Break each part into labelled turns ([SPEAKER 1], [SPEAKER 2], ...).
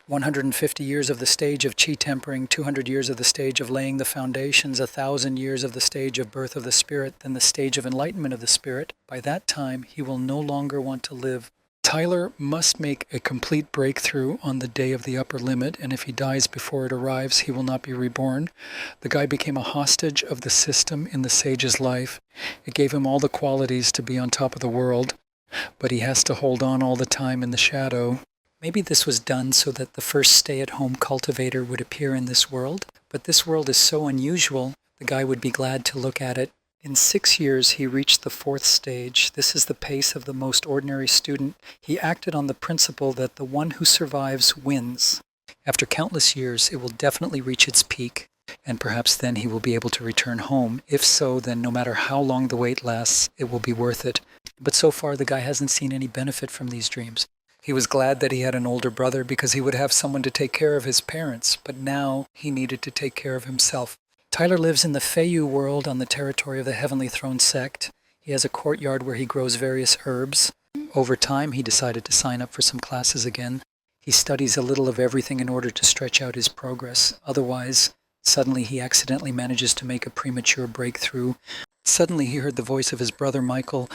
[SPEAKER 1] 150 years of the stage of chi tempering, 200 years of the stage of laying the foundations, 1,000 years of the stage of birth of the spirit, then the stage of enlightenment of the spirit. By that time, he will no longer want to live. Tyler must make a complete breakthrough on the day of the upper limit, and if he dies before it arrives, he will not be reborn. The guy became a hostage of the system in the sage's life. It gave him all the qualities to be on top of the world, but he has to hold on all the time in the shadow. Maybe this was done so that the first stay-at-home cultivator would appear in this world, but this world is so unusual, the guy would be glad to look at it. In 6 years, he reached the 4th stage. This is the pace of the most ordinary student. He acted on the principle that the one who survives wins. After countless years, it will definitely reach its peak, and perhaps then he will be able to return home. If so, then no matter how long the wait lasts, it will be worth it. But so far, the guy hasn't seen any benefit from these dreams. He was glad that he had an older brother because he would have someone to take care of his parents, but now he needed to take care of himself. Tyler lives in the Feiyu world on the territory of the Heavenly Throne sect. He has a courtyard where he grows various herbs. Over time, he decided to sign up for some classes again. He studies a little of everything in order to stretch out his progress. Otherwise, suddenly he accidentally manages to make a premature breakthrough. Suddenly he heard the voice of his brother Michael.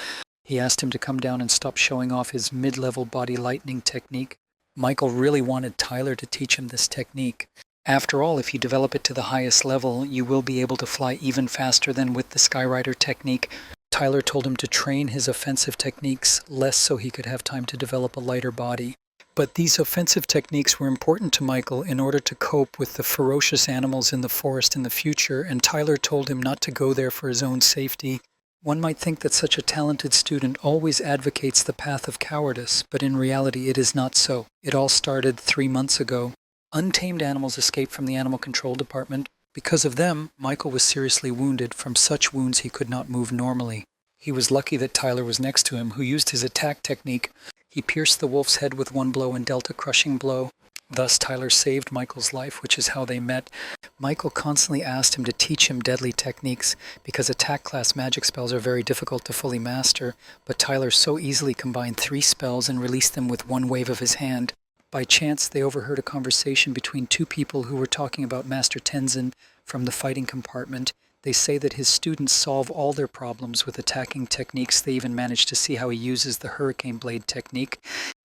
[SPEAKER 1] He asked him to come down and stop showing off his mid-level body lightning technique. Michael really wanted Tyler to teach him this technique. After all, if you develop it to the highest level, you will be able to fly even faster than with the Skyrider technique. Tyler told him to train his offensive techniques less so he could have time to develop a lighter body. But these offensive techniques were important to Michael in order to cope with the ferocious animals in the forest in the future, and Tyler told him not to go there for his own safety. One might think that such a talented student always advocates the path of cowardice, but in reality it is not so. It all started 3 months ago. Untamed animals escaped from the animal control department. Because of them, Michael was seriously wounded. From such wounds he could not move normally. He was lucky that Tyler was next to him, who used his attack technique. He pierced the wolf's head with one blow and dealt a crushing blow. Thus Tyler saved Michael's life, which is how they met. Michael constantly asked him to teach him deadly techniques, because attack class magic spells are very difficult to fully master, but Tyler so easily combined 3 spells and released them with one wave of his hand. By chance, they overheard a conversation between 2 people who were talking about Master Tenzin from the fighting compartment. They say that his students solve all their problems with attacking techniques. They even managed to see how he uses the Hurricane Blade technique.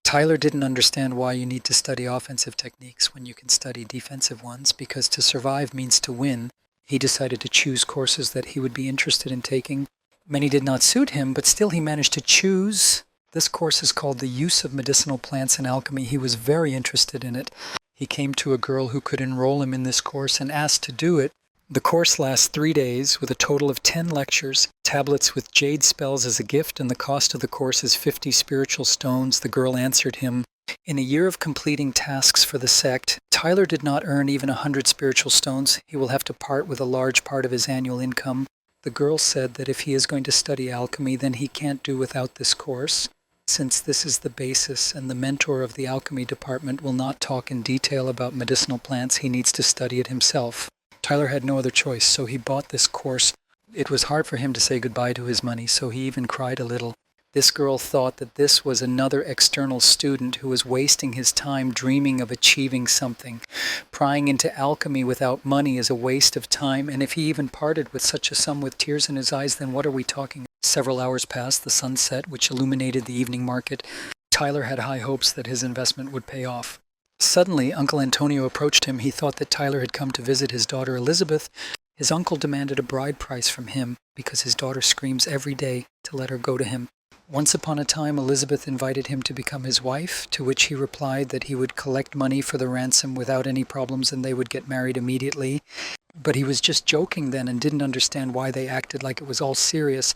[SPEAKER 1] Tyler didn't understand why you need to study offensive techniques when you can study defensive ones, because to survive means to win. He decided to choose courses that he would be interested in taking. Many did not suit him, but still he managed to choose. This course is called The Use of Medicinal Plants in Alchemy. He was very interested in it. He came to a girl who could enroll him in this course and asked to do it. The course lasts 3 days with a total of 10 lectures, tablets with jade spells as a gift, and the cost of the course is 50 spiritual stones. The girl answered him. In a year of completing tasks for the sect, Tyler did not earn even 100 spiritual stones. He will have to part with a large part of his annual income. The girl said that if he is going to study alchemy, then he can't do without this course. Since this is the basis and the mentor of the alchemy department will not talk in detail about medicinal plants, he needs to study it himself. Tyler had no other choice, so he bought this course. It was hard for him to say goodbye to his money, so he even cried a little. This girl thought that this was another external student who was wasting his time dreaming of achieving something. Prying into alchemy without money is a waste of time, and if he even parted with such a sum with tears in his eyes, then what are we talking? Several hours passed, the sun set, which illuminated the evening market. Tyler had high hopes that his investment would pay off. Suddenly, Uncle Antonio approached him. He thought that Tyler had come to visit his daughter Elizabeth. His uncle demanded a bride price from him because his daughter screams every day to let her go to him. Once upon a time, Elizabeth invited him to become his wife, to which he replied that he would collect money for the ransom without any problems and they would get married immediately. But he was just joking then and didn't understand why they acted like it was all serious.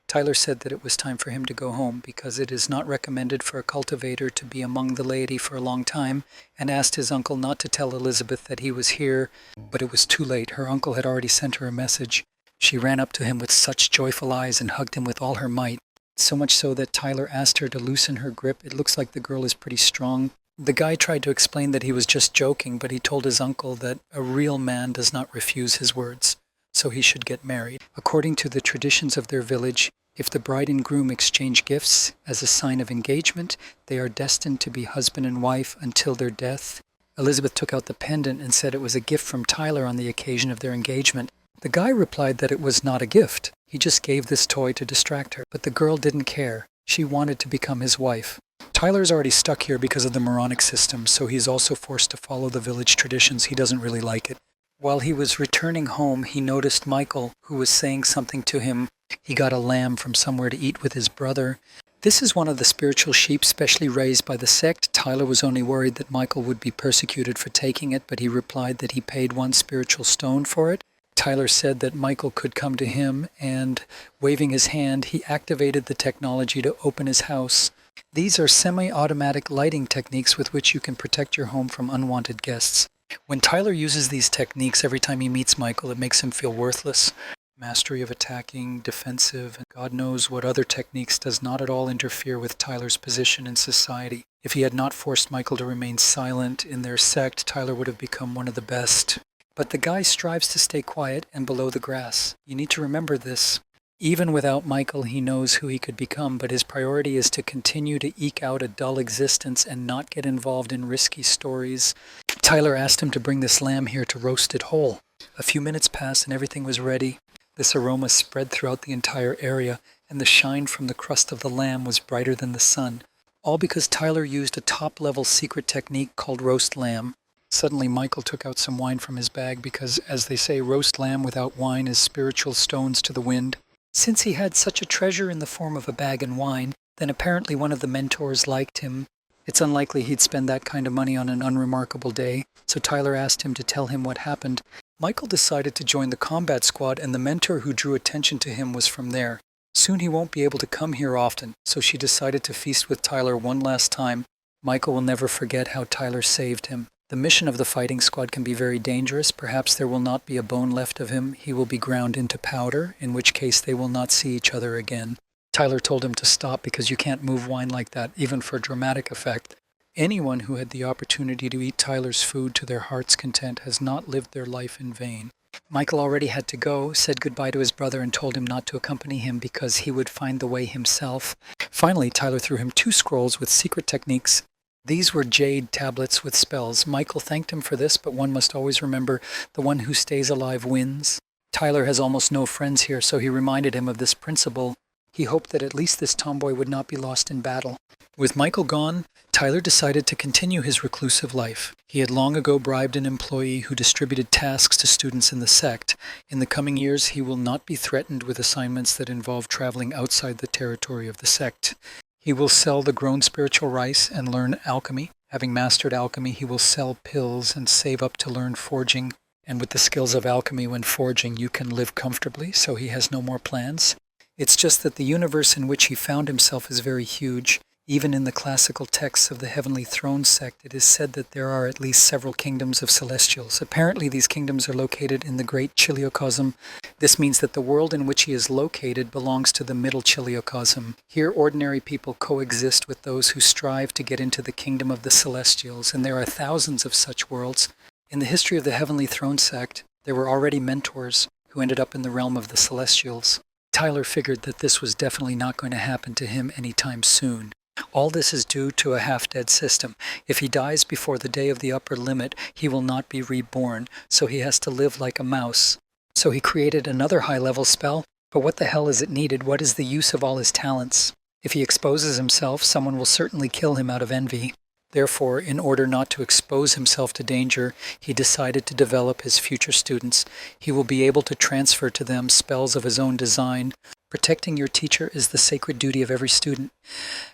[SPEAKER 1] Tyler said that it was time for him to go home because it is not recommended for a cultivator to be among the laity for a long time, and asked his uncle not to tell Elizabeth that he was here, but it was too late. Her uncle had already sent her a message. She ran up to him with such joyful eyes and hugged him with all her might, so much so that Tyler asked her to loosen her grip. It looks like the girl is pretty strong. The guy tried to explain that he was just joking, but he told his uncle that a real man does not refuse his words, so he should get married. According to the traditions of their village, if the bride and groom exchange gifts as a sign of engagement, they are destined to be husband and wife until their death. Elizabeth took out the pendant and said it was a gift from Tyler on the occasion of their engagement. The guy replied that it was not a gift. He just gave this toy to distract her. But the girl didn't care. She wanted to become his wife. Tyler's already stuck here because of the moronic system, so he's also forced to follow the village traditions. He doesn't really like it. While he was returning home, he noticed Michael, who was saying something to him. He got a lamb from somewhere to eat with his brother. This is one of the spiritual sheep specially raised by the sect. Tyler was only worried that Michael would be persecuted for taking it, but he replied that he paid 1 spiritual stone for it. Tyler said that Michael could come to him, and waving his hand, he activated the technology to open his house. These are semi-automatic lighting techniques with which you can protect your home from unwanted guests. When Tyler uses these techniques every time he meets Michael, it makes him feel worthless. Mastery of attacking, defensive, and God knows what other techniques does not at all interfere with Tyler's position in society. If he had not forced Michael to remain silent in their sect, Tyler would have become one of the best. But the guy strives to stay quiet and below the grass. You need to remember this. Even without Michael, he knows who he could become, but his priority is to continue to eke out a dull existence and not get involved in risky stories. Tyler asked him to bring this lamb here to roast it whole. A few minutes passed and everything was ready. This aroma spread throughout the entire area, and the shine from the crust of the lamb was brighter than the sun. All because Tyler used a top-level secret technique called roast lamb. Suddenly Michael took out some wine from his bag because, as they say, roast lamb without wine is spiritual stones to the wind. Since he had such a treasure in the form of a bag and wine, then apparently one of the mentors liked him. It's unlikely he'd spend that kind of money on an unremarkable day, so Tyler asked him to tell him what happened. Michael decided to join the combat squad, and the mentor who drew attention to him was from there. Soon he won't be able to come here often, so she decided to feast with Tyler one last time. Michael will never forget how Tyler saved him. The mission of the fighting squad can be very dangerous. Perhaps there will not be a bone left of him. He will be ground into powder, in which case they will not see each other again. Tyler told him to stop because you can't move wine like that, even for dramatic effect. Anyone who had the opportunity to eat Tyler's food to their heart's content has not lived their life in vain. Michael already had to go, said goodbye to his brother, and told him not to accompany him because he would find the way himself. Finally, Tyler threw him 2 scrolls with secret techniques. These were jade tablets with spells. Michael thanked him for this, but one must always remember the one who stays alive wins. Tyler has almost no friends here, so he reminded him of this principle. He hoped that at least this tomboy would not be lost in battle. With Michael gone, Tyler decided to continue his reclusive life. He had long ago bribed an employee who distributed tasks to students in the sect. In the coming years, he will not be threatened with assignments that involve traveling outside the territory of the sect. He will sell the grown spiritual rice and learn alchemy. Having mastered alchemy, he will sell pills and save up to learn forging. And with the skills of alchemy when forging, you can live comfortably, so he has no more plans. It's just that the universe in which he found himself is very huge. Even in the classical texts of the Heavenly Throne sect, it is said that there are at least several kingdoms of celestials. Apparently, these kingdoms are located in the Great Chiliocosm. This means that the world in which he is located belongs to the Middle Chiliocosm. Here, ordinary people coexist with those who strive to get into the kingdom of the celestials, and there are thousands of such worlds. In the history of the Heavenly Throne sect, there were already mentors who ended up in the realm of the celestials. Tyler figured that this was definitely not going to happen to him anytime soon. All this is due to a half-dead system. If he dies before the day of the upper limit, he will not be reborn, so he has to live like a mouse. So he created another high-level spell, but what the hell is it needed? What is the use of all his talents? If he exposes himself, someone will certainly kill him out of envy. Therefore, in order not to expose himself to danger, he decided to develop his future students. He will be able to transfer to them spells of his own design. Protecting your teacher is the sacred duty of every student.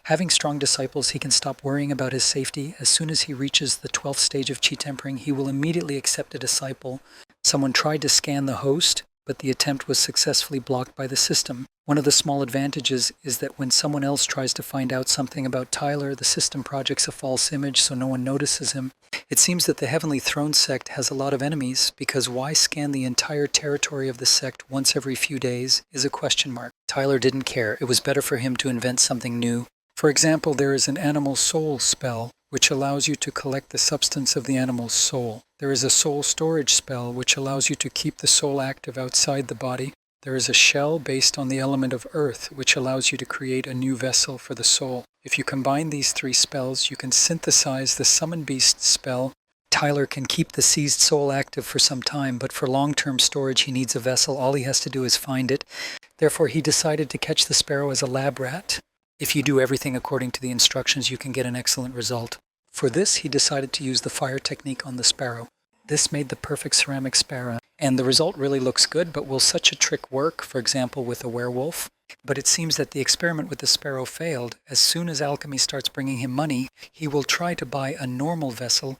[SPEAKER 1] Having strong disciples, he can stop worrying about his safety. As soon as he reaches the 12th stage of chi tempering, he will immediately accept a disciple. Someone tried to scan the host, but the attempt was successfully blocked by the system. One of the small advantages is that when someone else tries to find out something about Tyler, the system projects a false image so no one notices him. It seems that the Heavenly Throne sect has a lot of enemies, because why scan the entire territory of the sect once every few days is a question mark. Tyler didn't care. It was better for him to invent something new. For example, there is an animal soul spell, which allows you to collect the substance of the animal's soul. There is a soul storage spell, which allows you to keep the soul active outside the body. There is a shell based on the element of earth, which allows you to create a new vessel for the soul. If you combine these 3 spells, you can synthesize the Summon Beast spell. Tyler can keep the seized soul active for some time, but for long-term storage he needs a vessel. All he has to do is find it. Therefore, he decided to catch the sparrow as a lab rat. If you do everything according to the instructions, you can get an excellent result. For this, he decided to use the fire technique on the sparrow. This made the perfect ceramic sparrow, and the result really looks good, but will such a trick work, for example, with a werewolf? But it seems that the experiment with the sparrow failed. As soon as alchemy starts bringing him money, he will try to buy a normal vessel.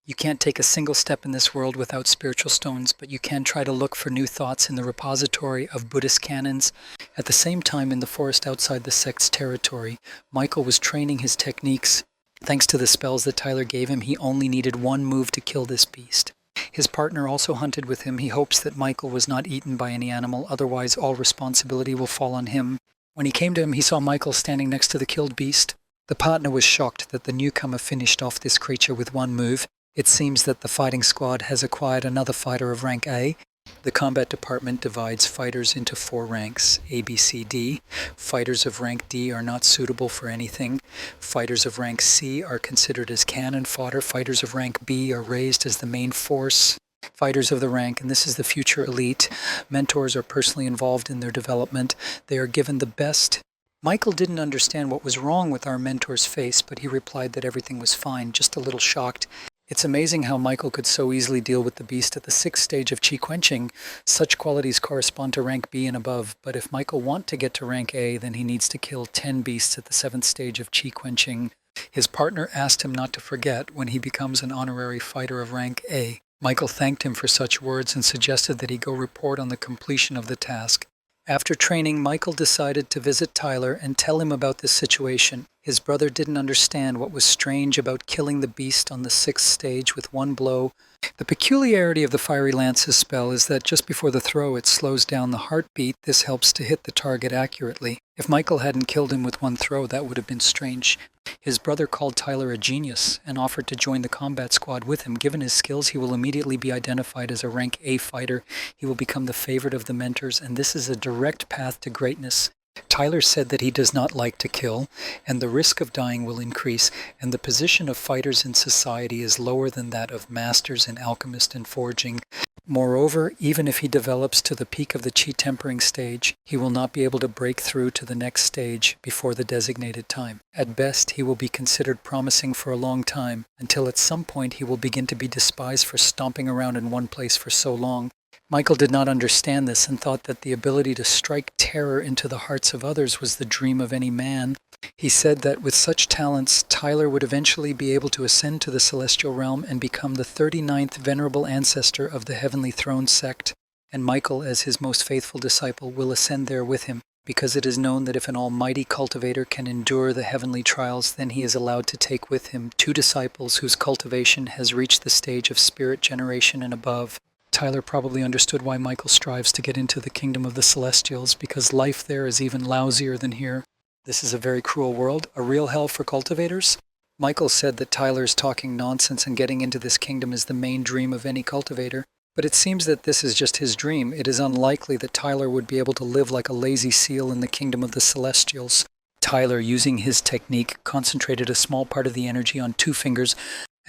[SPEAKER 1] You can't take a single step in this world without spiritual stones, but you can try to look for new thoughts in the repository of Buddhist canons. At the same time, in the forest outside the sect's territory, Michael was training his techniques. Thanks to the spells that Tyler gave him, he only needed one move to kill this beast. His partner also hunted with him. He hopes that Michael was not eaten by any animal, otherwise all responsibility will fall on him. When he came to him, he saw Michael standing next to the killed beast. The partner was shocked that the newcomer finished off this creature with one move. It seems that the fighting squad has acquired another fighter of rank A. The combat department divides fighters into 4 ranks, A, B, C, D. Fighters of rank D are not suitable for anything. Fighters of rank C are considered as cannon fodder. Fighters of rank B are raised as the main force. Fighters of the rank, and this is the future elite, mentors are personally involved in their development. They are given the best. Michael didn't understand what was wrong with our mentor's face, but he replied that everything was fine, just a little shocked. It's amazing how Michael could so easily deal with the beast at the 6th stage of Qi quenching. Such qualities correspond to rank B and above, but if Michael wants to get to rank A, then he needs to kill 10 beasts at the 7th stage of Qi quenching. His partner asked him not to forget when he becomes an honorary fighter of rank A. Michael thanked him for such words and suggested that he go report on the completion of the task. After training, Michael decided to visit Tyler and tell him about this situation. His brother didn't understand what was strange about killing the beast on the 6th stage with one blow. The peculiarity of the Fiery Lance's spell is that just before the throw it slows down the heartbeat. This helps to hit the target accurately. If Michael hadn't killed him with one throw, that would have been strange. His brother called Tyler a genius and offered to join the combat squad with him. Given his skills, he will immediately be identified as a rank A fighter. He will become the favorite of the mentors, and this is a direct path to greatness. Tyler said that he does not like to kill, and the risk of dying will increase, and the position of fighters in society is lower than that of masters in alchemist and forging. Moreover, even if he develops to the peak of the Qi tempering stage, he will not be able to break through to the next stage before the designated time. At best, he will be considered promising for a long time, until at some point he will begin to be despised for stomping around in one place for so long. Michael did not understand this and thought that the ability to strike terror into the hearts of others was the dream of any man. He said that with such talents, Tyler would eventually be able to ascend to the celestial realm and become the 39th venerable ancestor of the Heavenly Throne sect, and Michael, as his most faithful disciple, will ascend there with him, because it is known that if an almighty cultivator can endure the heavenly trials, then he is allowed to take with him 2 disciples whose cultivation has reached the stage of spirit generation and above. Tyler probably understood why Michael strives to get into the kingdom of the Celestials, because life there is even lousier than here. This is a very cruel world, a real hell for cultivators. Michael said that Tyler is talking nonsense and getting into this kingdom is the main dream of any cultivator. But it seems that this is just his dream. It is unlikely that Tyler would be able to live like a lazy seal in the kingdom of the Celestials. Tyler, using his technique, concentrated a small part of the energy on 2 fingers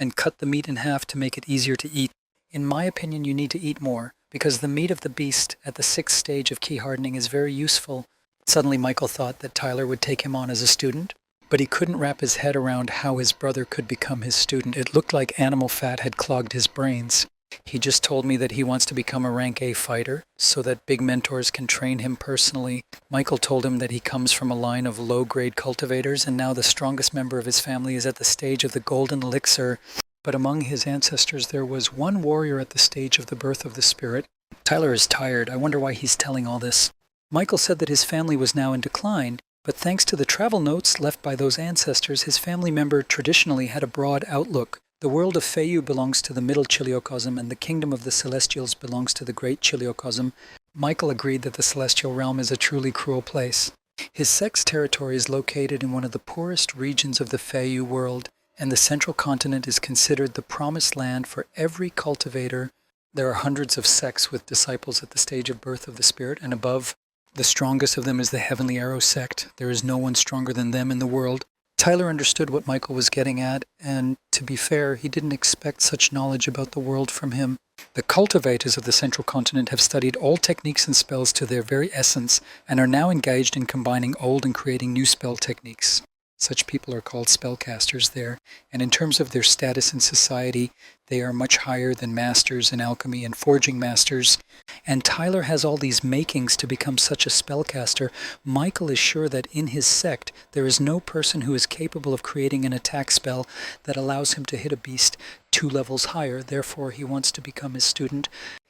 [SPEAKER 1] and cut the meat in half to make it easier to eat. In my opinion, you need to eat more, because the meat of the beast at the 6th stage of Qi hardening is very useful. Suddenly Michael thought that Tyler would take him on as a student, but he couldn't wrap his head around how his brother could become his student. It looked like animal fat had clogged his brains. He just told me that he wants to become a rank A fighter, so that big mentors can train him personally. Michael told him that he comes from a line of low-grade cultivators, and now the strongest member of his family is at the stage of the golden elixir. But among his ancestors there was one warrior at the stage of the birth of the spirit. Tyler is tired. I wonder why he's telling all this. Michael said that his family was now in decline, but thanks to the travel notes left by those ancestors, his family member traditionally had a broad outlook. The world of Feiyu belongs to the middle Chiliocosm, and the kingdom of the Celestials belongs to the great Chiliocosm. Michael agreed that the celestial realm is a truly cruel place. His sect's territory is located in one of the poorest regions of the Feiyu world, and the central continent is considered the promised land for every cultivator. There are hundreds of sects with disciples at the stage of birth of the spirit and above. The strongest of them is the Heavenly Arrow sect. There is no one stronger than them in the world. Tyler understood what Michael was getting at, and to be fair, he didn't expect such knowledge about the world from him. The cultivators of the Central Continent have studied all techniques and spells to their very essence and are now engaged in combining old and creating new spell techniques. Such people are called spellcasters there, and in terms of their status in society, they are much higher than masters in alchemy and forging masters. And Tyler has all these makings to become such a spellcaster. Michael is sure that in his sect, there is no person who is capable of creating an attack spell that allows him to hit a beast 2 levels higher. Therefore, he wants to become his student.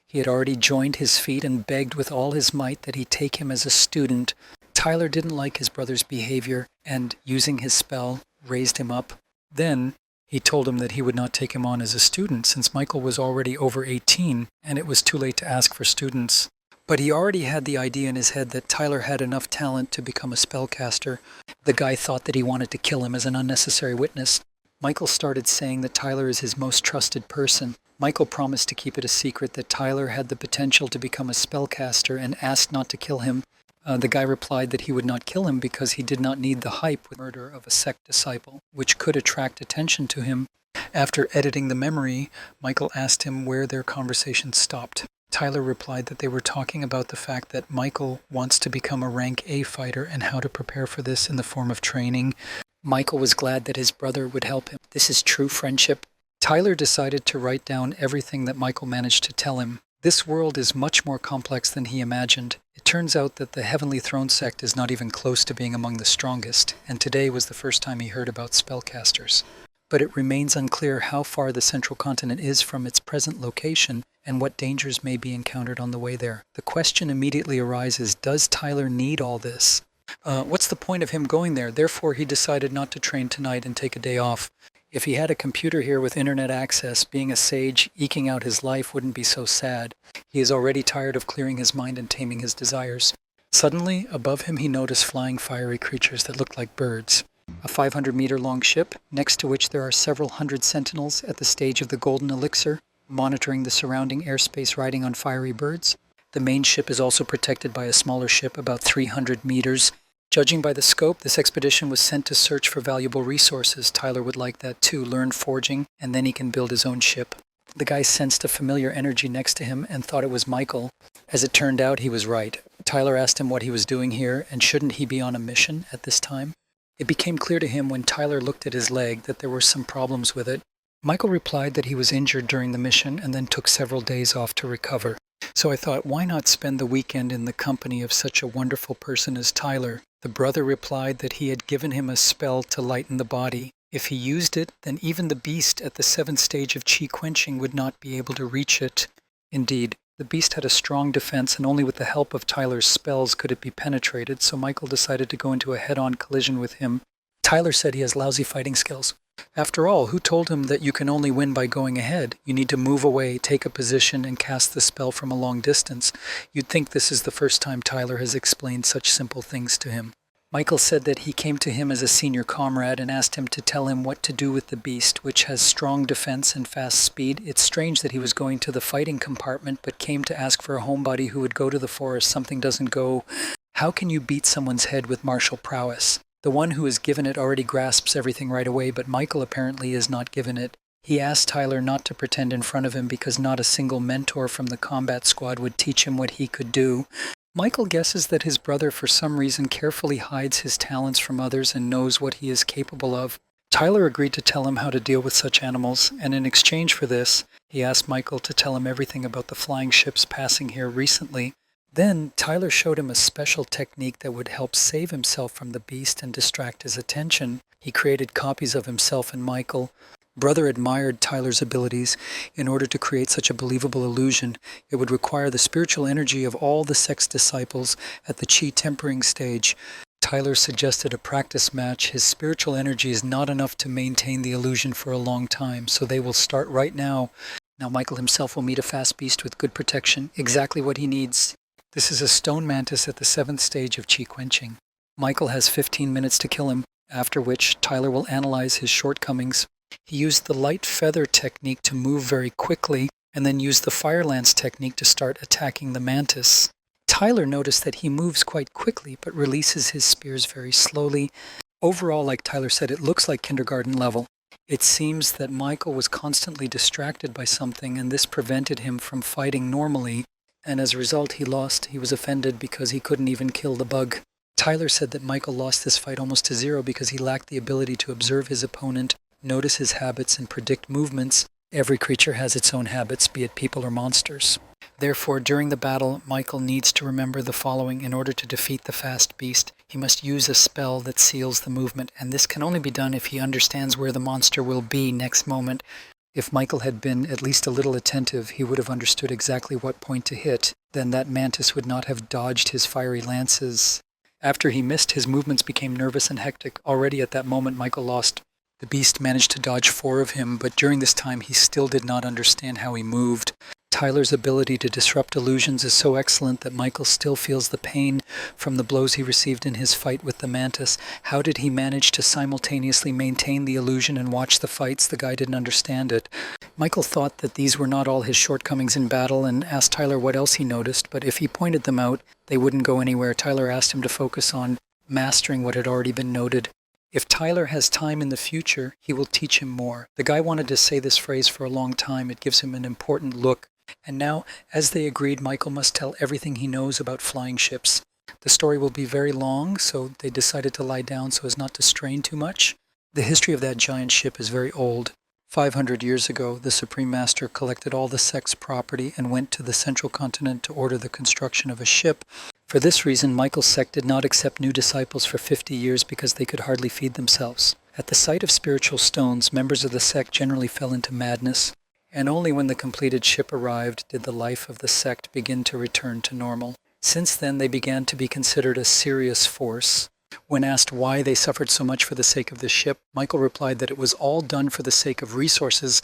[SPEAKER 1] He had already joined his feet and begged with all his might that he take him as a student. Tyler didn't like his brother's behavior and, using his spell, raised him up. Then he told him that he would not take him on as a student since Michael was already over 18 and it was too late to ask for students. But he already had the idea in his head that Tyler had enough talent to become a spellcaster. The guy thought that he wanted to kill him as an unnecessary witness. Michael started saying that Tyler is his most trusted person. Michael promised to keep it a secret that Tyler had the potential to become a spellcaster and asked not to kill him. The guy replied that he would not kill him because he did not need the hype with the murder of a sect disciple, which could attract attention to him. After editing the memory, Michael asked him where their conversation stopped. Tyler replied that they were talking about the fact that Michael wants to become a rank A fighter and how to prepare for this in the form of training. Michael was glad that his brother would help him. This is true friendship. Tyler decided to write down everything that Michael managed to tell him. This world is much more complex than he imagined. It turns out that the Heavenly Throne sect is not even close to being among the strongest, and today was the first time he heard about spellcasters. But it remains unclear how far the Central Continent is from its present location and what dangers may be encountered on the way there. The question immediately arises, does Tyler need all this? What's the point of him going there? Therefore, he decided not to train tonight and take a day off. If he had a computer here with internet access, being a sage, eking out his life wouldn't be so sad. He is already tired of clearing his mind and taming his desires. Suddenly, above him he noticed flying fiery creatures that looked like birds. A 500-meter-long ship, next to which there are several hundred sentinels at the stage of the Golden Elixir, monitoring the surrounding airspace riding on fiery birds. The main ship is also protected by a smaller ship about 300 meters. Judging by the scope, this expedition was sent to search for valuable resources. Tyler would like that too, learn forging, and then he can build his own ship. The guy sensed a familiar energy next to him and thought it was Michael. As it turned out, he was right. Tyler asked him what he was doing here, and shouldn't he be on a mission at this time? It became clear to him when Tyler looked at his leg that there were some problems with it. Michael replied that he was injured during the mission and then took several days off to recover. So I thought, why not spend the weekend in the company of such a wonderful person as Tyler? The brother replied that he had given him a spell to lighten the body. If he used it, then even the beast at the 7th stage of chi quenching would not be able to reach it. Indeed, the beast had a strong defense, and only with the help of Tyler's spells could it be penetrated, so Michael decided to go into a head-on collision with him. Tyler said he has lousy fighting skills. After all, who told him that you can only win by going ahead? You need to move away, take a position, and cast the spell from a long distance. You'd think this is the first time Tyler has explained such simple things to him. Michael said that he came to him as a senior comrade and asked him to tell him what to do with the beast, which has strong defense and fast speed. It's strange that he was going to the fighting compartment, but came to ask for a homebody who would go to the forest. Something doesn't go. How can you beat someone's head with martial prowess? The one who is given it already grasps everything right away, but Michael apparently is not given it. He asked Tyler not to pretend in front of him because not a single mentor from the combat squad would teach him what he could do. Michael guesses that his brother for some reason carefully hides his talents from others and knows what he is capable of. Tyler agreed to tell him how to deal with such animals, and in exchange for this, he asked Michael to tell him everything about the flying ships passing here recently. Then Tyler showed him a special technique that would help save himself from the beast and distract his attention. He created copies of himself and Michael. Brother admired Tyler's abilities. In order to create such a believable illusion, it would require the spiritual energy of all the sect's disciples at the chi tempering stage. Tyler suggested a practice match. His spiritual energy is not enough to maintain the illusion for a long time, so they will start right now. Now Michael himself will meet a fast beast with good protection, exactly what he needs. This is a stone mantis at the 7th stage of chi quenching. Michael has 15 minutes to kill him, after which Tyler will analyze his shortcomings. He used the light feather technique to move very quickly, and then used the fire lance technique to start attacking the mantis. Tyler noticed that he moves quite quickly, but releases his spears very slowly. Overall, like Tyler said, it looks like kindergarten level. It seems that Michael was constantly distracted by something, and this prevented him from fighting normally, and as a result he lost. He was offended because he couldn't even kill the bug. Tyler said that Michael lost this fight almost to zero because he lacked the ability to observe his opponent, notice his habits, and predict movements. Every creature has its own habits, be it people or monsters. Therefore, during the battle, Michael needs to remember the following. In order to defeat the fast beast, he must use a spell that seals the movement, and this can only be done if he understands where the monster will be next moment. If Michael had been at least a little attentive, he would have understood exactly what point to hit. Then that mantis would not have dodged his fiery lances. After he missed, his movements became nervous and hectic. Already at that moment, Michael lost. The beast managed to dodge 4 of him, but during this time he still did not understand how he moved. Tyler's ability to disrupt illusions is so excellent that Michael still feels the pain from the blows he received in his fight with the mantis. How did he manage to simultaneously maintain the illusion and watch the fights? The guy didn't understand it. Michael thought that these were not all his shortcomings in battle and asked Tyler what else he noticed, but if he pointed them out, they wouldn't go anywhere. Tyler asked him to focus on mastering what had already been noted. If Tyler has time in the future, he will teach him more. The guy wanted to say this phrase for a long time. It gives him an important look. And now, as they agreed, Michael must tell everything he knows about flying ships. The story will be very long, so they decided to lie down so as not to strain too much. The history of that giant ship is very old. 500 years ago, the Supreme Master collected all the sect's property and went to the central continent to order the construction of a ship. For this reason, Michael's sect did not accept new disciples for 50 years because they could hardly feed themselves. At the sight of spiritual stones, members of the sect generally fell into madness, and only when the completed ship arrived did the life of the sect begin to return to normal. Since then, they began to be considered a serious force. When asked why they suffered so much for the sake of the ship, Michael replied that it was all done for the sake of resources.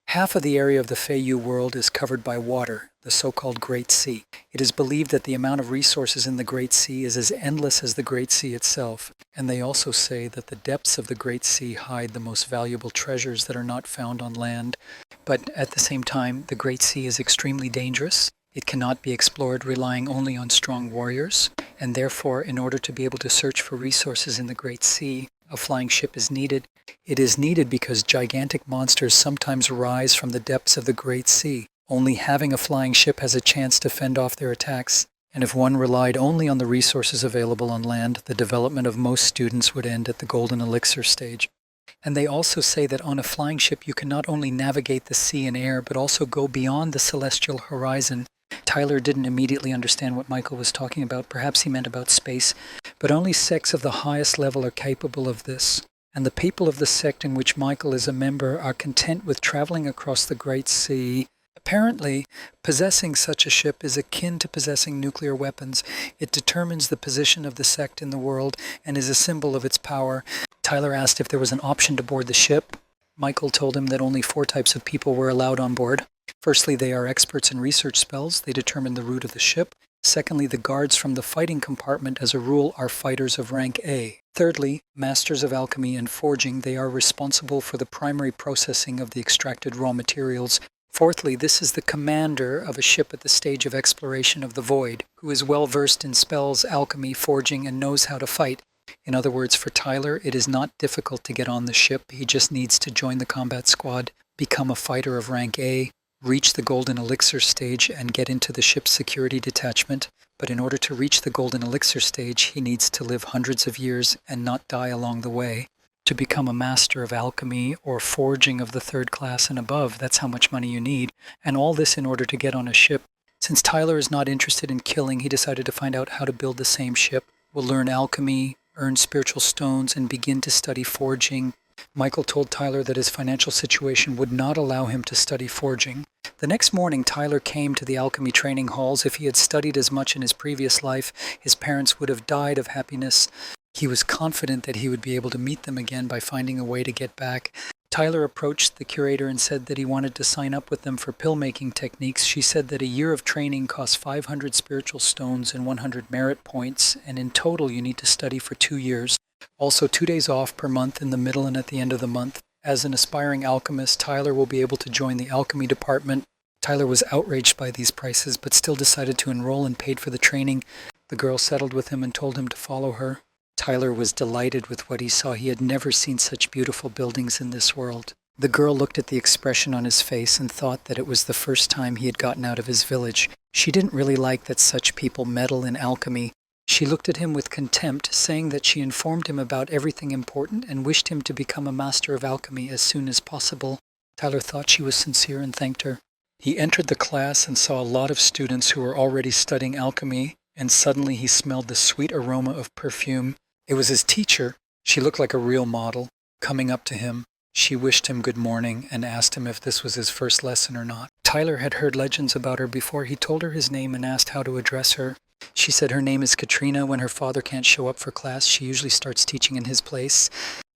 [SPEAKER 1] Half of the area of the Feiyu world is covered by water, the so-called Great Sea. It is believed that the amount of resources in the Great Sea is as endless as the Great Sea itself, and they also say that the depths of the Great Sea hide the most valuable treasures that are not found on land. But at the same time, the Great Sea is extremely dangerous. It cannot be explored relying only on strong warriors, and therefore, in order to be able to search for resources in the Great Sea, a flying ship is needed. It is needed because gigantic monsters sometimes rise from the depths of the Great Sea. Only having a flying ship has a chance to fend off their attacks, and if one relied only on the resources available on land, the development of most students would end at the golden elixir stage. And they also say that on a flying ship you can not only navigate the sea and air, but also go beyond the celestial horizon. Tyler didn't immediately understand what Michael was talking about. Perhaps he meant about space, but only sects of the highest level are capable of this. And the people of the sect in which Michael is a member are content with traveling across the Great Sea. Apparently, possessing such a ship is akin to possessing nuclear weapons. It determines the position of the sect in the world and is a symbol of its power. Tyler asked if there was an option to board the ship. Michael told him that only 4 types of people were allowed on board. Firstly, they are experts in research spells. They determine the route of the ship. Secondly, the guards from the fighting compartment, as a rule, are fighters of rank A. Thirdly, masters of alchemy and forging. They are responsible for the primary processing of the extracted raw materials. Fourthly, this is the commander of a ship at the stage of exploration of the void, who is well versed in spells, alchemy, forging, and knows how to fight. In other words, for Tyler, it is not difficult to get on the ship. He just needs to join the combat squad, become a fighter of rank A, reach the golden elixir stage, and get into the ship's security detachment. But in order to reach the golden elixir stage, he needs to live hundreds of years and not die along the way. To become a master of alchemy or forging of the 3rd class and above, that's how much money you need. And all this in order to get on a ship. Since Tyler is not interested in killing, he decided to find out how to build the same ship. We'll learn alchemy, earn spiritual stones, and begin to study forging. Michael told Tyler that his financial situation would not allow him to study forging. The next morning, Tyler came to the alchemy training halls. If he had studied as much in his previous life, his parents would have died of happiness. He was confident that he would be able to meet them again by finding a way to get back. Tyler approached the curator and said that he wanted to sign up with them for pill-making techniques. She said that a year of training costs 500 spiritual stones and 100 merit points, and in total you need to study for 2 years. Also 2 days off per month in the middle and at the end of the month. As an aspiring alchemist, Tyler will be able to join the alchemy department. Tyler was outraged by these prices, but still decided to enroll and paid for the training. The girl settled with him and told him to follow her. Tyler was delighted with what he saw. He had never seen such beautiful buildings in this world. The girl looked at the expression on his face and thought that it was the first time he had gotten out of his village. She didn't really like that such people meddle in alchemy. She looked at him with contempt, saying that she informed him about everything important and wished him to become a master of alchemy as soon as possible. Tyler thought she was sincere and thanked her. He entered the class and saw a lot of students who were already studying alchemy, and suddenly he smelled the sweet aroma of perfume. It was his teacher. She looked like a real model. Coming up to him, she wished him good morning and asked him if this was his first lesson or not. Tyler had heard legends about her before. He told her his name and asked how to address her. She said her name is Katrina. When her father can't show up for class, she usually starts teaching in his place.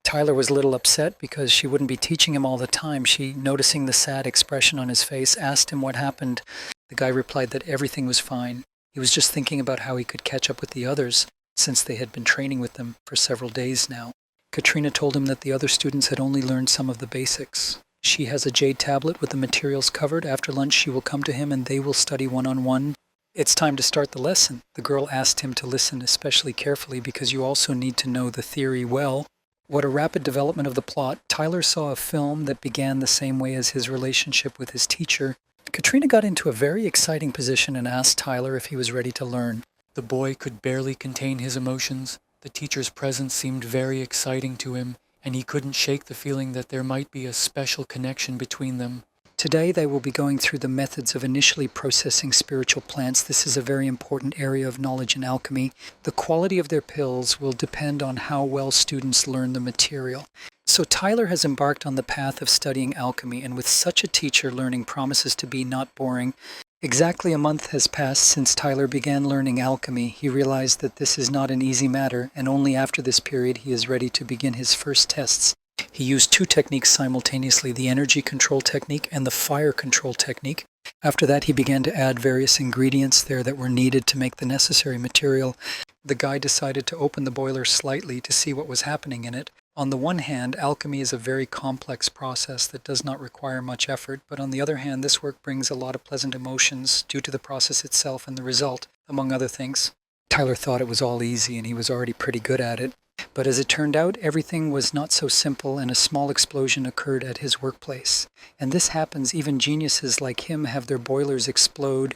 [SPEAKER 1] Tyler was a little upset because she wouldn't be teaching him all the time. She, noticing the sad expression on his face, asked him what happened. The guy replied that everything was fine. He was just thinking about how he could catch up with the others, since they had been training with them for several days now. Katrina told him that the other students had only learned some of the basics. She has a jade tablet with the materials covered. After lunch she will come to him and they will study one-on-one. It's time to start the lesson. The girl asked him to listen especially carefully because you also need to know the theory well. What a rapid development of the plot. Tyler saw a film that began the same way as his relationship with his teacher. Katrina got into a very exciting position and asked Tyler if he was ready to learn. The boy could barely contain his emotions. The teacher's presence seemed very exciting to him, and he couldn't shake the feeling that there might be a special connection between them. Today they will be going through the methods of initially processing spiritual plants. This is a very important area of knowledge in alchemy. The quality of their pills will depend on how well students learn the material. So Tyler has embarked on the path of studying alchemy, and with such a teacher, learning promises to be not boring. Exactly a month has passed since Tyler began learning alchemy. He realized that this is not an easy matter, and only after this period he is ready to begin his first tests. He used two techniques simultaneously, the energy control technique and the fire control technique. After that, he began to add various ingredients there that were needed to make the necessary material. The guy decided to open the boiler slightly to see what was happening in it. On the one hand, alchemy is a very complex process that does not require much effort, but on the other hand, this work brings a lot of pleasant emotions due to the process itself and the result, among other things. Tyler thought it was all easy and he was already pretty good at it. But as it turned out, everything was not so simple, and a small explosion occurred at his workplace. And this happens, even geniuses like him have their boilers explode.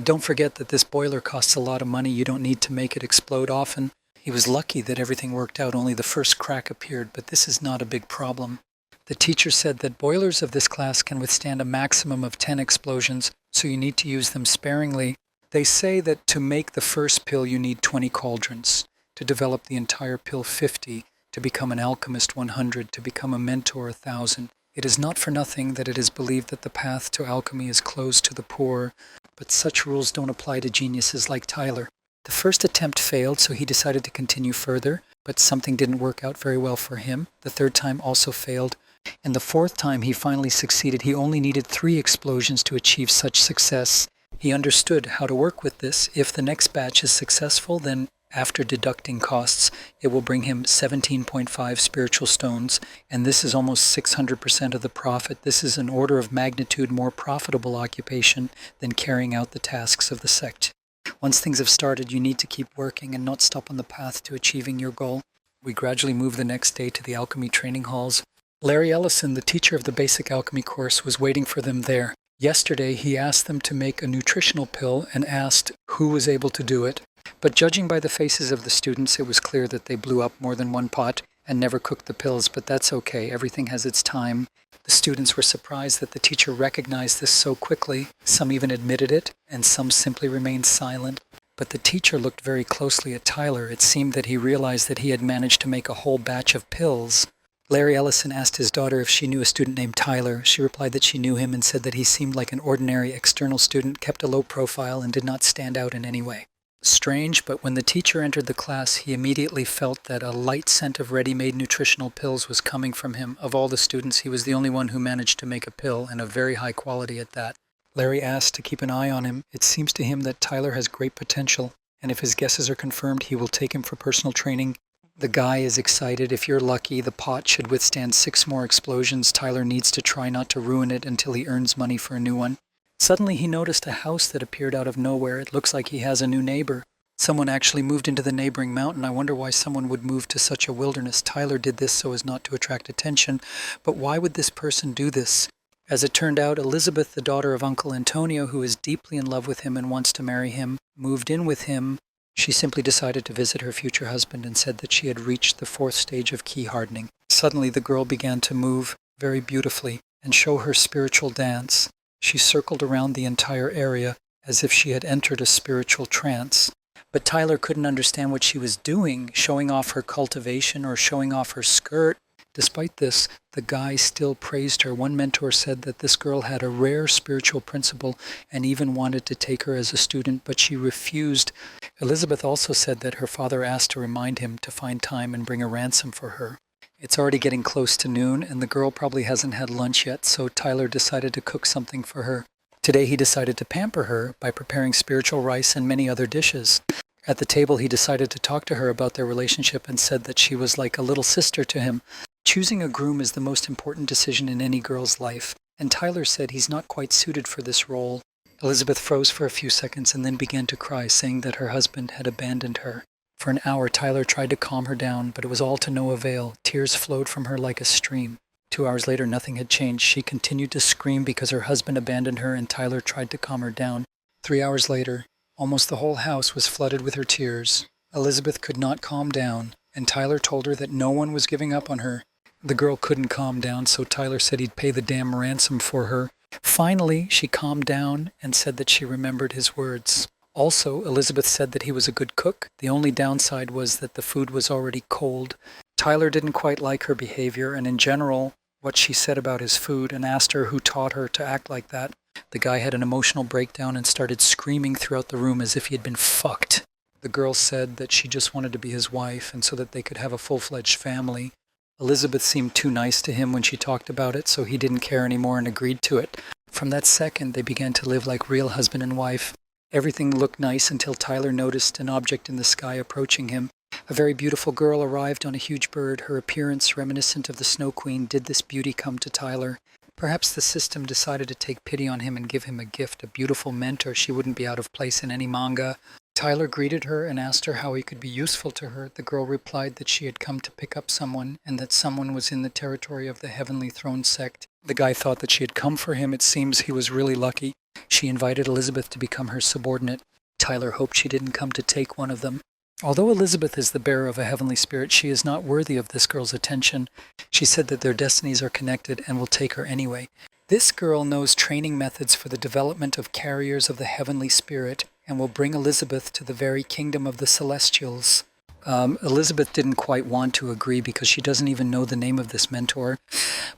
[SPEAKER 1] Don't forget that this boiler costs a lot of money. You don't need to make it explode often. He was lucky that everything worked out. Only the first crack appeared, but this is not a big problem. The teacher said that boilers of this class can withstand a maximum of 10 explosions, so you need to use them sparingly. They say that to make the first pill you need 20 cauldrons. To develop the entire pill 50, to become an alchemist 100, to become a mentor 1,000. It is not for nothing that it is believed that the path to alchemy is closed to the poor, but such rules don't apply to geniuses like Tyler. The first attempt failed, so he decided to continue further, but something didn't work out very well for him. The third time also failed, and the fourth time he finally succeeded. He only needed 3 explosions to achieve such success. He understood how to work with this. If the next batch is successful, then after deducting costs, it will bring him 17.5 spiritual stones, and this is almost 600% of the profit. This is an order of magnitude more profitable occupation than carrying out the tasks of the sect. Once things have started, you need to keep working and not stop on the path to achieving your goal. We gradually moved the next day to the alchemy training halls. Larry Ellison, the teacher of the basic alchemy course, was waiting for them there. Yesterday, he asked them to make a nutritional pill and asked who was able to do it. But judging by the faces of the students, it was clear that they blew up more than one pot and never cooked the pills, but that's okay. Everything has its time. The students were surprised that the teacher recognized this so quickly. Some even admitted it, and some simply remained silent. But the teacher looked very closely at Tyler. It seemed that he realized that he had managed to make a whole batch of pills. Larry Ellison asked his daughter if she knew a student named Tyler. She replied that she knew him and said that he seemed like an ordinary external student, kept a low profile, and did not stand out in any way. Strange, but when the teacher entered the class, he immediately felt that a light scent of ready-made nutritional pills was coming from him. Of all the students, he was the only one who managed to make a pill, and of very high quality at that. Larry asked to keep an eye on him. It seems to him that Tyler has great potential, and if his guesses are confirmed, he will take him for personal training. The guy is excited. If you're lucky, the pot should withstand 6 more explosions. Tyler needs to try not to ruin it until he earns money for a new one. Suddenly he noticed a house that appeared out of nowhere. It looks like he has a new neighbor. Someone actually moved into the neighboring mountain. I wonder why someone would move to such a wilderness. Tyler did this so as not to attract attention. But why would this person do this? As it turned out, Elizabeth, the daughter of Uncle Antonio, who is deeply in love with him and wants to marry him, moved in with him. She simply decided to visit her future husband and said that she had reached the 4th stage of key hardening. Suddenly, the girl began to move very beautifully and show her spiritual dance. She circled around the entire area as if she had entered a spiritual trance. But Tyler couldn't understand what she was doing, showing off her cultivation or showing off her skirt. Despite this, the guy still praised her. One mentor said that this girl had a rare spiritual principle and even wanted to take her as a student, but she refused. Elizabeth also said that her father asked to remind him to find time and bring a ransom for her. It's already getting close to noon, and the girl probably hasn't had lunch yet, so Tyler decided to cook something for her. Today he decided to pamper her by preparing spiritual rice and many other dishes. At the table, he decided to talk to her about their relationship and said that she was like a little sister to him. Choosing a groom is the most important decision in any girl's life, and Tyler said he's not quite suited for this role. Elizabeth froze for a few seconds and then began to cry, saying that her husband had abandoned her. For an hour, Tyler tried to calm her down, but it was all to no avail. Tears flowed from her like a stream. 2 hours later, nothing had changed. She continued to scream because her husband abandoned her, and Tyler tried to calm her down. 3 hours later, almost the whole house was flooded with her tears. Elizabeth could not calm down, and Tyler told her that no one was giving up on her. The girl couldn't calm down, so Tyler said he'd pay the damn ransom for her. Finally, she calmed down and said that she remembered his words. Also, Elizabeth said that he was a good cook. The only downside was that the food was already cold. Tyler didn't quite like her behavior, and in general, what she said about his food, and asked her who taught her to act like that. The guy had an emotional breakdown and started screaming throughout the room as if he had been fucked. The girl said that she just wanted to be his wife and so that they could have a full-fledged family. Elizabeth seemed too nice to him when she talked about it, so he didn't care anymore and agreed to it. From that second, they began to live like real husband and wife. Everything looked nice until Tyler noticed an object in the sky approaching him. A very beautiful girl arrived on a huge bird. Her appearance, reminiscent of the Snow Queen, did this beauty come to Tyler. Perhaps the system decided to take pity on him and give him a gift, a beautiful mentor. She wouldn't be out of place in any manga. Tyler greeted her and asked her how he could be useful to her. The girl replied that she had come to pick up someone and that someone was in the territory of the Heavenly Throne sect. The guy thought that she had come for him. It seems he was really lucky. She invited Elizabeth to become her subordinate. Tyler hoped she didn't come to take one of them. Although Elizabeth is the bearer of a heavenly spirit, she is not worthy of this girl's attention. She said that their destinies are connected and will take her anyway. This girl knows training methods for the development of carriers of the heavenly spirit and will bring Elizabeth to the very kingdom of the celestials. Elizabeth didn't quite want to agree because she doesn't even know the name of this mentor.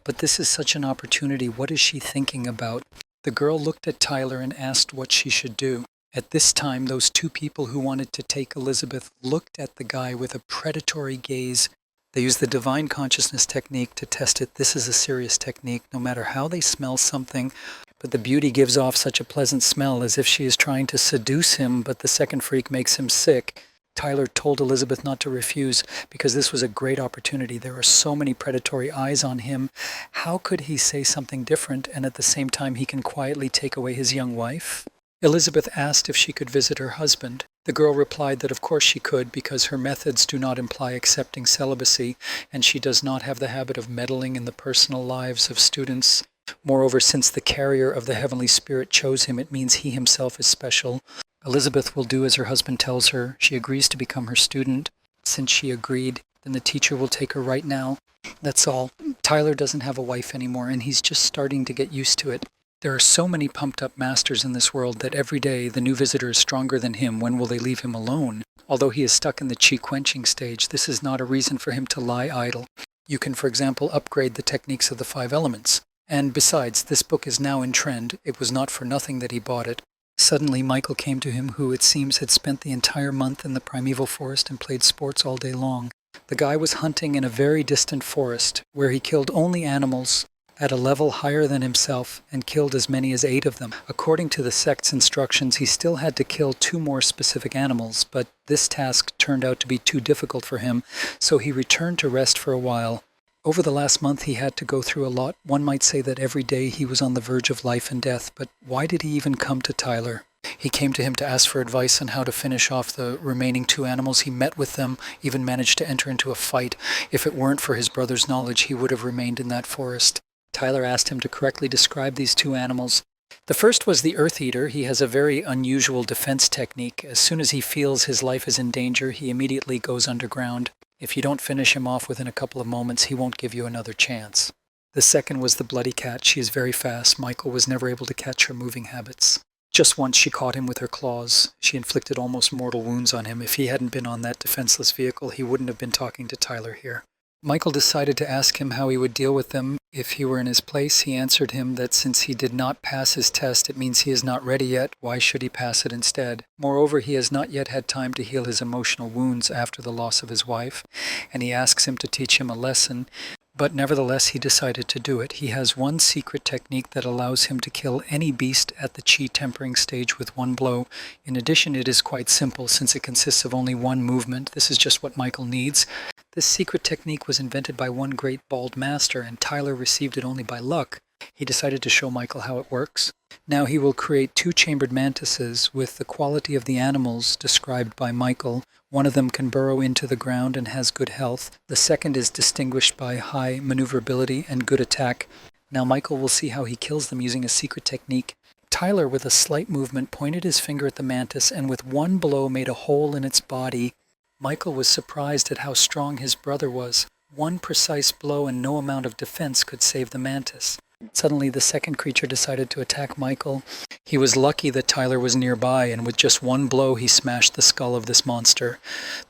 [SPEAKER 1] But this is such an opportunity. What is she thinking about? The girl looked at Tyler and asked what she should do. At this time, those two people who wanted to take Elizabeth looked at the guy with a predatory gaze. They used the divine consciousness technique to test it. This is a serious technique, no matter how they smell something. But the beauty gives off such a pleasant smell as if she is trying to seduce him, but the second freak makes him sick. Tyler told Elizabeth not to refuse because this was a great opportunity. There are so many predatory eyes on him. How could he say something different and at the same time he can quietly take away his young wife? Elizabeth asked if she could visit her husband. The girl replied that of course she could because her methods do not imply accepting celibacy and she does not have the habit of meddling in the personal lives of students. Moreover, since the carrier of the Heavenly Spirit chose him, it means he himself is special. Elizabeth will do as her husband tells her. She agrees to become her student. Since she agreed, then the teacher will take her right now. That's all. Tyler doesn't have a wife anymore and he's just starting to get used to it. There are so many pumped-up masters in this world that every day the new visitor is stronger than him. When will they leave him alone? Although he is stuck in the chi-quenching stage, this is not a reason for him to lie idle. You can, for example, upgrade the techniques of the 5 elements. And besides, this book is now in trend. It was not for nothing that he bought it. Suddenly, Michael came to him, who it seems had spent the entire month in the primeval forest and played sports all day long. The guy was hunting in a very distant forest, where he killed only animals at a level higher than himself and killed as many as 8 of them. According to the sect's instructions, he still had to kill 2 more specific animals, but this task turned out to be too difficult for him, so he returned to rest for a while. Over the last month, he had to go through a lot. One might say that every day he was on the verge of life and death, but why did he even come to Tyler? He came to him to ask for advice on how to finish off the remaining 2 animals. He met with them, even managed to enter into a fight. If it weren't for his brother's knowledge, he would have remained in that forest. Tyler asked him to correctly describe these 2 animals. The first was the Earth Eater. He has a very unusual defense technique. As soon as he feels his life is in danger, he immediately goes underground. If you don't finish him off within a couple of moments, he won't give you another chance. The second was the Bloody Cat. She is very fast. Michael was never able to catch her moving habits. Just once she caught him with her claws. She inflicted almost mortal wounds on him. If he hadn't been on that defenseless vehicle, he wouldn't have been talking to Tyler here. Michael decided to ask him how he would deal with them if he were in his place. He answered him that since he did not pass his test, it means he is not ready yet. Why should he pass it instead? Moreover, he has not yet had time to heal his emotional wounds after the loss of his wife, and he asks him to teach him a lesson. But nevertheless, he decided to do it. He has one secret technique that allows him to kill any beast at the chi tempering stage with one blow. In addition, it is quite simple since it consists of only one movement. This is just what Michael needs. This secret technique was invented by one great bald master, and Tyler received it only by luck. He decided to show Michael how it works. Now he will create 2 chambered mantises with the quality of the animals described by Michael. One of them can burrow into the ground and has good health. The second is distinguished by high maneuverability and good attack. Now Michael will see how he kills them using a secret technique. Tyler, with a slight movement, pointed his finger at the mantis and with one blow made a hole in its body. Michael was surprised at how strong his brother was. One precise blow and no amount of defense could save the mantis. Suddenly, the second creature decided to attack Michael. He was lucky that Tyler was nearby, and with just one blow, he smashed the skull of this monster.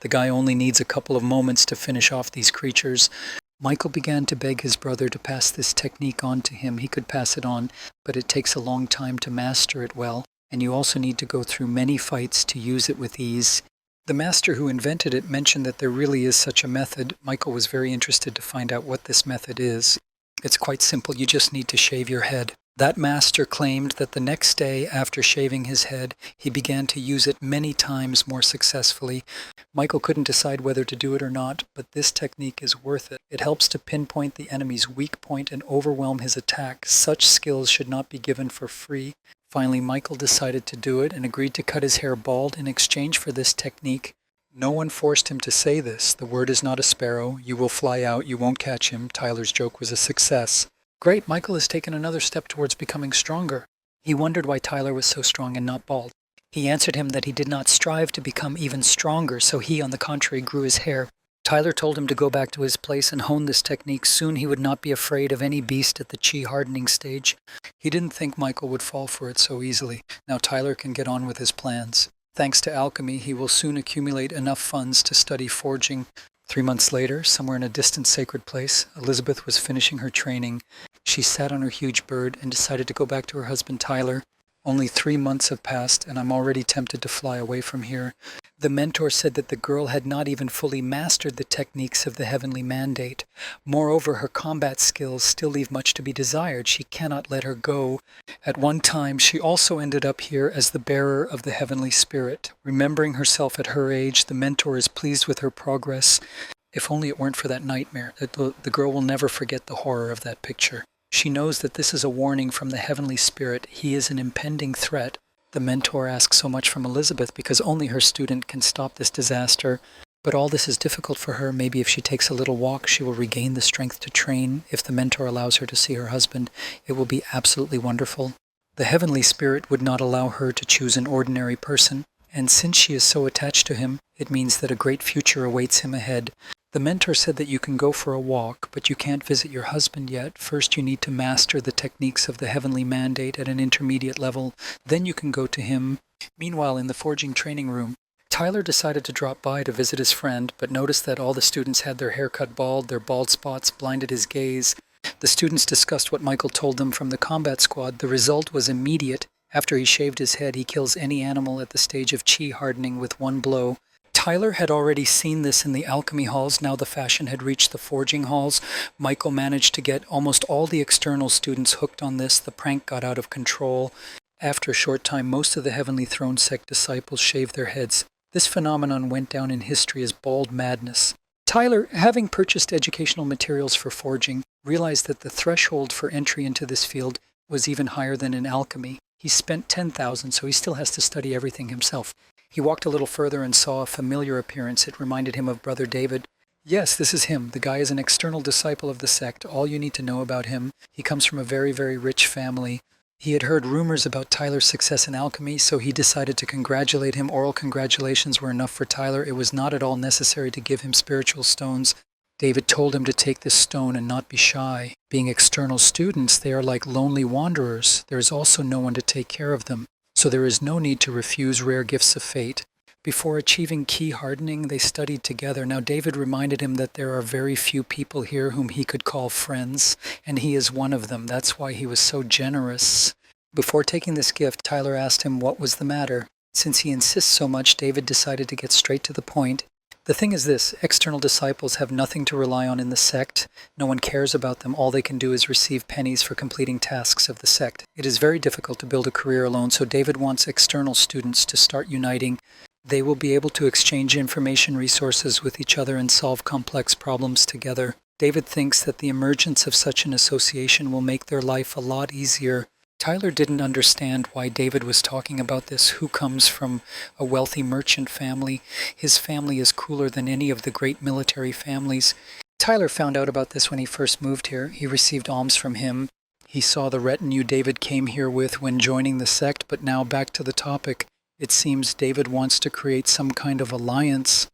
[SPEAKER 1] The guy only needs a couple of moments to finish off these creatures. Michael began to beg his brother to pass this technique on to him. He could pass it on, but it takes a long time to master it well, and you also need to go through many fights to use it with ease. The master who invented it mentioned that there really is such a method. Michael was very interested to find out what this method is. It's quite simple. You just need to shave your head. That master claimed that the next day after shaving his head, he began to use it many times more successfully. Michael couldn't decide whether to do it or not, but this technique is worth it. It helps to pinpoint the enemy's weak point and overwhelm his attack. Such skills should not be given for free. Finally, Michael decided to do it and agreed to cut his hair bald in exchange for this technique. No one forced him to say this. The word is not a sparrow. You will fly out. You won't catch him. Tyler's joke was a success. Great, Michael has taken another step towards becoming stronger. He wondered why Tyler was so strong and not bald. He answered him that he did not strive to become even stronger, so he, on the contrary, grew his hair. Tyler told him to go back to his place and hone this technique. Soon he would not be afraid of any beast at the chi hardening stage. He didn't think Michael would fall for it so easily. Now Tyler can get on with his plans. Thanks to alchemy, he will soon accumulate enough funds to study forging. 3 months later, somewhere in a distant sacred place, Elizabeth was finishing her training. She sat on her huge bird and decided to go back to her husband Tyler. Only 3 months have passed, and I'm already tempted to fly away from here. The mentor said that the girl had not even fully mastered the techniques of the heavenly mandate. Moreover, her combat skills still leave much to be desired. She cannot let her go. At one time, she also ended up here as the bearer of the heavenly spirit. Remembering herself at her age, the mentor is pleased with her progress. If only it weren't for that nightmare. The girl will never forget the horror of that picture. She knows that this is a warning from the heavenly spirit. He is an impending threat. The mentor asks so much from Elizabeth because only her student can stop this disaster. But all this is difficult for her. Maybe if she takes a little walk, she will regain the strength to train. If the mentor allows her to see her husband, it will be absolutely wonderful. The heavenly spirit would not allow her to choose an ordinary person. And since she is so attached to him, it means that a great future awaits him ahead. The mentor said that you can go for a walk, but you can't visit your husband yet. First, you need to master the techniques of the heavenly mandate at an intermediate level. Then you can go to him. Meanwhile, in the forging training room, Tyler decided to drop by to visit his friend, but noticed that all the students had their hair cut bald. Their bald spots blinded his gaze. The students discussed what Michael told them from the combat squad. The result was immediate. After he shaved his head, he kills any animal at the stage of chi hardening with one blow. Tyler had already seen this in the alchemy halls. Now the fashion had reached the forging halls. Michael managed to get almost all the external students hooked on this. The prank got out of control. After a short time, most of the Heavenly Throne sect disciples shaved their heads. This phenomenon went down in history as bald madness. Tyler, having purchased educational materials for forging, realized that the threshold for entry into this field was even higher than in alchemy. He spent 10,000, so he still has to study everything himself. He walked a little further and saw a familiar appearance. It reminded him of Brother David. Yes, this is him. The guy is an external disciple of the sect. All you need to know about him. He comes from a very, very rich family. He had heard rumors about Tyler's success in alchemy, so he decided to congratulate him. Oral congratulations were enough for Tyler. It was not at all necessary to give him spiritual stones. David told him to take this stone and not be shy. Being external students, they are like lonely wanderers. There is also no one to take care of them, so there is no need to refuse rare gifts of fate. Before achieving key hardening, they studied together. Now David reminded him that there are very few people here whom he could call friends, and he is one of them. That's why he was so generous. Before taking this gift, Tyler asked him what was the matter. Since he insists so much, David decided to get straight to the point. The thing is this, external disciples have nothing to rely on in the sect. No one cares about them. All they can do is receive pennies for completing tasks of the sect. It is very difficult to build a career alone, so David wants external students to start uniting. They will be able to exchange information resources with each other and solve complex problems together. David thinks that the emergence of such an association will make their life a lot easier. Tyler didn't understand why David was talking about this. Who comes from a wealthy merchant family? His family is cooler than any of the great military families. Tyler found out about this when he first moved here. He received alms from him. He saw the retinue David came here with when joining the sect, but now back to the topic. It seems David wants to create some kind of alliance.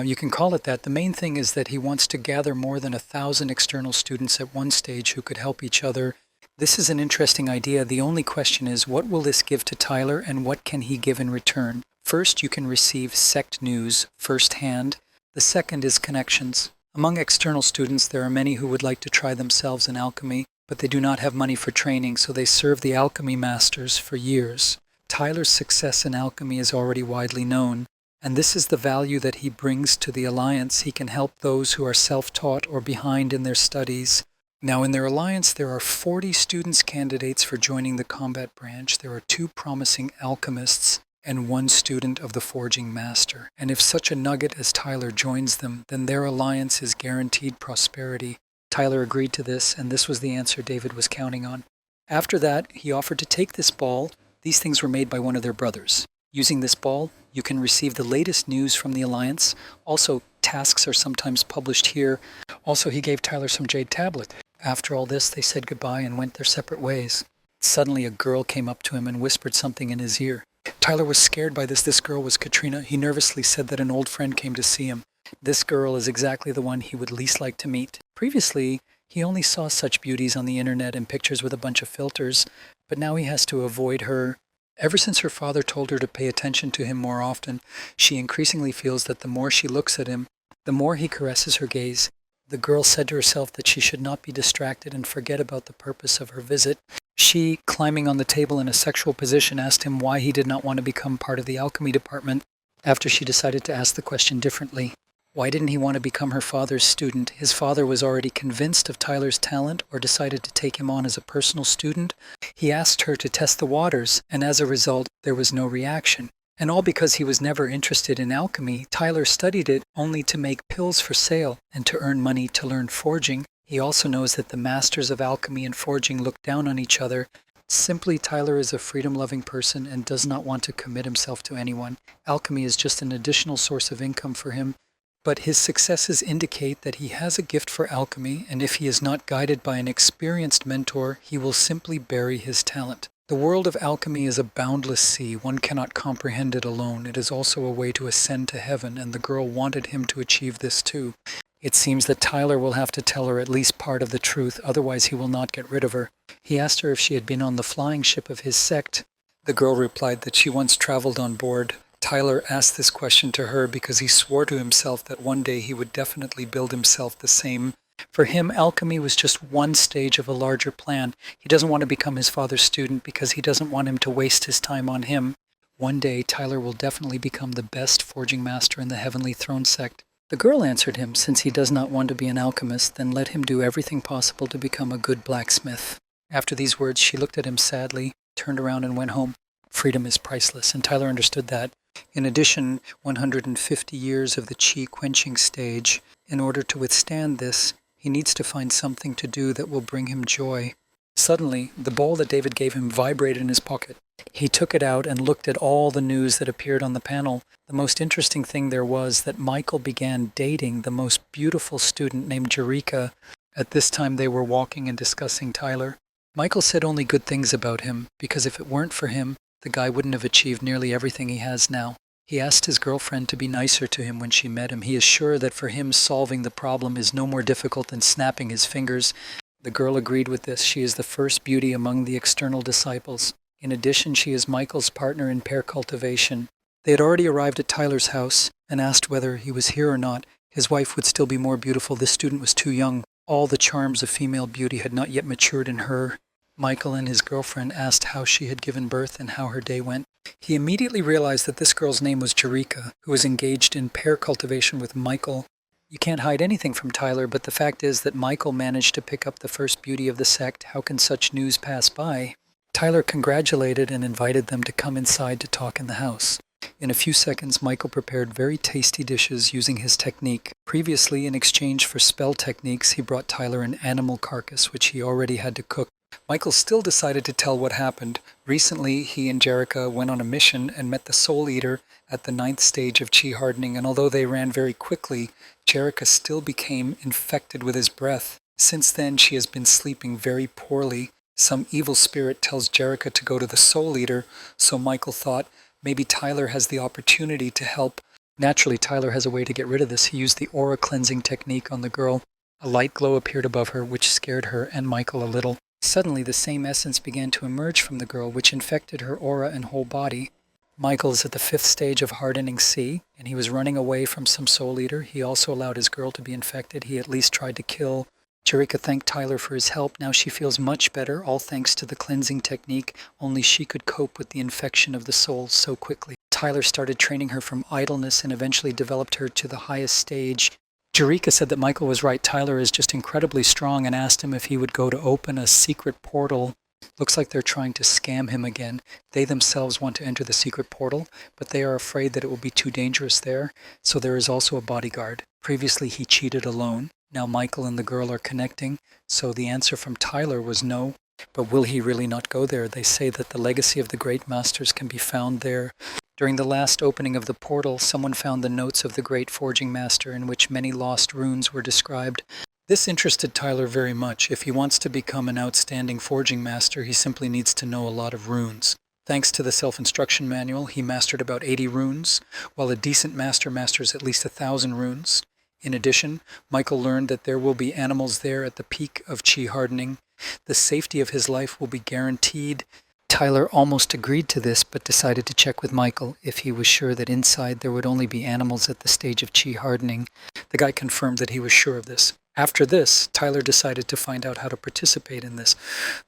[SPEAKER 1] You can call it that. The main thing is that he wants to gather more than 1,000 external students at one stage who could help each other. This is an interesting idea. The only question is, what will this give to Tyler and what can he give in return? First, you can receive sect news firsthand. The second is connections. Among external students, there are many who would like to try themselves in alchemy, but they do not have money for training, so they serve the alchemy masters for years. Tyler's success in alchemy is already widely known, and this is the value that he brings to the alliance. He can help those who are self-taught or behind in their studies. Now, in their alliance, there are 40 students candidates for joining the combat branch. There are 2 promising alchemists and 1 student of the forging master. And if such a nugget as Tyler joins them, then their alliance is guaranteed prosperity. Tyler agreed to this, and this was the answer David was counting on. After that, he offered to take this ball. These things were made by one of their brothers. Using this ball, you can receive the latest news from the alliance. Also, tasks are sometimes published here. Also, he gave Tyler some jade tablet. After all this, they said goodbye and went their separate ways. Suddenly, a girl came up to him and whispered something in his ear. Tyler was scared by this. This girl was Katrina. He nervously said that an old friend came to see him. This girl is exactly the one he would least like to meet. Previously, he only saw such beauties on the internet and pictures with a bunch of filters, but now he has to avoid her. Ever since her father told her to pay attention to him more often, she increasingly feels that the more she looks at him, the more he caresses her gaze. The girl said to herself that she should not be distracted and forget about the purpose of her visit. She, climbing on the table in a sexual position, asked him why he did not want to become part of the alchemy department. After she decided to ask the question differently, why didn't he want to become her father's student? His father was already convinced of Tyler's talent or decided to take him on as a personal student. He asked her to test the waters, and as a result, there was no reaction. And all because he was never interested in alchemy. Tyler studied it only to make pills for sale and to earn money to learn forging. He also knows that the masters of alchemy and forging look down on each other. Simply, Tyler is a freedom-loving person and does not want to commit himself to anyone. Alchemy is just an additional source of income for him. But his successes indicate that he has a gift for alchemy, and if he is not guided by an experienced mentor, he will simply bury his talent. The world of alchemy is a boundless sea. One cannot comprehend it alone. It is also a way to ascend to heaven, and the girl wanted him to achieve this too. It seems that Tyler will have to tell her at least part of the truth, otherwise he will not get rid of her. He asked her if she had been on the flying ship of his sect. The girl replied that she once traveled on board. Tyler asked this question to her because he swore to himself that one day he would definitely build himself the same. For him, alchemy was just one stage of a larger plan. He doesn't want to become his father's student because he doesn't want him to waste his time on him. One day, Tyler will definitely become the best forging master in the Heavenly Throne sect. The girl answered him, since he does not want to be an alchemist, then let him do everything possible to become a good blacksmith. After these words, she looked at him sadly, turned around and went home. Freedom is priceless, and Tyler understood that. In addition, 150 years of the chi quenching stage. In order to withstand this, he needs to find something to do that will bring him joy. Suddenly, the ball that David gave him vibrated in his pocket. He took it out and looked at all the news that appeared on the panel. The most interesting thing there was that Michael began dating the most beautiful student named Jerika. At this time they were walking and discussing Tyler. Michael said only good things about him, because if it weren't for him, the guy wouldn't have achieved nearly everything he has now. He asked his girlfriend to be nicer to him when she met him. He is sure that for him solving the problem is no more difficult than snapping his fingers. The girl agreed with this. She is the first beauty among the external disciples. In addition, she is Michael's partner in pear cultivation. They had already arrived at Tyler's house and asked whether he was here or not. His wife would still be more beautiful. This student was too young. All the charms of female beauty had not yet matured in her. Michael and his girlfriend asked how she had given birth and how her day went. He immediately realized that this girl's name was Jerika, who was engaged in pear cultivation with Michael. You can't hide anything from Tyler, but the fact is that Michael managed to pick up the first beauty of the sect. How can such news pass by? Tyler congratulated and invited them to come inside to talk in the house. In a few seconds, Michael prepared very tasty dishes using his technique. Previously, in exchange for spell techniques, he brought Tyler an animal carcass, which he already had to cook. Michael still decided to tell what happened. Recently, he and Jerika went on a mission and met the Soul Eater at the 9th stage of chi hardening, and although they ran very quickly, Jerika still became infected with his breath. Since then, she has been sleeping very poorly. Some evil spirit tells Jerika to go to the Soul Eater, so Michael thought maybe Tyler has the opportunity to help. Naturally, Tyler has a way to get rid of this. He used the aura cleansing technique on the girl. A light glow appeared above her, which scared her and Michael a little. Suddenly, the same essence began to emerge from the girl, which infected her aura and whole body. Michael is at the 5th stage of hardening C, and he was running away from some Soul Eater. He also allowed his girl to be infected. He at least tried to kill. Jerika thanked Tyler for his help. Now she feels much better, all thanks to the cleansing technique. Only she could cope with the infection of the soul so quickly. Tyler started training her from idleness and eventually developed her to the highest stage. Jerika said that Michael was right. Tyler is just incredibly strong and asked him if he would go to open a secret portal. Looks like they're trying to scam him again. They themselves want to enter the secret portal, but they are afraid that it will be too dangerous there, so there is also a bodyguard. Previously he cheated alone. Now Michael and the girl are connecting, so the answer from Tyler was no. But will he really not go there? They say that the legacy of the great masters can be found there. During the last opening of the portal, someone found the notes of the great forging master in which many lost runes were described. This interested Tyler very much. If he wants to become an outstanding forging master, he simply needs to know a lot of runes. Thanks to the self-instruction manual, he mastered about 80 runes, while a decent master masters at least 1,000 runes. In addition, Michael learned that there will be animals there at the peak of chi hardening. The safety of his life will be guaranteed. Tyler almost agreed to this, but decided to check with Michael if he was sure that inside there would only be animals at the stage of chi hardening. The guy confirmed that he was sure of this. After this, Tyler decided to find out how to participate in this.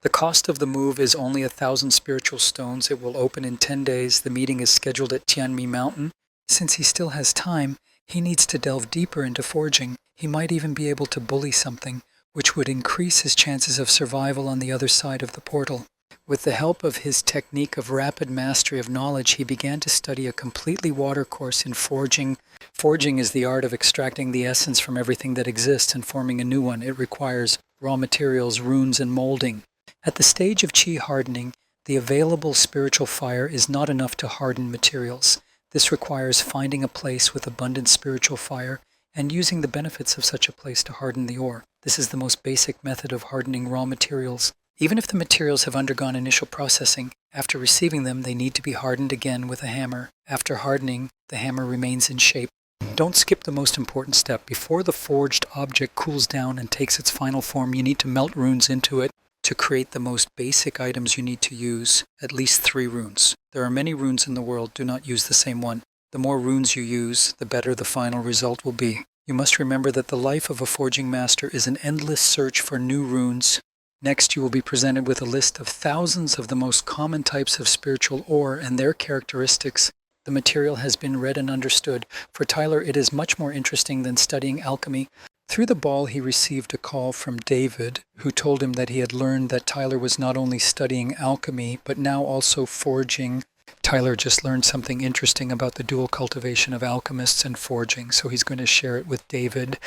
[SPEAKER 1] The cost of the move is only 1,000 spiritual stones. It will open in 10 days. The meeting is scheduled at Tianmi Mountain. Since he still has time, he needs to delve deeper into forging. He might even be able to bully something, which would increase his chances of survival on the other side of the portal. With the help of his technique of rapid mastery of knowledge, he began to study a completely water course in forging. Forging is the art of extracting the essence from everything that exists and forming a new one. It requires raw materials, runes, and molding. At the stage of chi hardening, the available spiritual fire is not enough to harden materials. This requires finding a place with abundant spiritual fire and using the benefits of such a place to harden the ore. This is the most basic method of hardening raw materials. Even if the materials have undergone initial processing, after receiving them they need to be hardened again with a hammer. After hardening, the hammer remains in shape. Don't skip the most important step. Before the forged object cools down and takes its final form, you need to melt runes into it to create the most basic items you need to use, at least 3 runes. There are many runes in the world. Do not use the same one. The more runes you use, the better the final result will be. You must remember that the life of a forging master is an endless search for new runes. Next, you will be presented with a list of thousands of the most common types of spiritual ore and their characteristics. The material has been read and understood. For Tyler, it is much more interesting than studying alchemy. Through the ball, he received a call from David, who told him that he had learned that Tyler was not only studying alchemy, but now also forging. Tyler just learned something interesting about the dual cultivation of alchemists and forging, so he's going to share it with David.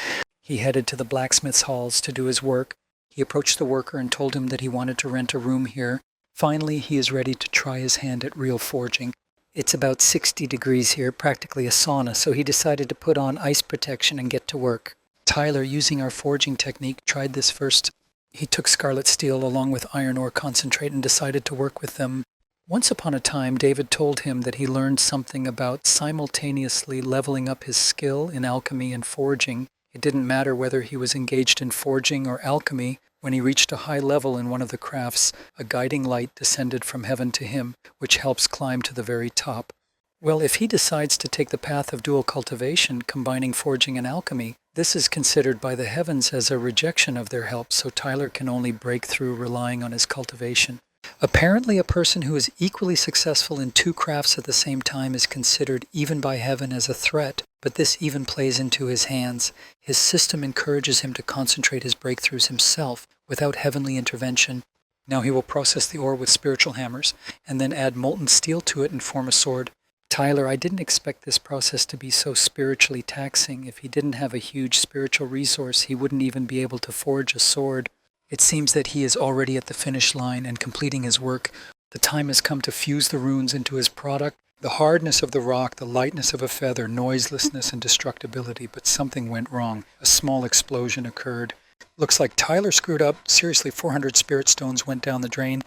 [SPEAKER 1] He headed to the blacksmith's halls to do his work. He approached the worker and told him that he wanted to rent a room here Finally, he is ready to try his hand at real forging. It's about 60 degrees here, practically a sauna, so he decided to put on ice protection and get to work. Tyler, using our forging technique, tried this first. He took scarlet steel along with iron ore concentrate and decided to work with them. Once upon a time, David told him that he learned something about simultaneously leveling up his skill in alchemy and forging. It didn't matter whether he was engaged in forging or alchemy. When he reached a high level in one of the crafts, a guiding light descended from heaven to him, which helps climb to the very top. Well, if he decides to take the path of dual cultivation, combining forging and alchemy, this is considered by the heavens as a rejection of their help, so Tyler can only break through relying on his cultivation. Apparently, a person who is equally successful in two crafts at the same time is considered even by heaven as a threat, but this even plays into his hands. His system encourages him to concentrate his breakthroughs himself without heavenly intervention. Now he will process the ore with spiritual hammers and then add molten steel to it and form a sword. Tyler, I didn't expect this process to be so spiritually taxing. If he didn't have a huge spiritual resource, he wouldn't even be able to forge a sword. It seems that he is already at the finish line and completing his work. The time has come to fuse the runes into his product. The hardness of the rock, the lightness of a feather, noiselessness and destructibility, but something went wrong. A small explosion occurred. Looks like Tyler screwed up. Seriously, 400 spirit stones went down the drain.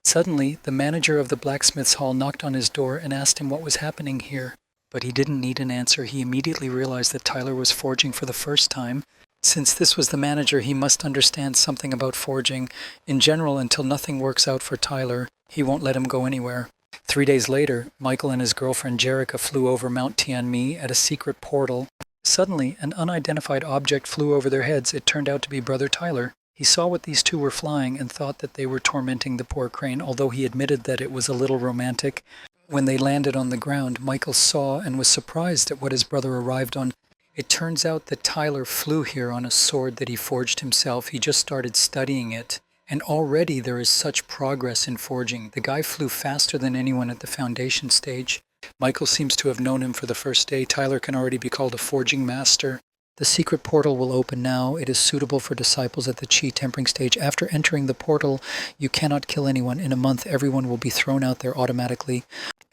[SPEAKER 1] Suddenly, the manager of the blacksmith's hall knocked on his door and asked him what was happening here. But he didn't need an answer. He immediately realized that Tyler was forging for the first time. Since this was the manager, he must understand something about forging. In general, until nothing works out for Tyler, he won't let him go anywhere. 3 days later, Michael and his girlfriend Jerica flew over Mount Tianmi at a secret portal. Suddenly, an unidentified object flew over their heads. It turned out to be Brother Tyler. He saw what these two were flying and thought that they were tormenting the poor crane, although he admitted that it was a little romantic. When they landed on the ground, Michael saw and was surprised at what his brother arrived on. It turns out that Tyler flew here on a sword that he forged himself. He just started studying it. And already there is such progress in forging. The guy flew faster than anyone at the foundation stage. Michael seems to have known him for the first day. Tyler can already be called a forging master. The secret portal will open now. It is suitable for disciples at the Qi tempering stage. After entering the portal, you cannot kill anyone. In a month, everyone will be thrown out there automatically.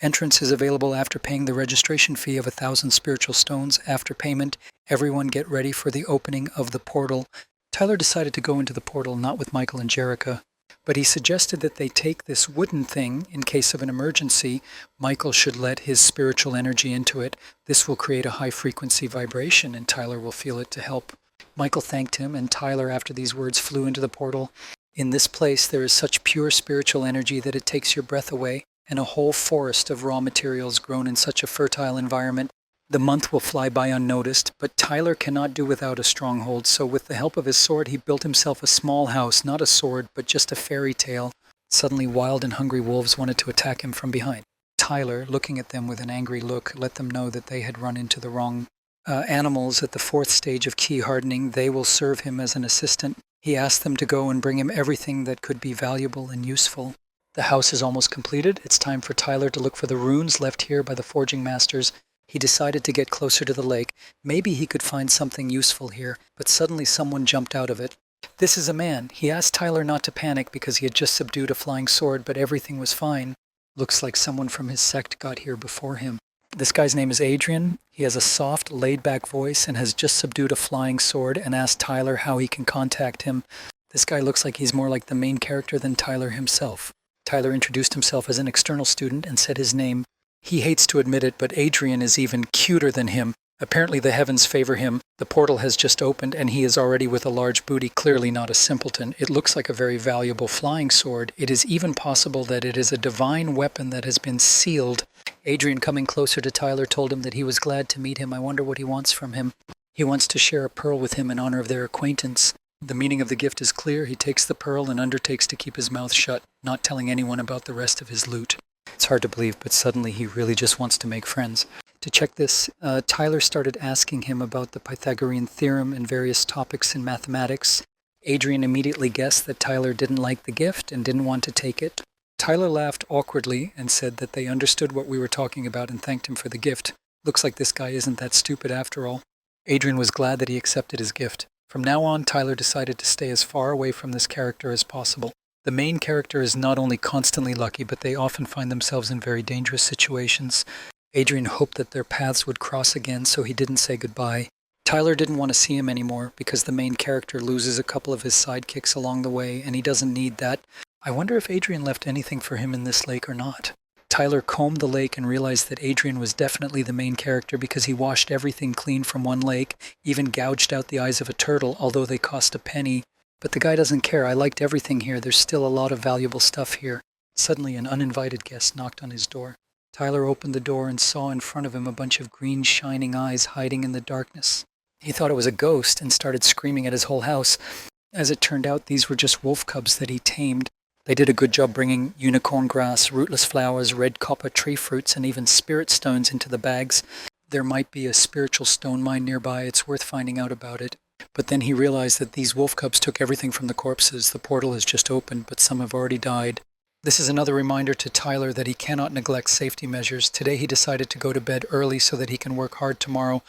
[SPEAKER 1] Entrance is available after paying the registration fee of 1,000 spiritual stones. After payment, everyone get ready for the opening of the portal. Tyler decided to go into the portal, not with Michael and Jerica, but he suggested that they take this wooden thing in case of an emergency. Michael should let his spiritual energy into it. This will create a high-frequency vibration, and Tyler will feel it to help. Michael thanked him, and Tyler, after these words, flew into the portal. In this place, there is such pure spiritual energy that it takes your breath away, and a whole forest of raw materials grown in such a fertile environment. The month will fly by unnoticed, but Tyler cannot do without a stronghold, so with the help of his sword, he built himself a small house, not a sword, but just a fairy tale. Suddenly, wild and hungry wolves wanted to attack him from behind. Tyler, looking at them with an angry look, let them know that they had run into the wrong animals at the 4th stage of Qi hardening. They will serve him as an assistant. He asked them to go and bring him everything that could be valuable and useful. The house is almost completed. It's time for Tyler to look for the runes left here by the forging masters. He decided to get closer to the lake. Maybe he could find something useful here, but suddenly someone jumped out of it. This is a man. He asked Tyler not to panic because he had just subdued a flying sword, but everything was fine. Looks like someone from his sect got here before him. This guy's name is Adrian. He has a soft, laid-back voice and has just subdued a flying sword and asked Tyler how he can contact him. This guy looks like he's more like the main character than Tyler himself. Tyler introduced himself as an external student and said his name. He hates to admit it, but Adrian is even cuter than him. Apparently the heavens favor him. The portal has just opened, and he is already with a large booty, clearly not a simpleton. It looks like a very valuable flying sword. It is even possible that it is a divine weapon that has been sealed. Adrian, coming closer to Tyler, told him that he was glad to meet him. I wonder what he wants from him. He wants to share a pearl with him in honor of their acquaintance. The meaning of the gift is clear. He takes the pearl and undertakes to keep his mouth shut, not telling anyone about the rest of his loot. It's hard to believe, but suddenly he really just wants to make friends. To check this, Tyler started asking him about the Pythagorean theorem and various topics in mathematics. Adrian immediately guessed that Tyler didn't like the gift and didn't want to take it. Tyler laughed awkwardly and said that they understood what we were talking about and thanked him for the gift. Looks like this guy isn't that stupid after all. Adrian was glad that he accepted his gift. From now on, Tyler decided to stay as far away from this character as possible. The main character is not only constantly lucky, but they often find themselves in very dangerous situations. Adrian hoped that their paths would cross again, so he didn't say goodbye. Tyler didn't want to see him anymore because the main character loses a couple of his sidekicks along the way, and he doesn't need that. I wonder if Adrian left anything for him in this lake or not. Tyler combed the lake and realized that Adrian was definitely the main character because he washed everything clean from one lake, even gouged out the eyes of a turtle, although they cost a penny. But the guy doesn't care. I liked everything here. There's still a lot of valuable stuff here. Suddenly, an uninvited guest knocked on his door. Tyler opened the door and saw in front of him a bunch of green shining eyes hiding in the darkness. He thought it was a ghost and started screaming at his whole house. As it turned out, these were just wolf cubs that he tamed. They did a good job bringing unicorn grass, rootless flowers, red copper tree fruits, and even spirit stones into the bags. There might be a spiritual stone mine nearby. It's worth finding out about it. But then he realized that these wolf cubs took everything from the corpses. The portal has just opened, but some have already died. This is another reminder to Tyler that he cannot neglect safety measures. Today he decided to go to bed early so that he can work hard tomorrow.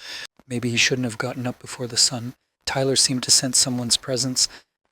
[SPEAKER 1] Maybe he shouldn't have gotten up before the sun. Tyler seemed to sense someone's presence.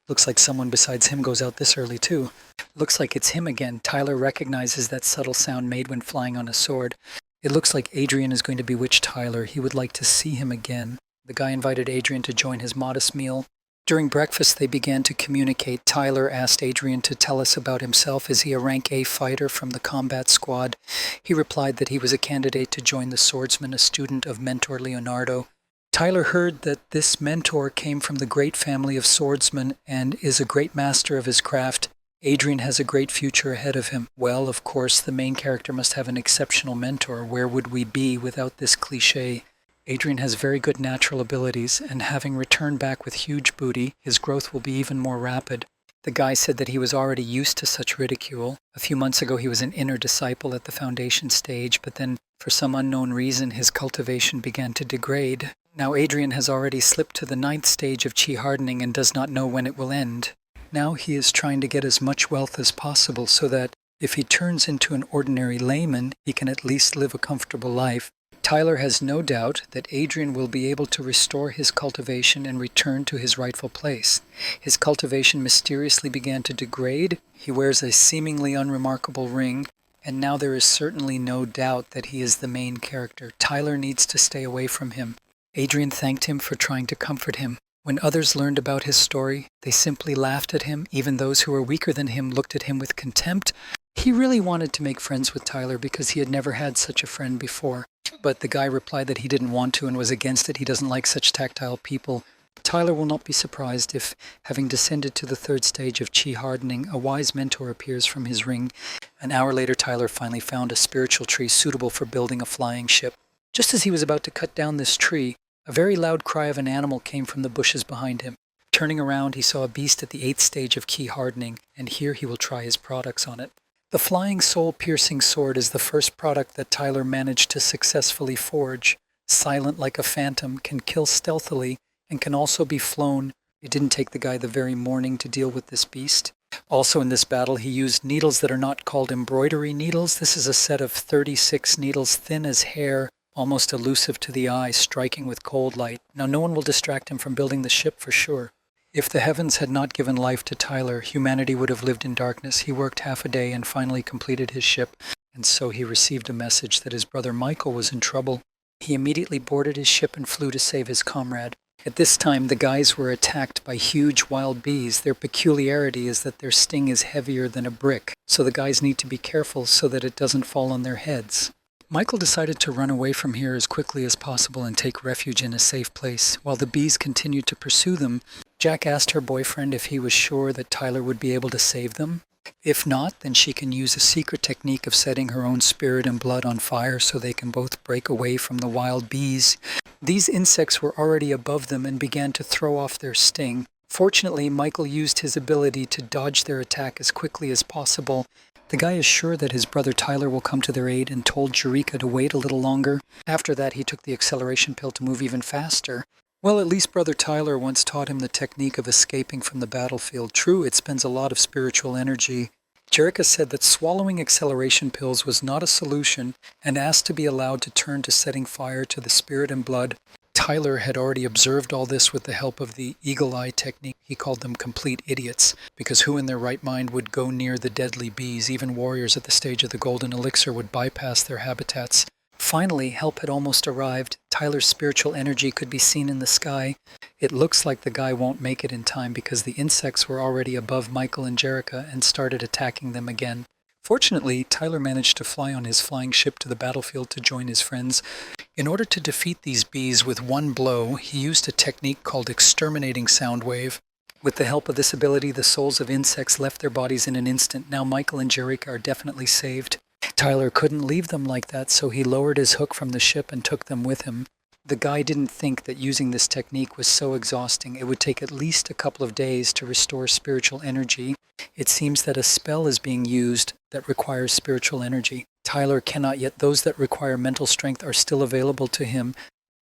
[SPEAKER 1] Looks like someone besides him goes out this early too. Looks like it's him again. Tyler recognizes that subtle sound made when flying on a sword. It looks like Adrian is going to bewitch Tyler. He would like to see him again. The guy invited Adrian to join his modest meal. During breakfast, they began to communicate. Tyler asked Adrian to tell us about himself. Is he a rank A fighter from the combat squad? He replied that he was a candidate to join the swordsman, a student of mentor Leonardo. Tyler heard that this mentor came from the great family of swordsmen and is a great master of his craft. Adrian has a great future ahead of him. Well, of course, the main character must have an exceptional mentor. Where would we be without this cliché? Adrian has very good natural abilities, and having returned back with huge booty, his growth will be even more rapid. The guy said that he was already used to such ridicule. A few months ago he was an inner disciple at the foundation stage, but then, for some unknown reason, his cultivation began to degrade. Now Adrian has already slipped to the 9th stage of chi hardening and does not know when it will end. Now he is trying to get as much wealth as possible so that, if he turns into an ordinary layman, he can at least live a comfortable life. Tyler has no doubt that Adrian will be able to restore his cultivation and return to his rightful place. His cultivation mysteriously began to degrade. He wears a seemingly unremarkable ring, and now there is certainly no doubt that he is the main character. Tyler needs to stay away from him. Adrian thanked him for trying to comfort him. When others learned about his story, they simply laughed at him. Even those who were weaker than him looked at him with contempt. He really wanted to make friends with Tyler because he had never had such a friend before. But the guy replied that he didn't want to and was against it. He doesn't like such tactile people. Tyler will not be surprised if, having descended to the 3rd stage of chi hardening, a wise mentor appears from his ring. An hour later, Tyler finally found a spiritual tree suitable for building a flying ship. Just as he was about to cut down this tree, a very loud cry of an animal came from the bushes behind him. Turning around, he saw a beast at the 8th stage of chi hardening, and here he will try his products on it. The flying soul-piercing sword is the first product that Tyler managed to successfully forge. Silent like a phantom, can kill stealthily, and can also be flown. It didn't take the guy the very morning to deal with this beast. Also in this battle, he used needles that are not called embroidery needles. This is a set of 36 needles, thin as hair, almost elusive to the eye, striking with cold light. Now no one will distract him from building the ship for sure. If the heavens had not given life to Tyler, humanity would have lived in darkness. He worked half a day and finally completed his ship, and so he received a message that his brother Michael was in trouble. He immediately boarded his ship and flew to save his comrade. At this time, the guys were attacked by huge wild bees. Their peculiarity is that their sting is heavier than a brick, so the guys need to be careful so that it doesn't fall on their heads. Michael decided to run away from here as quickly as possible and take refuge in a safe place. While the bees continued to pursue them, Jack asked her boyfriend if he was sure that Tyler would be able to save them. If not, then she can use a secret technique of setting her own spirit and blood on fire so they can both break away from the wild bees. These insects were already above them and began to throw off their sting. Fortunately, Michael used his ability to dodge their attack as quickly as possible. The guy is sure that his brother Tyler will come to their aid and told Eureka to wait a little longer. After that, he took the acceleration pill to move even faster. Well, at least Brother Tyler once taught him the technique of escaping from the battlefield. True, it spends a lot of spiritual energy. Jerica said that swallowing acceleration pills was not a solution and asked to be allowed to turn to setting fire to the spirit and blood. Tyler had already observed all this with the help of the eagle eye technique. He called them complete idiots, because who in their right mind would go near the deadly bees? Even warriors at the stage of the golden elixir would bypass their habitats. Finally, help had almost arrived. Tyler's spiritual energy could be seen in the sky. It looks like the guy won't make it in time because the insects were already above Michael and Jerica and started attacking them again. Fortunately, Tyler managed to fly on his flying ship to the battlefield to join his friends. In order to defeat these bees with one blow, he used a technique called exterminating sound wave. With the help of this ability, the souls of insects left their bodies in an instant. Now Michael and Jerica are definitely saved. Tyler couldn't leave them like that, so he lowered his hook from the ship and took them with him. The guy didn't think that using this technique was so exhausting. It would take at least a couple of days to restore spiritual energy. It seems that a spell is being used that requires spiritual energy. Tyler cannot yet. Those that require mental strength are still available to him.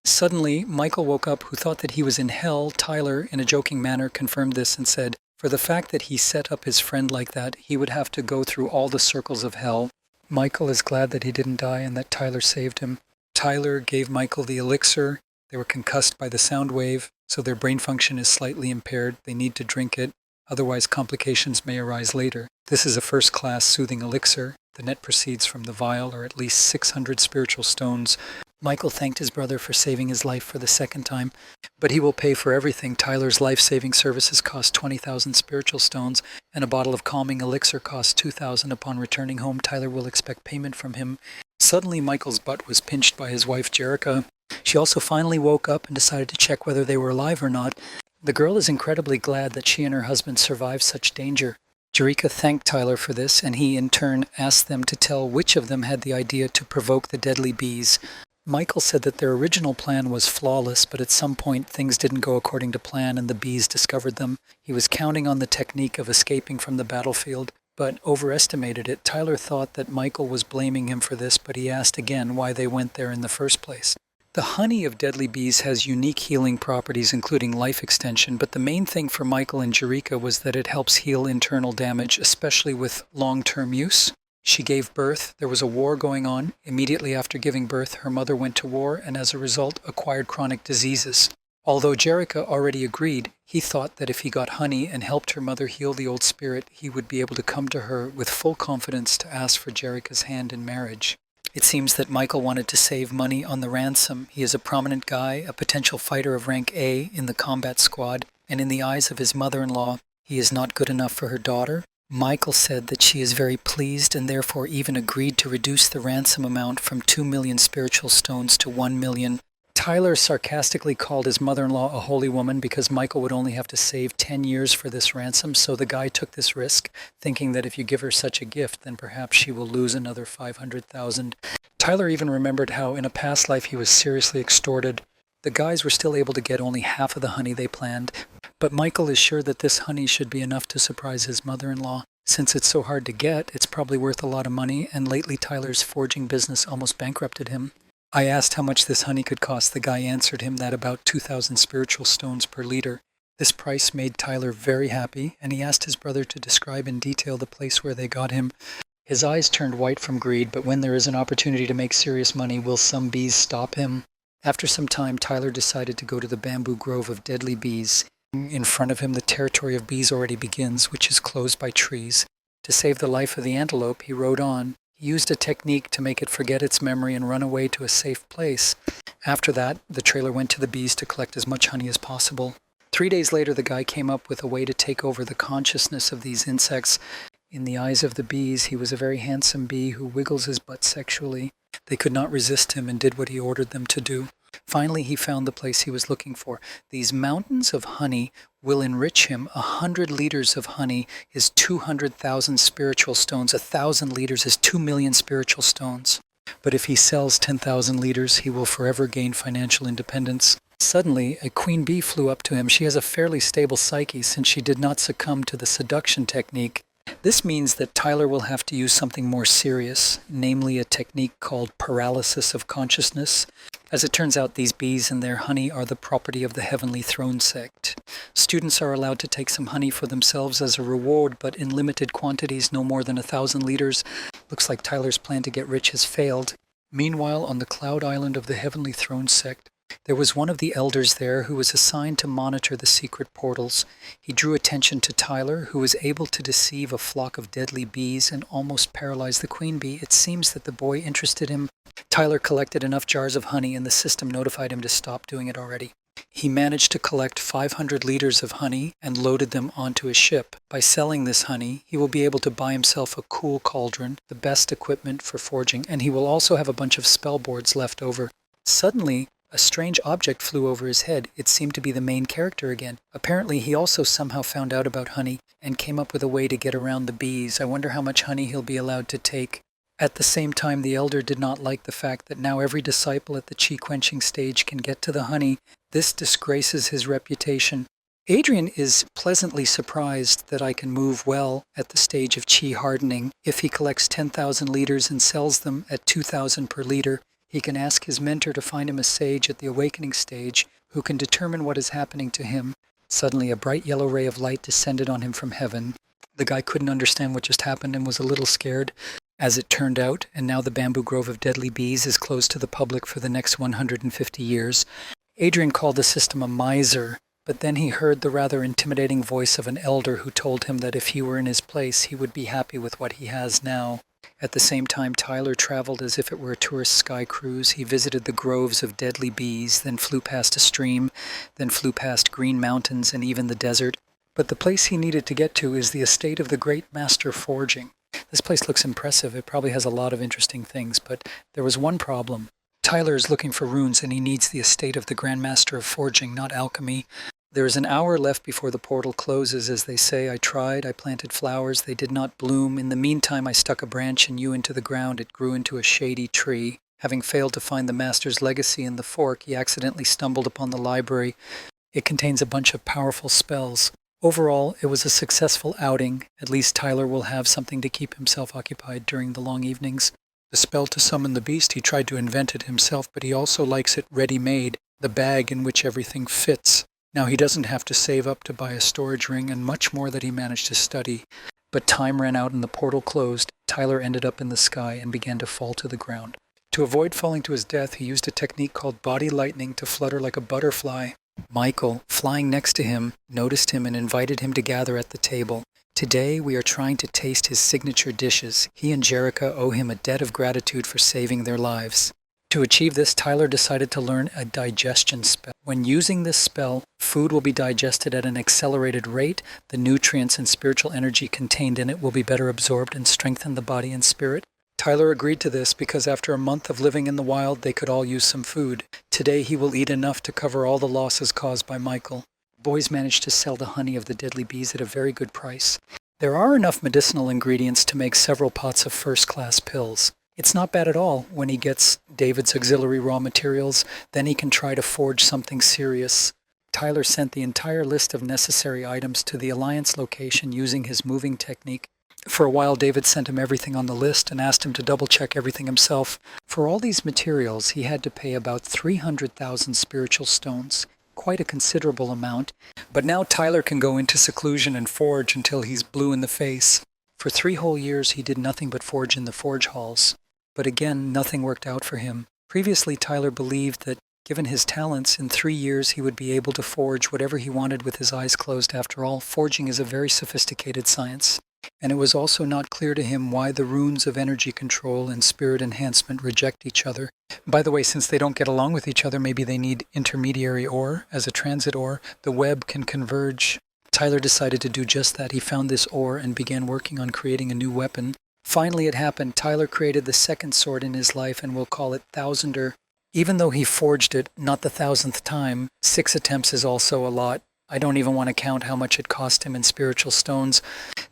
[SPEAKER 1] Suddenly, Michael woke up, who thought that he was in hell. Tyler, in a joking manner, confirmed this and said, for the fact that he set up his friend like that, he would have to go through all the circles of hell. Michael is glad that he didn't die and that Tyler saved him. Tyler gave Michael the elixir. They were concussed by the sound wave, so their brain function is slightly impaired. They need to drink it, otherwise complications may arise later. This is a first-class soothing elixir. The net proceeds from the vial are at least 600 spiritual stones. Michael thanked his brother for saving his life for the second time, but he will pay for everything. Tyler's life-saving services cost 20,000 spiritual stones, and a bottle of calming elixir cost 2,000. Upon returning home, Tyler will expect payment from him. Suddenly, Michael's butt was pinched by his wife, Jerica. She also finally woke up and decided to check whether they were alive or not. The girl is incredibly glad that she and her husband survived such danger. Jerica thanked Tyler for this, and he in turn asked them to tell which of them had the idea to provoke the deadly bees. Michael said that their original plan was flawless, but at some point things didn't go according to plan and the bees discovered them. He was counting on the technique of escaping from the battlefield, but overestimated it. Tyler thought that Michael was blaming him for this, but he asked again why they went there in the first place. The honey of deadly bees has unique healing properties, including life extension, but the main thing for Michael and Jerica was that it helps heal internal damage, especially with long-term use. She gave birth. There was a war going on. Immediately after giving birth, her mother went to war and as a result acquired chronic diseases. Although Jerica already agreed, he thought that if he got honey and helped her mother heal the old spirit, he would be able to come to her with full confidence to ask for Jerica's hand in marriage. It seems that Michael wanted to save money on the ransom. He is a prominent guy, a potential fighter of rank A in the combat squad, and in the eyes of his mother-in-law, he is not good enough for her daughter. Michael said that she is very pleased and therefore even agreed to reduce the ransom amount from 2 million spiritual stones to 1 million. Tyler sarcastically called his mother-in-law a holy woman because Michael would only have to save 10 years for this ransom, so the guy took this risk, thinking that if you give her such a gift, then perhaps she will lose another 500,000. Tyler even remembered how in a past life he was seriously extorted. The guys were still able to get only half of the honey they planned, but Michael is sure that this honey should be enough to surprise his mother-in-law. Since it's so hard to get, it's probably worth a lot of money, and lately Tyler's forging business almost bankrupted him. I asked how much this honey could cost. The guy answered him that about 2,000 spiritual stones per liter. This price made Tyler very happy, and he asked his brother to describe in detail the place where they got him. His eyes turned white from greed, but when there is an opportunity to make serious money, will some bees stop him? After some time, Tyler decided to go to the bamboo grove of deadly bees. In front of him, the territory of bees already begins, which is closed by trees. To save the life of the antelope, he rode on. He used a technique to make it forget its memory and run away to a safe place. After that, the trailer went to the bees to collect as much honey as possible. 3 days later, the guy came up with a way to take over the consciousness of these insects. In the eyes of the bees, he was a very handsome bee who wiggles his butt sexually. They could not resist him and did what he ordered them to do. Finally, he found the place he was looking for. These mountains of honey will enrich him. 100 liters of honey is 200,000 spiritual stones. 1,000 liters is 2 million spiritual stones. But if he sells 10,000 liters, he will forever gain financial independence. Suddenly, a queen bee flew up to him. She has a fairly stable psyche since she did not succumb to the seduction technique. This means that Tyler will have to use something more serious, namely a technique called paralysis of consciousness. As it turns out, these bees and their honey are the property of the Heavenly Throne sect. Students are allowed to take some honey for themselves as a reward, but in limited quantities, no more than 1,000 liters. Looks like Tyler's plan to get rich has failed. Meanwhile, on the Cloud Island of the Heavenly Throne sect, There was one of the elders there who was assigned to monitor the secret portals. He drew attention to Tyler, who was able to deceive a flock of deadly bees and almost paralyze the queen bee. It seems that the boy interested him. Tyler collected enough jars of honey, and the system notified him to stop doing it already. He managed to collect 500 liters of honey and loaded them onto his ship. By selling this honey, he will be able to buy himself a cool cauldron, the best equipment for forging, and he will also have a bunch of spell boards left over. Suddenly, a strange object flew over his head. It seemed to be the main character again. Apparently, he also somehow found out about honey and came up with a way to get around the bees. I wonder how much honey he'll be allowed to take. At the same time, the elder did not like the fact that now every disciple at the chi-quenching stage can get to the honey. This disgraces his reputation. Adrian is pleasantly surprised that I can move well at the stage of chi hardening. If he collects 10,000 liters and sells them at 2,000 per liter, he can ask his mentor to find him a sage at the awakening stage who can determine what is happening to him. Suddenly, a bright yellow ray of light descended on him from heaven. The guy couldn't understand what just happened and was a little scared, as it turned out, and now the bamboo grove of deadly bees is closed to the public for the next 150 years. Adrian called the system a miser, but then he heard the rather intimidating voice of an elder who told him that if he were in his place, he would be happy with what he has now. At the same time, Tyler traveled as if it were a tourist sky cruise. He visited the groves of deadly bees, then flew past a stream, then flew past green mountains and even the desert. But the place he needed to get to is the estate of the great master forging. This place looks impressive. It probably has a lot of interesting things, but there was one problem. Tyler is looking for runes, and he needs the estate of the Grand Master of Forging, not alchemy. There is an hour left before the portal closes. As they say, I tried, I planted flowers, they did not bloom. In the meantime, I stuck a branch and yew into the ground. It grew into a shady tree. Having failed to find the master's legacy in the fork, he accidentally stumbled upon the library. It contains a bunch of powerful spells. Overall, it was a successful outing. At least Tyler will have something to keep himself occupied during the long evenings. The spell to summon the beast, he tried to invent it himself, but he also likes it ready-made, the bag in which everything fits. Now he doesn't have to save up to buy a storage ring and much more that he managed to study. But time ran out and the portal closed. Tyler ended up in the sky and began to fall to the ground. To avoid falling to his death, he used a technique called body lightning to flutter like a butterfly. Michael, flying next to him, noticed him and invited him to gather at the table. Today we are trying to taste his signature dishes. He and Jerica owe him a debt of gratitude for saving their lives. To achieve this, Tyler decided to learn a digestion spell. When using this spell, food will be digested at an accelerated rate. The nutrients and spiritual energy contained in it will be better absorbed and strengthen the body and spirit. Tyler agreed to this because after a month of living in the wild, they could all use some food. Today he will eat enough to cover all the losses caused by Michael. Boys managed to sell the honey of the deadly bees at a very good price. There are enough medicinal ingredients to make several pots of first-class pills. It's not bad at all when he gets David's auxiliary raw materials. Then he can try to forge something serious. Tyler sent the entire list of necessary items to the Alliance location using his moving technique. For a while, David sent him everything on the list and asked him to double-check everything himself. For all these materials, he had to pay about 300,000 spiritual stones. Quite a considerable amount. But now Tyler can go into seclusion and forge until he's blue in the face. For 3 whole years, he did nothing but forge in the forge halls. But again, nothing worked out for him. Previously, Tyler believed that, given his talents, in 3 years he would be able to forge whatever he wanted with his eyes closed. After all, forging is a very sophisticated science. And it was also not clear to him why the runes of energy control and spirit enhancement reject each other. By the way, since they don't get along with each other, maybe they need intermediary ore. As a transit ore, the web can converge. Tyler decided to do just that. He found this ore and began working on creating a new weapon. Finally, it happened. Tyler created the second sword in his life, and we'll call it Thousander. Even though he forged it not the 1000th time, 6 attempts is also a lot. I don't even want to count how much it cost him in spiritual stones.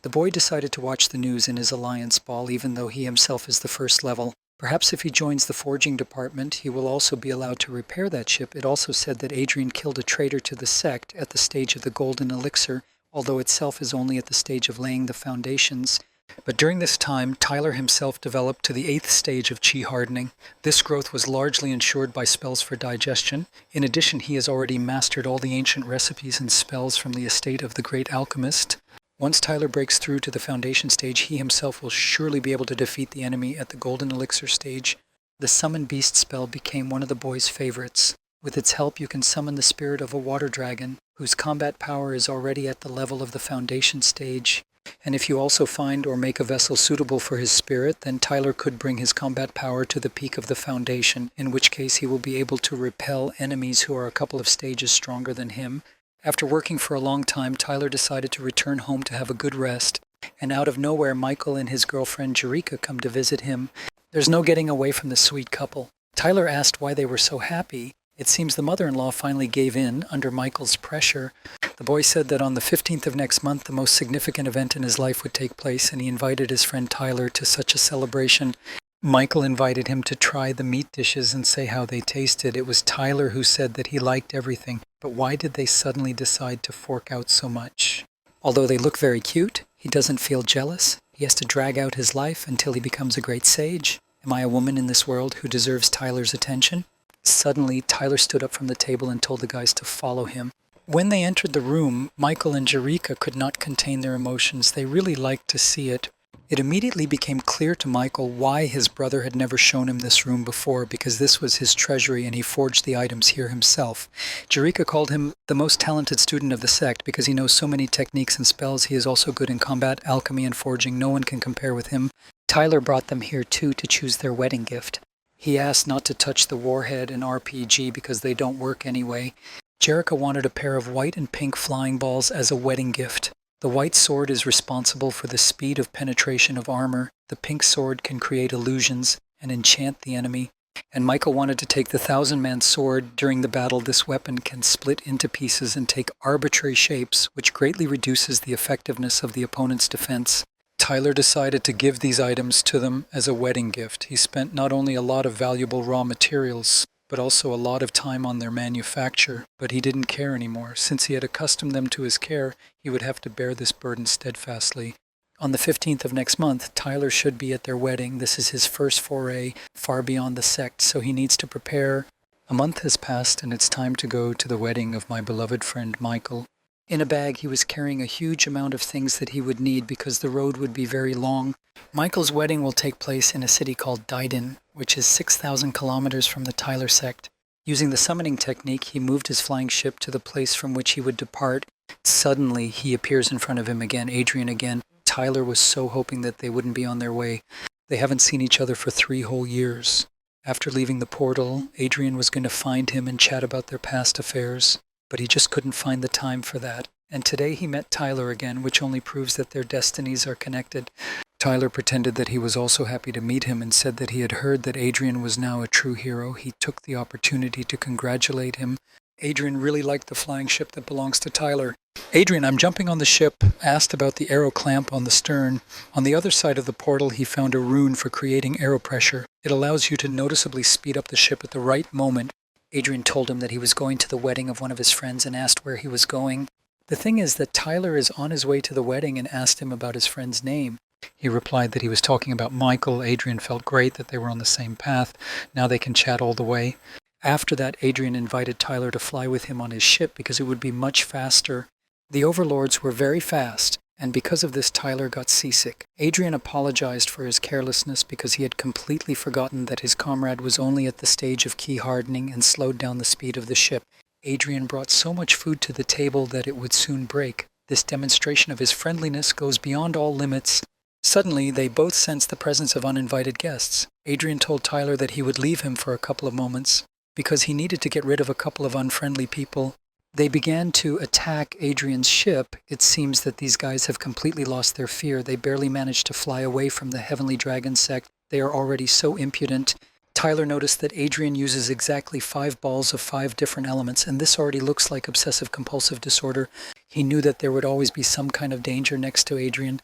[SPEAKER 1] The boy decided to watch the news in his Alliance ball, even though he himself is the first level. Perhaps if he joins the forging department, he will also be allowed to repair that ship. It also said that Adrian killed a traitor to the sect at the stage of the golden elixir, although itself is only at the stage of laying the foundations. But during this time, Tyler himself developed to the 8th stage of chi hardening. This growth was largely ensured by spells for digestion. In addition, he has already mastered all the ancient recipes and spells from the estate of the great alchemist. Once Tyler breaks through to the foundation stage, he himself will surely be able to defeat the enemy at the golden elixir stage. The summon beast spell became one of the boy's favorites. With its help, you can summon the spirit of a water dragon, whose combat power is already at the level of the Foundation stage. And if you also find or make a vessel suitable for his spirit, then Tyler could bring his combat power to the peak of the Foundation, in which case he will be able to repel enemies who are a couple of stages stronger than him. After working for a long time, Tyler decided to return home to have a good rest, and out of nowhere, Michael and his girlfriend Jerika come to visit him. There's no getting away from the sweet couple. Tyler asked why they were so happy. It seems the mother-in-law finally gave in under Michael's pressure. The boy said that on the 15th of next month, the most significant event in his life would take place, and he invited his friend Tyler to such a celebration. Michael invited him to try the meat dishes and say how they tasted. It was Tyler who said that he liked everything, but why did they suddenly decide to fork out so much? Although they look very cute, he doesn't feel jealous. He has to drag out his life until he becomes a great sage. Am I a woman in this world who deserves Tyler's attention? Suddenly, Tyler stood up from the table and told the guys to follow him. When they entered the room, Michael and Jerika could not contain their emotions. They really liked to see it. It immediately became clear to Michael why his brother had never shown him this room before, because this was his treasury and he forged the items here himself. Jerika called him the most talented student of the sect because he knows so many techniques and spells. He is also good in combat, alchemy, and forging. No one can compare with him. Tyler brought them here too to choose their wedding gift. He asked not to touch the warhead and RPG because they don't work anyway. Jerika wanted a pair of white and pink flying balls as a wedding gift. The white sword is responsible for the speed of penetration of armor. The pink sword can create illusions and enchant the enemy. And Michael wanted to take the 1,000-man sword. During the battle, this weapon can split into pieces and take arbitrary shapes, which greatly reduces the effectiveness of the opponent's defense. Tyler decided to give these items to them as a wedding gift. He spent not only a lot of valuable raw materials, but also a lot of time on their manufacture. But he didn't care anymore. Since he had accustomed them to his care, he would have to bear this burden steadfastly. On the 15th of next month, Tyler should be at their wedding. This is his first foray far beyond the sect, so he needs to prepare. A month has passed, and it's time to go to the wedding of my beloved friend Michael. In a bag, he was carrying a huge amount of things that he would need because the road would be very long. Michael's wedding will take place in a city called Daiden, which is 6,000 kilometers from the Tyler sect. Using the summoning technique, he moved his flying ship to the place from which he would depart. Suddenly, he appears in front of him again, Adrian again. Tyler was so hoping that they wouldn't be on their way. They haven't seen each other for 3 whole years. After leaving the portal, Adrian was going to find him and chat about their past affairs. But he just couldn't find the time for that. And today he met Tyler again, which only proves that their destinies are connected. Tyler pretended that he was also happy to meet him and said that he had heard that Adrian was now a true hero. He took the opportunity to congratulate him. Adrian really liked the flying ship that belongs to Tyler. Adrian, I'm jumping on the ship, asked about the arrow clamp on the stern. On the other side of the portal, he found a rune for creating arrow pressure. It allows you to noticeably speed up the ship at the right moment. Adrian told him that he was going to the wedding of one of his friends and asked where he was going. The thing is that Tyler is on his way to the wedding and asked him about his friend's name. He replied that he was talking about Michael. Adrian felt great that they were on the same path. Now they can chat all the way. After that, Adrian invited Tyler to fly with him on his ship because it would be much faster. The overlords were very fast, and because of this, Tyler got seasick. Adrian apologized for his carelessness because he had completely forgotten that his comrade was only at the stage of key hardening and slowed down the speed of the ship. Adrian brought so much food to the table that it would soon break. This demonstration of his friendliness goes beyond all limits. Suddenly, they both sensed the presence of uninvited guests. Adrian told Tyler that he would leave him for a couple of moments because he needed to get rid of a couple of unfriendly people. They began to attack Adrian's ship. It seems that these guys have completely lost their fear. They barely managed to fly away from the Heavenly Dragon sect. They are already so impudent. Tyler noticed that Adrian uses exactly 5 balls of 5 different elements, and this already looks like obsessive-compulsive disorder. He knew that there would always be some kind of danger next to Adrian.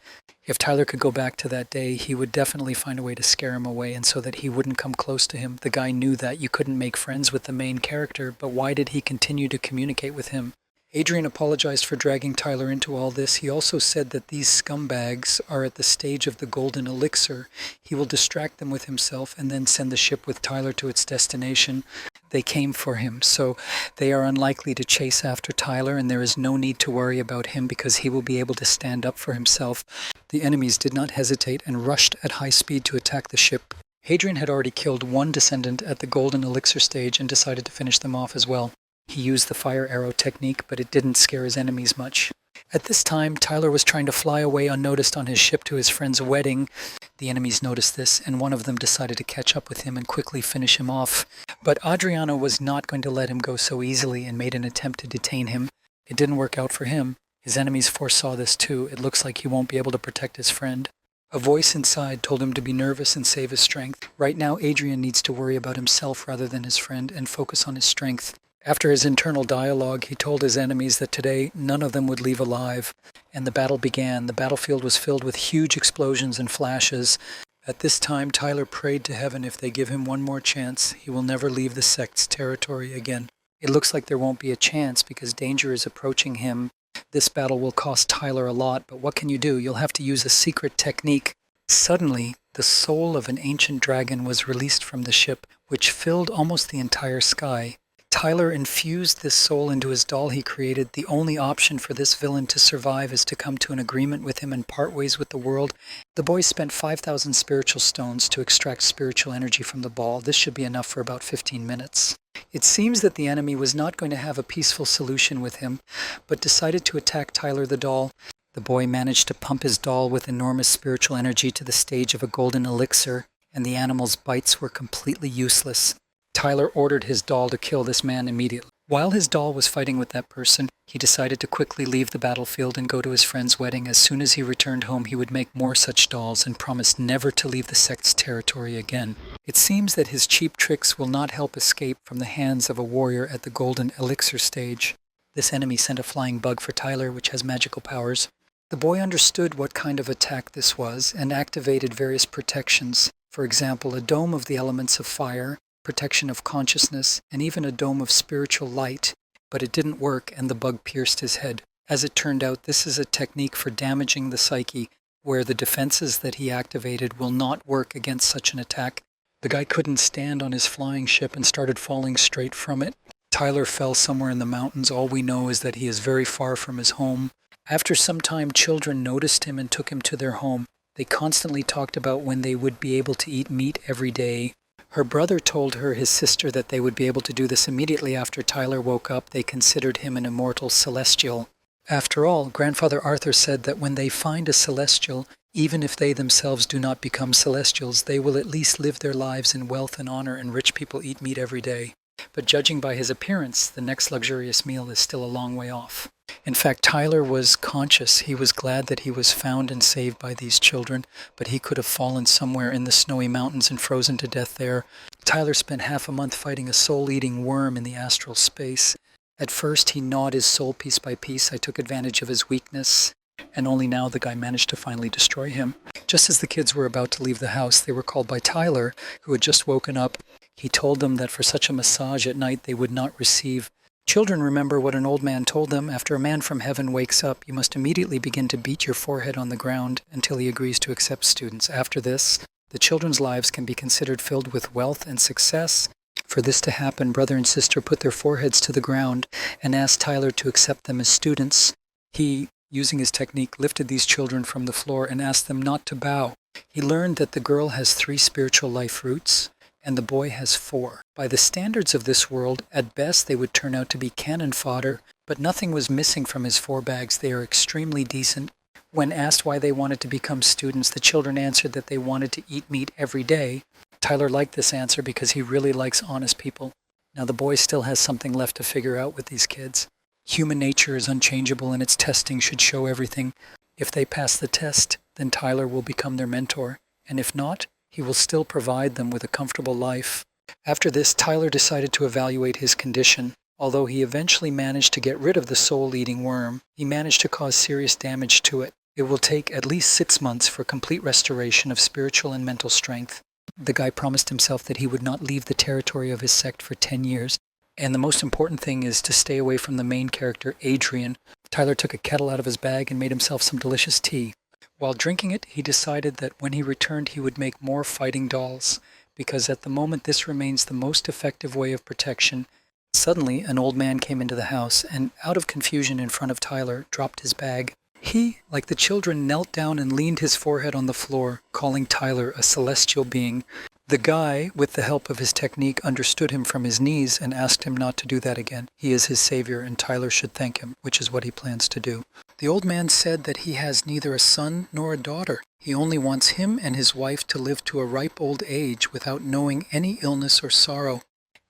[SPEAKER 1] If Tyler could go back to that day, he would definitely find a way to scare him away and so that he wouldn't come close to him. The guy knew that you couldn't make friends with the main character, but why did he continue to communicate with him? Adrian apologized for dragging Tyler into all this. He also said that these scumbags are at the stage of the golden elixir. He will distract them with himself and then send the ship with Tyler to its destination. They came for him, so they are unlikely to chase after Tyler, and there is no need to worry about him because he will be able to stand up for himself. The enemies did not hesitate and rushed at high speed to attack the ship. Hadrian had already killed one descendant at the golden elixir stage and decided to finish them off as well. He used the fire arrow technique, but it didn't scare his enemies much. At this time, Tyler was trying to fly away unnoticed on his ship to his friend's wedding. The enemies noticed this, and one of them decided to catch up with him and quickly finish him off. But Adriano was not going to let him go so easily and made an attempt to detain him. It didn't work out for him. His enemies foresaw this too. It looks like he won't be able to protect his friend. A voice inside told him to be nervous and save his strength. Right now, Adrian needs to worry about himself rather than his friend and focus on his strength. After his internal dialogue, he told his enemies that today none of them would leave alive, and the battle began. The battlefield was filled with huge explosions and flashes. At this time, Tyler prayed to heaven if they give him one more chance, he will never leave the sect's territory again. It looks like there won't be a chance because danger is approaching him. This battle will cost Tyler a lot, but what can you do? You'll have to use a secret technique. Suddenly, the soul of an ancient dragon was released from the ship, which filled almost the entire sky. Tyler infused this soul into his doll he created. The only option for this villain to survive is to come to an agreement with him and part ways with the world. The boys spent 5,000 spiritual stones to extract spiritual energy from the ball. This should be enough for about 15 minutes. It seems that the enemy was not going to have a peaceful solution with him, but decided to attack Tyler the doll. The boy managed to pump his doll with enormous spiritual energy to the stage of a golden elixir, and the animal's bites were completely useless. Tyler ordered his doll to kill this man immediately. While his doll was fighting with that person, he decided to quickly leave the battlefield and go to his friend's wedding. As soon as he returned home, he would make more such dolls and promised never to leave the sect's territory again. It seems that his cheap tricks will not help escape from the hands of a warrior at the golden elixir stage. This enemy sent a flying bug for Tyler, which has magical powers. The boy understood what kind of attack this was and activated various protections. For example, a dome of the elements of fire, protection of consciousness, and even a dome of spiritual light, but it didn't work and the bug pierced his head. As it turned out, this is a technique for damaging the psyche, where the defenses that he activated will not work against such an attack. The guy couldn't stand on his flying ship and started falling straight from it. Tyler fell somewhere in the mountains. All we know is that he is very far from his home. After some time, children noticed him and took him to their home. They constantly talked about when they would be able to eat meat every day. Her brother told his sister that they would be able to do this immediately after Tyler woke up. They considered him an immortal celestial. After all, Grandfather Arthur said that when they find a celestial, even if they themselves do not become celestials, they will at least live their lives in wealth and honor, and rich people eat meat every day. But judging by his appearance, the next luxurious meal is still a long way off. In fact, Tyler was conscious. He was glad that he was found and saved by these children, but he could have fallen somewhere in the snowy mountains and frozen to death there. Tyler spent half a month fighting a soul-eating worm in the astral space. At first, he gnawed his soul piece by piece. I took advantage of his weakness, and only now the guy managed to finally destroy him. Just as the kids were about to leave the house, they were called by Tyler, who had just woken up. He told them that for such a massage at night they would not receive. Children remember what an old man told them. After a man from heaven wakes up, you must immediately begin to beat your forehead on the ground until he agrees to accept students. After this, the children's lives can be considered filled with wealth and success. For this to happen, brother and sister put their foreheads to the ground and asked Tyler to accept them as students. He, using his technique, lifted these children from the floor and asked them not to bow. He learned that the girl has 3 spiritual life roots, and the boy has 4. By the standards of this world, at best they would turn out to be cannon fodder, but nothing was missing from his 4 bags. They are extremely decent. When asked why they wanted to become students, the children answered that they wanted to eat meat every day. Tyler liked this answer because he really likes honest people. Now the boy still has something left to figure out with these kids. Human nature is unchangeable and its testing should show everything. If they pass the test, then Tyler will become their mentor, and if not, he will still provide them with a comfortable life. After this, Tyler decided to evaluate his condition. Although he eventually managed to get rid of the soul-eating worm, he managed to cause serious damage to it. It will take at least 6 months for complete restoration of spiritual and mental strength. The guy promised himself that he would not leave the territory of his sect for 10 years. And the most important thing is to stay away from the main character, Adrian. Tyler took a kettle out of his bag and made himself some delicious tea. While drinking it, he decided that when he returned he would make more fighting dolls, because at the moment this remains the most effective way of protection. Suddenly, an old man came into the house and, out of confusion in front of Tyler, dropped his bag. He, like the children, knelt down and leaned his forehead on the floor, calling Tyler a celestial being. The guy, with the help of his technique, understood him from his knees and asked him not to do that again. He is his savior, and Tyler should thank him, which is what he plans to do. The old man said that he has neither a son nor a daughter. He only wants him and his wife to live to a ripe old age without knowing any illness or sorrow.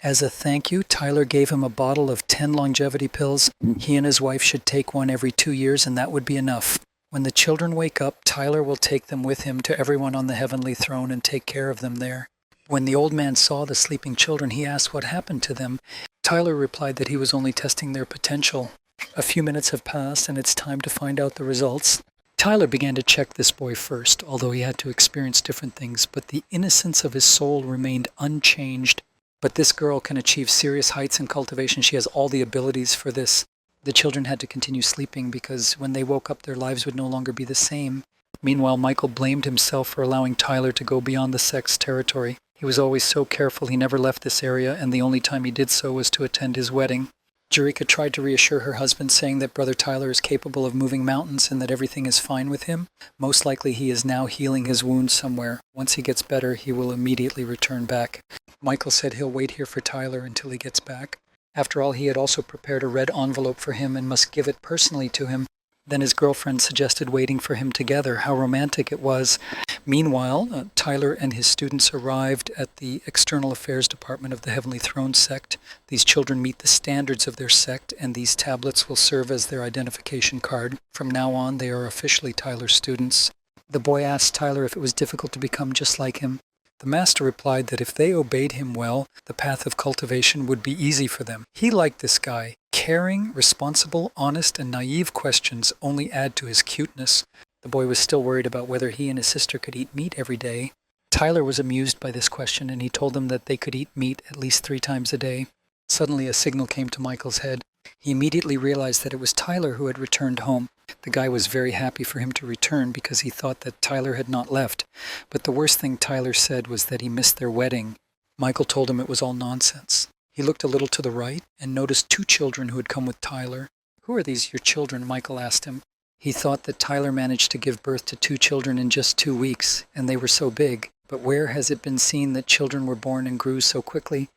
[SPEAKER 1] As a thank you, Tyler gave him a bottle of 10 longevity pills. He and his wife should take one every 2 years, and that would be enough. When the children wake up, Tyler will take them with him to everyone on the heavenly throne and take care of them there. When the old man saw the sleeping children, he asked what happened to them. Tyler replied that he was only testing their potential. A few minutes have passed, and it's time to find out the results. Tyler began to check this boy first, although he had to experience different things, but the innocence of his soul remained unchanged. But this girl can achieve serious heights in cultivation. She has all the abilities for this. The children had to continue sleeping because when they woke up, their lives would no longer be the same. Meanwhile, Michael blamed himself for allowing Tyler to go beyond the sect's territory. He was always so careful he never left this area, and the only time he did so was to attend his wedding. Jerika tried to reassure her husband, saying that Brother Tyler is capable of moving mountains and that everything is fine with him. Most likely he is now healing his wounds somewhere. Once he gets better, he will immediately return back. Michael said he'll wait here for Tyler until he gets back. After all, he had also prepared a red envelope for him and must give it personally to him. Then his girlfriend suggested waiting for him together. How romantic it was. Meanwhile, Tyler and his students arrived at the External Affairs Department of the Heavenly Throne sect. These children meet the standards of their sect, and these tablets will serve as their identification card. From now on, they are officially Tyler's students. The boy asked Tyler if it was difficult to become just like him. The master replied that if they obeyed him well, the path of cultivation would be easy for them. He liked this guy. Caring, responsible, honest, and naive questions only add to his cuteness. The boy was still worried about whether he and his sister could eat meat every day. Tyler was amused by this question, and he told them that they could eat meat at least 3 times a day. Suddenly a signal came to Michael's head. He immediately realized that it was Tyler who had returned home. The guy was very happy for him to return because he thought that Tyler had not left. But the worst thing Tyler said was that he missed their wedding. Michael told him it was all nonsense. He looked a little to the right and noticed 2 children who had come with Tyler. "Who are these, your children?" Michael asked him. He thought that Tyler managed to give birth to 2 children in just 2 weeks, and they were so big. But where has it been seen that children were born and grew so quickly?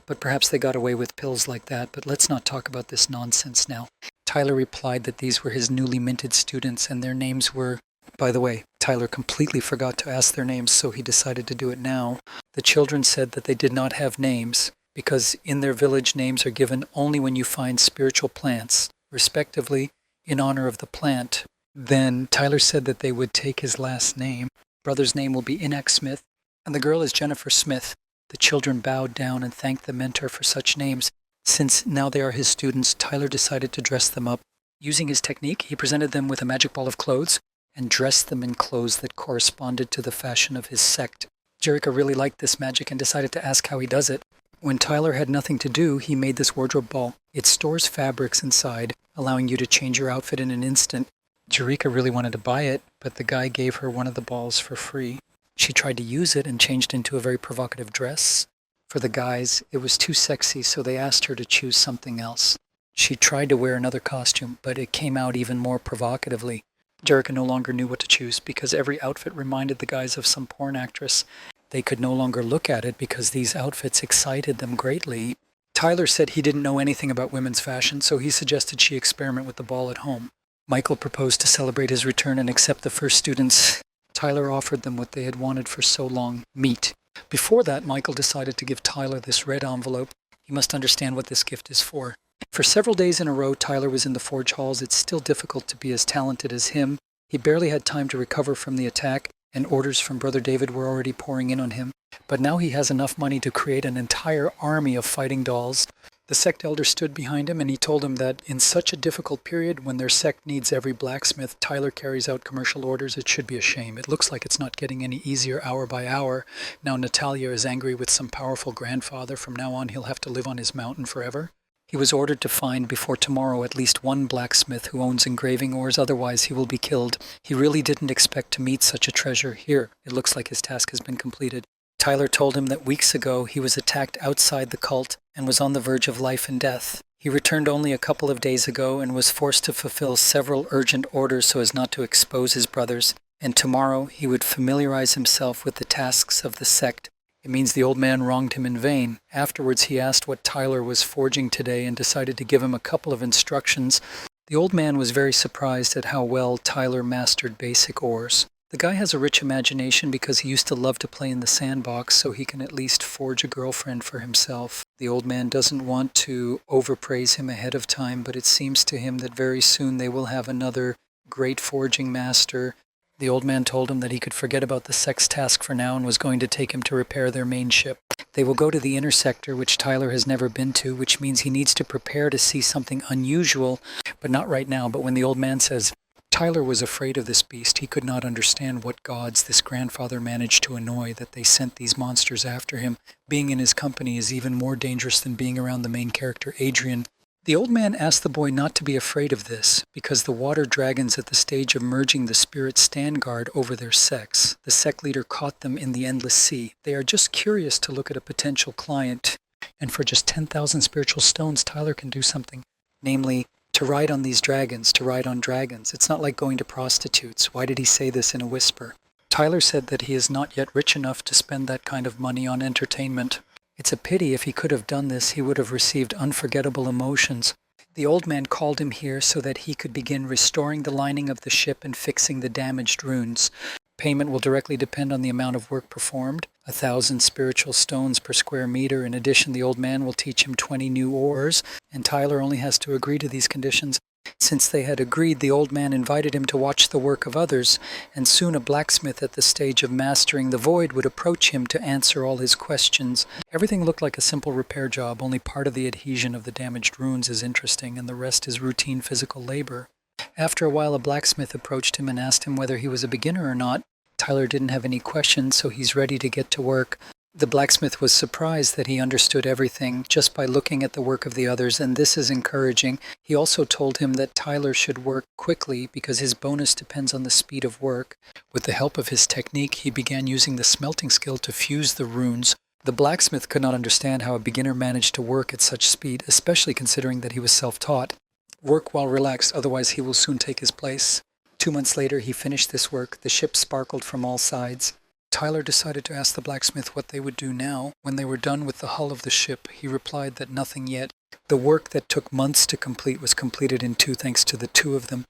[SPEAKER 1] But perhaps they got away with pills like that, but let's not talk about this nonsense now. Tyler replied that these were his newly minted students, and their names were... By the way, Tyler completely forgot to ask their names, so he decided to do it now. The children said that they did not have names, because in their village names are given only when you find spiritual plants, respectively, in honor of the plant. Then Tyler said that they would take his last name. Brother's name will be Inak Smith, and the girl is Jennifer Smith. The children bowed down and thanked the mentor for such names. Since now they are his students, Tyler decided to dress them up. Using his technique, he presented them with a magic ball of clothes and dressed them in clothes that corresponded to the fashion of his sect. Jerika really liked this magic and decided to ask how he does it. When Tyler had nothing to do, he made this wardrobe ball. It stores fabrics inside, allowing you to change your outfit in an instant. Jerika really wanted to buy it, but the guy gave her one of the balls for free. She tried to use it and changed into a very provocative dress. For the guys, it was too sexy, so they asked her to choose something else. She tried to wear another costume, but it came out even more provocatively. Jerika no longer knew what to choose because every outfit reminded the guys of some porn actress. They could no longer look at it because these outfits excited them greatly. Tyler said he didn't know anything about women's fashion, so he suggested she experiment with the ball at home. Michael proposed to celebrate his return and accept the first students. Tyler offered them what they had wanted for so long, meat. Before that, Michael decided to give Tyler this red envelope. He must understand what this gift is for. For several days in a row, Tyler was in the forge halls. It's still difficult to be as talented as him. He barely had time to recover from the attack, and orders from Brother David were already pouring in on him. But now he has enough money to create an entire army of fighting dolls. The sect elder stood behind him, and he told him that in such a difficult period, when their sect needs every blacksmith, Tyler carries out commercial orders. It should be a shame. It looks like it's not getting any easier hour by hour. Now Natalia is angry with some powerful grandfather. From now on, he'll have to live on his mountain forever. He was ordered to find before tomorrow at least one blacksmith who owns engraving ores, otherwise he will be killed. He really didn't expect to meet such a treasure. Here, it looks like his task has been completed. Tyler told him that weeks ago he was attacked outside the cult and was on the verge of life and death. He returned only a couple of days ago and was forced to fulfill several urgent orders so as not to expose his brothers, and tomorrow he would familiarize himself with the tasks of the sect. It means the old man wronged him in vain. Afterwards, he asked what Tyler was forging today and decided to give him a couple of instructions. The old man was very surprised at how well Tyler mastered basic ores. The guy has a rich imagination because he used to love to play in the sandbox, so he can at least forge a girlfriend for himself. The old man doesn't want to overpraise him ahead of time, but it seems to him that very soon they will have another great forging master. The old man told him that he could forget about the sex task for now and was going to take him to repair their main ship. They will go to the inner sector, which Tyler has never been to, which means he needs to prepare to see something unusual, but not right now. But when the old man says, Tyler was afraid of this beast, he could not understand what gods this grandfather managed to annoy, that they sent these monsters after him. Being in his company is even more dangerous than being around the main character, Adrian. The old man asked the boy not to be afraid of this, because the water dragons at the stage of merging the spirits stand guard over their sex. The sect leader caught them in the endless sea. They are just curious to look at a potential client, and for just 10,000 spiritual stones, Tyler can do something, namely, to ride on these dragons, to ride on dragons. It's not like going to prostitutes. Why did he say this in a whisper? Tyler said that he is not yet rich enough to spend that kind of money on entertainment. It's a pity. If he could have done this, he would have received unforgettable emotions. The old man called him here so that he could begin restoring the lining of the ship and fixing the damaged runes. Payment will directly depend on the amount of work performed. 1,000 spiritual stones per square meter. In addition, the old man will teach him 20 new ores, and Tyler only has to agree to these conditions. Since they had agreed, the old man invited him to watch the work of others, and soon a blacksmith at the stage of mastering the void would approach him to answer all his questions. Everything looked like a simple repair job. Only part of the adhesion of the damaged runes is interesting, and the rest is routine physical labor. After a while, a blacksmith approached him and asked him whether he was a beginner or not. Tyler didn't have any questions, so he's ready to get to work. The blacksmith was surprised that he understood everything just by looking at the work of the others, and this is encouraging. He also told him that Tyler should work quickly because his bonus depends on the speed of work. With the help of his technique, he began using the smelting skill to fuse the runes. The blacksmith could not understand how a beginner managed to work at such speed, especially considering that he was self-taught. Work while relaxed, otherwise he will soon take his place. 2 months later, he finished this work. The ship sparkled from all sides. Tyler decided to ask the blacksmith what they would do now. When they were done with the hull of the ship, he replied that nothing yet. The work that took months to complete was completed in 2 thanks to the 2 of them.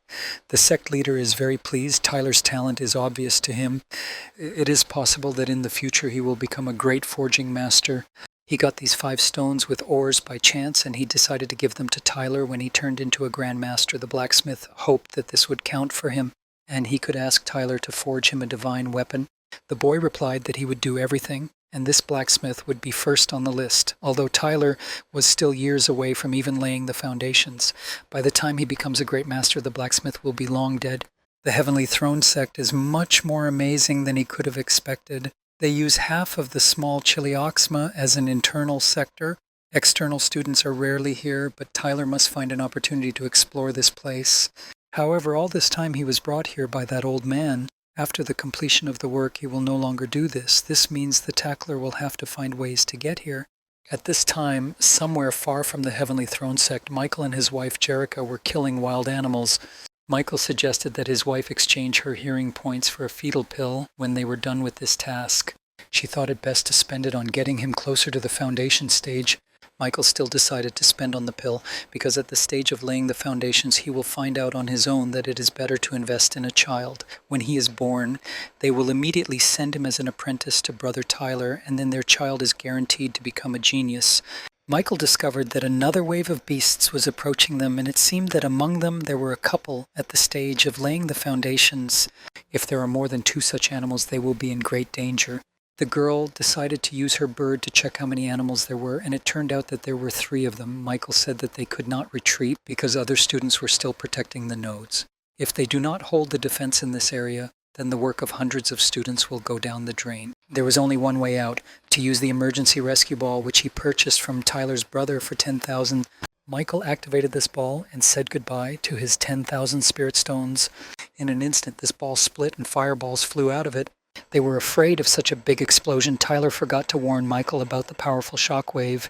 [SPEAKER 1] The sect leader is very pleased. Tyler's talent is obvious to him. It is possible that in the future he will become a great forging master. He got these 5 stones with ores by chance, and he decided to give them to Tyler when he turned into a grandmaster. The blacksmith hoped that this would count for him, and he could ask Tyler to forge him a divine weapon. The boy replied that he would do everything, and this blacksmith would be first on the list, although Tyler was still years away from even laying the foundations. By the time he becomes a great master, the blacksmith will be long dead. The Heavenly Throne sect is much more amazing than he could have expected. They use half of the small Chiliauxma as an internal sector. External students are rarely here, but Tyler must find an opportunity to explore this place. However, all this time he was brought here by that old man. After the completion of the work, he will no longer do this. This means the tackler will have to find ways to get here. At this time, somewhere far from the Heavenly Throne sect, Michael and his wife Jerica were killing wild animals. Michael suggested that his wife exchange her hearing points for a fetal pill when they were done with this task. She thought it best to spend it on getting him closer to the foundation stage. Michael still decided to spend on the pill because at the stage of laying the foundations, he will find out on his own that it is better to invest in a child. When he is born, they will immediately send him as an apprentice to Brother Tyler, and then their child is guaranteed to become a genius. Michael discovered that another wave of beasts was approaching them, and it seemed that among them there were a couple at the stage of laying the foundations. If there are more than 2 such animals, they will be in great danger. The girl decided to use her bird to check how many animals there were, and it turned out that there were 3 of them. Michael said that they could not retreat because other students were still protecting the nodes. If they do not hold the defense in this area, then the work of hundreds of students will go down the drain. There was only one way out, to use the emergency rescue ball, which he purchased from Tyler's brother for 10,000. Michael activated this ball and said goodbye to his 10,000 spirit stones. In an instant, this ball split and fireballs flew out of it. They were afraid of such a big explosion. Tyler forgot to warn Michael about the powerful shockwave.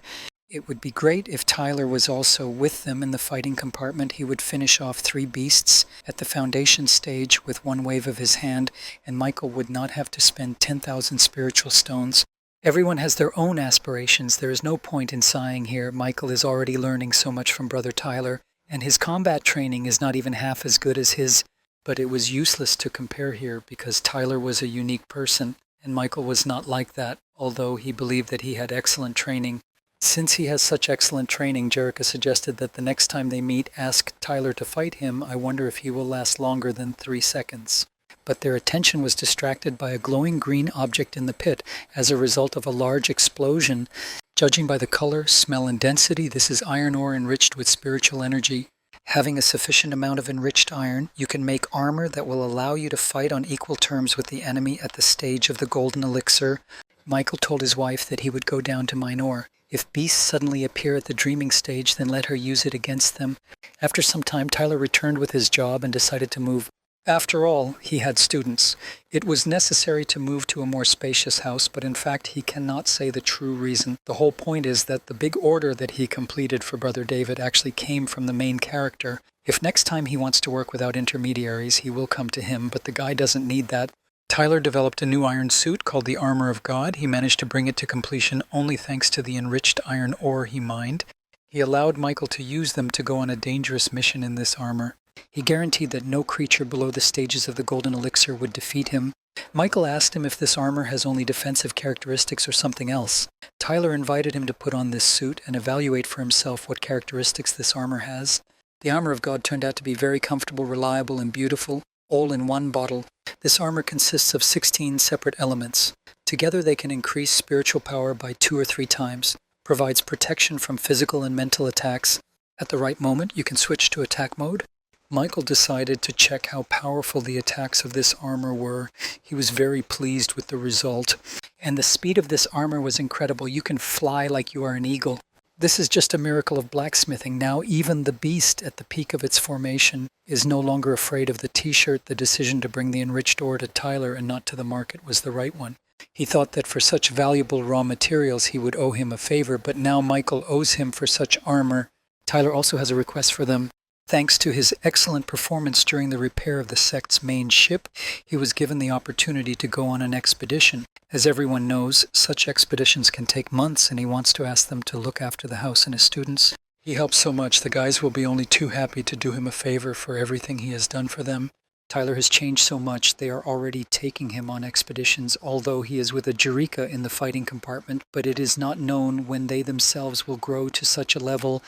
[SPEAKER 1] It would be great if Tyler was also with them in the fighting compartment. He would finish off 3 beasts at the foundation stage with one wave of his hand, and Michael would not have to spend 10,000 spiritual stones. Everyone has their own aspirations. There is no point in sighing here. Michael is already learning so much from Brother Tyler, and his combat training is not even half as good as his, but it was useless to compare here because Tyler was a unique person, and Michael was not like that, although he believed that he had excellent training. Since he has such excellent training, Jerica suggested that the next time they meet, ask Tyler to fight him. I wonder if he will last longer than 3 seconds. But their attention was distracted by a glowing green object in the pit as a result of a large explosion. Judging by the color, smell, and density, this is iron ore enriched with spiritual energy. Having a sufficient amount of enriched iron, you can make armor that will allow you to fight on equal terms with the enemy at the stage of the golden elixir. Michael told his wife that he would go down to mine ore. If beasts suddenly appear at the dreaming stage, then let her use it against them. After some time, Tyler returned with his job and decided to move. After all, he had students. It was necessary to move to a more spacious house, but in fact he cannot say the true reason. The whole point is that the big order that he completed for Brother David actually came from the main character. If next time he wants to work without intermediaries, he will come to him, but the guy doesn't need that. Tyler developed a new iron suit called the Armor of God. He managed to bring it to completion only thanks to the enriched iron ore he mined. He allowed Michael to use them to go on a dangerous mission in this armor. He guaranteed that no creature below the stages of the golden elixir would defeat him. Michael asked him if this armor has only defensive characteristics or something else. Tyler invited him to put on this suit and evaluate for himself what characteristics this armor has. The Armor of God turned out to be very comfortable, reliable, and beautiful, all in one bottle. This armor consists of 16 separate elements. Together they can increase spiritual power by 2 or 3 times, provides protection from physical and mental attacks. At the right moment, you can switch to attack mode. Michael decided to check how powerful the attacks of this armor were. He was very pleased with the result. And the speed of this armor was incredible. You can fly like you are an eagle. This is just a miracle of blacksmithing. Now even the beast at the peak of its formation is no longer afraid of the t-shirt. The decision to bring the enriched ore to Tyler and not to the market was the right one. He thought that for such valuable raw materials he would owe him a favor, but now Michael owes him for such armor. Tyler also has a request for them. Thanks to his excellent performance during the repair of the sect's main ship, he was given the opportunity to go on an expedition. As everyone knows, such expeditions can take months, and he wants to ask them to look after the house and his students. He helps so much, the guys will be only too happy to do him a favor for everything he has done for them. Tyler has changed so much, they are already taking him on expeditions, although he is with a Jerica in the fighting compartment, but it is not known when they themselves will grow to such a level.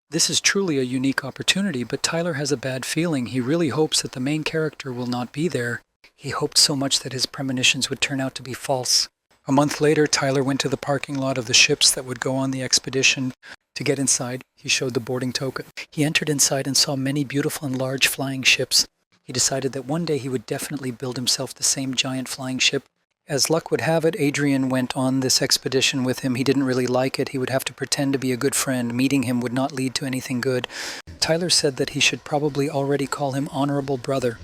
[SPEAKER 1] This is truly a unique opportunity, but Tyler has a bad feeling. He really hopes that the main character will not be there. He hoped so much that his premonitions would turn out to be false. A month later, Tyler went to the parking lot of the ships that would go on the expedition. To get inside, he showed the boarding token. He entered inside and saw many beautiful and large flying ships. He decided that one day he would definitely build himself the same giant flying ship. As luck would have it, Adrian went on this expedition with him. He didn't really like it. He would have to pretend to be a good friend. Meeting him would not lead to anything good. Tyler said that he should probably already call him Honorable Brother,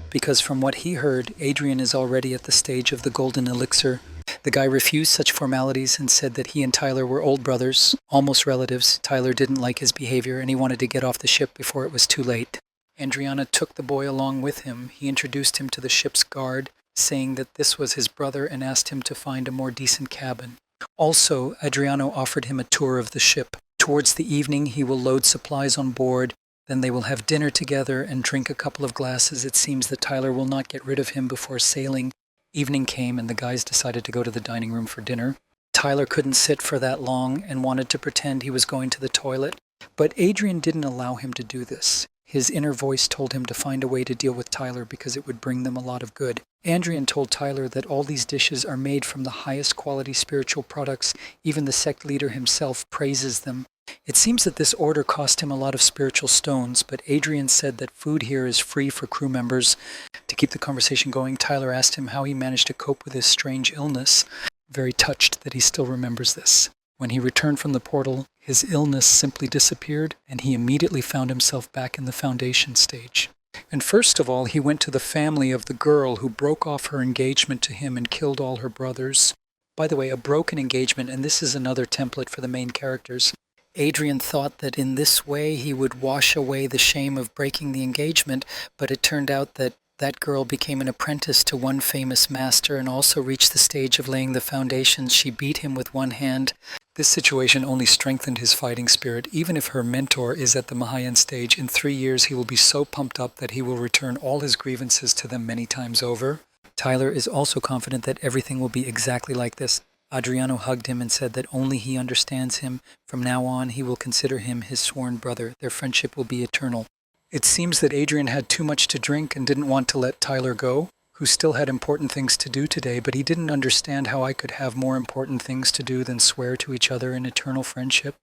[SPEAKER 1] because from what he heard, Adrian is already at the stage of the golden elixir. The guy refused such formalities and said that he and Tyler were old brothers, almost relatives. Tyler didn't like his behavior and he wanted to get off the ship before it was too late. Adriana took the boy along with him. He introduced him to the ship's guard, saying that this was his brother and asked him to find a more decent cabin. Also, Adriano offered him a tour of the ship. Towards the evening, he will load supplies on board. Then they will have dinner together and drink a couple of glasses. It seems that Tyler will not get rid of him before sailing. Evening came and the guys decided to go to the dining room for dinner. Tyler couldn't sit for that long and wanted to pretend he was going to the toilet, but Adrian didn't allow him to do this. His inner voice told him to find a way to deal with Tyler because it would bring them a lot of good. Adrian told Tyler that all these dishes are made from the highest quality spiritual products. Even the sect leader himself praises them. It seems that this order cost him a lot of spiritual stones, but Adrian said that food here is free for crew members. To keep the conversation going, Tyler asked him how he managed to cope with his strange illness. Very touched that he still remembers this. When he returned from the portal, his illness simply disappeared, and he immediately found himself back in the foundation stage. And first of all, he went to the family of the girl who broke off her engagement to him and killed all her brothers. By the way, a broken engagement, and this is another template for the main characters. Adrian thought that in this way he would wash away the shame of breaking the engagement, but it turned out that That girl became an apprentice to one famous master and also reached the stage of laying the foundations. She beat him with one hand. This situation only strengthened his fighting spirit. Even if her mentor is at the Mahayan stage, in 3 years he will be so pumped up that he will return all his grievances to them many times over. Tyler is also confident that everything will be exactly like this. Adriano hugged him and said that only he understands him. From now on, he will consider him his sworn brother. Their friendship will be eternal. It seems that Adrian had too much to drink and didn't want to let Tyler go, who still had important things to do today, but he didn't understand how I could have more important things to do than swear to each other in eternal friendship.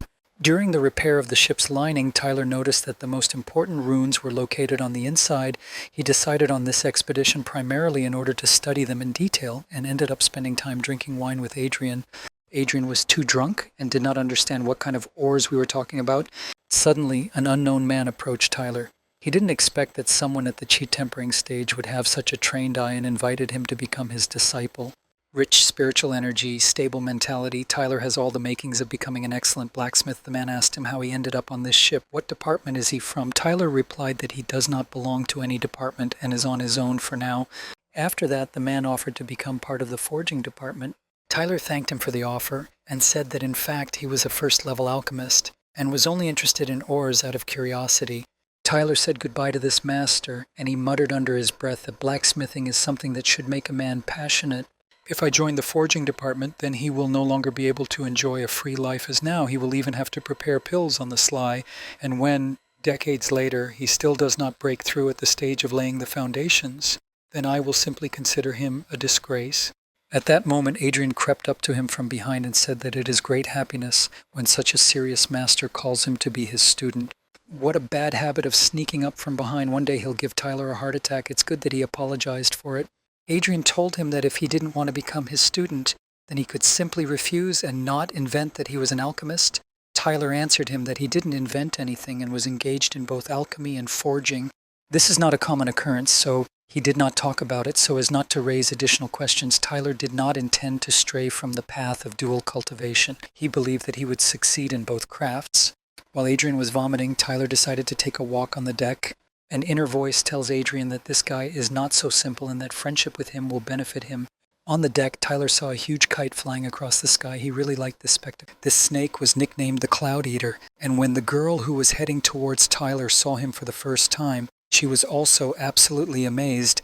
[SPEAKER 1] During the repair of the ship's lining, Tyler noticed that the most important runes were located on the inside. He decided on this expedition primarily in order to study them in detail and ended up spending time drinking wine with Adrian. Adrian was too drunk and did not understand what kind of ores we were talking about. Suddenly, an unknown man approached Tyler. He didn't expect that someone at the chi tempering stage would have such a trained eye and invited him to become his disciple. Rich spiritual energy, stable mentality, Tyler has all the makings of becoming an excellent blacksmith. The man asked him how he ended up on this ship. What department is he from? Tyler replied that he does not belong to any department and is on his own for now. After that, the man offered to become part of the forging department. Tyler thanked him for the offer and said that in fact he was a first-level alchemist and was only interested in ores out of curiosity. Tyler said goodbye to this master, and he muttered under his breath that blacksmithing is something that should make a man passionate. If I join the forging department, then he will no longer be able to enjoy a free life as now. He will even have to prepare pills on the sly, and when, decades later, he still does not break through at the stage of laying the foundations, then I will simply consider him a disgrace. At that moment, Adrian crept up to him from behind and said that it is great happiness when such a serious master calls him to be his student. What a bad habit of sneaking up from behind. One day he'll give Tyler a heart attack. It's good that he apologized for it. Adrian told him that if he didn't want to become his student, then he could simply refuse and not invent that he was an alchemist. Tyler answered him that he didn't invent anything and was engaged in both alchemy and forging. This is not a common occurrence, so he did not talk about it so as not to raise additional questions. Tyler did not intend to stray from the path of dual cultivation. He believed that he would succeed in both crafts. While Adrian was vomiting, Tyler decided to take a walk on the deck. An inner voice tells Adrian that this guy is not so simple and that friendship with him will benefit him. On the deck, Tyler saw a huge kite flying across the sky. He really liked this spectacle. This snake was nicknamed the Cloud Eater, and when the girl who was heading towards Tyler saw him for the first time, she was also absolutely amazed.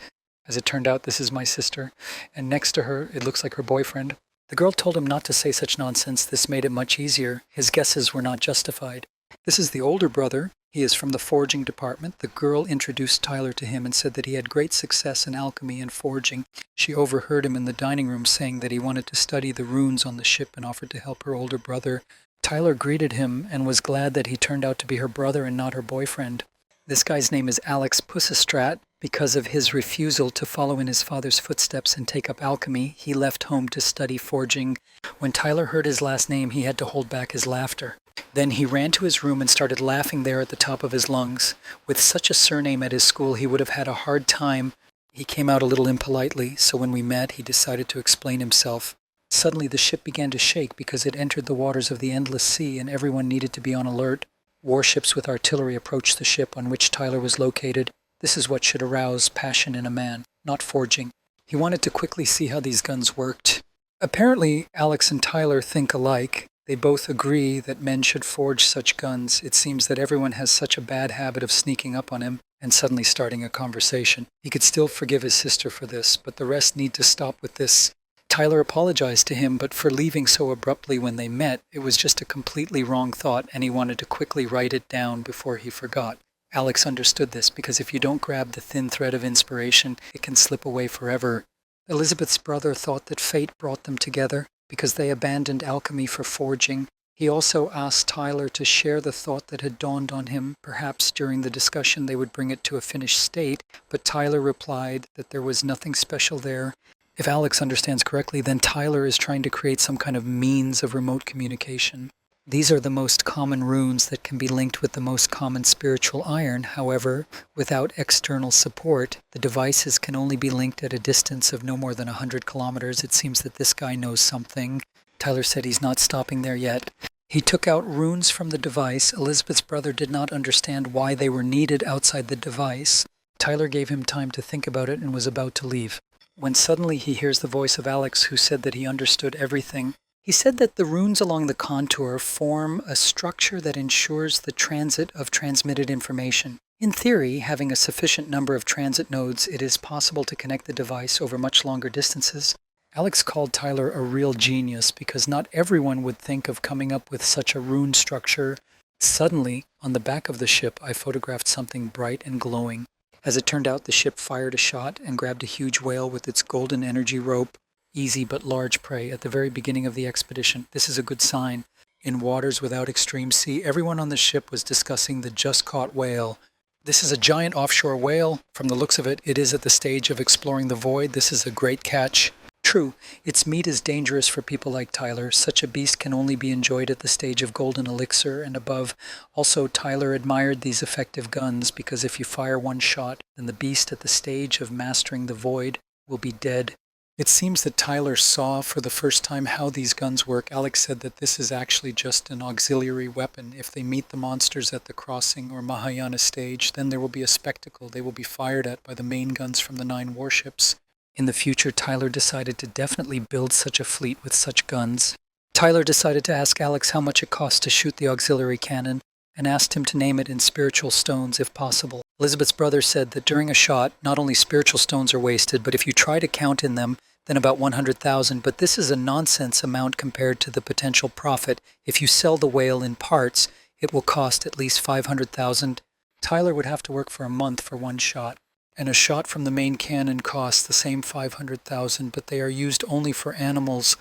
[SPEAKER 1] As it turned out, this is my sister, and next to her, it looks like her boyfriend. The girl told him not to say such nonsense. This made it much easier. His guesses were not justified. This is the older brother. He is from the forging department. The girl introduced Tyler to him and said that he had great success in alchemy and forging. She overheard him in the dining room saying that he wanted to study the runes on the ship and offered to help her older brother. Tyler greeted him and was glad that he turned out to be her brother and not her boyfriend. This guy's name is Alex Pussistrat. Because of his refusal to follow in his father's footsteps and take up alchemy, he left home to study forging. When Tyler heard his last name, he had to hold back his laughter. Then he ran to his room and started laughing there at the top of his lungs. With such a surname at his school, he would have had a hard time. He came out a little impolitely, so when we met, he decided to explain himself. Suddenly, the ship began to shake because it entered the waters of the endless sea, and everyone needed to be on alert. Warships with artillery approached the ship on which Tyler was located. This is what should arouse passion in a man, not forging. He wanted to quickly see how these guns worked. Apparently, Alex and Tyler think alike. They both agree that men should forge such guns. It seems that everyone has such a bad habit of sneaking up on him and suddenly starting a conversation. He could still forgive his sister for this, but the rest need to stop with this. Tyler apologized to him, but for leaving so abruptly when they met, it was just a completely wrong thought, and he wanted to quickly write it down before he forgot. Alex understood this, because if you don't grab the thin thread of inspiration, it can slip away forever. Elizabeth's brother thought that fate brought them together, because they abandoned alchemy for forging. He also asked Tyler to share the thought that had dawned on him. Perhaps during the discussion they would bring it to a finished state, but Tyler replied that there was nothing special there. If Alex understands correctly, then Tyler is trying to create some kind of means of remote communication. These are the most common runes that can be linked with the most common spiritual iron. However, without external support, the devices can only be linked at a distance of no more than 100 kilometers. It seems that this guy knows something. Tyler said he's not stopping there yet. He took out runes from the device. Elizabeth's brother did not understand why they were needed outside the device. Tyler gave him time to think about it and was about to leave, when suddenly he hears the voice of Alex, who said that he understood everything. He said that the runes along the contour form a structure that ensures the transit of transmitted information. In theory, having a sufficient number of transit nodes, it is possible to connect the device over much longer distances. Alex called Tyler a real genius because not everyone would think of coming up with such a rune structure. Suddenly, on the back of the ship, I photographed something bright and glowing. As it turned out, the ship fired a shot and grabbed a huge whale with its golden energy rope. Easy but large prey at the very beginning of the expedition. This is a good sign. In waters without extreme sea, everyone on the ship was discussing the just-caught whale. This is a giant offshore whale. From the looks of it, it is at the stage of exploring the void. This is a great catch. True, its meat is dangerous for people like Tyler. Such a beast can only be enjoyed at the stage of golden elixir and above. Also, Tyler admired these effective guns because if you fire one shot, then the beast at the stage of mastering the void will be dead. It seems that Tyler saw for the first time how these guns work. Alex said that this is actually just an auxiliary weapon. If they meet the monsters at the crossing or Mahayana stage, then there will be a spectacle. They will be fired at by the main guns from the 9 warships. In the future, Tyler decided to definitely build such a fleet with such guns. Tyler decided to ask Alex how much it cost to shoot the auxiliary cannon, and asked him to name it in spiritual stones if possible. Elizabeth's brother said that during a shot, not only spiritual stones are wasted, but if you try to count in them, then about 100,000, but this is a nonsense amount compared to the potential profit. If you sell the whale in parts, it will cost at least 500,000. Tyler would have to work for a month for one shot. And a shot from the main cannon costs the same 500,000, but they are used only for animals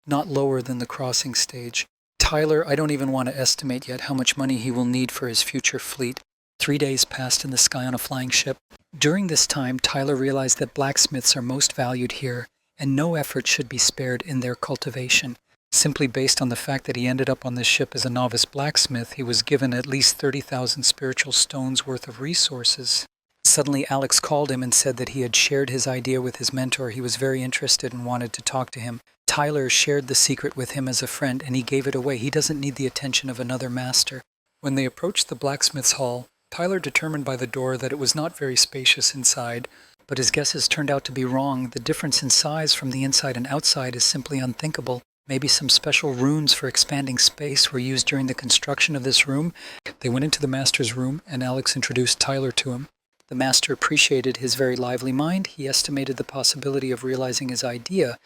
[SPEAKER 1] not lower than the crossing stage. Tyler, I don't even want to estimate yet how much money he will need for his future fleet. 3 days passed in the sky on a flying ship. During this time, Tyler realized that blacksmiths are most valued here, and no effort should be spared in their cultivation. Simply based on the fact that he ended up on this ship as a novice blacksmith, he was given at least 30,000 spiritual stones worth of resources. Suddenly, Alex called him and said that he had shared his idea with his mentor. He was very interested and wanted to talk to him. Tyler shared the secret with him as a friend, and he gave it away. He doesn't need the attention of another master. When they approached the blacksmith's hall, Tyler determined by the door that it was not very spacious inside, but his guesses turned out to be wrong. The difference in size from the inside and outside is simply unthinkable. Maybe some special runes for expanding space were used during the construction of this room. They went into the master's room, and Alex introduced Tyler to him. The master appreciated his very lively mind. He estimated the possibility of realizing his idea.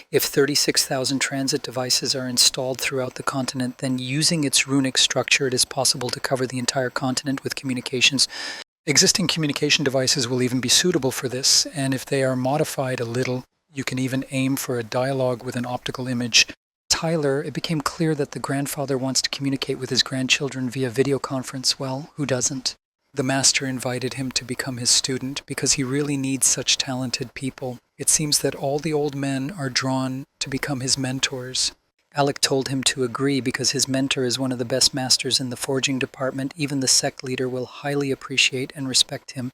[SPEAKER 1] If 36,000 transit devices are installed throughout the continent, then using its runic structure, it is possible to cover the entire continent with communications. Existing communication devices will even be suitable for this, and if they are modified a little, you can even aim for a dialogue with an optical image. Tyler, it became clear that the grandfather wants to communicate with his grandchildren via video conference. Well, who doesn't? The master invited him to become his student because he really needs such talented people. It seems that all the old men are drawn to become his mentors. Alec told him to agree because his mentor is one of the best masters in the forging department. Even the sect leader will highly appreciate and respect him,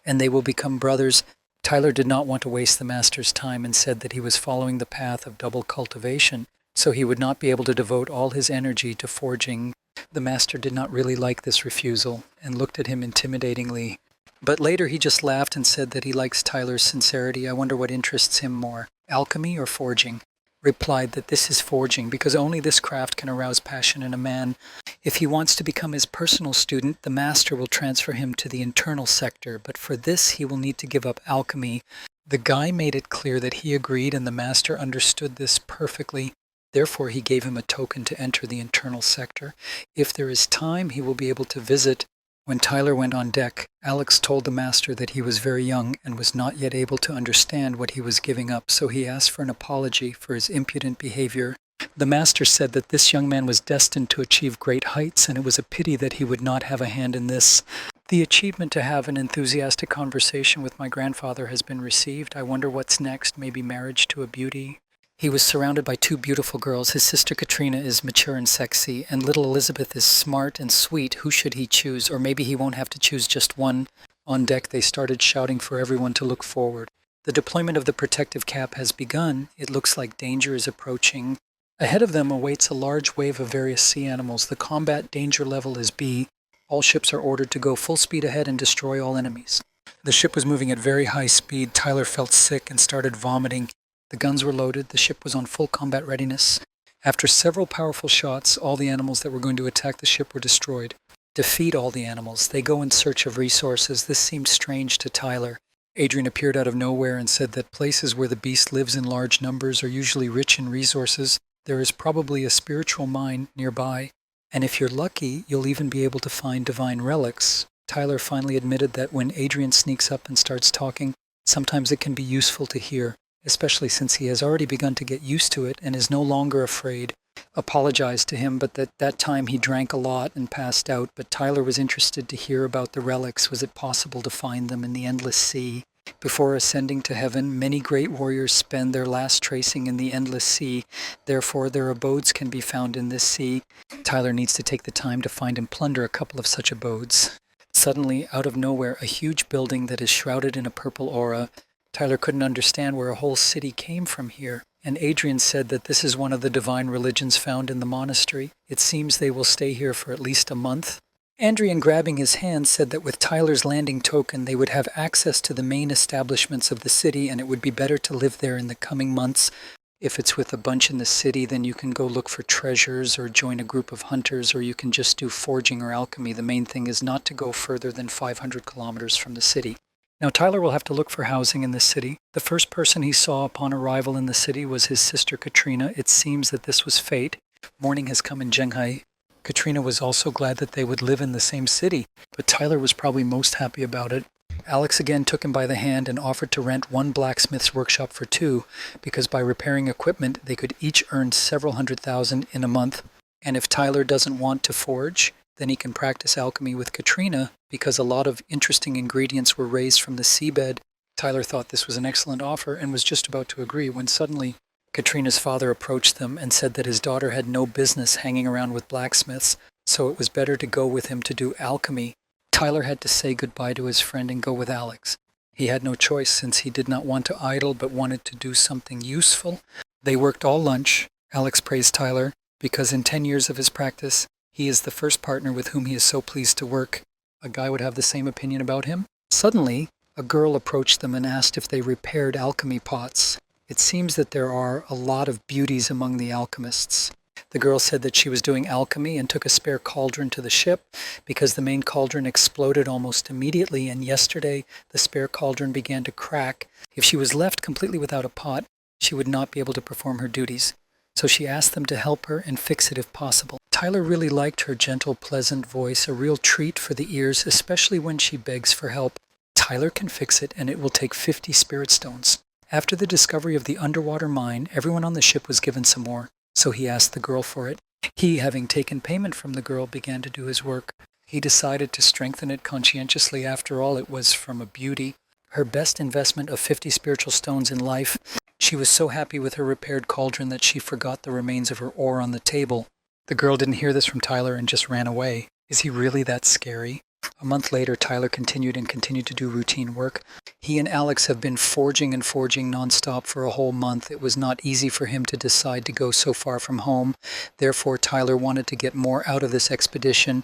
[SPEAKER 1] and they will become brothers. Tyler did not want to waste the master's time and said that he was following the path of double cultivation, so he would not be able to devote all his energy to forging. The master did not really like this refusal and looked at him intimidatingly. But later he just laughed and said that he likes Tyler's sincerity. I wonder what interests him more, alchemy or forging? Replied that this is forging because only this craft can arouse passion in a man. If he wants to become his personal student, the master will transfer him to the internal sector, but for this he will need to give up alchemy. The guy made it clear that he agreed, and the master understood this perfectly. Therefore, he gave him a token to enter the internal sector. If there is time, he will be able to visit. When Tyler went on deck, Alex told the master that he was very young and was not yet able to understand what he was giving up, so he asked for an apology for his impudent behavior. The master said that this young man was destined to achieve great heights, and it was a pity that he would not have a hand in this. The achievement to have an enthusiastic conversation with my grandfather has been received. I wonder what's next, maybe marriage to a beauty. He was surrounded by 2 beautiful girls. His sister Katrina is mature and sexy, and little Elizabeth is smart and sweet. Who should he choose? Or maybe he won't have to choose just one. On deck, they started shouting for everyone to look forward. The deployment of the protective cap has begun. It looks like danger is approaching. Ahead of them awaits a large wave of various sea animals. The combat danger level is B. All ships are ordered to go full speed ahead and destroy all enemies. The ship was moving at very high speed. Tyler felt sick and started vomiting. The guns were loaded. The ship was on full combat readiness. After several powerful shots, all the animals that were going to attack the ship were destroyed. Defeat all the animals. They go in search of resources. This seemed strange to Tyler. Adrian appeared out of nowhere and said that places where the beast lives in large numbers are usually rich in resources. There is probably a spiritual mine nearby, and if you're lucky, you'll even be able to find divine relics. Tyler finally admitted that when Adrian sneaks up and starts talking, sometimes it can be useful to hear, especially since he has already begun to get used to it and is no longer afraid. Apologized to him, but that time he drank a lot and passed out, but Tyler was interested to hear about the relics. Was it possible to find them in the endless sea? Before ascending to heaven, many great warriors spend their last tracing in the endless sea. Therefore, their abodes can be found in this sea. Tyler needs to take the time to find and plunder a couple of such abodes. Suddenly, out of nowhere, a huge building that is shrouded in a purple aura. Tyler couldn't understand where a whole city came from here, and Adrian said that this is one of the divine religions found in the monastery. It seems they will stay here for at least a month. Adrian, grabbing his hand, said that with Tyler's landing token, they would have access to the main establishments of the city, and it would be better to live there in the coming months. If it's with a bunch in the city, then you can go look for treasures or join a group of hunters, or you can just do forging or alchemy. The main thing is not to go further than 500 kilometers from the city. Now, Tyler will have to look for housing in the city. The first person he saw upon arrival in the city was his sister Katrina. It seems that this was fate. Morning has come in Zhenghai. Katrina was also glad that they would live in the same city, but Tyler was probably most happy about it. Alex again took him by the hand and offered to rent one blacksmith's workshop for two, because by repairing equipment, they could each earn several $100,000 in a month. And if Tyler doesn't want to forge, then he can practice alchemy with Katrina, because a lot of interesting ingredients were raised from the seabed. Tyler thought this was an excellent offer and was just about to agree when suddenly Katrina's father approached them and said that his daughter had no business hanging around with blacksmiths, so it was better to go with him to do alchemy. Tyler had to say goodbye to his friend and go with Alex. He had no choice since he did not want to idle but wanted to do something useful. They worked all lunch. Alex praised Tyler because in 10 years of his practice, he is the first partner with whom he is so pleased to work. A guy would have the same opinion about him. Suddenly, a girl approached them and asked if they repaired alchemy pots. It seems that there are a lot of beauties among the alchemists. The girl said that she was doing alchemy and took a spare cauldron to the ship because the main cauldron exploded almost immediately, and yesterday the spare cauldron began to crack. If she was left completely without a pot, she would not be able to perform her duties. So she asked them to help her and fix it if possible. Tyler really liked her gentle, pleasant voice, a real treat for the ears, especially when she begs for help. Tyler can fix it, and it will take 50 spirit stones. After the discovery of the underwater mine, everyone on the ship was given some more, so he asked the girl for it. He, having taken payment from the girl, began to do his work. He decided to strengthen it conscientiously. After all, it was from a beauty. Her best investment of 50 spiritual stones in life. She was so happy with her repaired cauldron that she forgot the remains of her ore on the table. The girl didn't hear this from Tyler and just ran away. Is he really that scary? A month later, Tyler continued to do routine work. He and Alex have been forging nonstop for a whole month. It was not easy for him to decide to go so far from home. Therefore, Tyler wanted to get more out of this expedition.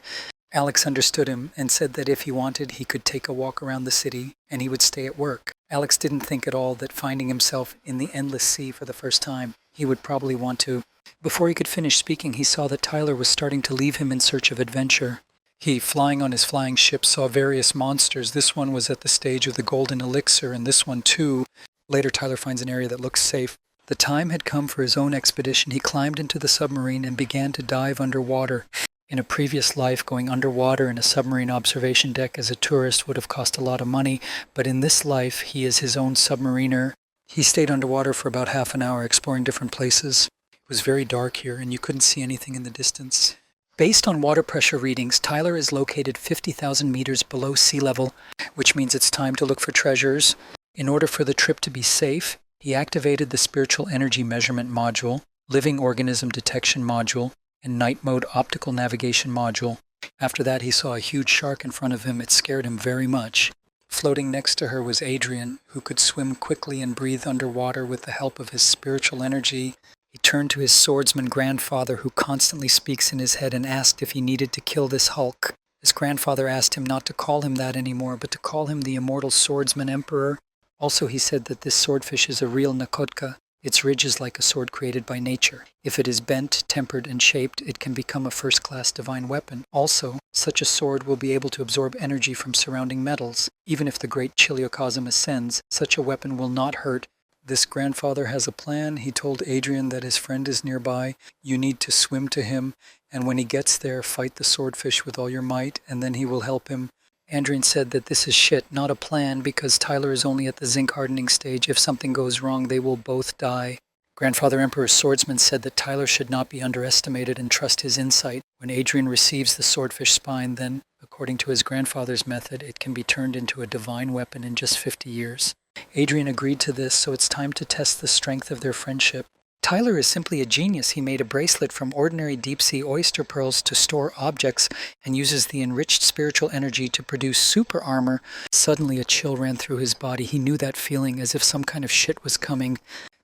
[SPEAKER 1] Alex understood him and said that if he wanted, he could take a walk around the city and he would stay at work. Alex didn't think at all that finding himself in the endless sea for the first time, he would probably want to. Before he could finish speaking, he saw that Tyler was starting to leave him in search of adventure. He, flying on his flying ship, saw various monsters. This one was at the stage of the golden elixir, and this one too. Later, Tyler finds an area that looks safe. The time had come for his own expedition. He climbed into the submarine and began to dive underwater. In a previous life, going underwater in a submarine observation deck as a tourist would have cost a lot of money, but in this life, he is his own submariner. He stayed underwater for about half an hour, exploring different places. It was very dark here, and you couldn't see anything in the distance. Based on water pressure readings, Tyler is located 50,000 meters below sea level, which means it's time to look for treasures. In order for the trip to be safe, he activated the spiritual energy measurement module, living organism detection module, and night mode optical navigation module. After that, he saw a huge shark in front of him. It scared him very much. Floating next to her was Adrian, who could swim quickly and breathe underwater with the help of his spiritual energy. He turned to his swordsman grandfather, who constantly speaks in his head, and asked if he needed to kill this Hulk. His grandfather asked him not to call him that anymore, but to call him the immortal swordsman emperor. Also, he said that this swordfish is a real Nakotka. Its ridge is like a sword created by nature. If it is bent, tempered, and shaped, it can become a first-class divine weapon. Also, such a sword will be able to absorb energy from surrounding metals. Even if the great Chiliocosm ascends, such a weapon will not hurt. This grandfather has a plan. He told Adrian that his friend is nearby. You need to swim to him, and when he gets there, fight the swordfish with all your might, and then he will help him. Adrian said that this is shit, not a plan, because Tyler is only at the zinc hardening stage. If something goes wrong, they will both die. Grandfather Emperor's swordsman said that Tyler should not be underestimated and trust his insight. When Adrian receives the swordfish spine, then, according to his grandfather's method, it can be turned into a divine weapon in just 50 years. Adrian agreed to this, so it's time to test the strength of their friendship. Tyler is simply a genius. He made a bracelet from ordinary deep-sea oyster pearls to store objects and uses the enriched spiritual energy to produce super armor. Suddenly a chill ran through his body. He knew that feeling, as if some kind of shit was coming.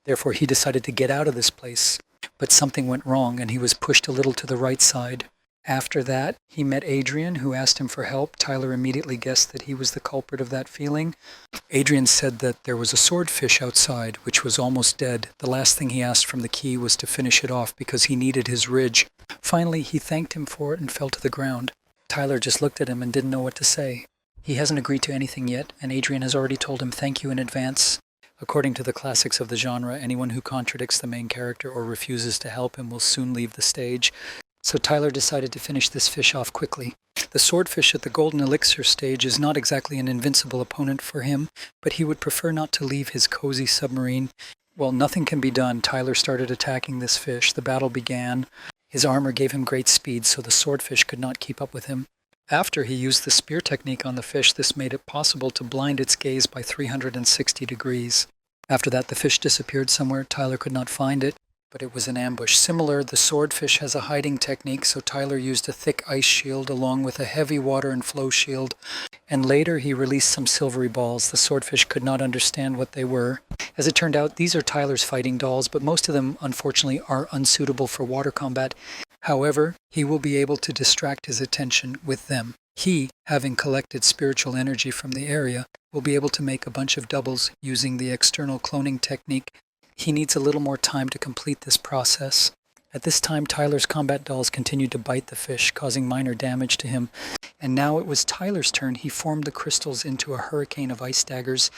[SPEAKER 1] Therefore he decided to get out of this place. But something went wrong and he was pushed a little to the right side. After that, he met Adrian, who asked him for help. Tyler immediately guessed that he was the culprit of that feeling. Adrian said that there was a swordfish outside, which was almost dead. The last thing he asked from the key was to finish it off because he needed his ridge. Finally, he thanked him for it and fell to the ground. Tyler just looked at him and didn't know what to say. He hasn't agreed to anything yet, and Adrian has already told him thank you in advance. According to the classics of the genre, anyone who contradicts the main character or refuses to help him will soon leave the stage. So Tyler decided to finish this fish off quickly. The swordfish at the Golden Elixir stage is not exactly an invincible opponent for him, but he would prefer not to leave his cozy submarine. Well, nothing can be done. Tyler started attacking this fish. The battle began. His armor gave him great speed, so the swordfish could not keep up with him. After he used the spear technique on the fish, this made it possible to blind its gaze by 360 degrees. After that, the fish disappeared somewhere. Tyler could not find it. But it was an ambush. Similar, the swordfish has a hiding technique, so Tyler used a thick ice shield along with a heavy water and flow shield, and later he released some silvery balls. The swordfish could not understand what they were. As it turned out, these are Tyler's fighting dolls, but most of them, unfortunately, are unsuitable for water combat. However, he will be able to distract his attention with them. He, having collected spiritual energy from the area, will be able to make a bunch of doubles using the external cloning technique. He needs a little more time to complete this process. At this time, Tyler's combat dolls continued to bite the fish, causing minor damage to him. And now it was Tyler's turn. He formed the crystals into a hurricane of ice daggers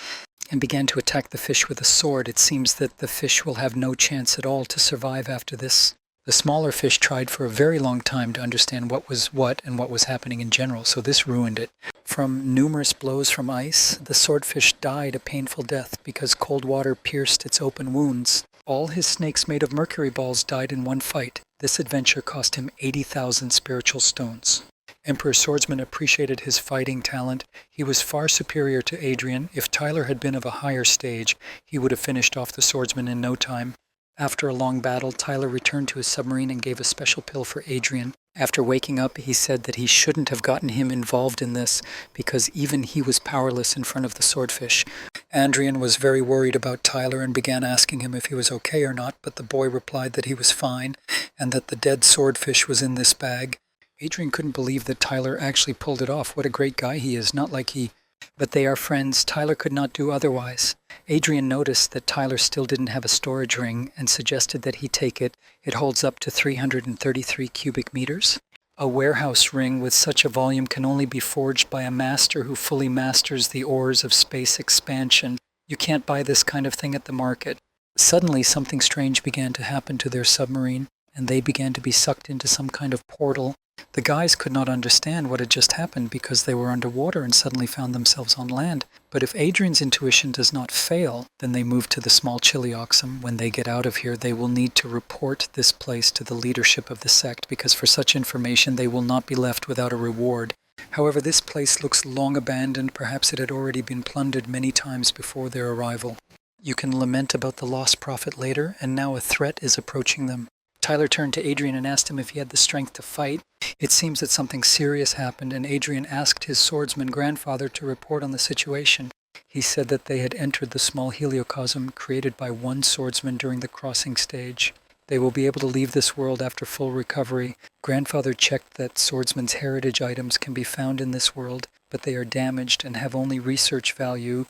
[SPEAKER 1] and began to attack the fish with a sword. It seems that the fish will have no chance at all to survive after this. The smaller fish tried for a very long time to understand what was what and what was happening in general, so this ruined it. From numerous blows from ice, the swordfish died a painful death because cold water pierced its open wounds. All his snakes made of mercury balls died in one fight. This adventure cost him 80,000 spiritual stones. Emperor Swordsman appreciated his fighting talent. He was far superior to Adrian. If Tyler had been of a higher stage, he would have finished off the swordsman in no time. After a long battle, Tyler returned to his submarine and gave a special pill for Adrian. After waking up, he said that he shouldn't have gotten him involved in this because even he was powerless in front of the swordfish. Adrian was very worried about Tyler and began asking him if he was okay or not, but the boy replied that he was fine and that the dead swordfish was in this bag. Adrian couldn't believe that Tyler actually pulled it off. What a great guy he is, not like he... But they are friends. Tyler could not do otherwise. Adrian noticed that Tyler still didn't have a storage ring and suggested that he take it. It holds up to 333 cubic meters. A warehouse ring with such a volume can only be forged by a master who fully masters the ores of space expansion. You can't buy this kind of thing at the market. Suddenly, something strange began to happen to their submarine, and they began to be sucked into some kind of portal. The guys could not understand what had just happened because they were underwater and suddenly found themselves on land. But if Adrian's intuition does not fail, then they move to the small Chilioxum. When they get out of here, they will need to report this place to the leadership of the sect because for such information they will not be left without a reward. However, this place looks long abandoned. Perhaps it had already been plundered many times before their arrival. You can lament about the lost prophet later, and now a threat is approaching them. Tyler turned to Adrian and asked him if he had the strength to fight. It seems that something serious happened, and Adrian asked his swordsman grandfather to report on the situation. He said that they had entered the small heliocosm created by one swordsman during the crossing stage. They will be able to leave this world after full recovery. Grandfather checked that swordsman's heritage items can be found in this world, but they are damaged and have only research value.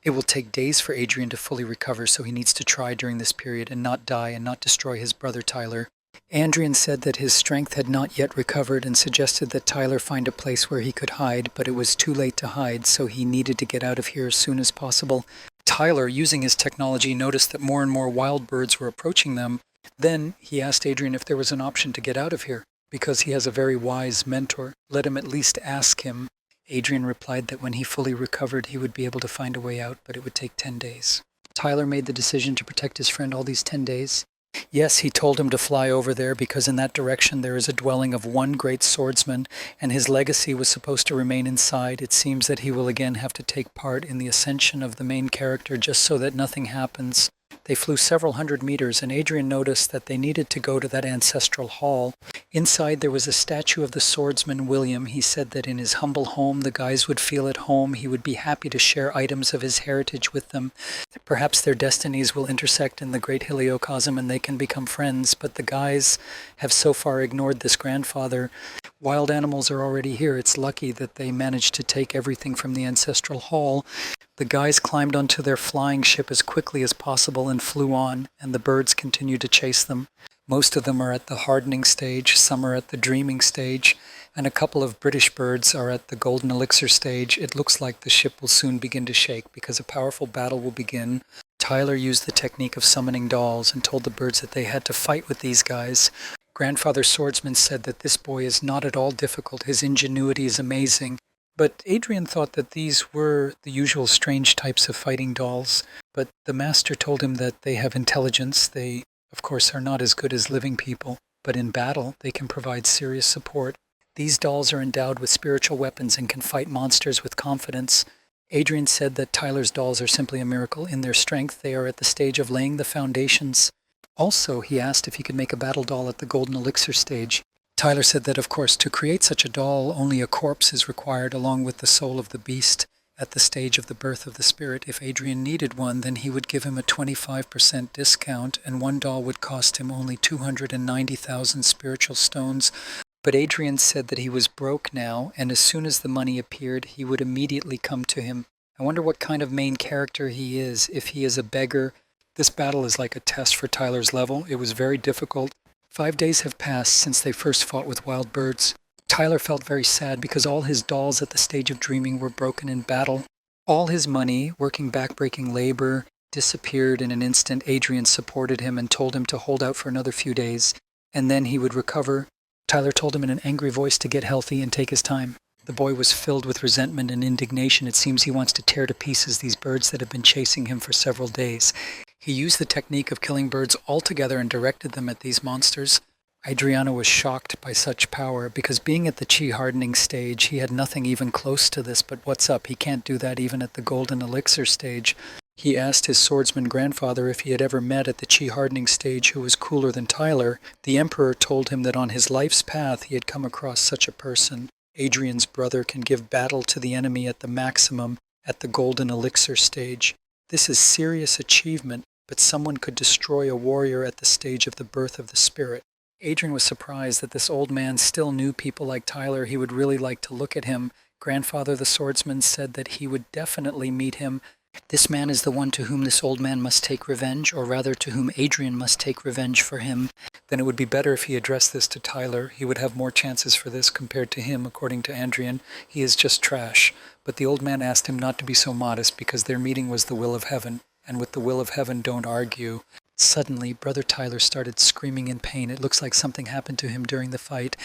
[SPEAKER 1] It will take days for Adrian to fully recover, so he needs to try during this period and not die and not destroy his brother Tyler. Adrian said that his strength had not yet recovered and suggested that Tyler find a place where he could hide, but it was too late to hide, so he needed to get out of here as soon as possible. Tyler, using his technology, noticed that more and more wild birds were approaching them. Then he asked Adrian if there was an option to get out of here, because he has a very wise mentor. Let him at least ask him. Adrian replied that when he fully recovered, he would be able to find a way out, but it would take 10 days. Tyler made the decision to protect his friend all these 10 days. Yes, he told him to fly over there because in that direction there is a dwelling of one great swordsman, and his legacy was supposed to remain inside. It seems that he will again have to take part in the ascension of the main character just so that nothing happens. They flew several hundred meters, and Adrian noticed that they needed to go to that ancestral hall. Inside there was a statue of the swordsman William. He said that in his humble home the guys would feel at home. He would be happy to share items of his heritage with them. Perhaps their destinies will intersect in the great Heliocosm and they can become friends, but the guys have so far ignored this grandfather. Wild animals are already here. It's lucky that they managed to take everything from the ancestral hall. The guys climbed onto their flying ship as quickly as possible and flew on, and the birds continued to chase them. Most of them are at the hardening stage, some are at the dreaming stage, and a couple of British birds are at the golden elixir stage. It looks like the ship will soon begin to shake because a powerful battle will begin. Tyler used the technique of summoning dolls and told the birds that they had to fight with these guys. Grandfather Swordsman said that this boy is not at all difficult. His ingenuity is amazing. But Adrian thought that these were the usual strange types of fighting dolls. But the master told him that they have intelligence. They, of course, are not as good as living people, but in battle they can provide serious support. These dolls are endowed with spiritual weapons and can fight monsters with confidence. Adrian said that Tyler's dolls are simply a miracle. In their strength, they are at the stage of laying the foundations. Also, he asked if he could make a battle doll at the golden elixir stage. Tyler said that, of course, to create such a doll, only a corpse is required along with the soul of the beast at the stage of the birth of the spirit. If Adrian needed one, then he would give him a 25% discount, and one doll would cost him only 290,000 spiritual stones. But Adrian said that he was broke now, and as soon as the money appeared, he would immediately come to him. I wonder what kind of main character he is. If he is a beggar, this battle is like a test for Tyler's level. It was very difficult. 5 days have passed since they first fought with wild birds. Tyler felt very sad because all his dolls at the stage of dreaming were broken in battle. All his money, working backbreaking labor, disappeared in an instant. Adrian supported him and told him to hold out for another few days, and then he would recover. Tyler told him in an angry voice to get healthy and take his time. The boy was filled with resentment and indignation. It seems he wants to tear to pieces these birds that have been chasing him for several days. He used the technique of killing birds altogether and directed them at these monsters. Adriano was shocked by such power because being at the chi hardening stage, he had nothing even close to this, but what's up? He can't do that even at the golden elixir stage. He asked his swordsman grandfather if he had ever met at the chi hardening stage who was cooler than Tyler. The emperor told him that on his life's path he had come across such a person. Adrian's brother can give battle to the enemy at the maximum at the golden elixir stage. This is serious achievement, but someone could destroy a warrior at the stage of the birth of the spirit. Adrian was surprised that this old man still knew people like Tyler. He would really like to look at him. Grandfather the swordsman said that he would definitely meet him. This man is the one to whom this old man must take revenge, or rather to whom Adrian must take revenge for him. Then it would be better if he addressed this to Tyler. He would have more chances for this compared to him, according to Adrian. He is just trash. But the old man asked him not to be so modest because their meeting was the will of heaven, and with the will of heaven don't argue. Suddenly, Brother Tyler started screaming in pain. It looks like something happened to him during the fight.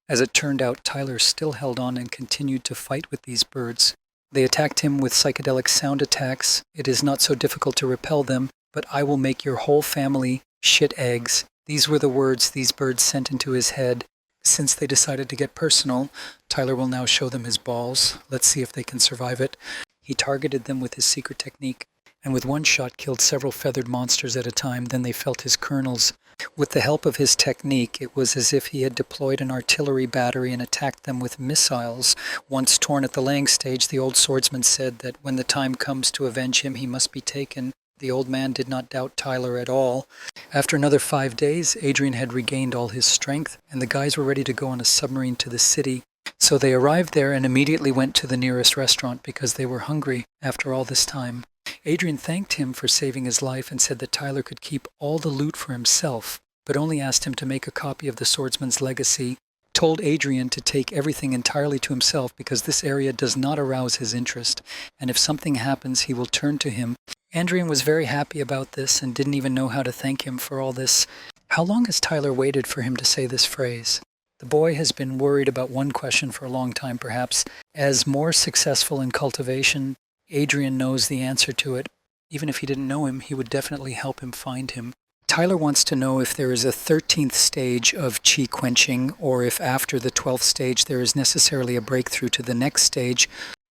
[SPEAKER 1] As it turned out, Tyler still held on and continued to fight with these birds. They attacked him with psychedelic sound attacks. It is not so difficult to repel them, but I will make your whole family shit eggs. These were the words these birds sent into his head. Since they decided to get personal, Tyler will now show them his balls. Let's see if they can survive it. He targeted them with his secret technique, and with one shot killed several feathered monsters at a time. Then they felt his kernels. With the help of his technique, it was as if he had deployed an artillery battery and attacked them with missiles. Once torn at the laying stage, the old swordsman said that when the time comes to avenge him, he must be taken. The old man did not doubt Tyler at all. After another 5 days, Adrian had regained all his strength, and the guys were ready to go on a submarine to the city. So they arrived there and immediately went to the nearest restaurant because they were hungry after all this time. Adrian thanked him for saving his life and said that Tyler could keep all the loot for himself, but only asked him to make a copy of the swordsman's legacy, told Adrian to take everything entirely to himself because this area does not arouse his interest, and if something happens, he will turn to him. Adrian was very happy about this and didn't even know how to thank him for all this. How long has Tyler waited for him to say this phrase? The boy has been worried about one question for a long time, perhaps. As more successful in cultivation, Adrian knows the answer to it. Even if he didn't know him, he would definitely help him find him. Tyler wants to know if there is a 13th stage of chi quenching, or if after the 12th stage there is necessarily a breakthrough to the next stage.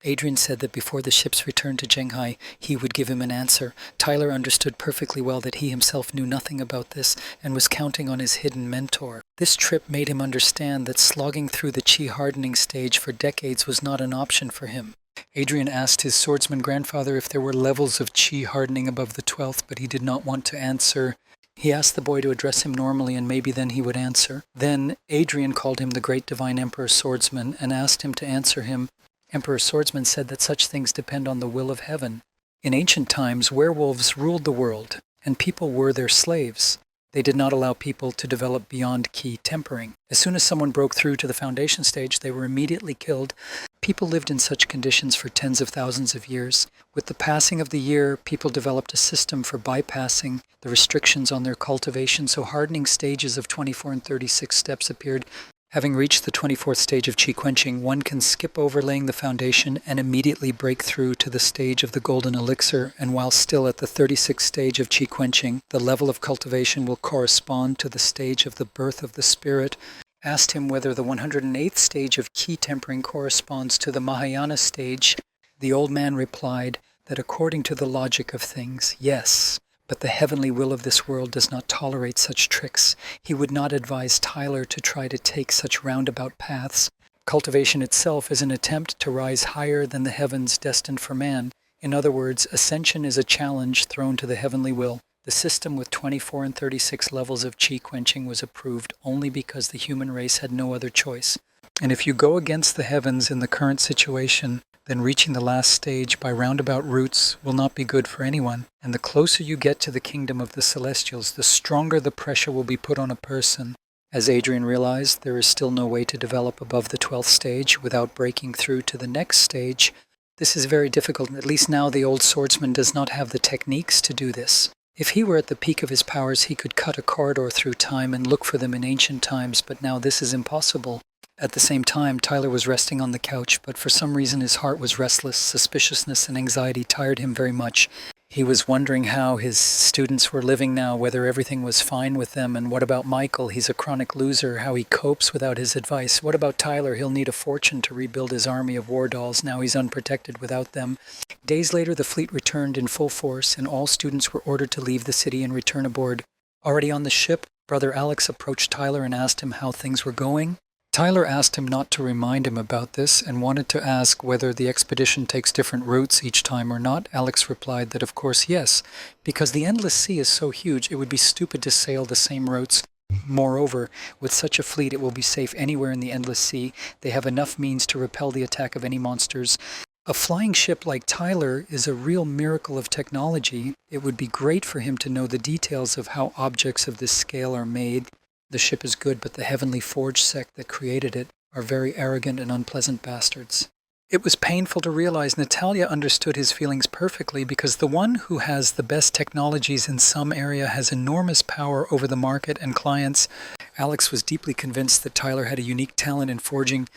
[SPEAKER 1] Adrian said that before the ship's return to Shanghai, he would give him an answer. Tyler understood perfectly well that he himself knew nothing about this and was counting on his hidden mentor. This trip made him understand that slogging through the chi hardening stage for decades was not an option for him. Adrian asked his swordsman grandfather if there were levels of chi hardening above the 12th, but he did not want to answer. He asked the boy to address him normally, and maybe then he would answer. Then Adrian called him the great divine Emperor Swordsman and asked him to answer him. Emperor Swordsman said that such things depend on the will of heaven. In ancient times, werewolves ruled the world, and people were their slaves. They did not allow people to develop beyond chi tempering. As soon as someone broke through to the foundation stage, they were immediately killed. People lived in such conditions for tens of thousands of years. With the passing of the year, people developed a system for bypassing the restrictions on their cultivation, so hardening stages of 24 and 36 steps appeared. Having reached the 24th stage of chi quenching, one can skip over laying the foundation and immediately break through to the stage of the golden elixir, and while still at the 36th stage of chi quenching, the level of cultivation will correspond to the stage of the birth of the spirit. Asked him whether the 108th stage of chi tempering corresponds to the Mahayana stage. The old man replied that according to the logic of things, yes. But the heavenly will of this world does not tolerate such tricks. He would not advise Tyler to try to take such roundabout paths. Cultivation itself is an attempt to rise higher than the heavens destined for man. In other words, ascension is a challenge thrown to the heavenly will. The system with 24 and 36 levels of chi quenching was approved only because the human race had no other choice. And if you go against the heavens in the current situation, then reaching the last stage by roundabout routes will not be good for anyone. And the closer you get to the kingdom of the celestials, the stronger the pressure will be put on a person. As Adrian realized, there is still no way to develop above the 12th stage without breaking through to the next stage. This is very difficult, and at least now the old swordsman does not have the techniques to do this. If he were at the peak of his powers, he could cut a corridor through time and look for them in ancient times, but now this is impossible. At the same time, Tyler was resting on the couch, but for some reason his heart was restless. Suspiciousness and anxiety tired him very much. He was wondering how his students were living now, whether everything was fine with them, and what about Michael? He's a chronic loser, how he copes without his advice. What about Tyler? He'll need a fortune to rebuild his army of war dolls. Now he's unprotected without them. Days later, the fleet returned in full force, and all students were ordered to leave the city and return aboard. Already on the ship, Brother Alex approached Tyler and asked him how things were going. Tyler asked him not to remind him about this and wanted to ask whether the expedition takes different routes each time or not. Alex replied that of course yes, because the endless sea is so huge it would be stupid to sail the same routes. Moreover, with such a fleet it will be safe anywhere in the endless sea. They have enough means to repel the attack of any monsters. A flying ship like Tyler is a real miracle of technology. It would be great for him to know the details of how objects of this scale are made. The ship is good, but the heavenly forge sect that created it are very arrogant and unpleasant bastards. It was painful to realize Natalia understood his feelings perfectly because the one who has the best technologies in some area has enormous power over the market and clients. Alex was deeply convinced that Tyler had a unique talent in forging,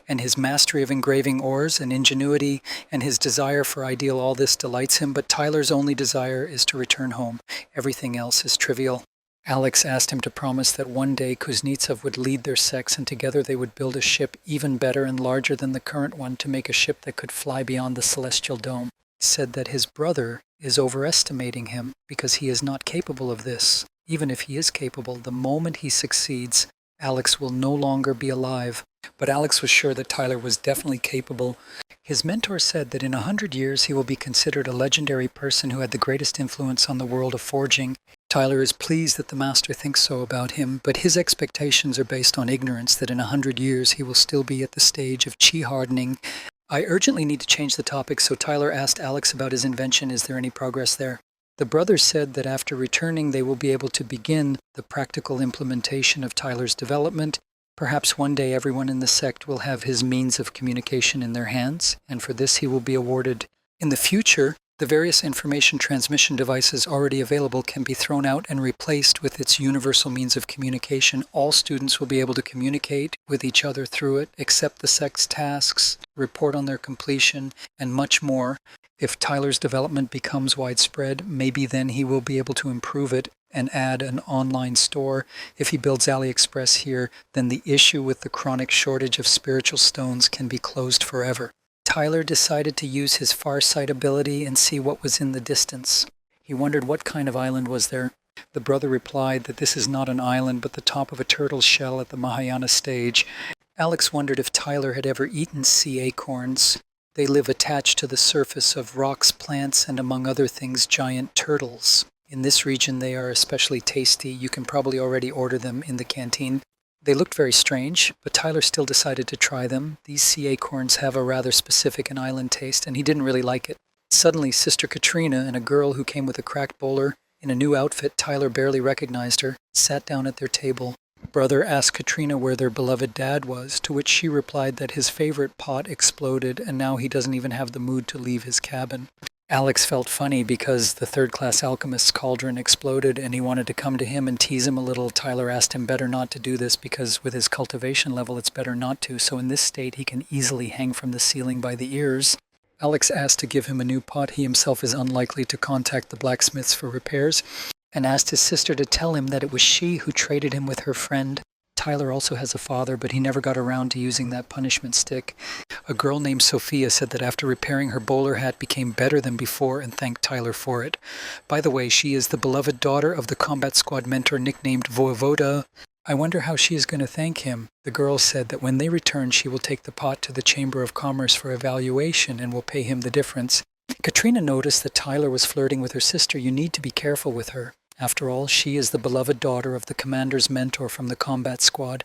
[SPEAKER 1] and his mastery of engraving ores and ingenuity and his desire for ideal, all this delights him, but Tyler's only desire is to return home. Everything else is trivial. Alex asked him to promise that one day Kuznetsov would lead their sects and together they would build a ship even better and larger than the current one to make a ship that could fly beyond the celestial dome. He said that his brother is overestimating him because he is not capable of this. Even if he is capable, the moment he succeeds, Alex will no longer be alive. But Alex was sure that Tyler was definitely capable. His mentor said that in 100 years he will be considered a legendary person who had the greatest influence on the world of forging. Tyler is pleased that the master thinks so about him, but his expectations are based on ignorance that in 100 years he will still be at the stage of chi hardening. I urgently need to change the topic, so Tyler asked Alex about his invention. Is there any progress there? The brothers said that after returning they will be able to begin the practical implementation of Tyler's development. Perhaps one day everyone in the sect will have his means of communication in their hands, and for this he will be awarded. In the future, the various information transmission devices already available can be thrown out and replaced with its universal means of communication. All students will be able to communicate with each other through it, accept the sect's tasks, report on their completion, and much more. If Tyler's development becomes widespread, maybe then he will be able to improve it and add an online store. If he builds AliExpress here, then the issue with the chronic shortage of spiritual stones can be closed forever. Tyler decided to use his farsight ability and see what was in the distance. He wondered what kind of island was there. The brother replied that this is not an island, but the top of a turtle's shell at the Mahayana stage. Alex wondered if Tyler had ever eaten sea acorns. They live attached to the surface of rocks, plants, and among other things, giant turtles. In this region, they are especially tasty. You can probably already order them in the canteen. They looked very strange, but Tyler still decided to try them. These sea acorns have a rather specific and island taste, and he didn't really like it. Suddenly, Sister Katrina and a girl who came with a cracked bowler in a new outfit, Tyler barely recognized her, sat down at their table. Brother asked Katrina where their beloved dad was, to which she replied that his favorite pot exploded, and now he doesn't even have the mood to leave his cabin. Alex felt funny because the third-class alchemist's cauldron exploded and he wanted to come to him and tease him a little. Tyler asked him better not to do this because with his cultivation level it's better not to, so in this state he can easily hang from the ceiling by the ears. Alex asked to give him a new pot. He himself is unlikely to contact the blacksmiths for repairs, and asked his sister to tell him that it was she who traded him with her friend. Tyler also has a father, but he never got around to using that punishment stick. A girl named Sophia said that after repairing her bowler hat became better than before and thanked Tyler for it. By the way, she is the beloved daughter of the combat squad mentor nicknamed Voivoda. I wonder how she is going to thank him. The girl said that when they return she will take the pot to the Chamber of Commerce for evaluation and will pay him the difference. Katrina noticed that Tyler was flirting with her sister. You need to be careful with her. After all, she is the beloved daughter of the commander's mentor from the combat squad.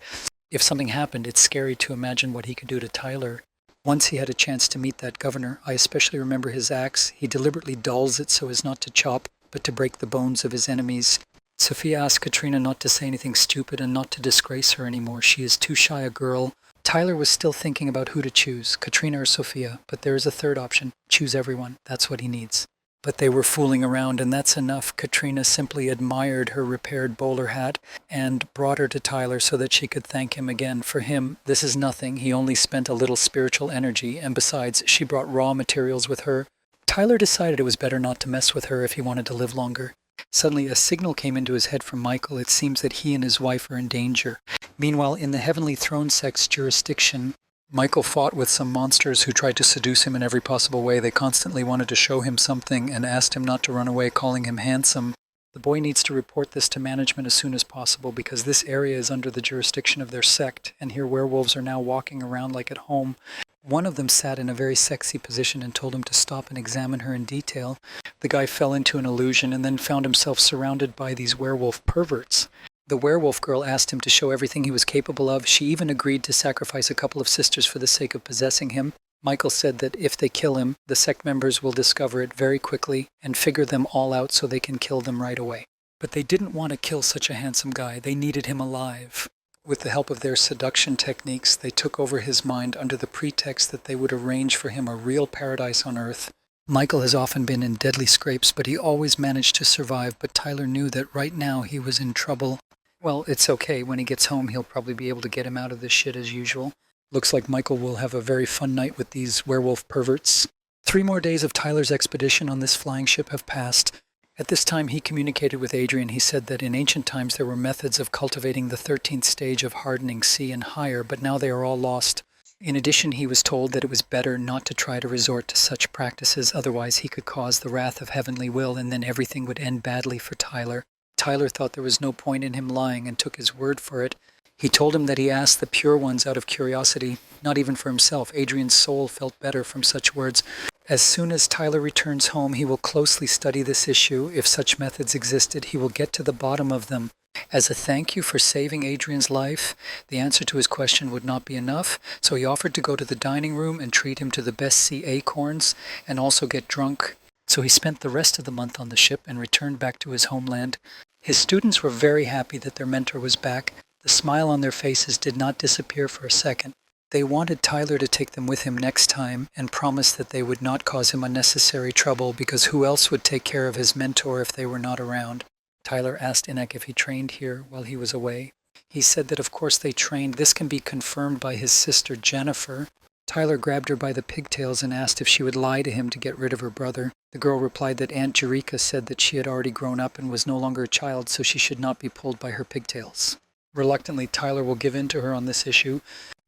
[SPEAKER 1] If something happened, it's scary to imagine what he could do to Tyler. Once he had a chance to meet that governor. I especially remember his axe. He deliberately dulls it so as not to chop, but to break the bones of his enemies. Sophia asked Katrina not to say anything stupid and not to disgrace her anymore. She is too shy a girl. Tyler was still thinking about who to choose, Katrina or Sophia, but there is a third option. Choose everyone. That's what he needs. But they were fooling around, and that's enough. Katrina simply admired her repaired bowler hat and brought her to Tyler so that she could thank him again. For him, this is nothing. He only spent a little spiritual energy, and besides, she brought raw materials with her. Tyler decided it was better not to mess with her if he wanted to live longer. Suddenly, a signal came into his head from Michael. It seems that he and his wife are in danger. Meanwhile, in the Heavenly Throne sect's jurisdiction, Michael fought with some monsters who tried to seduce him in every possible way. They constantly wanted to show him something and asked him not to run away, calling him handsome. The boy needs to report this to management as soon as possible because this area is under the jurisdiction of their sect, and here werewolves are now walking around like at home. One of them sat in a very sexy position and told him to stop and examine her in detail. The guy fell into an illusion and then found himself surrounded by these werewolf perverts. The werewolf girl asked him to show everything he was capable of. She even agreed to sacrifice a couple of sisters for the sake of possessing him. Michael said that if they kill him, the sect members will discover it very quickly and figure them all out so they can kill them right away. But they didn't want to kill such a handsome guy. They needed him alive. With the help of their seduction techniques, they took over his mind under the pretext that they would arrange for him a real paradise on Earth. Michael has often been in deadly scrapes, but he always managed to survive. But Tyler knew that right now he was in trouble. Well, it's okay. When he gets home, he'll probably be able to get him out of this shit as usual. Looks like Michael will have a very fun night with these werewolf perverts. 3 more days of Tyler's expedition on this flying ship have passed. At this time, he communicated with Adrian. He said that in ancient times there were methods of cultivating the 13th stage of hardening sea and higher, but now they are all lost. In addition, he was told that it was better not to try to resort to such practices, otherwise he could cause the wrath of Heavenly Will, and then everything would end badly for Tyler. Tyler thought there was no point in him lying and took his word for it. He told him that he asked the pure ones out of curiosity, not even for himself. Adrian's soul felt better from such words. As soon as Tyler returns home, he will closely study this issue. If such methods existed, he will get to the bottom of them. As a thank you for saving Adrian's life, the answer to his question would not be enough, so he offered to go to the dining room and treat him to the best sea acorns and also get drunk. So he spent the rest of the month on the ship and returned back to his homeland. His students were very happy that their mentor was back. The smile on their faces did not disappear for a second. They wanted Tyler to take them with him next time and promised that they would not cause him unnecessary trouble because who else would take care of his mentor if they were not around? Tyler asked Inek if he trained here while he was away. He said that of course they trained. This can be confirmed by his sister Jennifer. Tyler grabbed her by the pigtails and asked if she would lie to him to get rid of her brother. The girl replied that Aunt Jerika said that she had already grown up and was no longer a child, so she should not be pulled by her pigtails. Reluctantly, Tyler will give in to her on this issue.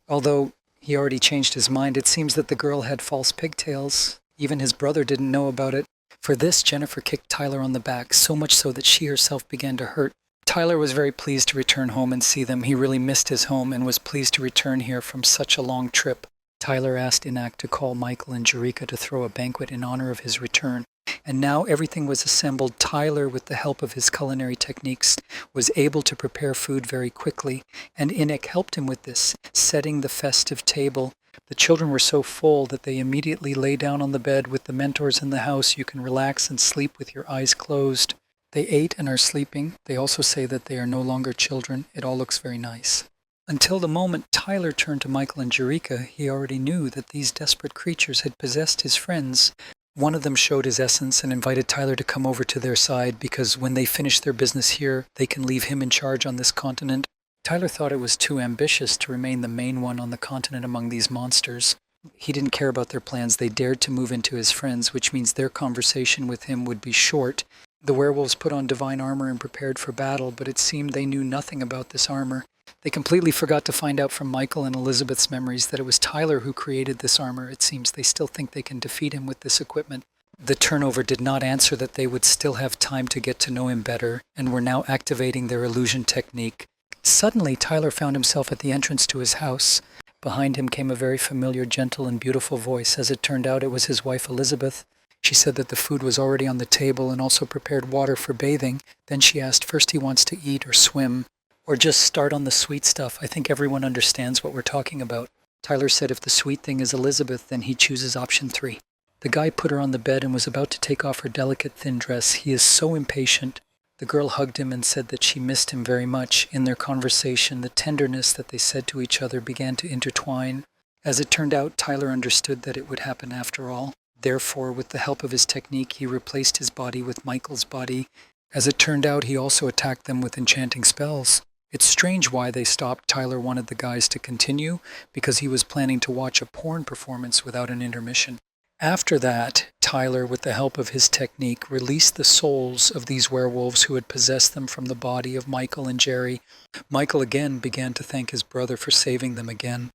[SPEAKER 1] Although he already changed his mind, it seems that the girl had false pigtails. Even his brother didn't know about it. For this, Jennifer kicked Tyler on the back, so much so that she herself began to hurt. Tyler was very pleased to return home and see them. He really missed his home and was pleased to return here from such a long trip. Tyler asked Inak to call Michael and Jerika to throw a banquet in honor of his return. And now everything was assembled. Tyler, with the help of his culinary techniques, was able to prepare food very quickly, and Inek helped him with this, setting the festive table. The children were so full that they immediately lay down on the bed. With the mentors in the house, you can relax and sleep with your eyes closed. They ate and are sleeping. They also say that they are no longer children. It all looks very nice. Until the moment Tyler turned to Michael and Jerika, he already knew that these desperate creatures had possessed his friends. One of them showed his essence and invited Tyler to come over to their side because when they finish their business here, they can leave him in charge on this continent. Tyler thought it was too ambitious to remain the main one on the continent among these monsters. He didn't care about their plans. They dared to move into his friends, which means their conversation with him would be short. The werewolves put on divine armor and prepared for battle, but it seemed they knew nothing about this armor. They completely forgot to find out from Michael and Elizabeth's memories that it was Tyler who created this armor. It seems they still think they can defeat him with this equipment. The turnover did not answer that they would still have time to get to know him better, and were now activating their illusion technique. Suddenly, Tyler found himself at the entrance to his house. Behind him came a very familiar, gentle, and beautiful voice. As it turned out, it was his wife Elizabeth. She said that the food was already on the table and also prepared water for bathing. Then she asked first he wants to eat or swim, or just start on the sweet stuff. I think everyone understands what we're talking about. Tyler said if the sweet thing is Elizabeth, then he chooses option 3. The guy put her on the bed and was about to take off her delicate thin dress. He is so impatient. The girl hugged him and said that she missed him very much. In their conversation, the tenderness that they said to each other began to intertwine. As it turned out, Tyler understood that it would happen after all. Therefore, with the help of his technique, he replaced his body with Michael's body. As it turned out, he also attacked them with enchanting spells. It's strange why they stopped. Tyler wanted the guys to continue because he was planning to watch a porn performance without an intermission. After that, Tyler, with the help of his technique, released the souls of these werewolves who had possessed them from the body of Michael and Jerry. Michael again began to thank his brother for saving them again.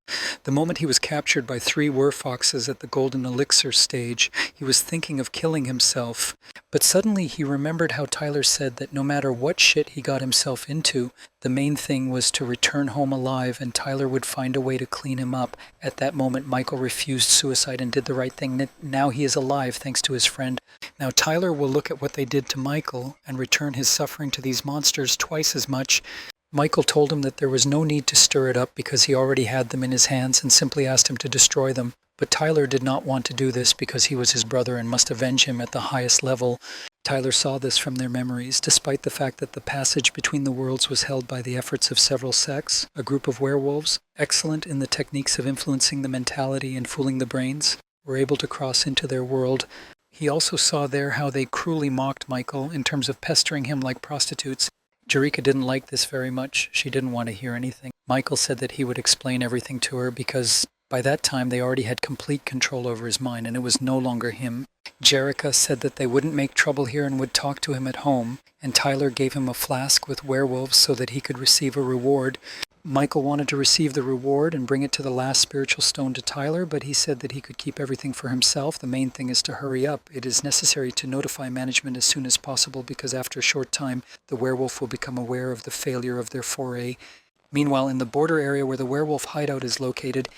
[SPEAKER 1] The moment he was captured by 3 werfoxes at the Golden Elixir stage, he was thinking of killing himself. But suddenly he remembered how Tyler said that no matter what shit he got himself into, the main thing was to return home alive, and Tyler would find a way to clean him up. At that moment, Michael refused suicide and did the right thing. Now he is alive thanks to his friend. Now Tyler will look at what they did to Michael and return his suffering to these monsters twice as much. Michael told him that there was no need to stir it up because he already had them in his hands and simply asked him to destroy them. But Tyler did not want to do this because he was his brother and must avenge him at the highest level. Tyler saw this from their memories, despite the fact that the passage between the worlds was held by the efforts of several sects, a group of werewolves, excellent in the techniques of influencing the mentality and fooling the brains, were able to cross into their world. He also saw there how they cruelly mocked Michael in terms of pestering him like prostitutes. Jerika didn't like this very much. She didn't want to hear anything. Michael said that he would explain everything to her because by that time they already had complete control over his mind and it was no longer him. Jerika said that they wouldn't make trouble here and would talk to him at home, and Tyler gave him a flask with werewolves so that he could receive a reward. Michael wanted to receive the reward and bring it to the last spiritual stone to Tyler, but he said that he could keep everything for himself. The main thing is to hurry up. It is necessary to notify management as soon as possible because after a short time, the werewolf will become aware of the failure of their foray. Meanwhile, in the border area where the werewolf hideout is located,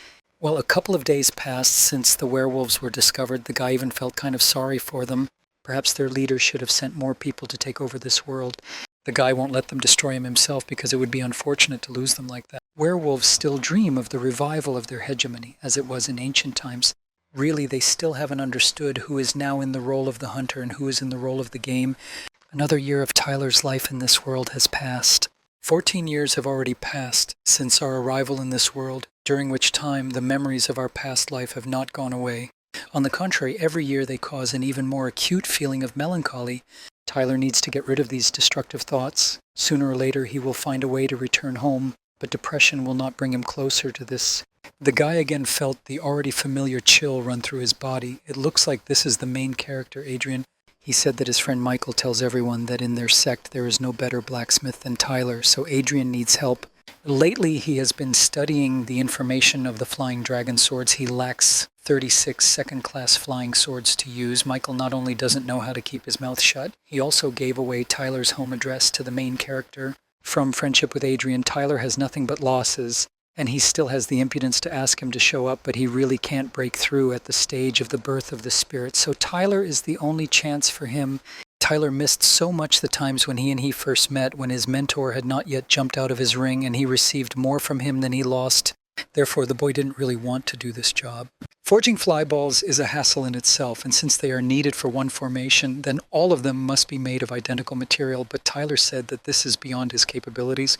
[SPEAKER 1] well, a couple of days passed since the werewolves were discovered. The guy even felt kind of sorry for them. Perhaps their leader should have sent more people to take over this world. The guy won't let them destroy him himself because it would be unfortunate to lose them like that. Werewolves still dream of the revival of their hegemony, as it was in ancient times. Really, they still haven't understood who is now in the role of the hunter and who is in the role of the game. Another year of Tyler's life in this world has passed. 14 years have already passed since our arrival in this world, during which time the memories of our past life have not gone away. On the contrary, every year they cause an even more acute feeling of melancholy. Tyler needs to get rid of these destructive thoughts. Sooner or later he will find a way to return home, but depression will not bring him closer to this. The guy again felt the already familiar chill run through his body. It looks like this is the main character, Adrian. He said that his friend Michael tells everyone that in their sect there is no better blacksmith than Tyler, so Adrian needs help. Lately he has been studying the information of the flying dragon swords. He lacks 36 second-class flying swords to use. Michael not only doesn't know how to keep his mouth shut, he also gave away Tyler's home address to the main character. From friendship with Adrian, Tyler has nothing but losses, and he still has the impudence to ask him to show up, but he really can't break through at the stage of the birth of the spirit. So Tyler is the only chance for him. Tyler missed so much the times when he first met, when his mentor had not yet jumped out of his ring and he received more from him than he lost. Therefore, the boy didn't really want to do this job. Forging flyballs is a hassle in itself, and since they are needed for one formation, then all of them must be made of identical material, but Tyler said that this is beyond his capabilities.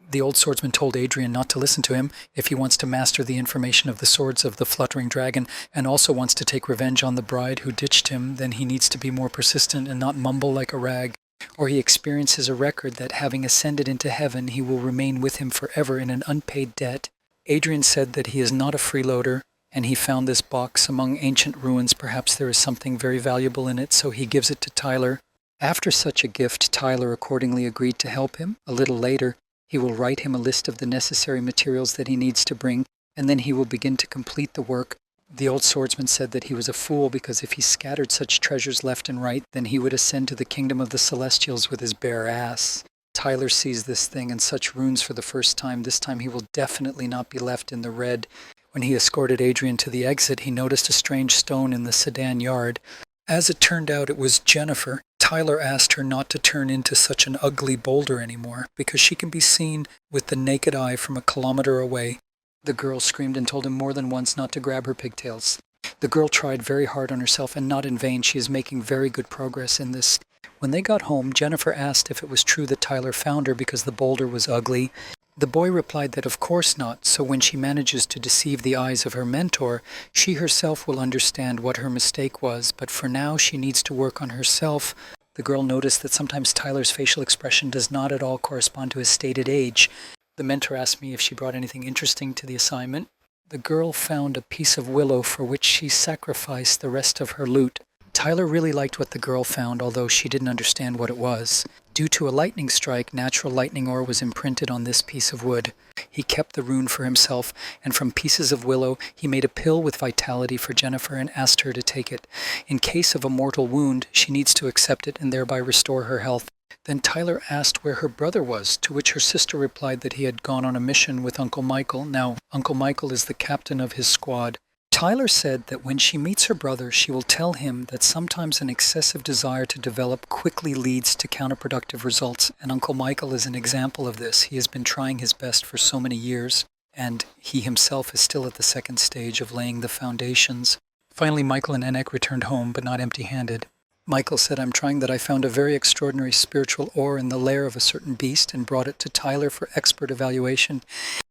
[SPEAKER 1] The old swordsman told Adrian not to listen to him if he wants to master the information of the swords of the fluttering dragon and also wants to take revenge on the bride who ditched him. Then he needs to be more persistent and not mumble like a rag, or he experiences a record that having ascended into heaven, he will remain with him forever in an unpaid debt. Adrian said that he is not a freeloader, and he found this box among ancient ruins. Perhaps there is something very valuable in it, so he gives it to Tyler. After such a gift, Tyler accordingly agreed to help him. A little later, he will write him a list of the necessary materials that he needs to bring, and then he will begin to complete the work. The old swordsman said that he was a fool because if he scattered such treasures left and right, then he would ascend to the kingdom of the Celestials with his bare ass. Tyler sees this thing and such runes for the first time. This time he will definitely not be left in the red. When he escorted Adrian to the exit, he noticed a strange stone in the sedan yard. As it turned out, it was Jennifer. Tyler asked her not to turn into such an ugly boulder anymore, because she can be seen with the naked eye from a kilometer away. The girl screamed and told him more than once not to grab her pigtails. The girl tried very hard on herself, and not in vain. She is making very good progress in this. When they got home, Jennifer asked if it was true that Tyler found her because the boulder was ugly. The boy replied that of course not, so when she manages to deceive the eyes of her mentor, she herself will understand what her mistake was, but for now she needs to work on herself. The girl noticed that sometimes Tyler's facial expression does not at all correspond to his stated age. The mentor asked me if she brought anything interesting to the assignment. The girl found a piece of willow for which she sacrificed the rest of her loot. Tyler really liked what the girl found, although she didn't understand what it was. Due to a lightning strike, natural lightning ore was imprinted on this piece of wood. He kept the rune for himself, and from pieces of willow he made a pill with vitality for Jennifer and asked her to take it. In case of a mortal wound, she needs to accept it and thereby restore her health. Then Tyler asked where her brother was, to which her sister replied that he had gone on a mission with Uncle Michael. Now, Uncle Michael is the captain of his squad. Tyler said that when she meets her brother, she will tell him that sometimes an excessive desire to develop quickly leads to counterproductive results, and Uncle Michael is an example of this. He has been trying his best for so many years, and he himself is still at the second stage of laying the foundations. Finally, Michael and Enek returned home, but not empty-handed. Michael said, "I'm trying that I found a very extraordinary spiritual ore in the lair of a certain beast and brought it to Tyler for expert evaluation.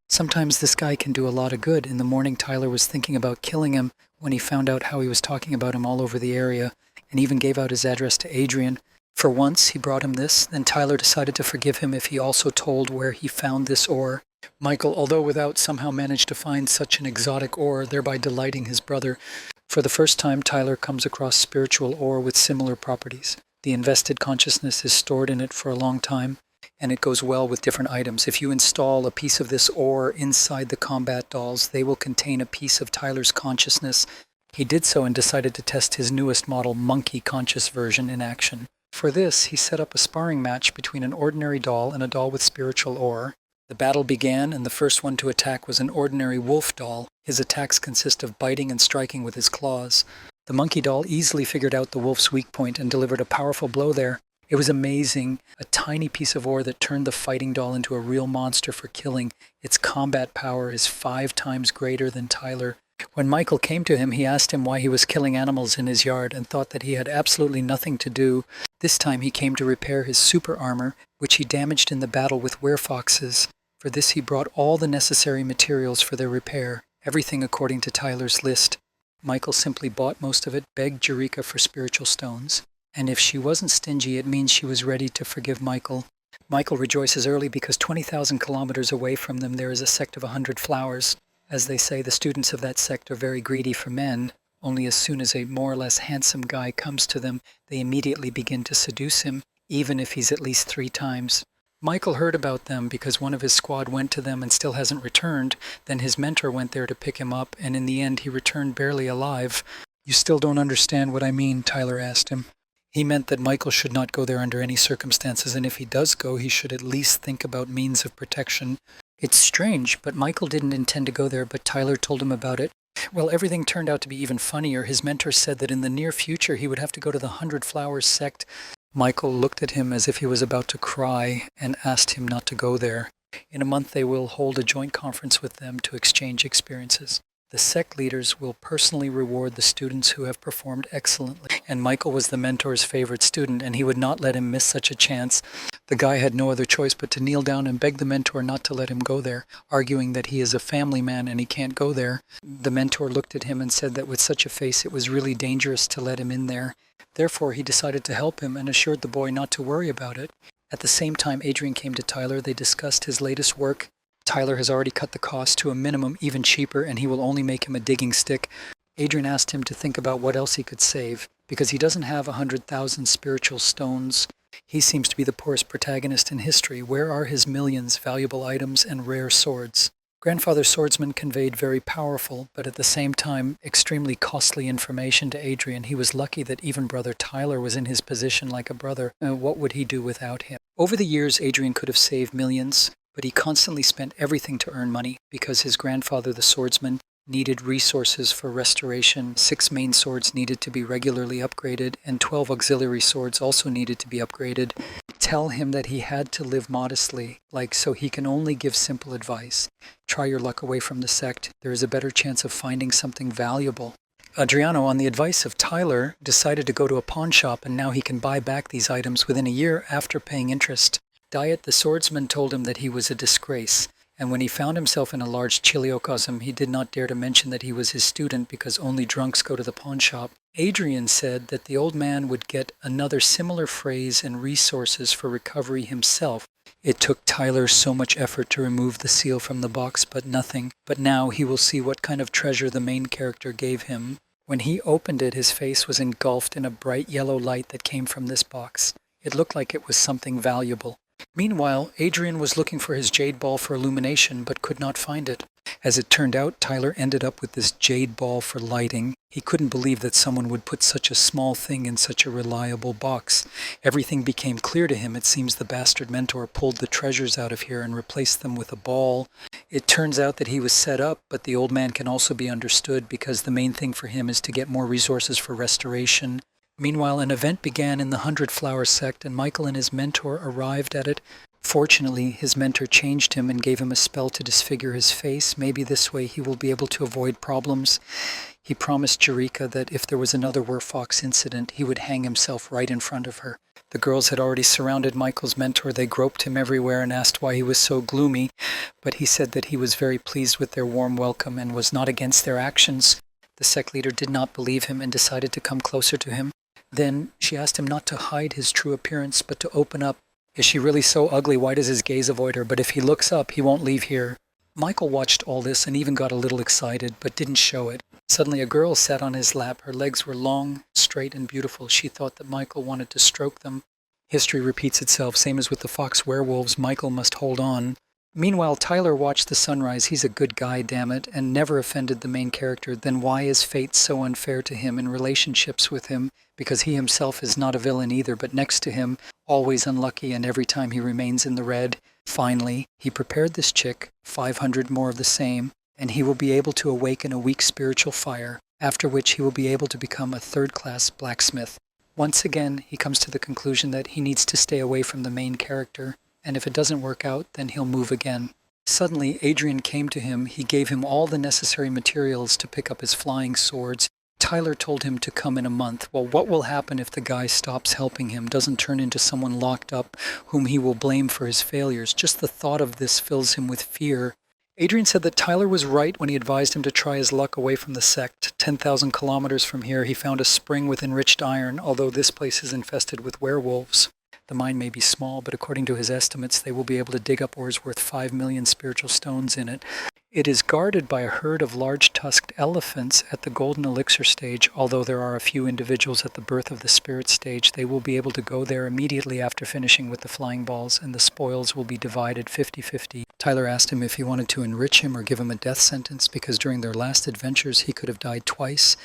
[SPEAKER 1] Sometimes this guy can do a lot of good." In the morning, Tyler was thinking about killing him when he found out how he was talking about him all over the area, and even gave out his address to Adrian. For once, he brought him this. Then Tyler decided to forgive him if he also told where he found this ore. Michael, although without, somehow managed to find such an exotic ore, thereby delighting his brother. For the first time, Tyler comes across spiritual ore with similar properties. The invested consciousness is stored in it for a long time, and it goes well with different items. If you install a piece of this ore inside the combat dolls, they will contain a piece of Tyler's consciousness. He did so and decided to test his newest model, Monkey Conscious version, in action. For this, he set up a sparring match between an ordinary doll and a doll with spiritual ore. The battle began, and the first one to attack was an ordinary wolf doll. His attacks consist of biting and striking with his claws. The monkey doll easily figured out the wolf's weak point and delivered a powerful blow there. It was amazing, a tiny piece of ore that turned the fighting doll into a real monster for killing. Its combat power is 5 times greater than Tyler. When Michael came to him, he asked him why he was killing animals in his yard and thought that he had absolutely nothing to do. This time he came to repair his super armor, which he damaged in the battle with werefoxes. For this he brought all the necessary materials for their repair, everything according to Tyler's list. Michael simply bought most of it, begged Eureka for spiritual stones. And if she wasn't stingy, it means she was ready to forgive Michael. Michael rejoices early because 20,000 kilometers away from them there is a sect of 100 flowers. As they say, the students of that sect are very greedy for men. Only as soon as a more or less handsome guy comes to them, they immediately begin to seduce him, even if he's at least 3 times. Michael heard about them because one of his squad went to them and still hasn't returned. Then his mentor went there to pick him up, and in the end he returned barely alive. "You still don't understand what I mean?" Tyler asked him. He meant that Michael should not go there under any circumstances, and if he does go, he should at least think about means of protection. It's strange, but Michael didn't intend to go there, but Tyler told him about it. Well, everything turned out to be even funnier. His mentor said that in the near future he would have to go to the 100 Flowers sect. Michael looked at him as if he was about to cry and asked him not to go there. In a month they will hold a joint conference with them to exchange experiences. The sect leaders will personally reward the students who have performed excellently. And Michael was the mentor's favorite student, and he would not let him miss such a chance. The guy had no other choice but to kneel down and beg the mentor not to let him go there, arguing that he is a family man and he can't go there. The mentor looked at him and said that with such a face it was really dangerous to let him in there. Therefore, he decided to help him and assured the boy not to worry about it. At the same time Adrian came to Tyler, they discussed his latest work. Tyler has already cut the cost to a minimum, even cheaper, and he will only make him a digging stick. Adrian asked him to think about what else he could save, because he doesn't have 100,000 spiritual stones. He seems to be the poorest protagonist in history. Where are his millions, valuable items, and rare swords? Grandfather Swordsman conveyed very powerful, but at the same time extremely costly information to Adrian. He was lucky that even brother Tyler was in his position like a brother. What would he do without him? Over the years, Adrian could have saved millions, but he constantly spent everything to earn money because his grandfather, the swordsman, needed resources for restoration. 6 main swords needed to be regularly upgraded, and 12 auxiliary swords also needed to be upgraded. Tell him that he had to live modestly, so he can only give simple advice. Try your luck away from the sect. There is a better chance of finding something valuable. Adriano, on the advice of Tyler, decided to go to a pawn shop, and now he can buy back these items within a year after paying interest. Diet, the swordsman, told him that he was a disgrace, and when he found himself in a large chiliocosm, he did not dare to mention that he was his student because only drunks go to the pawn shop. Adrian said that the old man would get another similar phrase and resources for recovery himself. It took Tyler so much effort to remove the seal from the box, but nothing. But now he will see what kind of treasure the main character gave him. When he opened it, his face was engulfed in a bright yellow light that came from this box. It looked like it was something valuable. Meanwhile, Adrian was looking for his jade ball for illumination, but could not find it. As it turned out, Tyler ended up with this jade ball for lighting. He couldn't believe that someone would put such a small thing in such a reliable box. Everything became clear to him. It seems the bastard mentor pulled the treasures out of here and replaced them with a ball. It turns out that he was set up, but the old man can also be understood because the main thing for him is to get more resources for restoration. Meanwhile, an event began in the 100 Flower sect, and Michael and his mentor arrived at it. Fortunately, his mentor changed him and gave him a spell to disfigure his face. Maybe this way he will be able to avoid problems. He promised Eureka that if there was another werfox incident, he would hang himself right in front of her. The girls had already surrounded Michael's mentor. They groped him everywhere and asked why he was so gloomy, but he said that he was very pleased with their warm welcome and was not against their actions. The sect leader did not believe him and decided to come closer to him. Then she asked him not to hide his true appearance, but to open up. Is she really so ugly? Why does his gaze avoid her? But if he looks up, he won't leave here. Michael watched all this and even got a little excited, but didn't show it. Suddenly a girl sat on his lap. Her legs were long, straight, and beautiful. She thought that Michael wanted to stroke them. History repeats itself, same as with the fox werewolves. Michael must hold on. Meanwhile, Tyler watched the sunrise. He's a good guy, damn it, and never offended the main character. Then why is fate so unfair to him in relationships with him? Because he himself is not a villain either, but next to him, always unlucky, and every time he remains in the red. Finally, he prepared this chick, 500 more of the same, and he will be able to awaken a weak spiritual fire, after which he will be able to become a third-class blacksmith. Once again, he comes to the conclusion that he needs to stay away from the main character, and if it doesn't work out, then he'll move again. Suddenly, Adrian came to him. He gave him all the necessary materials to pick up his flying swords. Tyler told him to come in a month. Well, what will happen if the guy stops helping him, doesn't turn into someone locked up whom he will blame for his failures? Just the thought of this fills him with fear. Adrian said that Tyler was right when he advised him to try his luck away from the sect. 10,000 kilometers from here, he found a spring with enriched iron, although this place is infested with werewolves. The mine may be small, but according to his estimates, they will be able to dig up ores worth 5 million spiritual stones in it. It is guarded by a herd of large-tusked elephants at the golden elixir stage. Although there are a few individuals at the birth of the spirit stage, they will be able to go there immediately after finishing with the flying balls, and the spoils will be divided 50-50. Tyler asked him if he wanted to enrich him or give him a death sentence, because during their last adventures he could have died twice.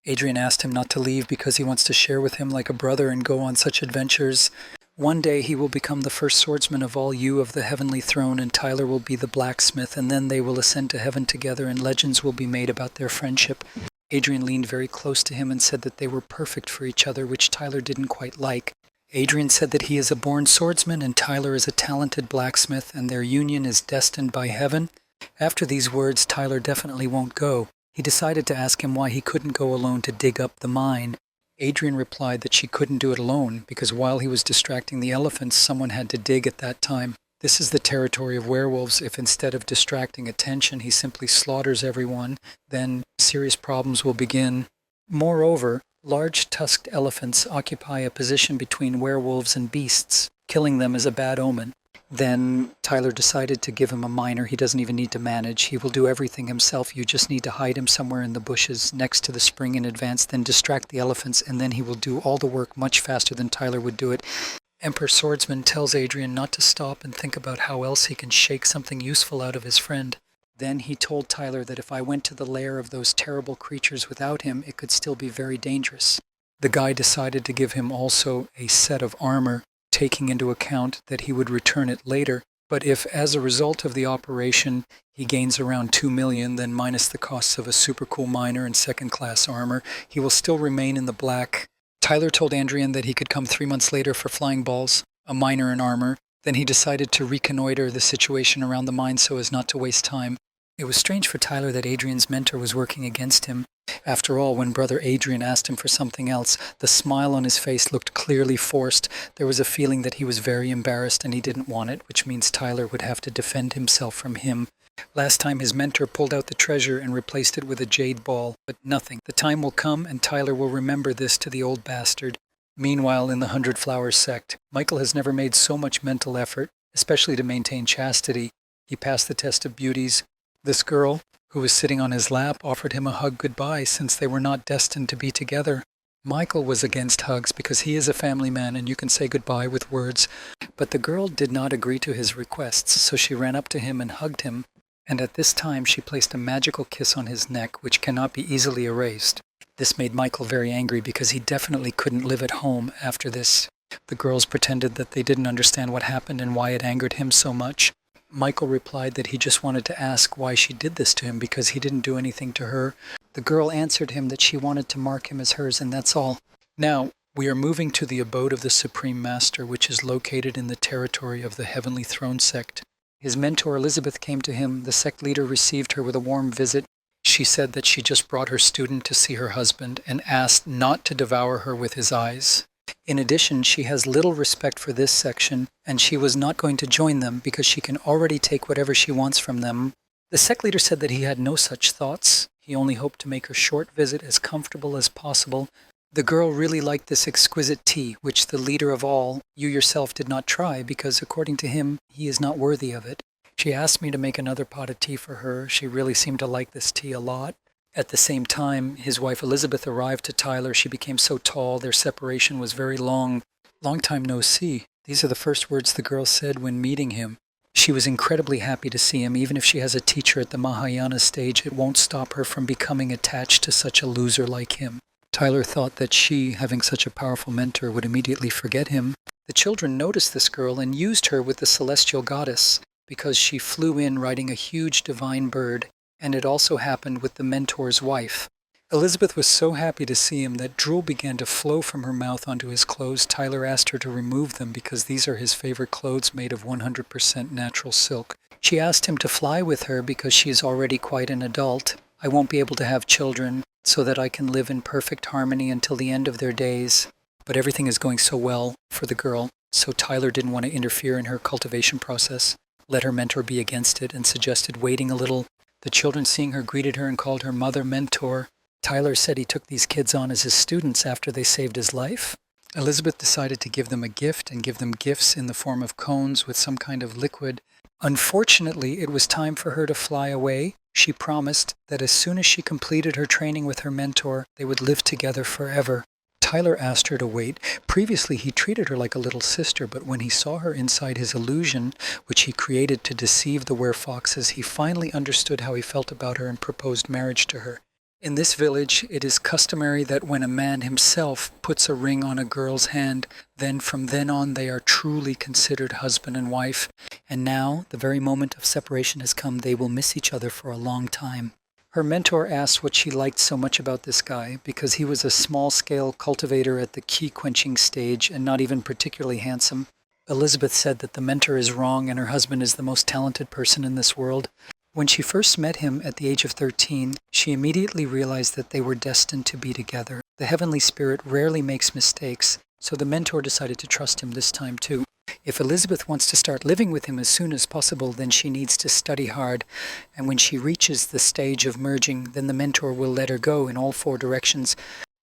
[SPEAKER 1] Adrian asked him not to leave because he wants to share with him like a brother and go on such adventures. One day he will become the first swordsman of all you of the heavenly throne, and Tyler will be the blacksmith, and then they will ascend to heaven together, and legends will be made about their friendship. Adrian leaned very close to him and said that they were perfect for each other, which Tyler didn't quite like. Adrian said that he is a born swordsman and Tyler is a talented blacksmith, and their union is destined by heaven. After these words, Tyler definitely won't go. He decided to ask him why he couldn't go alone to dig up the mine. Adrian replied that she couldn't do it alone, because while he was distracting the elephants, someone had to dig at that time. This is the territory of werewolves. If instead of distracting attention, he simply slaughters everyone, then serious problems will begin. Moreover, large tusked elephants occupy a position between werewolves and beasts. Killing them is a bad omen. Then Tyler decided to give him a miner. He doesn't even need to manage. He will do everything himself. You just need to hide him somewhere in the bushes next to the spring in advance, then distract the elephants, and then he will do all the work much faster than Tyler would do it. Emperor Swordsman tells Adrian not to stop and think about how else he can shake something useful out of his friend. Then he told Tyler that if I went to the lair of those terrible creatures without him, it could still be very dangerous. The guy decided to give him also a set of armor, taking into account that he would return it later. But if, as a result of the operation, he gains around 2 million, then minus the costs of a super cool miner and second-class armor, he will still remain in the black. Tyler told Adrian that he could come 3 months later for flying balls, a miner and armor. Then he decided to reconnoiter the situation around the mine so as not to waste time. It was strange for Tyler that Adrian's mentor was working against him. After all, when brother Adrian asked him for something else, the smile on his face looked clearly forced. There was a feeling that he was very embarrassed and he didn't want it, which means Tyler would have to defend himself from him. Last time his mentor pulled out the treasure and replaced it with a jade ball, but nothing. The time will come and Tyler will remember this to the old bastard. Meanwhile, in the 100 Flowers sect, Michael has never made so much mental effort, especially to maintain chastity. He passed the test of beauties. This girl, who was sitting on his lap, offered him a hug goodbye since they were not destined to be together. Michael was against hugs because he is a family man and you can say goodbye with words. But the girl did not agree to his requests, so she ran up to him and hugged him. And at this time she placed a magical kiss on his neck, which cannot be easily erased. This made Michael very angry because he definitely couldn't live at home after this. The girls pretended that they didn't understand what happened and why it angered him so much. Michael replied that he just wanted to ask why she did this to him because he didn't do anything to her. The girl answered him that she wanted to mark him as hers, and that's all. Now, we are moving to the abode of the Supreme Master, which is located in the territory of the Heavenly Throne sect. His mentor Elizabeth came to him. The sect leader received her with a warm visit. She said that she just brought her student to see her husband and asked not to devour her with his eyes. In addition, she has little respect for this section, and she was not going to join them because she can already take whatever she wants from them. The sect leader said that he had no such thoughts. He only hoped to make her short visit as comfortable as possible. The girl really liked this exquisite tea, which the leader of all, you yourself, did not try because, according to him, he is not worthy of it. She asked me to make another pot of tea for her. She really seemed to like this tea a lot. At the same time, his wife Elizabeth arrived to Tyler. She became so tall, their separation was very long. Long time no see. These are the first words the girl said when meeting him. She was incredibly happy to see him. Even if she has a teacher at the Mahayana stage, it won't stop her from becoming attached to such a loser like him. Tyler thought that she, having such a powerful mentor, would immediately forget him. The children noticed this girl and used her with the celestial goddess because she flew in riding a huge divine bird, and it also happened with the mentor's wife. Elizabeth was so happy to see him that drool began to flow from her mouth onto his clothes. Tyler asked her to remove them because these are his favorite clothes made of 100% natural silk. She asked him to fly with her because she is already quite an adult. I won't be able to have children so that I can live in perfect harmony until the end of their days. But everything is going so well for the girl, so Tyler didn't want to interfere in her cultivation process, let her mentor be against it, and suggested waiting a little. The children, seeing her, greeted her and called her mother mentor. Tyler said he took these kids on as his students after they saved his life. Elizabeth decided to give them a gift and give them gifts in the form of cones with some kind of liquid. Unfortunately, it was time for her to fly away. She promised that as soon as she completed her training with her mentor, they would live together forever. Tyler asked her to wait. Previously, he treated her like a little sister, but when he saw her inside his illusion, which he created to deceive the werefoxes, he finally understood how he felt about her and proposed marriage to her. In this village, it is customary that when a man himself puts a ring on a girl's hand, then from then on they are truly considered husband and wife. And now, the very moment of separation has come, they will miss each other for a long time. Her mentor asked what she liked so much about this guy, because he was a small-scale cultivator at the key-quenching stage and not even particularly handsome. Elizabeth said that the mentor is wrong and her husband is the most talented person in this world. When she first met him at the age of 13, she immediately realized that they were destined to be together. The heavenly spirit rarely makes mistakes, so the mentor decided to trust him this time too. If Elizabeth wants to start living with him as soon as possible, then she needs to study hard, and when she reaches the stage of merging, then the mentor will let her go in all 4 directions.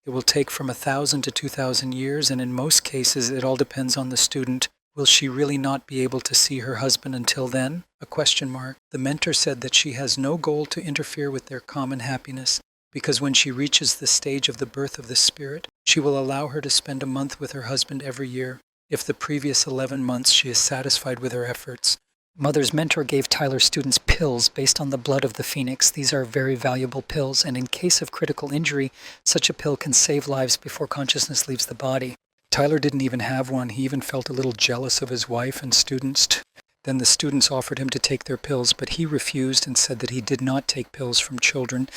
[SPEAKER 1] It will take from 1,000 to 2,000 years, and in most cases it all depends on the student. Will she really not be able to see her husband until then? A question mark. The mentor said that she has no goal to interfere with their common happiness, because when she reaches the stage of the birth of the spirit, she will allow her to spend a month with her husband every year, if the previous 11 months she is satisfied with her efforts. Mother's mentor gave Tyler's students pills based on the blood of the phoenix. These are very valuable pills, and in case of critical injury, such a pill can save lives before consciousness leaves the body. Tyler didn't even have one. He even felt a little jealous of his wife and students. Then the students offered him to take their pills, but he refused and said that he did not take pills from children.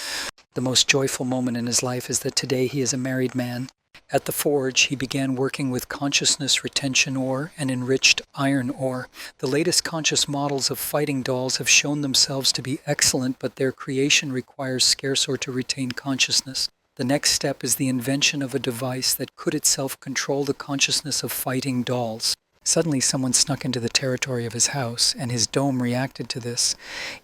[SPEAKER 1] The most joyful moment in his life is that today he is a married man. At the forge, he began working with consciousness retention ore and enriched iron ore. The latest conscious models of fighting dolls have shown themselves to be excellent, but their creation requires scarce ore to retain consciousness. The next step is the invention of a device that could itself control the consciousness of fighting dolls. Suddenly, someone snuck into the territory of his house, and his dome reacted to this.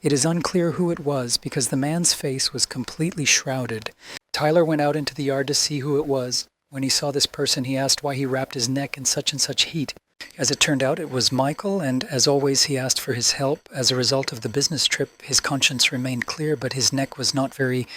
[SPEAKER 1] It is unclear who it was, because the man's face was completely shrouded. Tyler went out into the yard to see who it was. When he saw this person, he asked why he wrapped his neck in such and such heat. As it turned out, it was Michael, and as always, he asked for his help. As a result of the business trip, his conscience remained clear, but his neck was not very...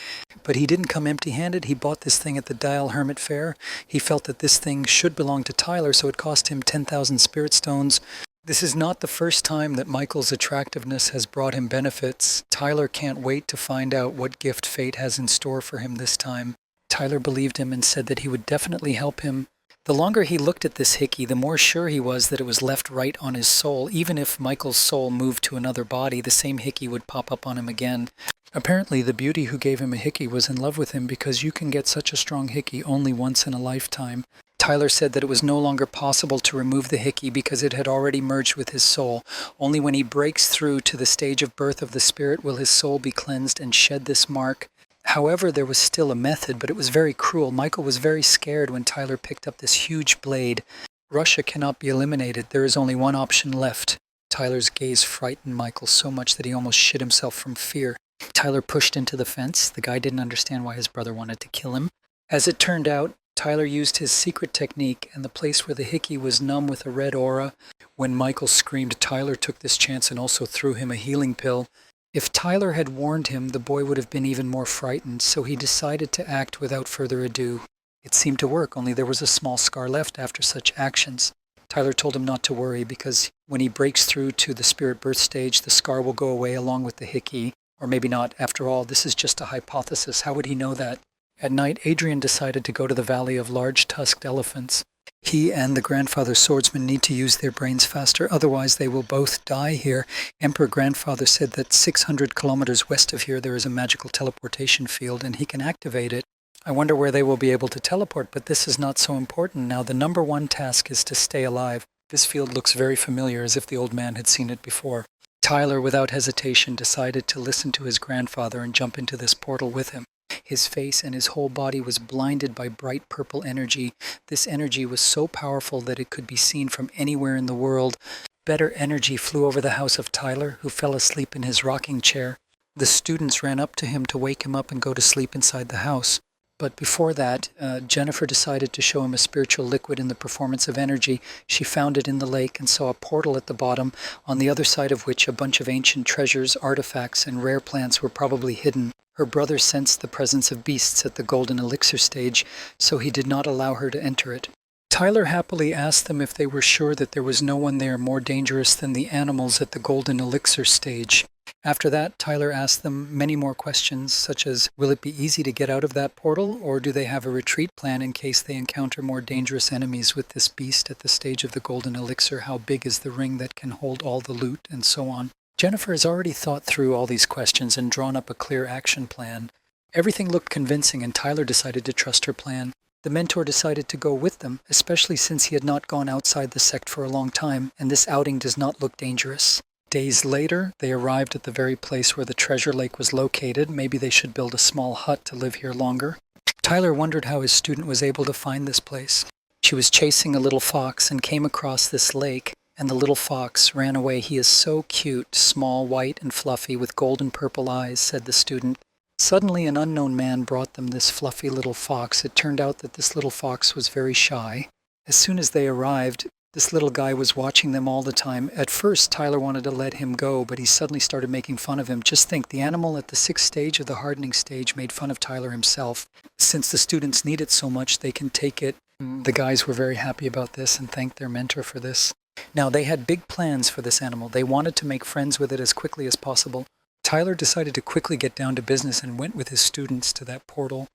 [SPEAKER 1] But he didn't come empty-handed. He bought this thing at the Dial Hermit Fair. He felt that this thing should belong to Tyler, so it cost him 10,000 spirit stones. This is not the first time that Michael's attractiveness has brought him benefits. Tyler can't wait to find out what gift fate has in store for him this time. Tyler believed him and said that he would definitely help him. The longer he looked at this hickey, the more sure he was that it was left right on his soul. Even if Michael's soul moved to another body, the same hickey would pop up on him again. Apparently, the beauty who gave him a hickey was in love with him, because you can get such a strong hickey only once in a lifetime. Tyler said that it was no longer possible to remove the hickey because it had already merged with his soul. Only when he breaks through to the stage of birth of the spirit will his soul be cleansed and shed this mark. However, there was still a method, but it was very cruel. Michael was very scared when Tyler picked up this huge blade. Russia cannot be eliminated. There is only one option left. Tyler's gaze frightened Michael so much that he almost shit himself from fear. Tyler pushed into the fence. The guy didn't understand why his brother wanted to kill him. As it turned out, Tyler used his secret technique, and the place where the hickey was numb with a red aura. When Michael screamed, Tyler took this chance and also threw him a healing pill. If Tyler had warned him, the boy would have been even more frightened, so he decided to act without further ado. It seemed to work, only there was a small scar left after such actions. Tyler told him not to worry because when he breaks through to the spirit birth stage, the scar will go away along with the hickey. Or maybe not. After all, this is just a hypothesis. How would he know that? At night, Adrian decided to go to the Valley of Large Tusked Elephants. He and the Grandfather Swordsman need to use their brains faster, otherwise they will both die here. Emperor Grandfather said that 600 kilometers west of here there is a magical teleportation field, and he can activate it. I wonder where they will be able to teleport, but this is not so important now. The number one task is to stay alive. This field looks very familiar, as if the old man had seen it before. Tyler, without hesitation, decided to listen to his grandfather and jump into this portal with him. His face and his whole body was blinded by bright purple energy. This energy was so powerful that it could be seen from anywhere in the world. Better energy flew over the house of Tyler, who fell asleep in his rocking chair. The students ran up to him to wake him up and go to sleep inside the house. But before that, Jennifer decided to show him a spiritual liquid in the performance of energy. She found it in the lake and saw a portal at the bottom, on the other side of which a bunch of ancient treasures, artifacts, and rare plants were probably hidden. Her brother sensed the presence of beasts at the golden elixir stage, so he did not allow her to enter it. Tyler happily asked them if they were sure that there was no one there more dangerous than the animals at the golden elixir stage. After that, Tyler asked them many more questions, such as, will it be easy to get out of that portal, or do they have a retreat plan in case they encounter more dangerous enemies with this beast at the stage of the golden elixir? How big is the ring that can hold all the loot, and so on. Jennifer has already thought through all these questions and drawn up a clear action plan. Everything looked convincing, and Tyler decided to trust her plan. The mentor decided to go with them, especially since he had not gone outside the sect for a long time, and this outing does not look dangerous. Days later, they arrived at the very place where the treasure lake was located. Maybe they should build a small hut to live here longer. Tyler wondered how his student was able to find this place. She was chasing a little fox and came across this lake, and the little fox ran away. He is so cute, small, white, and fluffy, with golden purple eyes, said the student. Suddenly, an unknown man brought them this fluffy little fox. It turned out that this little fox was very shy. As soon as they arrived, this little guy was watching them all the time. At first, Tyler wanted to let him go, but he suddenly started making fun of him. Just think, the animal at the 6th stage of the hardening stage made fun of Tyler himself. Since the students need it so much, they can take it. The guys were very happy about this and thanked their mentor for this. Now, they had big plans for this animal. They wanted to make friends with it as quickly as possible. Tyler decided to quickly get down to business and went with his students to that portal.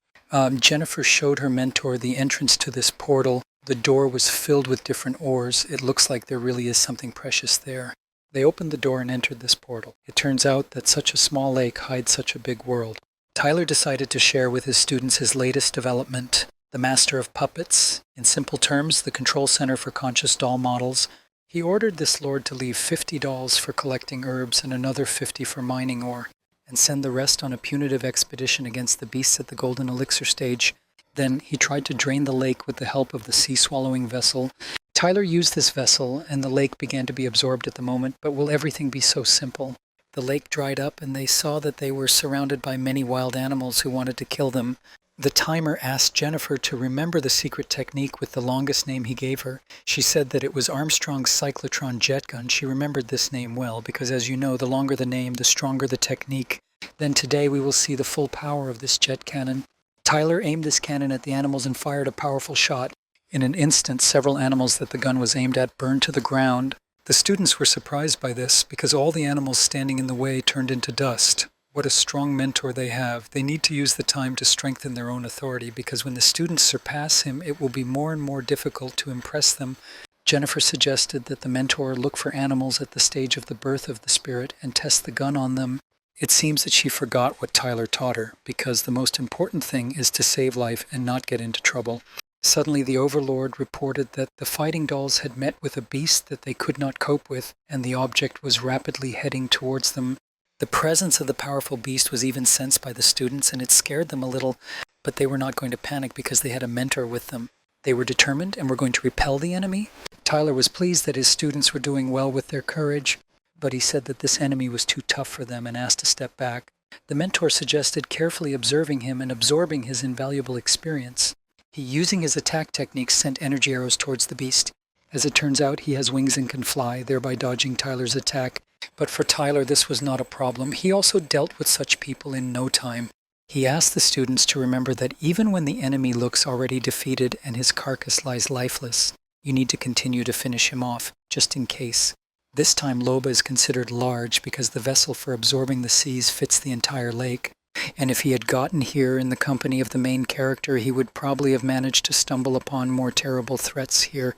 [SPEAKER 1] Jennifer showed her mentor the entrance to this portal. The door was filled with different ores. It looks like there really is something precious there. They opened the door and entered this portal. It turns out that such a small lake hides such a big world. Tyler decided to share with his students his latest development, the Master of Puppets. In simple terms, the control center for conscious doll models. He ordered this lord to leave 50 dolls for collecting herbs and another 50 for mining ore, and send the rest on a punitive expedition against the beasts at the golden elixir stage. Then he tried to drain the lake with the help of the sea-swallowing vessel. Tyler used this vessel, and the lake began to be absorbed at the moment, but will everything be so simple? The lake dried up, and they saw that they were surrounded by many wild animals who wanted to kill them. The timer asked Jennifer to remember the secret technique with the longest name he gave her. She said that it was Armstrong's cyclotron jet gun. She remembered this name well, because as you know, the longer the name, the stronger the technique. Then today we will see the full power of this jet cannon. Tyler aimed this cannon at the animals and fired a powerful shot. In an instant, several animals that the gun was aimed at burned to the ground. The students were surprised by this because all the animals standing in the way turned into dust. What a strong mentor they have. They need to use the time to strengthen their own authority, because when the students surpass him, it will be more and more difficult to impress them. Jennifer suggested that the mentor look for animals at the stage of the birth of the spirit and test the gun on them. It seems that she forgot what Tyler taught her, because the most important thing is to save life and not get into trouble. Suddenly the Overlord reported that the fighting dolls had met with a beast that they could not cope with, and the object was rapidly heading towards them. The presence of the powerful beast was even sensed by the students, and it scared them a little, but they were not going to panic because they had a mentor with them. They were determined and were going to repel the enemy. Tyler was pleased that his students were doing well with their courage, but he said that this enemy was too tough for them and asked to step back. The mentor suggested carefully observing him and absorbing his invaluable experience. He, using his attack techniques, sent energy arrows towards the beast. As it turns out, he has wings and can fly, thereby dodging Tyler's attack. But for Tyler, this was not a problem. He also dealt with such people in no time. He asked the students to remember that even when the enemy looks already defeated and his carcass lies lifeless, You need to continue to finish him off, just in case. This time Loba is considered large because the vessel for absorbing the seas fits the entire lake. And if he had gotten here in the company of the main character, he would probably have managed to stumble upon more terrible threats here.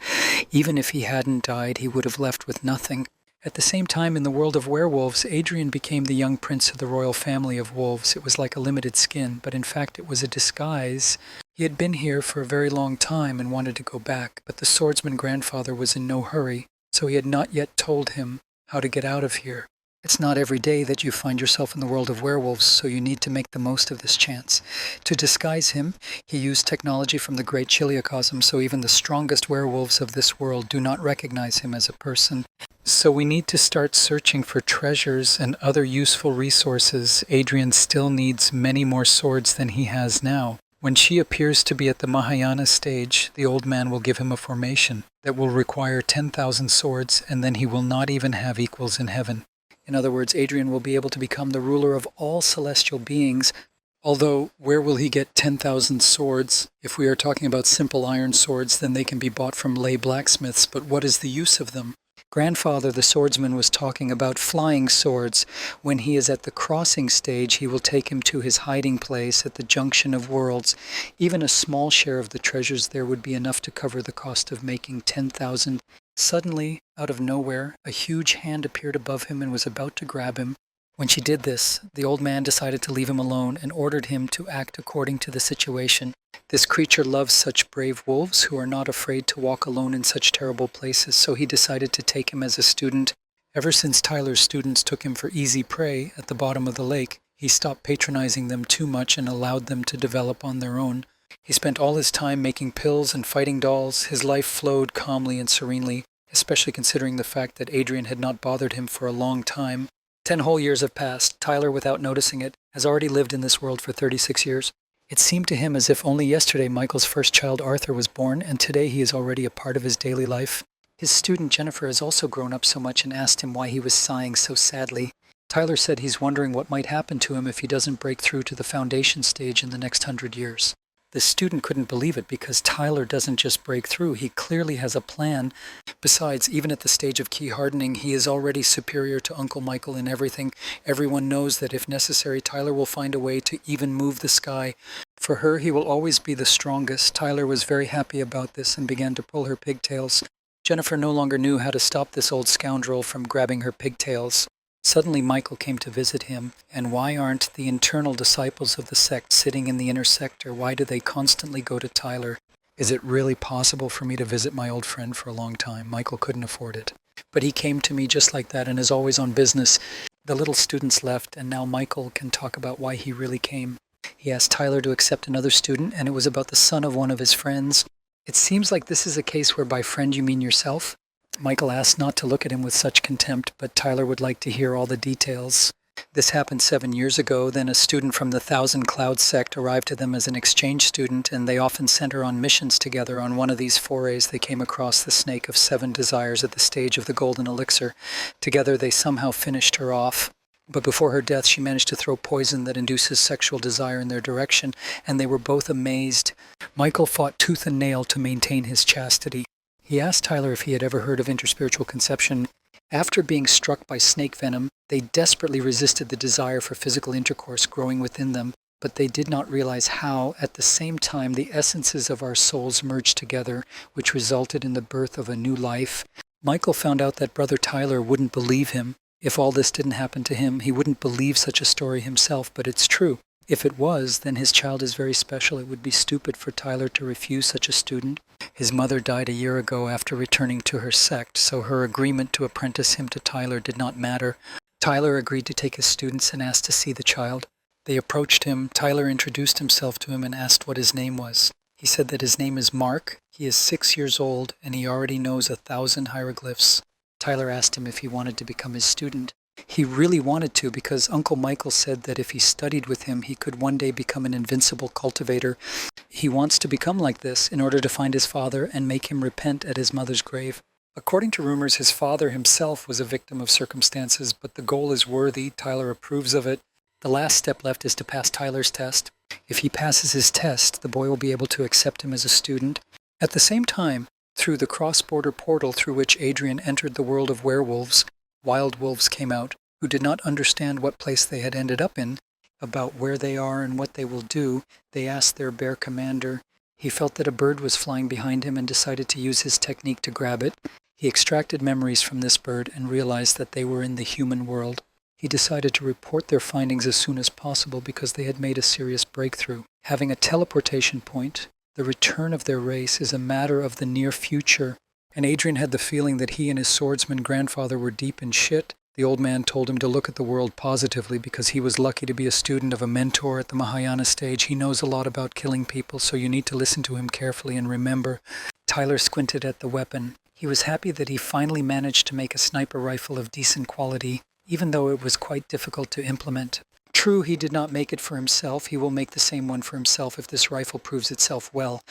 [SPEAKER 1] Even if he hadn't died, he would have left with nothing. At the same time, in the world of werewolves, Adrian became the young prince of the royal family of wolves. It was like a limited skin, but in fact it was a disguise. He had been here for a very long time and wanted to go back, but the swordsman grandfather was in no hurry, so he had not yet told him how to get out of here. It's not every day that you find yourself in the world of werewolves, so you need to make the most of this chance. To disguise him, he used technology from the Great Chiliocosm, so even the strongest werewolves of this world do not recognize him as a person. So we need to start searching for treasures and other useful resources. Adrian still needs many more swords than he has now. When she appears to be at the Mahayana stage, the old man will give him a formation that will require 10,000 swords, and then he will not even have equals in heaven. In other words, Adrian will be able to become the ruler of all celestial beings, although where will he get 10,000 swords? If we are talking about simple iron swords, then they can be bought from lay blacksmiths, but what is the use of them? Grandfather, the swordsman, was talking about flying swords. When he is at the crossing stage, he will take him to his hiding place at the junction of worlds. Even a small share of the treasures there would be enough to cover the cost of making 10,000. Suddenly, out of nowhere, a huge hand appeared above him and was about to grab him. When she did this, the old man decided to leave him alone and ordered him to act according to the situation. This creature loves such brave wolves who are not afraid to walk alone in such terrible places, so he decided to take him as a student. Ever since Tyler's students took him for easy prey at the bottom of the lake, he stopped patronizing them too much and allowed them to develop on their own. He spent all his time making pills and fighting dolls. His life flowed calmly and serenely, especially considering the fact that Adrian had not bothered him for a long time. 10 whole years have passed. Tyler, without noticing it, has already lived in this world for 36 years. It seemed to him as if only yesterday Michael's first child Arthur was born, and today he is already a part of his daily life. His student Jennifer has also grown up so much and asked him why he was sighing so sadly. Tyler said he's wondering what might happen to him if he doesn't break through to the foundation stage in the next 100 years. The student couldn't believe it because Tyler doesn't just break through, he clearly has a plan. Besides, even at the stage of key hardening, he is already superior to Uncle Michael in everything. Everyone knows that if necessary, Tyler will find a way to even move the sky. For her, he will always be the strongest. Tyler was very happy about this and began to pull her pigtails. Jennifer no longer knew how to stop this old scoundrel from grabbing her pigtails. Suddenly Michael came to visit him, and why aren't the internal disciples of the sect sitting in the inner sector? Why do they constantly go to Tyler? Is it really possible for me to visit my old friend for a long time? Michael couldn't afford it. But he came to me just like that and is always on business. The little students left, and now Michael can talk about why he really came. He asked Tyler to accept another student, and it was about the son of one of his friends. It seems like this is a case where by friend you mean yourself. Michael asked not to look at him with such contempt, but Tyler would like to hear all the details. This happened 7 years ago. Then a student from the Thousand Cloud sect arrived to them as an exchange student, and they often sent her on missions together. On one of these forays, they came across the Snake of Seven Desires at the stage of the Golden Elixir. Together, they somehow finished her off. But before her death, she managed to throw poison that induces sexual desire in their direction, and they were both amazed. Michael fought tooth and nail to maintain his chastity. He asked Tyler if he had ever heard of interspiritual conception. After being struck by snake venom, they desperately resisted the desire for physical intercourse growing within them, but they did not realize how, at the same time, the essences of our souls merged together, which resulted in the birth of a new life. Michael found out that Brother Tyler wouldn't believe him. If all this didn't happen to him, he wouldn't believe such a story himself, but it's true. If it was, then his child is very special. It would be stupid for Tyler to refuse such a student. His mother died a year ago after returning to her sect, so her agreement to apprentice him to Tyler did not matter. Tyler agreed to take his students and asked to see the child. They approached him. Tyler introduced himself to him and asked what his name was. He said that his name is Mark. He is 6 years old, and he already knows 1,000 hieroglyphs. Tyler asked him if he wanted to become his student. He really wanted to because Uncle Michael said that if he studied with him, he could one day become an invincible cultivator. He wants to become like this in order to find his father and make him repent at his mother's grave. According to rumors, his father himself was a victim of circumstances, but the goal is worthy. Tyler approves of it. The last step left is to pass Tyler's test. If he passes his test, the boy will be able to accept him as a student. At the same time, Through the cross-border portal through which Adrian entered the world of werewolves, wild wolves came out, who did not understand what place they had ended up in, about where they are and what they will do. They asked their bear commander. He felt that a bird was flying behind him and decided to use his technique to grab it. He extracted memories from this bird and realized that they were in the human world. He decided to report their findings as soon as possible because they had made a serious breakthrough. Having a teleportation point, the return of their race is a matter of the near future, and Adrian had the feeling that he and his swordsman grandfather were deep in shit. The old man told him to look at the world positively because he was lucky to be a student of a mentor at the Mahayana stage. He knows a lot about killing people, so you need to listen to him carefully and remember. Tyler squinted at the weapon. He was happy that he finally managed to make a sniper rifle of decent quality, even though it was quite difficult to implement. True, he did not make it for himself. He will make the same one for himself if this rifle proves itself well.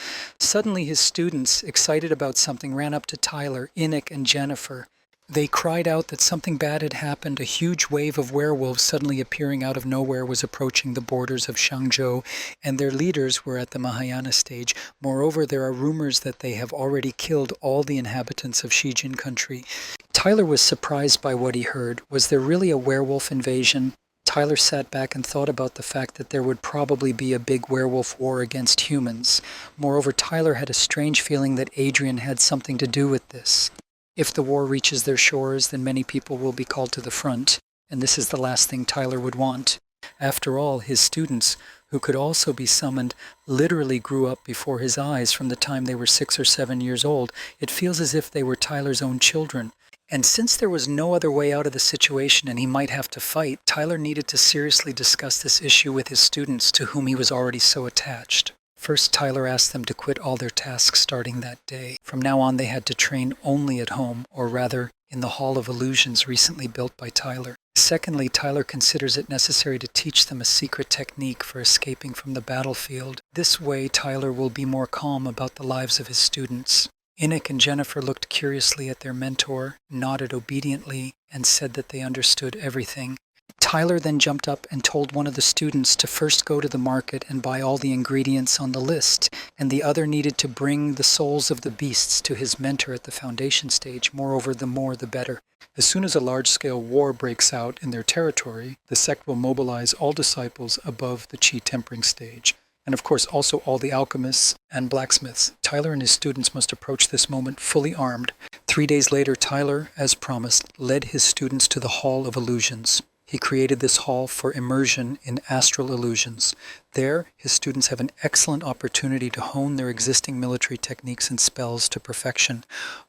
[SPEAKER 1] Suddenly his students, excited about something, ran up to Tyler, Enoch, and Jennifer. They cried out that something bad had happened. A huge wave of werewolves suddenly appearing out of nowhere was approaching the borders of Shangzhou, and their leaders were at the Mahayana stage. Moreover, there are rumors that they have already killed all the inhabitants of Shijin country. Tyler was surprised by what he heard. Was there really a werewolf invasion? Tyler sat back and thought about the fact that there would probably be a big werewolf war against humans. Moreover, Tyler had a strange feeling that Adrian had something to do with this. If the war reaches their shores, then many people will be called to the front, and this is the last thing Tyler would want. After all, his students, who could also be summoned, literally grew up before his eyes from the time they were 6 or 7 years old. It feels as if they were Tyler's own children. And since there was no other way out of the situation and he might have to fight, Tyler needed to seriously discuss this issue with his students to whom he was already so attached. First, Tyler asked them to quit all their tasks starting that day. From now on, they had to train only at home, or rather, in the Hall of Illusions recently built by Tyler. Secondly, Tyler considers it necessary to teach them a secret technique for escaping from the battlefield. This way, Tyler will be more calm about the lives of his students. Enoch and Jennifer looked curiously at their mentor, nodded obediently, and said that they understood everything. Tyler then jumped up and told one of the students to first go to the market and buy all the ingredients on the list, and the other needed to bring the souls of the beasts to his mentor at the foundation stage. Moreover, the more the better. As soon as a large-scale war breaks out in their territory, the sect will mobilize all disciples above the chi tempering stage. And of course also all the alchemists and blacksmiths. Tyler and his students must approach this moment fully armed. 3 days later, Tyler, as promised, led his students to the Hall of Illusions. He created this hall for immersion in astral illusions. There, his students have an excellent opportunity to hone their existing military techniques and spells to perfection,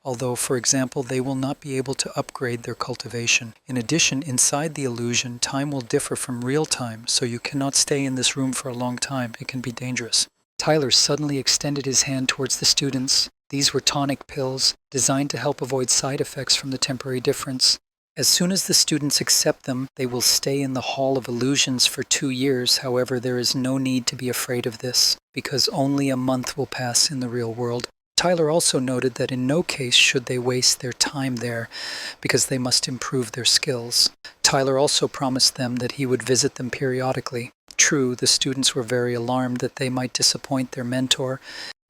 [SPEAKER 1] although, for example, they will not be able to upgrade their cultivation. In addition, inside the illusion, time will differ from real time, so you cannot stay in this room for a long time. It can be dangerous. Tyler suddenly extended his hand towards the students. These were tonic pills, designed to help avoid side effects from the temporary difference. As soon as the students accept them, they will stay in the Hall of Illusions for 2 years. However, there is no need to be afraid of this, because only a month will pass in the real world. Tyler also noted that in no case should they waste their time there, because they must improve their skills. Tyler also promised them that he would visit them periodically. True, the students were very alarmed that they might disappoint their mentor.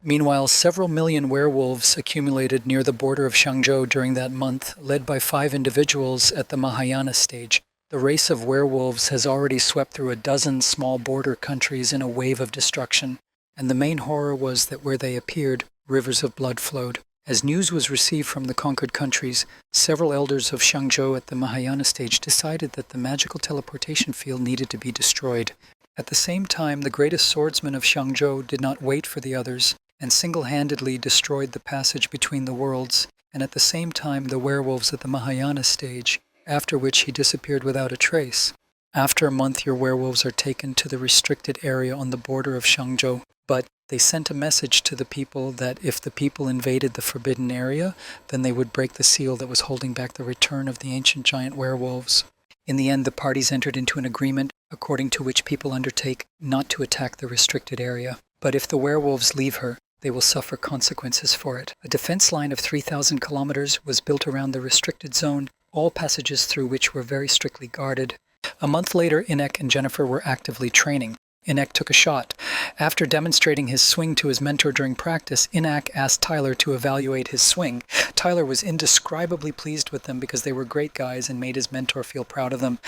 [SPEAKER 1] Meanwhile, several million werewolves accumulated near the border of Shangzhou during that month, led by 5 individuals at the Mahayana stage. The race of werewolves has already swept through a dozen small border countries in a wave of destruction, and the main horror was that where they appeared, rivers of blood flowed. As news was received from the conquered countries, several elders of Shangzhou at the Mahayana stage decided that the magical teleportation field needed to be destroyed. At the same time, the greatest swordsman of Shangzhou did not wait for the others, and single-handedly destroyed the passage between the worlds, and at the same time the werewolves at the Mahayana stage, after which he disappeared without a trace. After a month, your werewolves are taken to the restricted area on the border of Shangzhou, but they sent a message to the people that if the people invaded the forbidden area, then they would break the seal that was holding back the return of the ancient giant werewolves. In the end, the parties entered into an agreement according to which people undertake not to attack the restricted area. But if the werewolves leave her, they will suffer consequences for it. A defense line of 3,000 kilometers was built around the restricted zone, all passages through which were very strictly guarded. A month later, Enoch and Jennifer were actively training. Inek took a shot. After demonstrating his swing to his mentor during practice, Inek asked Tyler to evaluate his swing. Tyler was indescribably pleased with them because they were great guys and made his mentor feel proud of them.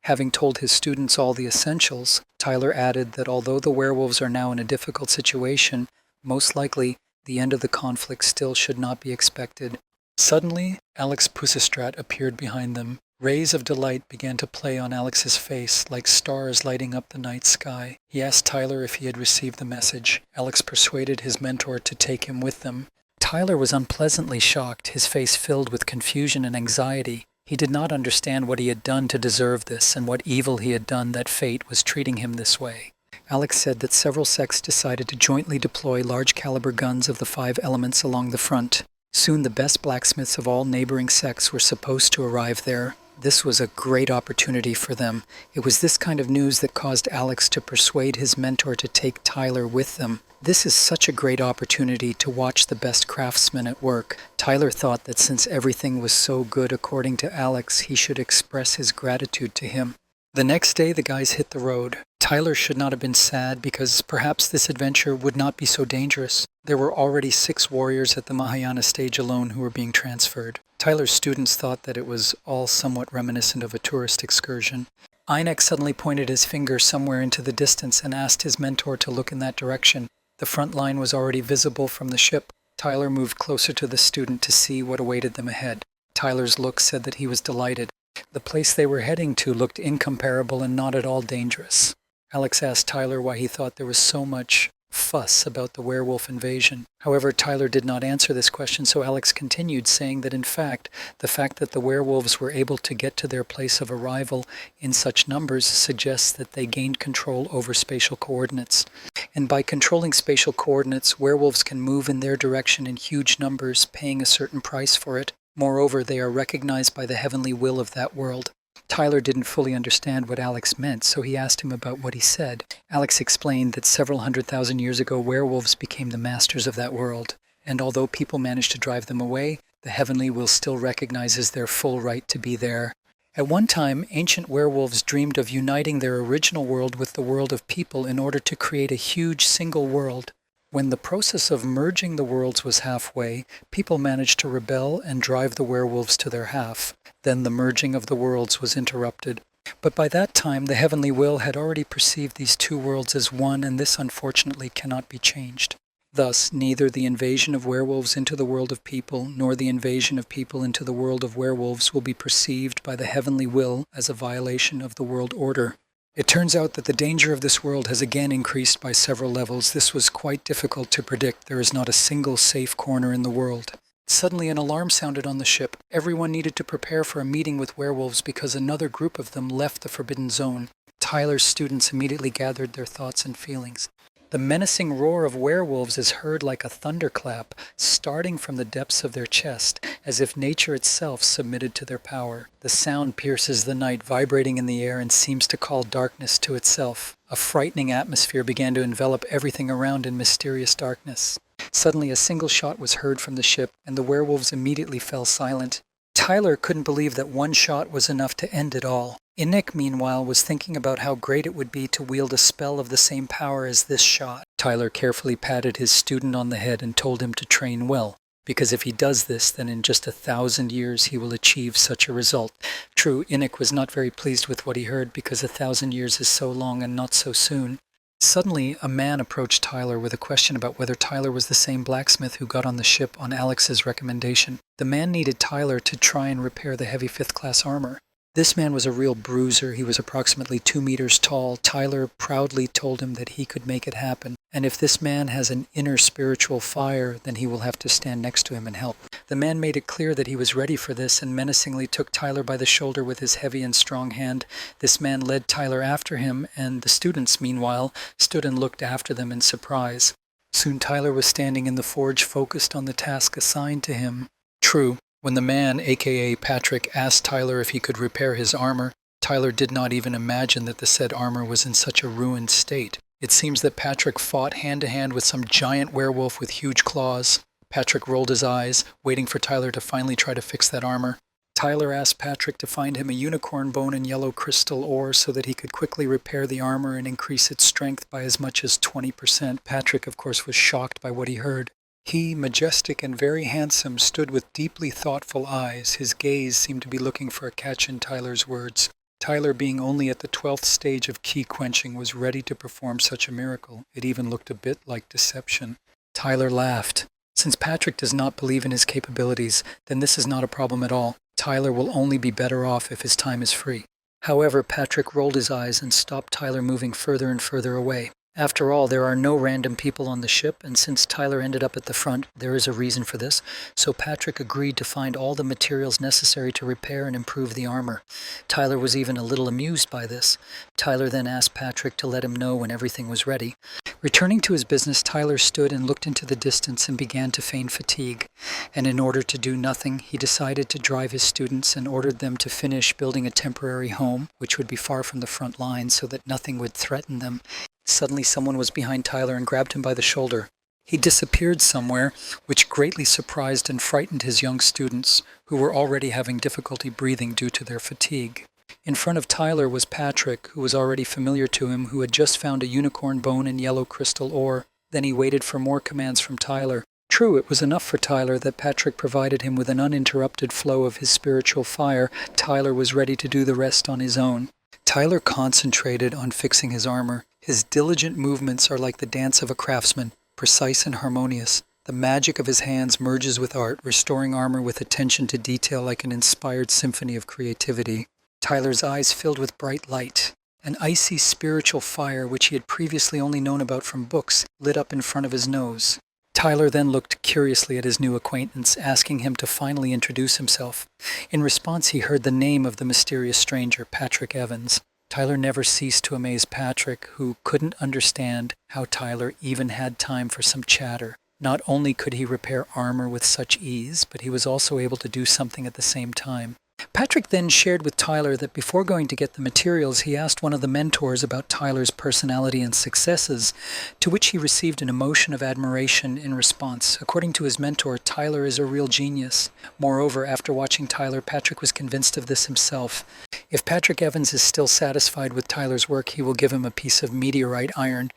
[SPEAKER 1] Having told his students all the essentials, Tyler added that although the werewolves are now in a difficult situation, most likely the end of the conflict still should not be expected. Suddenly, Alex Pusistrat appeared behind them. Rays of delight began to play on Alex's face like stars lighting up the night sky. He asked Tyler if he had received the message. Alex persuaded his mentor to take him with them. Tyler was unpleasantly shocked, his face filled with confusion and anxiety. He did not understand what he had done to deserve this and what evil he had done that fate was treating him this way. Alex said that several sects decided to jointly deploy large-caliber guns of the 5 elements along the front. Soon the best blacksmiths of all neighboring sects were supposed to arrive there. This was a great opportunity for them. It was this kind of news that caused Alex to persuade his mentor to take Tyler with them. This is such a great opportunity to watch the best craftsmen at work. Tyler thought that since everything was so good according to Alex, he should express his gratitude to him. The next day, the guys hit the road. Tyler should not have been sad because perhaps this adventure would not be so dangerous. There were already 6 warriors at the Mahayana stage alone who were being transferred. Tyler's students thought that it was all somewhat reminiscent of a tourist excursion. Inek suddenly pointed his finger somewhere into the distance and asked his mentor to look in that direction. The front line was already visible from the ship. Tyler moved closer to the student to see what awaited them ahead. Tyler's look said that he was delighted. The place they were heading to looked incomparable and not at all dangerous. Alex asked Tyler why he thought there was so much fuss about the werewolf invasion. However, Tyler did not answer this question, so Alex continued, saying that in fact, the fact that the werewolves were able to get to their place of arrival in such numbers suggests that they gained control over spatial coordinates. And by controlling spatial coordinates, werewolves can move in their direction in huge numbers, paying a certain price for it. Moreover, they are recognized by the heavenly will of that world. Tyler didn't fully understand what Alex meant, so he asked him about what he said. Alex explained that several 100,000 years ago, werewolves became the masters of that world, and although people managed to drive them away, the heavenly will still recognizes their full right to be there. At one time, ancient werewolves dreamed of uniting their original world with the world of people in order to create a huge single world. When the process of merging the worlds was halfway, people managed to rebel and drive the werewolves to their half. Then the merging of the worlds was interrupted. But by that time, the heavenly will had already perceived these 2 worlds as one, and this unfortunately cannot be changed. Thus, neither the invasion of werewolves into the world of people, nor the invasion of people into the world of werewolves will be perceived by the heavenly will as a violation of the world order. It turns out that the danger of this world has again increased by several levels. This was quite difficult to predict. There is not a single safe corner in the world. Suddenly an alarm sounded on the ship. Everyone needed to prepare for a meeting with werewolves because another group of them left the forbidden zone. Tyler's students immediately gathered their thoughts and feelings. The menacing roar of werewolves is heard like a thunderclap, starting from the depths of their chest, as if nature itself submitted to their power. The sound pierces the night, vibrating in the air, and seems to call darkness to itself. A frightening atmosphere began to envelop everything around in mysterious darkness. Suddenly a single shot was heard from the ship, and the werewolves immediately fell silent. Tyler couldn't believe that one shot was enough to end it all. Inek, meanwhile, was thinking about how great it would be to wield a spell of the same power as this shot. Tyler carefully patted his student on the head and told him to train well, because if he does this, then in just 1,000 years he will achieve such a result. True, Inek was not very pleased with what he heard, because 1,000 years is so long and not so soon. Suddenly, a man approached Tyler with a question about whether Tyler was the same blacksmith who got on the ship on Alex's recommendation. The man needed Tyler to try and repair the heavy 5th-class armor. This man was a real bruiser. He was approximately 2 meters tall. Tyler proudly told him that he could make it happen. And if this man has an inner spiritual fire, then he will have to stand next to him and help. The man made it clear that he was ready for this and menacingly took Tyler by the shoulder with his heavy and strong hand. This man led Tyler after him, and the students, meanwhile, stood and looked after them in surprise. Soon Tyler was standing in the forge, focused on the task assigned to him. True, when the man, aka Patrick, asked Tyler if he could repair his armor, Tyler did not even imagine that the said armor was in such a ruined state. It seems that Patrick fought hand-to-hand with some giant werewolf with huge claws. Patrick rolled his eyes, waiting for Tyler to finally try to fix that armor. Tyler asked Patrick to find him a unicorn bone and yellow crystal ore so that he could quickly repair the armor and increase its strength by as much as 20%. Patrick, of course, was shocked by what he heard. He, majestic and very handsome, stood with deeply thoughtful eyes. His gaze seemed to be looking for a catch in Tyler's words. Tyler, being only at the 12th stage of ki quenching, was ready to perform such a miracle. It even looked a bit like deception. Tyler laughed. Since Patrick does not believe in his capabilities, then this is not a problem at all. Tyler will only be better off if his time is free. However, Patrick rolled his eyes and stopped Tyler moving further and further away. After all, there are no random people on the ship, and since Tyler ended up at the front, there is a reason for this, so Patrick agreed to find all the materials necessary to repair and improve the armor. Tyler was even a little amused by this. Tyler then asked Patrick to let him know when everything was ready. Returning to his business, Tyler stood and looked into the distance and began to feign fatigue. And in order to do nothing, he decided to drive his students and ordered them to finish building a temporary home, which would be far from the front lines so that nothing would threaten them. Suddenly someone was behind Tyler and grabbed him by the shoulder. He disappeared somewhere, which greatly surprised and frightened his young students, who were already having difficulty breathing due to their fatigue. In front of Tyler was Patrick, who was already familiar to him, who had just found a unicorn bone and yellow crystal ore. Then he waited for more commands from Tyler. True, it was enough for Tyler that Patrick provided him with an uninterrupted flow of his spiritual fire. Tyler was ready to do the rest on his own. Tyler concentrated on fixing his armor. His diligent movements are like the dance of a craftsman, precise and harmonious. The magic of his hands merges with art, restoring armor with attention to detail like an inspired symphony of creativity. Tyler's eyes filled with bright light. An icy spiritual fire, which he had previously only known about from books, lit up in front of his nose. Tyler then looked curiously at his new acquaintance, asking him to finally introduce himself. In response, he heard the name of the mysterious stranger, Patrick Evans. Tyler never ceased to amaze Patrick, who couldn't understand how Tyler even had time for some chatter. Not only could he repair armor with such ease, but he was also able to do something at the same time. Patrick then shared with Tyler that before going to get the materials, he asked one of the mentors about Tyler's personality and successes, to which he received an emotion of admiration in response. According to his mentor, Tyler is a real genius. Moreover, after watching Tyler, Patrick was convinced of this himself. If Patrick Evans is still satisfied with Tyler's work, he will give him a piece of meteorite iron.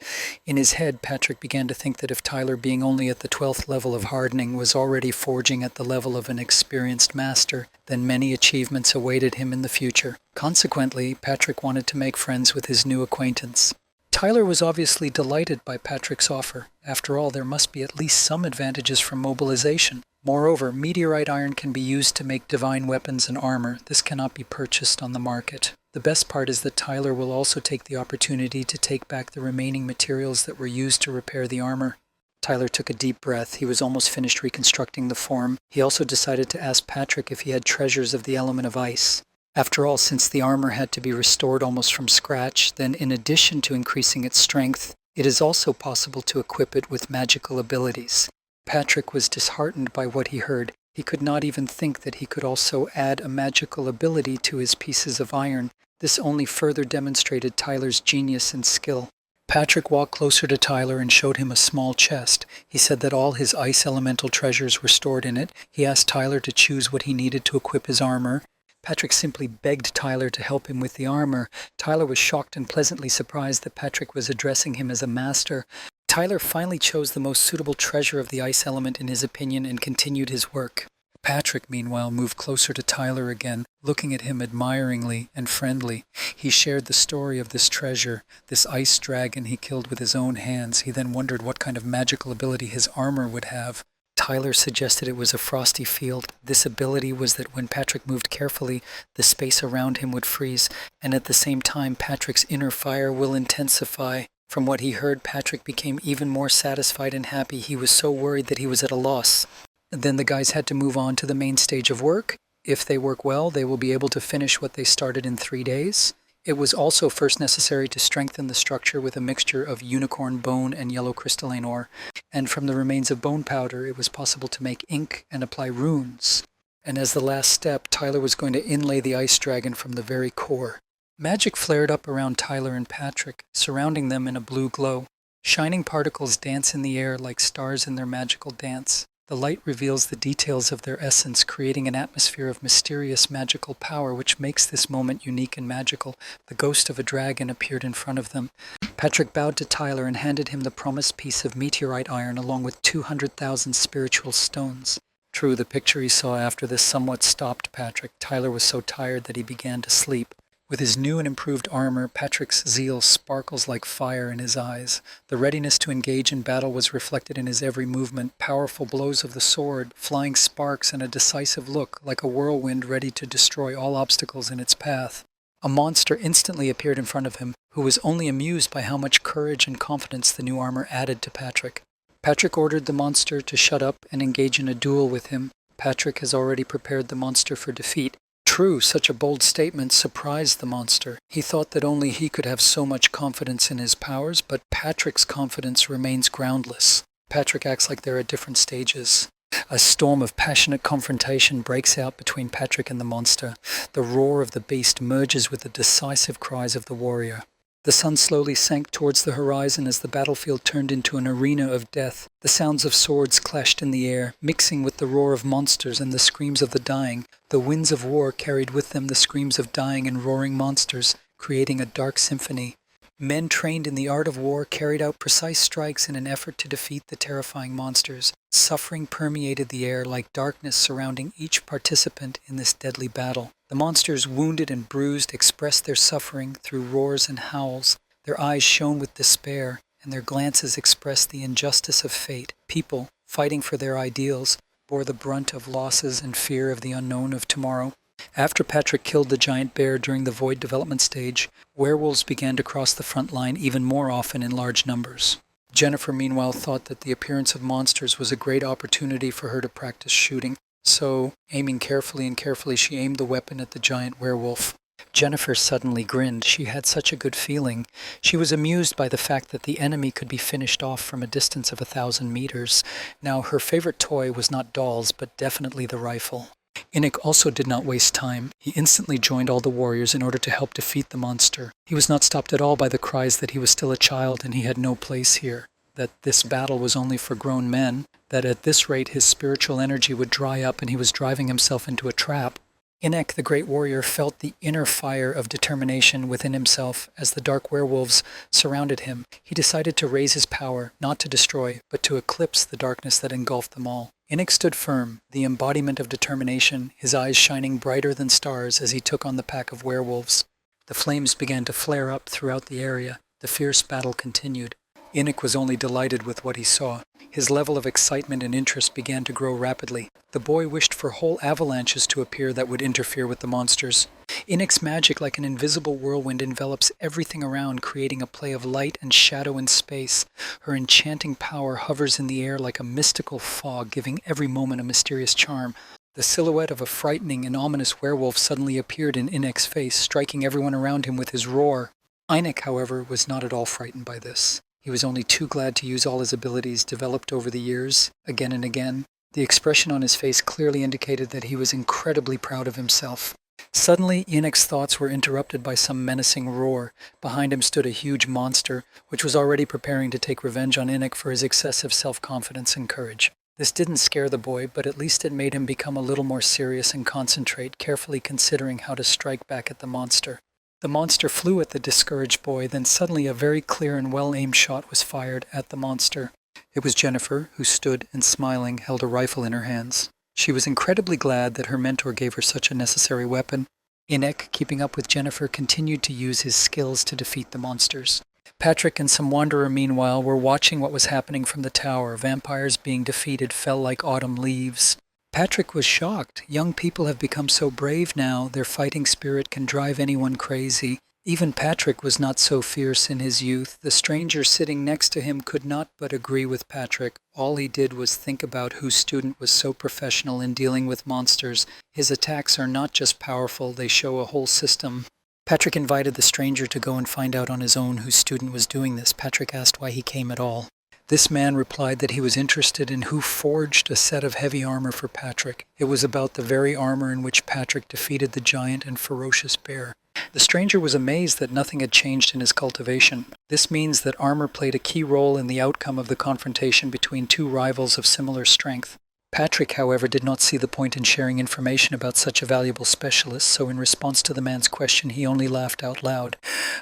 [SPEAKER 1] In his head, Patrick began to think that if Tyler, being only at the 12th level of hardening, was already forging at the level of an experienced master, then many achievements awaited him in the future. Consequently, Patrick wanted to make friends with his new acquaintance. Tyler was obviously delighted by Patrick's offer. After all, there must be at least some advantages from mobilization. Moreover, meteorite iron can be used to make divine weapons and armor. This cannot be purchased on the market. The best part is that Tyler will also take the opportunity to take back the remaining materials that were used to repair the armor. Tyler took a deep breath. He was almost finished reconstructing the form. He also decided to ask Patrick if he had treasures of the element of ice. After all, since the armor had to be restored almost from scratch, then in addition to increasing its strength, it is also possible to equip it with magical abilities. Patrick was disheartened by what he heard. He could not even think that he could also add a magical ability to his pieces of iron. This only further demonstrated Tyler's genius and skill. Patrick walked closer to Tyler and showed him a small chest. He said that all his ice elemental treasures were stored in it. He asked Tyler to choose what he needed to equip his armor. Patrick simply begged Tyler to help him with the armor. Tyler was shocked and pleasantly surprised that Patrick was addressing him as a master. Tyler finally chose the most suitable treasure of the ice element in his opinion and continued his work. Patrick, meanwhile, moved closer to Tyler again, looking at him admiringly and friendly. He shared the story of this treasure, this ice dragon he killed with his own hands. He then wondered what kind of magical ability his armor would have. Tyler suggested it was a frosty field. This ability was that when Patrick moved carefully, the space around him would freeze, and at the same time Patrick's inner fire will intensify. From what he heard, Patrick became even more satisfied and happy. He was so worried that he was at a loss. Then the guys had to move on to the main stage of work. If they work well, they will be able to finish what they started in 3 days. It was also first necessary to strengthen the structure with a mixture of unicorn bone and yellow crystalline ore. And from the remains of bone powder, it was possible to make ink and apply runes. And as the last step, Tyler was going to inlay the ice dragon from the very core. Magic flared up around Tyler and Patrick, surrounding them in a blue glow. Shining particles dance in the air like stars in their magical dance. The light reveals the details of their essence, creating an atmosphere of mysterious magical power, which makes this moment unique and magical. The ghost of a dragon appeared in front of them. Patrick bowed to Tyler and handed him the promised piece of meteorite iron along with 200,000 spiritual stones. True, the picture he saw after this somewhat stopped Patrick. Tyler was so tired that he began to sleep. With his new and improved armor, Patrick's zeal sparkles like fire in his eyes. The readiness to engage in battle was reflected in his every movement, powerful blows of the sword, flying sparks, and a decisive look, like a whirlwind ready to destroy all obstacles in its path. A monster instantly appeared in front of him, who was only amused by how much courage and confidence the new armor added to Patrick. Patrick ordered the monster to shut up and engage in a duel with him. Patrick has already prepared the monster for defeat. True, such a bold statement surprised the monster. He thought that only he could have so much confidence in his powers, but Patrick's confidence remains groundless. Patrick acts like they're at different stages. A storm of passionate confrontation breaks out between Patrick and the monster. The roar of the beast merges with the decisive cries of the warrior. The sun slowly sank towards the horizon as the battlefield turned into an arena of death. The sounds of swords clashed in the air, mixing with the roar of monsters and the screams of the dying. The winds of war carried with them the screams of dying and roaring monsters, creating a dark symphony. Men trained in the art of war carried out precise strikes in an effort to defeat the terrifying monsters. Suffering permeated the air like darkness surrounding each participant in this deadly battle. The monsters, wounded and bruised, expressed their suffering through roars and howls. Their eyes shone with despair, and their glances expressed the injustice of fate. People, fighting for their ideals, bore the brunt of losses and fear of the unknown of tomorrow. After Patrick killed the giant bear during the void development stage, werewolves began to cross the front line even more often in large numbers. Jennifer, meanwhile, thought that the appearance of monsters was a great opportunity for her to practice shooting. So, aiming carefully, she aimed the weapon at the giant werewolf. Jennifer suddenly grinned. She had such a good feeling. She was amused by the fact that the enemy could be finished off from a distance of 1,000 meters. Now, her favorite toy was not dolls, but definitely the rifle. Enoch also did not waste time. He instantly joined all the warriors in order to help defeat the monster. He was not stopped at all by the cries that he was still a child and he had no place here, that this battle was only for grown men, that at this rate his spiritual energy would dry up and he was driving himself into a trap. Enoch, the great warrior, felt the inner fire of determination within himself as the dark werewolves surrounded him. He decided to raise his power, not to destroy, but to eclipse the darkness that engulfed them all. Enoch stood firm, the embodiment of determination, his eyes shining brighter than stars as he took on the pack of werewolves. The flames began to flare up throughout the area. The fierce battle continued. Enoch was only delighted with what he saw. His level of excitement and interest began to grow rapidly. The boy wished for whole avalanches to appear that would interfere with the monsters. Enoch's magic, like an invisible whirlwind, envelops everything around, creating a play of light and shadow in space. Her enchanting power hovers in the air like a mystical fog, giving every moment a mysterious charm. The silhouette of a frightening and ominous werewolf suddenly appeared in Enoch's face, striking everyone around him with his roar. Enoch, however, was not at all frightened by this. He was only too glad to use all his abilities developed over the years, again and again. The expression on his face clearly indicated that he was incredibly proud of himself. Suddenly, Enoch's thoughts were interrupted by some menacing roar. Behind him stood a huge monster, which was already preparing to take revenge on Enoch for his excessive self-confidence and courage. This didn't scare the boy, but at least it made him become a little more serious and concentrate, carefully considering how to strike back at the monster. The monster flew at the discouraged boy, then suddenly a very clear and well-aimed shot was fired at the monster. It was Jennifer, who stood and smiling held a rifle in her hands. She was incredibly glad that her mentor gave her such a necessary weapon. Enoch, keeping up with Jennifer, continued to use his skills to defeat the monsters. Patrick and some wanderer, meanwhile, were watching what was happening from the tower. Vampires being defeated fell like autumn leaves. Patrick was shocked. Young people have become so brave now, their fighting spirit can drive anyone crazy. Even Patrick was not so fierce in his youth. The stranger sitting next to him could not but agree with Patrick. All he did was think about whose student was so professional in dealing with monsters. His attacks are not just powerful, they show a whole system. Patrick invited the stranger to go and find out on his own whose student was doing this. Patrick asked why he came at all. This man replied that he was interested in who forged a set of heavy armor for Patrick. It was about the very armor in which Patrick defeated the giant and ferocious bear. The stranger was amazed that nothing had changed in his cultivation. This means that armor played a key role in the outcome of the confrontation between two rivals of similar strength. Patrick, however, did not see the point in sharing information about such a valuable specialist, so in response to the man's question, he only laughed out loud.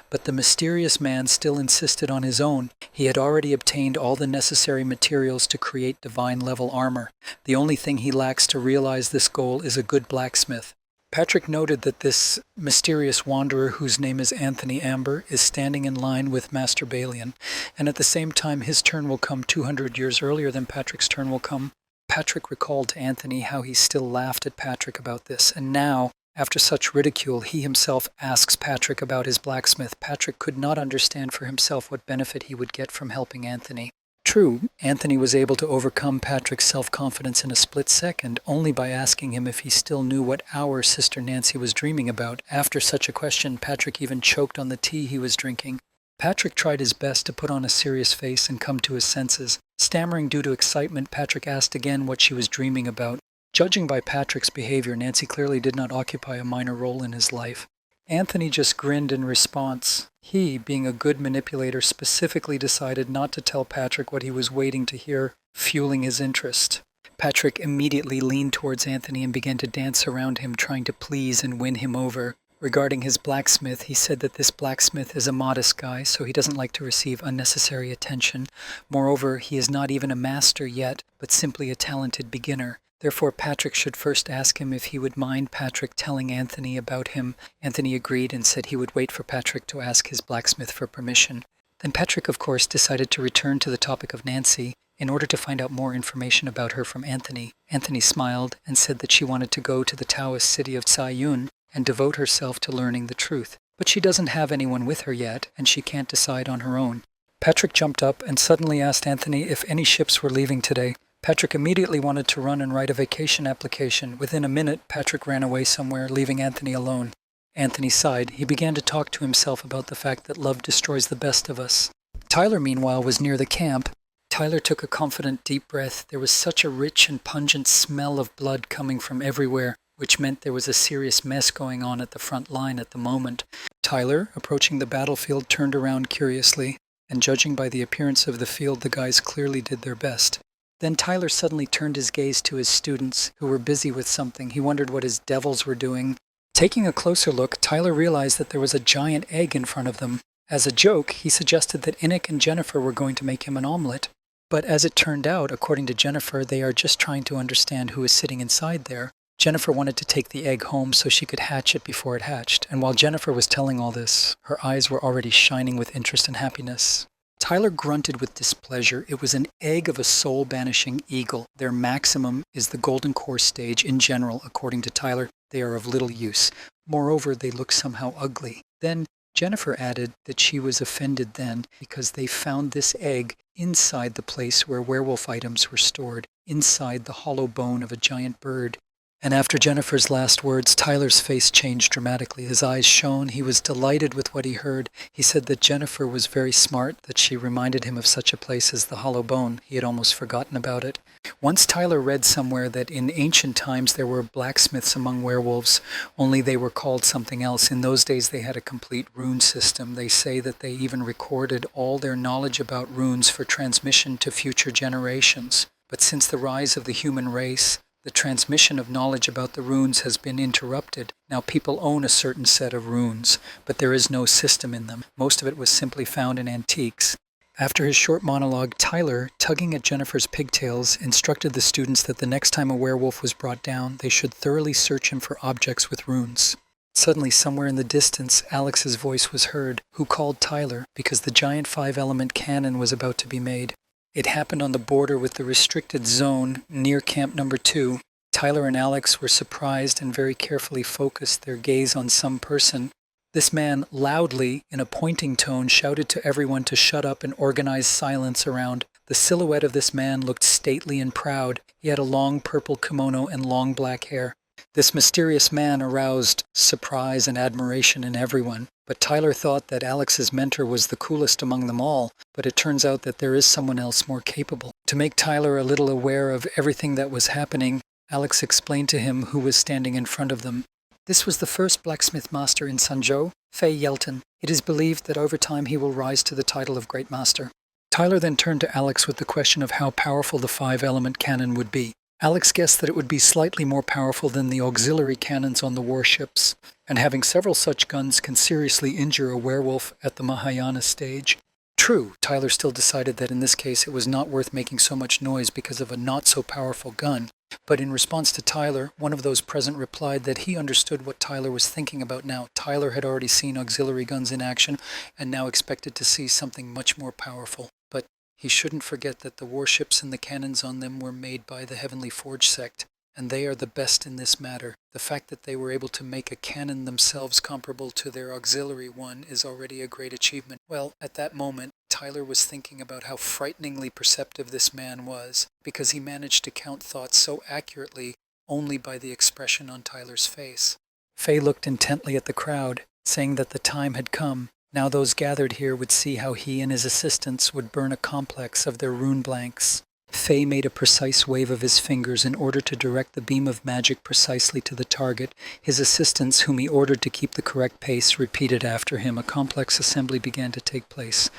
[SPEAKER 1] But the mysterious man still insisted on his own. He had already obtained all the necessary materials to create divine-level armor. The only thing he lacks to realize this goal is a good blacksmith. Patrick noted that this mysterious wanderer, whose name is Anthony Amber, is standing in line with Master Balian, and at the same time his turn will come 200 years earlier than Patrick's turn will come. Patrick recalled to Anthony how he still laughed at Patrick about this, and now, after such ridicule, he himself asks Patrick about his blacksmith. Patrick could not understand for himself what benefit he would get from helping Anthony. True, Anthony was able to overcome Patrick's self-confidence in a split second, only by asking him if he still knew what hour Sister Nancy was dreaming about. After such a question, Patrick even choked on the tea he was drinking. Patrick tried his best to put on a serious face and come to his senses. Stammering due to excitement, Patrick asked again what she was dreaming about. Judging by Patrick's behavior, Nancy clearly did not occupy a minor role in his life. Anthony just grinned in response. He, being a good manipulator, specifically decided not to tell Patrick what he was waiting to hear, fueling his interest. Patrick immediately leaned towards Anthony and began to dance around him, trying to please and win him over. Regarding his blacksmith, he said that this blacksmith is a modest guy, so he doesn't like to receive unnecessary attention. Moreover, he is not even a master yet, but simply a talented beginner. Therefore, Patrick should first ask him if he would mind Patrick telling Anthony about him. Anthony agreed and said he would wait for Patrick to ask his blacksmith for permission. Then Patrick, of course, decided to return to the topic of Nancy in order to find out more information about her from Anthony. Anthony smiled and said that she wanted to go to the Taoist city of Caiyun and devote herself to learning the truth. But she doesn't have anyone with her yet, and she can't decide on her own. Patrick jumped up and suddenly asked Anthony if any ships were leaving today. Patrick immediately wanted to run and write a vacation application. Within a minute, Patrick ran away somewhere, leaving Anthony alone. Anthony sighed. He began to talk to himself about the fact that love destroys the best of us. Tyler, meanwhile, was near the camp. Tyler took a confident deep breath. There was such a rich and pungent smell of blood coming from everywhere, which meant there was a serious mess going on at the front line at the moment. Tyler, approaching the battlefield, turned around curiously, and judging by the appearance of the field, the guys clearly did their best. Then Tyler suddenly turned his gaze to his students, who were busy with something. He wondered what his devils were doing. Taking a closer look, Tyler realized that there was a giant egg in front of them. As a joke, he suggested that Enoch and Jennifer were going to make him an omelet. But as it turned out, according to Jennifer, they are just trying to understand who is sitting inside there. Jennifer wanted to take the egg home so she could hatch it before it hatched. And while Jennifer was telling all this, her eyes were already shining with interest and happiness. Tyler grunted with displeasure. It was an egg of a soul-banishing eagle. Their maximum is the golden core stage in general. According to Tyler, they are of little use. Moreover, they look somehow ugly. Then Jennifer added that she was offended then because they found this egg inside the place where werewolf items were stored, inside the hollow bone of a giant bird. And after Jennifer's last words, Tyler's face changed dramatically. His eyes shone. He was delighted with what he heard. He said that Jennifer was very smart, that she reminded him of such a place as the Hollow Bone. He had almost forgotten about it. Once Tyler read somewhere that in ancient times there were blacksmiths among werewolves, only they were called something else. In those days they had a complete rune system. They say that they even recorded all their knowledge about runes for transmission to future generations. But since the rise of the human race, the transmission of knowledge about the runes has been interrupted. Now people own a certain set of runes, but there is no system in them. Most of it was simply found in antiques. After his short monologue, Tyler, tugging at Jennifer's pigtails, instructed the students that the next time a werewolf was brought down, they should thoroughly search him for objects with runes. Suddenly, somewhere in the distance, Alex's voice was heard, who called Tyler because the giant 5-element cannon was about to be made. It happened on the border with the restricted zone near Camp Number 2. Tyler and Alex were surprised and very carefully focused their gaze on some person. This man, loudly, in a pointing tone, shouted to everyone to shut up and organize silence around. The silhouette of this man looked stately and proud. He had a long purple kimono and long black hair. This mysterious man aroused surprise and admiration in everyone. But Tyler thought that Alex's mentor was the coolest among them all, but it turns out that there is someone else more capable. To make Tyler a little aware of everything that was happening, Alex explained to him who was standing in front of them. This was the first blacksmith master in Sanzhou, Fei Yelton. It is believed that over time he will rise to the title of Great Master. Tyler then turned to Alex with the question of how powerful the 5-element cannon would be. Alex guessed that it would be slightly more powerful than the auxiliary cannons on the warships, and having several such guns can seriously injure a werewolf at the Mahayana stage. True, Tyler still decided that in this case it was not worth making so much noise because of a not-so-powerful gun, but in response to Tyler, one of those present replied that he understood what Tyler was thinking about now. Tyler had already seen auxiliary guns in action and now expected to see something much more powerful. But he shouldn't forget that the warships and the cannons on them were made by the Heavenly Forge sect, and they are the best in this matter. The fact that they were able to make a cannon themselves comparable to their auxiliary one is already a great achievement. Well, at that moment, Tyler was thinking about how frighteningly perceptive this man was, because he managed to count thoughts so accurately only by the expression on Tyler's face. Faye looked intently at the crowd, saying that the time had come. Now those gathered here would see how he and his assistants would burn a complex of their rune blanks. Faye made a precise wave of his fingers in order to direct the beam of magic precisely to the target. His assistants, whom he ordered to keep the correct pace, repeated after him. A complex assembly began to take place.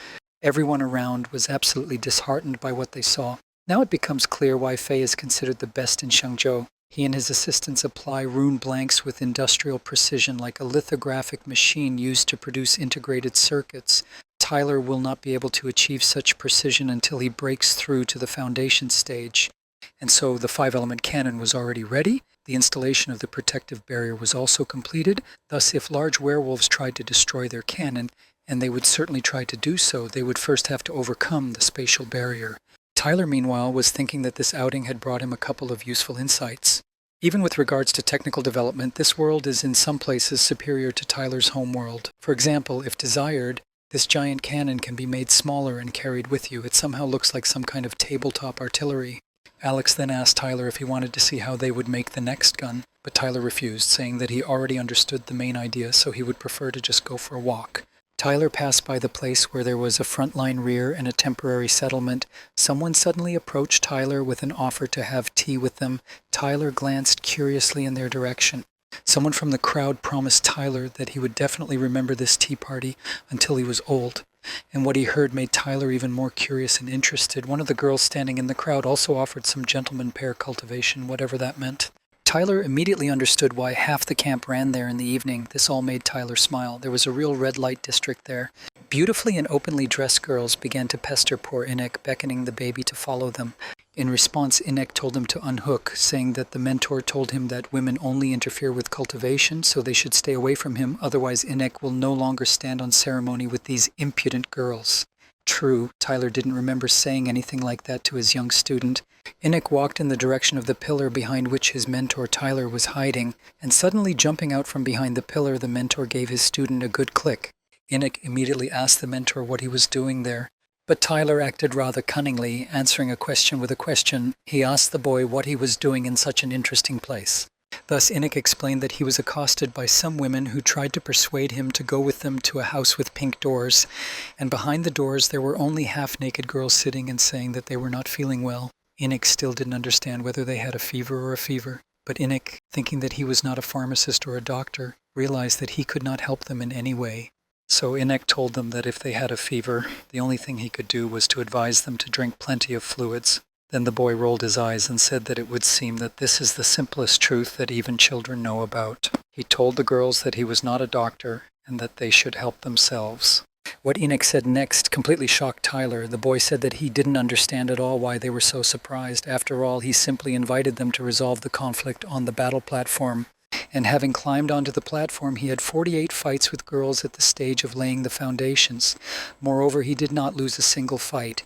[SPEAKER 1] Everyone around was absolutely disheartened by what they saw. Now it becomes clear why Faye is considered the best in Shangzhou. He and his assistants apply rune blanks with industrial precision, like a lithographic machine used to produce integrated circuits. Tyler will not be able to achieve such precision until he breaks through to the foundation stage. And so the 5-element cannon was already ready. The installation of the protective barrier was also completed. Thus, if large werewolves tried to destroy their cannon, and they would certainly try to do so, they would first have to overcome the spatial barrier. Tyler, meanwhile, was thinking that this outing had brought him a couple of useful insights. Even with regards to technical development, this world is in some places superior to Tyler's home world. For example, if desired, this giant cannon can be made smaller and carried with you. It somehow looks like some kind of tabletop artillery. Alex then asked Tyler if he wanted to see how they would make the next gun, but Tyler refused, saying that he already understood the main idea, so he would prefer to just go for a walk. Tyler passed by the place where there was a frontline rear and a temporary settlement. Someone suddenly approached Tyler with an offer to have tea with them. Tyler glanced curiously in their direction. Someone from the crowd promised Tyler that he would definitely remember this tea party until he was old. And what he heard made Tyler even more curious and interested. One of the girls standing in the crowd also offered some gentleman pear cultivation, whatever that meant. Tyler immediately understood why half the camp ran there in the evening. This all made Tyler smile. There was a real red light district there. Beautifully and openly dressed girls began to pester poor Inek, beckoning the baby to follow them. In response, Inek told them to unhook, saying that the mentor told him that women only interfere with cultivation, so they should stay away from him, otherwise Inek will no longer stand on ceremony with these impudent girls. True, Tyler didn't remember saying anything like that to his young student. Inek walked in the direction of the pillar behind which his mentor Tyler was hiding, and suddenly jumping out from behind the pillar, the mentor gave his student a good click. Inek immediately asked the mentor what he was doing there. But Tyler acted rather cunningly, answering a question with a question. He asked the boy what he was doing in such an interesting place. Thus Inek explained that he was accosted by some women who tried to persuade him to go with them to a house with pink doors, and behind the doors there were only half-naked girls sitting and saying that they were not feeling well. Inek still didn't understand whether they had a fever or a fever, but Inek, thinking that he was not a pharmacist or a doctor, realized that he could not help them in any way. So Inek told them that if they had a fever, the only thing he could do was to advise them to drink plenty of fluids. Then the boy rolled his eyes and said that it would seem that this is the simplest truth that even children know about. He told the girls that he was not a doctor and that they should help themselves. What Inek said next completely shocked Tyler. The boy said that he didn't understand at all why they were so surprised. After all, he simply invited them to resolve the conflict on the battle platform. And having climbed onto the platform, he had 48 fights with girls at the stage of laying the foundations. Moreover, he did not lose a single fight.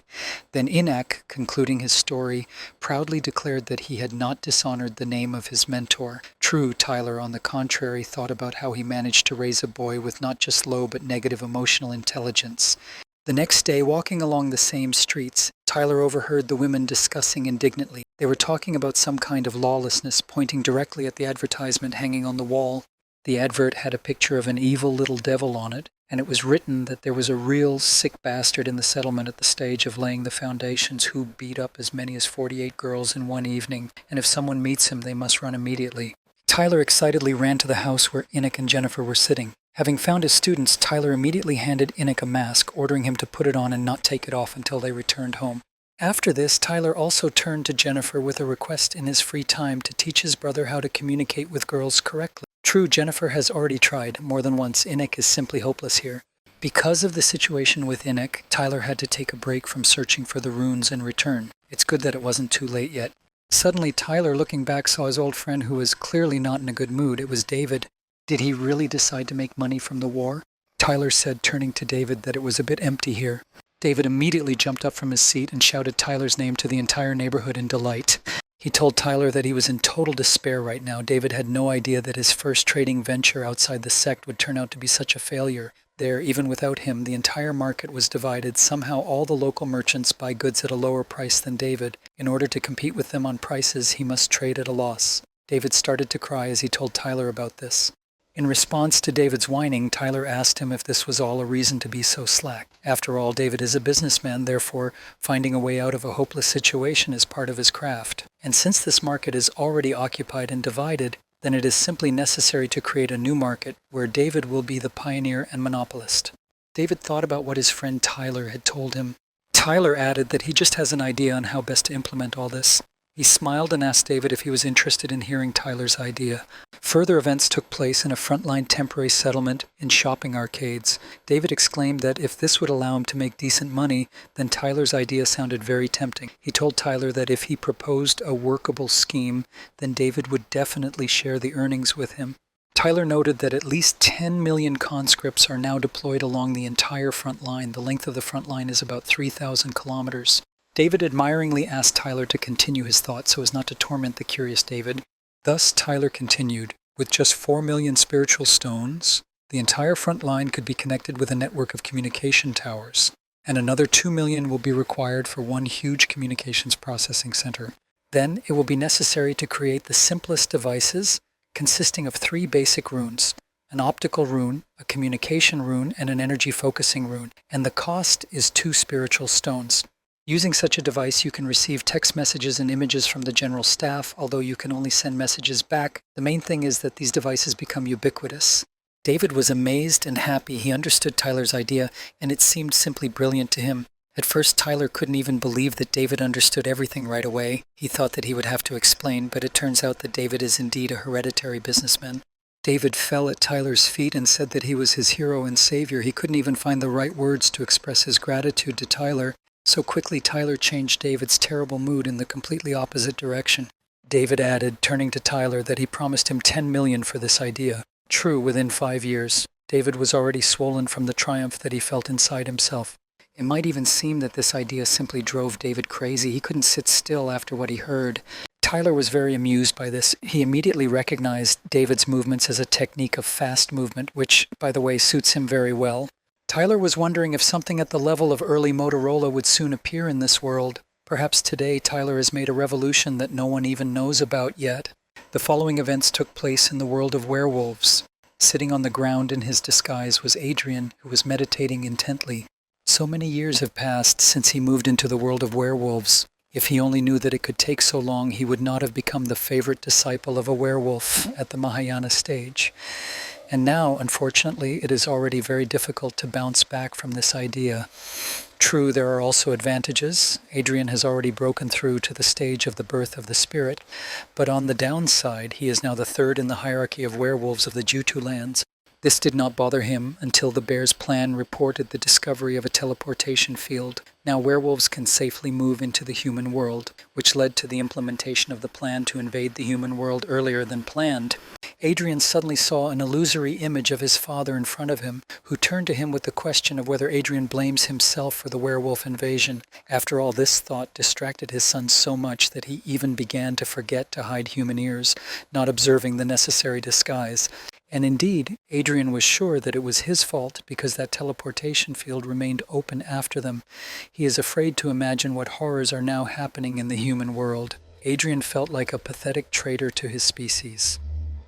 [SPEAKER 1] Then Inek, concluding his story, proudly declared that he had not dishonored the name of his mentor. True, Tyler, on the contrary, thought about how he managed to raise a boy with not just low but negative emotional intelligence. The next day, walking along the same streets, Tyler overheard the women discussing indignantly. They were talking about some kind of lawlessness, pointing directly at the advertisement hanging on the wall. The advert had a picture of an evil little devil on it, and it was written that there was a real sick bastard in the settlement at the stage of laying the foundations who beat up as many as 48 girls in one evening, and if someone meets him, they must run immediately. Tyler excitedly ran to the house where Inek and Jennifer were sitting. Having found his students, Tyler immediately handed Inek a mask, ordering him to put it on and not take it off until they returned home. After this, Tyler also turned to Jennifer with a request in his free time to teach his brother how to communicate with girls correctly. True, Jennifer has already tried more than once. Innick is simply hopeless here. Because of the situation with Innick, Tyler had to take a break from searching for the runes and return. It's good that it wasn't too late yet. Suddenly, Tyler, looking back, saw his old friend who was clearly not in a good mood. It was David. Did he really decide to make money from the war? Tyler said, turning to David, that it was a bit empty here. David immediately jumped up from his seat and shouted Tyler's name to the entire neighborhood in delight. He told Tyler that he was in total despair right now. David had no idea that his first trading venture outside the sect would turn out to be such a failure. There, even without him, the entire market was divided. Somehow all the local merchants buy goods at a lower price than David. In order to compete with them on prices, he must trade at a loss. David started to cry as he told Tyler about this. In response to David's whining, Tyler asked him if this was all a reason to be so slack. After all, David is a businessman, therefore finding a way out of a hopeless situation is part of his craft. And since this market is already occupied and divided, then it is simply necessary to create a new market where David will be the pioneer and monopolist. David thought about what his friend Tyler had told him. Tyler added that he just has an idea on how best to implement all this. He smiled and asked David if he was interested in hearing Tyler's idea. Further events took place in a frontline temporary settlement in shopping arcades. David exclaimed that if this would allow him to make decent money, then Tyler's idea sounded very tempting. He told Tyler that if he proposed a workable scheme, then David would definitely share the earnings with him. Tyler noted that at least 10 million conscripts are now deployed along the entire front line. The length of the front line is about 3,000 kilometers. David admiringly asked Tyler to continue his thought so as not to torment the curious David. Thus, Tyler continued, with just 4 million spiritual stones, the entire front line could be connected with a network of communication towers, and another 2 million will be required for one huge communications processing center. Then, it will be necessary to create the simplest devices consisting of 3 basic runes, an optical rune, a communication rune, and an energy focusing rune, and the cost is 2 spiritual stones. Using such a device, you can receive text messages and images from the general staff, although you can only send messages back. The main thing is that these devices become ubiquitous. David was amazed and happy. He understood Tyler's idea, and it seemed simply brilliant to him. At first, Tyler couldn't even believe that David understood everything right away. He thought that he would have to explain, but it turns out that David is indeed a hereditary businessman. David fell at Tyler's feet and said that he was his hero and savior. He couldn't even find the right words to express his gratitude to Tyler. So quickly, Tyler changed David's terrible mood in the completely opposite direction. David added, turning to Tyler, that he promised him 10 million for this idea. True, within 5 years. David was already swollen from the triumph that he felt inside himself. It might even seem that this idea simply drove David crazy. He couldn't sit still after what he heard. Tyler was very amused by this. He immediately recognized David's movements as a technique of fast movement, which, by the way, suits him very well. Tyler was wondering if something at the level of early Motorola would soon appear in this world. Perhaps today Tyler has made a revolution that no one even knows about yet. The following events took place in the world of werewolves. Sitting on the ground in his disguise was Adrian, who was meditating intently. So many years have passed since he moved into the world of werewolves. If he only knew that it could take so long, he would not have become the favorite disciple of a werewolf at the Mahayana stage. And now, unfortunately, it is already very difficult to bounce back from this idea. True, there are also advantages. Adrian has already broken through to the stage of the birth of the spirit, but on the downside, he is now the third in the hierarchy of werewolves of the Jutu lands. This did not bother him until the Bear's plan reported the discovery of a teleportation field. Now werewolves can safely move into the human world, which led to the implementation of the plan to invade the human world earlier than planned. Adrian suddenly saw an illusory image of his father in front of him, who turned to him with the question of whether Adrian blames himself for the werewolf invasion. After all, this thought distracted his son so much that he even began to forget to hide human ears, not observing the necessary disguise. And indeed, Adrian was sure that it was his fault because that teleportation field remained open after them. He is afraid to imagine what horrors are now happening in the human world. Adrian felt like a pathetic traitor to his species.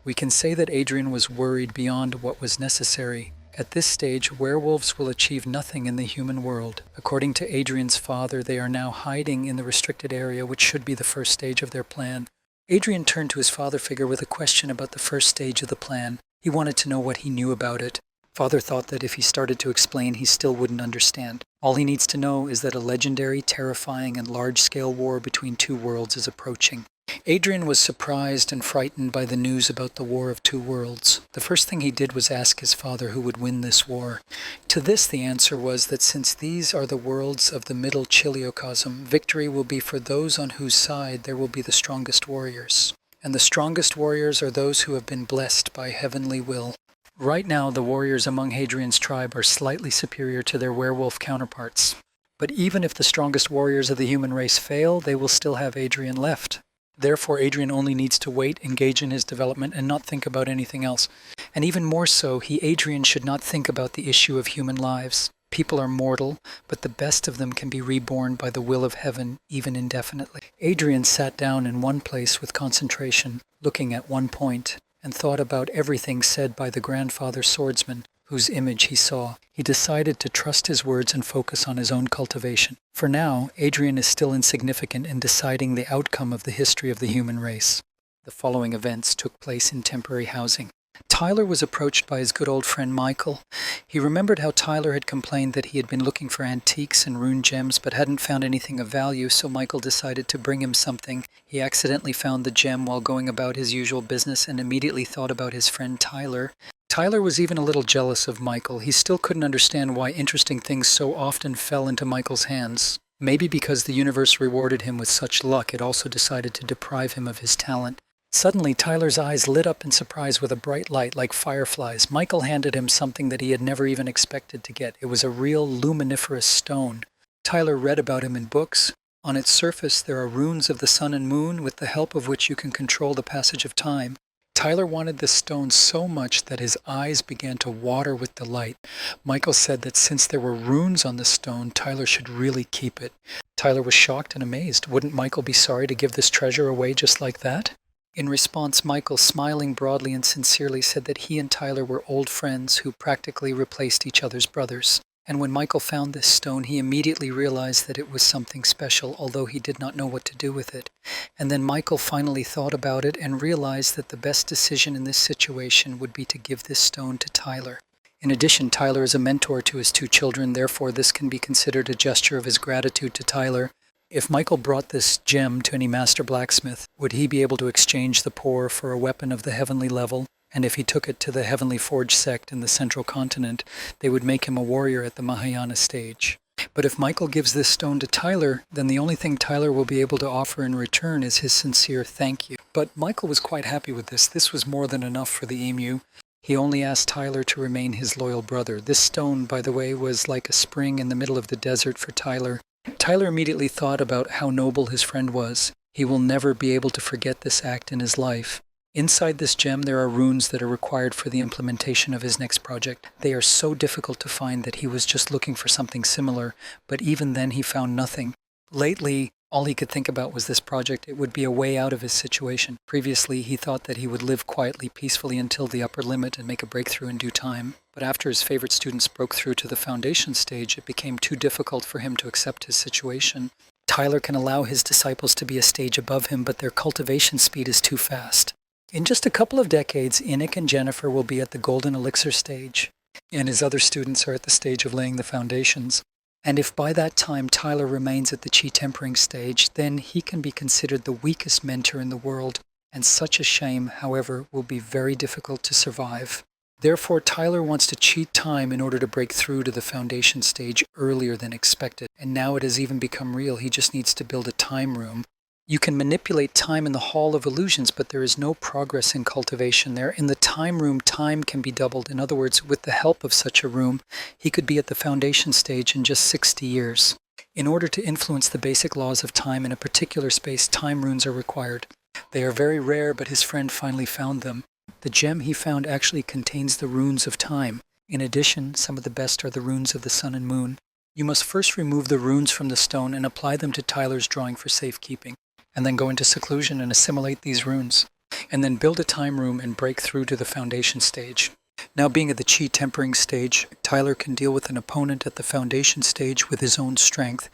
[SPEAKER 1] We can say that Adrian was worried beyond what was necessary. At this stage, werewolves will achieve nothing in the human world. According to Adrian's father, they are now hiding in the restricted area, which should be the first stage of their plan. Adrian turned to his father figure with a question about the first stage of the plan. He wanted to know what he knew about it. Father thought that if he started to explain, he still wouldn't understand. All he needs to know is that a legendary, terrifying, and large-scale war between two worlds is approaching. Adrian was surprised and frightened by the news about the War of Two Worlds. The first thing he did was ask his father who would win this war. To this, the answer was that since these are the worlds of the middle Chiliocosm, victory will be for those on whose side there will be the strongest warriors. And the strongest warriors are those who have been blessed by heavenly will. Right now, the warriors among Hadrian's tribe are slightly superior to their werewolf counterparts. But even if the strongest warriors of the human race fail, they will still have Adrian left. Therefore, Adrian only needs to wait, engage in his development, and not think about anything else. And even more so, Adrian should not think about the issue of human lives. People are mortal, but the best of them can be reborn by the will of heaven, even indefinitely. Adrian sat down in one place with concentration, looking at one point, and thought about everything said by the grandfather swordsman, whose image he saw. He decided to trust his words and focus on his own cultivation. For now, Adrian is still insignificant in deciding the outcome of the history of the human race. The following events took place in temporary housing. Tyler was approached by his good old friend Michael. He remembered how Tyler had complained that he had been looking for antiques and rune gems but hadn't found anything of value, so Michael decided to bring him something. He accidentally found the gem while going about his usual business and immediately thought about his friend Tyler. Tyler was even a little jealous of Michael. He still couldn't understand why interesting things so often fell into Michael's hands. Maybe because the universe rewarded him with such luck, it also decided to deprive him of his talent. Suddenly, Tyler's eyes lit up in surprise with a bright light like fireflies. Michael handed him something that he had never even expected to get. It was a real luminiferous stone. Tyler read about him in books. On its surface, there are runes of the sun and moon, with the help of which you can control the passage of time. Tyler wanted this stone so much that his eyes began to water with delight. Michael said that since there were runes on the stone, Tyler should really keep it. Tyler was shocked and amazed. Wouldn't Michael be sorry to give this treasure away just like that? In response, Michael, smiling broadly and sincerely, said that he and Tyler were old friends who practically replaced each other's brothers. And when Michael found this stone, he immediately realized that it was something special, although he did not know what to do with it. And then Michael finally thought about it and realized that the best decision in this situation would be to give this stone to Tyler. In addition, Tyler is a mentor to his two children, therefore this can be considered a gesture of his gratitude to Tyler. If Michael brought this gem to any master blacksmith, would he be able to exchange the poor for a weapon of the heavenly level? And if he took it to the Heavenly Forge sect in the central continent, they would make him a warrior at the Mahayana stage. But if Michael gives this stone to Tyler, then the only thing Tyler will be able to offer in return is his sincere thank you. But Michael was quite happy with this. This was more than enough for the emu. He only asked Tyler to remain his loyal brother. This stone, by the way, was like a spring in the middle of the desert for Tyler. Tyler immediately thought about how noble his friend was. He will never be able to forget this act in his life. Inside this gem there are runes that are required for the implementation of his next project. They are so difficult to find that he was just looking for something similar, but even then he found nothing. Lately, all he could think about was this project. It would be a way out of his situation. Previously, he thought that he would live quietly, peacefully until the upper limit and make a breakthrough in due time. But after his favorite students broke through to the foundation stage, it became too difficult for him to accept his situation. Tyler can allow his disciples to be a stage above him, but their cultivation speed is too fast. In just a couple of decades, Enoch and Jennifer will be at the golden elixir stage, and his other students are at the stage of laying the foundations. And if by that time Tyler remains at the chi tempering stage, then he can be considered the weakest mentor in the world, and such a shame, however, will be very difficult to survive. Therefore, Tyler wants to cheat time in order to break through to the foundation stage earlier than expected, and now it has even become real. He just needs to build a time room. You can manipulate time in the Hall of Illusions, but there is no progress in cultivation there. In the time room, time can be doubled. In other words, with the help of such a room, he could be at the foundation stage in just 60 years. In order to influence the basic laws of time in a particular space, time runes are required. They are very rare, but his friend finally found them. The gem he found actually contains the runes of time. In addition, some of the best are the runes of the sun and moon. You must first remove the runes from the stone and apply them to Tyler's drawing for safekeeping, and then go into seclusion and assimilate these runes, and then build a time room and break through to the foundation stage. Now being at the chi tempering stage, Tyler can deal with an opponent at the foundation stage with his own strength.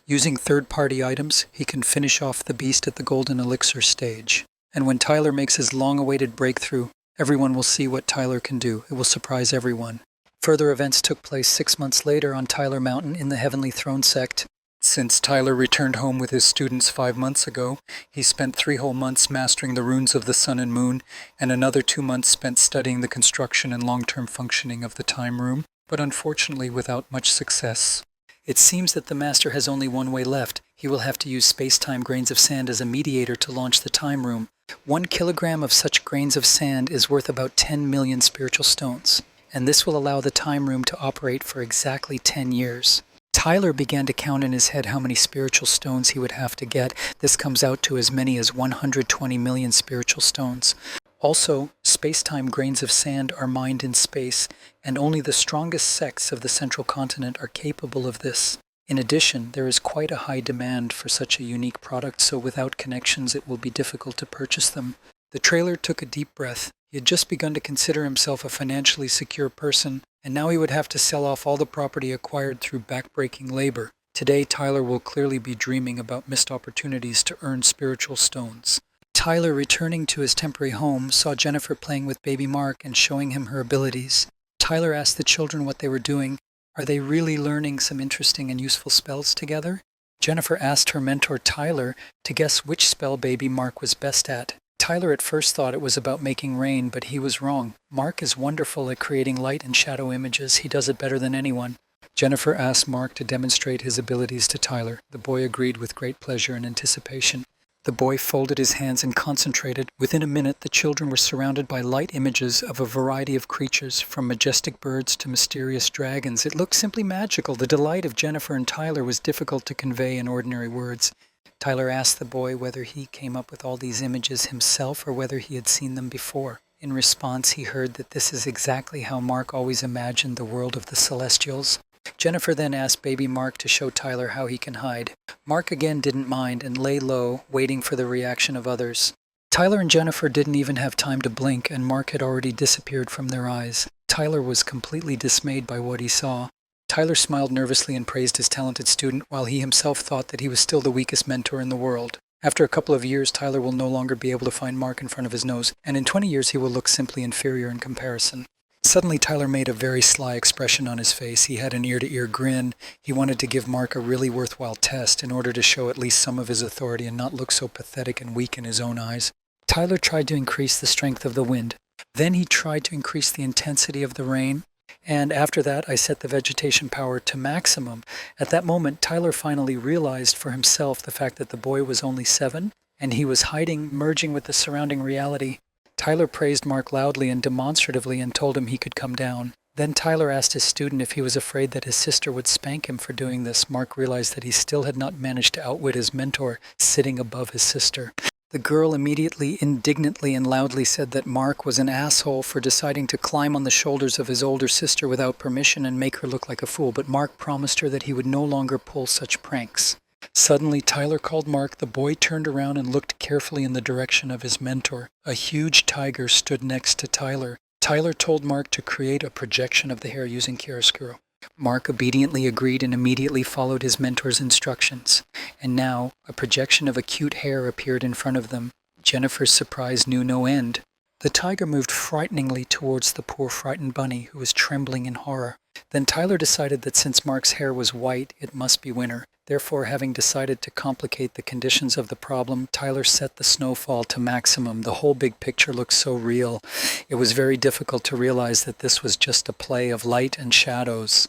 [SPEAKER 1] Using third-party items, he can finish off the beast at the golden elixir stage. And when Tyler makes his long-awaited breakthrough, everyone will see what Tyler can do. It will surprise everyone. Further events took place 6 months later on Tyler Mountain in the Heavenly Throne sect. Since Tyler returned home with his students 5 months ago, he spent 3 whole months mastering the runes of the sun and moon, and another 2 months spent studying the construction and long-term functioning of the time room, but unfortunately without much success. It seems that the master has only one way left. He will have to use space-time grains of sand as a mediator to launch the time room. 1 kilogram of such grains of sand is worth about 10 million spiritual stones, and this will allow the time room to operate for exactly 10 years. Tyler began to count in his head how many spiritual stones he would have to get. This comes out to as many as 120 million spiritual stones. Also, space-time grains of sand are mined in space, and only the strongest sects of the central continent are capable of this. In addition, there is quite a high demand for such a unique product, so without connections it will be difficult to purchase them. The trailer took a deep breath. He had just begun to consider himself a financially secure person, and now he would have to sell off all the property acquired through backbreaking labor. Today, Tyler will clearly be dreaming about missed opportunities to earn spiritual stones. Tyler, returning to his temporary home, saw Jennifer playing with baby Mark and showing him her abilities. Tyler asked the children what they were doing. Are they really learning some interesting and useful spells together? Jennifer asked her mentor Tyler to guess which spell baby Mark was best at. Tyler at first thought it was about making rain, but he was wrong. Mark is wonderful at creating light and shadow images. He does it better than anyone. Jennifer asked Mark to demonstrate his abilities to Tyler. The boy agreed with great pleasure and anticipation. The boy folded his hands and concentrated. Within a minute, the children were surrounded by light images of a variety of creatures, from majestic birds to mysterious dragons. It looked simply magical. The delight of Jennifer and Tyler was difficult to convey in ordinary words. Tyler asked the boy whether he came up with all these images himself or whether he had seen them before. In response, he heard that this is exactly how Mark always imagined the world of the Celestials. Jennifer then asked baby Mark to show Tyler how he can hide. Mark again didn't mind and lay low, waiting for the reaction of others. Tyler and Jennifer didn't even have time to blink, and Mark had already disappeared from their eyes. Tyler was completely dismayed by what he saw. Tyler smiled nervously and praised his talented student, while he himself thought that he was still the weakest mentor in the world. After a couple of years, Tyler will no longer be able to find Mark in front of his nose, and in 20 years he will look simply inferior in comparison. Suddenly, Tyler made a very sly expression on his face. He had an ear-to-ear grin. He wanted to give Mark a really worthwhile test in order to show at least some of his authority and not look so pathetic and weak in his own eyes. Tyler tried to increase the strength of the wind. Then he tried to increase the intensity of the rain. And after that, I set the vegetation power to maximum. At that moment, Tyler finally realized for himself the fact that the boy was only 7, and he was hiding, merging with the surrounding reality. Tyler praised Mark loudly and demonstratively and told him he could come down. Then Tyler asked his student if he was afraid that his sister would spank him for doing this. Mark realized that he still had not managed to outwit his mentor, sitting above his sister. The girl immediately, indignantly, and loudly said that Mark was an asshole for deciding to climb on the shoulders of his older sister without permission and make her look like a fool, but Mark promised her that he would no longer pull such pranks. Suddenly, Tyler called Mark. The boy turned around and looked carefully in the direction of his mentor. A huge tiger stood next to Tyler. Tyler told Mark to create a projection of the hair using chiaroscuro. Mark obediently agreed and immediately followed his mentor's instructions. And now, a projection of a cute hair appeared in front of them. Jennifer's surprise knew no end. The tiger moved frighteningly towards the poor frightened bunny, who was trembling in horror. Then Tyler decided that since Mark's hair was white, it must be winter. Therefore, having decided to complicate the conditions of the problem, Tyler set the snowfall to maximum. The whole big picture looked so real. It was very difficult to realize that this was just a play of light and shadows.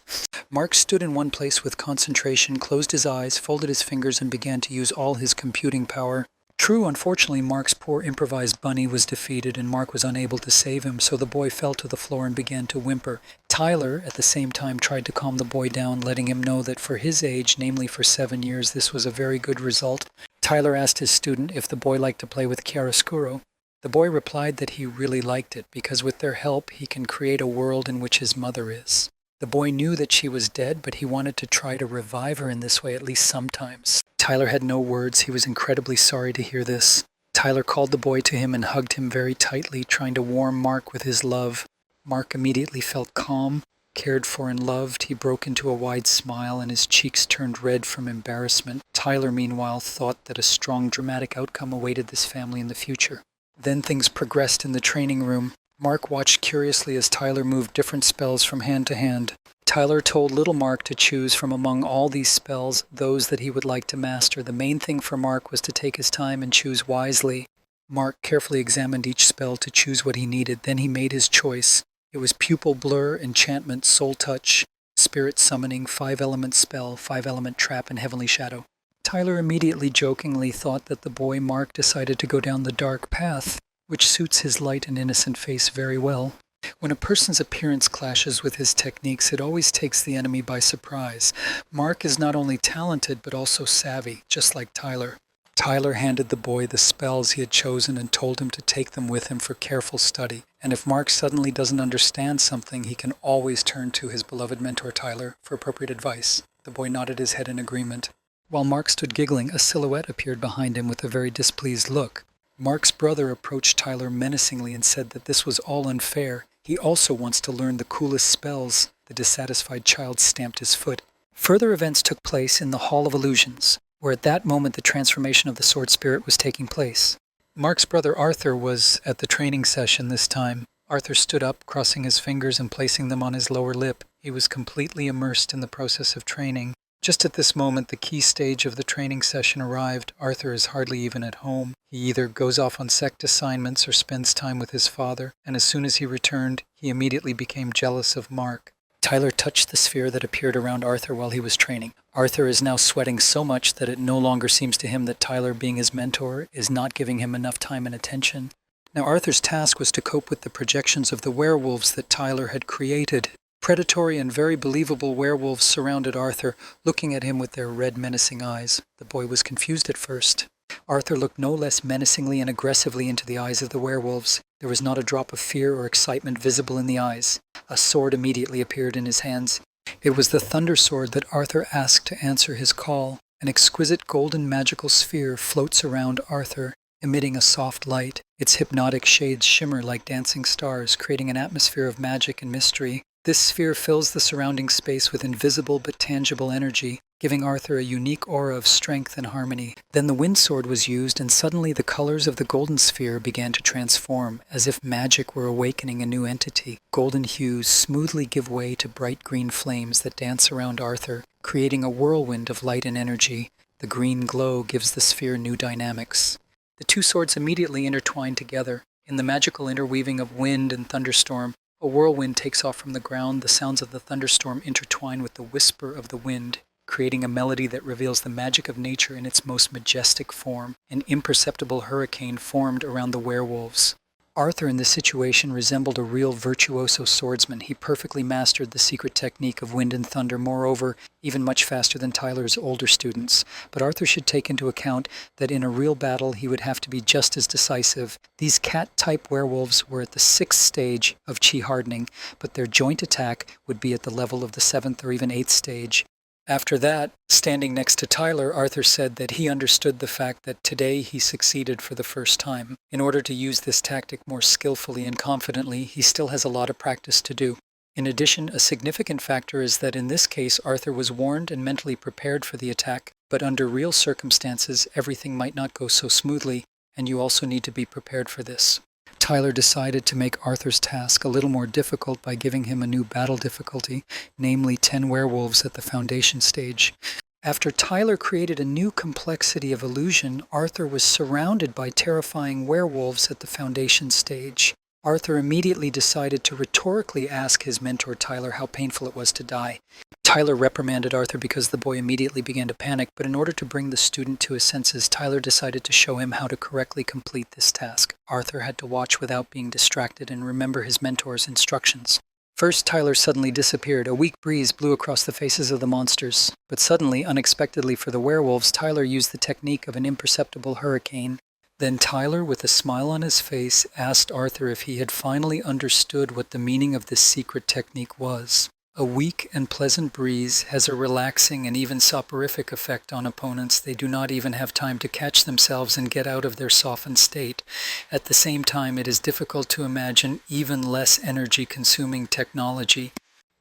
[SPEAKER 1] Mark stood in one place with concentration, closed his eyes, folded his fingers, and began to use all his computing power. True, unfortunately, Mark's poor improvised bunny was defeated and Mark was unable to save him, so the boy fell to the floor and began to whimper. Tyler, at the same time, tried to calm the boy down, letting him know that for his age, namely for 7 years, this was a very good result. Tyler asked his student if the boy liked to play with chiaroscuro. The boy replied that he really liked it, because with their help, he can create a world in which his mother is. The boy knew that she was dead, but he wanted to try to revive her in this way at least sometimes. Tyler had no words. He was incredibly sorry to hear this. Tyler called the boy to him and hugged him very tightly, trying to warm Mark with his love. Mark immediately felt calm, cared for and loved. He broke into a wide smile and his cheeks turned red from embarrassment. Tyler, meanwhile, thought that a strong dramatic outcome awaited this family in the future. Then things progressed in the training room. Mark watched curiously as Tyler moved different spells from hand to hand. Tyler told little Mark to choose from among all these spells those that he would like to master. The main thing for Mark was to take his time and choose wisely. Mark carefully examined each spell to choose what he needed. Then he made his choice. It was Pupil Blur, Enchantment, Soul Touch, Spirit Summoning, 5-element spell, 5-element trap, and Heavenly Shadow. Tyler immediately jokingly thought that the boy Mark decided to go down the dark path, which suits his light and innocent face very well. When a person's appearance clashes with his techniques, it always takes the enemy by surprise. Mark is not only talented, but also savvy, just like Tyler. Tyler handed the boy the spells he had chosen and told him to take them with him for careful study. And if Mark suddenly doesn't understand something, he can always turn to his beloved mentor Tyler for appropriate advice. The boy nodded his head in agreement. While Mark stood giggling, a silhouette appeared behind him with a very displeased look. Mark's brother approached Tyler menacingly and said that this was all unfair. He also wants to learn the coolest spells. The dissatisfied child stamped his foot. Further events took place in the Hall of Illusions, where at that moment the transformation of the Sword Spirit was taking place. Mark's brother Arthur was at the training session this time. Arthur stood up, crossing his fingers and placing them on his lower lip. He was completely immersed in the process of training. Just at this moment, the key stage of the training session arrived. Arthur is hardly even at home. He either goes off on sect assignments or spends time with his father, and as soon as he returned, he immediately became jealous of Mark. Tyler touched the sphere that appeared around Arthur while he was training. Arthur is now sweating so much that it no longer seems to him that Tyler, being his mentor, is not giving him enough time and attention. Now Arthur's task was to cope with the projections of the werewolves that Tyler had created. Predatory and very believable werewolves surrounded Arthur, looking at him with their red, menacing eyes. The boy was confused at first. Arthur looked no less menacingly and aggressively into the eyes of the werewolves. There was not a drop of fear or excitement visible in the eyes. A sword immediately appeared in his hands. It was the thunder sword that Arthur asked to answer his call. An exquisite golden magical sphere floats around Arthur, emitting a soft light. Its hypnotic shades shimmer like dancing stars, creating an atmosphere of magic and mystery. This sphere fills the surrounding space with invisible but tangible energy, giving Arthur a unique aura of strength and harmony. Then the wind sword was used, and suddenly the colors of the golden sphere began to transform, as if magic were awakening a new entity. Golden hues smoothly give way to bright green flames that dance around Arthur, creating a whirlwind of light and energy. The green glow gives the sphere new dynamics. The two swords immediately intertwine together. In the magical interweaving of wind and thunderstorm, a whirlwind takes off from the ground. The sounds of the thunderstorm intertwine with the whisper of the wind, creating a melody that reveals the magic of nature in its most majestic form. An imperceptible hurricane formed around the werewolves. Arthur in this situation resembled a real virtuoso swordsman. He perfectly mastered the secret technique of wind and thunder, moreover, even much faster than Tyler's older students. But Arthur should take into account that in a real battle he would have to be just as decisive. These cat-type werewolves were at the 6th stage of chi hardening, but their joint attack would be at the level of the 7th or even 8th stage. After that, standing next to Tyler, Arthur said that he understood the fact that today he succeeded for the first time. In order to use this tactic more skillfully and confidently, he still has a lot of practice to do. In addition, a significant factor is that in this case, Arthur was warned and mentally prepared for the attack, but under real circumstances, everything might not go so smoothly, and you also need to be prepared for this. Tyler decided to make Arthur's task a little more difficult by giving him a new battle difficulty, namely 10 werewolves at the foundation stage. After Tyler created a new complexity of illusion, Arthur was surrounded by terrifying werewolves at the foundation stage. Arthur immediately decided to rhetorically ask his mentor Tyler how painful it was to die. Tyler reprimanded Arthur because the boy immediately began to panic, but in order to bring the student to his senses, Tyler decided to show him how to correctly complete this task. Arthur had to watch without being distracted and remember his mentor's instructions. First, Tyler suddenly disappeared. A weak breeze blew across the faces of the monsters. But suddenly, unexpectedly for the werewolves, Tyler used the technique of an imperceptible hurricane. Then Tyler, with a smile on his face, asked Arthur if he had finally understood what the meaning of this secret technique was. A weak and pleasant breeze has a relaxing and even soporific effect on opponents. They do not even have time to catch themselves and get out of their softened state. At the same time, it is difficult to imagine even less energy-consuming technology.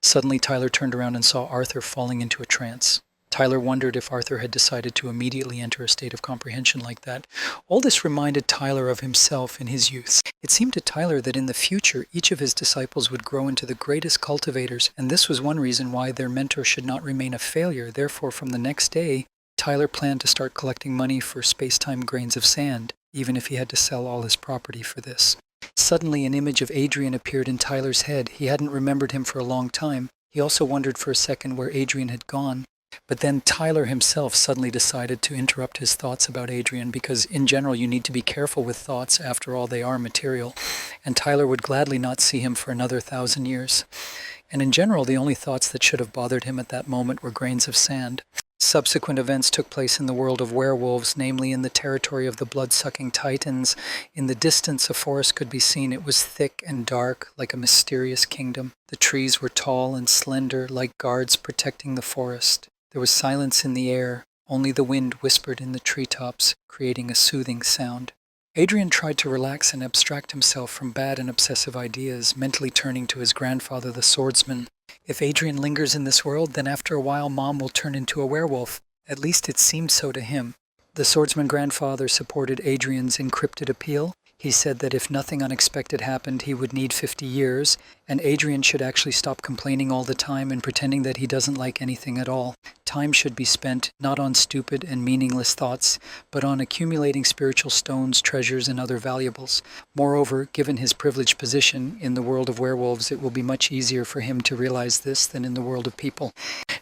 [SPEAKER 1] Suddenly, Tyler turned around and saw Arthur falling into a trance. Tyler wondered if Arthur had decided to immediately enter a state of comprehension like that. All this reminded Tyler of himself in his youth. It seemed to Tyler that in the future each of his disciples would grow into the greatest cultivators, and this was one reason why their mentor should not remain a failure. Therefore, from the next day, Tyler planned to start collecting money for space-time grains of sand, even if he had to sell all his property for this. Suddenly, an image of Adrian appeared in Tyler's head. He hadn't remembered him for a long time. He also wondered for a second where Adrian had gone. But then Tyler himself suddenly decided to interrupt his thoughts about Adrian, because in general you need to be careful with thoughts. After all, they are material. And Tyler would gladly not see him for another 1,000 years. And in general, the only thoughts that should have bothered him at that moment were grains of sand. Subsequent events took place in the world of werewolves, namely in the territory of the blood-sucking titans. In the distance, a forest could be seen. It was thick and dark, like a mysterious kingdom. The trees were tall and slender, like guards protecting the forest. There was silence in the air. Only the wind whispered in the treetops, creating a soothing sound. Adrian tried to relax and abstract himself from bad and obsessive ideas, mentally turning to his grandfather, the swordsman. If Adrian lingers in this world, then after a while Mom will turn into a werewolf. At least it seemed so to him. The swordsman grandfather supported Adrian's encrypted appeal. He said that if nothing unexpected happened, he would need 50 years, and Adrian should actually stop complaining all the time and pretending that he doesn't like anything at all. Time should be spent not on stupid and meaningless thoughts, but on accumulating spiritual stones, treasures, and other valuables. Moreover, given his privileged position in the world of werewolves, it will be much easier for him to realize this than in the world of people.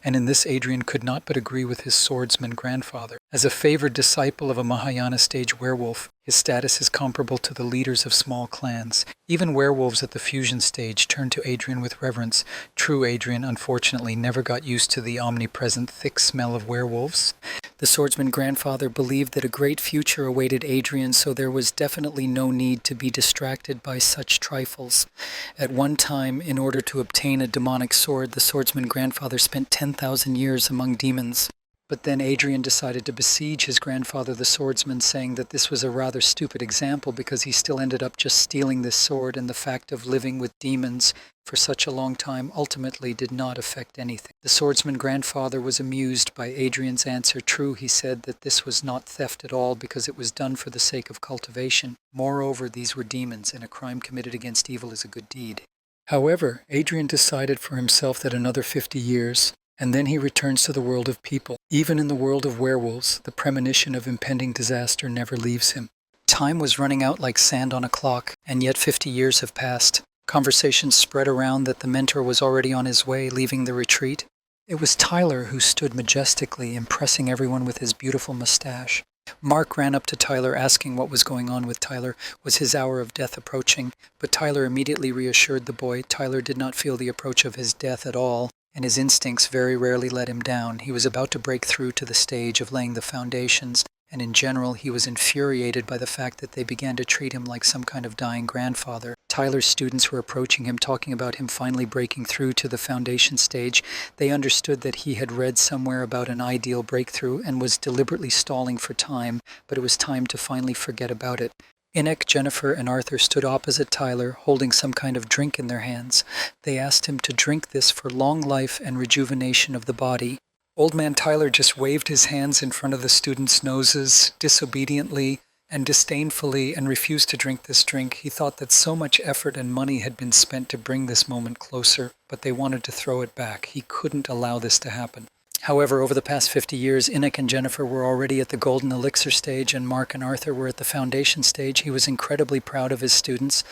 [SPEAKER 1] And in this Adrian could not but agree with his swordsman grandfather. As a favored disciple of a Mahayana stage werewolf, his status is comparable to the leaders of small clans. Even werewolves at the fusion stage turned to Adrian with reverence. True, Adrian, unfortunately, never got used to the omnipresent thick smell of werewolves. The swordsman grandfather believed that a great future awaited Adrian, so there was definitely no need to be distracted by such trifles. At one time, in order to obtain a demonic sword, the swordsman grandfather spent 10,000 years among demons. But then Adrian decided to besiege his grandfather, the swordsman, saying that this was a rather stupid example because he still ended up just stealing this sword, and the fact of living with demons for such a long time ultimately did not affect anything. The swordsman grandfather was amused by Adrian's answer. True, he said that this was not theft at all because it was done for the sake of cultivation. Moreover, these were demons, and a crime committed against evil is a good deed. However, Adrian decided for himself that another 50 years, and then he returns to the world of people. Even in the world of werewolves, the premonition of impending disaster never leaves him. Time was running out like sand on a clock, and yet 50 years have passed. Conversations spread around that the mentor was already on his way, leaving the retreat. It was Tyler who stood majestically, impressing everyone with his beautiful mustache. Mark ran up to Tyler, asking what was going on with Tyler. Was his hour of death approaching? But Tyler immediately reassured the boy. Tyler did not feel the approach of his death at all, and his instincts very rarely let him down. He was about to break through to the stage of laying the foundations, and in general he was infuriated by the fact that they began to treat him like some kind of dying grandfather. Tyler's students were approaching him, talking about him finally breaking through to the foundation stage. They understood that he had read somewhere about an ideal breakthrough and was deliberately stalling for time, but it was time to finally forget about it. Enoch, Jennifer, and Arthur stood opposite Tyler, holding some kind of drink in their hands. They asked him to drink this for long life and rejuvenation of the body. Old man Tyler just waved his hands in front of the students' noses, disobediently and disdainfully, and refused to drink this drink. He thought that so much effort and money had been spent to bring this moment closer, but they wanted to throw it back. He couldn't allow this to happen. However, over the past 50 years, Enoch and Jennifer were already at the golden elixir stage, and Mark and Arthur were at the foundation stage. He was incredibly proud of his students.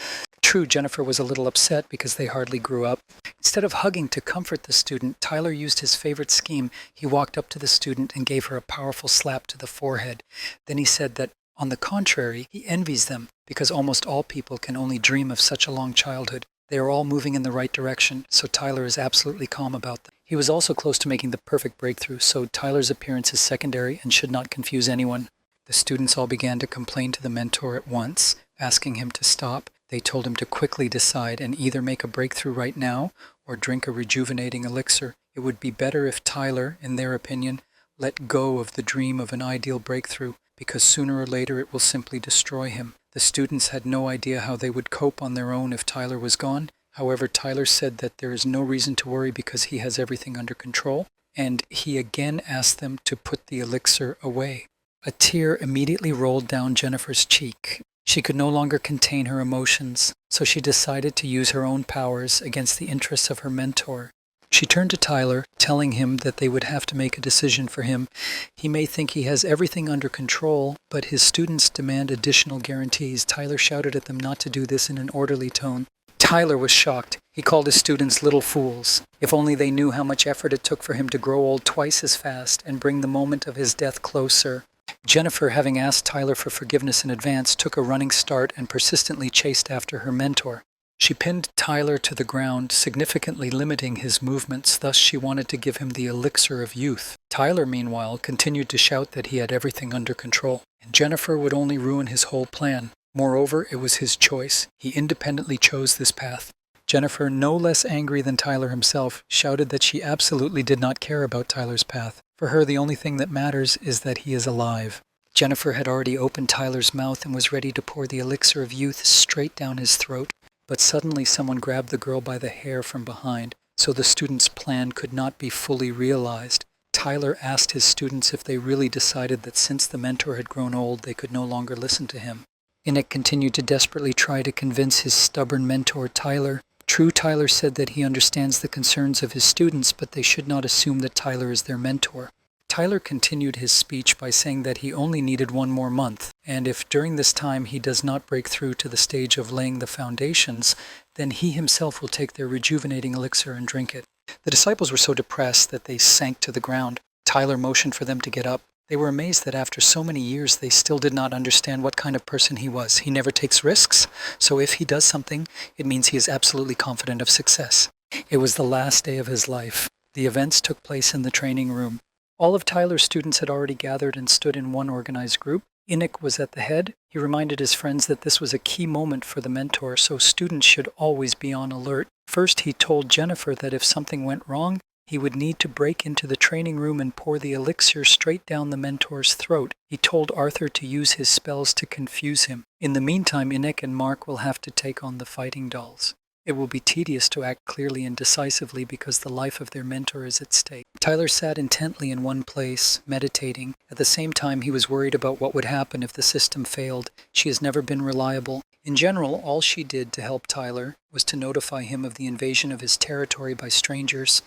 [SPEAKER 1] True, Jennifer was a little upset because they hardly grew up. Instead of hugging to comfort the student, Tyler used his favorite scheme. He walked up to the student and gave her a powerful slap to the forehead. Then he said that, on the contrary, he envies them because almost all people can only dream of such a long childhood. They are all moving in the right direction, so Tyler is absolutely calm about them. He was also close to making the perfect breakthrough, so Tyler's appearance is secondary and should not confuse anyone. The students all began to complain to the mentor at once, asking him to stop. They told him to quickly decide and either make a breakthrough right now or drink a rejuvenating elixir. It would be better if Tyler, in their opinion, let go of the dream of an ideal breakthrough, because sooner or later it will simply destroy him. The students had no idea how they would cope on their own if Tyler was gone. However, Tyler said that there is no reason to worry because he has everything under control, and he again asked them to put the elixir away. A tear immediately rolled down Jennifer's cheek. She could no longer contain her emotions, so she decided to use her own powers against the interests of her mentor. She turned to Tyler, telling him that they would have to make a decision for him. He may think he has everything under control, but his students demand additional guarantees. Tyler shouted at them not to do this in an orderly tone. Tyler was shocked. He called his students little fools. If only they knew how much effort it took for him to grow old twice as fast and bring the moment of his death closer. Jennifer, having asked Tyler for forgiveness in advance, took a running start and persistently chased after her mentor. She pinned Tyler to the ground, significantly limiting his movements, thus she wanted to give him the elixir of youth. Tyler, meanwhile, continued to shout that he had everything under control, and Jennifer would only ruin his whole plan. Moreover, it was his choice. He independently chose this path. Jennifer, no less angry than Tyler himself, shouted that she absolutely did not care about Tyler's path. For her, the only thing that matters is that he is alive. Jennifer had already opened Tyler's mouth and was ready to pour the elixir of youth straight down his throat. But suddenly someone grabbed the girl by the hair from behind, so the student's plan could not be fully realized. Tyler asked his students if they really decided that since the mentor had grown old, they could no longer listen to him. Enoch continued to desperately try to convince his stubborn mentor, Tyler. True, Tyler said that he understands the concerns of his students, but they should not assume that Tyler is their mentor. Tyler continued his speech by saying that he only needed 1 more month, and if during this time he does not break through to the stage of laying the foundations, then he himself will take their rejuvenating elixir and drink it. The disciples were so depressed that they sank to the ground. Tyler motioned for them to get up. They were amazed that after so many years they still did not understand what kind of person he was. He never takes risks, so if he does something, it means he is absolutely confident of success. It was the last day of his life. The events took place in the training room. All of Tyler's students had already gathered and stood in one organized group. Enoch was at the head. He reminded his friends that this was a key moment for the mentor, so students should always be on alert. First, he told Jennifer that if something went wrong, he would need to break into the training room and pour the elixir straight down the mentor's throat. He told Arthur to use his spells to confuse him. In the meantime, Enoch and Mark will have to take on the fighting dolls. It will be tedious to act clearly and decisively because the life of their mentor is at stake. Tyler sat intently in one place, meditating. At the same time, he was worried about what would happen if the system failed. She has never been reliable. In general, all she did to help Tyler was to notify him of the invasion of his territory by strangers.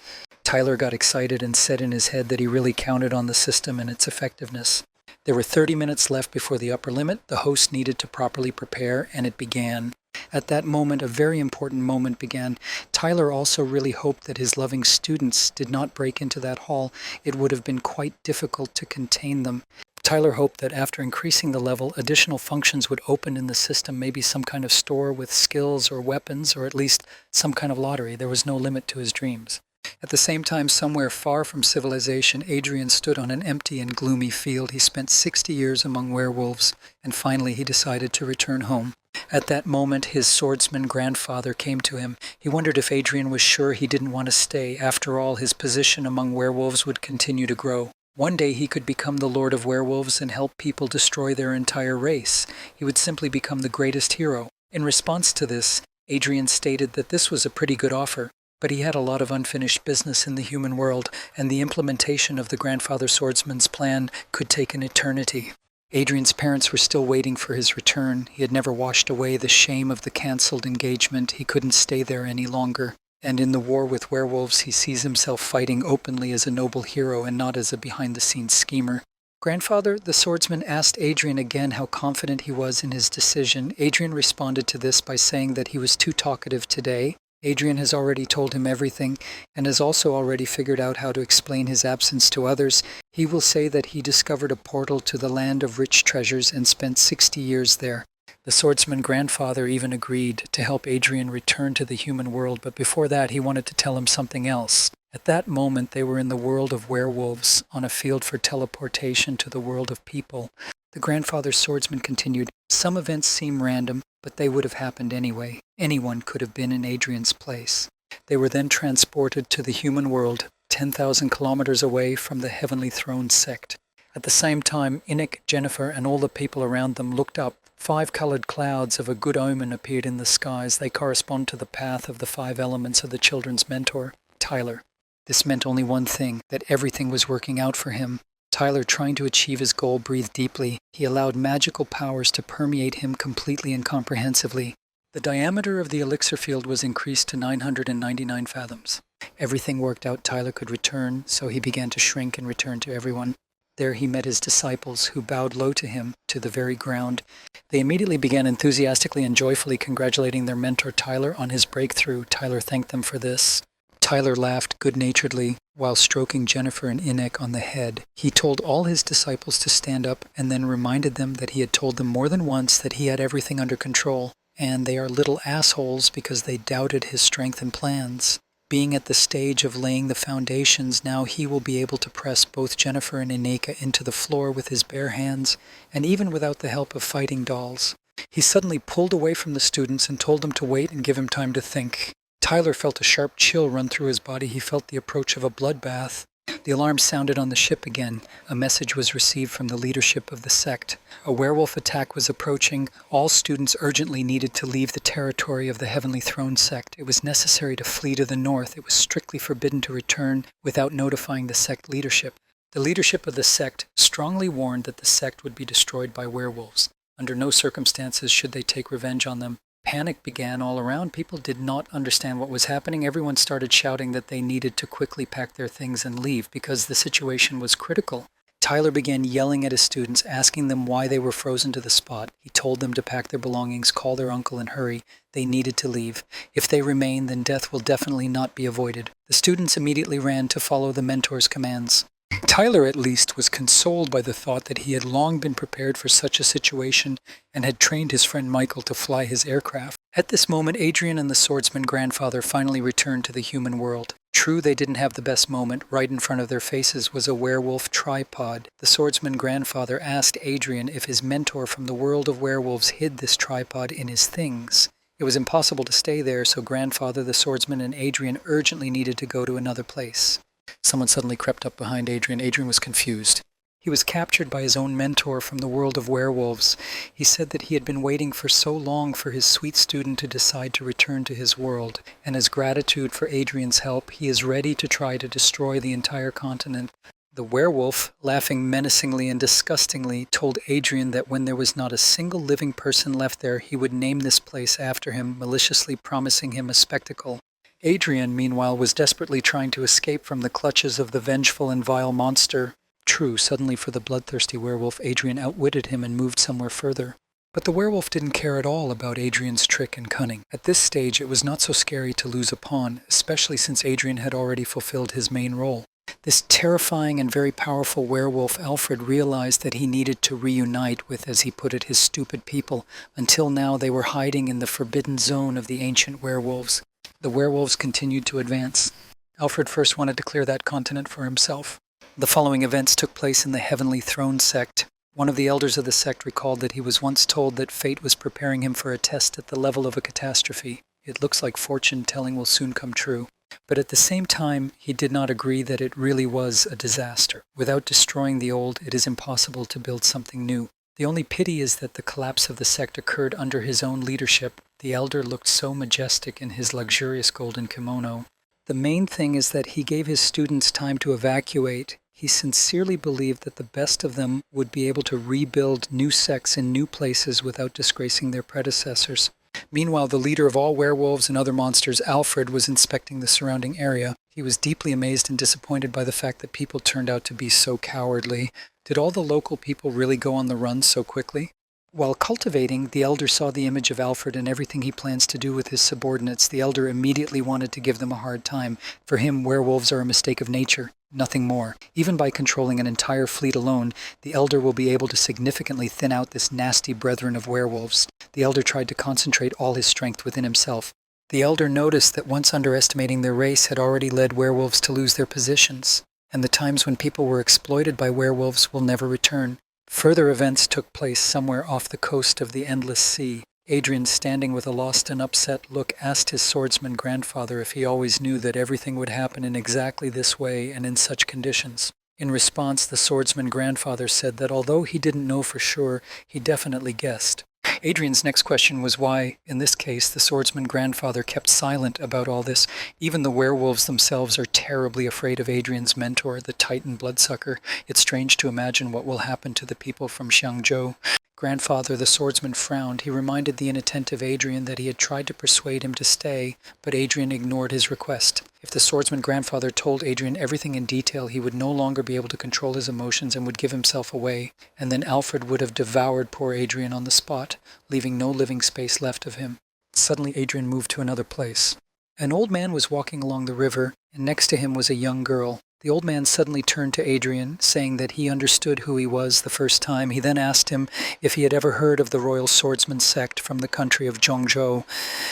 [SPEAKER 1] Tyler got excited and said in his head that he really counted on the system and its effectiveness. There were 30 minutes left before the upper limit. The host needed to properly prepare, and it began. At that moment, a very important moment began. Tyler also really hoped that his loving students did not break into that hall. It would have been quite difficult to contain them. Tyler hoped that after increasing the level, additional functions would open in the system, maybe some kind of store with skills or weapons, or at least some kind of lottery. There was no limit to his dreams. At the same time, somewhere far from civilization, Adrian stood on an empty and gloomy field. He spent 60 years among werewolves, and finally he decided to return home. At that moment, his swordsman grandfather came to him. He wondered if Adrian was sure he didn't want to stay. After all, his position among werewolves would continue to grow. One day he could become the Lord of Werewolves and help people destroy their entire race. He would simply become the greatest hero. In response to this, Adrian stated that this was a pretty good offer. But he had a lot of unfinished business in the human world, and the implementation of the grandfather swordsman's plan could take an eternity. Adrian's parents were still waiting for his return. He had never washed away the shame of the cancelled engagement. He couldn't stay there any longer. And in the war with werewolves, he sees himself fighting openly as a noble hero and not as a behind-the-scenes schemer. Grandfather, the swordsman, asked Adrian again how confident he was in his decision. Adrian responded to this by saying that he was too talkative today. Adrian has already told him everything and has also already figured out how to explain his absence to others. He will say that he discovered a portal to the land of rich treasures and spent 60 years there. The swordsman grandfather even agreed to help Adrian return to the human world, but before that he wanted to tell him something else. At that moment they were in the world of werewolves, on a field for teleportation to the world of people. The grandfather's swordsman continued, "Some events seem random, but they would have happened anyway. Anyone could have been in Adrian's place." They were then transported to the human world, 10,000 kilometers away from the heavenly throne sect. At the same time, Enoch, Jennifer, and all the people around them looked up. 5 colored clouds of a good omen appeared in the skies. They correspond to the path of the 5 elements of the children's mentor, Tyler. This meant only one thing, that everything was working out for him. Tyler, trying to achieve his goal, breathed deeply. He allowed magical powers to permeate him completely and comprehensively. The diameter of the elixir field was increased to 999 fathoms. Everything worked out. Tyler could return, so he began to shrink and return to everyone. There he met his disciples, who bowed low to him, to the very ground. They immediately began enthusiastically and joyfully congratulating their mentor Tyler on his breakthrough. Tyler thanked them for this. Tyler laughed good-naturedly while stroking Jennifer and Inek on the head. He told all his disciples to stand up and then reminded them that he had told them more than once that he had everything under control, and they are little assholes because they doubted his strength and plans. Being at the stage of laying the foundations, now he will be able to press both Jennifer and Ineka into the floor with his bare hands, and even without the help of fighting dolls. He suddenly pulled away from the students and told them to wait and give him time to think. Tyler felt a sharp chill run through his body. He felt the approach of a bloodbath. The alarm sounded on the ship again. A message was received from the leadership of the sect. A werewolf attack was approaching. All students urgently needed to leave the territory of the Heavenly Throne sect. It was necessary to flee to the north. It was strictly forbidden to return without notifying the sect leadership. The leadership of the sect strongly warned that the sect would be destroyed by werewolves. Under no circumstances should they take revenge on them. Panic began all around. People did not understand what was happening. Everyone started shouting that they needed to quickly pack their things and leave because the situation was critical. Tyler began yelling at his students, asking them why they were frozen to the spot. He told them to pack their belongings, call their uncle, and hurry. They needed to leave. If they remain, then death will definitely not be avoided. The students immediately ran to follow the mentor's commands. Tyler, at least, was consoled by the thought that he had long been prepared for such a situation and had trained his friend Michael to fly his aircraft. At this moment, Adrian and the swordsman grandfather finally returned to the human world. True, they didn't have the best moment. Right in front of their faces was a werewolf tripod. The swordsman grandfather asked Adrian if his mentor from the world of werewolves hid this tripod in his things. It was impossible to stay there, so grandfather, the swordsman, and Adrian urgently needed to go to another place. Someone suddenly crept up behind Adrian. Adrian was confused. He was captured by his own mentor from the world of werewolves. He said that he had been waiting for so long for his sweet student to decide to return to his world, and as gratitude for Adrian's help, he is ready to try to destroy the entire continent. The werewolf, laughing menacingly and disgustingly, told Adrian that when there was not a single living person left there, he would name this place after him, maliciously promising him a spectacle. Adrian, meanwhile, was desperately trying to escape from the clutches of the vengeful and vile monster. True, suddenly for the bloodthirsty werewolf, Adrian outwitted him and moved somewhere further. But the werewolf didn't care at all about Adrian's trick and cunning. At this stage, it was not so scary to lose a pawn, especially since Adrian had already fulfilled his main role. This terrifying and very powerful werewolf, Alfred, realized that he needed to reunite with, as he put it, his stupid people. Until now, they were hiding in the forbidden zone of the ancient werewolves. The werewolves continued to advance. Alfred first wanted to clear that continent for himself. The following events took place in the Heavenly Throne sect. One of the elders of the sect recalled that he was once told that fate was preparing him for a test at the level of a catastrophe. It looks like fortune-telling will soon come true. But at the same time, he did not agree that it really was a disaster. Without destroying the old, it is impossible to build something new. The only pity is that the collapse of the sect occurred under his own leadership. The elder looked so majestic in his luxurious golden kimono. The main thing is that he gave his students time to evacuate. He sincerely believed that the best of them would be able to rebuild new sects in new places without disgracing their predecessors. Meanwhile, the leader of all werewolves and other monsters, Alfred, was inspecting the surrounding area. He was deeply amazed and disappointed by the fact that people turned out to be so cowardly. Did all the local people really go on the run so quickly? While cultivating, the elder saw the image of Alfred and everything he plans to do with his subordinates. The elder immediately wanted to give them a hard time. For him, werewolves are a mistake of nature, nothing more. Even by controlling an entire fleet alone, the elder will be able to significantly thin out this nasty brethren of werewolves. The elder tried to concentrate all his strength within himself. The elder noticed that once underestimating their race had already led werewolves to lose their positions, and the times when people were exploited by werewolves will never return. Further events took place somewhere off the coast of the Endless Sea. Adrian, standing with a lost and upset look, asked his swordsman grandfather if he always knew that everything would happen in exactly this way and in such conditions. In response, the swordsman grandfather said that although he didn't know for sure, he definitely guessed. Adrian's next question was why, in this case, the swordsman grandfather kept silent about all this. Even the werewolves themselves are terribly afraid of Adrian's mentor, the Titan bloodsucker. It's strange to imagine what will happen to the people from Xiangzhou. Grandfather, the swordsman, frowned. He reminded the inattentive Adrian that he had tried to persuade him to stay, but Adrian ignored his request. If the swordsman grandfather told Adrian everything in detail, he would no longer be able to control his emotions and would give himself away, and then Alfred would have devoured poor Adrian on the spot, leaving no living space left of him. Suddenly Adrian moved to another place. An old man was walking along the river, and next to him was a young girl. The old man suddenly turned to Adrian, saying that he understood who he was the first time. He then asked him if he had ever heard of the Royal Swordsman sect from the country of Zhongzhou.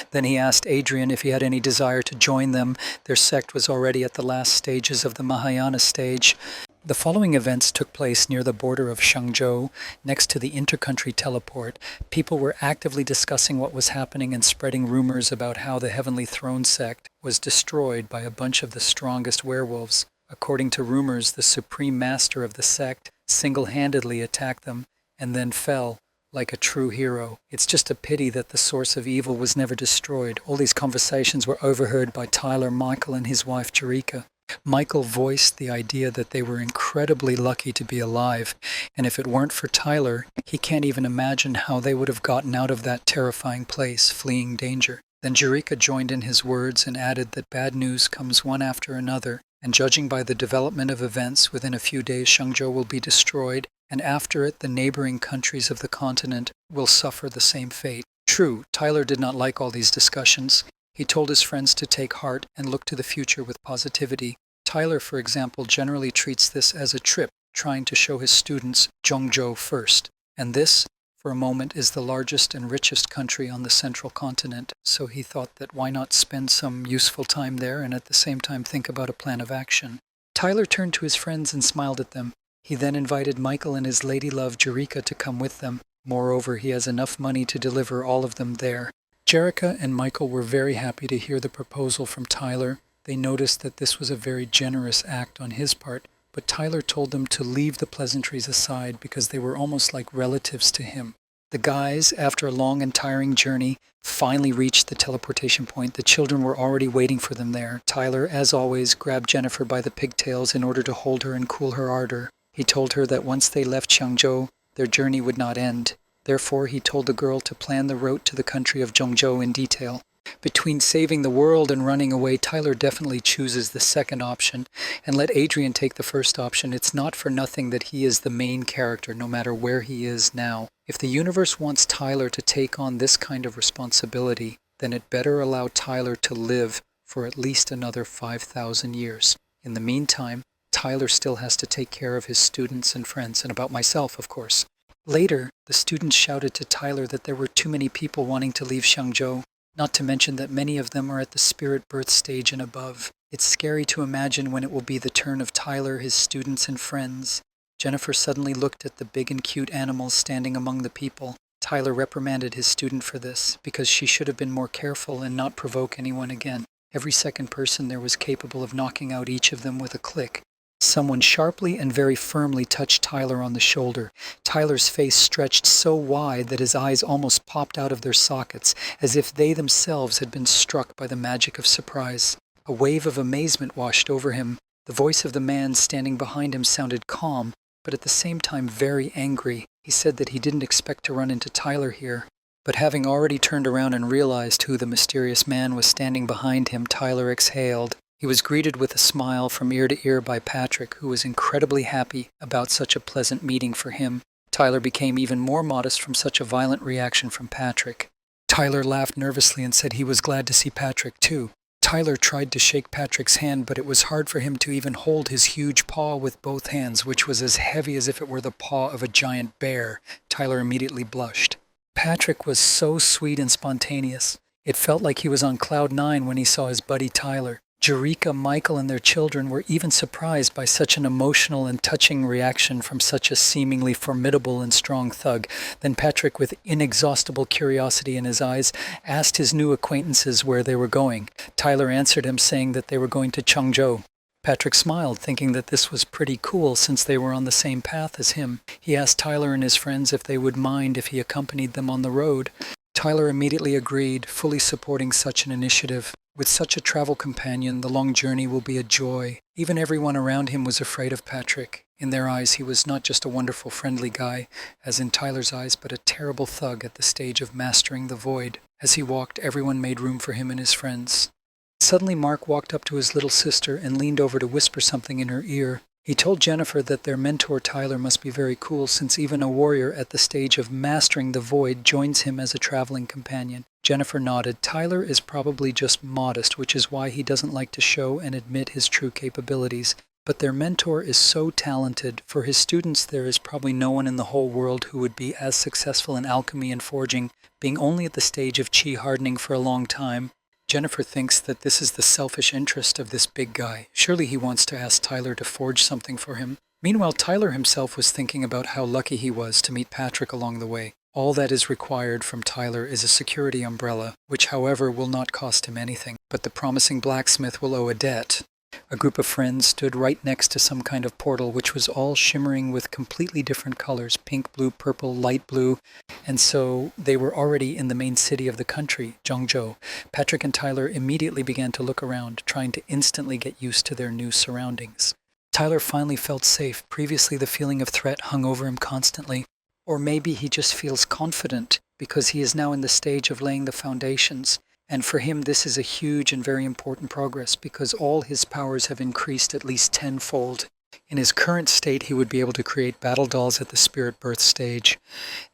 [SPEAKER 1] Then he asked Adrian if he had any desire to join them. Their sect was already at the last stages of the Mahayana stage. The following events took place near the border of Xiangzhou, next to the intercountry teleport. People were actively discussing what was happening and spreading rumors about how the Heavenly Throne sect was destroyed by a bunch of the strongest werewolves. According to rumors, the supreme master of the sect single-handedly attacked them and then fell like a true hero. It's just a pity that the source of evil was never destroyed. All these conversations were overheard by Tyler, Michael, and his wife Jerika. Michael voiced the idea that they were incredibly lucky to be alive, and if it weren't for Tyler, he can't even imagine how they would have gotten out of that terrifying place, fleeing danger. Then Jerika joined in his words and added that bad news comes one after another, and judging by the development of events, within a few days Xiangzhou will be destroyed, and after it the neighboring countries of the continent will suffer the same fate. True, Tyler did not like all these discussions. He told his friends to take heart and look to the future with positivity. Tyler, for example, generally treats this as a trip, trying to show his students Zhongzhou first. And this, for a moment, is the largest and richest country on the central continent, so he thought that why not spend some useful time there and at the same time think about a plan of action. Tyler turned to his friends and smiled at them. He then invited Michael and his lady-love Jerika to come with them. Moreover, he has enough money to deliver all of them there. Jerika and Michael were very happy to hear the proposal from Tyler. They noticed that this was a very generous act on his part, but Tyler told them to leave the pleasantries aside because they were almost like relatives to him. The guys, after a long and tiring journey, finally reached the teleportation point. The children were already waiting for them there. Tyler, as always, grabbed Jennifer by the pigtails in order to hold her and cool her ardor. He told her that once they left Xiangzhou, their journey would not end. Therefore, he told the girl to plan the route to the country of Zhongzhou in detail. Between saving the world and running away, Tyler definitely chooses the second option, and let Adrian take the first option. It's not for nothing that he is the main character, no matter where he is now. If the universe wants Tyler to take on this kind of responsibility, then it better allow Tyler to live for at least another 5,000 years. In the meantime, Tyler still has to take care of his students and friends, and about myself, of course. Later, the students shouted to Tyler that there were too many people wanting to leave Xiangzhou, not to mention that many of them are at the spirit birth stage and above. It's scary to imagine when it will be the turn of Tyler, his students, and friends. Jennifer suddenly looked at the big and cute animals standing among the people. Tyler reprimanded his student for this, because she should have been more careful and not provoke anyone again. Every second person there was capable of knocking out each of them with a click. Someone sharply and very firmly touched Tyler on the shoulder. Tyler's face stretched so wide that his eyes almost popped out of their sockets, as if they themselves had been struck by the magic of surprise. A wave of amazement washed over him. The voice of the man standing behind him sounded calm, but at the same time very angry. He said that he didn't expect to run into Tyler here. But having already turned around and realized who the mysterious man was standing behind him, Tyler exhaled. He was greeted with a smile from ear to ear by Patrick, who was incredibly happy about such a pleasant meeting for him. Tyler became even more modest from such a violent reaction from Patrick. Tyler laughed nervously and said he was glad to see Patrick too. Tyler tried to shake Patrick's hand, but it was hard for him to even hold his huge paw with both hands, which was as heavy as if it were the paw of a giant bear. Tyler immediately blushed. Patrick was so sweet and spontaneous. It felt like he was on cloud 9 when he saw his buddy Tyler. Jerika, Michael, and their children were even surprised by such an emotional and touching reaction from such a seemingly formidable and strong thug. Then Patrick, with inexhaustible curiosity in his eyes, asked his new acquaintances where they were going. Tyler answered him, saying that they were going to Changzhou. Patrick smiled, thinking that this was pretty cool since they were on the same path as him. He asked Tyler and his friends if they would mind if he accompanied them on the road. Tyler immediately agreed, fully supporting such an initiative. With such a travel companion, the long journey will be a joy. Even everyone around him was afraid of Patrick. In their eyes, he was not just a wonderful, friendly guy, as in Tyler's eyes, but a terrible thug at the stage of mastering the void. As he walked, everyone made room for him and his friends. Suddenly, Mark walked up to his little sister and leaned over to whisper something in her ear. He told Jennifer that their mentor Tyler must be very cool, since even a warrior at the stage of mastering the void joins him as a traveling companion. Jennifer nodded. Tyler is probably just modest, which is why he doesn't like to show and admit his true capabilities. But their mentor is so talented. For his students, there is probably no one in the whole world who would be as successful in alchemy and forging, being only at the stage of chi hardening for a long time. Jennifer thinks that this is the selfish interest of this big guy. Surely he wants to ask Tyler to forge something for him. Meanwhile, Tyler himself was thinking about how lucky he was to meet Patrick along the way. All that is required from Tyler is a security umbrella, which however will not cost him anything, but the promising blacksmith will owe a debt. A group of friends stood right next to some kind of portal which was all shimmering with completely different colors, pink, blue, purple, light blue, and so they were already in the main city of the country, Zhengzhou. Patrick and Tyler immediately began to look around, trying to instantly get used to their new surroundings. Tyler finally felt safe. Previously the feeling of threat hung over him constantly. Or maybe he just feels confident because he is now in the stage of laying the foundations. And for him, this is a huge and very important progress because all his powers have increased at least tenfold. In his current state, he would be able to create battle dolls at the spirit birth stage.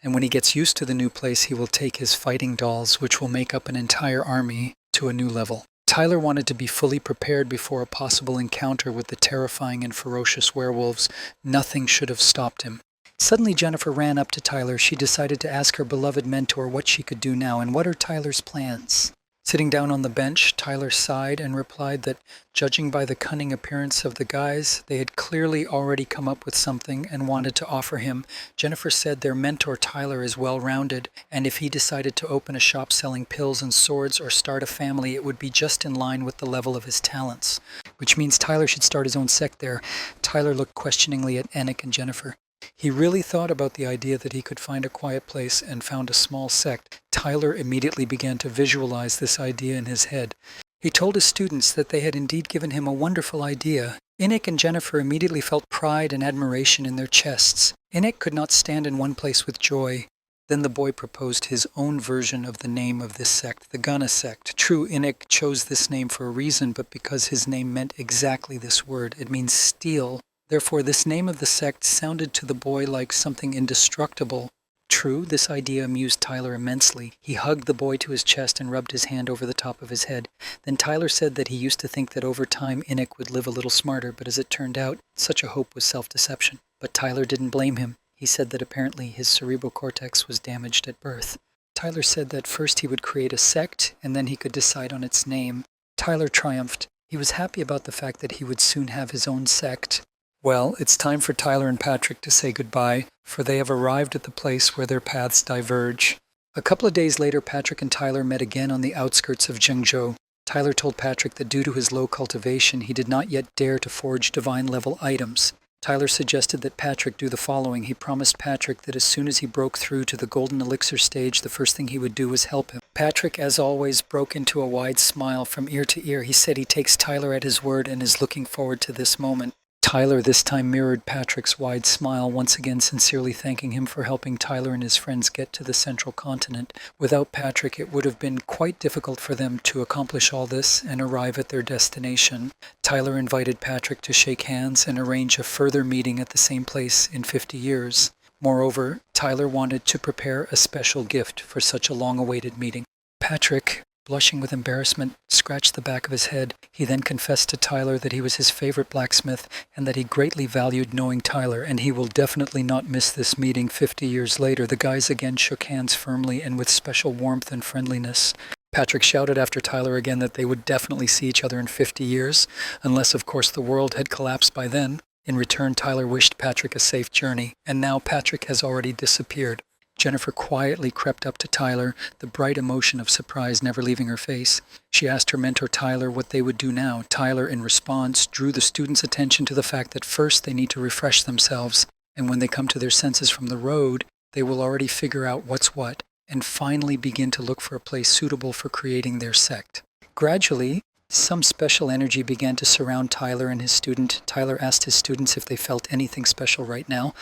[SPEAKER 1] And when he gets used to the new place, he will take his fighting dolls, which will make up an entire army, to a new level. Tyler wanted to be fully prepared before a possible encounter with the terrifying and ferocious werewolves. Nothing should have stopped him. Suddenly, Jennifer ran up to Tyler. She decided to ask her beloved mentor what she could do now and what are Tyler's plans. Sitting down on the bench, Tyler sighed and replied that, judging by the cunning appearance of the guys, they had clearly already come up with something and wanted to offer him. Jennifer said their mentor Tyler is well-rounded, and if he decided to open a shop selling pills and swords or start a family, it would be just in line with the level of his talents. Which means Tyler should start his own sect there. Tyler looked questioningly at Enoch and Jennifer. He really thought about the idea that he could find a quiet place and found a small sect. Tyler immediately began to visualize this idea in his head. He told his students that they had indeed given him a wonderful idea. Enoch and Jennifer immediately felt pride and admiration in their chests. Enoch could not stand in one place with joy. Then the boy proposed his own version of the name of this sect, the Gunna sect. True, Enoch chose this name for a reason, but because his name meant exactly this word. It means steel. Therefore, this name of the sect sounded to the boy like something indestructible. True, this idea amused Tyler immensely. He hugged the boy to his chest and rubbed his hand over the top of his head. Then Tyler said that he used to think that over time Enoch would live a little smarter, but as it turned out, such a hope was self-deception. But Tyler didn't blame him. He said that apparently his cerebral cortex was damaged at birth. Tyler said that first he would create a sect, and then he could decide on its name. Tyler triumphed. He was happy about the fact that he would soon have his own sect. Well, it's time for Tyler and Patrick to say goodbye, for they have arrived at the place where their paths diverge. A couple of days later, Patrick and Tyler met again on the outskirts of Zhengzhou. Tyler told Patrick that due to his low cultivation, he did not yet dare to forge divine-level items. Tyler suggested that Patrick do the following. He promised Patrick that as soon as he broke through to the golden elixir stage, the first thing he would do was help him. Patrick, as always, broke into a wide smile from ear to ear. He said he takes Tyler at his word and is looking forward to this moment. Tyler this time mirrored Patrick's wide smile, once again sincerely thanking him for helping Tyler and his friends get to the central continent. Without Patrick, it would have been quite difficult for them to accomplish all this and arrive at their destination. Tyler invited Patrick to shake hands and arrange a further meeting at the same place in 50 years. Moreover, Tyler wanted to prepare a special gift for such a long-awaited meeting. Patrick, blushing with embarrassment, scratched the back of his head. He then confessed to Tyler that he was his favorite blacksmith and that he greatly valued knowing Tyler, and he will definitely not miss this meeting 50 years later. The guys again shook hands firmly and with special warmth and friendliness. Patrick shouted after Tyler again that they would definitely see each other in 50 years, unless of course the world had collapsed by then. In return, Tyler wished Patrick a safe journey, and now Patrick has already disappeared. Jennifer quietly crept up to Tyler, the bright emotion of surprise never leaving her face. She asked her mentor Tyler what they would do now. Tyler, in response, drew the students' attention to the fact that first they need to refresh themselves, and when they come to their senses from the road, they will already figure out what's what, and finally begin to look for a place suitable for creating their sect. Gradually, some special energy began to surround Tyler and his student. Tyler asked his students if they felt anything special right now.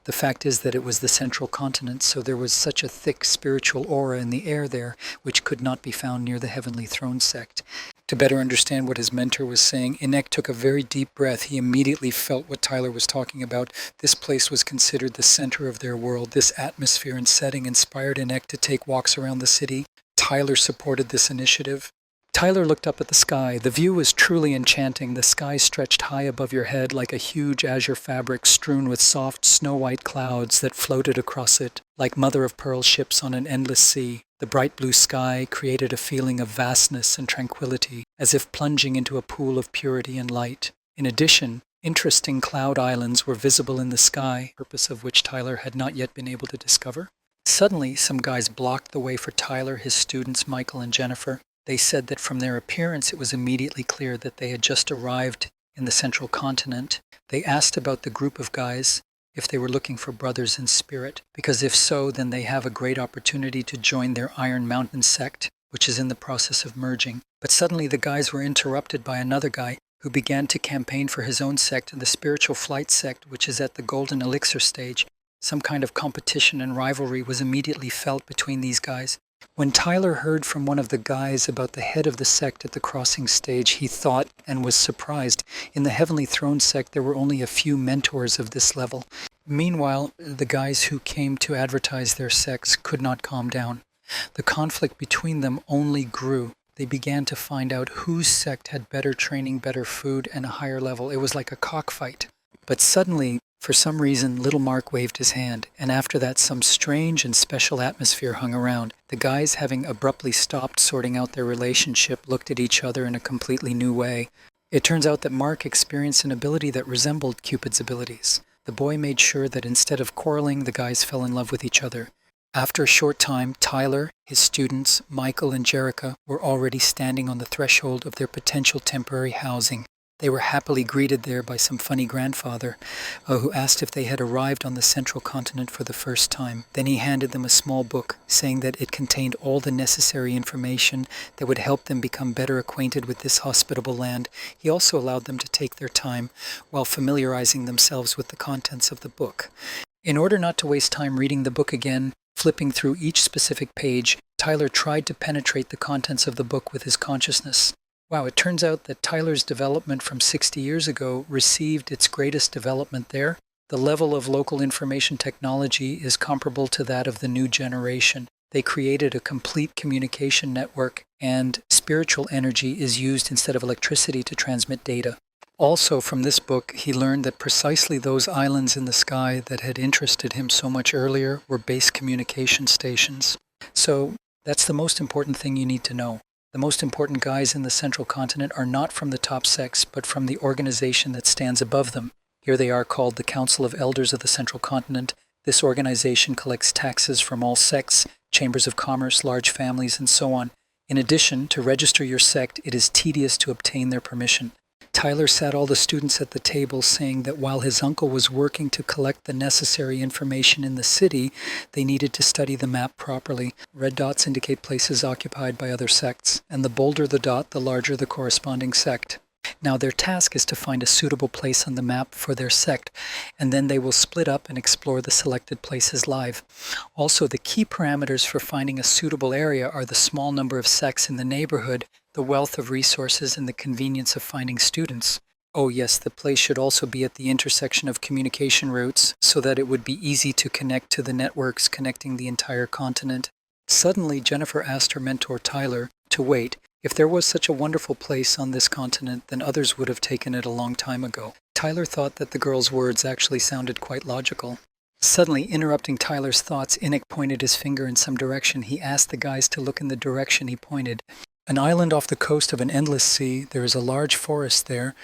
[SPEAKER 1] The fact is that it was the central continent, so there was such a thick spiritual aura in the air there, which could not be found near the Heavenly Throne sect. To better understand what his mentor was saying, Inek took a very deep breath. He immediately felt what Tyler was talking about. This place was considered the center of their world. This atmosphere and setting inspired Inek to take walks around the city. Tyler supported this initiative. Tyler looked up at the sky. The view was truly enchanting. The sky stretched high above your head like a huge azure fabric strewn with soft, snow-white clouds that floated across it, like mother-of-pearl ships on an endless sea. The bright blue sky created a feeling of vastness and tranquility, as if plunging into a pool of purity and light. In addition, interesting cloud islands were visible in the sky, the purpose of which Tyler had not yet been able to discover. Suddenly, some guys blocked the way for Tyler, his students, Michael, and Jennifer. They said that from their appearance, it was immediately clear that they had just arrived in the central continent. They asked about the group of guys, if they were looking for brothers in spirit, because if so, then they have a great opportunity to join their Iron Mountain sect, which is in the process of merging. But suddenly the guys were interrupted by another guy who began to campaign for his own sect, the Spiritual Flight sect, which is at the Golden Elixir stage. Some kind of competition and rivalry was immediately felt between these guys. When Tyler heard from one of the guys about the head of the sect at the crossing stage, he thought and was surprised. In the Heavenly Throne sect, there were only a few mentors of this level. Meanwhile, the guys who came to advertise their sects could not calm down. The conflict between them only grew. They began to find out whose sect had better training, better food, and a higher level. It was like a cockfight. But suddenly, for some reason, little Mark waved his hand, and after that some strange and special atmosphere hung around. The guys, having abruptly stopped sorting out their relationship, looked at each other in a completely new way. It turns out that Mark experienced an ability that resembled Cupid's abilities. The boy made sure that instead of quarreling, the guys fell in love with each other. After a short time, Tyler, his students, Michael, and Jerica were already standing on the threshold of their potential temporary housing. They were happily greeted there by some funny grandfather who asked if they had arrived on the central continent for the first time. Then he handed them a small book, saying that it contained all the necessary information that would help them become better acquainted with this hospitable land. He also allowed them to take their time while familiarizing themselves with the contents of the book. In order not to waste time reading the book again, flipping through each specific page, Tyler tried to penetrate the contents of the book with his consciousness. Wow, it turns out that Tyler's development from 60 years ago received its greatest development there. The level of local information technology is comparable to that of the new generation. They created a complete communication network, and spiritual energy is used instead of electricity to transmit data. Also, from this book, he learned that precisely those islands in the sky that had interested him so much earlier were base communication stations. So, that's the most important thing you need to know. The most important guys in the central continent are not from the top sects, but from the organization that stands above them. Here they are called the Council of Elders of the Central Continent. This organization collects taxes from all sects, chambers of commerce, large families, and so on. In addition, to register your sect, it is tedious to obtain their permission. Tyler sat all the students at the table saying that while his uncle was working to collect the necessary information in the city, they needed to study the map properly. Red dots indicate places occupied by other sects, and the bolder the dot, the larger the corresponding sect. Now their task is to find a suitable place on the map for their sect, and then they will split up and explore the selected places live. Also, the key parameters for finding a suitable area are the small number of sects in the neighborhood, the wealth of resources, and the convenience of finding students. Oh yes, the place should also be at the intersection of communication routes so that it would be easy to connect to the networks connecting the entire continent. Suddenly, Jennifer asked her mentor Tyler to wait. If there was such a wonderful place on this continent, then others would have taken it a long time ago. Tyler thought that the girl's words actually sounded quite logical. Suddenly, interrupting Tyler's thoughts, Inek pointed his finger in some direction. He asked the guys to look in the direction he pointed. An island off the coast of an endless sea, there is a large forest there,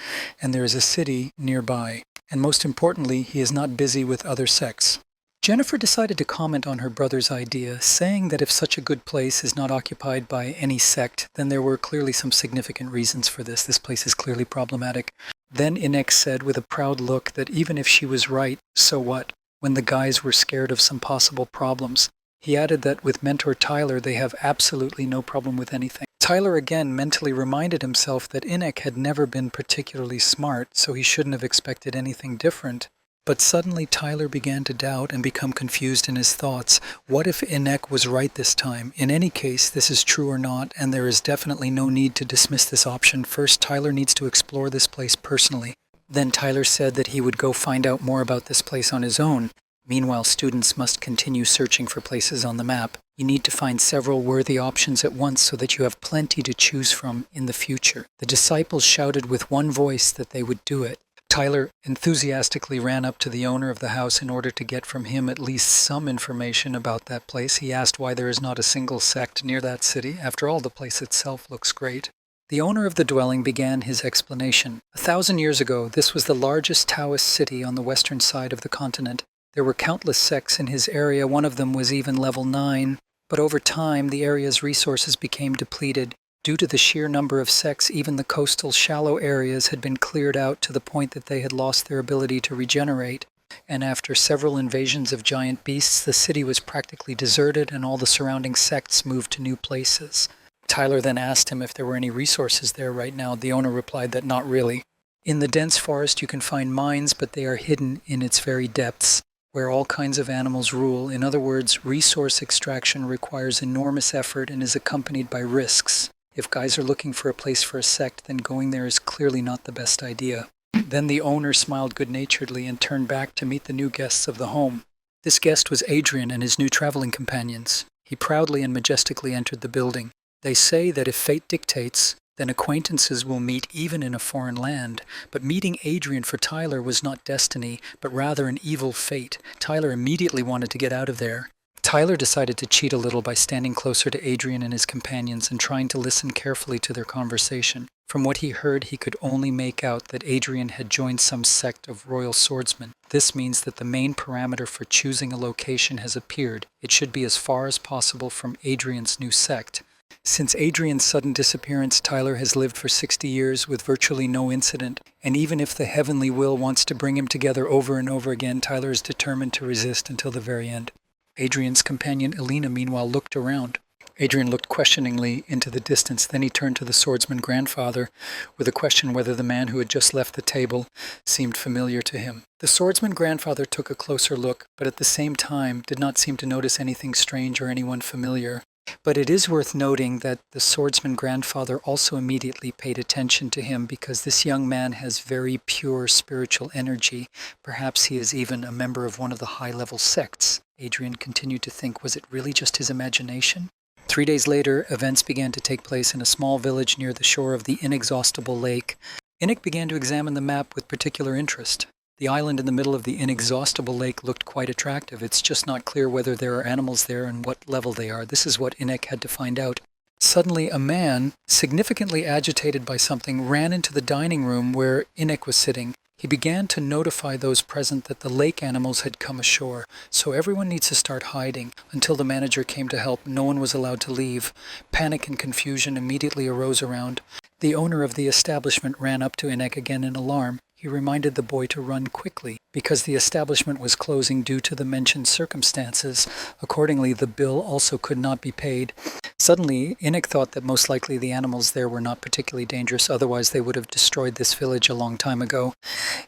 [SPEAKER 1] and there is a city nearby. And most importantly, he is not busy with other sects. Jennifer decided to comment on her brother's idea, saying that if such a good place is not occupied by any sect, then there were clearly some significant reasons for this. This place is clearly problematic. Then Inek said with a proud look that even if she was right, so what, when the guys were scared of some possible problems. He added that with Mentor Tyler, they have absolutely no problem with anything. Tyler again mentally reminded himself that Inek had never been particularly smart, so he shouldn't have expected anything different. But suddenly Tyler began to doubt and become confused in his thoughts. What if Inek was right this time? In any case, this is true or not, and there is definitely no need to dismiss this option. First, Tyler needs to explore this place personally. Then Tyler said that he would go find out more about this place on his own. Meanwhile, students must continue searching for places on the map. You need to find several worthy options at once so that you have plenty to choose from in the future. The disciples shouted with one voice that they would do it. Tyler enthusiastically ran up to the owner of the house in order to get from him at least some information about that place. He asked why there is not a single sect near that city. After all, the place itself looks great. The owner of the dwelling began his explanation. 1,000 years ago, this was the largest Taoist city on the western side of the continent. There were countless sects in his area. One of them was even level 9. But over time, the area's resources became depleted. Due to the sheer number of sects, even the coastal shallow areas had been cleared out to the point that they had lost their ability to regenerate. And after several invasions of giant beasts, the city was practically deserted and all the surrounding sects moved to new places. Tyler then asked him if there were any resources there right now. The owner replied that not really. In the dense forest you can find mines, but they are hidden in its very depths, where all kinds of animals rule. In other words, resource extraction requires enormous effort and is accompanied by risks. If guys are looking for a place for a sect, then going there is clearly not the best idea. Then the owner smiled good-naturedly and turned back to meet the new guests of the home. This guest was Adrian and his new traveling companions. He proudly and majestically entered the building. They say that if fate dictates, then acquaintances will meet even in a foreign land. But meeting Adrian for Tyler was not destiny, but rather an evil fate. Tyler immediately wanted to get out of there. Tyler decided to cheat a little by standing closer to Adrian and his companions and trying to listen carefully to their conversation. From what he heard, he could only make out that Adrian had joined some sect of royal swordsmen. This means that the main parameter for choosing a location has appeared. It should be as far as possible from Adrian's new sect. Since Adrian's sudden disappearance, Tyler has lived for 60 years with virtually no incident, and even if the heavenly will wants to bring him together over and over again, Tyler is determined to resist until the very end. Adrian's companion Elena, meanwhile, looked around. Adrian looked questioningly into the distance. Then he turned to the swordsman grandfather with a question whether the man who had just left the table seemed familiar to him. The swordsman grandfather took a closer look, but at the same time did not seem to notice anything strange or anyone familiar. But it is worth noting that the swordsman grandfather also immediately paid attention to him because this young man has very pure spiritual energy. Perhaps he is even a member of one of the high-level sects. Adrian continued to think, was it really just his imagination? 3 days later, events began to take place in a small village near the shore of the inexhaustible lake. Inek began to examine the map with particular interest. The island in the middle of the inexhaustible lake looked quite attractive. It's just not clear whether there are animals there and what level they are. This is what Inek had to find out. Suddenly, a man, significantly agitated by something, ran into the dining room where Inek was sitting. He began to notify those present that the lake animals had come ashore, so everyone needs to start hiding. Until the manager came to help, no one was allowed to leave. Panic and confusion immediately arose around. The owner of the establishment ran up to Inek again in alarm. He reminded the boy to run quickly, because the establishment was closing due to the mentioned circumstances. Accordingly, the bill also could not be paid. Suddenly, Inek thought that most likely the animals there were not particularly dangerous, otherwise they would have destroyed this village a long time ago.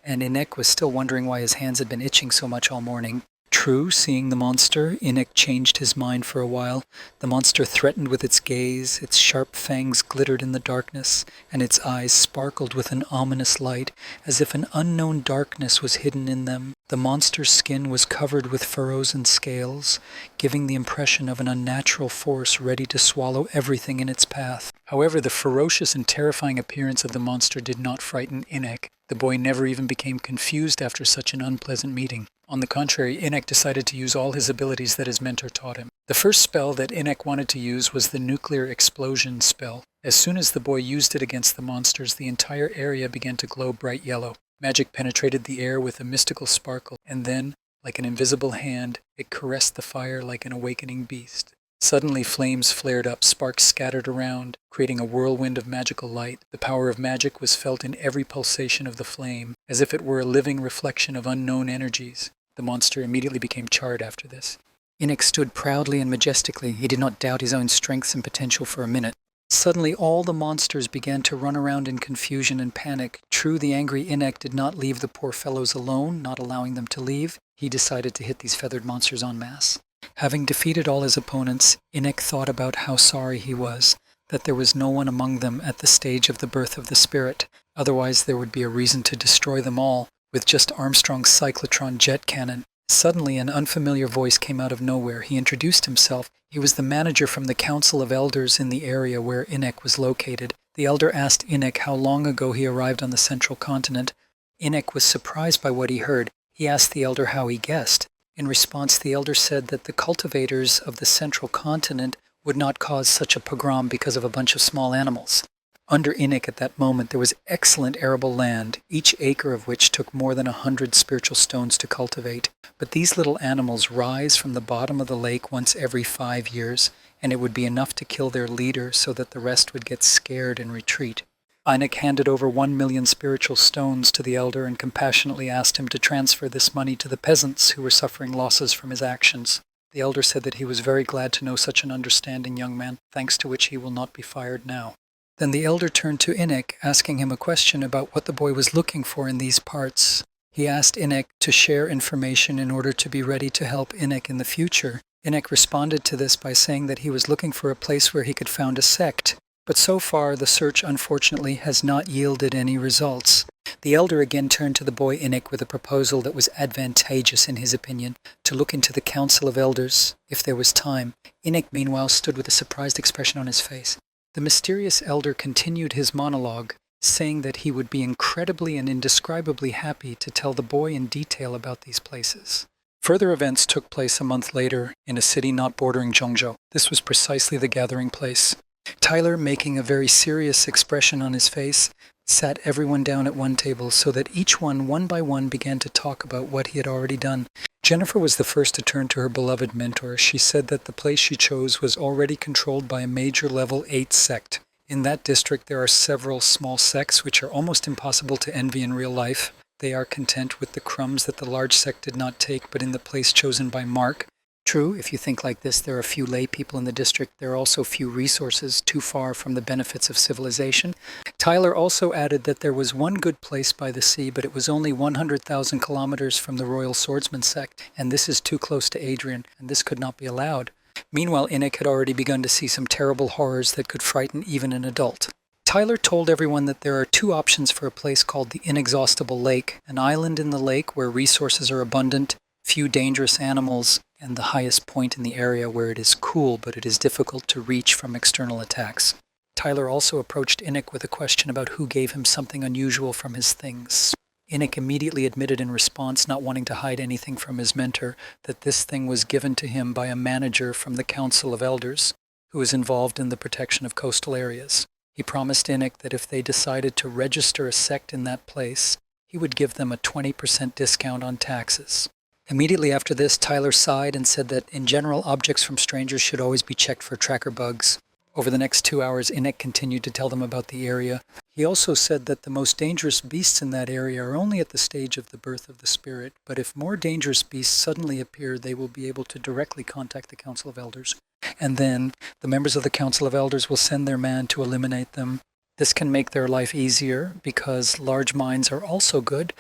[SPEAKER 1] And Inek was still wondering why his hands had been itching so much all morning. True, seeing the monster, Inek changed his mind for a while. The monster threatened with its gaze, its sharp fangs glittered in the darkness, and its eyes sparkled with an ominous light, as if an unknown darkness was hidden in them. The monster's skin was covered with furrows and scales, giving the impression of an unnatural force ready to swallow everything in its path. However, the ferocious and terrifying appearance of the monster did not frighten Inek. The boy never even became confused after such an unpleasant meeting. On the contrary, Inek decided to use all his abilities that his mentor taught him. The first spell that Inek wanted to use was the nuclear explosion spell. As soon as the boy used it against the monsters, the entire area began to glow bright yellow. Magic penetrated the air with a mystical sparkle, and then, Like an invisible hand, it caressed the fire like an awakening beast. Suddenly flames flared up, sparks scattered around, creating a whirlwind of magical light. The power of magic was felt in every pulsation of the flame, as if it were a living reflection of unknown energies. The monster immediately became charred after this. Inik stood proudly and majestically. He did not doubt his own strengths and potential for a minute. Suddenly all the monsters began to run around in confusion and panic. True, the angry Inik did not leave the poor fellows alone, not allowing them to leave. He decided to hit these feathered monsters en masse. Having defeated all his opponents, Inik thought about how sorry he was, that there was no one among them at the stage of the birth of the spirit. Otherwise there would be a reason to destroy them all, with just Armstrong's cyclotron jet cannon. Suddenly an unfamiliar voice came out of nowhere. He introduced himself. He was the manager from the Council of Elders in the area where Inik was located. The elder asked Inik how long ago he arrived on the central continent. Inik was surprised by what he heard. He asked the elder how he guessed. In response, the elder said that the cultivators of the central continent would not cause such a pogrom because of a bunch of small animals. Under Inik at that moment there was excellent arable land, each acre of which took more than 100 spiritual stones to cultivate. But these little animals rise from the bottom of the lake once every 5 years, and it would be enough to kill their leader so that the rest would get scared and retreat. Inik handed over 1 million spiritual stones to the elder and compassionately asked him to transfer this money to the peasants who were suffering losses from his actions. The elder said that he was very glad to know such an understanding young man, thanks to which he will not be fired now. Then the elder turned to Inik, asking him a question about what the boy was looking for in these parts. He asked Inik to share information in order to be ready to help Inik in the future. Inik responded to this by saying that he was looking for a place where he could found a sect. But so far, the search, unfortunately, has not yielded any results. The elder again turned to the boy Inik with a proposal that was advantageous, in his opinion, to look into the Council of Elders, if there was time. Inik, meanwhile, stood with a surprised expression on his face. The mysterious elder continued his monologue, saying that he would be incredibly and indescribably happy to tell the boy in detail about these places. Further events took place a month later in a city not bordering Zhongzhou. This was precisely the gathering place. Tyler, making a very serious expression on his face, sat everyone down at one table so that each one by one, began to talk about what he had already done. Jennifer was the first to turn to her beloved mentor. She said that the place she chose was already controlled by a major level 8 sect. In that district there are several small sects which are almost impossible to envy in real life. They are content with the crumbs that the large sect did not take, but in the place chosen by Mark. True, if you think like this, there are few lay people in the district. There are also few resources too far from the benefits of civilization. Tyler also added that there was one good place by the sea, but it was only 100,000 kilometers from the Royal Swordsman sect, and this is too close to Adrian, and this could not be allowed. Meanwhile, Inik had already begun to see some terrible horrors that could frighten even an adult. Tyler told everyone that there are 2 options for a place called the Inexhaustible Lake, an island in the lake where resources are abundant, few dangerous animals, and the highest point in the area where it is cool but it is difficult to reach from external attacks. Tyler also approached Inik with a question about who gave him something unusual from his things. Inik immediately admitted in response, not wanting to hide anything from his mentor, that this thing was given to him by a manager from the Council of Elders, who was involved in the protection of coastal areas. He promised Inik that if they decided to register a sect in that place, he would give them a 20% discount on taxes. Immediately after this, Tyler sighed and said that in general, objects from strangers should always be checked for tracker bugs. Over the next 2 hours, Inik continued to tell them about the area. He also said that the most dangerous beasts in that area are only at the stage of the birth of the spirit, but if more dangerous beasts suddenly appear, they will be able to directly contact the Council of Elders. And then, the members of the Council of Elders will send their man to eliminate them. This can make their life easier because large mines are also good,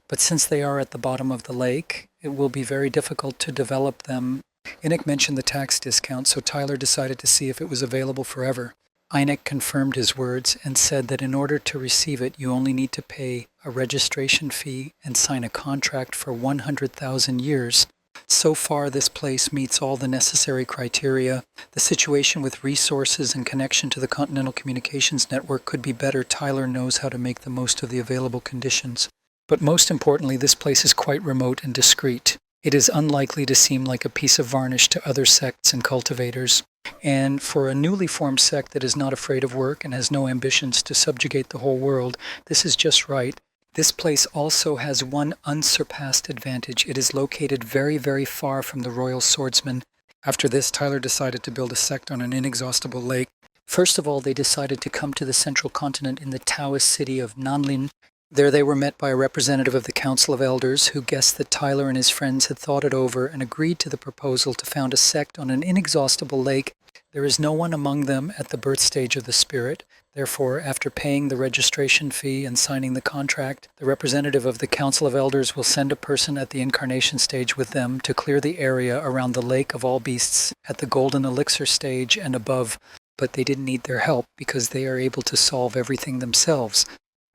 [SPEAKER 1] but since they are at the bottom of the lake, it will be very difficult to develop them. Inik mentioned the tax discount, so Tyler decided to see if it was available forever. Inik confirmed his words and said that in order to receive it, you only need to pay a registration fee and sign a contract for 100,000 years. So far, this place meets all the necessary criteria. The situation with resources and connection to the Continental Communications Network could be better. Tyler knows how to make the most of the available conditions. But most importantly, this place is quite remote and discreet. It is unlikely to seem like a piece of varnish to other sects and cultivators. And for a newly formed sect that is not afraid of work and has no ambitions to subjugate the whole world, this is just right. This place also has one unsurpassed advantage. It is located very, very far from the royal swordsman. After this, Tyler decided to build a sect on an inexhaustible lake. First of all, they decided to come to the central continent in the Taoist city of Nanlin. There they were met by a representative of the Council of Elders who guessed that Tyler and his friends had thought it over and agreed to the proposal to found a sect on an inexhaustible lake. There is no one among them at the birth stage of the spirit. Therefore, after paying the registration fee and signing the contract, the representative of the Council of Elders will send a person at the incarnation stage with them to clear the area around the lake of all beasts at the golden elixir stage and above. But they didn't need their help because they are able to solve everything themselves.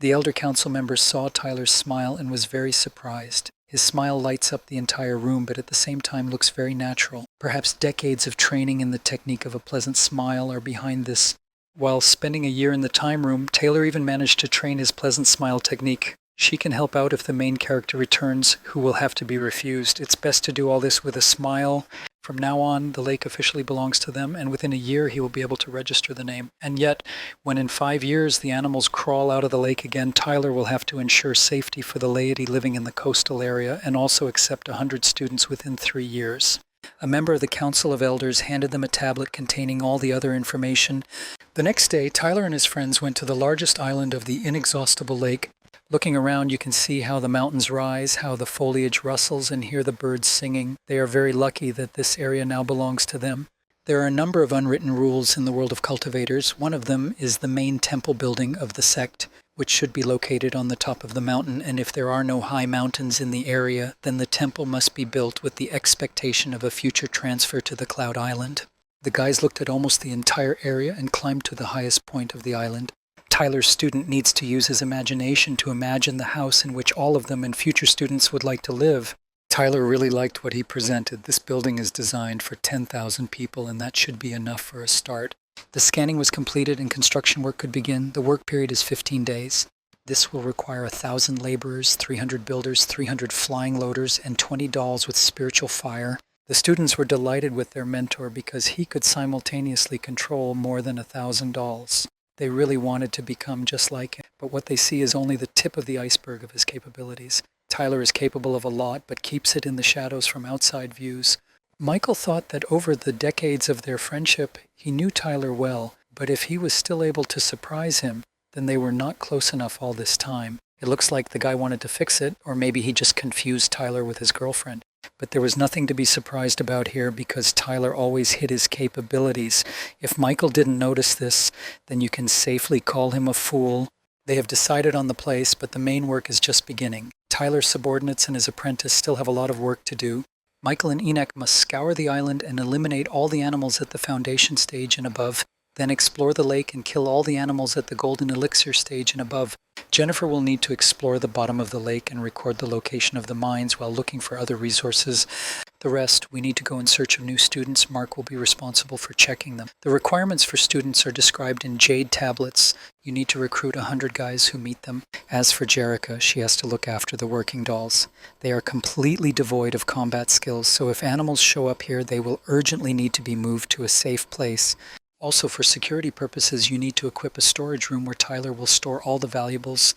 [SPEAKER 1] The Elder Council member saw Tyler's smile and was very surprised. His smile lights up the entire room, but at the same time looks very natural. Perhaps decades of training in the technique of a pleasant smile are behind this. While spending a year in the time room, Taylor even managed to train his pleasant smile technique. She can help out if the main character returns, who will have to be refused. It's best to do all this with a smile. From now on, the lake officially belongs to them, and within a year he will be able to register the name. And yet, when in 5 years the animals crawl out of the lake again, Tyler will have to ensure safety for the laity living in the coastal area and also accept 100 students within 3 years. A member of the Council of Elders handed them a tablet containing all the other information. The next day, Tyler and his friends went to the largest island of the inexhaustible lake. Looking around, you can see how the mountains rise, how the foliage rustles, and hear the birds singing. They are very lucky that this area now belongs to them. There are a number of unwritten rules in the world of cultivators. One of them is the main temple building of the sect, which should be located on the top of the mountain, and if there are no high mountains in the area, then the temple must be built with the expectation of a future transfer to the Cloud Island. The guys looked at almost the entire area and climbed to the highest point of the island. Tyler's student needs to use his imagination to imagine the house in which all of them and future students would like to live. Tyler really liked what he presented. This building is designed for 10,000 people, and that should be enough for a start. The scanning was completed and construction work could begin. The work period is 15 days. This will require 1,000 laborers, 300 builders, 300 flying loaders, and 20 dolls with spiritual fire. The students were delighted with their mentor because he could simultaneously control more than 1,000 dolls. They really wanted to become just like him, but what they see is only the tip of the iceberg of his capabilities. Tyler is capable of a lot, but keeps it in the shadows from outside views. Michael thought that over the decades of their friendship, he knew Tyler well, but if he was still able to surprise him, then they were not close enough all this time. It looks like the guy wanted to fix it, or maybe he just confused Tyler with his girlfriend. But there was nothing to be surprised about here because Tyler always hid his capabilities. If Michael didn't notice this, then you can safely call him a fool. They have decided on the place, but the main work is just beginning. Tyler's subordinates and his apprentice still have a lot of work to do. Michael and Enoch must scour the island and eliminate all the animals at the foundation stage and above, then explore the lake and kill all the animals at the golden elixir stage and above. Jennifer will need to explore the bottom of the lake and record the location of the mines while looking for other resources. The rest, we need to go in search of new students. Mark will be responsible for checking them. The requirements for students are described in jade tablets. You need to recruit 100 guys who meet them. As for Jerica, she has to look after the working dolls. They are completely devoid of combat skills, so if animals show up here, they will urgently need to be moved to a safe place. Also, for security purposes, you need to equip a storage room where Tyler will store all the valuables.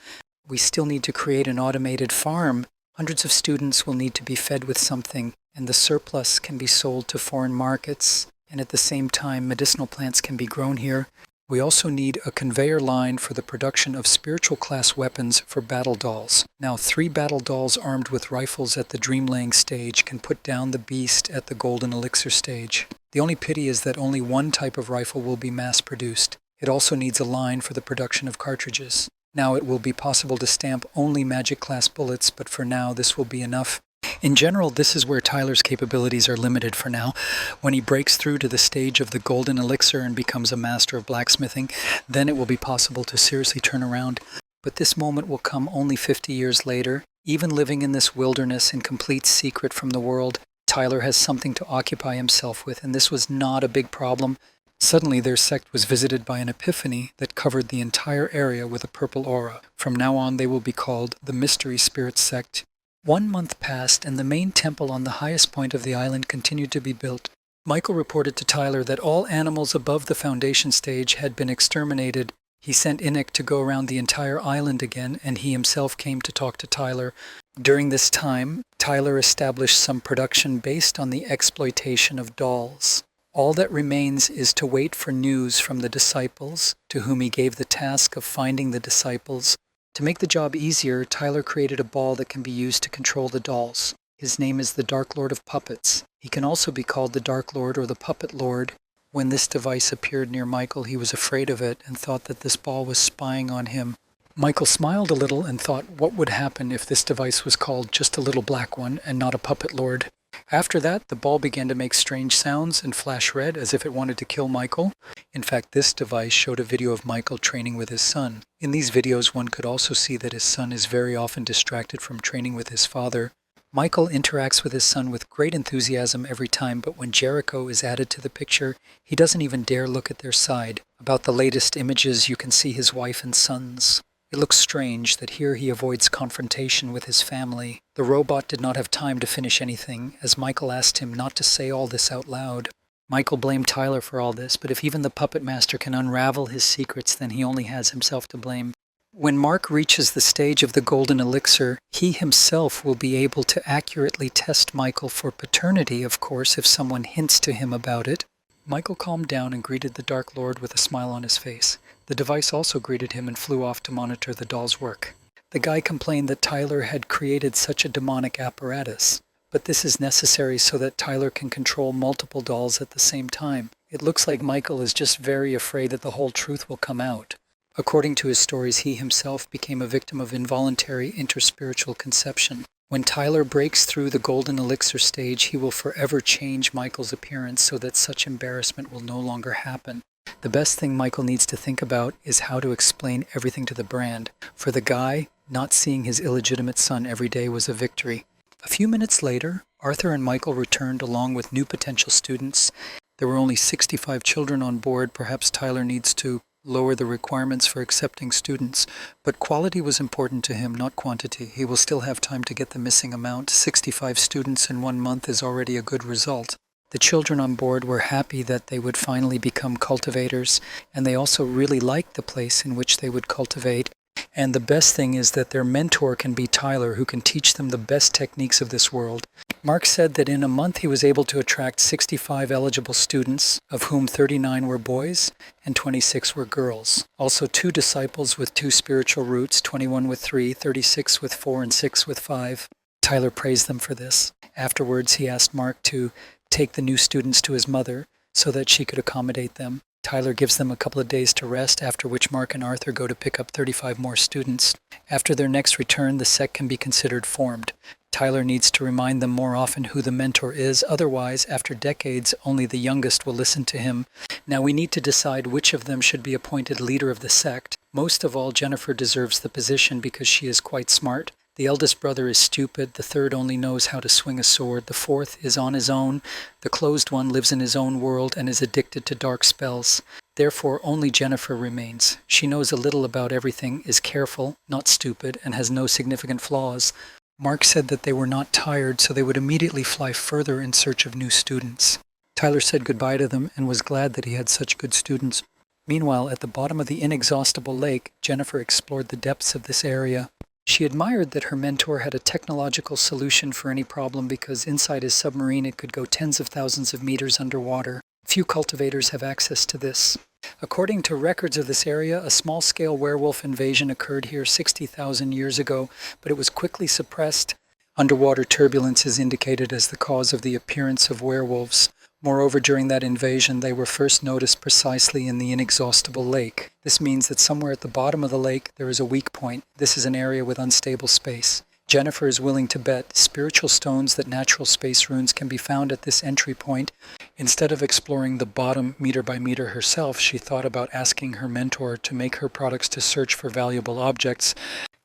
[SPEAKER 1] We still need to create an automated farm. Hundreds of students will need to be fed with something, and the surplus can be sold to foreign markets. And at the same time, medicinal plants can be grown here. We also need a conveyor line for the production of spiritual class weapons for battle dolls. Now, 3 battle dolls armed with rifles at the dreamlaying stage can put down the beast at the golden elixir stage. The only pity is that only one type of rifle will be mass-produced. It also needs a line for the production of cartridges. Now it will be possible to stamp only magic-class bullets, but for now this will be enough. In general, this is where Tyler's capabilities are limited for now. When he breaks through to the stage of the golden elixir and becomes a master of blacksmithing, then it will be possible to seriously turn around. But this moment will come only 50 years later. Even living in this wilderness in complete secret from the world, Tyler has something to occupy himself with, and this was not a big problem. Suddenly their sect was visited by an epiphany that covered the entire area with a purple aura. From now on they will be called the Mystery Spirit Sect. 1 month passed, and the main temple on the highest point of the island continued to be built. Michael reported to Tyler that all animals above the foundation stage had been exterminated. He sent Enoch to go around the entire island again, and he himself came to talk to Tyler. During this time, Tyler established some production based on the exploitation of dolls. All that remains is to wait for news from the disciples, to whom he gave the task of finding the disciples. To make the job easier, Tyler created a ball that can be used to control the dolls. His name is the Dark Lord of Puppets. He can also be called the Dark Lord or the Puppet Lord. When this device appeared near Michael, he was afraid of it and thought that this ball was spying on him. Michael smiled a little and thought, what would happen if this device was called just a little black one and not a Puppet Lord? After that, the ball began to make strange sounds and flash red as if it wanted to kill Michael. In fact, this device showed a video of Michael training with his son. In these videos, one could also see that his son is very often distracted from training with his father. Michael interacts with his son with great enthusiasm every time, but when Jericho is added to the picture, he doesn't even dare look at their side. About the latest images, you can see his wife and sons. It looks strange that here he avoids confrontation with his family. The robot did not have time to finish anything, as Michael asked him not to say all this out loud. Michael blamed Tyler for all this, but if even the puppet master can unravel his secrets, then he only has himself to blame. When Mark reaches the stage of the golden elixir, he himself will be able to accurately test Michael for paternity, of course, if someone hints to him about it. Michael calmed down and greeted the Dark Lord with a smile on his face. The device also greeted him and flew off to monitor the doll's work. The guy complained that Tyler had created such a demonic apparatus, but this is necessary so that Tyler can control multiple dolls at the same time. It looks like Michael is just very afraid that the whole truth will come out. According to his stories, he himself became a victim of involuntary interspiritual conception. When Tyler breaks through the golden elixir stage, he will forever change Michael's appearance so that such embarrassment will no longer happen. The best thing Michael needs to think about is how to explain everything to the brand. For the guy, not seeing his illegitimate son every day was a victory. A few minutes later, Arthur and Michael returned along with new potential students. There were only 65 children on board. Perhaps Tyler needs to lower the requirements for accepting students, but quality was important to him, not quantity. He will still have time to get the missing amount. 65 students in 1 month is already a good result. The children on board were happy that they would finally become cultivators, and they also really liked the place in which they would cultivate. And the best thing is that their mentor can be Tyler, who can teach them the best techniques of this world. Mark said that in a month he was able to attract 65 eligible students, of whom 39 were boys and 26 were girls. Also 2 disciples with 2 spiritual roots, 21 with 3, 36 with 4, and 6 with 5. Tyler praised them for this. Afterwards, he asked Mark to take the new students to his mother so that she could accommodate them. Tyler gives them a couple of days to rest, after which Mark and Arthur go to pick up 35 more students. After their next return, the sect can be considered formed. Tyler needs to remind them more often who the mentor is. Otherwise, after decades, only the youngest will listen to him. Now we need to decide which of them should be appointed leader of the sect. Most of all, Jennifer deserves the position because she is quite smart. The eldest brother is stupid. The third only knows how to swing a sword. The fourth is on his own. The closed one lives in his own world and is addicted to dark spells. Therefore, only Jennifer remains. She knows a little about everything, is careful, not stupid, and has no significant flaws. Mark said that they were not tired, so they would immediately fly further in search of new students. Tyler said goodbye to them and was glad that he had such good students. Meanwhile, at the bottom of the inexhaustible lake, Jennifer explored the depths of this area. She admired that her mentor had a technological solution for any problem because inside his submarine it could go tens of thousands of meters underwater. Few cultivators have access to this. According to records of this area, a small-scale werewolf invasion occurred here 60,000 years ago, but it was quickly suppressed. Underwater turbulence is indicated as the cause of the appearance of werewolves. Moreover, during that invasion, they were first noticed precisely in the inexhaustible lake. This means that somewhere at the bottom of the lake there is a weak point. This is an area with unstable space. Jennifer is willing to bet spiritual stones that natural space runes can be found at this entry point. Instead of exploring the bottom meter by meter herself, she thought about asking her mentor to make her products to search for valuable objects.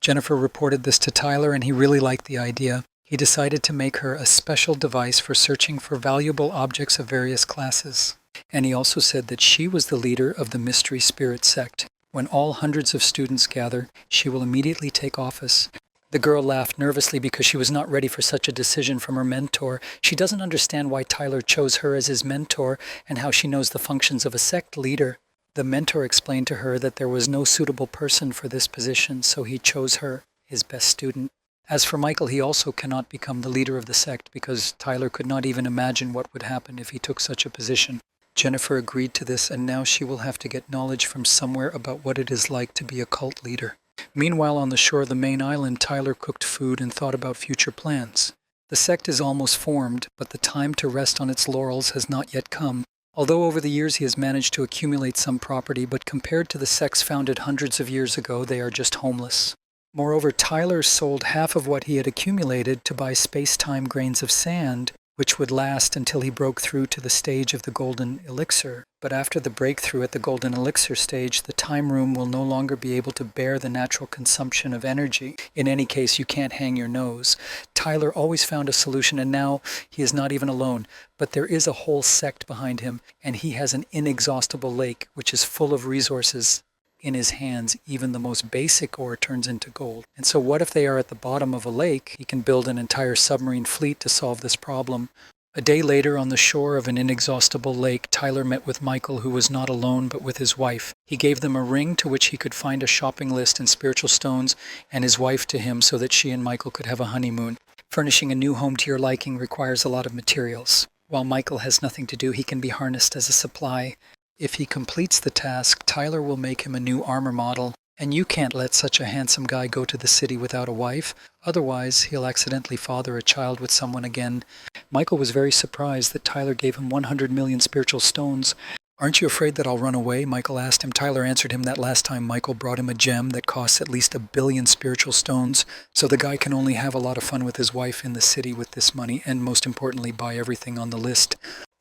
[SPEAKER 1] Jennifer reported this to Tyler, and he really liked the idea. He decided to make her a special device for searching for valuable objects of various classes. And he also said that she was the leader of the Mystery Spirit sect. When all hundreds of students gather, she will immediately take office. The girl laughed nervously because she was not ready for such a decision from her mentor. She doesn't understand why Tyler chose her as his mentor and how she knows the functions of a sect leader. The mentor explained to her that there was no suitable person for this position, so he chose her, his best student. As for Michael, he also cannot become the leader of the sect because Tyler could not even imagine what would happen if he took such a position. Jennifer agreed to this, and now she will have to get knowledge from somewhere about what it is like to be a cult leader. Meanwhile, on the shore of the main island, Tyler cooked food and thought about future plans. The sect is almost formed, but the time to rest on its laurels has not yet come. Although over the years he has managed to accumulate some property, but compared to the sects founded hundreds of years ago, they are just homeless. Moreover, Tyler sold half of what he had accumulated to buy space-time grains of sand, which would last until he broke through to the stage of the golden elixir. But after the breakthrough at the golden elixir stage, the time room will no longer be able to bear the natural consumption of energy. In any case, you can't hang your nose. Tyler always found a solution, and now he is not even alone. But there is a whole sect behind him, and he has an inexhaustible lake, which is full of resources. In his hands, even the most basic ore turns into gold. And so what if they are at the bottom of a lake? He can build an entire submarine fleet to solve this problem. A day later, on the shore of an inexhaustible lake, Tyler met with Michael, who was not alone but with his wife. He gave them a ring to which he could find a shopping list and spiritual stones, and his wife to him so that she and Michael could have a honeymoon. Furnishing a new home to your liking requires a lot of materials. While Michael has nothing to do, he can be harnessed as a supply. If he completes the task, Tyler will make him a new armor model, and you can't let such a handsome guy go to the city without a wife, otherwise he'll accidentally father a child with someone again. Michael was very surprised that Tyler gave him 100 million spiritual stones. "Aren't you afraid that I'll run away?" Michael asked him. Tyler answered him that last time Michael brought him a gem that costs at least 1 billion spiritual stones, so the guy can only have a lot of fun with his wife in the city with this money, and most importantly buy everything on the list.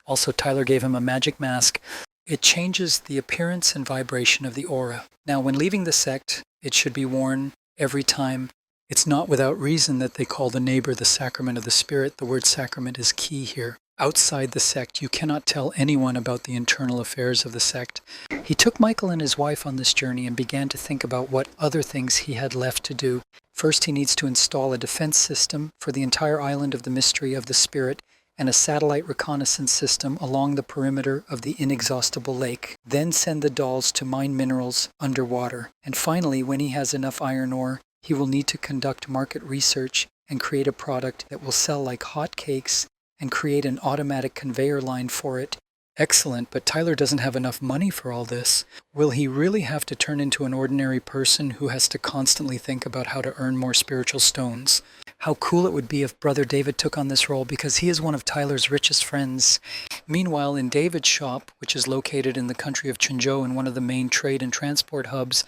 [SPEAKER 1] Also, Tyler gave him a magic mask. It changes the appearance and vibration of the aura. Now, when leaving the sect, it should be worn every time. It's not without reason that they call the neighbor the sacrament of the spirit. The word sacrament is key here. Outside the sect, you cannot tell anyone about the internal affairs of the sect. He took Michael and his wife on this journey and began to think about what other things he had left to do. First, he needs to install a defense system for the entire island of the mystery of the spirit, and a satellite reconnaissance system along the perimeter of the inexhaustible lake. Then send the dolls to mine minerals underwater. And finally, when he has enough iron ore, he will need to conduct market research and create a product that will sell like hotcakes and create an automatic conveyor line for it. Excellent, but Tyler doesn't have enough money for all this. Will he really have to turn into an ordinary person who has to constantly think about how to earn more spiritual stones? How cool it would be if Brother David took on this role, because he is one of Tyler's richest friends. Meanwhile, in David's shop, which is located in the country of Chenzhou and one of the main trade and transport hubs,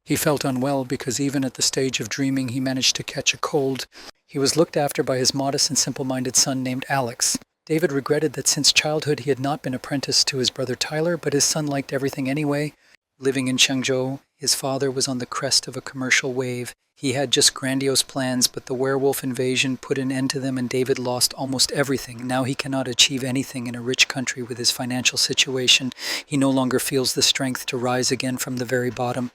[SPEAKER 1] he felt unwell because even at the stage of dreaming he managed to catch a cold. He was looked after by his modest and simple-minded son named Alex. David regretted that since childhood he had not been apprenticed to his brother Tyler, but his son liked everything anyway. Living in Changzhou, his father was on the crest of a commercial wave. He had just grandiose plans, but the werewolf invasion put an end to them and David lost almost everything. Now he cannot achieve anything in a rich country with his financial situation. He no longer feels the strength to rise again from the very bottom.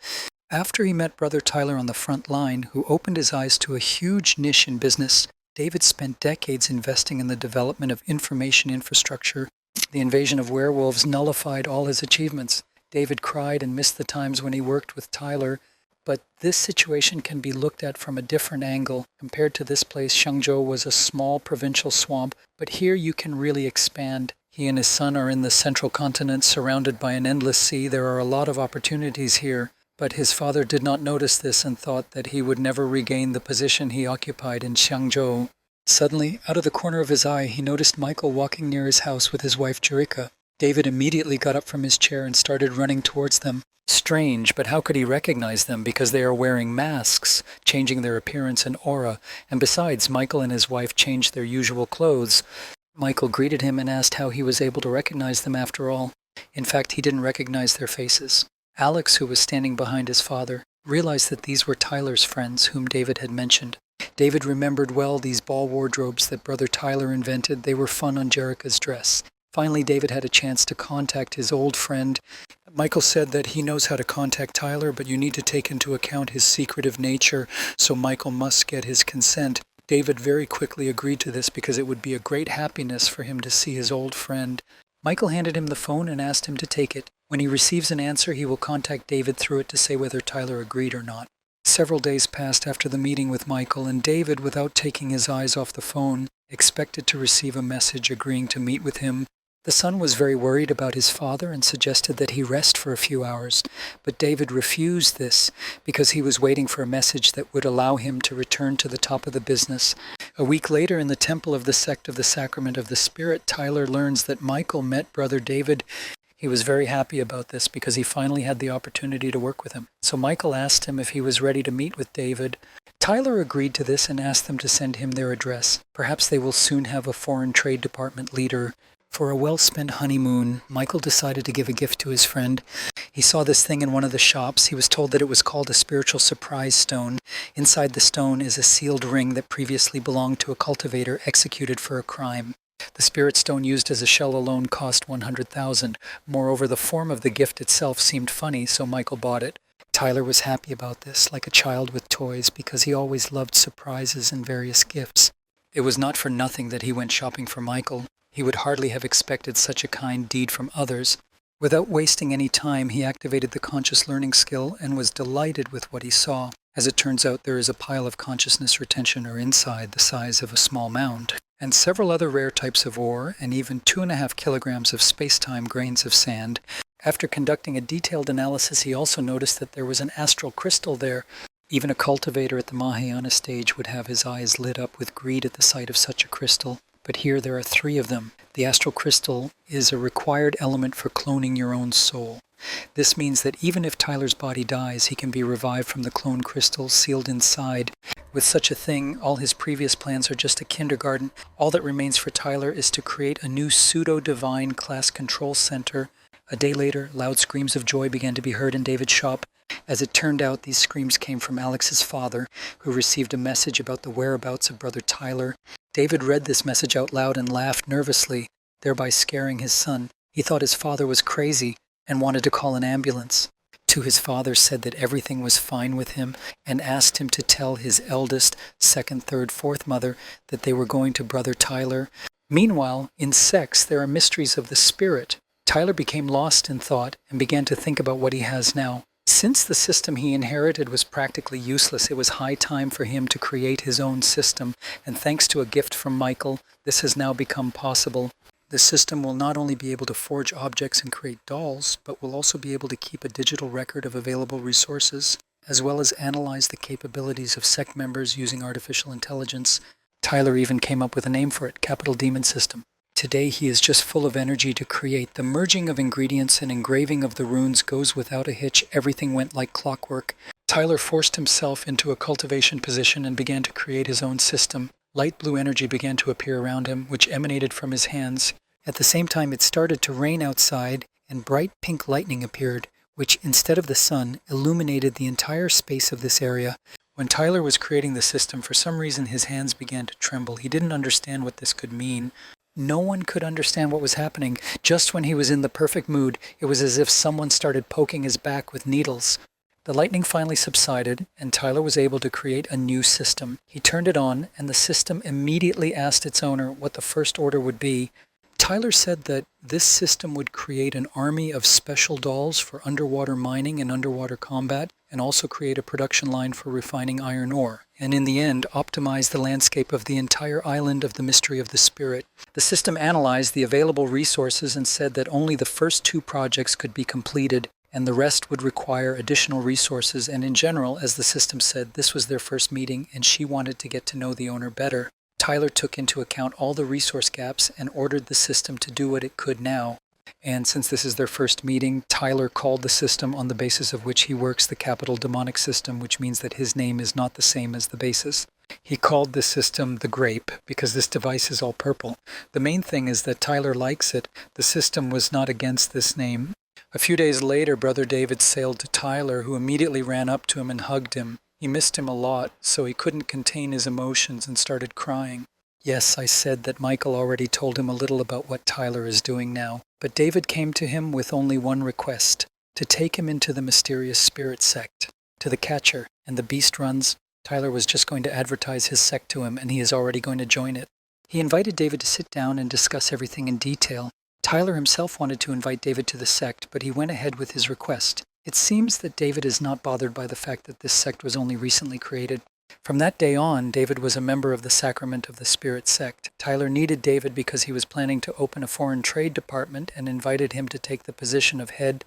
[SPEAKER 1] After he met Brother Tyler on the front line, who opened his eyes to a huge niche in business, David spent decades investing in the development of information infrastructure. The invasion of werewolves nullified all his achievements. David cried and missed the times when he worked with Tyler, but this situation can be looked at from a different angle. Compared to this place, Changzhou was a small provincial swamp, but here you can really expand. He and his son are in the central continent, surrounded by an endless sea. There are a lot of opportunities here. But his father did not notice this and thought that he would never regain the position he occupied in Changzhou. Suddenly, out of the corner of his eye, he noticed Michael walking near his house with his wife Jurika. David immediately got up from his chair and started running towards them. Strange, but how could he recognize them? Because they are wearing masks, changing their appearance and aura. And besides, Michael and his wife changed their usual clothes. Michael greeted him and asked how he was able to recognize them after all. In fact, he didn't recognize their faces. Alex, who was standing behind his father, realized that these were Tyler's friends whom David had mentioned. David remembered well these ball wardrobes that Brother Tyler invented. They were fun on Jerica's dress. Finally, David had a chance to contact his old friend. Michael said that he knows how to contact Tyler, but you need to take into account his secretive nature, so Michael must get his consent. David very quickly agreed to this because it would be a great happiness for him to see his old friend. Michael handed him the phone and asked him to take it. When he receives an answer, he will contact David through it to say whether Tyler agreed or not. Several days passed after the meeting with Michael, and David, without taking his eyes off the phone, expected to receive a message agreeing to meet with him. The son was very worried about his father and suggested that he rest for a few hours, but David refused this because he was waiting for a message that would allow him to return to the top of the business. A week later, in the temple of the sect of the Sacrament of the Spirit, Tyler learns that Michael met Brother David. He was very happy about this because he finally had the opportunity to work with him. So Michael asked him if he was ready to meet with David. Tyler agreed to this and asked them to send him their address. Perhaps they will soon have a foreign trade department leader. For a well-spent honeymoon, Michael decided to give a gift to his friend. He saw this thing in one of the shops. He was told that it was called a spiritual surprise stone. Inside the stone is a sealed ring that previously belonged to a cultivator executed for a crime. The spirit stone used as a shell alone cost $100,000. Moreover, the form of the gift itself seemed funny, so Michael bought it. Tyler was happy about this, like a child with toys, because he always loved surprises and various gifts. It was not for nothing that he went shopping for Michael. He would hardly have expected such a kind deed from others. Without wasting any time, he activated the conscious learning skill and was delighted with what he saw. As it turns out, there is a pile of consciousness retentioner inside the size of a small mound, and several other rare types of ore, and even 2.5 kilograms of space-time grains of sand. After conducting a detailed analysis, he also noticed that there was an astral crystal there. Even a cultivator at the Mahayana stage would have his eyes lit up with greed at the sight of such a crystal. But here there are 3 of them. The astral crystal is a required element for cloning your own soul. This means that even if Tyler's body dies, he can be revived from the clone crystal sealed inside. With such a thing, all his previous plans are just a kindergarten. All that remains for Tyler is to create a new pseudo-divine class control center. A day later, loud screams of joy began to be heard in David's shop. As it turned out, these screams came from Alex's father, who received a message about the whereabouts of Brother Tyler. David read this message out loud and laughed nervously, thereby scaring his son. He thought his father was crazy and wanted to call an ambulance. To his father said that everything was fine with him and asked him to tell his eldest, second, third, fourth mother that they were going to Brother Tyler. Meanwhile, in sex, there are mysteries of the spirit. Tyler became lost in thought and began to think about what he has now. Since the system he inherited was practically useless, it was high time for him to create his own system, and thanks to a gift from Michael, this has now become possible. The system will not only be able to forge objects and create dolls, but will also be able to keep a digital record of available resources, as well as analyze the capabilities of sect members using artificial intelligence. Tyler even came up with a name for it, Capital Demon System. Today he is just full of energy to create. The merging of ingredients and engraving of the runes goes without a hitch. Everything went like clockwork. Tyler forced himself into a cultivation position and began to create his own system. Light blue energy began to appear around him, which emanated from his hands. At the same time, it started to rain outside, and bright pink lightning appeared, which, instead of the sun, illuminated the entire space of this area. When Tyler was creating the system, for some reason his hands began to tremble. He didn't understand what this could mean. No one could understand what was happening. Just when he was in the perfect mood, it was as if someone started poking his back with needles. The lightning finally subsided, and Tyler was able to create a new system. He turned it on, and the system immediately asked its owner what the first order would be. Tyler said that this system would create an army of special dolls for underwater mining and underwater combat, and also create a production line for refining iron ore, and in the end, optimize the landscape of the entire island of the mystery of the spirit. The system analyzed the available resources and said that only the first 2 projects could be completed, and the rest would require additional resources, and in general, as the system said, this was their first meeting, and she wanted to get to know the owner better. Tyler took into account all the resource gaps and ordered the system to do what it could now. And since this is their first meeting, Tyler called the system on the basis of which he works the capital demonic system, which means that his name is not the same as the basis. He called this system the Grape because this device is all purple. The main thing is that Tyler likes it. The system was not against this name. A few days later, Brother David sailed to Tyler, who immediately ran up to him and hugged him. He missed him a lot, so he couldn't contain his emotions and started crying. Yes, I said that Michael already told him a little about what Tyler is doing now, but David came to him with only one request, to take him into the mysterious spirit sect, to the catcher, and the beast runs. Tyler was just going to advertise his sect to him, and he is already going to join it. He invited David to sit down and discuss everything in detail. Tyler himself wanted to invite David to the sect, but he went ahead with his request. It seems that David is not bothered by the fact that this sect was only recently created. From that day on, David was a member of the Sacrament of the Spirit sect. Tyler needed David because he was planning to open a foreign trade department and invited him to take the position of head.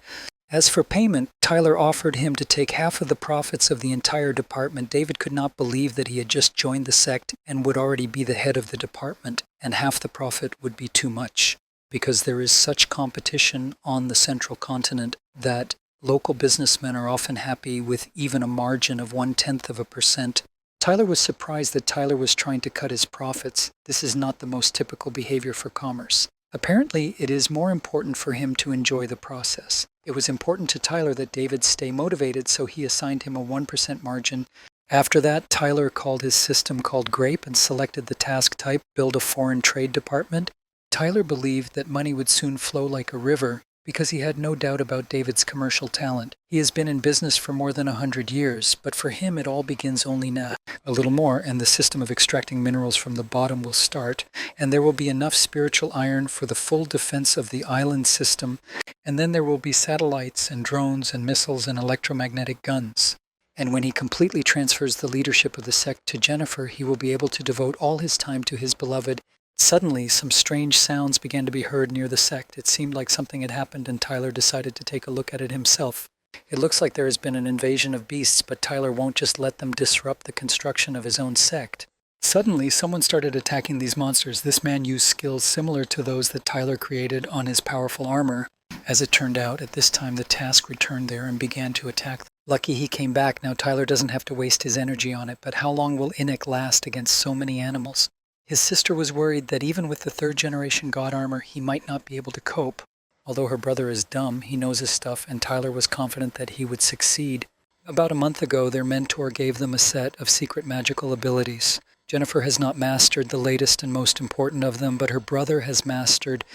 [SPEAKER 1] As for payment, Tyler offered him to take half of the profits of the entire department. David could not believe that he had just joined the sect and would already be the head of the department, and half the profit would be too much, because there is such competition on the central continent that local businessmen are often happy with even a margin of 0.1%. Tyler was surprised that Tyler was trying to cut his profits. This is not the most typical behavior for commerce. Apparently, it is more important for him to enjoy the process. It was important to Tyler that David stay motivated, so he assigned him a 1% margin. After that, Tyler called his system called Grape and selected the task type, build a foreign trade department. Tyler believed that money would soon flow like a river because he had no doubt about David's commercial talent. He has been in business for more than 100 years, but for him it all begins only now. A little more, and the system of extracting minerals from the bottom will start, and there will be enough spiritual iron for the full defense of the island system, and then there will be satellites and drones and missiles and electromagnetic guns. And when he completely transfers the leadership of the sect to Jennifer, he will be able to devote all his time to his beloved. Suddenly, some strange sounds began to be heard near the sect. It seemed like something had happened, and Tyler decided to take a look at it himself. It looks like there has been an invasion of beasts, but Tyler won't just let them disrupt the construction of his own sect. Suddenly, someone started attacking these monsters. This man used skills similar to those that Tyler created on his powerful armor. As it turned out, at this time the task returned there and began to attack them. Lucky he came back. Now Tyler doesn't have to waste his energy on it, but how long will Innick last against so many animals? His sister was worried that even with the third-generation god armor, he might not be able to cope. Although her brother is dumb, he knows his stuff, and Tyler was confident that he would succeed. About a month ago, their mentor gave them a set of secret magical abilities. Jennifer has not mastered the latest and most important of them, but her brother has mastered.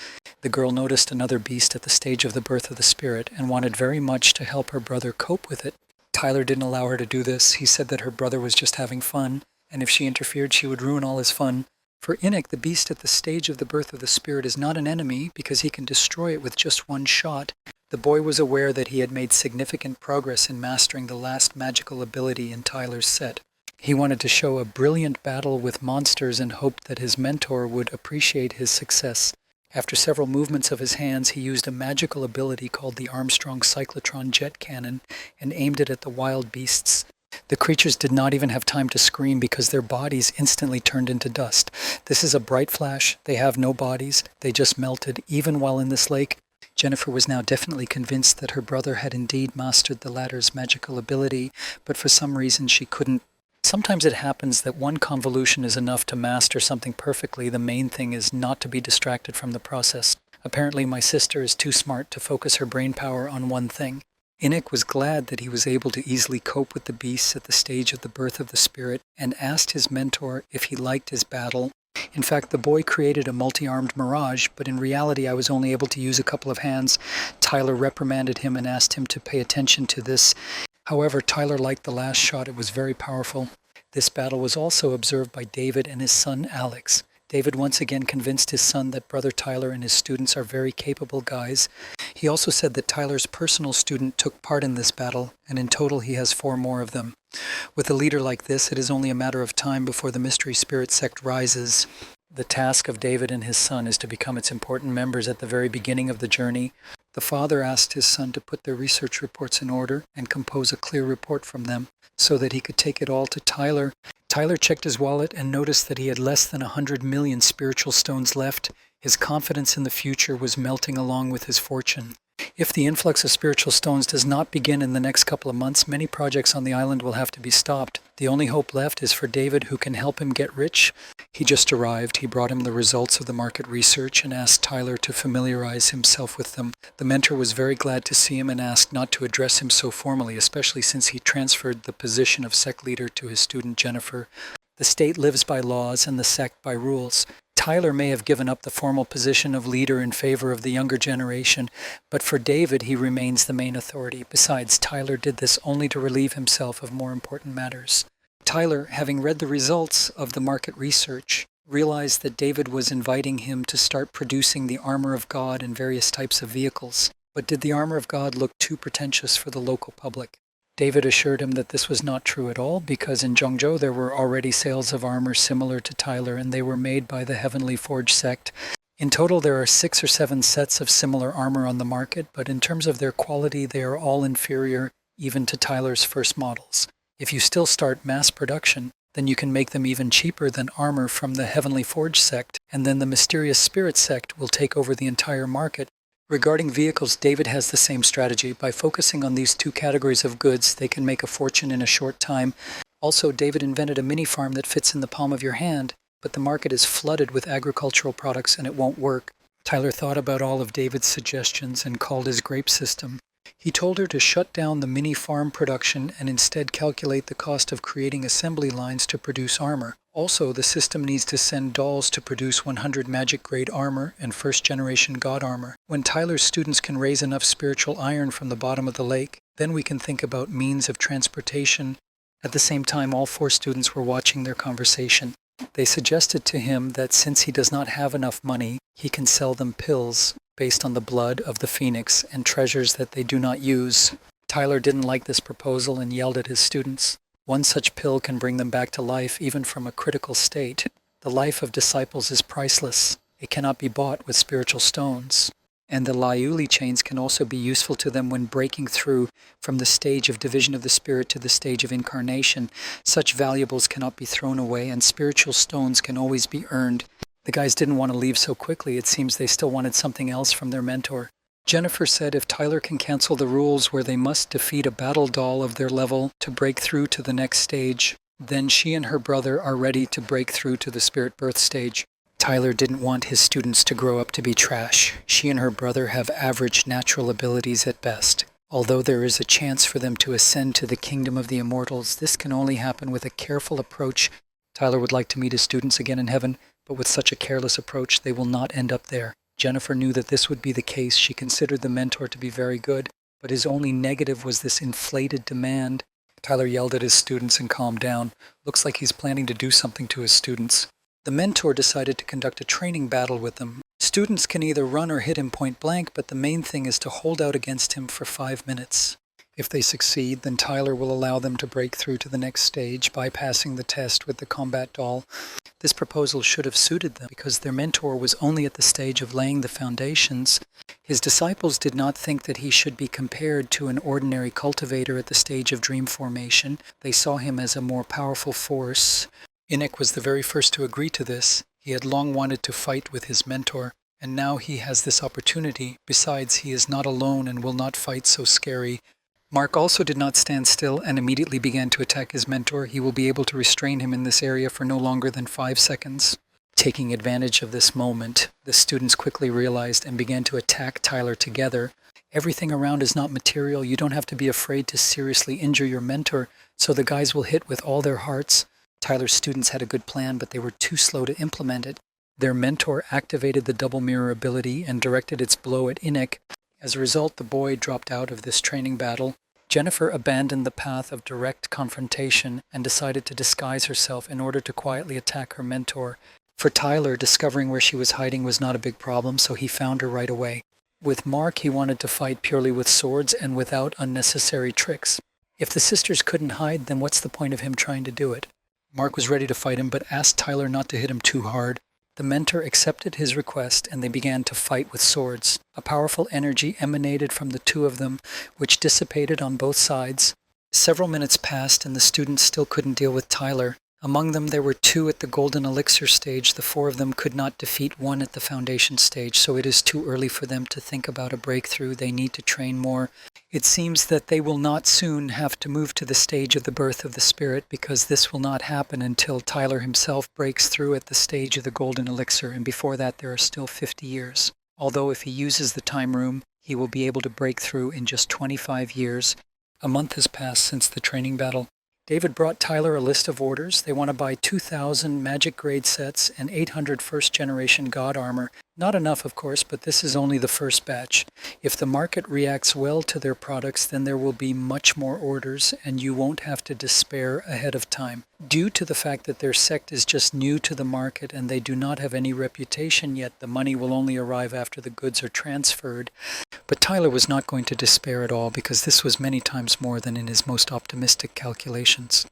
[SPEAKER 1] The girl noticed another beast at the stage of the birth of the spirit and wanted very much to help her brother cope with it. Tyler didn't allow her to do this. He said that her brother was just having fun, and if she interfered, she would ruin all his fun. For Innick, the beast at the stage of the birth of the spirit is not an enemy because he can destroy it with just one shot. The boy was aware that he had made significant progress in mastering the last magical ability in Tyler's set. He wanted to show a brilliant battle with monsters and hoped that his mentor would appreciate his success. After several movements of his hands, he used a magical ability called the Armstrong Cyclotron Jet Cannon and aimed it at the wild beasts. The creatures did not even have time to scream because their bodies instantly turned into dust. This is a bright flash. They have no bodies. They just melted, even while in this lake. Jennifer was now definitely convinced that her brother had indeed mastered the latter's magical ability, but for some reason she couldn't. Sometimes it happens that one convolution is enough to master something perfectly. The main thing is not to be distracted from the process. Apparently my sister is too smart to focus her brain power on one thing. Innick was glad that he was able to easily cope with the beasts at the stage of the birth of the spirit and asked his mentor if he liked his battle. In fact, the boy created a multi-armed mirage, but in reality I was only able to use a couple of hands. Tyler reprimanded him and asked him to pay attention to this. However, Tyler liked the last shot. It was very powerful. This battle was also observed by David and his son Alex. David once again convinced his son that Brother Tyler and his students are very capable guys. He also said that Tyler's personal student took part in this battle, and in total he has 4 more of them. With a leader like this, it is only a matter of time before the Mystery Spirit sect rises. The task of David and his son is to become its important members at the very beginning of the journey. The father asked his son to put their research reports in order and compose a clear report from them so that he could take it all to Tyler. Tyler checked his wallet and noticed that he had less than 100 million spiritual stones left. His confidence in the future was melting along with his fortune. If the influx of spiritual stones does not begin in the next couple of months, many projects on the island will have to be stopped. The only hope left is for David, who can help him get rich. He just arrived. He brought him the results of the market research and asked Tyler to familiarize himself with them. The mentor was very glad to see him and asked not to address him so formally, especially since he transferred the position of sect leader to his student Jennifer. The state lives by laws and the sect by rules. Tyler may have given up the formal position of leader in favor of the younger generation, but for David he remains the main authority. Besides, Tyler did this only to relieve himself of more important matters. Tyler, having read the results of the market research, realized that David was inviting him to start producing the armor of God and various types of vehicles. But did the armor of God look too pretentious for the local public? David assured him that this was not true at all, because in Zhongzhou there were already sales of armor similar to Tyler, and they were made by the Heavenly Forge sect. In total, there are 6 or 7 sets of similar armor on the market, but in terms of their quality, they are all inferior even to Tyler's first models. If you still start mass production, then you can make them even cheaper than armor from the Heavenly Forge sect, and then the Mysterious Spirit sect will take over the entire market. Regarding vehicles, David has the same strategy. By focusing on these 2 categories of goods, they can make a fortune in a short time. Also, David invented a mini farm that fits in the palm of your hand, but the market is flooded with agricultural products and it won't work. Tyler thought about all of David's suggestions and called his grape system. He told her to shut down the mini farm production and instead calculate the cost of creating assembly lines to produce armor. Also, the system needs to send dolls to produce 100 magic-grade armor and first-generation god armor. When Tyler's students can raise enough spiritual iron from the bottom of the lake, then we can think about means of transportation. At the same time, all 4 students were watching their conversation. They suggested to him that since he does not have enough money, he can sell them pills based on the blood of the phoenix and treasures that they do not use. Tyler didn't like this proposal and yelled at his students. One such pill can bring them back to life even from a critical state. The life of disciples is priceless. It cannot be bought with spiritual stones. And the Liuli chains can also be useful to them when breaking through from the stage of division of the spirit to the stage of incarnation. Such valuables cannot be thrown away, and spiritual stones can always be earned. The guys didn't want to leave so quickly. It seems they still wanted something else from their mentor. Jennifer said if Tyler can cancel the rules where they must defeat a battle doll of their level to break through to the next stage, then she and her brother are ready to break through to the spirit birth stage. Tyler didn't want his students to grow up to be trash. She and her brother have average natural abilities at best. Although there is a chance for them to ascend to the kingdom of the immortals, this can only happen with a careful approach. Tyler would like to meet his students again in heaven, but with such a careless approach, they will not end up there. Jennifer knew that this would be the case. She considered the mentor to be very good, but his only negative was this inflated demand. Tyler yelled at his students and calmed down. Looks like he's planning to do something to his students. The mentor decided to conduct a training battle with them. Students can either run or hit him point blank, but the main thing is to hold out against him for 5 minutes. If they succeed, then Tyler will allow them to break through to the next stage, bypassing the test with the combat doll. This proposal should have suited them because their mentor was only at the stage of laying the foundations. His disciples did not think that he should be compared to an ordinary cultivator at the stage of dream formation. They saw him as a more powerful force. Enoch was the very first to agree to this. He had long wanted to fight with his mentor, and now he has this opportunity. Besides, he is not alone and will not fight so scary. Mark also did not stand still and immediately began to attack his mentor. He will be able to restrain him in this area for no longer than 5 seconds. Taking advantage of this moment, the students quickly realized and began to attack Tyler together. Everything around is not material. You don't have to be afraid to seriously injure your mentor, so the guys will hit with all their hearts. Tyler's students had a good plan, but they were too slow to implement it. Their mentor activated the double mirror ability and directed its blow at Enoch. As a result, the boy dropped out of this training battle. Jennifer abandoned the path of direct confrontation and decided to disguise herself in order to quietly attack her mentor. For Tyler, discovering where she was hiding was not a big problem, so he found her right away. With Mark, he wanted to fight purely with swords and without unnecessary tricks. If the sisters couldn't hide, then what's the point of him trying to do it? Mark was ready to fight him, but asked Tyler not to hit him too hard. The mentor accepted his request, and they began to fight with swords. A powerful energy emanated from the 2 of them, which dissipated on both sides. Several minutes passed, and the students still couldn't deal with Tyler. Among them, there were 2 at the Golden Elixir stage. The 4 of them could not defeat 1 at the Foundation stage, so it is too early for them to think about a breakthrough. They need to train more. It seems that they will not soon have to move to the stage of the birth of the spirit, because this will not happen until Tyler himself breaks through at the stage of the Golden Elixir, and before that there are still 50 years. Although if he uses the time room, he will be able to break through in just 25 years. A month has passed since the training battle. David brought Tyler a list of orders. They want to buy 2,000 magic grade sets and 800 first-generation god armor. Not enough, of course, but this is only the first batch. If the market reacts well to their products, then there will be much more orders, and you won't have to despair ahead of time. Due to the fact that their sect is just new to the market and they do not have any reputation yet, the money will only arrive after the goods are transferred. But Tyler was not going to despair at all, because this was many times more than in his most optimistic calculations.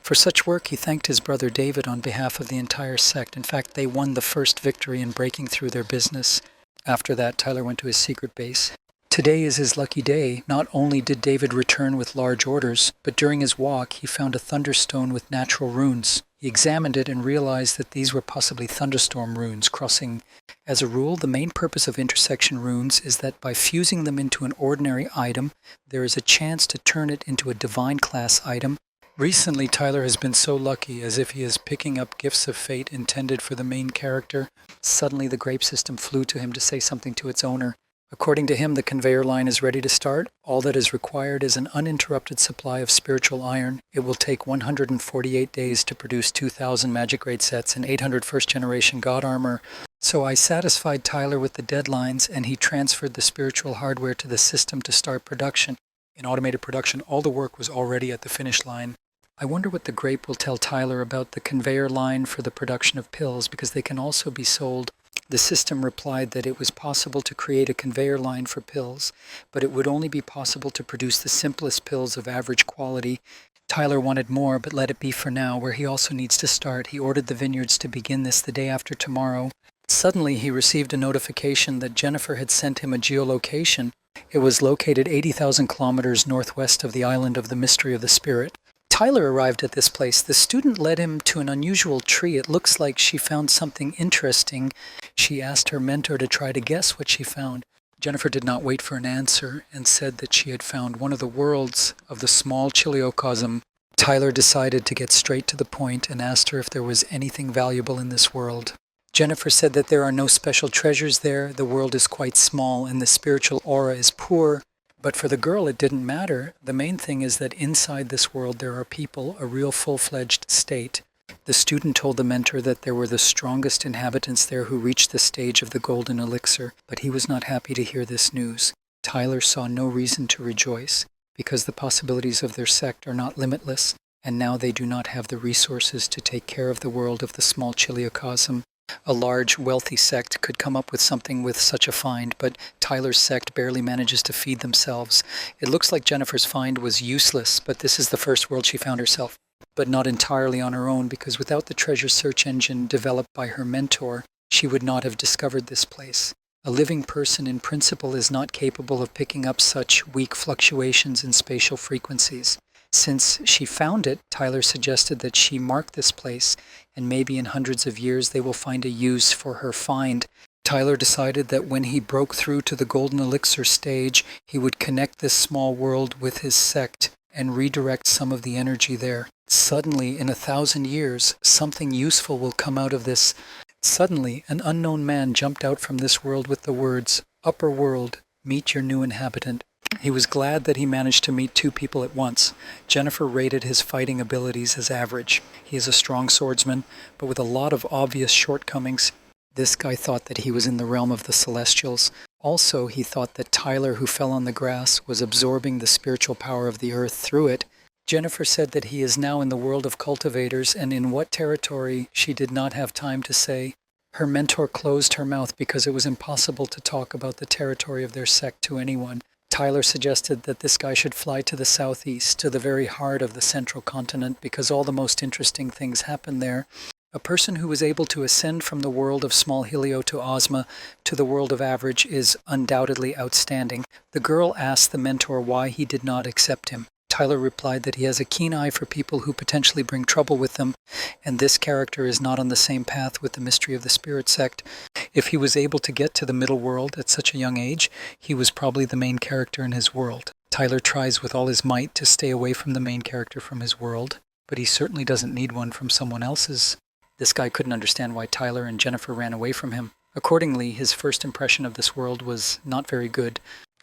[SPEAKER 1] For such work, he thanked his brother David on behalf of the entire sect. In fact, they won the first victory in breaking through their business. After that, Tyler went to his secret base. Today is his lucky day. Not only did David return with large orders, but during his walk, he found a thunderstone with natural runes. He examined it and realized that these were possibly thunderstorm runes crossing. As a rule, the main purpose of intersection runes is that by fusing them into an ordinary item, there is a chance to turn it into a divine class item. Recently, Tyler has been so lucky, as if he is picking up gifts of fate intended for the main character. Suddenly, the grape system flew to him to say something to its owner. According to him, the conveyor line is ready to start. All that is required is an uninterrupted supply of spiritual iron. It will take 148 days to produce 2,000 magic grade sets and 800 first-generation god armor. So I satisfied Tyler with the deadlines, and he transferred the spiritual hardware to the system to start production. In automated production, all the work was already at the finish line. I wonder what the grape will tell Tyler about the conveyor line for the production of pills, because they can also be sold. The system replied that it was possible to create a conveyor line for pills, but it would only be possible to produce the simplest pills of average quality. Tyler wanted more, but let it be for now, where he also needs to start. He ordered the vineyards to begin this the day after tomorrow. Suddenly, he received a notification that Jennifer had sent him a geolocation. It was located 80,000 kilometers northwest of the island of the Mystery of the Spirit. Tyler arrived at this place. The student led him to an unusual tree. It looks like she found something interesting. She asked her mentor to try to guess what she found. Jennifer did not wait for an answer and said that she had found one of the worlds of the small chiliocosm. Tyler decided to get straight to the point and asked her if there was anything valuable in this world. Jennifer said that there are no special treasures there. The world is quite small and the spiritual aura is poor. But for the girl, it didn't matter. The main thing is that inside this world there are people, a real full-fledged state. The student told the mentor that there were the strongest inhabitants there who reached the stage of the golden elixir, but he was not happy to hear this news. Tyler saw no reason to rejoice, because the possibilities of their sect are not limitless, and now they do not have the resources to take care of the world of the small chiliocosm. A large, wealthy sect could come up with something with such a find, but Tyler's sect barely manages to feed themselves. It looks like Jennifer's find was useless, but this is the first world she found herself. But not entirely on her own, because without the treasure search engine developed by her mentor, she would not have discovered this place. A living person in principle is not capable of picking up such weak fluctuations in spatial frequencies. Since she found it, Tyler suggested that she mark this place, and maybe in hundreds of years they will find a use for her find. Tyler decided that when he broke through to the golden elixir stage, he would connect this small world with his sect and redirect some of the energy there. Suddenly, in 1,000 years, something useful will come out of this. Suddenly, an unknown man jumped out from this world with the words, "Upper world, meet your new inhabitant." He was glad that he managed to meet two people at once. Jennifer rated his fighting abilities as average. He is a strong swordsman, but with a lot of obvious shortcomings. This guy thought that he was in the realm of the Celestials. Also, he thought that Tyler, who fell on the grass, was absorbing the spiritual power of the earth through it. Jennifer said that he is now in the world of cultivators, and in what territory she did not have time to say. Her mentor closed her mouth because it was impossible to talk about the territory of their sect to anyone. Tyler suggested that this guy should fly to the southeast, to the very heart of the central continent, because all the most interesting things happen there. A person who is able to ascend from the world of small helio to Ozma to the world of average is undoubtedly outstanding. The girl asked the mentor why he did not accept him. Tyler replied that he has a keen eye for people who potentially bring trouble with them, and this character is not on the same path with the Mystery of the Spirit sect. If he was able to get to the middle world at such a young age, he was probably the main character in his world. Tyler tries with all his might to stay away from the main character from his world, but he certainly doesn't need one from someone else's. This guy couldn't understand why Tyler and Jennifer ran away from him. Accordingly, his first impression of this world was not very good.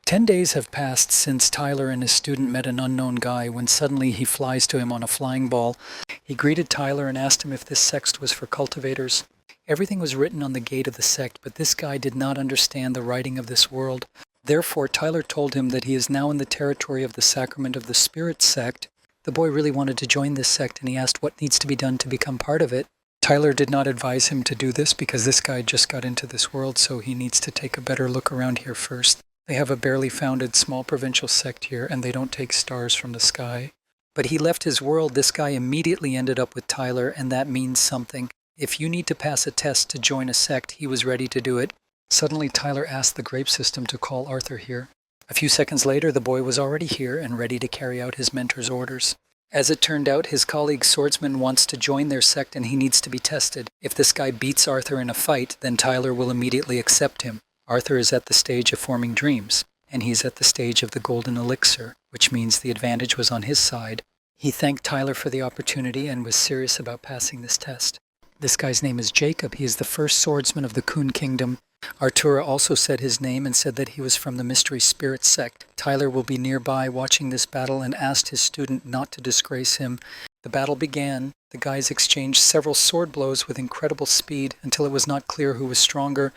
[SPEAKER 1] 10 days have passed since Tyler and his student met an unknown guy, when suddenly he flies to him on a flying ball. He greeted Tyler and asked him if this sect was for cultivators. Everything was written on the gate of the sect, but this guy did not understand the writing of this world. Therefore, Tyler told him that he is now in the territory of the Sacrament of the Spirit sect. The boy really wanted to join this sect, and he asked what needs to be done to become part of it. Tyler did not advise him to do this because this guy just got into this world, so he needs to take a better look around here first. They have a barely founded small provincial sect here, and they don't take stars from the sky. But he left his world. This guy immediately ended up with Tyler, and that means something. If you need to pass a test to join a sect, he was ready to do it. Suddenly, Tyler asked the grape system to call Arthur here. A few seconds later, the boy was already here and ready to carry out his mentor's orders. As it turned out, his colleague swordsman wants to join their sect and he needs to be tested. If this guy beats Arthur in a fight, then Tyler will immediately accept him. Arthur is at the stage of forming dreams, and he's at the stage of the golden elixir, which means the advantage was on his side. He thanked Tyler for the opportunity and was serious about passing this test. This guy's name is Jacob. He is the first swordsman of the Kun Kingdom. Artura also said his name and said that he was from the Mystery Spirit sect. Tyler will be nearby watching this battle and asked his student not to disgrace him. The battle began. The guys exchanged several sword blows with incredible speed until it was not clear who was stronger.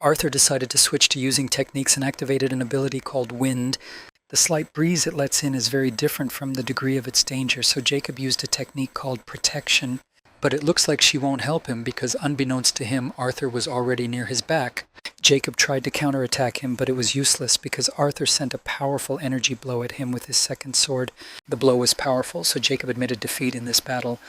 [SPEAKER 1] Arthur decided to switch to using techniques and activated an ability called Wind. The slight breeze it lets in is very different from the degree of its danger, so Jacob used a technique called Protection. But it looks like she won't help him because unbeknownst to him, Arthur was already near his back. Jacob tried to counterattack him, but it was useless because Arthur sent a powerful energy blow at him with his second sword. The blow was powerful, so Jacob admitted defeat in this battle.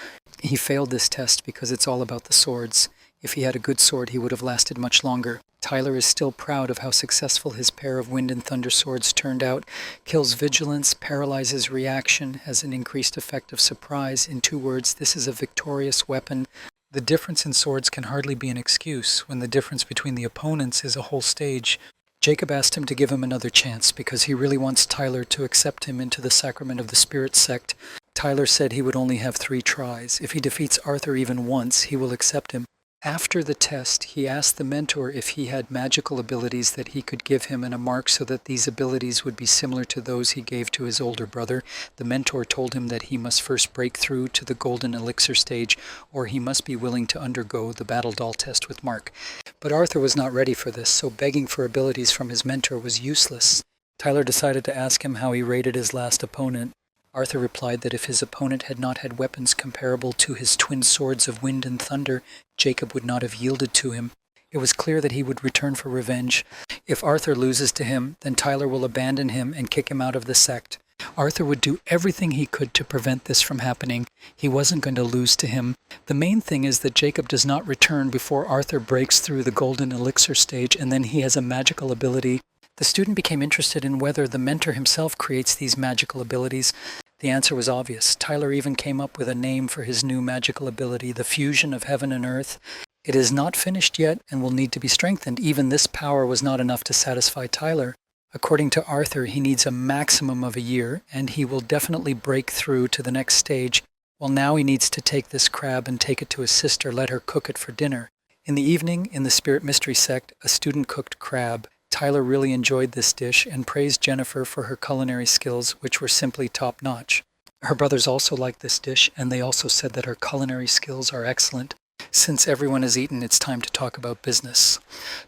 [SPEAKER 1] He failed this test because it's all about the swords. If he had a good sword, he would have lasted much longer. Tyler is still proud of how successful his pair of wind and thunder swords turned out. Kills vigilance, paralyzes reaction, has an increased effect of surprise. In 2 words, this is a victorious weapon. The difference in swords can hardly be an excuse when the difference between the opponents is a whole stage. Jacob asked him to give him another chance because he really wants Tyler to accept him into the Sacrament of the Spirit sect. Tyler said he would only have 3 tries. If he defeats Arthur even once, he will accept him. After the test, he asked the mentor if he had magical abilities that he could give him and a mark so that these abilities would be similar to those he gave to his older brother. The mentor told him that he must first break through to the golden elixir stage, or he must be willing to undergo the battle doll test with Mark. But Arthur was not ready for this, so begging for abilities from his mentor was useless. Tyler decided to ask him how he rated his last opponent. Arthur replied that if his opponent had not had weapons comparable to his twin swords of wind and thunder, Jacob would not have yielded to him. It was clear that he would return for revenge. If Arthur loses to him, then Tyler will abandon him and kick him out of the sect. Arthur would do everything he could to prevent this from happening. He wasn't going to lose to him. The main thing is that Jacob does not return before Arthur breaks through the golden elixir stage, and then he has a magical ability. The student became interested in whether the mentor himself creates these magical abilities. The answer was obvious. Tyler even came up with a name for his new magical ability, the fusion of heaven and earth. It is not finished yet and will need to be strengthened. Even this power was not enough to satisfy Tyler. According to Arthur, he needs a maximum of a year, and he will definitely break through to the next stage. Well, now he needs to take this crab and take it to his sister, let her cook it for dinner. In the evening, in the Spirit Mystery sect, a student cooked crab. Tyler really enjoyed this dish and praised Jennifer for her culinary skills, which were simply top-notch. Her brothers also liked this dish, and they also said that her culinary skills are excellent. Since everyone has eaten, it's time to talk about business.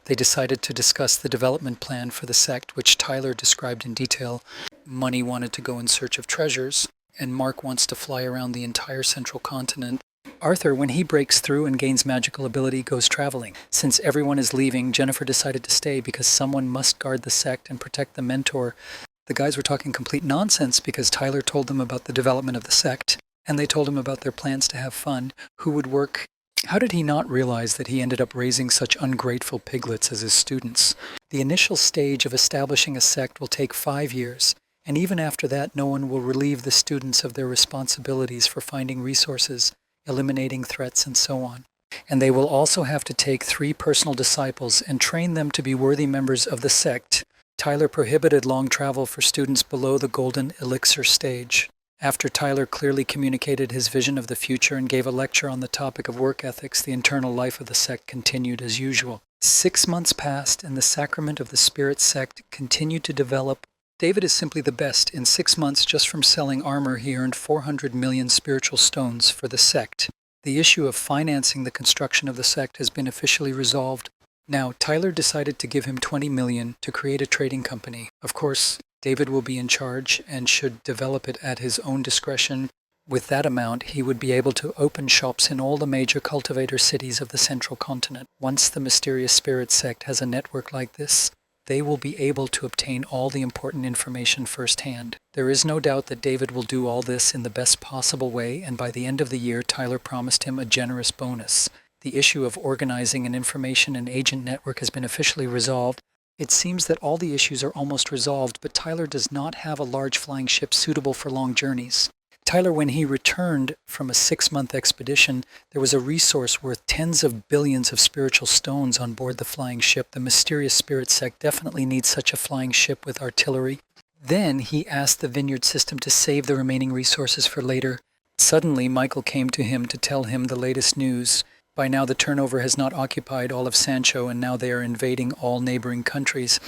[SPEAKER 1] They decided to discuss the development plan for the sect, which Tyler described in detail. Money wanted to go in search of treasures, and Mark wants to fly around the entire central continent. Arthur, when he breaks through and gains magical ability, goes traveling. Since everyone is leaving, Jennifer decided to stay because someone must guard the sect and protect the mentor. The guys were talking complete nonsense because Tyler told them about the development of the sect, and they told him about their plans to have fun, who would work. How did he not realize that he ended up raising such ungrateful piglets as his students? The initial stage of establishing a sect will take 5 years, and even after that, no one will relieve the students of their responsibilities for finding resources, eliminating threats, and so on. And they will also have to take 3 personal disciples and train them to be worthy members of the sect. Tyler prohibited long travel for students below the golden elixir stage. After Tyler clearly communicated his vision of the future and gave a lecture on the topic of work ethics, the internal life of the sect continued as usual. 6 months passed, and the Sacrament of the Spirit sect continued to develop. David is simply the best. In 6 months, just from selling armor, he earned 400 million spiritual stones for the sect. The issue of financing the construction of the sect has been officially resolved. Now, Tyler decided to give him $20 million to create a trading company. Of course, David will be in charge and should develop it at his own discretion. With that amount, he would be able to open shops in all the major cultivator cities of the central continent. Once the Mysterious Spirit sect has a network like this, they will be able to obtain all the important information firsthand. There is no doubt that David will do all this in the best possible way, and by the end of the year, Tyler promised him a generous bonus. The issue of organizing an information and agent network has been officially resolved. It seems that all the issues are almost resolved, but Tyler does not have a large flying ship suitable for long journeys. Tyler, when he returned from a 6-month expedition, there was a resource worth tens of billions of spiritual stones on board the flying ship. The Mysterious Spirit sect definitely needs such a flying ship with artillery. Then he asked the vineyard system to save the remaining resources for later. Suddenly, Michael came to him to tell him the latest news. By now, the turnover has not occupied all of Sancho, and now they are invading all neighboring countries.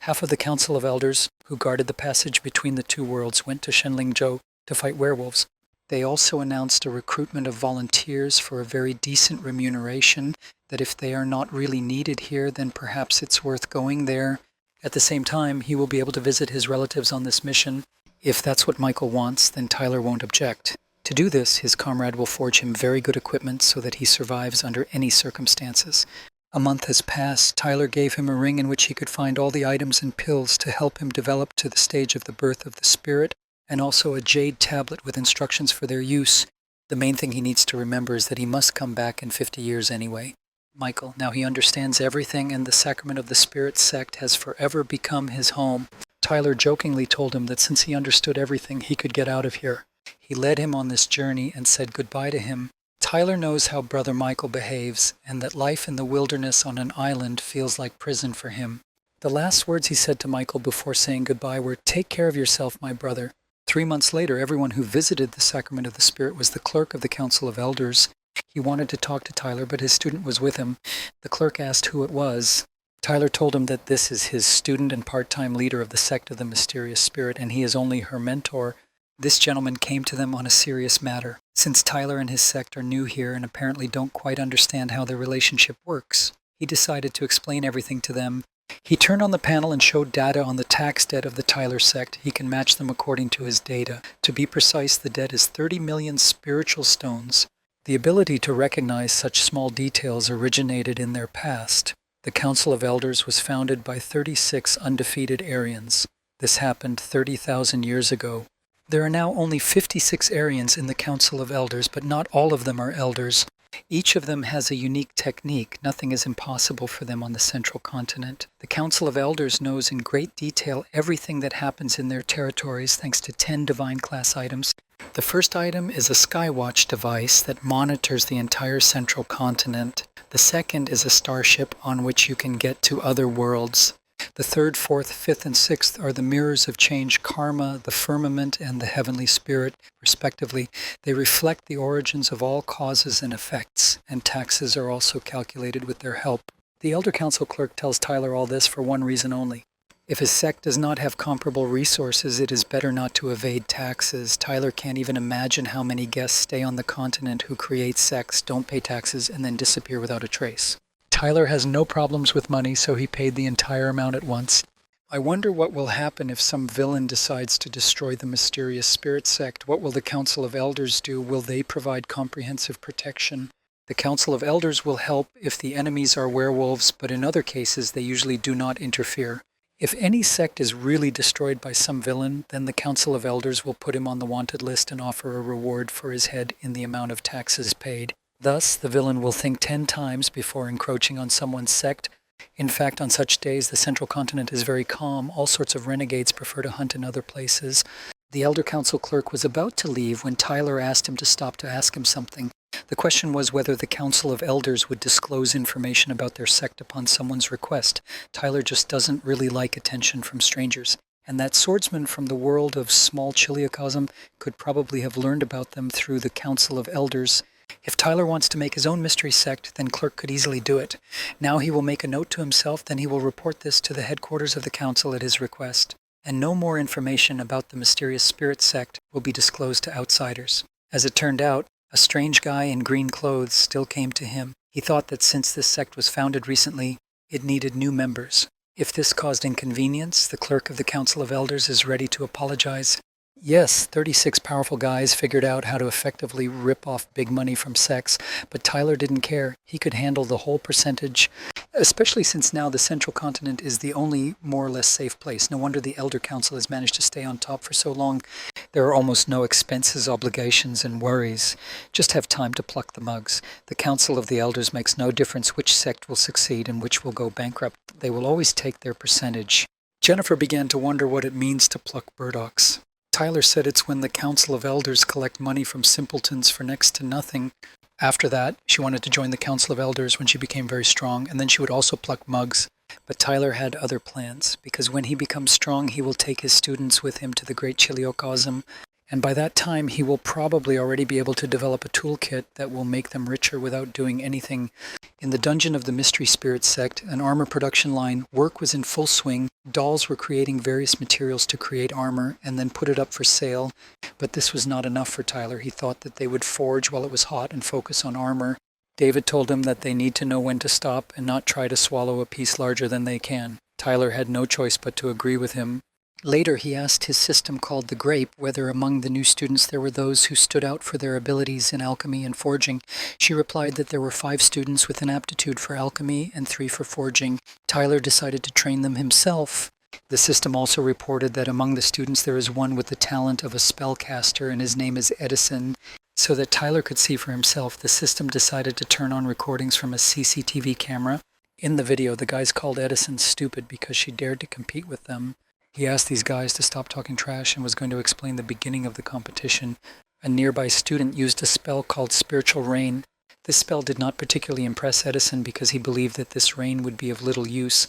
[SPEAKER 1] Half of the Council of Elders, who guarded the passage between the two worlds, went to Shenlingzhou to fight werewolves. They also announced a recruitment of volunteers for a very decent remuneration, that if they are not really needed here, then perhaps it's worth going there. At the same time, he will be able to visit his relatives on this mission. If that's what Michael wants, then Tyler won't object. To do this, his comrade will forge him very good equipment so that he survives under any circumstances. A month has passed. Tyler gave him a ring in which he could find all the items and pills to help him develop to the stage of the birth of the spirit, and also a jade tablet with instructions for their use. The main thing he needs to remember is that he must come back in 50 years anyway. Michael, now he understands everything, and the sacrament of the Spirit sect has forever become his home. Tyler jokingly told him that since he understood everything, he could get out of here. He led him on this journey and said goodbye to him. Tyler knows how Brother Michael behaves, and that life in the wilderness on an island feels like prison for him. The last words he said to Michael before saying goodbye were, "Take care of yourself, my brother." 3 months later, everyone who visited the Sacrament of the Spirit was the clerk of the Council of Elders. He wanted to talk to Tyler, but his student was with him. The clerk asked who it was. Tyler told him that this is his student and part-time leader of the sect of the Mysterious Spirit, and he is only her mentor. This gentleman came to them on a serious matter. Since Tyler and his sect are new here and apparently don't quite understand how their relationship works, he decided to explain everything to them. He turned on the panel and showed data on the tax debt of the Tyler sect. He can match them according to his data. To be precise, the debt is 30 million spiritual stones. The ability to recognize such small details originated in their past. The Council of Elders was founded by 36 undefeated Aryans. This happened 30,000 years ago. There are now only 56 Aryans in the Council of Elders, but not all of them are elders. Each of them has a unique technique. Nothing is impossible for them on the central continent. The Council of Elders knows in great detail everything that happens in their territories thanks to 10 divine class items. The first item is a Skywatch device that monitors the entire central continent. The second is a starship on which you can get to other worlds. The third, fourth, fifth, and sixth are the mirrors of change karma, the firmament, and the heavenly spirit, respectively. They reflect the origins of all causes and effects, and taxes are also calculated with their help. The Elder Council clerk tells Tyler all this for one reason only. If his sect does not have comparable resources, it is better not to evade taxes. Tyler can't even imagine how many guests stay on the continent who create sects, don't pay taxes, and then disappear without a trace. Tyler has no problems with money, so he paid the entire amount at once. I wonder what will happen if some villain decides to destroy the Mysterious Spirit sect. What will the Council of Elders do? Will they provide comprehensive protection? The Council of Elders will help if the enemies are werewolves, but in other cases they usually do not interfere. If any sect is really destroyed by some villain, then the Council of Elders will put him on the wanted list and offer a reward for his head in the amount of taxes paid. Thus, the villain will think 10 times before encroaching on someone's sect. In fact, on such days, the central continent is very calm. All sorts of renegades prefer to hunt in other places. The Elder Council clerk was about to leave when Tyler asked him to stop to ask him something. The question was whether the Council of Elders would disclose information about their sect upon someone's request. Tyler just doesn't really like attention from strangers. And that swordsman from the world of small Chiliocosm could probably have learned about them through the Council of Elders. If Tyler wants to make his own mystery sect, then Clerk could easily do it. Now he will make a note to himself, then he will report this to the headquarters of the council at his request. And no more information about the Mysterious Spirit sect will be disclosed to outsiders. As it turned out, A strange guy in green clothes still came to him. He thought that since this sect was founded recently, it needed new members. If this caused inconvenience, the clerk of the Council of Elders is ready to apologize. Yes, 36 powerful guys figured out how to effectively rip off big money from sects, but Tyler didn't care. He could handle the whole percentage, especially since now the Central Continent is the only more or less safe place. No wonder the Elder Council has managed to stay on top for so long. There are almost no expenses, obligations, and worries. Just have time to pluck the mugs. The Council of the Elders makes no difference which sect will succeed and which will go bankrupt. They will always take their percentage. Jennifer began to wonder what it means to pluck burdocks. Tyler said it's when the Council of Elders collect money from simpletons for next to nothing. After that, she wanted to join the Council of Elders when she became very strong, and then she would also pluck mugs. But Tyler had other plans, because when he becomes strong, he will take his students with him to the Great Chiliocosm, and by that time, he will probably already be able to develop a toolkit that will make them richer without doing anything. In the dungeon of the Mystery Spirit sect, an armor production line, work was in full swing. Dolls were creating various materials to create armor and then put it up for sale. But this was not enough for Tyler. He thought that they would forge while it was hot and focus on armor. David told him that they need to know when to stop and not try to swallow a piece larger than they can. Tyler had no choice but to agree with him. Later, he asked his system called the Grape whether among the new students there were those who stood out for their abilities in alchemy and forging. She replied that there were 5 students with an aptitude for alchemy and 3 for forging. Tyler decided to train them himself. The system also reported that among the students there is one with the talent of a spellcaster, and his name is Edison. So that Tyler could see for himself, the system decided to turn on recordings from a CCTV camera. In the video, the guys called Edison stupid because she dared to compete with them. He asked these guys to stop talking trash and was going to explain the beginning of the competition. A nearby student used a spell called Spiritual Rain. This spell did not particularly impress Edison because he believed that this rain would be of little use.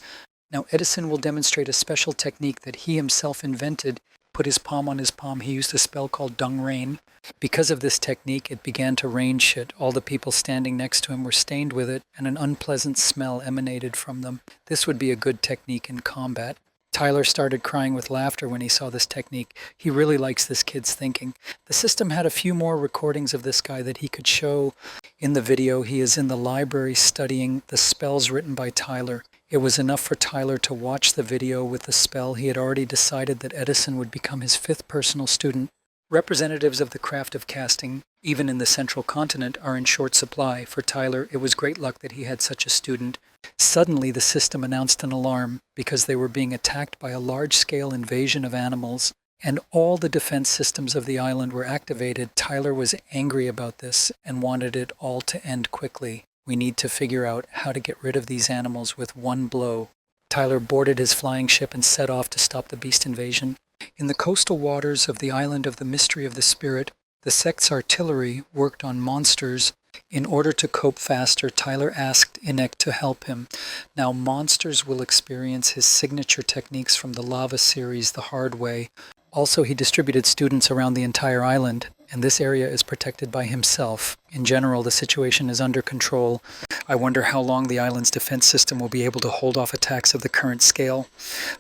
[SPEAKER 1] Now Edison will demonstrate a special technique that he himself invented. Put his palm on his palm, he used a spell called Dung Rain. Because of this technique, it began to rain shit. All the people standing next to him were stained with it, and an unpleasant smell emanated from them. This would be a good technique in combat. Tyler started crying with laughter when he saw this technique. He really likes this kid's thinking. The system had a few more recordings of this guy that he could show in the video. He is in the library studying the spells written by Tyler. It was enough for Tyler to watch the video with the spell. He had already decided that Edison would become his 5th personal student. Representatives of the craft of casting, even in the Central Continent, are in short supply. For Tyler, it was great luck that he had such a student. Suddenly, the system announced an alarm because they were being attacked by a large-scale invasion of animals, and all the defense systems of the island were activated. Tyler was angry about this and wanted it all to end quickly. We need to figure out how to get rid of these animals with one blow. Tyler boarded his flying ship and set off to stop the beast invasion. In the coastal waters of the island of the Mystery of the Spirit, the sect's artillery worked on monsters. In order to cope faster, Tyler asked Inek to help him. Now, monsters will experience his signature techniques from the Lava series the hard way. Also, he distributed students around the entire island, and this area is protected by himself. In general, the situation is under control. I wonder how long the island's defense system will be able to hold off attacks of the current scale.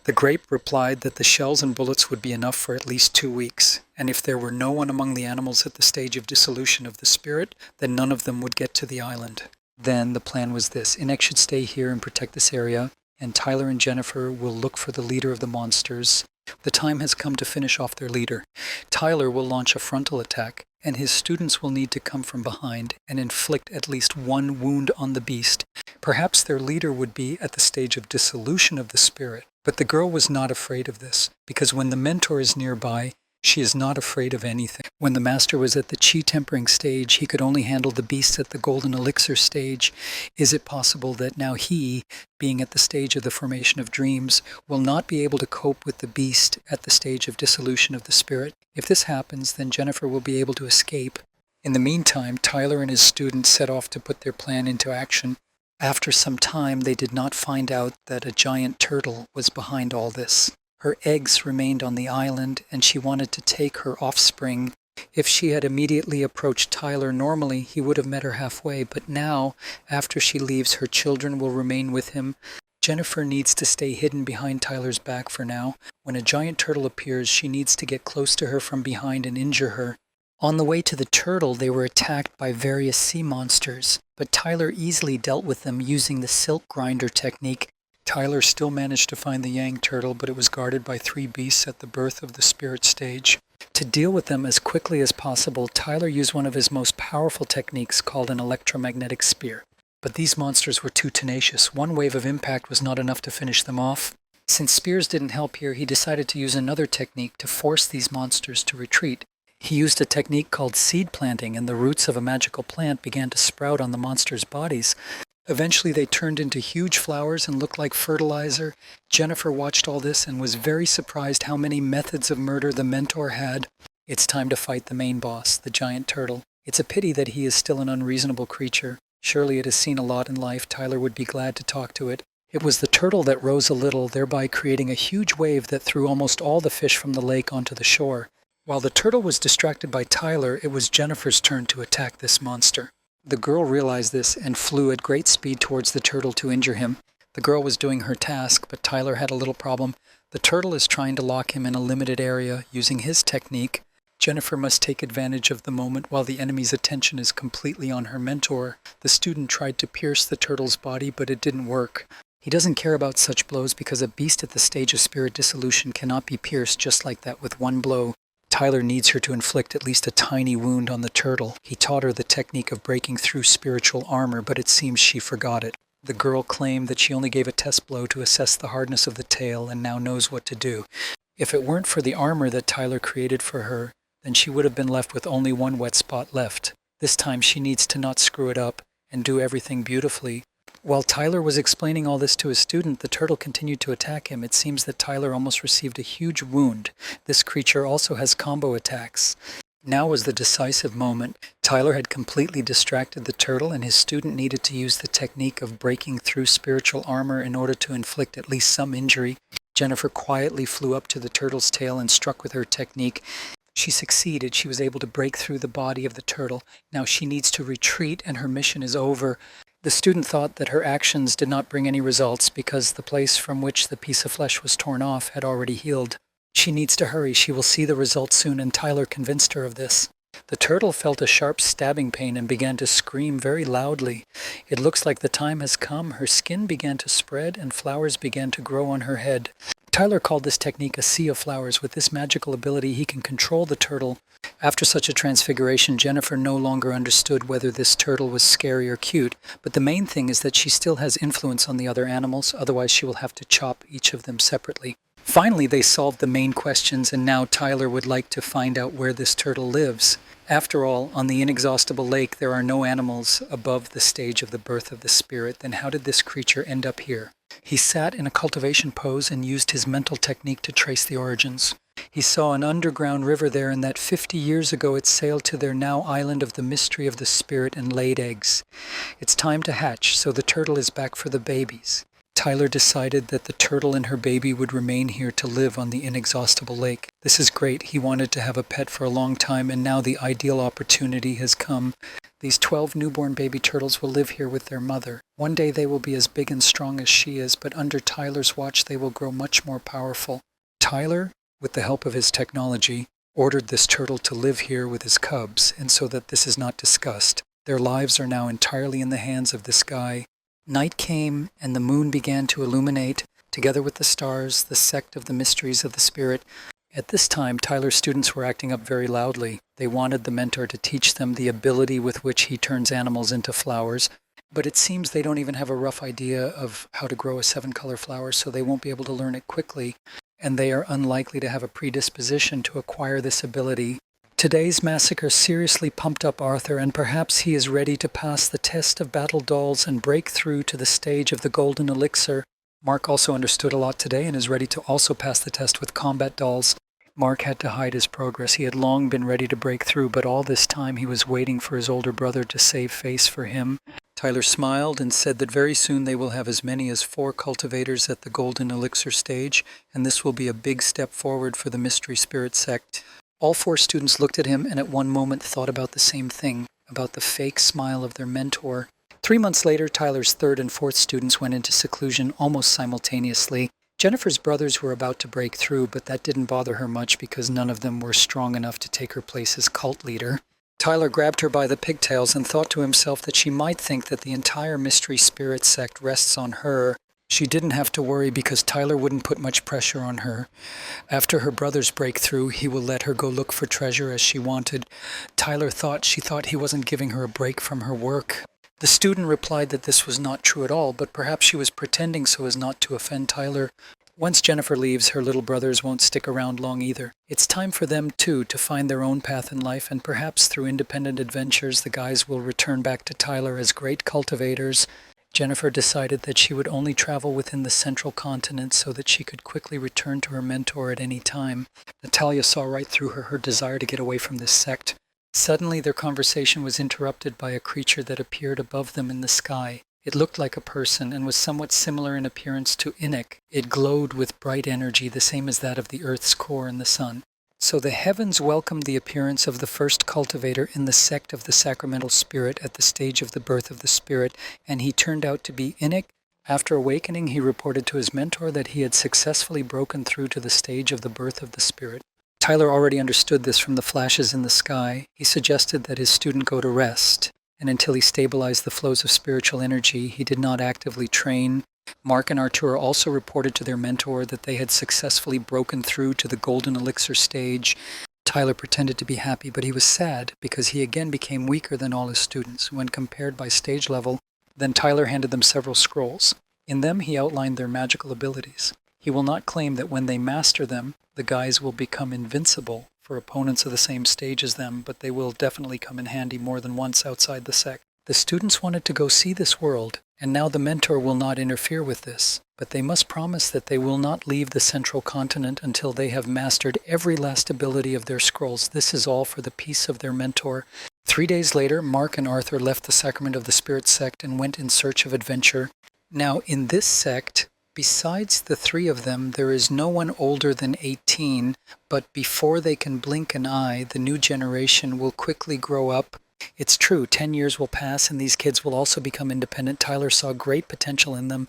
[SPEAKER 1] The Grape replied that the shells and bullets would be enough for at least 2 weeks, and if there were no one among the animals at the stage of dissolution of the spirit, then none of them would get to the island. Then the plan was this: Inek should stay here and protect this area, and Tyler and Jennifer will look for the leader of the monsters. The time has come to finish off their leader. Tyler will launch a frontal attack, and his students will need to come from behind and inflict at least 1 wound on the beast. Perhaps their leader would be at the stage of dissolution of the spirit. But the girl was not afraid of this, because when the mentor is nearby, she is not afraid of anything. When the master was at the chi-tempering stage, he could only handle the beasts at the golden elixir stage. Is it possible that now he, being at the stage of the formation of dreams, will not be able to cope with the beast at the stage of dissolution of the spirit? If this happens, then Jennifer will be able to escape. In the meantime, Tyler and his students set off to put their plan into action. After some time, they did not find out that a giant turtle was behind all this. Her eggs remained on the island, and she wanted to take her offspring. If she had immediately approached Tyler normally, he would have met her halfway, but now, after she leaves, her children will remain with him. Jennifer needs to stay hidden behind Tyler's back for now. When a giant turtle appears, she needs to get close to her from behind and injure her. On the way to the turtle, they were attacked by various sea monsters, but Tyler easily dealt with them using the silk grinder technique. Tyler still managed to find the Yang turtle, but it was guarded by 3 beasts at the birth of the spirit stage. To deal with them as quickly as possible, Tyler used one of his most powerful techniques called an electromagnetic spear. But these monsters were too tenacious. One wave of impact was not enough to finish them off. Since spears didn't help here, he decided to use another technique to force these monsters to retreat. He used a technique called seed planting, and the roots of a magical plant began to sprout on the monsters' bodies. Eventually they turned into huge flowers and looked like fertilizer. Jennifer watched all this and was very surprised how many methods of murder the mentor had. It's time to fight the main boss, the giant turtle. It's a pity that he is still an unreasonable creature. Surely it has seen a lot in life. Tyler would be glad to talk to it. It was the turtle that rose a little, thereby creating a huge wave that threw almost all the fish from the lake onto the shore. While the turtle was distracted by Tyler, it was Jennifer's turn to attack this monster. The girl realized this and flew at great speed towards the turtle to injure him. The girl was doing her task, but Tyler had a little problem. The turtle is trying to lock him in a limited area using his technique. Jennifer must take advantage of the moment while the enemy's attention is completely on her mentor. The student tried to pierce the turtle's body, but it didn't work. He doesn't care about such blows because a beast at the stage of spirit dissolution cannot be pierced just like that with one blow. Tyler needs her to inflict at least a tiny wound on the turtle. He taught her the technique of breaking through spiritual armor, but it seems she forgot it. The girl claimed that she only gave a test blow to assess the hardness of the tail and now knows what to do. If it weren't for the armor that Tyler created for her, then she would have been left with only one wet spot left. This time she needs to not screw it up and do everything beautifully. While Tyler was explaining all this to his student, the turtle continued to attack him. It seems that Tyler almost received a huge wound. This creature also has combo attacks. Now was the decisive moment. Tyler had completely distracted the turtle, and his student needed to use the technique of breaking through spiritual armor in order to inflict at least some injury. Jennifer quietly flew up to the turtle's tail and struck with her technique. She succeeded. She was able to break through the body of the turtle. Now she needs to retreat, and her mission is over. The student thought that her actions did not bring any results because the place from which the piece of flesh was torn off had already healed. She needs to hurry. She will see the results soon, and Tyler convinced her of this. The turtle felt a sharp stabbing pain and began to scream very loudly. It looks like the time has come. Her skin began to spread and flowers began to grow on her head. Tyler called this technique a sea of flowers. With this magical ability, he can control the turtle. After such a transfiguration, Jennifer no longer understood whether this turtle was scary or cute, but the main thing is that she still has influence on the other animals, otherwise she will have to chop each of them separately. Finally, they solved the main questions, and now Tyler would like to find out where this turtle lives. After all, on the inexhaustible lake, there are no animals above the stage of the birth of the spirit. Then how did this creature end up here? He sat in a cultivation pose and used his mental technique to trace the origins. He saw an underground river there, and that 50 years ago it sailed to their now island of the mystery of the spirit and laid eggs. It's time to hatch, so the turtle is back for the babies. Tyler decided that the turtle and her baby would remain here to live on the inexhaustible lake. This is great. He wanted to have a pet for a long time, and now the ideal opportunity has come. These 12 newborn baby turtles will live here with their mother. One day they will be as big and strong as she is, but under Tyler's watch they will grow much more powerful. Tyler, with the help of his technology, ordered this turtle to live here with his cubs, and so that this is not discussed. Their lives are now entirely in the hands of this guy. Night came, and the moon began to illuminate, together with the stars, the sect of the mysteries of the spirit. At this time, Tyler's students were acting up very loudly. They wanted the mentor to teach them the ability with which he turns animals into flowers, but it seems they don't even have a rough idea of how to grow a 7-color flower, so they won't be able to learn it quickly, and they are unlikely to have a predisposition to acquire this ability. Today's massacre seriously pumped up Arthur, and perhaps he is ready to pass the test of battle dolls and break through to the stage of the golden elixir. Mark also understood a lot today and is ready to also pass the test with combat dolls. Mark had to hide his progress. He had long been ready to break through, but all this time he was waiting for his older brother to save face for him. Tyler smiled and said that very soon they will have as many as 4 cultivators at the golden elixir stage, and this will be a big step forward for the mystery spirit sect. All 4 students looked at him and at one moment thought about the same thing, about the fake smile of their mentor. 3 months later, Tyler's 3rd and 4th students went into seclusion almost simultaneously. Jennifer's brothers were about to break through, but that didn't bother her much because none of them were strong enough to take her place as cult leader. Tyler grabbed her by the pigtails and thought to himself that she might think that the entire mystery spirit sect rests on her. She didn't have to worry because Tyler wouldn't put much pressure on her. After her brother's breakthrough, he will let her go look for treasure as she wanted. Tyler thought he wasn't giving her a break from her work. The student replied that this was not true at all, but perhaps she was pretending so as not to offend Tyler. Once Jennifer leaves, her little brothers won't stick around long either. It's time for them, too, to find their own path in life, and perhaps through independent adventures, the guys will return back to Tyler as great cultivators. Jennifer decided that she would only travel within the central continent so that she could quickly return to her mentor at any time. Natalia saw right through her desire to get away from this sect. Suddenly, their conversation was interrupted by a creature that appeared above them in the sky. It looked like a person and was somewhat similar in appearance to Inuk. It glowed with bright energy, the same as that of the Earth's core and the sun. So the heavens welcomed the appearance of the first cultivator in the sect of the sacramental spirit at the stage of the birth of the spirit, and he turned out to be Inuk. After awakening, he reported to his mentor that he had successfully broken through to the stage of the birth of the spirit. Tyler already understood this from the flashes in the sky. He suggested that his student go to rest, and until he stabilized the flows of spiritual energy, he did not actively train. Mark and Arturo also reported to their mentor that they had successfully broken through to the golden elixir stage. Tyler pretended to be happy, but he was sad because he again became weaker than all his students. When compared by stage level, then Tyler handed them several scrolls. In them, he outlined their magical abilities. He will not claim that when they master them, the guys will become invincible for opponents of the same stage as them, but they will definitely come in handy more than once outside the sect. The students wanted to go see this world, and now the mentor will not interfere with this, but they must promise that they will not leave the central continent until they have mastered every last ability of their scrolls. This is all for the peace of their mentor. 3 days later, Mark and Arthur left the Sacrament of the Spirit sect and went in search of adventure. Now, in this sect, besides the three of them, there is no one older than 18, but before they can blink an eye, the new generation will quickly grow up. It's true, 10 years will pass and these kids will also become independent. Tyler saw great potential in them.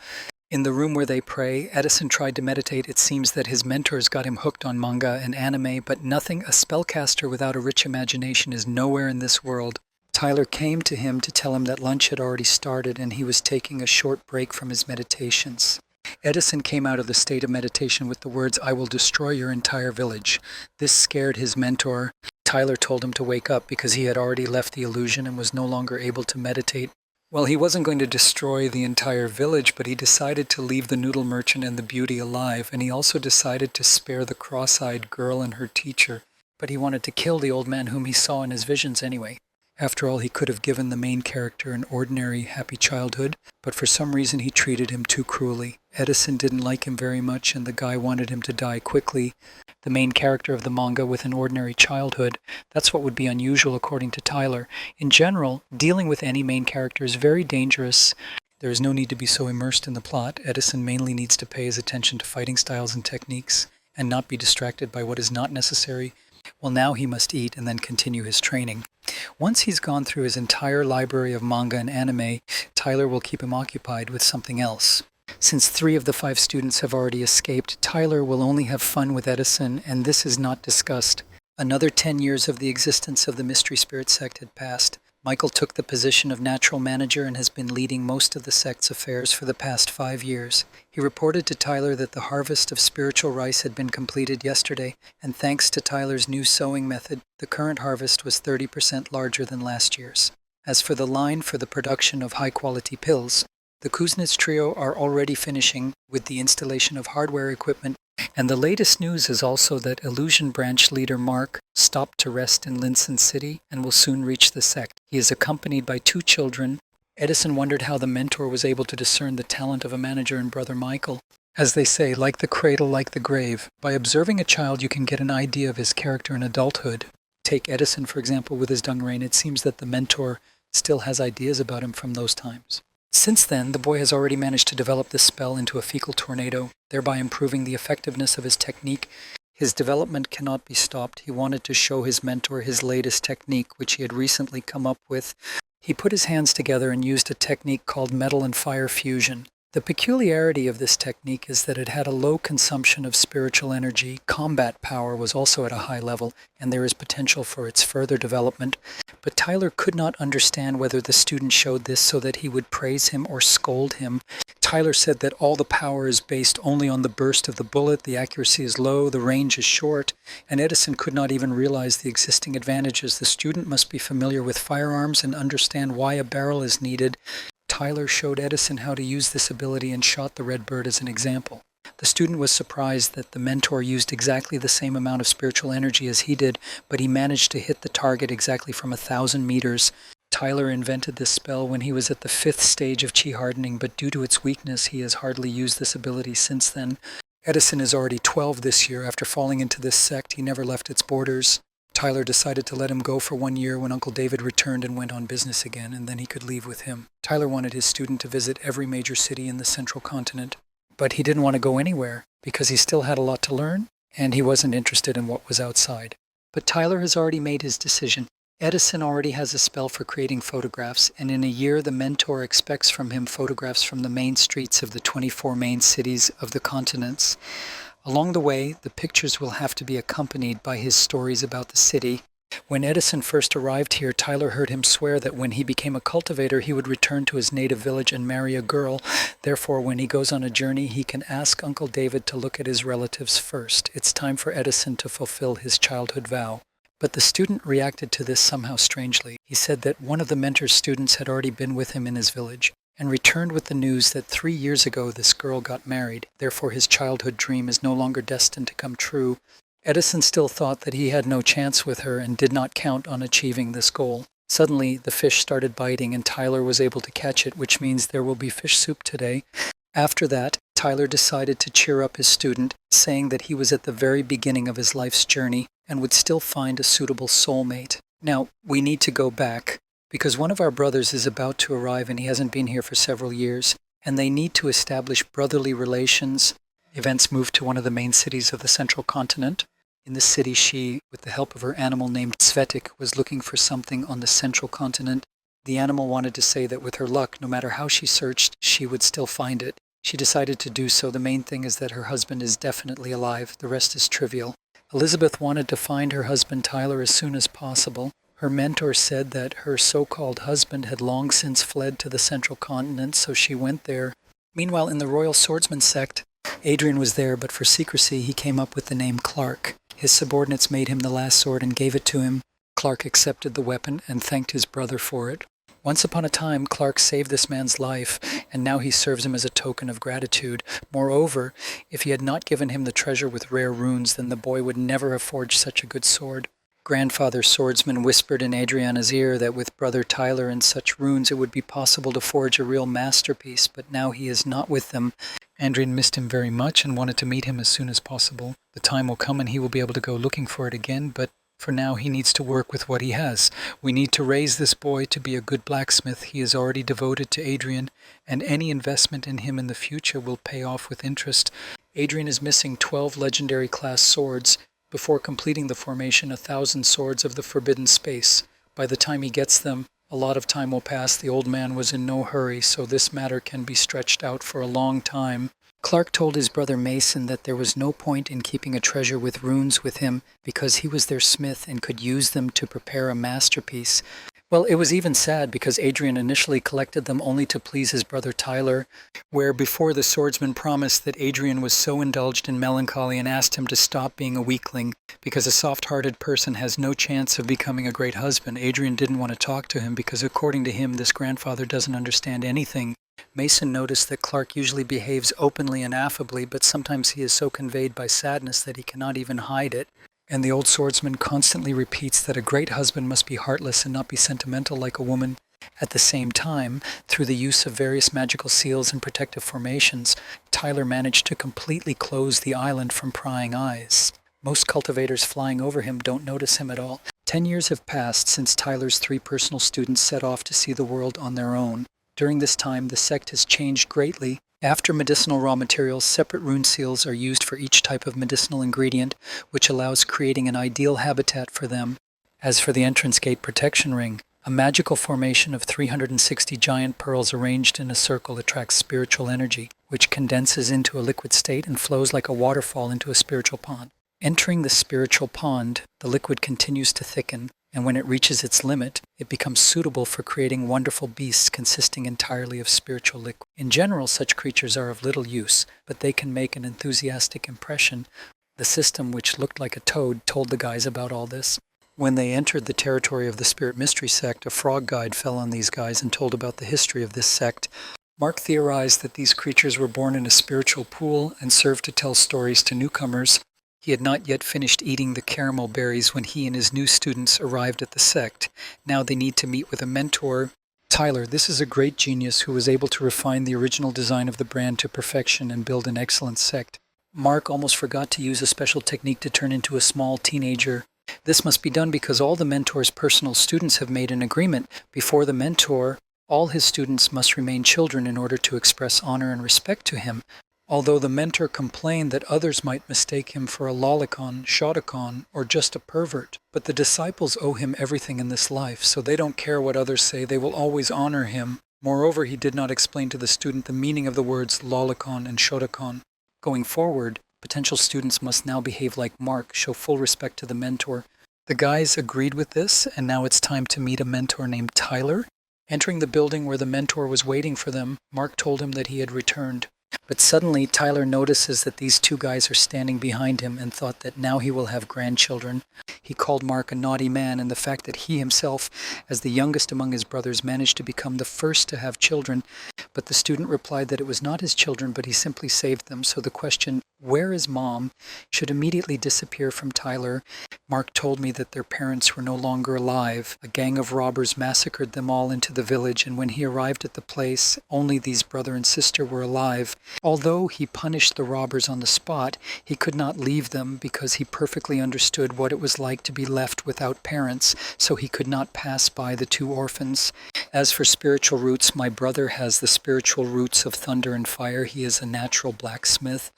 [SPEAKER 1] In the room where they pray, Edison tried to meditate. It seems that his mentors got him hooked on manga and anime, but nothing. A spellcaster without a rich imagination is nowhere in this world. Tyler came to him to tell him that lunch had already started and he was taking a short break from his meditations. Edison came out of the state of meditation with the words, "I will destroy your entire village." This scared his mentor. Tyler told him to wake up because he had already left the illusion and was no longer able to meditate. Well, he wasn't going to destroy the entire village, but he decided to leave the noodle merchant and the beauty alive, and he also decided to spare the cross-eyed girl and her teacher. But he wanted to kill the old man whom he saw in his visions anyway. After all, he could have given the main character an ordinary, happy childhood, but for some reason he treated him too cruelly. Edison didn't like him very much, and the guy wanted him to die quickly. The main character of the manga with an ordinary childhood, that's what would be unusual according to Tyler. In general, dealing with any main character is very dangerous. There is no need to be so immersed in the plot. Edison mainly needs to pay his attention to fighting styles and techniques, and not be distracted by what is not necessary. Well, now he must eat and then continue his training. Once he's gone through his entire library of manga and anime, Tyler will keep him occupied with something else. Since 3 of the 5 students have already escaped, Tyler will only have fun with Edison, and this is not discussed. Another 10 years of the existence of the Mystery Spirit sect had passed. Michael took the position of natural manager and has been leading most of the sect's affairs for the past 5 years. He reported to Tyler that the harvest of spiritual rice had been completed yesterday, and thanks to Tyler's new sowing method, the current harvest was 30% larger than last year's. As for the line for the production of high-quality pills, the Kuznets trio are already finishing with the installation of hardware equipment, and the latest news is also that Illusion Branch leader Mark stopped to rest in Linson City and will soon reach the sect. He is accompanied by 2 children. Edison wondered how the mentor was able to discern the talent of a manager in Brother Michael. As they say, like the cradle, like the grave. By observing a child, you can get an idea of his character in adulthood. Take Edison, for example, with his dung rain. It seems that the mentor still has ideas about him from those times. Since then, the boy has already managed to develop this spell into a fecal tornado, thereby improving the effectiveness of his technique. His development cannot be stopped. He wanted to show his mentor his latest technique, which he had recently come up with. He put his hands together and used a technique called metal and fire fusion. The peculiarity of this technique is that it had a low consumption of spiritual energy, combat power was also at a high level, and there is potential for its further development. But Tyler could not understand whether the student showed this so that he would praise him or scold him. Tyler said that all the power is based only on the burst of the bullet, the accuracy is low, the range is short, and Edison could not even realize the existing advantages. The student must be familiar with firearms and understand why a barrel is needed. Tyler showed Edison how to use this ability and shot the red bird as an example. The student was surprised that the mentor used exactly the same amount of spiritual energy as he did, but he managed to hit the target exactly from 1,000 meters. Tyler invented this spell when he was at the 5th stage of chi hardening, but due to its weakness, he has hardly used this ability since then. Edison is already 12 this year. After falling into this sect, he never left its borders. Tyler decided to let him go for 1 year when Uncle David returned and went on business again, and then he could leave with him. Tyler wanted his student to visit every major city in the central continent, but he didn't want to go anywhere because he still had a lot to learn, and he wasn't interested in what was outside. But Tyler has already made his decision. Edison already has a spell for creating photographs, and in a year the mentor expects from him photographs from the main streets of the 24 main cities of the continents. Along the way, the pictures will have to be accompanied by his stories about the city. When Edison first arrived here, Tyler heard him swear that when he became a cultivator, he would return to his native village and marry a girl. Therefore, when he goes on a journey, he can ask Uncle David to look at his relatives first. It's time for Edison to fulfill his childhood vow. But the student reacted to this somehow strangely. He said that one of the mentor's students had already been with him in his village, and returned with the news that 3 years ago this girl got married. Therefore his childhood dream is no longer destined to come true. Edison still thought that he had no chance with her and did not count on achieving this goal. Suddenly the fish started biting and Tyler was able to catch it, which means there will be fish soup today. After that, Tyler decided to cheer up his student, saying that he was at the very beginning of his life's journey and would still find a suitable soulmate. Now, we need to go back, because one of our brothers is about to arrive and he hasn't been here for several years, and they need to establish brotherly relations. Events moved to one of the main cities of the central continent. In this city, she, with the help of her animal named Svetik, was looking for something on the central continent. The animal wanted to say that with her luck, no matter how she searched, she would still find it. She decided to do so. The main thing is that her husband is definitely alive. The rest is trivial. Elizabeth wanted to find her husband Tyler as soon as possible. Her mentor said that her so-called husband had long since fled to the central continent, so she went there. Meanwhile, in the Royal Swordsman sect, Adrian was there, but for secrecy he came up with the name Clark. His subordinates made him the last sword and gave it to him. Clark accepted the weapon and thanked his brother for it. Once upon a time, Clark saved this man's life, and now he serves him as a token of gratitude. Moreover, if he had not given him the treasure with rare runes, then the boy would never have forged such a good sword. Grandfather Swordsman whispered in Adriana's ear that with Brother Tyler and such runes it would be possible to forge a real masterpiece, but now he is not with them. Adrian missed him very much and wanted to meet him as soon as possible. The time will come and he will be able to go looking for it again, but for now he needs to work with what he has. We need to raise this boy to be a good blacksmith. He is already devoted to Adrian, and any investment in him in the future will pay off with interest. Adrian is missing 12 legendary class swords. Before completing the formation, 1,000 swords of the forbidden space. By the time he gets them, a lot of time will pass. The old man was in no hurry, so this matter can be stretched out for a long time. Clark told his brother Mason that there was no point in keeping a treasure with runes with him because he was their smith and could use them to prepare a masterpiece. Well, it was even sad because Adrian initially collected them only to please his brother Tyler, where before the swordsman promised that Adrian was so indulged in melancholy and asked him to stop being a weakling because a soft-hearted person has no chance of becoming a great husband. Adrian didn't want to talk to him because according to him, this grandfather doesn't understand anything. Mason noticed that Clark usually behaves openly and affably, but sometimes he is so conveyed by sadness that he cannot even hide it. And the old swordsman constantly repeats that a great husband must be heartless and not be sentimental like a woman. At the same time, through the use of various magical seals and protective formations, Tyler managed to completely close the island from prying eyes. Most cultivators flying over him don't notice him at all. 10 years have passed since Tyler's 3 personal students set off to see the world on their own. During this time, the sect has changed greatly. After medicinal raw materials, separate rune seals are used for each type of medicinal ingredient, which allows creating an ideal habitat for them. As for the entrance gate protection ring, A magical formation of 360 giant pearls arranged in a circle attracts spiritual energy, which condenses into a liquid state and flows like a waterfall into a spiritual pond. Entering the spiritual pond, the liquid continues to thicken, and when it reaches its limit, it becomes suitable for creating wonderful beasts consisting entirely of spiritual liquid. In general, such creatures are of little use, but they can make an enthusiastic impression. The system, which looked like a toad, told the guys about all this. When they entered the territory of the Spirit Mystery sect, a frog guide fell on these guys and told about the history of this sect. Mark theorized that these creatures were born in a spiritual pool and served to tell stories to newcomers. He had not yet finished eating the caramel berries when he and his new students arrived at the sect. Now they need to meet with a mentor. Tyler, this is a great genius who was able to refine the original design of the brand to perfection and build an excellent sect. Mark almost forgot to use a special technique to turn into a small teenager. This must be done because all the mentor's personal students have made an agreement. Before the mentor, all his students must remain children in order to express honor and respect to him. Although the mentor complained that others might mistake him for a lolicon, shotacon, or just a pervert, but the disciples owe him everything in this life, so they don't care what others say, they will always honor him. Moreover, he did not explain to the student the meaning of the words lolicon and shotacon. Going forward, potential students must now behave like Mark, show full respect to the mentor. The guys agreed with this, and now it's time to meet a mentor named Tyler. Entering the building where the mentor was waiting for them, Mark told him that he had returned. But suddenly, Tyler notices that these two guys are standing behind him and thought that now he will have grandchildren. He called Mark a naughty man, and the fact that he himself, as the youngest among his brothers, managed to become the first to have children. But the student replied that it was not his children, but he simply saved them. So the question, "Where is Mom?" should immediately disappear from Tyler. Mark told me that their parents were no longer alive. A gang of robbers massacred them all into the village, and when he arrived at the place, only these brother and sister were alive. Although he punished the robbers on the spot, he could not leave them because he perfectly understood what it was like to be left without parents, so he could not pass by the two orphans. As for spiritual roots, my brother has the spiritual roots of thunder and fire. He is a natural blacksmith.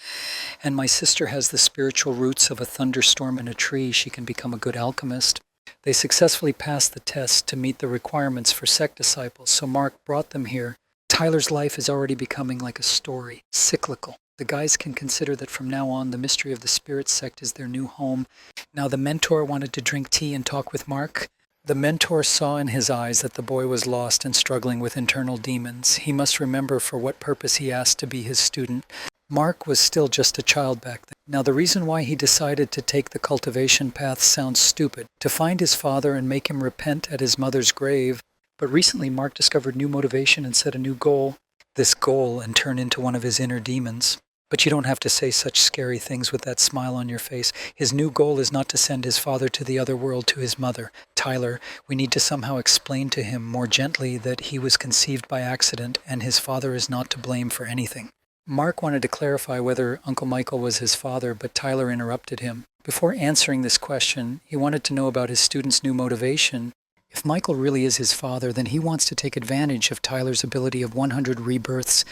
[SPEAKER 1] And my sister has the spiritual roots of a thunderstorm in a tree. She can become a good alchemist. They successfully passed the test to meet the requirements for sect disciples, so Mark brought them here. Tyler's life is already becoming like a story, cyclical. The guys can consider that from now on, the mystery of the Spirit sect is their new home. Now the mentor wanted to drink tea and talk with Mark. The mentor saw in his eyes that the boy was lost and struggling with internal demons. He must remember for what purpose he asked to be his student. Mark was still just a child back then. Now the reason why he decided to take the cultivation path sounds stupid. To find his father and make him repent at his mother's grave. But recently Mark discovered new motivation and set a new goal. This goal and turn into one of his inner demons. But you don't have to say such scary things with that smile on your face. His new goal is not to send his father to the other world to his mother. Tyler, we need to somehow explain to him more gently that he was conceived by accident and his father is not to blame for anything. Mark wanted to clarify whether Uncle Michael was his father, but Tyler interrupted him. Before answering this question, he wanted to know about his student's new motivation. If Michael really is his father, then he wants to take advantage of Tyler's ability of 100 rebirths.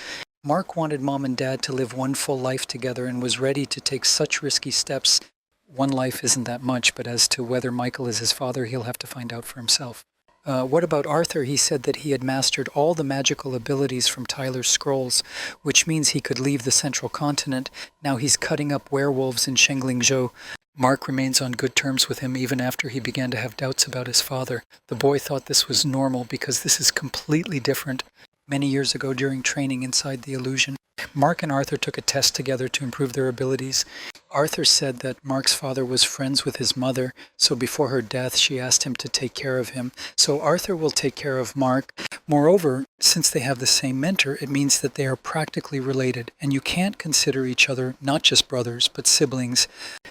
[SPEAKER 1] Mark wanted Mom and Dad to live one full life together and was ready to take such risky steps. One life isn't that much, but as to whether Michael is his father, he'll have to find out for himself. What about Arthur? He said that he had mastered all the magical abilities from Tyler's scrolls, which means he could leave the central continent. Now he's cutting up werewolves in Shenglingzhou. Mark remains on good terms with him even after he began to have doubts about his father. The boy thought this was normal because this is completely different. Many years ago during training inside the illusion, Mark and Arthur took a test together to improve their abilities. Arthur said that Mark's father was friends with his mother, so before her death she asked him to take care of him. So Arthur will take care of Mark. Moreover, since they have the same mentor, it means that they are practically related, and you can't consider each other not just brothers, but siblings.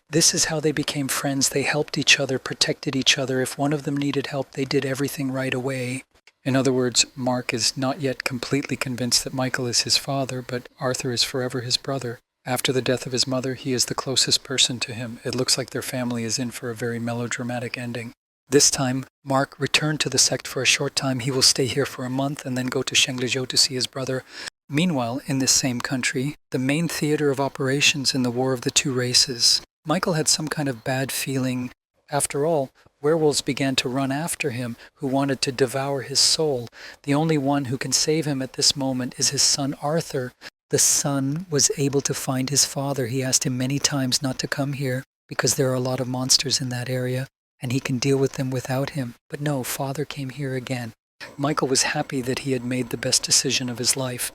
[SPEAKER 1] This is how they became friends. They helped each other, protected each other. If one of them needed help, they did everything right away. In other words, Mark is not yet completely convinced that Michael is his father, but Arthur is forever his brother. After the death of his mother, he is the closest person to him. It looks like their family is in for a very melodramatic ending. This time, Mark returned to the sect for a short time. He will stay here for a month and then go to Shenglizhou to see his brother. Meanwhile, in this same country, the main theater of operations in the War of the Two Races, Michael had some kind of bad feeling. After all, Werewolves began to run after him, who wanted to devour his soul. The only one who can save him at this moment is his son Arthur. The son was able to find his father. He asked him many times not to come here because there are a lot of monsters in that area and he can deal with them without him. But no, father came here again. Michael was happy that he had made the best decision of his life,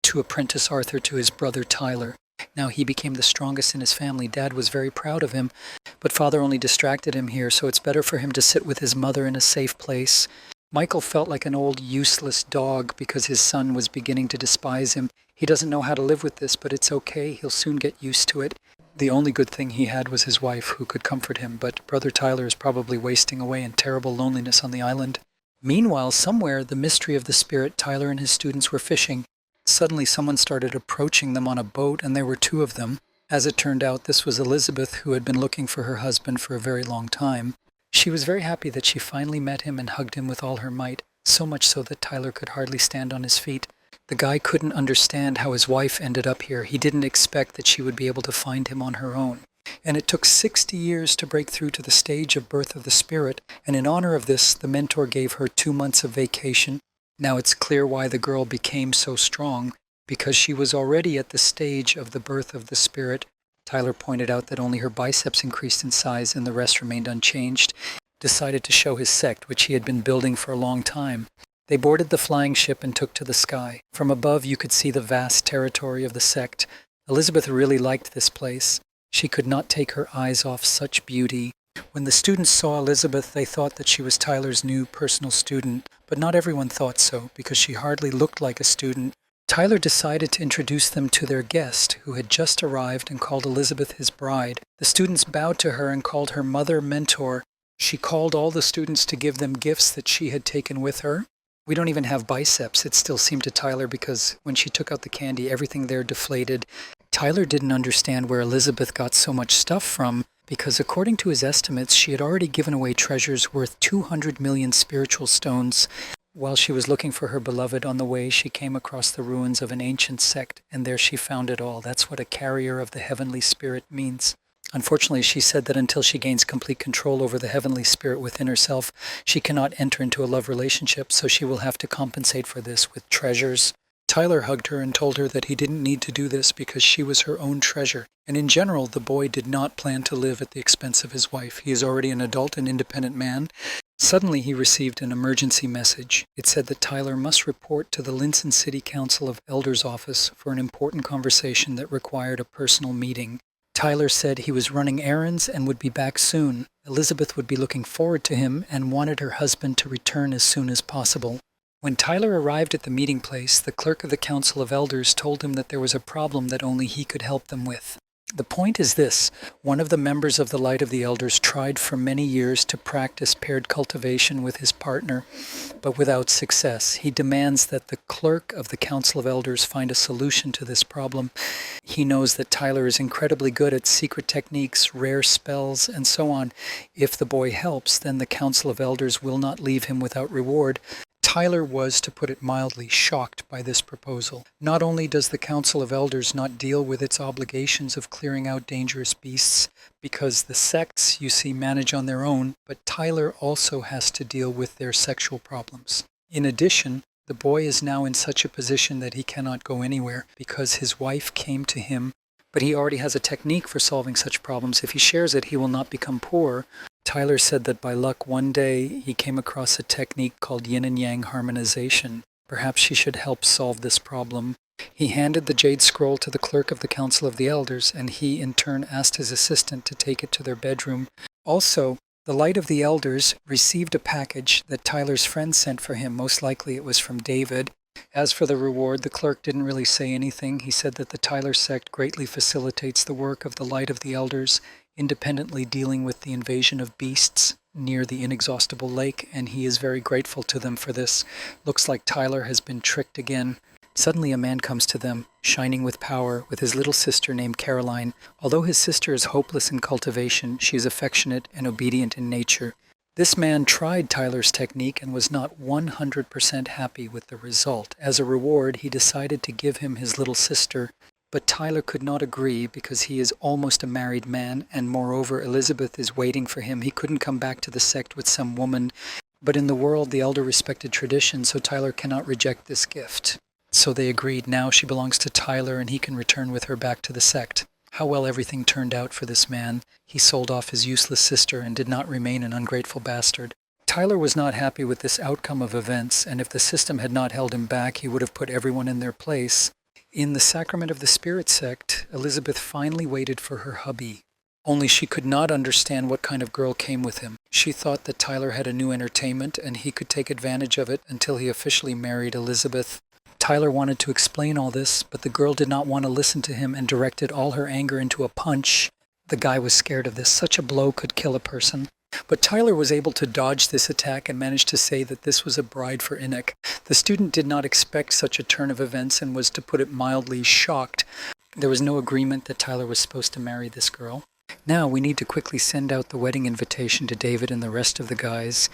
[SPEAKER 1] to apprentice Arthur to his brother Tyler. Now he became the strongest in his family. Dad was very proud of him, but father only distracted him here, so it's better for him to sit with his mother in a safe place. Michael felt like an old useless dog because his son was beginning to despise him. He doesn't know how to live with this, but it's okay. He'll soon get used to it. The only good thing he had was his wife, who could comfort him, but brother Tyler is probably wasting away in terrible loneliness on the island. Meanwhile, somewhere, the mystery of the spirit, Tyler and his students were fishing. Suddenly someone started approaching them on a boat, and there were two of them. As it turned out, this was Elizabeth, who had been looking for her husband for a very long time. She was very happy that she finally met him and hugged him with all her might, so much so that Tyler could hardly stand on his feet. The guy couldn't understand how his wife ended up here. He didn't expect that she would be able to find him on her own. And it took 60 years to break through to the stage of birth of the spirit, and in honor of this, the mentor gave her 2 months of vacation. Now it's clear why the girl became so strong, because she was already at the stage of the birth of the spirit. Tyler pointed out that only her biceps increased in size and the rest remained unchanged. Decided to show his sect, which he had been building for a long time. They boarded the flying ship and took to the sky. From above you could see the vast territory of the sect. Elizabeth really liked this place. She could not take her eyes off such beauty. When the students saw Elizabeth, they thought that she was Tyler's new personal student, but not everyone thought so, because she hardly looked like a student. Tyler decided to introduce them to their guest, who had just arrived, and called Elizabeth his bride. The students bowed to her and called her mother mentor. She called all the students to give them gifts that she had taken with her. We don't even have biceps, it still seemed to Tyler, because when she took out the candy, everything there deflated. Tyler didn't understand where Elizabeth got so much stuff from, because according to his estimates, she had already given away treasures worth 200 million spiritual stones. While she was looking for her beloved on the way, she came across the ruins of an ancient sect, and there she found it all. That's what a carrier of the heavenly spirit means. Unfortunately, she said that until she gains complete control over the heavenly spirit within herself, she cannot enter into a love relationship, so she will have to compensate for this with treasures. Tyler hugged her and told her that he didn't need to do this because she was her own treasure. And in general, the boy did not plan to live at the expense of his wife. He is already an adult and independent man. Suddenly, he received an emergency message. It said that Tyler must report to the Linson City Council of Elders office for an important conversation that required a personal meeting. Tyler said he was running errands and would be back soon. Elizabeth would be looking forward to him and wanted her husband to return as soon as possible. When Tyler arrived at the meeting place, the clerk of the Council of Elders told him that there was a problem that only he could help them with. The point is this: one of the members of the Light of the Elders tried for many years to practice paired cultivation with his partner, but without success. He demands that the clerk of the Council of Elders find a solution to this problem. He knows that Tyler is incredibly good at secret techniques, rare spells, and so on. If the boy helps, then the Council of Elders will not leave him without reward. Tyler was, to put it mildly, shocked by this proposal. Not only does the Council of Elders not deal with its obligations of clearing out dangerous beasts, because the sects, you see, manage on their own, but Tyler also has to deal with their sexual problems. In addition, the boy is now in such a position that he cannot go anywhere, because his wife came to him, but he already has a technique for solving such problems. If he shares it, he will not become poor. Tyler said that by luck one day he came across a technique called yin and yang harmonization. Perhaps she should help solve this problem. He handed the jade scroll to the clerk of the Council of the Elders, and he in turn asked his assistant to take it to their bedroom. Also, the Light of the Elders received a package that Tyler's friend sent for him. Most likely it was from David. As for the reward, the clerk didn't really say anything. He said that the Tyler sect greatly facilitates the work of the Light of the Elders, independently dealing with the invasion of beasts near the inexhaustible lake, and he is very grateful to them for this. Looks like Tyler has been tricked again. Suddenly a man comes to them, shining with power, with his little sister named Caroline. Although his sister is hopeless in cultivation, she is affectionate and obedient in nature. This man tried Tyler's technique and was not 100% happy with the result. As a reward, he decided to give him his little sister. But Tyler could not agree because he is almost a married man, and moreover, Elizabeth is waiting for him. He couldn't come back to the sect with some woman. But in the world, the elder respected tradition, so Tyler cannot reject this gift. So they agreed. Now she belongs to Tyler, and he can return with her back to the sect. How well everything turned out for this man. He sold off his useless sister and did not remain an ungrateful bastard. Tyler was not happy with this outcome of events, and if the system had not held him back, he would have put everyone in their place. In the Sacrament of the Spirit sect, Elizabeth finally waited for her hubby. Only she could not understand what kind of girl came with him. She thought that Tyler had a new entertainment and he could take advantage of it until he officially married Elizabeth. Tyler wanted to explain all this, but the girl did not want to listen to him and directed all her anger into a punch. The guy was scared of this. Such a blow could kill a person. But Tyler was able to dodge this attack and managed to say that this was a bride for Enoch. The student did not expect such a turn of events and was, to put it mildly, shocked. There was no agreement that Tyler was supposed to marry this girl. Now we need to quickly send out the wedding invitation to David and the rest of the guys.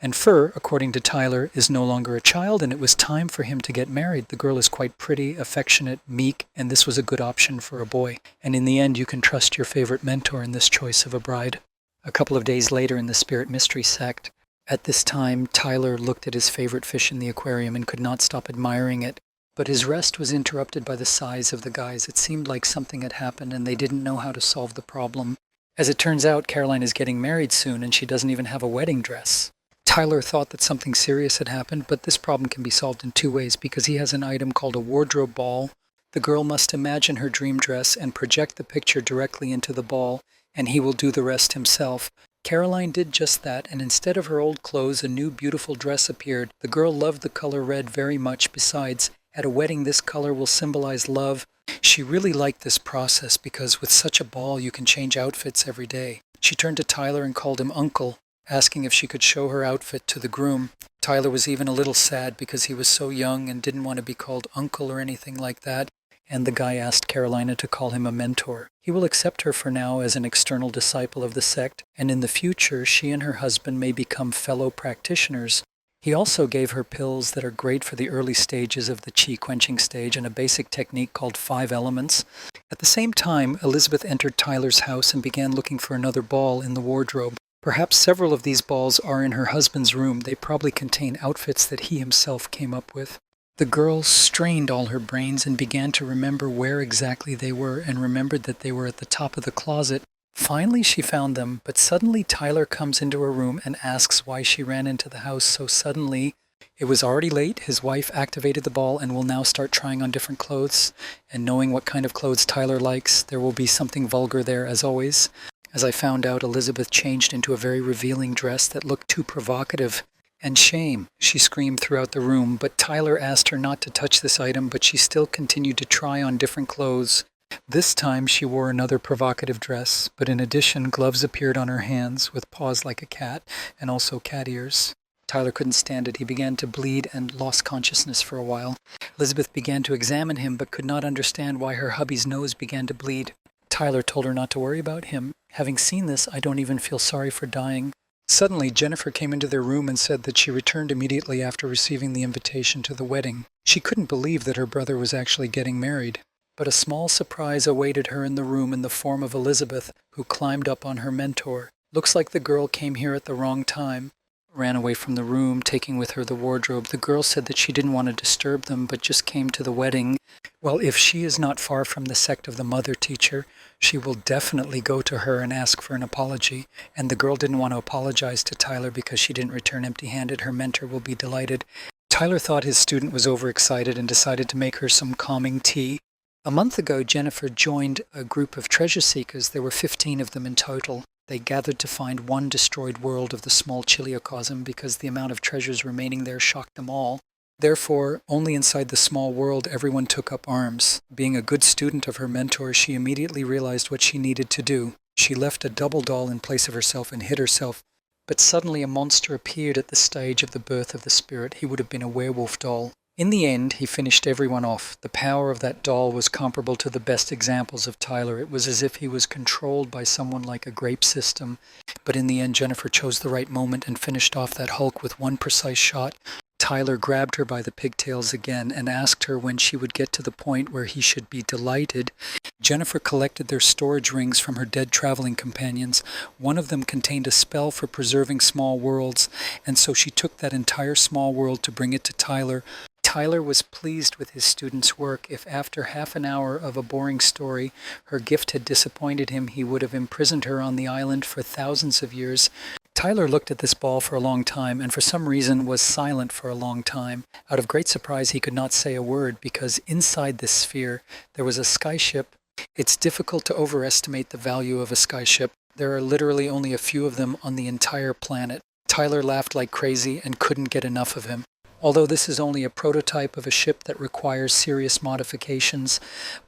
[SPEAKER 1] And Fur, according to Tyler, is no longer a child, and it was time for him to get married. The girl is quite pretty, affectionate, meek, and this was a good option for a boy. And in the end, you can trust your favorite mentor in this choice of a bride. A couple of days later in the Spirit Mystery sect, at this time, Tyler looked at his favorite fish in the aquarium and could not stop admiring it. But his rest was interrupted by the sighs of the guys. It seemed like something had happened and they didn't know how to solve the problem. As it turns out, Caroline is getting married soon and she doesn't even have a wedding dress. Tyler thought that something serious had happened, but this problem can be solved in two ways because he has an item called a wardrobe ball. The girl must imagine her dream dress and project the picture directly into the ball, and he will do the rest himself. Caroline did just that, and instead of her old clothes, a new beautiful dress appeared. The girl loved the color red very much. Besides, at a wedding, this color will symbolize love. She really liked this process because with such a ball, you can change outfits every day. She turned to Tyler and called him Uncle, asking if she could show her outfit to the groom. Tyler was even a little sad because he was so young and didn't want to be called Uncle or anything like that. And the guy asked Carolina to call him a mentor. He will accept her for now as an external disciple of the sect, and in the future she and her husband may become fellow practitioners. He also gave her pills that are great for the early stages of the chi quenching stage and a basic technique called 5 elements. At the same time, Elizabeth entered Tyler's house and began looking for another ball in the wardrobe. Perhaps several of these balls are in her husband's room. They probably contain outfits that he himself came up with. The girl strained all her brains and began to remember where exactly they were and remembered that they were at the top of the closet. Finally she found them, but suddenly Tyler comes into her room and asks why she ran into the house so suddenly. It was already late. His wife activated the ball and will now start trying on different clothes. And knowing what kind of clothes Tyler likes, there will be something vulgar there as always. As I found out, Elizabeth changed into a very revealing dress that looked too provocative. And shame, she screamed throughout the room, but Tyler asked her not to touch this item, but she still continued to try on different clothes. This time she wore another provocative dress, but in addition, gloves appeared on her hands with paws like a cat, and also cat ears. Tyler couldn't stand it. He began to bleed and lost consciousness for a while. Elizabeth began to examine him, but could not understand why her hubby's nose began to bleed. Tyler told her not to worry about him. Having seen this, I don't even feel sorry for dying. Suddenly, Jennifer came into their room and said that she returned immediately after receiving the invitation to the wedding. She couldn't believe that her brother was actually getting married. But a small surprise awaited her in the room in the form of Elizabeth, who climbed up on her mentor. Looks like the girl came here at the wrong time. Ran away from the room, taking with her the wardrobe. The girl said that she didn't want to disturb them, but just came to the wedding. Well, if she is not far from the sect of the mother teacher, she will definitely go to her and ask for an apology. And the girl didn't want to apologize to Tyler because she didn't return empty-handed. Her mentor will be delighted. Tyler thought his student was overexcited and decided to make her some calming tea. A month ago, Jennifer joined a group of treasure seekers. There were 15 of them in total. They gathered to find one destroyed world of the small Chiliocosm because the amount of treasures remaining there shocked them all. Therefore, only inside the small world everyone took up arms. Being a good student of her mentor, she immediately realized what she needed to do. She left a double doll in place of herself and hid herself. But suddenly a monster appeared at the stage of the birth of the spirit. He would have been a werewolf doll. In the end, he finished everyone off. The power of that doll was comparable to the best examples of Tyler. It was as if he was controlled by someone like a grape system. But in the end, Jennifer chose the right moment and finished off that Hulk with one precise shot. Tyler grabbed her by the pigtails again and asked her when she would get to the point where he should be delighted. Jennifer collected their storage rings from her dead traveling companions. One of them contained a spell for preserving small worlds, and so she took that entire small world to bring it to Tyler. Tyler was pleased with his student's work. If after half an hour of a boring story her gift had disappointed him, he would have imprisoned her on the island for thousands of years. Tyler looked at this ball for a long time, and for some reason was silent for a long time. Out of great surprise, he could not say a word, because inside this sphere there was a skyship. It's difficult to overestimate the value of a skyship. There are literally only a few of them on the entire planet. Tyler laughed like crazy and couldn't get enough of him. Although this is only a prototype of a ship that requires serious modifications,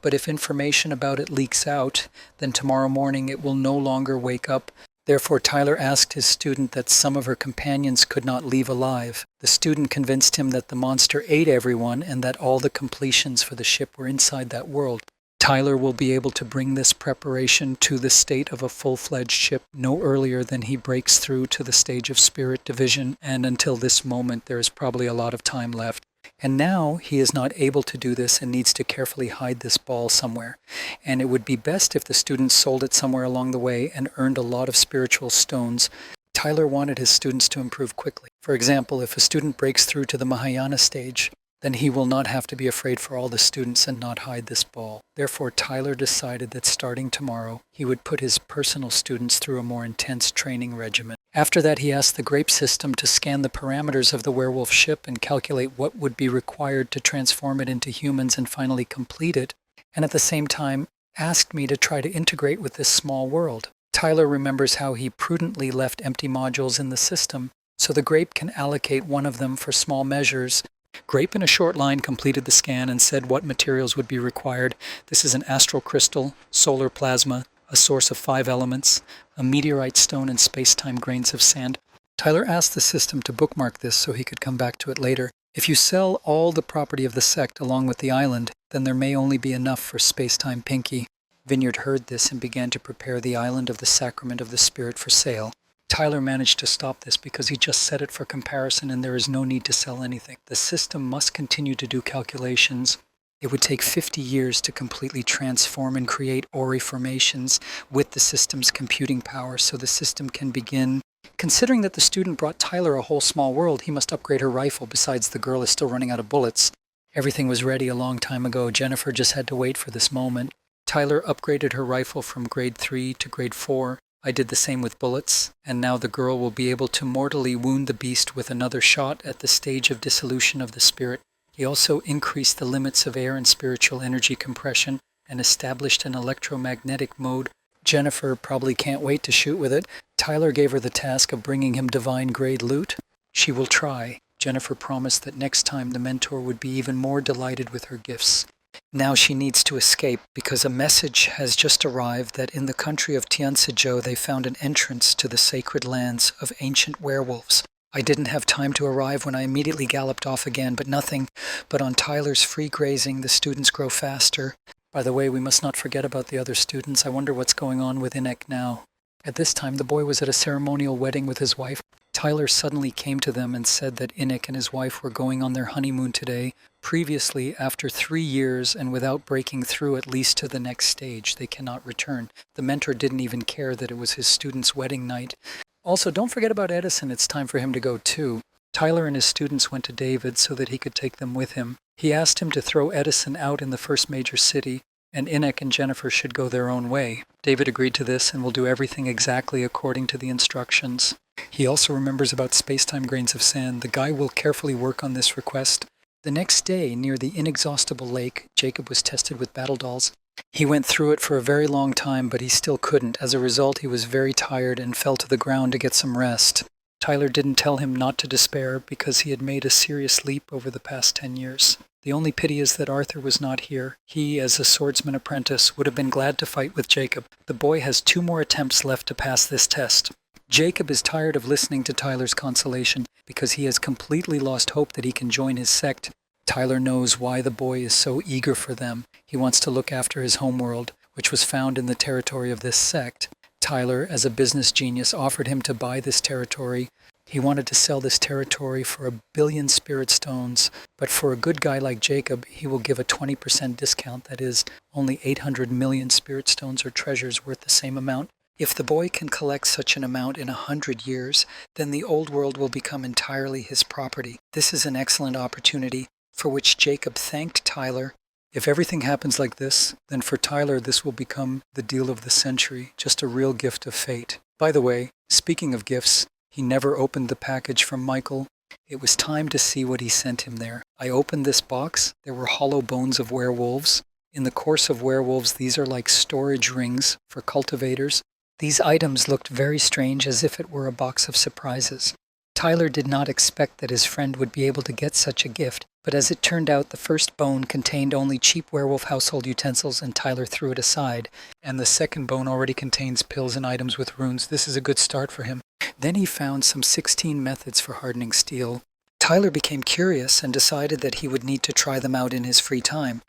[SPEAKER 1] but if information about it leaks out, then tomorrow morning it will no longer wake up. Therefore, Tyler asked his student that some of her companions could not leave alive. The student convinced him that the monster ate everyone and that all the completions for the ship were inside that world. Tyler will be able to bring this preparation to the state of a full-fledged ship no earlier than he breaks through to the stage of spirit division, and until this moment there is probably a lot of time left. And now he is not able to do this and needs to carefully hide this ball somewhere. And it would be best if the student sold it somewhere along the way and earned a lot of spiritual stones. Tyler wanted his students to improve quickly. For example, if a student breaks through to the Mahayana stage, then he will not have to be afraid for all the students and not hide this ball. Therefore, Tyler decided that starting tomorrow, he would put his personal students through a more intense training regimen. After that, he asked the grape system to scan the parameters of the werewolf ship and calculate what would be required to transform it into humans and finally complete it, and at the same time asked me to try to integrate with this small world. Tyler remembers how he prudently left empty modules in the system, so the grape can allocate one of them for small measures. Grape in a short line completed the scan and said what materials would be required. This is an astral crystal, solar plasma, a source of 5 elements, a meteorite stone, and space-time grains of sand. Tyler asked the system to bookmark this so he could come back to it later. If you sell all the property of the sect along with the island, then there may only be enough for space-time Pinky. Vineyard heard this and began to prepare the island of the Sacrament of the Spirit for sale. Tyler managed to stop this because he just set it for comparison and there is no need to sell anything. The system must continue to do calculations. It would take 50 years to completely transform and create Ori formations with the system's computing power, so the system can begin. Considering that the student brought Tyler a whole small world, he must upgrade her rifle. Besides, the girl is still running out of bullets. Everything was ready a long time ago. Jennifer just had to wait for this moment. Tyler upgraded her rifle from grade 3 to grade 4. I did the same with bullets, and now the girl will be able to mortally wound the beast with another shot at the stage of dissolution of the spirit. He also increased the limits of air and spiritual energy compression and established an electromagnetic mode. Jennifer probably can't wait to shoot with it. Tyler gave her the task of bringing him divine grade loot. She will try. Jennifer promised that next time the mentor would be even more delighted with her gifts. Now she needs to escape because a message has just arrived that in the country of Tianzhou they found an entrance to the sacred lands of ancient werewolves. I didn't have time to arrive when I immediately galloped off again, but nothing. But on Tyler's free grazing, the students grow faster. By the way, we must not forget about the other students. I wonder what's going on with Inek now. At this time, the boy was at a ceremonial wedding with his wife. Tyler suddenly came to them and said that Inek and his wife were going on their honeymoon today. Previously, after 3 years and without breaking through at least to the next stage, they cannot return. The mentor didn't even care that it was his student's wedding night. Also, don't forget about Edison. It's time for him to go too. Tyler and his students went to David so that he could take them with him. He asked him to throw Edison out in the first major city, and Inek and Jennifer should go their own way. David agreed to this and will do everything exactly according to the instructions. He also remembers about space-time grains of sand. The guy will carefully work on this request. The next day, near the inexhaustible lake, Jacob was tested with battle dolls. He went through it for a very long time, but he still couldn't. As a result, he was very tired and fell to the ground to get some rest. Tyler didn't tell him not to despair because he had made a serious leap over the past 10 years. The only pity is that Arthur was not here. He, as a swordsman apprentice, would have been glad to fight with Jacob. The boy has 2 more attempts left to pass this test. Jacob is tired of listening to Tyler's consolation because he has completely lost hope that he can join his sect. Tyler knows why the boy is so eager for them. He wants to look after his homeworld, which was found in the territory of this sect. Tyler, as a business genius, offered him to buy this territory He wanted to sell this territory for 1 billion spirit stones, but for a good guy like Jacob, he will give a 20% discount, that is, only 800 million spirit stones or treasures worth the same amount. If the boy can collect such an amount in 100 years, then the old world will become entirely his property. This is an excellent opportunity, for which Jacob thanked Tyler. If everything happens like this, then for Tyler this will become the deal of the century, just a real gift of fate. By the way, speaking of gifts, he never opened the package from Michael. It was time to see what he sent him there. I opened this box. There were hollow bones of werewolves. In the course of werewolves, these are like storage rings for cultivators. These items looked very strange, as if it were a box of surprises. Tyler did not expect that his friend would be able to get such a gift, but as it turned out, the first bone contained only cheap werewolf household utensils, and Tyler threw it aside. And the second bone already contains pills and items with runes. This is a good start for him. Then he found some 16 methods for hardening steel. Tyler became curious and decided that he would need to try them out in his free time.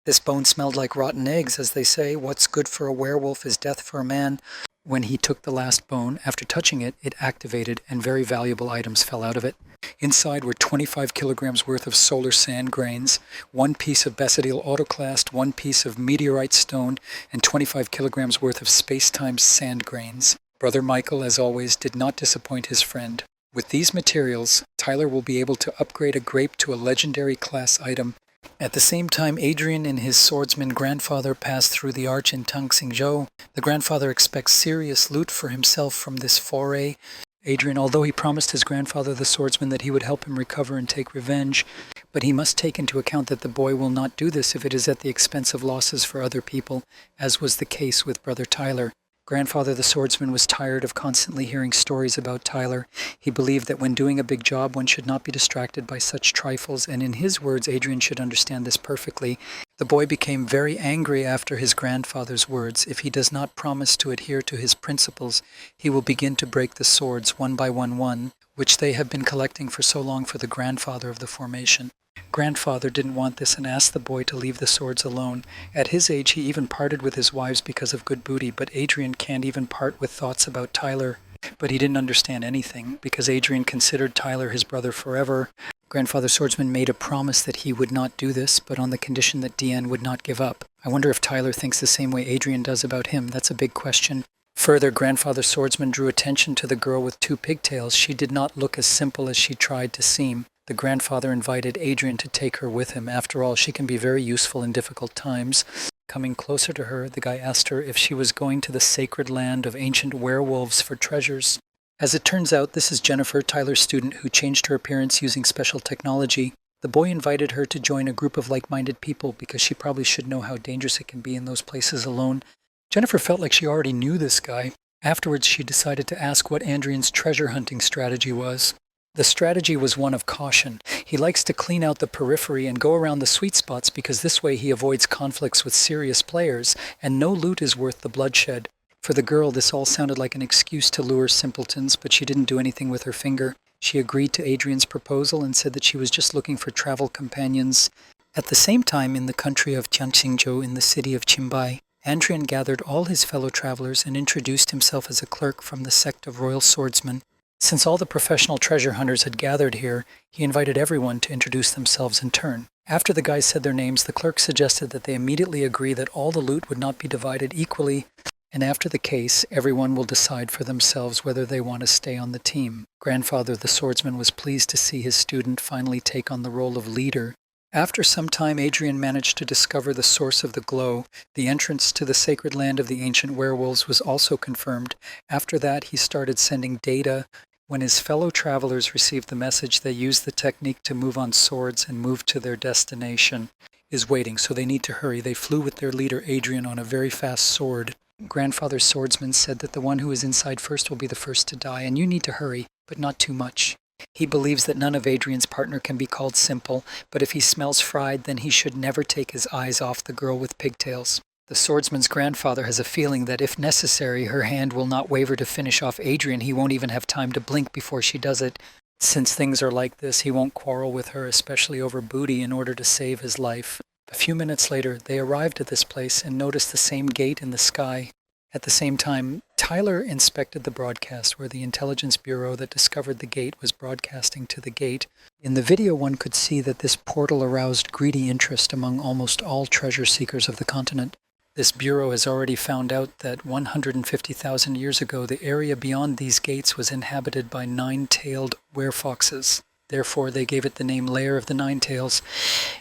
[SPEAKER 1] This bone smelled like rotten eggs, as they say. What's good for a werewolf is death for a man. When he took the last bone, after touching it, it activated and very valuable items fell out of it. Inside were 25 kilograms worth of solar sand grains, 1 piece of Bessadiel autoclast, 1 piece of meteorite stone, and 25 kilograms worth of space-time sand grains. Brother Michael, as always, did not disappoint his friend. With these materials, Tyler will be able to upgrade a grape to a legendary class item. At the same time, Adrian and his swordsman grandfather pass through the arch in Tangxingzhou. The grandfather expects serious loot for himself from this foray. Adrian, although he promised his grandfather, the swordsman, that he would help him recover and take revenge, but he must take into account that the boy will not do this if it is at the expense of losses for other people, as was the case with Brother Tyler. Grandfather the swordsman was tired of constantly hearing stories about Tyler. He believed that when doing a big job, one should not be distracted by such trifles, and in his words, Adrian should understand this perfectly. The boy became very angry after his grandfather's words. If he does not promise to adhere to his principles, he will begin to break the swords one by one, which they have been collecting for so long for the grandfather of the formation. Grandfather didn't want this and asked the boy to leave the swords alone. At his age, he even parted with his wives because of good booty, but Adrian can't even part with thoughts about Tyler. But he didn't understand anything, because Adrian considered Tyler his brother forever. Grandfather Swordsman made a promise that he would not do this, but on the condition that Deanne would not give up. I wonder if Tyler thinks the same way Adrian does about him. That's a big question. Further, Grandfather Swordsman drew attention to the girl with 2 pigtails. She did not look as simple as she tried to seem. The grandfather invited Adrian to take her with him. After all, she can be very useful in difficult times. Coming closer to her, the guy asked her if she was going to the sacred land of ancient werewolves for treasures. As it turns out, this is Jennifer, Tyler's student, who changed her appearance using special technology. The boy invited her to join a group of like-minded people because she probably should know how dangerous it can be in those places alone. Jennifer felt like she already knew this guy. Afterwards, she decided to ask what Adrian's treasure hunting strategy was. The strategy was one of caution. He likes to clean out the periphery and go around the sweet spots because this way he avoids conflicts with serious players, and no loot is worth the bloodshed. For the girl, this all sounded like an excuse to lure simpletons, but she didn't do anything with her finger. She agreed to Adrian's proposal and said that she was just looking for travel companions. At the same time, in the country of Tianqingzhou, in the city of Qinbai, Adrian gathered all his fellow travelers and introduced himself as a clerk from the sect of Royal Swordsmen. Since all the professional treasure hunters had gathered here, he invited everyone to introduce themselves in turn. After the guys said their names, the clerk suggested that they immediately agree that all the loot would not be divided equally, and after the case, everyone will decide for themselves whether they want to stay on the team. Grandfather the swordsman was pleased to see his student finally take on the role of leader. After some time, Adrian managed to discover the source of the glow. The entrance to the sacred land of the ancient werewolves was also confirmed. After that, he started sending data. When his fellow travelers received the message, they used the technique to move on swords and move to their destination. Is waiting, so they need to hurry. They flew with their leader Adrian on a very fast sword. Grandfather Swordsman said that the one who is inside first will be the first to die, and you need to hurry, but not too much. He believes that none of Adrian's partner can be called simple, but if he smells fried, then he should never take his eyes off the girl with pigtails. The swordsman's grandfather has a feeling that if necessary, her hand will not waver to finish off Adrian. He won't even have time to blink before she does it. Since things are like this, he won't quarrel with her, especially over booty, in order to save his life. A few minutes later, they arrived at this place and noticed the same gate in the sky. At the same time, Tyler inspected the broadcast where the intelligence bureau that discovered the gate was broadcasting to the gate. In the video, one could see that this portal aroused greedy interest among almost all treasure seekers of the continent. This bureau has already found out that 150,000 years ago, the area beyond these gates was inhabited by nine-tailed werefoxes. Therefore, they gave it the name Lair of the Nine Tails.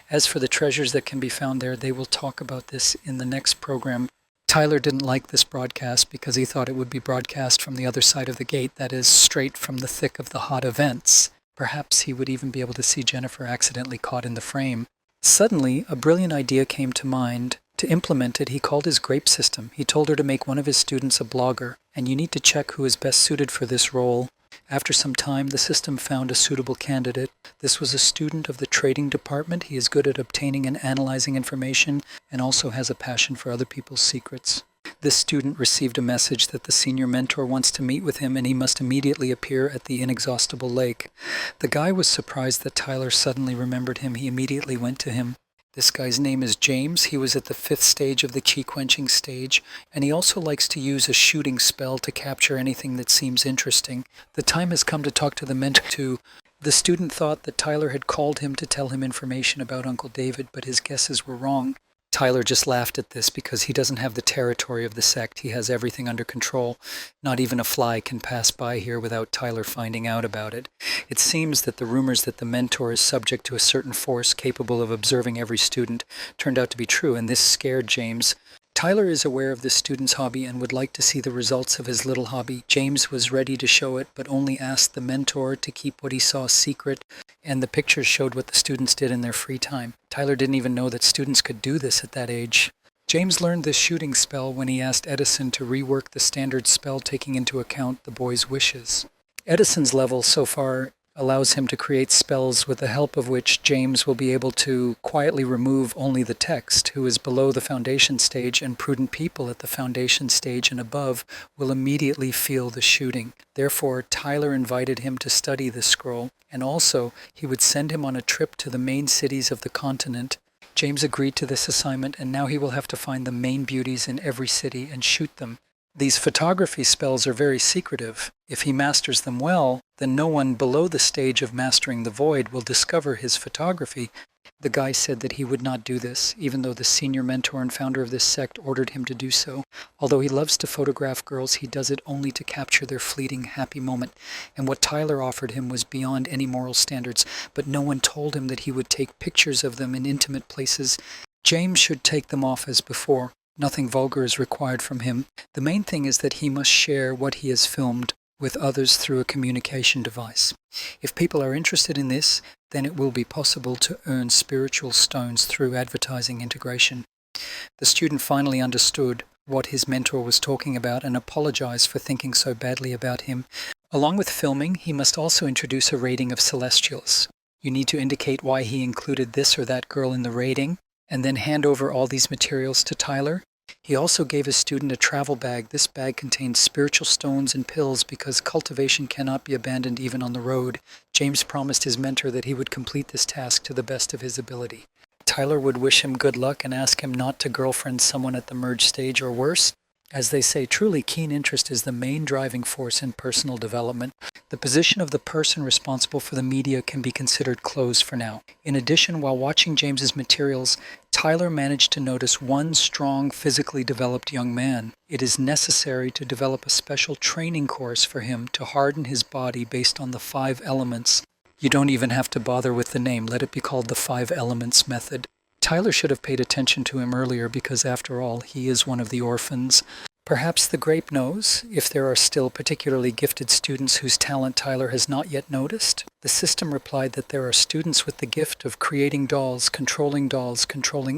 [SPEAKER 1] As for the treasures that can be found there, they will talk about this in the next program. Tyler didn't like this broadcast because he thought it would be broadcast from the other side of the gate, that is, straight from the thick of the hot events. Perhaps he would even be able to see Jennifer accidentally caught in the frame. Suddenly, a brilliant idea came to mind. To implement it, he called his grape system. He told her to make one of his students a blogger, and you need to check who is best suited for this role. After some time, the system found a suitable candidate. This was a student of the trading department. He is good at obtaining and analyzing information and also has a passion for other people's secrets. This student received a message that the senior mentor wants to meet with him and he must immediately appear at the inexhaustible lake. The guy was surprised that Tyler suddenly remembered him. He immediately went to him. This guy's name is James. He was at the 5th stage of the chi-quenching stage, and he also likes to use a shooting spell to capture anything that seems interesting. The time has come to talk to the mentor too. The student thought that Tyler had called him to tell him information about Uncle David, but his guesses were wrong. Tyler just laughed at this because he doesn't have the territory of the sect. He has everything under control. Not even a fly can pass by here without Tyler finding out about it. It seems that the rumors that the mentor is subject to a certain force capable of observing every student turned out to be true, and this scared James. Tyler is aware of this student's hobby and would like to see the results of his little hobby. James was ready to show it, but only asked the mentor to keep what he saw secret, and the pictures showed what the students did in their free time. Tyler didn't even know that students could do this at that age. James learned this shooting spell when he asked Edison to rework the standard spell taking into account the boy's wishes. Edison's level so far allows him to create spells with the help of which James will be able to quietly remove only the text, who is below the foundation stage, and prudent people at the foundation stage and above will immediately feel the shooting. Therefore, Tyler invited him to study the scroll, and also he would send him on a trip to the main cities of the continent. James agreed to this assignment, and now he will have to find the main beauties in every city and shoot them. These photography spells are very secretive. If he masters them well, then no one below the stage of mastering the void will discover his photography. The guy said that he would not do this, even though the senior mentor and founder of this sect ordered him to do so. Although he loves to photograph girls, he does it only to capture their fleeting, happy moment. And what Tyler offered him was beyond any moral standards, but no one told him that he would take pictures of them in intimate places. James should take them off as before. Nothing vulgar is required from him. The main thing is that he must share what he has filmed with others through a communication device. If people are interested in this, then it will be possible to earn spiritual stones through advertising integration. The student finally understood what his mentor was talking about and apologized for thinking so badly about him. Along with filming, he must also introduce a rating of celestials. You need to indicate why he included this or that girl in the rating, and then hand over all these materials to Tyler. He also gave his student a travel bag. This bag contained spiritual stones and pills because cultivation cannot be abandoned even on the road. James promised his mentor that he would complete this task to the best of his ability. Tyler would wish him good luck and ask him not to girlfriend someone at the merge stage or worse. As they say, truly keen interest is the main driving force in personal development. The position of the person responsible for the media can be considered closed for now. In addition, while watching James's materials, Tyler managed to notice one strong, physically developed young man. It is necessary to develop a special training course for him to harden his body based on the 5 elements. You don't even have to bother with the name. Let it be called the 5 elements method. Tyler should have paid attention to him earlier because, after all, he is one of the orphans. Perhaps the grape knows if there are still particularly gifted students whose talent Tyler has not yet noticed. The system replied that there are students with the gift of creating dolls, controlling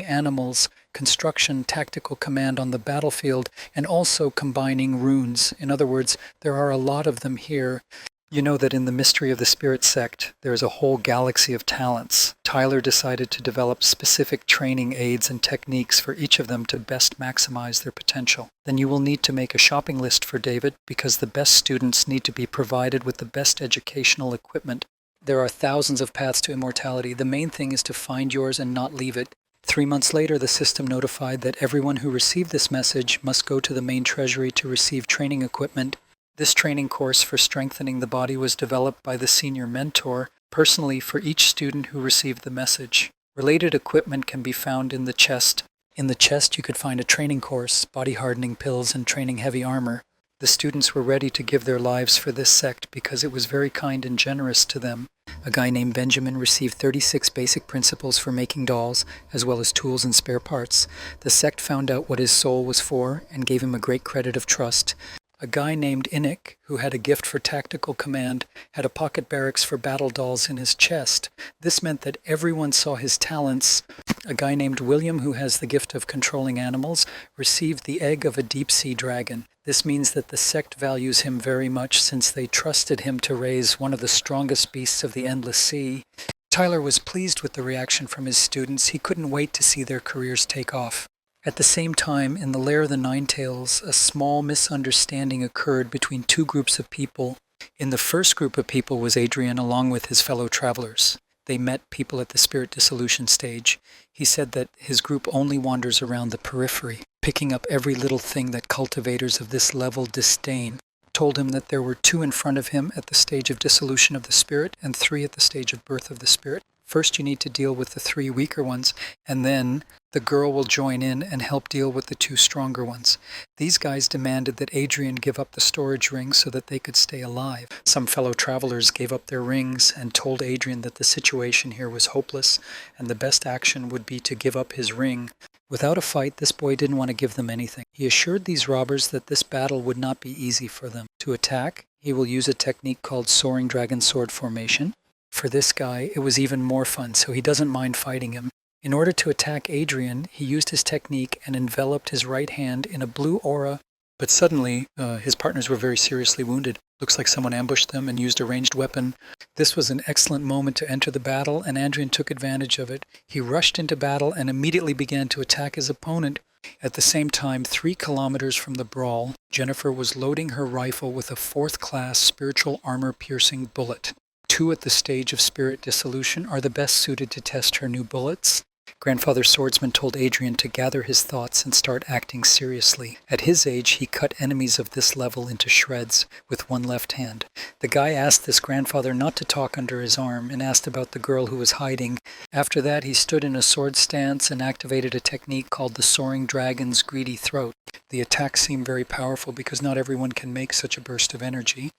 [SPEAKER 1] animals, construction, tactical command on the battlefield, and also combining runes. In other words, there are a lot of them here. You know that in the mystery of the spirit sect, there is a whole galaxy of talents. Tyler decided to develop specific training aids and techniques for each of them to best maximize their potential. Then you will need to make a shopping list for David because the best students need to be provided with the best educational equipment. There are thousands of paths to immortality. The main thing is to find yours and not leave it. 3 months later, the system notified that everyone who received this message must go to the main treasury to receive training equipment. This training course for strengthening the body was developed by the senior mentor personally for each student who received the message. Related equipment can be found in the chest. In the chest, you could find a training course, body hardening pills, and training heavy armor. The students were ready to give their lives for this sect because it was very kind and generous to them. A guy named Benjamin received 36 basic principles for making dolls, as well as tools and spare parts. The sect found out what his soul was for and gave him a great credit of trust. A guy named Innick, who had a gift for tactical command, had a pocket barracks for battle dolls in his chest. This meant that everyone saw his talents. A guy named William, who has the gift of controlling animals, received the egg of a deep-sea dragon. This means that the sect values him very much since they trusted him to raise one of the strongest beasts of the endless sea. Tyler was pleased with the reaction from his students. He couldn't wait to see their careers take off. At the same time, in the Lair of the Nine Tails, a small misunderstanding occurred between two groups of people. In the first group of people was Adrian along with his fellow travelers. They met people at the spirit dissolution stage. He said that his group only wanders around the periphery, picking up every little thing that cultivators of this level disdain. Told him that there were 2 in front of him at the stage of dissolution of the spirit and 3 at the stage of birth of the spirit. First, you need to deal with the 3 weaker ones, and then the girl will join in and help deal with the 2 stronger ones. These guys demanded that Adrian give up the storage ring so that they could stay alive. Some fellow travelers gave up their rings and told Adrian that the situation here was hopeless, and the best action would be to give up his ring. Without a fight, this boy didn't want to give them anything. He assured these robbers that this battle would not be easy for them. To attack, he will use a technique called Soaring Dragon Sword Formation. For this guy, it was even more fun, so he doesn't mind fighting him. In order to attack Adrian, he used his technique and enveloped his right hand in a blue aura. But suddenly, his partners were very seriously wounded. Looks like someone ambushed them and used a ranged weapon. This was an excellent moment to enter the battle, and Adrian took advantage of it. He rushed into battle and immediately began to attack his opponent. At the same time, 3 kilometers from the brawl, Jennifer was loading her rifle with a 4th-class spiritual armor-piercing bullet. 2 at the stage of spirit dissolution are the best suited to test her new bullets. Grandfather Swordsman told Adrian to gather his thoughts and start acting seriously. At his age, he cut enemies of this level into shreds with one left hand. The guy asked this grandfather not to talk under his arm and asked about the girl who was hiding. After that, he stood in a sword stance and activated a technique called the Soaring Dragon's Greedy Throat. The attack seemed very powerful because not everyone can make such a burst of energy,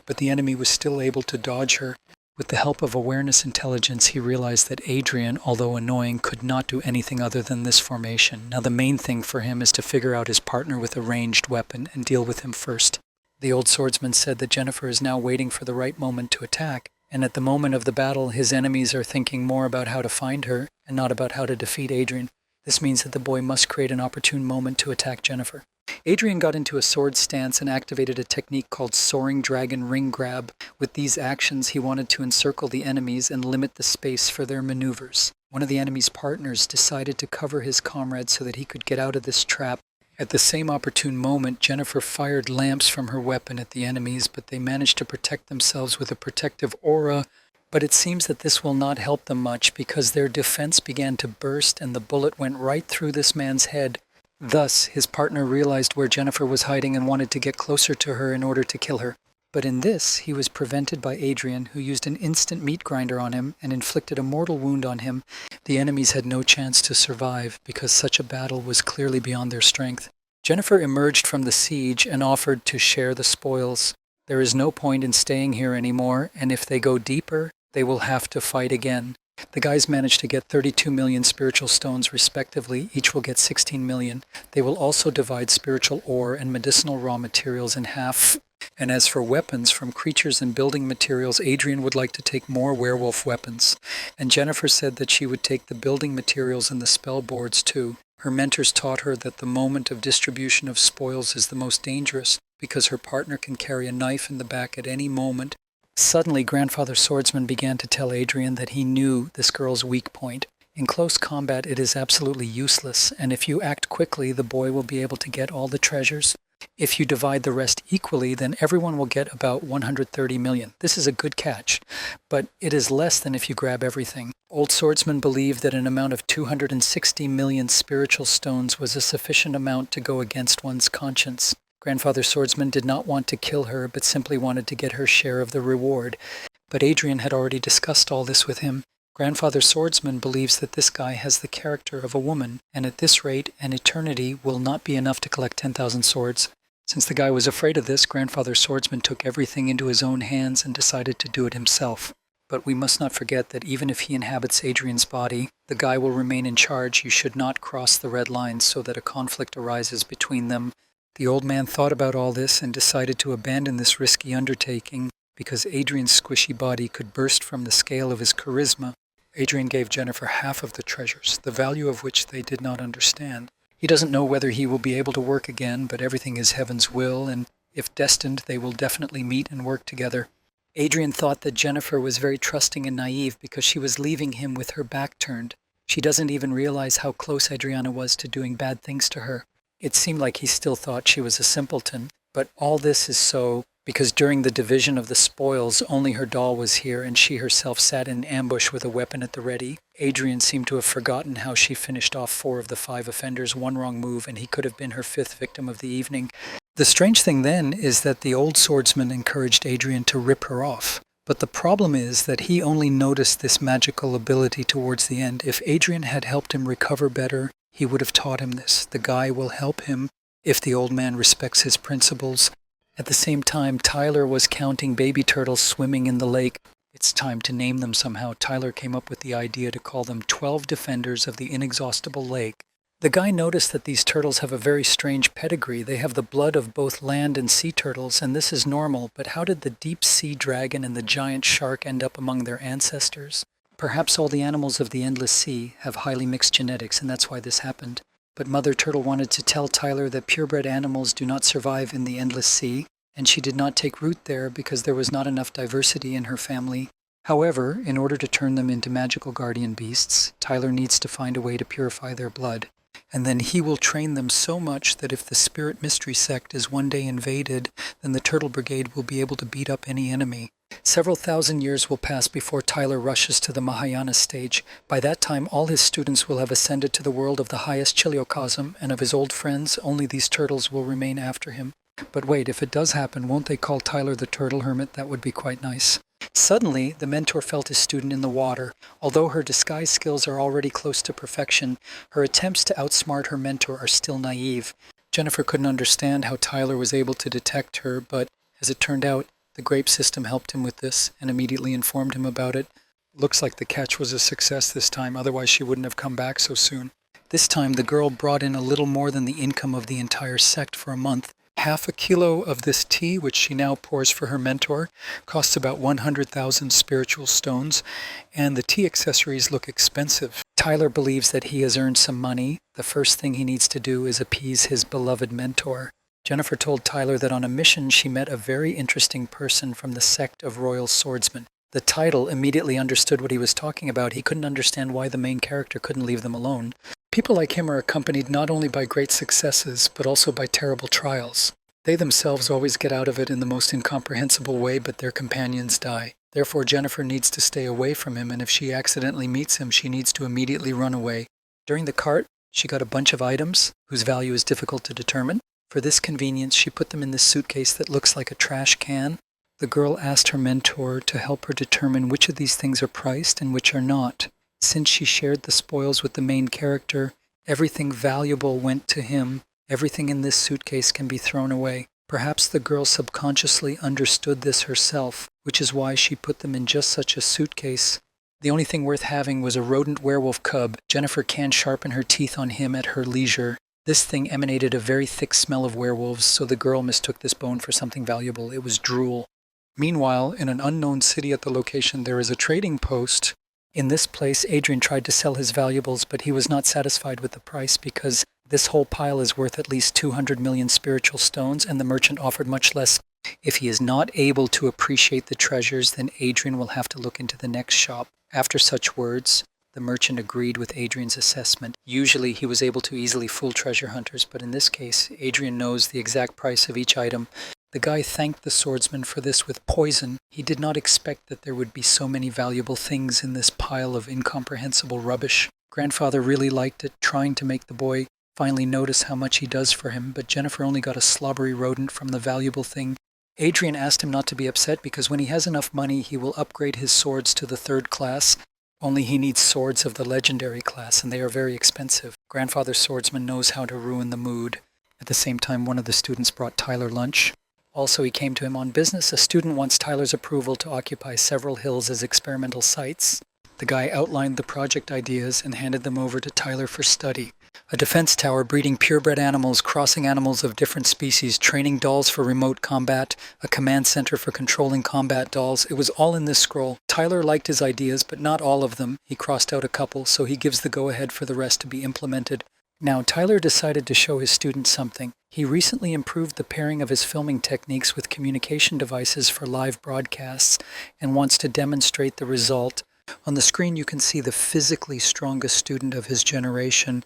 [SPEAKER 1] but the enemy was still able to dodge her. With the help of awareness intelligence, he realized that Adrian, although annoying, could not do anything other than this formation. Now the main thing for him is to figure out his partner with a ranged weapon and deal with him first. The old swordsman said that Jennifer is now waiting for the right moment to attack, and at the moment of the battle, his enemies are thinking more about how to find her and not about how to defeat Adrian. This means that the boy must create an opportune moment to attack Jennifer. Adrian got into a sword stance and activated a technique called Soaring Dragon Ring Grab. With these actions, he wanted to encircle the enemies and limit the space for their maneuvers. One of the enemy's partners decided to cover his comrade so that he could get out of this trap. At the same opportune moment, Jennifer fired lamps from her weapon at the enemies, but they managed to protect themselves with a protective aura. But it seems that this will not help them much because their defense began to burst and the bullet went right through this man's head. Thus, his partner realized where Jennifer was hiding and wanted to get closer to her in order to kill her. But in this, he was prevented by Adrian, who used an instant meat grinder on him and inflicted a mortal wound on him. The enemies had no chance to survive because such a battle was clearly beyond their strength. Jennifer emerged from the siege and offered to share the spoils. There is no point in staying here anymore, and if they go deeper, they will have to fight again. The guys managed to get 32 million spiritual stones respectively. Each will get 16 million. They will also divide spiritual ore and medicinal raw materials in half. And as for weapons from creatures and building materials, Adrian would like to take more werewolf weapons. And Jennifer said that she would take the building materials and the spell boards too. Her mentors taught her that the moment of distribution of spoils is the most dangerous because her partner can carry a knife in the back at any moment. Suddenly, Grandfather Swordsman began to tell Adrian that he knew this girl's weak point. In close combat, it is absolutely useless, and if you act quickly, the boy will be able to get all the treasures. If you divide the rest equally, then everyone will get about 130 million. This is a good catch, but it is less than if you grab everything. Old swordsman believed that an amount of 260 million spiritual stones was a sufficient amount to go against one's conscience. Grandfather swordsman did not want to kill her, but simply wanted to get her share of the reward. But Adrian had already discussed all this with him. Grandfather swordsman believes that this guy has the character of a woman, and at this rate, an eternity will not be enough to collect 10,000 swords. Since the guy was afraid of this, Grandfather swordsman took everything into his own hands and decided to do it himself. But we must not forget that even if he inhabits Adrian's body, the guy will remain in charge. You should not cross the red lines so that a conflict arises between them. The old man thought about all this and decided to abandon this risky undertaking because Adrian's squishy body could burst from the scale of his charisma. Adrian gave Jennifer half of the treasures, the value of which they did not understand. He doesn't know whether he will be able to work again, but everything is heaven's will, and if destined, they will definitely meet and work together. Adrian thought that Jennifer was very trusting and naive because she was leaving him with her back turned. She doesn't even realize how close Adriana was to doing bad things to her. It seemed like he still thought she was a simpleton, but all this is so because during the division of the spoils, only her doll was here and she herself sat in ambush with a weapon at the ready. Adrian seemed to have forgotten how she finished off 4 of the 5 offenders, one wrong move, and he could have been her 5th victim of the evening. The strange thing then is that the old swordsman encouraged Adrian to rip her off. But the problem is that he only noticed this magical ability towards the end. If Adrian had helped him recover better, he would have taught him this. The guy will help him if the old man respects his principles. At the same time, Tyler was counting baby turtles swimming in the lake. It's time to name them somehow. Tyler came up with the idea to call them 12 defenders of the inexhaustible lake. The guy noticed that these turtles have a very strange pedigree. They have the blood of both land and sea turtles, and this is normal, but how did the deep sea dragon and the giant shark end up among their ancestors? Perhaps all the animals of the endless sea have highly mixed genetics, and that's why this happened. But Mother Turtle wanted to tell Tyler that purebred animals do not survive in the endless sea, and she did not take root there because there was not enough diversity in her family. However, in order to turn them into magical guardian beasts, Tyler needs to find a way to purify their blood. And then he will train them so much that if the Spirit Mystery Sect is one day invaded, then the Turtle Brigade will be able to beat up any enemy. Several thousand years will pass before Tyler rushes to the Mahayana stage. By that time, all his students will have ascended to the world of the highest Chiliocosm, and of his old friends, only these turtles will remain after him. But wait, if it does happen, won't they call Tyler the Turtle Hermit? That would be quite nice. Suddenly, the mentor felt his student in the water. Although her disguise skills are already close to perfection, her attempts to outsmart her mentor are still naive. Jennifer couldn't understand how Tyler was able to detect her, but as it turned out, the grape system helped him with this and immediately informed him about it. Looks like the catch was a success this time, otherwise she wouldn't have come back so soon. This time, the girl brought in a little more than the income of the entire sect for a month. Half a kilo of this tea, which she now pours for her mentor, costs about 100,000 spiritual stones, and the tea accessories look expensive. Tyler believes that he has earned some money. The first thing he needs to do is appease his beloved mentor. Jennifer told Tyler that on a mission she met a very interesting person from the sect of Royal Swordsmen. The title immediately understood what he was talking about. He couldn't understand why the main character couldn't leave them alone. People like him are accompanied not only by great successes, but also by terrible trials. They themselves always get out of it in the most incomprehensible way, but their companions die. Therefore, Jennifer needs to stay away from him, and if she accidentally meets him, she needs to immediately run away. During the cart, she got a bunch of items, whose value is difficult to determine. For this convenience, she put them in this suitcase that looks like a trash can. The girl asked her mentor to help her determine which of these things are priced and which are not. Since she shared the spoils with the main character, everything valuable went to him. Everything in this suitcase can be thrown away. Perhaps the girl subconsciously understood this herself, which is why she put them in just such a suitcase. The only thing worth having was a rodent werewolf cub. Jennifer can sharpen her teeth on him at her leisure. This thing emanated a very thick smell of werewolves, so the girl mistook this bone for something valuable. It was drool. Meanwhile, in an unknown city at the location, there is a trading post. In this place, Adrian tried to sell his valuables, but he was not satisfied with the price because this whole pile is worth at least 200 million spiritual stones, and the merchant offered much less. If he is not able to appreciate the treasures, then Adrian will have to look into the next shop. After such words, the merchant agreed with Adrian's assessment. Usually he was able to easily fool treasure hunters, but in this case, Adrian knows the exact price of each item. The guy thanked the swordsman for this with poison. He did not expect that there would be so many valuable things in this pile of incomprehensible rubbish. Grandfather really liked it, trying to make the boy finally notice how much he does for him, but Jennifer only got a slobbery rodent from the valuable thing. Adrian asked him not to be upset because when he has enough money, he will upgrade his swords to the 3rd class. Only he needs swords of the legendary class, and they are very expensive. Grandfather Swordsman knows how to ruin the mood. At the same time, one of the students brought Tyler lunch. Also, he came to him on business. A student wants Tyler's approval to occupy several hills as experimental sites. The guy outlined the project ideas and handed them over to Tyler for study. A defense tower breeding purebred animals, crossing animals of different species, training dolls for remote combat, a command center for controlling combat dolls. It was all in this scroll. Tyler liked his ideas, but not all of them. He crossed out a couple, so he gives the go-ahead for the rest to be implemented. Now, Tyler decided to show his students something. He recently improved the pairing of his filming techniques with communication devices for live broadcasts and wants to demonstrate the result. On the screen, you can see the physically strongest student of his generation.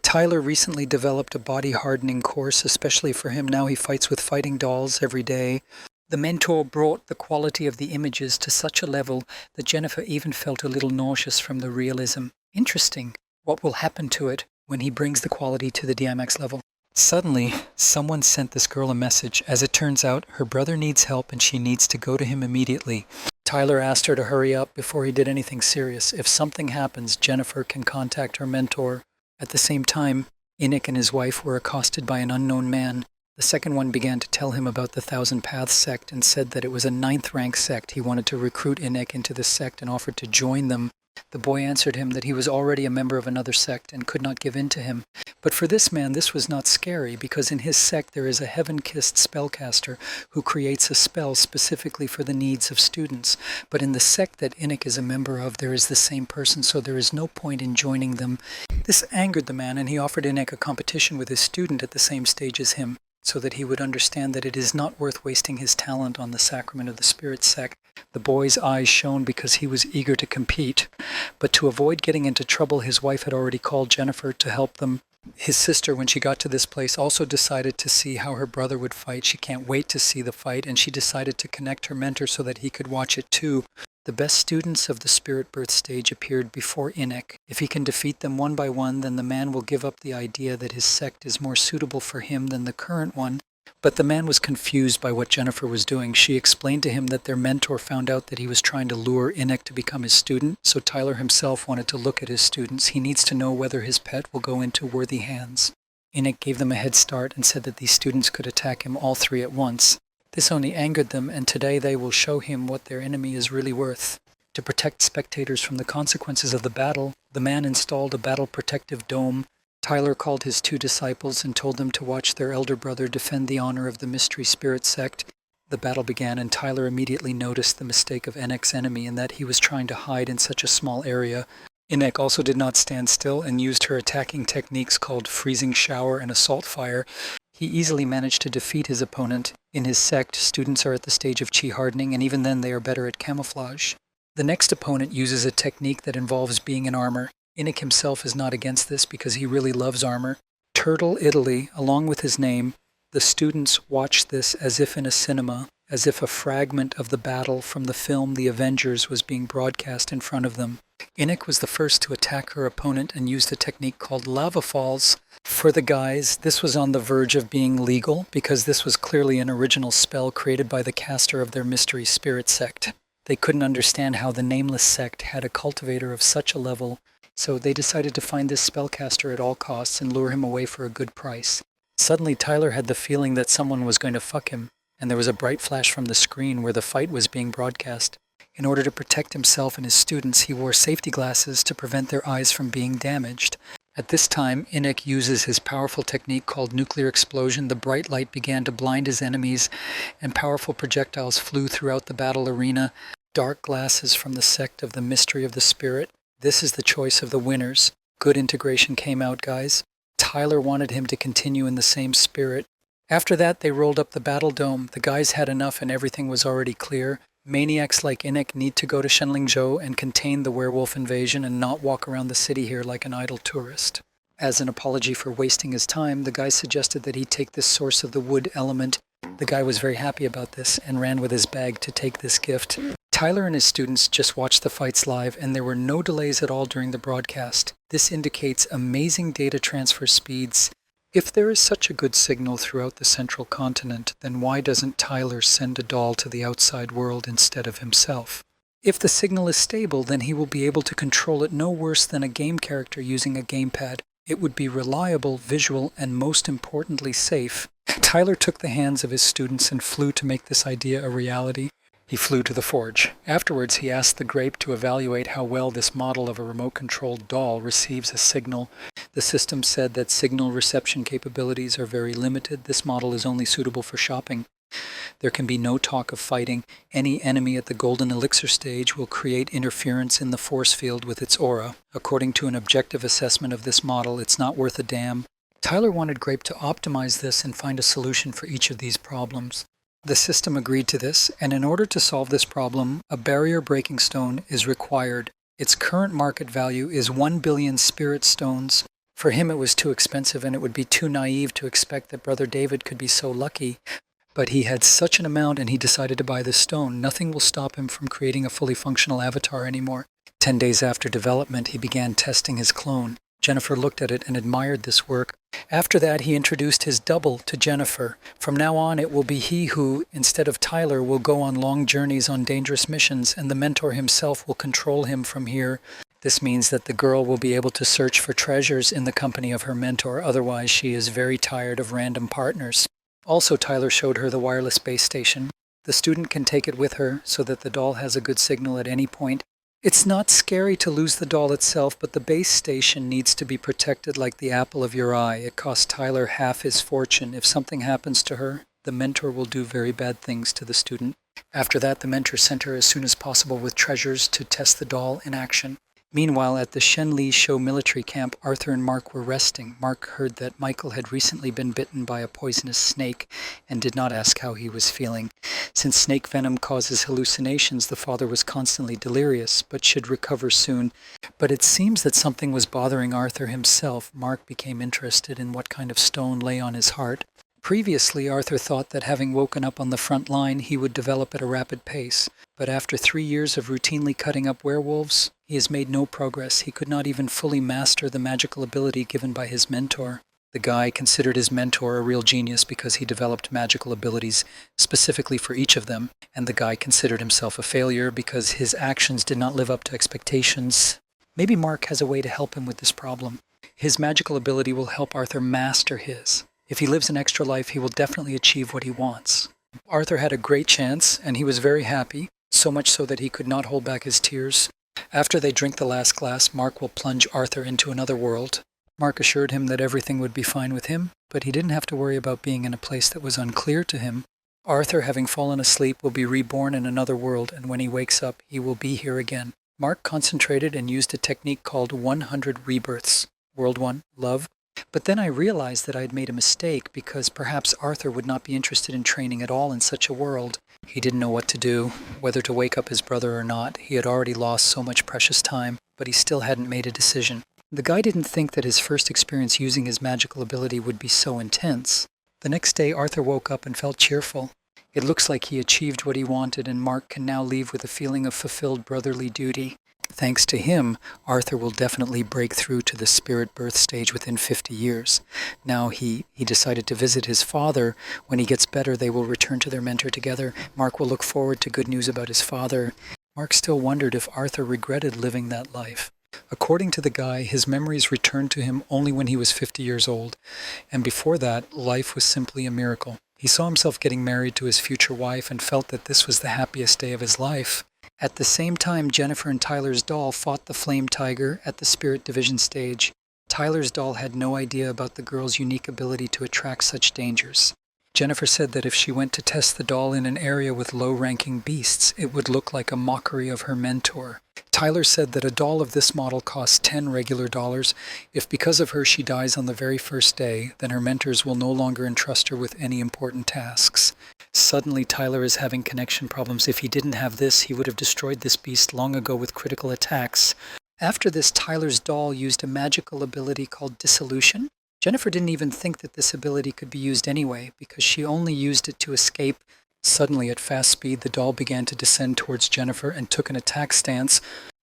[SPEAKER 1] Tyler recently developed a body hardening course, especially for him. Now he fights with fighting dolls every day. The mentor brought the quality of the images to such a level that Jennifer even felt a little nauseous from the realism. Interesting. What will happen to it when he brings the quality to the DMX level? Suddenly, someone sent this girl a message. As it turns out, her brother needs help and she needs to go to him immediately. Tyler asked her to hurry up before he did anything serious. If something happens, Jennifer can contact her mentor. At the same time, Enoch and his wife were accosted by an unknown man. The second one began to tell him about the Thousand Paths sect and said that it was a 9th rank sect. He wanted to recruit Enoch into the sect and offered to join them. The boy answered him that he was already a member of another sect and could not give in to him. But for this man, this was not scary, because in his sect there is a heaven-kissed spellcaster who creates a spell specifically for the needs of students. But in the sect that Enoch is a member of, there is the same person, so there is no point in joining them. This angered the man, and he offered Enoch a competition with his student at the same stage as him, so that he would understand that it is not worth wasting his talent on the sacrament of the spirit sect. The boy's eyes shone because he was eager to compete. But to avoid getting into trouble, his wife had already called Jennifer to help them. His sister, when she got to this place, also decided to see how her brother would fight. She can't wait to see the fight, and she decided to connect her mentor so that he could watch it too. The best students of the spirit birth stage appeared before Enoch. If he can defeat them one by one, then the man will give up the idea that his sect is more suitable for him than the current one. But the man was confused by what Jennifer was doing. She explained to him that their mentor found out that he was trying to lure Enoch to become his student, so Tyler himself wanted to look at his students. He needs to know whether his pet will go into worthy hands. Enoch gave them a head start and said that these students could attack him all 3 at once. This only angered them, and today they will show him what their enemy is really worth. To protect spectators from the consequences of the battle, the man installed a battle protective dome. Tyler called his 2 disciples and told them to watch their elder brother defend the honor of the mystery spirit sect. The battle began, and Tyler immediately noticed the mistake of Enoch's enemy in that he was trying to hide in such a small area. Enoch also did not stand still and used her attacking techniques called freezing shower and assault fire. He easily managed to defeat his opponent. In his sect, students are at the stage of chi hardening, and even then they are better at camouflage. The next opponent uses a technique that involves being in armor. Enoch himself is not against this because he really loves armor. Turtle Italy, along with his name, the students watch this as if in a cinema, as if a fragment of the battle from the film The Avengers was being broadcast in front of them. Enoch was the first to attack her opponent and used a technique called lava falls. For the guys, this was on the verge of being legal because this was clearly an original spell created by the caster of their mystery spirit sect. They couldn't understand how the nameless sect had a cultivator of such a level, so they decided to find this spellcaster at all costs and lure him away for a good price. Suddenly Tyler had the feeling that someone was going to fuck him, and there was a bright flash from the screen where the fight was being broadcast. In order to protect himself and his students, he wore safety glasses to prevent their eyes from being damaged. At this time, Enoch uses his powerful technique called nuclear explosion. The bright light began to blind his enemies, and powerful projectiles flew throughout the battle arena. Dark glasses from the sect of the mystery of the spirit. This is the choice of the winners. Good integration came out, guys. Tyler wanted him to continue in the same spirit. After that, they rolled up the battle dome. The guys had enough and everything was already clear. Maniacs like Enoch need to go to Shenlingzhou and contain the werewolf invasion and not walk around the city here like an idle tourist. As an apology for wasting his time, the guy suggested that he take this source of the wood element. The The guy was very happy about this and ran with his bag to take this gift. Tyler and his students just watched the fights live, and there were no delays at all during the broadcast. This indicates amazing data transfer speeds. If there is such a good signal throughout the central continent, then why doesn't Tyler send a doll to the outside world instead of himself? If the signal is stable, then he will be able to control it no worse than a game character using a gamepad. It would be reliable, visual, and most importantly safe. Tyler took the hands of his students and flew to make this idea a reality. He flew to the forge. Afterwards, he asked the grape to evaluate how well this model of a remote-controlled doll receives a signal. The system said that signal reception capabilities are very limited. This model is only suitable for shopping. There can be no talk of fighting. Any enemy at the golden elixir stage will create interference in the force field with its aura. According to an objective assessment of this model, it's not worth a damn. Tyler wanted Grape to optimize this and find a solution for each of these problems. The system agreed to this, and in order to solve this problem, a barrier-breaking stone is required. Its current market value is 1 billion spirit stones. For him it was too expensive, and it would be too naive to expect that Brother David could be so lucky. But he had such an amount, and he decided to buy this stone. Nothing will stop him from creating a fully functional avatar anymore. 10 days after development, he began testing his clone. Jennifer looked at it and admired this work. After that, he introduced his double to Jennifer. From now on, it will be he who, instead of Tyler, will go on long journeys on dangerous missions, and the mentor himself will control him from here. This means that the girl will be able to search for treasures in the company of her mentor. Otherwise, she is very tired of random partners. Also, Tyler showed her the wireless base station. The student can take it with her so that the doll has a good signal at any point. It's not scary to lose the doll itself, but the base station needs to be protected like the apple of your eye. It cost Tyler half his fortune. If something happens to her, the mentor will do very bad things to the student. After that, the mentor sent her as soon as possible with treasures to test the doll in action. Meanwhile, at the Shenli Show military camp, Arthur and Mark were resting. Mark heard that Michael had recently been bitten by a poisonous snake and did not ask how he was feeling. Since snake venom causes hallucinations, the father was constantly delirious, but should recover soon. But it seems that something was bothering Arthur himself. Mark became interested in what kind of stone lay on his heart. Previously, Arthur thought that having woken up on the front line, he would develop at a rapid pace. But after 3 years of routinely cutting up werewolves, he has made no progress. He could not even fully master the magical ability given by his mentor. The guy considered his mentor a real genius because he developed magical abilities specifically for each of them, and the guy considered himself a failure because his actions did not live up to expectations. Maybe Mark has a way to help him with this problem. His magical ability will help Arthur master his. If he lives an extra life, he will definitely achieve what he wants. Arthur had a great chance, and he was very happy, so much so that he could not hold back his tears. After they drink the last glass, Mark will plunge Arthur into another world. Mark assured him that everything would be fine with him, but he didn't have to worry about being in a place that was unclear to him. Arthur, having fallen asleep, will be reborn in another world, and when he wakes up, he will be here again. Mark concentrated and used a technique called 100 rebirths. World 1, love. But then I realized that I had made a mistake because perhaps Arthur would not be interested in training at all in such a world. He didn't know what to do, whether to wake up his brother or not. He had already lost so much precious time, but he still hadn't made a decision. The guy didn't think that his first experience using his magical ability would be so intense. The next day, Arthur woke up and felt cheerful. It looks like he achieved what he wanted, and Mark can now leave with a feeling of fulfilled brotherly duty. Thanks to him, Arthur will definitely break through to the spirit birth stage within 50 years. Now he decided to visit his father. When he gets better, they will return to their mentor together. Mark will look forward to good news about his father. Mark still wondered if Arthur regretted living that life. According to the guy, his memories returned to him only when he was 50 years old. And before that, life was simply a miracle. He saw himself getting married to his future wife and felt that this was the happiest day of his life. At the same time, Jennifer and Tyler's doll fought the Flame Tiger at the Spirit Division stage. Tyler's doll had no idea about the girl's unique ability to attract such dangers. Jennifer said that if she went to test the doll in an area with low-ranking beasts, it would look like a mockery of her mentor. Tyler said that a doll of this model costs 10 regular dollars. If because of her she dies on the very first day, then her mentors will no longer entrust her with any important tasks. Suddenly, Tyler is having connection problems. If he didn't have this, he would have destroyed this beast long ago with critical attacks. After this, Tyler's doll used a magical ability called Dissolution. Jennifer didn't even think that this ability could be used anyway, because she only used it to escape. Suddenly, at fast speed, the doll began to descend towards Jennifer and took an attack stance.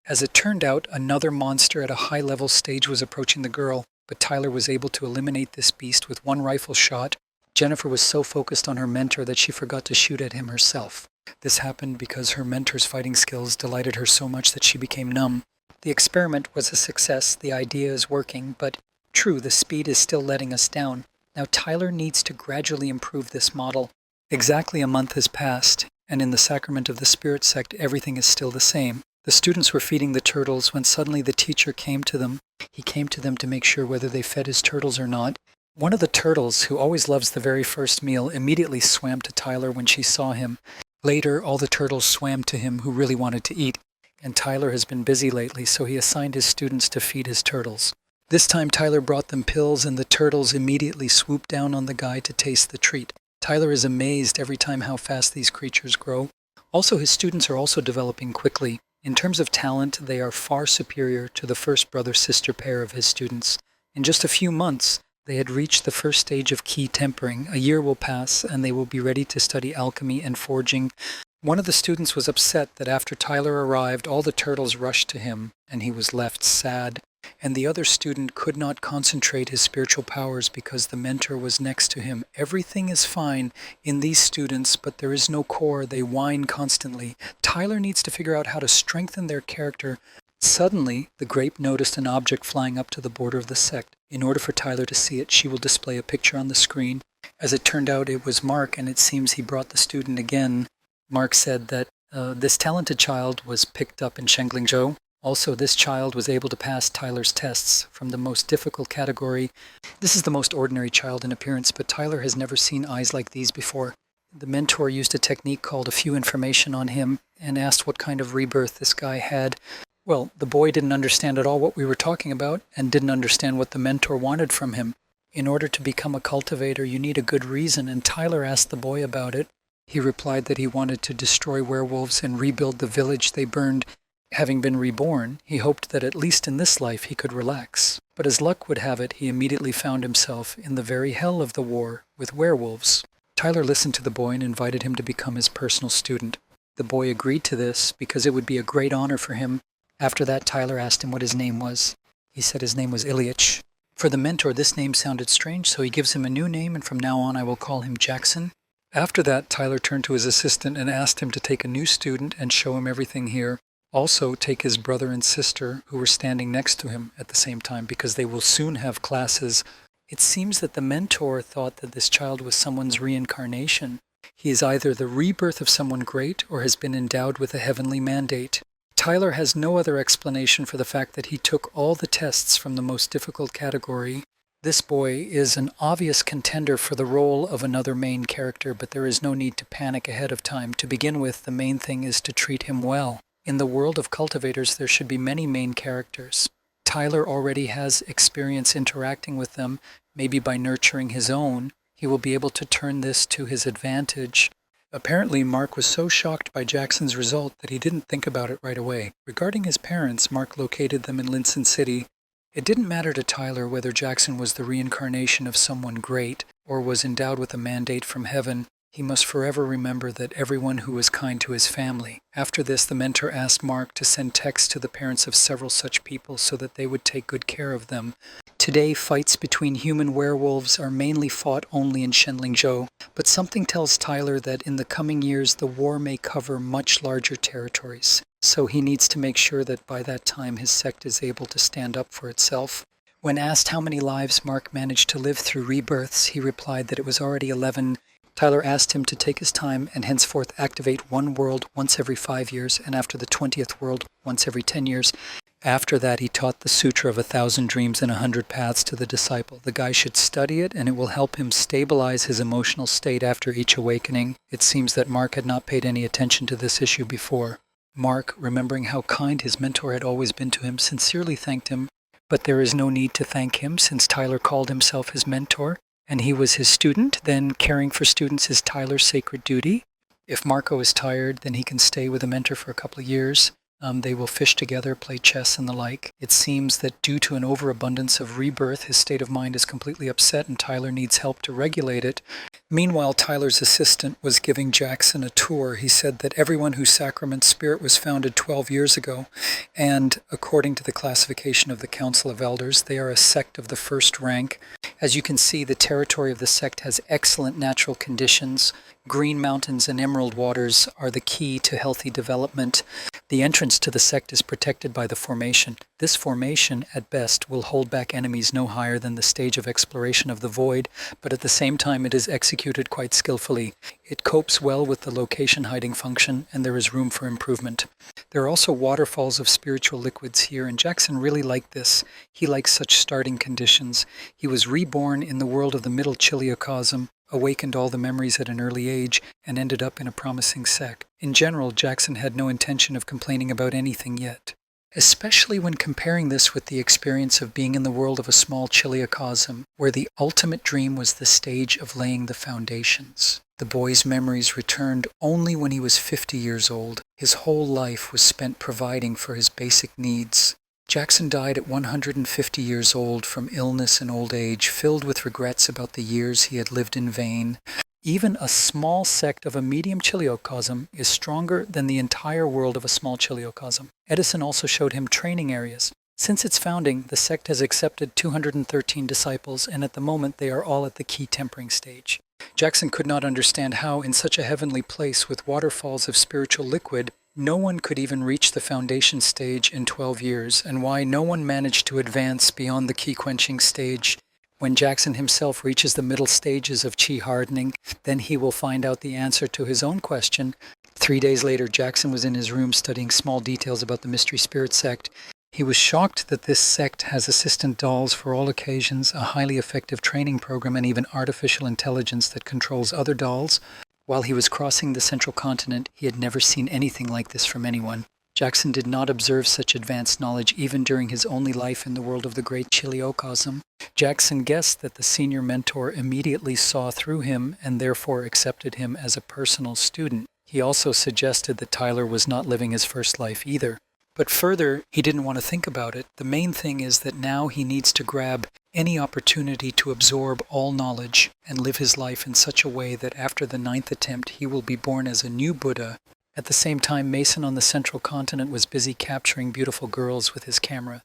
[SPEAKER 1] As it turned out, another monster at a high-level stage was approaching the girl, but Tyler was able to eliminate this beast with one rifle shot. Jennifer was so focused on her mentor that she forgot to shoot at him herself. This happened because her mentor's fighting skills delighted her so much that she became numb. The experiment was a success, the idea is working, but true, the speed is still letting us down. Now Tyler needs to gradually improve this model. Exactly a month has passed, and in the Sacrament of the Spirit sect, everything is still the same. The students were feeding the turtles when suddenly the teacher came to them. He came to them to make sure whether they fed his turtles or not. One of the turtles, who always loves the very first meal, immediately swam to Tyler when she saw him. Later, all the turtles swam to him who really wanted to eat, and Tyler has been busy lately, so he assigned his students to feed his turtles. This time Tyler brought them pills, and the turtles immediately swooped down on the guy to taste the treat. Tyler is amazed every time how fast these creatures grow. Also, his students are also developing quickly. In terms of talent, they are far superior to the first brother-sister pair of his students. In just a few months, they had reached the first stage of key tempering. A year will pass, and they will be ready to study alchemy and forging. One of the students was upset that after Tyler arrived, all the turtles rushed to him, and he was left sad. And the other student could not concentrate his spiritual powers because the mentor was next to him. Everything is fine in these students, but there is no core. They whine constantly. Tyler needs to figure out how to strengthen their character. Suddenly, the grape noticed an object flying up to the border of the sect. In order for Tyler to see it, she will display a picture on the screen. As it turned out, it was Mark, and it seems he brought the student again. Mark said that this talented child was picked up in Shenglingzhou. Also, this child was able to pass Tyler's tests from the most difficult category. This is the most ordinary child in appearance, but Tyler has never seen eyes like these before. The mentor used a technique called a few information on him and asked what kind of rebirth this guy had. Well, the boy didn't understand at all what we were talking about and didn't understand what the mentor wanted from him. In order to become a cultivator, you need a good reason, and Tyler asked the boy about it. He replied that he wanted to destroy werewolves and rebuild the village they burned. Having been reborn, he hoped that at least in this life he could relax. But as luck would have it, he immediately found himself in the very hell of the war with werewolves. Tyler listened to the boy and invited him to become his personal student. The boy agreed to this because it would be a great honor for him. After that, Tyler asked him what his name was. He said his name was Ilyich. For the mentor, this name sounded strange, so he gives him a new name, and from now on I will call him Jackson. After that, Tyler turned to his assistant and asked him to take a new student and show him everything here. Also, take his brother and sister, who were standing next to him at the same time, because they will soon have classes. It seems that the mentor thought that this child was someone's reincarnation. He is either the rebirth of someone great or has been endowed with a heavenly mandate. Tyler has no other explanation for the fact that he took all the tests from the most difficult category. This boy is an obvious contender for the role of another main character, but there is no need to panic ahead of time. To begin with, the main thing is to treat him well. In the world of cultivators, there should be many main characters. Tyler already has experience interacting with them. Maybe by nurturing his own, he will be able to turn this to his advantage. Apparently, Mark was so shocked by Jackson's result that he didn't think about it right away. Regarding his parents, Mark located them in Linson City. It didn't matter to Tyler whether Jackson was the reincarnation of someone great or was endowed with a mandate from heaven. He must forever remember that everyone who was kind to his family. After this, the mentor asked Mark to send texts to the parents of several such people so that they would take good care of them. Today, fights between human werewolves are mainly fought only in Shenlingzhou, but something tells Tyler that in the coming years the war may cover much larger territories. So he needs to make sure that by that time his sect is able to stand up for itself. When asked how many lives Mark managed to live through rebirths, he replied that it was already 11. Tyler asked him to take his time and henceforth activate one world once every 5 years, and after the 20th world once every 10 years. After that, he taught the Sutra of 1,000 Dreams and 100 Paths to the disciple. The guy should study it, and it will help him stabilize his emotional state after each awakening. It seems that Mark had not paid any attention to this issue before. Mark, remembering how kind his mentor had always been to him, sincerely thanked him, but there is no need to thank him since Tyler called himself his mentor, and he was his student. Then caring for students is Tyler's sacred duty. If Marco is tired, then he can stay with a mentor for a couple of years. They will fish together, play chess, and the like. It seems that due to an overabundance of rebirth, his state of mind is completely upset and Tyler needs help to regulate it. Meanwhile, Tyler's assistant was giving Jackson a tour. He said that everyone whose sacrament spirit was founded 12 years ago, and according to the classification of the Council of Elders, they are a sect of the first rank. As you can see, the territory of the sect has excellent natural conditions. Green mountains and emerald waters are the key to healthy development. The entrance to the sect is protected by the formation. This formation, at best, will hold back enemies no higher than the stage of exploration of the void, but at the same time it is executed quite skillfully. It copes well with the location hiding function, and there is room for improvement. There are also waterfalls of spiritual liquids here, and Jackson really liked this. He likes such starting conditions. He was reborn in the world of the middle Chiliocosm, awakened all the memories at an early age, and ended up in a promising sect. In general, Jackson had no intention of complaining about anything yet, especially when comparing this with the experience of being in the world of a small Chiliocosm, where the ultimate dream was the stage of laying the foundations. The boy's memories returned only when he was 50 years old. His whole life was spent providing for his basic needs. Jackson died at 150 years old from illness and old age, filled with regrets about the years he had lived in vain. Even a small sect of a medium Chiliocosm is stronger than the entire world of a small Chiliocosm. Edison also showed him training areas. Since its founding, the sect has accepted 213 disciples, and at the moment they are all at the key tempering stage. Jackson could not understand how, in such a heavenly place with waterfalls of spiritual liquid, no one could even reach the foundation stage in 12 years, and why no one managed to advance beyond the key quenching stage. When Jackson himself reaches the middle stages of chi hardening, then he will find out the answer to his own question. 3 days later, Jackson was in his room studying small details about the Mystery Spirit sect. He was shocked that this sect has assistant dolls for all occasions, a highly effective training program, and even artificial intelligence that controls other dolls. While he was crossing the central continent, he had never seen anything like this from anyone. Jackson did not observe such advanced knowledge even during his only life in the world of the Great Chiliocosm. Jackson guessed that the senior mentor immediately saw through him and therefore accepted him as a personal student. He also suggested that Tyler was not living his first life either. But further, he didn't want to think about it. The main thing is that now he needs to grab any opportunity to absorb all knowledge and live his life in such a way that after the 9th attempt he will be born as a new Buddha. At the same time, Mason on the central continent was busy capturing beautiful girls with his camera.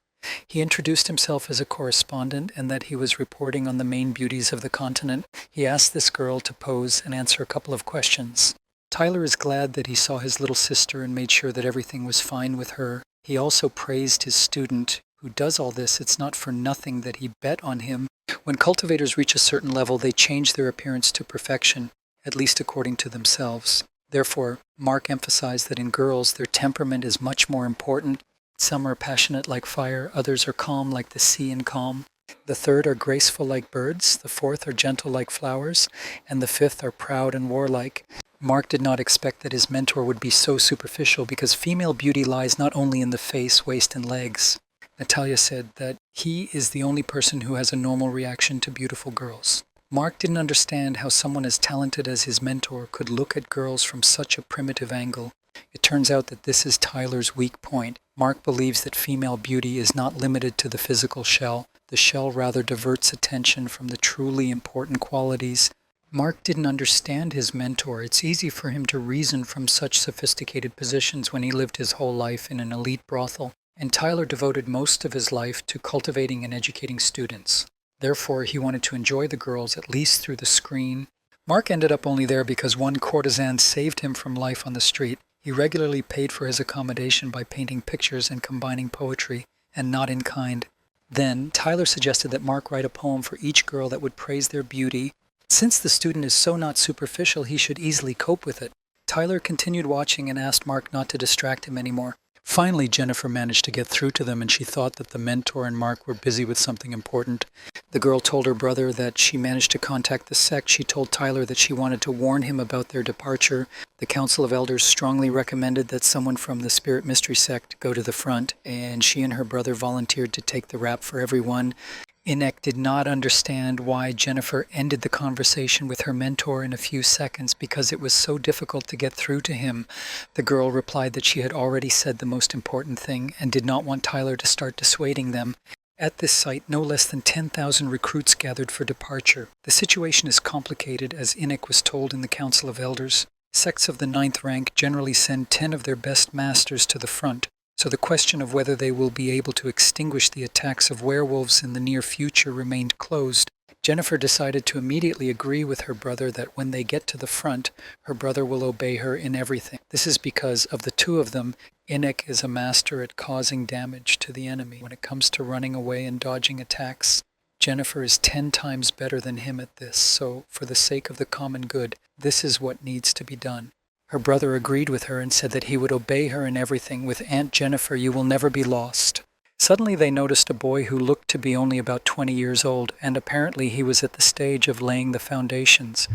[SPEAKER 1] He introduced himself as a correspondent and that he was reporting on the main beauties of the continent. He asked this girl to pose and answer a couple of questions. Tyler is glad that he saw his little sister and made sure that everything was fine with her. He also praised his student, who does all this. It's not for nothing that he bet on him. When cultivators reach a certain level, they change their appearance to perfection, at least according to themselves. Therefore, Mark emphasized that in girls, their temperament is much more important. Some are passionate like fire, others are calm like the sea in calm. The third are graceful like birds, the fourth are gentle like flowers, and the fifth are proud and warlike. Mark did not expect that his mentor would be so superficial because female beauty lies not only in the face, waist, and legs. Natalia said that he is the only person who has a normal reaction to beautiful girls. Mark didn't understand how someone as talented as his mentor could look at girls from such a primitive angle. It turns out that this is Tyler's weak point. Mark believes that female beauty is not limited to the physical shell. The shell rather diverts attention from the truly important qualities. Mark didn't understand his mentor. It's easy for him to reason from such sophisticated positions when he lived his whole life in an elite brothel. And Tyler devoted most of his life to cultivating and educating students. Therefore, he wanted to enjoy the girls at least through the screen. Mark ended up only there because one courtesan saved him from life on the street. He regularly paid for his accommodation by painting pictures and combining poetry, and not in kind. Then, Tyler suggested that Mark write a poem for each girl that would praise their beauty. Since the student is so not superficial, he should easily cope with it. Tyler continued watching and asked Mark not to distract him anymore. Finally, Jennifer managed to get through to them, and she thought that the mentor and Mark were busy with something important. The girl told her brother that she managed to contact the sect. She told Tyler that she wanted to warn him about their departure. The Council of Elders strongly recommended that someone from the Spirit Mystery sect go to the front, and she and her brother volunteered to take the rap for everyone. Inek did not understand why Jennifer ended the conversation with her mentor in a few seconds because it was so difficult to get through to him. The girl replied that she had already said the most important thing and did not want Tyler to start dissuading them. At this site, no less than 10,000 recruits gathered for departure. The situation is complicated, as Inek was told in the Council of Elders. Sects of the 9th rank generally send 10 of their best masters to the front. So the question of whether they will be able to extinguish the attacks of werewolves in the near future remained closed. Jennifer decided to immediately agree with her brother that when they get to the front, her brother will obey her in everything. This is because of the two of them, Inek is a master at causing damage to the enemy. When it comes to running away and dodging attacks, Jennifer is 10 times better than him at this, so for the sake of the common good, this is what needs to be done. Her brother agreed with her and said that he would obey her in everything. With Aunt Jennifer, you will never be lost. Suddenly they noticed a boy who looked to be only about 20 years old, and apparently he was at the stage of laying the foundations.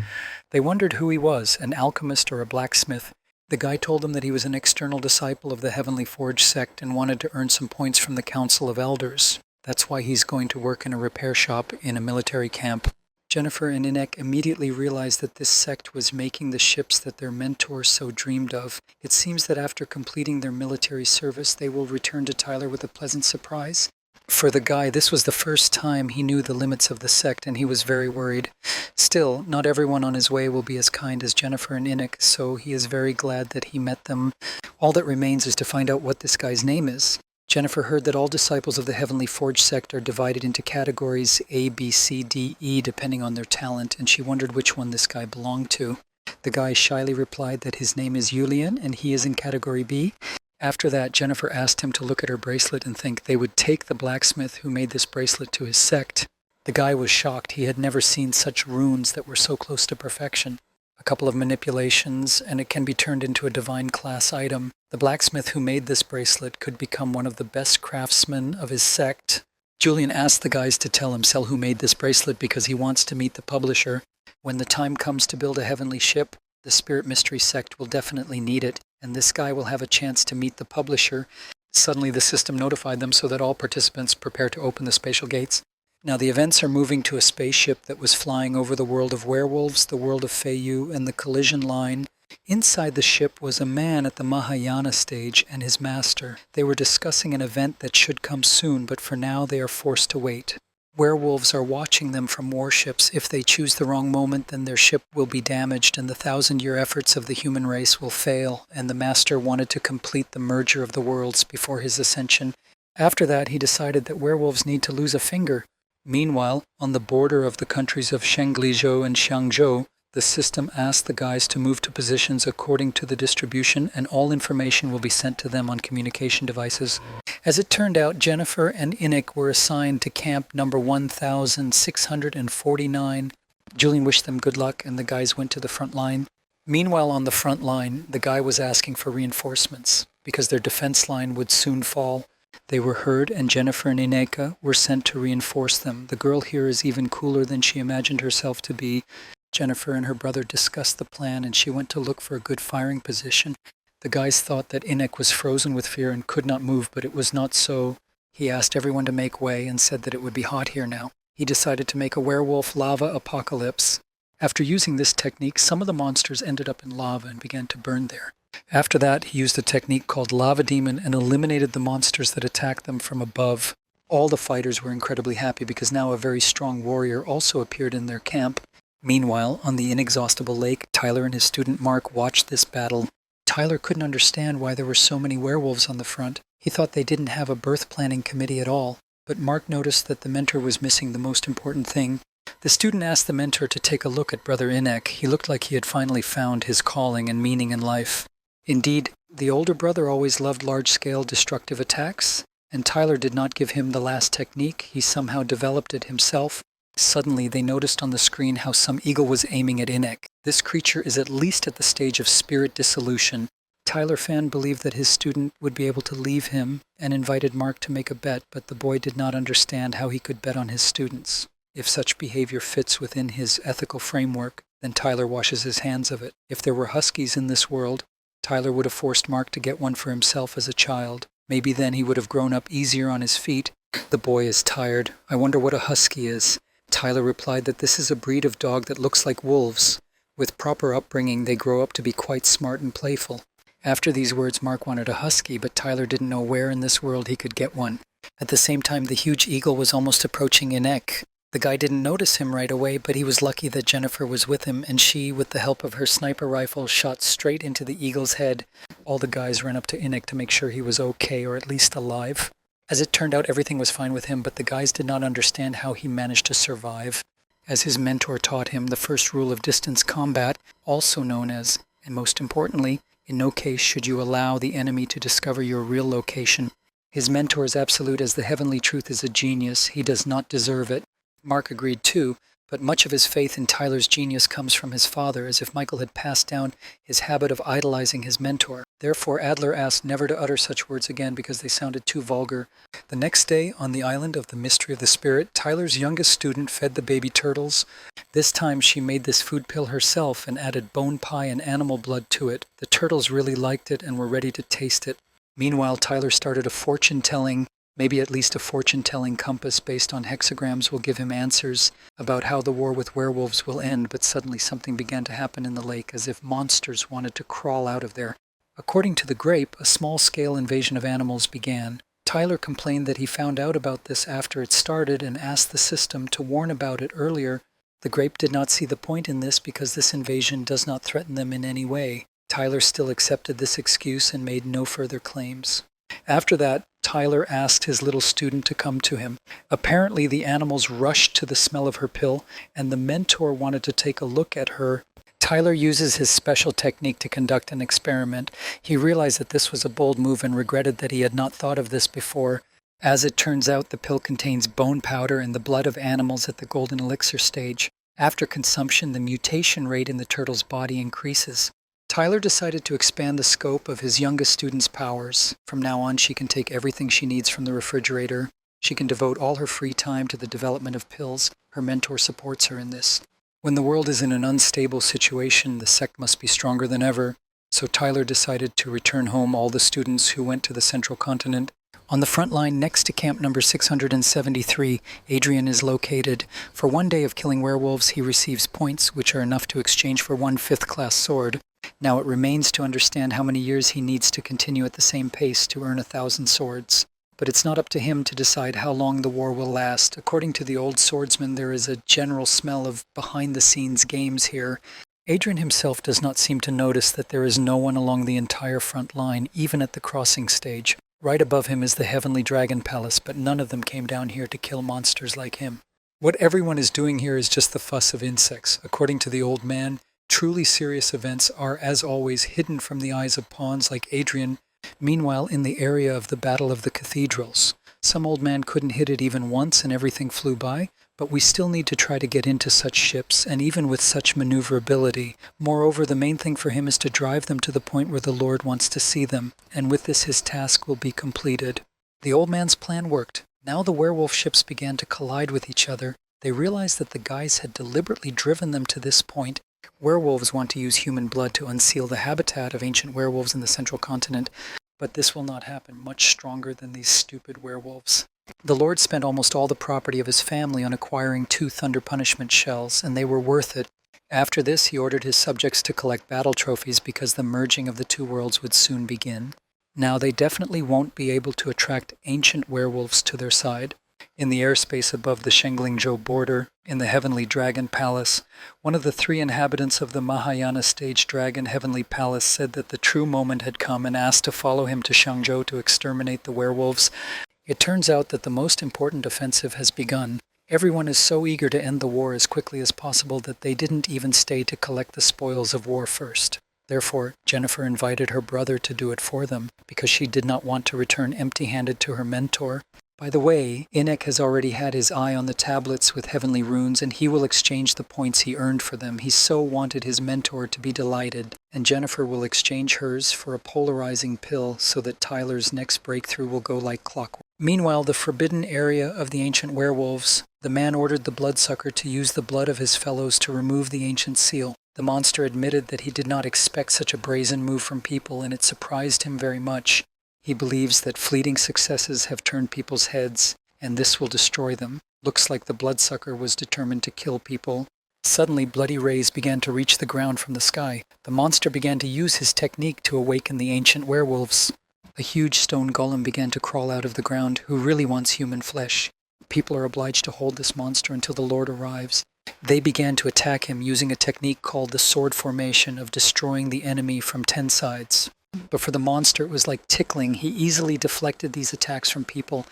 [SPEAKER 1] They wondered who he was, an alchemist or a blacksmith. The guy told them that he was an external disciple of the Heavenly Forge sect and wanted to earn some points from the Council of Elders. That's why he's going to work in a repair shop in a military camp. Jennifer and Inek immediately realized that this sect was making the ships that their mentors so dreamed of. It seems that after completing their military service, they will return to Tyler with a pleasant surprise. For the guy, this was the first time he knew the limits of the sect, and he was very worried. Still, not everyone on his way will be as kind as Jennifer and Inek, so he is very glad that he met them. All that remains is to find out what this guy's name is. Jennifer heard that all disciples of the Heavenly Forge sect are divided into categories A, B, C, D, E, depending on their talent, and she wondered which one this guy belonged to. The guy shyly replied that his name is Julian, and he is in category B. After that, Jennifer asked him to look at her bracelet and think they would take the blacksmith who made this bracelet to his sect. The guy was shocked. He had never seen such runes that were so close to perfection. A couple of manipulations, and it can be turned into a divine class item. The blacksmith who made this bracelet could become one of the best craftsmen of his sect. Julian asked the guys to tell himself who made this bracelet because he wants to meet the publisher. When the time comes to build a heavenly ship, the Spirit Mystery sect will definitely need it, and this guy will have a chance to meet the publisher. Suddenly the system notified them so that all participants prepare to open the spatial gates. Now the events are moving to a spaceship that was flying over the world of werewolves, the world of Feiyu, and the collision line. Inside the ship was a man at the Mahayana stage and his master. They were discussing an event that should come soon, but for now they are forced to wait. Werewolves are watching them from warships. If they choose the wrong moment, then their ship will be damaged and the 1,000-year efforts of the human race will fail, and the master wanted to complete the merger of the worlds before his ascension. After that, he decided that werewolves need to lose a finger. Meanwhile, on the border of the countries of Shenglizhou and Xiangzhou, the system asked the guys to move to positions according to the distribution, and all information will be sent to them on communication devices. As it turned out, Jennifer and Inek were assigned to camp number 1649. Julian wished them good luck, and the guys went to the front line. Meanwhile, on the front line, the guy was asking for reinforcements, because their defense line would soon fall. They were heard, and Jennifer and Ineka were sent to reinforce them. The girl here is even cooler than she imagined herself to be. Jennifer and her brother discussed the plan, and she went to look for a good firing position. The guys thought that Inek was frozen with fear and could not move, but it was not so. He asked everyone to make way and said that it would be hot here now. He decided to make a werewolf lava apocalypse. After using this technique, some of the monsters ended up in lava and began to burn there. After that, he used a technique called Lava Demon and eliminated the monsters that attacked them from above. All the fighters were incredibly happy because now a very strong warrior also appeared in their camp. Meanwhile, on the inexhaustible lake, Tyler and his student Mark watched this battle. Tyler couldn't understand why there were so many werewolves on the front. He thought they didn't have a birth planning committee at all. But Mark noticed that the mentor was missing the most important thing. The student asked the mentor to take a look at Brother Inek. He looked like he had finally found his calling and meaning in life. Indeed, the older brother always loved large-scale destructive attacks, and Tyler did not give him the last technique. He somehow developed it himself. Suddenly, they noticed on the screen how some eagle was aiming at Inek. This creature is at least at the stage of spirit dissolution. Tyler Fan believed that his student would be able to leave him and invited Mark to make a bet, but the boy did not understand how he could bet on his students. If such behavior fits within his ethical framework, then Tyler washes his hands of it. If there were huskies in this world, Tyler would have forced Mark to get one for himself as a child. Maybe then he would have grown up easier on his feet. The boy is tired. I wonder what a husky is. Tyler replied that this is a breed of dog that looks like wolves. With proper upbringing, they grow up to be quite smart and playful. After these words, Mark wanted a husky, but Tyler didn't know where in this world he could get one. At the same time, the huge eagle was almost approaching Inek. The guy didn't notice him right away, but he was lucky that Jennifer was with him, and she, with the help of her sniper rifle, shot straight into the eagle's head. All the guys ran up to Inek to make sure he was okay, or at least alive. As it turned out, everything was fine with him, but the guys did not understand how he managed to survive. As his mentor taught him, the first rule of distance combat, also known as, and most importantly, in no case should you allow the enemy to discover your real location. His mentor's absolute as the heavenly truth is a genius. He does not deserve it. Mark agreed too, but much of his faith in Tyler's genius comes from his father, as if Michael had passed down his habit of idolizing his mentor. Therefore, Adler asked never to utter such words again because they sounded too vulgar. The next day, on the island of the Mystery of the Spirit, Tyler's youngest student fed the baby turtles. This time she made this food pill herself and added bone pie and animal blood to it. The turtles really liked it and were ready to taste it. Meanwhile, Tyler started a fortune-telling, maybe at least a fortune-telling compass based on hexagrams will give him answers about how the war with werewolves will end, but suddenly something began to happen in the lake, as if monsters wanted to crawl out of there. According to the grape, a small-scale invasion of animals began. Tyler complained that he found out about this after it started and asked the system to warn about it earlier. The grape did not see the point in this because this invasion does not threaten them in any way. Tyler still accepted this excuse and made no further claims. After that, Tyler asked his little student to come to him. Apparently, the animals rushed to the smell of her pill, and the mentor wanted to take a look at her. Tyler uses his special technique to conduct an experiment. He realized that this was a bold move and regretted that he had not thought of this before. As it turns out, the pill contains bone powder and the blood of animals at the golden elixir stage. After consumption, the mutation rate in the turtle's body increases. Tyler decided to expand the scope of his youngest student's powers. From now on, she can take everything she needs from the refrigerator. She can devote all her free time to the development of pills. Her mentor supports her in this. When the world is in an unstable situation, the sect must be stronger than ever. So Tyler decided to return home all the students who went to the central continent. On the front line next to camp number 673, Adrian is located. For one day of killing werewolves, he receives points, which are enough to exchange for one 5th-class sword. Now it remains to understand how many years he needs to continue at the same pace to earn 1,000 swords. But it's not up to him to decide how long the war will last. According to the old swordsman, there is a general smell of behind-the-scenes games here. Adrian himself does not seem to notice that there is no one along the entire front line, even at the crossing stage. Right above him is the Heavenly Dragon Palace, but none of them came down here to kill monsters like him. What everyone is doing here is just the fuss of insects. According to the old man, truly serious events are, as always, hidden from the eyes of pawns like Adrian. Meanwhile, in the area of the Battle of the Cathedrals, some old man couldn't hit it even once and everything flew by, but we still need to try to get into such ships, and even with such maneuverability. Moreover, the main thing for him is to drive them to the point where the Lord wants to see them, and with this his task will be completed. The old man's plan worked. Now the werewolf ships began to collide with each other. They realized that the guys had deliberately driven them to this point. Werewolves want to use human blood to unseal the habitat of ancient werewolves in the central continent, but this will not happen, much stronger than these stupid werewolves. The Lord spent almost all the property of his family on acquiring 2 Thunder Punishment shells, and they were worth it. After this, he ordered his subjects to collect battle trophies because the merging of the 2 worlds would soon begin. Now, they definitely won't be able to attract ancient werewolves to their side. In the airspace above the Shenglingzhou border, in the Heavenly Dragon Palace, one of the 3 inhabitants of the Mahayana stage Dragon Heavenly Palace said that the true moment had come and asked to follow him to Shangzhou to exterminate the werewolves. It turns out that the most important offensive has begun. Everyone is so eager to end the war as quickly as possible that they didn't even stay to collect the spoils of war first. Therefore, Jennifer invited her brother to do it for them, because she did not want to return empty-handed to her mentor. By the way, Inek has already had his eye on the tablets with heavenly runes, and he will exchange the points he earned for them. He so wanted his mentor to be delighted, and Jennifer will exchange hers for a polarizing pill so that Tyler's next breakthrough will go like clockwork. Meanwhile, the forbidden area of the ancient werewolves, the man ordered the bloodsucker to use the blood of his fellows to remove the ancient seal. The monster admitted that he did not expect such a brazen move from people, and it surprised him very much. He believes that fleeting successes have turned people's heads, and this will destroy them. Looks like the bloodsucker was determined to kill people. Suddenly, bloody rays began to reach the ground from the sky. The monster began to use his technique to awaken the ancient werewolves. A huge stone golem began to crawl out of the ground, who really wants human flesh. People are obliged to hold this monster until the Lord arrives. They began to attack him using a technique called the sword formation of destroying the enemy from 10 sides. But for the monster, it was like tickling. He easily deflected these attacks from people.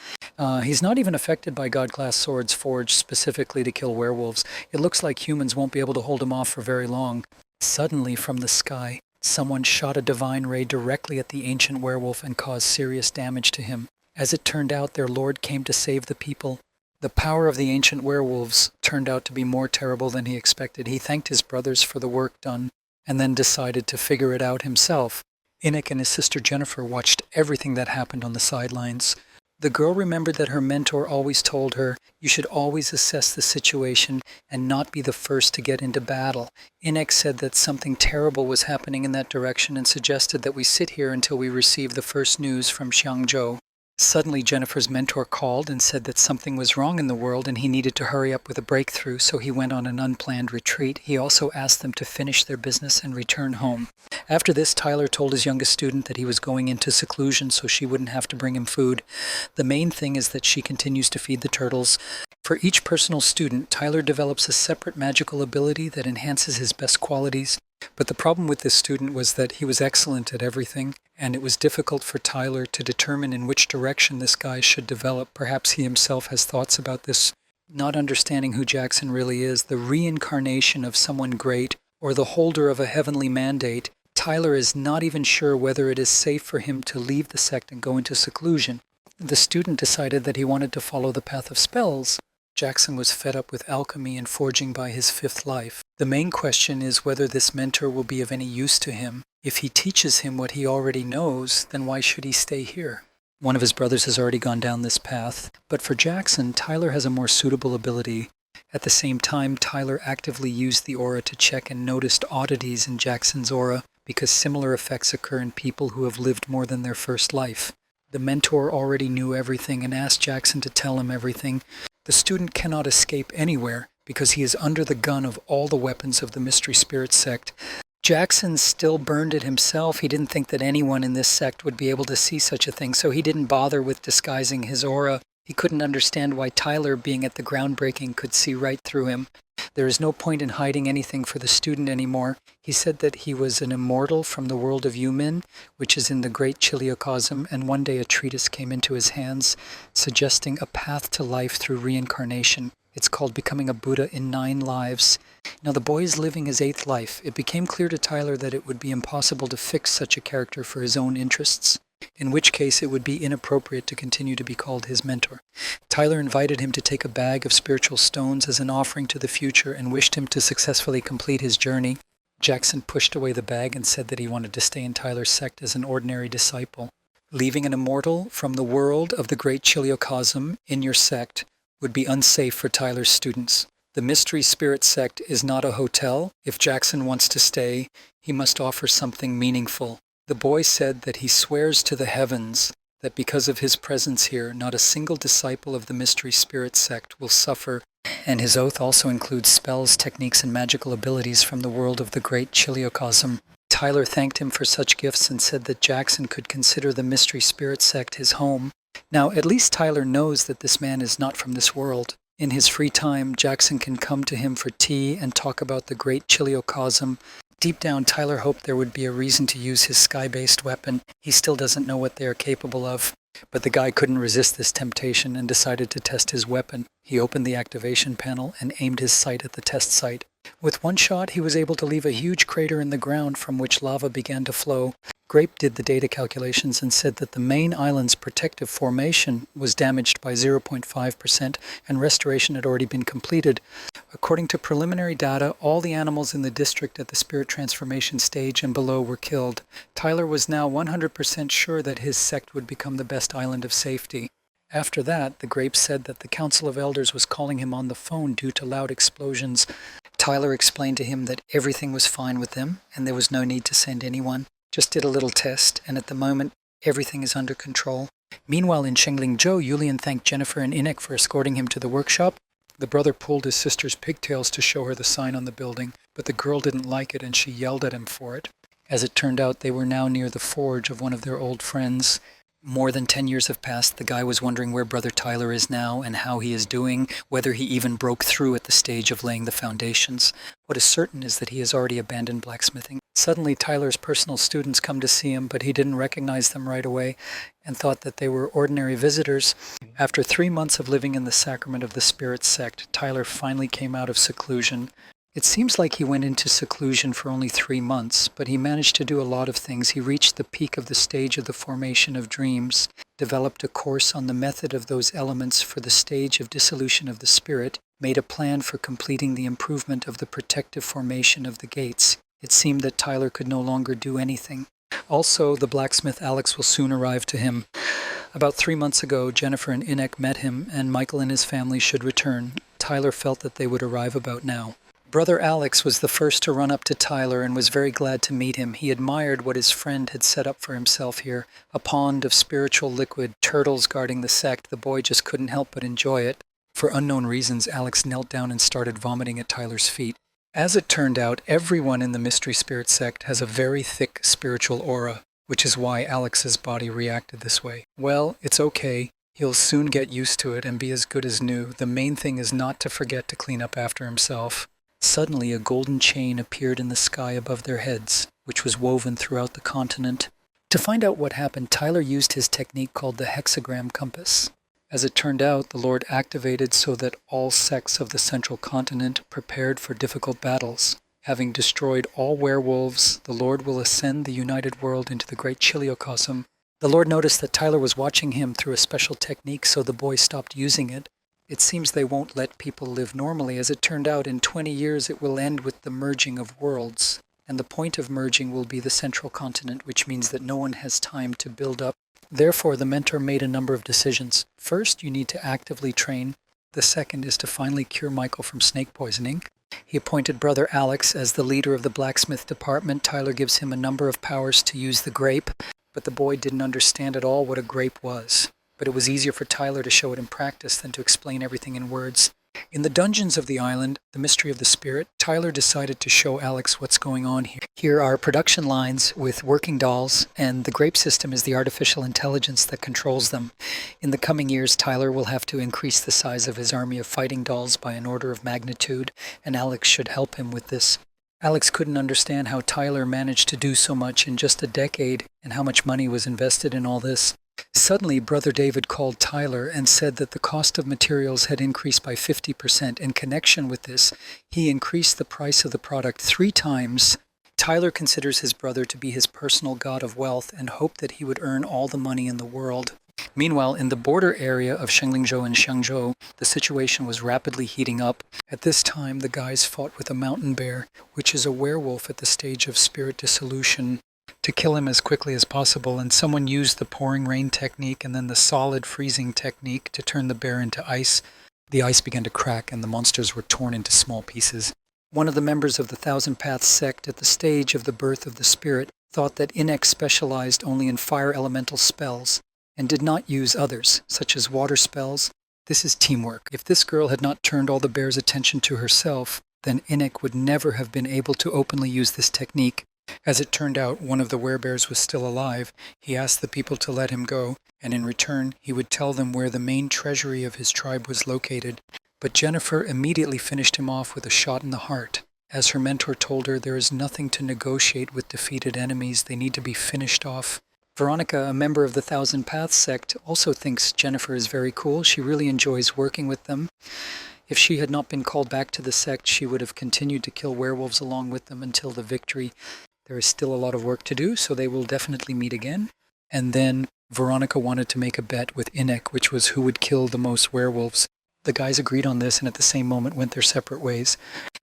[SPEAKER 1] He's not even affected by God-class swords forged specifically to kill werewolves. It looks like humans won't be able to hold him off for very long. Suddenly, from the sky, someone shot a divine ray directly at the ancient werewolf and caused serious damage to him. As it turned out, their lord came to save the people. The power of the ancient werewolves turned out to be more terrible than he expected. He thanked his brothers for the work done, and then decided to figure it out himself. Enoch and his sister Jennifer watched everything that happened on the sidelines. The girl remembered that her mentor always told her, "You should always assess the situation and not be the first to get into battle." Enoch said that something terrible was happening in that direction and suggested that we sit here until we receive the first news from Xiangzhou. Suddenly, Jennifer's mentor called and said that something was wrong in the world and he needed to hurry up with a breakthrough, so he went on an unplanned retreat. He also asked them to finish their business and return home. After this, Tyler told his youngest student that he was going into seclusion so she wouldn't have to bring him food. The main thing is that she continues to feed the turtles. For each personal student, Tyler develops a separate magical ability that enhances his best qualities. But the problem with this student was that he was excellent at everything, and it was difficult for Tyler to determine in which direction this guy should develop. Perhaps he himself has thoughts about this. Not understanding who Jackson really is, the reincarnation of someone great, or the holder of a heavenly mandate, Tyler is not even sure whether it is safe for him to leave the sect and go into seclusion. The student decided that he wanted to follow the path of spells. Jackson was fed up with alchemy and forging by his 5th life. The main question is whether this mentor will be of any use to him. If he teaches him what he already knows, then why should he stay here? One of his brothers has already gone down this path, but for Jackson, Tyler has a more suitable ability. At the same time, Tyler actively used the aura to check and noticed oddities in Jackson's aura, because similar effects occur in people who have lived more than their first life. The mentor already knew everything and asked Jackson to tell him everything. The student cannot escape anywhere because he is under the gun of all the weapons of the Mystery Spirit sect. Jackson still burned it himself. He didn't think that anyone in this sect would be able to see such a thing, so he didn't bother with disguising his aura. He couldn't understand why Tyler, being at the groundbreaking, could see right through him. There is no point in hiding anything for the student anymore. He said that he was an immortal from the world of Yumin, which is in the Great Chiliocosm, and one day a treatise came into his hands suggesting a path to life through reincarnation. It's called Becoming a Buddha in 9 Lives. Now the boy is living his 8th life. It became clear to Tyler that it would be impossible to fix such a character for his own interests, in which case it would be inappropriate to continue to be called his mentor. Tyler invited him to take a bag of spiritual stones as an offering to the future and wished him to successfully complete his journey. Jackson pushed away the bag and said that he wanted to stay in Tyler's sect as an ordinary disciple. Leaving an immortal from the world of the Great Chiliocosm in your sect would be unsafe for Tyler's students. The Mystery Spirit sect is not a hotel. If Jackson wants to stay, he must offer something meaningful. The boy said that he swears to the heavens that because of his presence here, not a single disciple of the Mystery Spirit sect will suffer, and his oath also includes spells, techniques, and magical abilities from the world of the Great Chiliocosm. Tyler thanked him for such gifts and said that Jackson could consider the Mystery Spirit sect his home. Now, at least Tyler knows that this man is not from this world. In his free time, Jackson can come to him for tea and talk about the Great Chiliocosm. Deep down, Tyler hoped there would be a reason to use his sky-based weapon. He still doesn't know what they are capable of. But the guy couldn't resist this temptation and decided to test his weapon. He opened the activation panel and aimed his sight at the test site. With one shot, he was able to leave a huge crater in the ground from which lava began to flow. Grape did the data calculations and said that the main island's protective formation was damaged by 0.5% and restoration had already been completed. According to preliminary data, all the animals in the district at the spirit transformation stage and below were killed. Tyler was now 100% sure that his sect would become the best island of safety. After that, the Grape said that the Council of Elders was calling him on the phone due to loud explosions. Tyler explained to him that everything was fine with them and there was no need to send anyone. Just did a little test, and at the moment Everything is under control. Meanwhile, in Shenglingzhou, Yulian thanked Jennifer and Inek for escorting him to the workshop. The brother pulled his sister's pigtails to show her the sign on the building, but the girl didn't like it and she yelled at him for it. As it turned out, they were now near the forge of one of their old friends. More than 10 years have passed. The guy was wondering where Brother Tyler is now and how he is doing, whether he even broke through at the stage of laying the foundations. What is certain is that he has already abandoned blacksmithing. Suddenly, Tyler's personal students come to see him, but he didn't recognize them right away and thought that they were ordinary visitors. After 3 months of living in the Sacrament of the Spirit sect, Tyler finally came out of seclusion. It seems like he went into seclusion for only 3 months, but he managed to do a lot of things. He reached the peak of the stage of the formation of dreams, developed a course on the method of those elements for the stage of dissolution of the spirit, made a plan for completing the improvement of the protective formation of the gates. It seemed that Tyler could no longer do anything. Also, the blacksmith Alex will soon arrive to him. About 3 months ago, Jennifer and Inek met him, and Michael and his family should return. Tyler felt that they would arrive about now. Brother Alex was the first to run up to Tyler and was very glad to meet him. He admired what his friend had set up for himself here, a pond of spiritual liquid, turtles guarding the sect. The boy just couldn't help but enjoy it. For unknown reasons, Alex knelt down and started vomiting at Tyler's feet. As it turned out, everyone in the Mystery Spirit sect has a very thick spiritual aura, which is why Alex's body reacted this way. Well, it's okay. He'll soon get used to it and be as good as new. The main thing is not to forget to clean up after himself. Suddenly, a golden chain appeared in the sky above their heads, which was woven throughout the continent. To find out what happened, Tyler used his technique called the hexagram compass. As it turned out, the Lord activated so that all sects of the central continent prepared for difficult battles. Having destroyed all werewolves, the Lord will ascend the united world into the great Chiliocosm. The Lord noticed that Tyler was watching him through a special technique, so the boy stopped using it. It seems they won't let people live normally. As it turned out, in 20 years it will end with the merging of worlds. And the point of merging will be the central continent, which means that no one has time to build up. Therefore, the mentor made a number of decisions. First, you need to actively train. The second is to finally cure Michael from snake poisoning. He appointed Brother Alex as the leader of the blacksmith department. Tyler gives him a number of powers to use the grape, but the boy didn't understand at all what a grape was. But it was easier for Tyler to show it in practice than to explain everything in words. In the dungeons of the island, the mystery of the spirit, Tyler decided to show Alex what's going on here. Here are production lines with working dolls, and the grape system is the artificial intelligence that controls them. In the coming years, Tyler will have to increase the size of his army of fighting dolls by an order of magnitude, and Alex should help him with this. Alex couldn't understand how Tyler managed to do so much in just a decade and how much money was invested in all this. Suddenly, Brother David called Tyler and said that the cost of materials had increased by 50%. In connection with this, he increased the price of the product 3 times. Tyler considers his brother to be his personal god of wealth and hoped that he would earn all the money in the world. Meanwhile, in the border area of Shenglingzhou and Xiangzhou, the situation was rapidly heating up. At this time, the guys fought with a mountain bear, which is a werewolf at the stage of spirit dissolution, to kill him as quickly as possible, and someone used the pouring rain technique and then the solid freezing technique to turn the bear into ice. The ice began to crack and the monsters were torn into small pieces. One of the members of the Thousand Paths sect at the stage of the birth of the spirit thought that Inek specialized only in fire elemental spells and did not use others, such as water spells. This is teamwork. If this girl had not turned all the bear's attention to herself, then Inek would never have been able to openly use this technique. As it turned out, one of the werebears was still alive. He asked the people to let him go, and in return, he would tell them where the main treasury of his tribe was located. But Jennifer immediately finished him off with a shot in the heart. As her mentor told her, there is nothing to negotiate with defeated enemies. They need to be finished off. Veronica, a member of the Thousand Paths sect, also thinks Jennifer is very cool. She really enjoys working with them. If she had not been called back to the sect, she would have continued to kill werewolves along with them until the victory. There is still a lot of work to do, so they will definitely meet again. And then Veronica wanted to make a bet with Inek, which was who would kill the most werewolves. The guys agreed on this and at the same moment went their separate ways.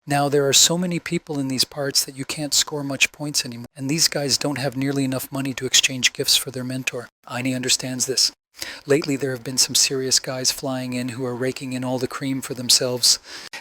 [SPEAKER 1] Now, there are so many people in these parts that you can't score much points anymore. And these guys don't have nearly enough money to exchange gifts for their mentor. Aini understands this. Lately, there have been some serious guys flying in who are raking in all the cream for themselves.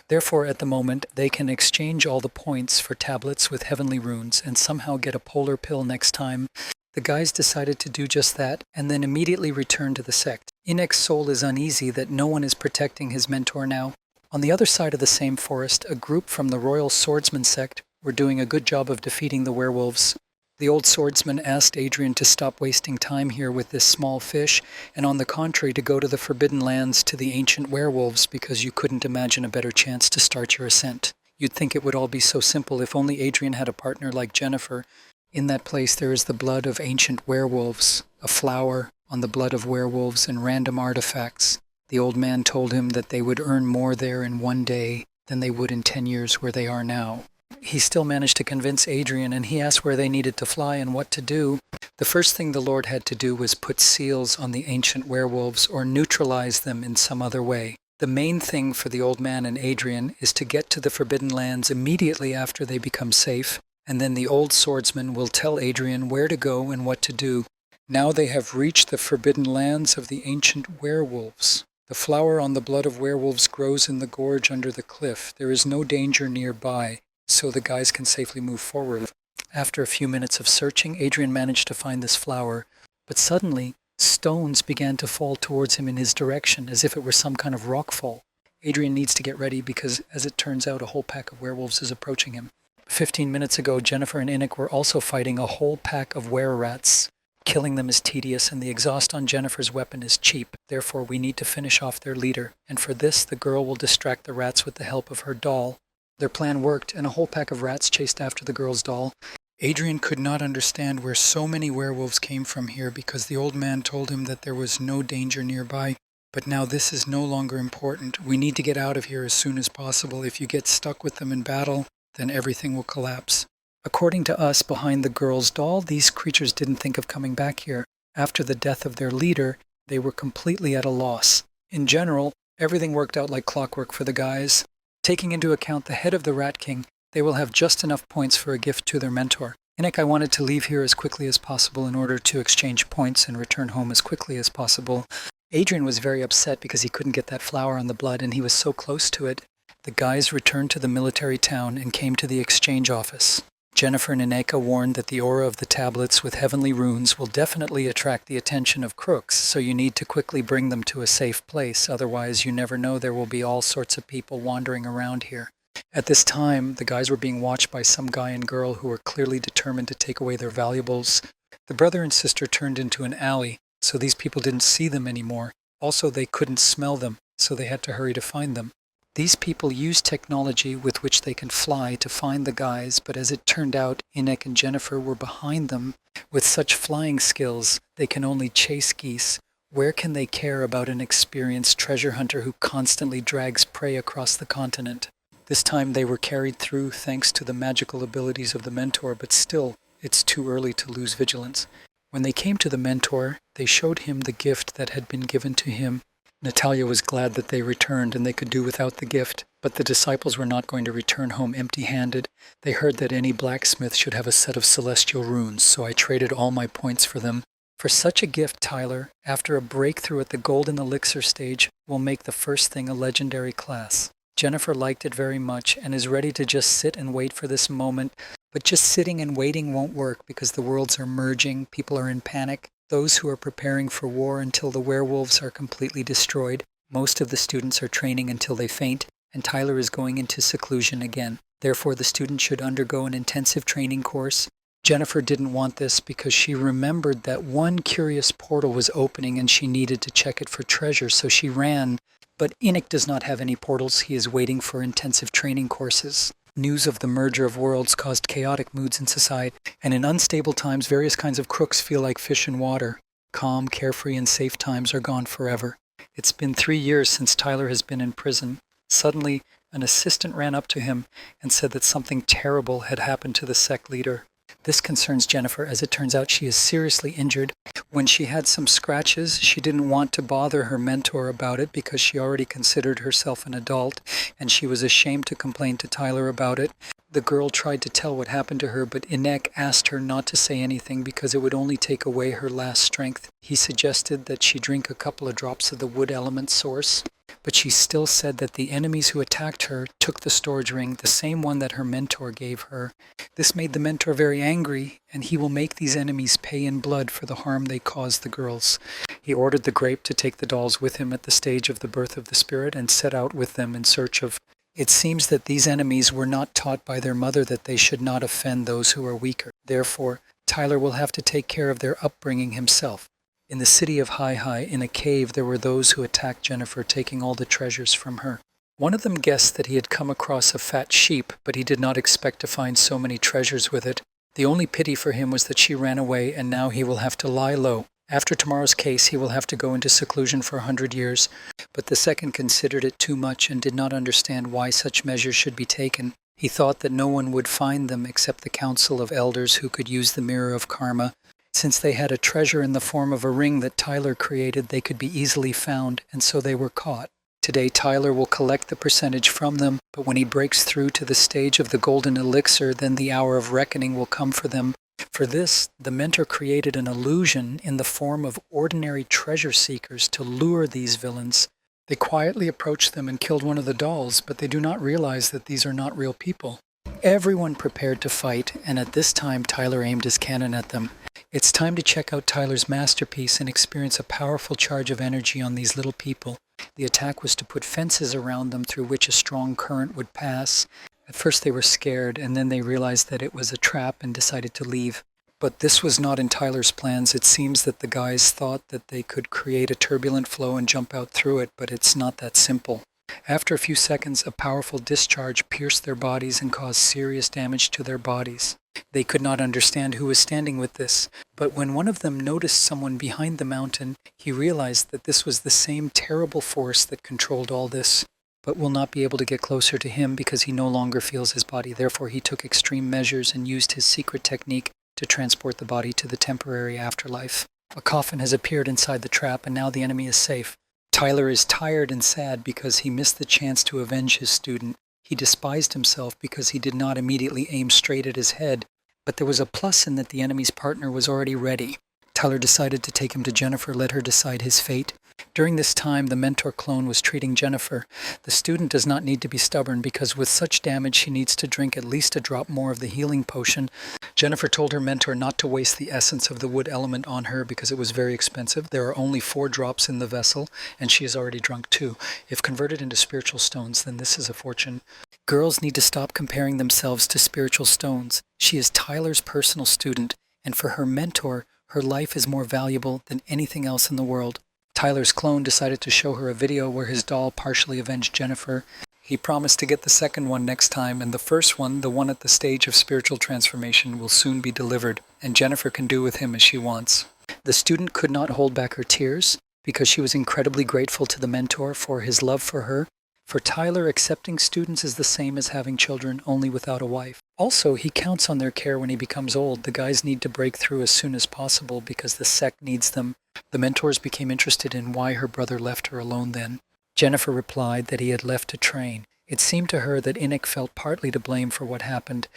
[SPEAKER 1] Therefore, at the moment, they can exchange all the points for tablets with heavenly runes and somehow get a polar pill next time. The guys decided to do just that, and then immediately returned to the sect. Inek's soul is uneasy that no one is protecting his mentor now. On the other side of the same forest, a group from the Royal Swordsman sect were doing a good job of defeating the werewolves. The old swordsman asked Adrian to stop wasting time here with this small fish, and on the contrary to go to the Forbidden Lands to the ancient werewolves because you couldn't imagine a better chance to start your ascent. You'd think it would all be so simple if only Adrian had a partner like Jennifer. In that place there is the blood of ancient werewolves, a flower on the blood of werewolves, and random artifacts. The old man told him that they would earn more there in one day than they would in 10 years where they are now. He still managed to convince Adrian, and he asked where they needed to fly and what to do. The first thing the Lord had to do was put seals on the ancient werewolves or neutralize them in some other way. The main thing for the old man and Adrian is to get to the Forbidden Lands immediately after they become safe, and then the old swordsman will tell Adrian where to go and what to do. Now they have reached the Forbidden Lands of the ancient werewolves. The flower on the blood of werewolves grows in the gorge under the cliff. There is no danger nearby, so the guys can safely move forward. After a few minutes of searching, Adrian managed to find this flower, but suddenly stones began to fall towards him in his direction, as if it were some kind of rockfall. Adrian needs to get ready because, as it turns out, a whole pack of werewolves is approaching him. 15 minutes ago, Jennifer and Inek were also fighting a whole pack of were-rats. Killing them is tedious, and the exhaust on Jennifer's weapon is cheap. Therefore, we need to finish off their leader, and for this, the girl will distract the rats with the help of her doll. Their plan worked, and a whole pack of rats chased after the girl's doll. Adrian could not understand where so many werewolves came from here because the old man told him that there was no danger nearby. But now this is no longer important. We need to get out of here as soon as possible. If you get stuck with them in battle, then everything will collapse. According to us, behind the girl's doll, these creatures didn't think of coming back here. After the death of their leader, they were completely at a loss. In general, everything worked out like clockwork for the guys. Taking into account the head of the Rat King, they will have just enough points for a gift to their mentor. Inek, I wanted to leave here as quickly as possible in order to exchange points and return home as quickly as possible. Adrian was very upset because he couldn't get that flower on the blood, and he was so close to it. The guys returned to the military town and came to the exchange office. Jennifer and Ineka warned that the aura of the tablets with heavenly runes will definitely attract the attention of crooks, so you need to quickly bring them to a safe place, otherwise you never know, there will be all sorts of people wandering around here. At this time, the guys were being watched by some guy and girl who were clearly determined to take away their valuables. The brother and sister turned into an alley, so these people didn't see them anymore. Also, they couldn't smell them, so they had to hurry to find them. These people use technology with which they can fly to find the guys, but as it turned out, Inek and Jennifer were behind them. With such flying skills, they can only chase geese. Where can they care about an experienced treasure hunter who constantly drags prey across the continent? This time they were carried through thanks to the magical abilities of the mentor, but still, it's too early to lose vigilance. When they came to the mentor, they showed him the gift that had been given to him. Natalia was glad that they returned and they could do without the gift, but the disciples were not going to return home empty-handed. They heard that any blacksmith should have a set of celestial runes, so I traded all my points for them. For such a gift, Tyler, after a breakthrough at the Golden Elixir stage, will make the first thing a legendary class. Jennifer liked it very much and is ready to just sit and wait for this moment, but just sitting and waiting won't work because the worlds are merging, people are in panic. Those who are preparing for war until the werewolves are completely destroyed. Most of the students are training until they faint, and Tyler is going into seclusion again. Therefore, the student should undergo an intensive training course. Jennifer didn't want this because she remembered that one curious portal was opening and she needed to check it for treasure, so she ran. But Inek does not have any portals. He is waiting for intensive training courses. News of the merger of worlds caused chaotic moods in society, and in unstable times, various kinds of crooks feel like fish in water. Calm, carefree, and safe times are gone forever. It's been 3 years since Tyler has been in prison. Suddenly, an assistant ran up to him and said that something terrible had happened to the sect leader. This concerns Jennifer, as it turns out she is seriously injured. When she had some scratches, she didn't want to bother her mentor about it because she already considered herself an adult, and she was ashamed to complain to Tyler about it. The girl tried to tell what happened to her, but Inek asked her not to say anything because it would only take away her last strength. He suggested that she drink a couple of drops of the wood element source, but she still said that the enemies who attacked her took the storage ring, the same one that her mentor gave her. This made the mentor very angry, and he will make these enemies pay in blood for the harm they caused the girls. He ordered the grape to take the dolls with him at the stage of the birth of the spirit and set out with them in search of. It seems that these enemies were not taught by their mother that they should not offend those who are weaker. Therefore, Tyler will have to take care of their upbringing himself. In the city of Hai, in a cave, there were those who attacked Jennifer, taking all the treasures from her. One of them guessed that he had come across a fat sheep, but he did not expect to find so many treasures with it. The only pity for him was that she ran away, and now he will have to lie low. After tomorrow's case, he will have to go into seclusion for 100 years, but the second considered it too much and did not understand why such measures should be taken. He thought that no one would find them except the council of elders who could use the mirror of karma. Since they had a treasure in the form of a ring that Tyler created, they could be easily found, and so they were caught. Today, Tyler will collect the percentage from them, but when he breaks through to the stage of the golden elixir, then the hour of reckoning will come for them. For this, the mentor created an illusion in the form of ordinary treasure seekers to lure these villains. They quietly approached them and killed one of the dolls, but they do not realize that these are not real people. Everyone prepared to fight, and at this time Tyler aimed his cannon at them. It's time to check out Tyler's masterpiece and experience a powerful charge of energy on these little people. The attack was to put fences around them through which a strong current would pass. At first they were scared, and then they realized that it was a trap and decided to leave. But this was not in Tyler's plans. It seems that the guys thought that they could create a turbulent flow and jump out through it, but it's not that simple. After a few seconds, a powerful discharge pierced their bodies and caused serious damage to their bodies. They could not understand who was standing with this, but when one of them noticed someone behind the mountain, he realized that this was the same terrible force that controlled all this, but will not be able to get closer to him because he no longer feels his body. Therefore, he took extreme measures and used his secret technique to transport the body to the temporary afterlife. A coffin has appeared inside the trap, and now the enemy is safe. Tyler is tired and sad because he missed the chance to avenge his student. He despised himself because he did not immediately aim straight at his head, but there was a plus in that the enemy's partner was already ready. Tyler decided to take him to Jennifer, let her decide his fate. During this time, the mentor clone was treating Jennifer. The student does not need to be stubborn because with such damage, she needs to drink at least a drop more of the healing potion. Jennifer told her mentor not to waste the essence of the wood element on her because it was very expensive. There are only 4 drops in the vessel, and she has already drunk 2. If converted into spiritual stones, then this is a fortune. Girls need to stop comparing themselves to spiritual stones. She is Tyler's personal student, and for her mentor, her life is more valuable than anything else in the world. Tyler's clone decided to show her a video where his doll partially avenged Jennifer. He promised to get the second one next time, and the first one, the one at the stage of spiritual transformation, will soon be delivered, and Jennifer can do with him as she wants. The student could not hold back her tears because she was incredibly grateful to the mentor for his love for her. For Tyler, accepting students is the same as having children, only without a wife. Also, he counts on their care when he becomes old. The guys need to break through as soon as possible because the sect needs them. The mentors became interested in why her brother left her alone then. Jennifer replied that he had left to train. It seemed to her that Inik felt partly to blame for what happened.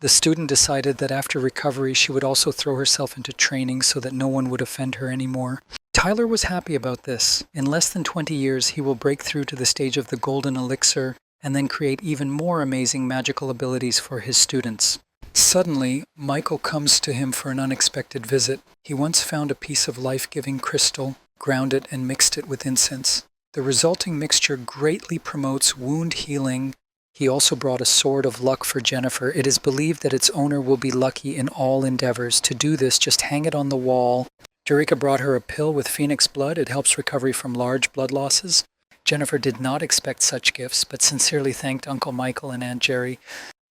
[SPEAKER 1] The student decided that after recovery she would also throw herself into training so that no one would offend her anymore. Tyler was happy about this. In less than 20 years he will break through to the stage of the golden elixir and then create even more amazing magical abilities for his students. Suddenly, Michael comes to him for an unexpected visit. He once found a piece of life-giving crystal, ground it, and mixed it with incense. The resulting mixture greatly promotes wound healing. He also brought a sword of luck for Jennifer. It is believed that its owner will be lucky in all endeavors. To do this, just hang it on the wall. Jerica brought her a pill with phoenix blood. It helps recovery from large blood losses. Jennifer did not expect such gifts, but sincerely thanked Uncle Michael and Aunt Jerry.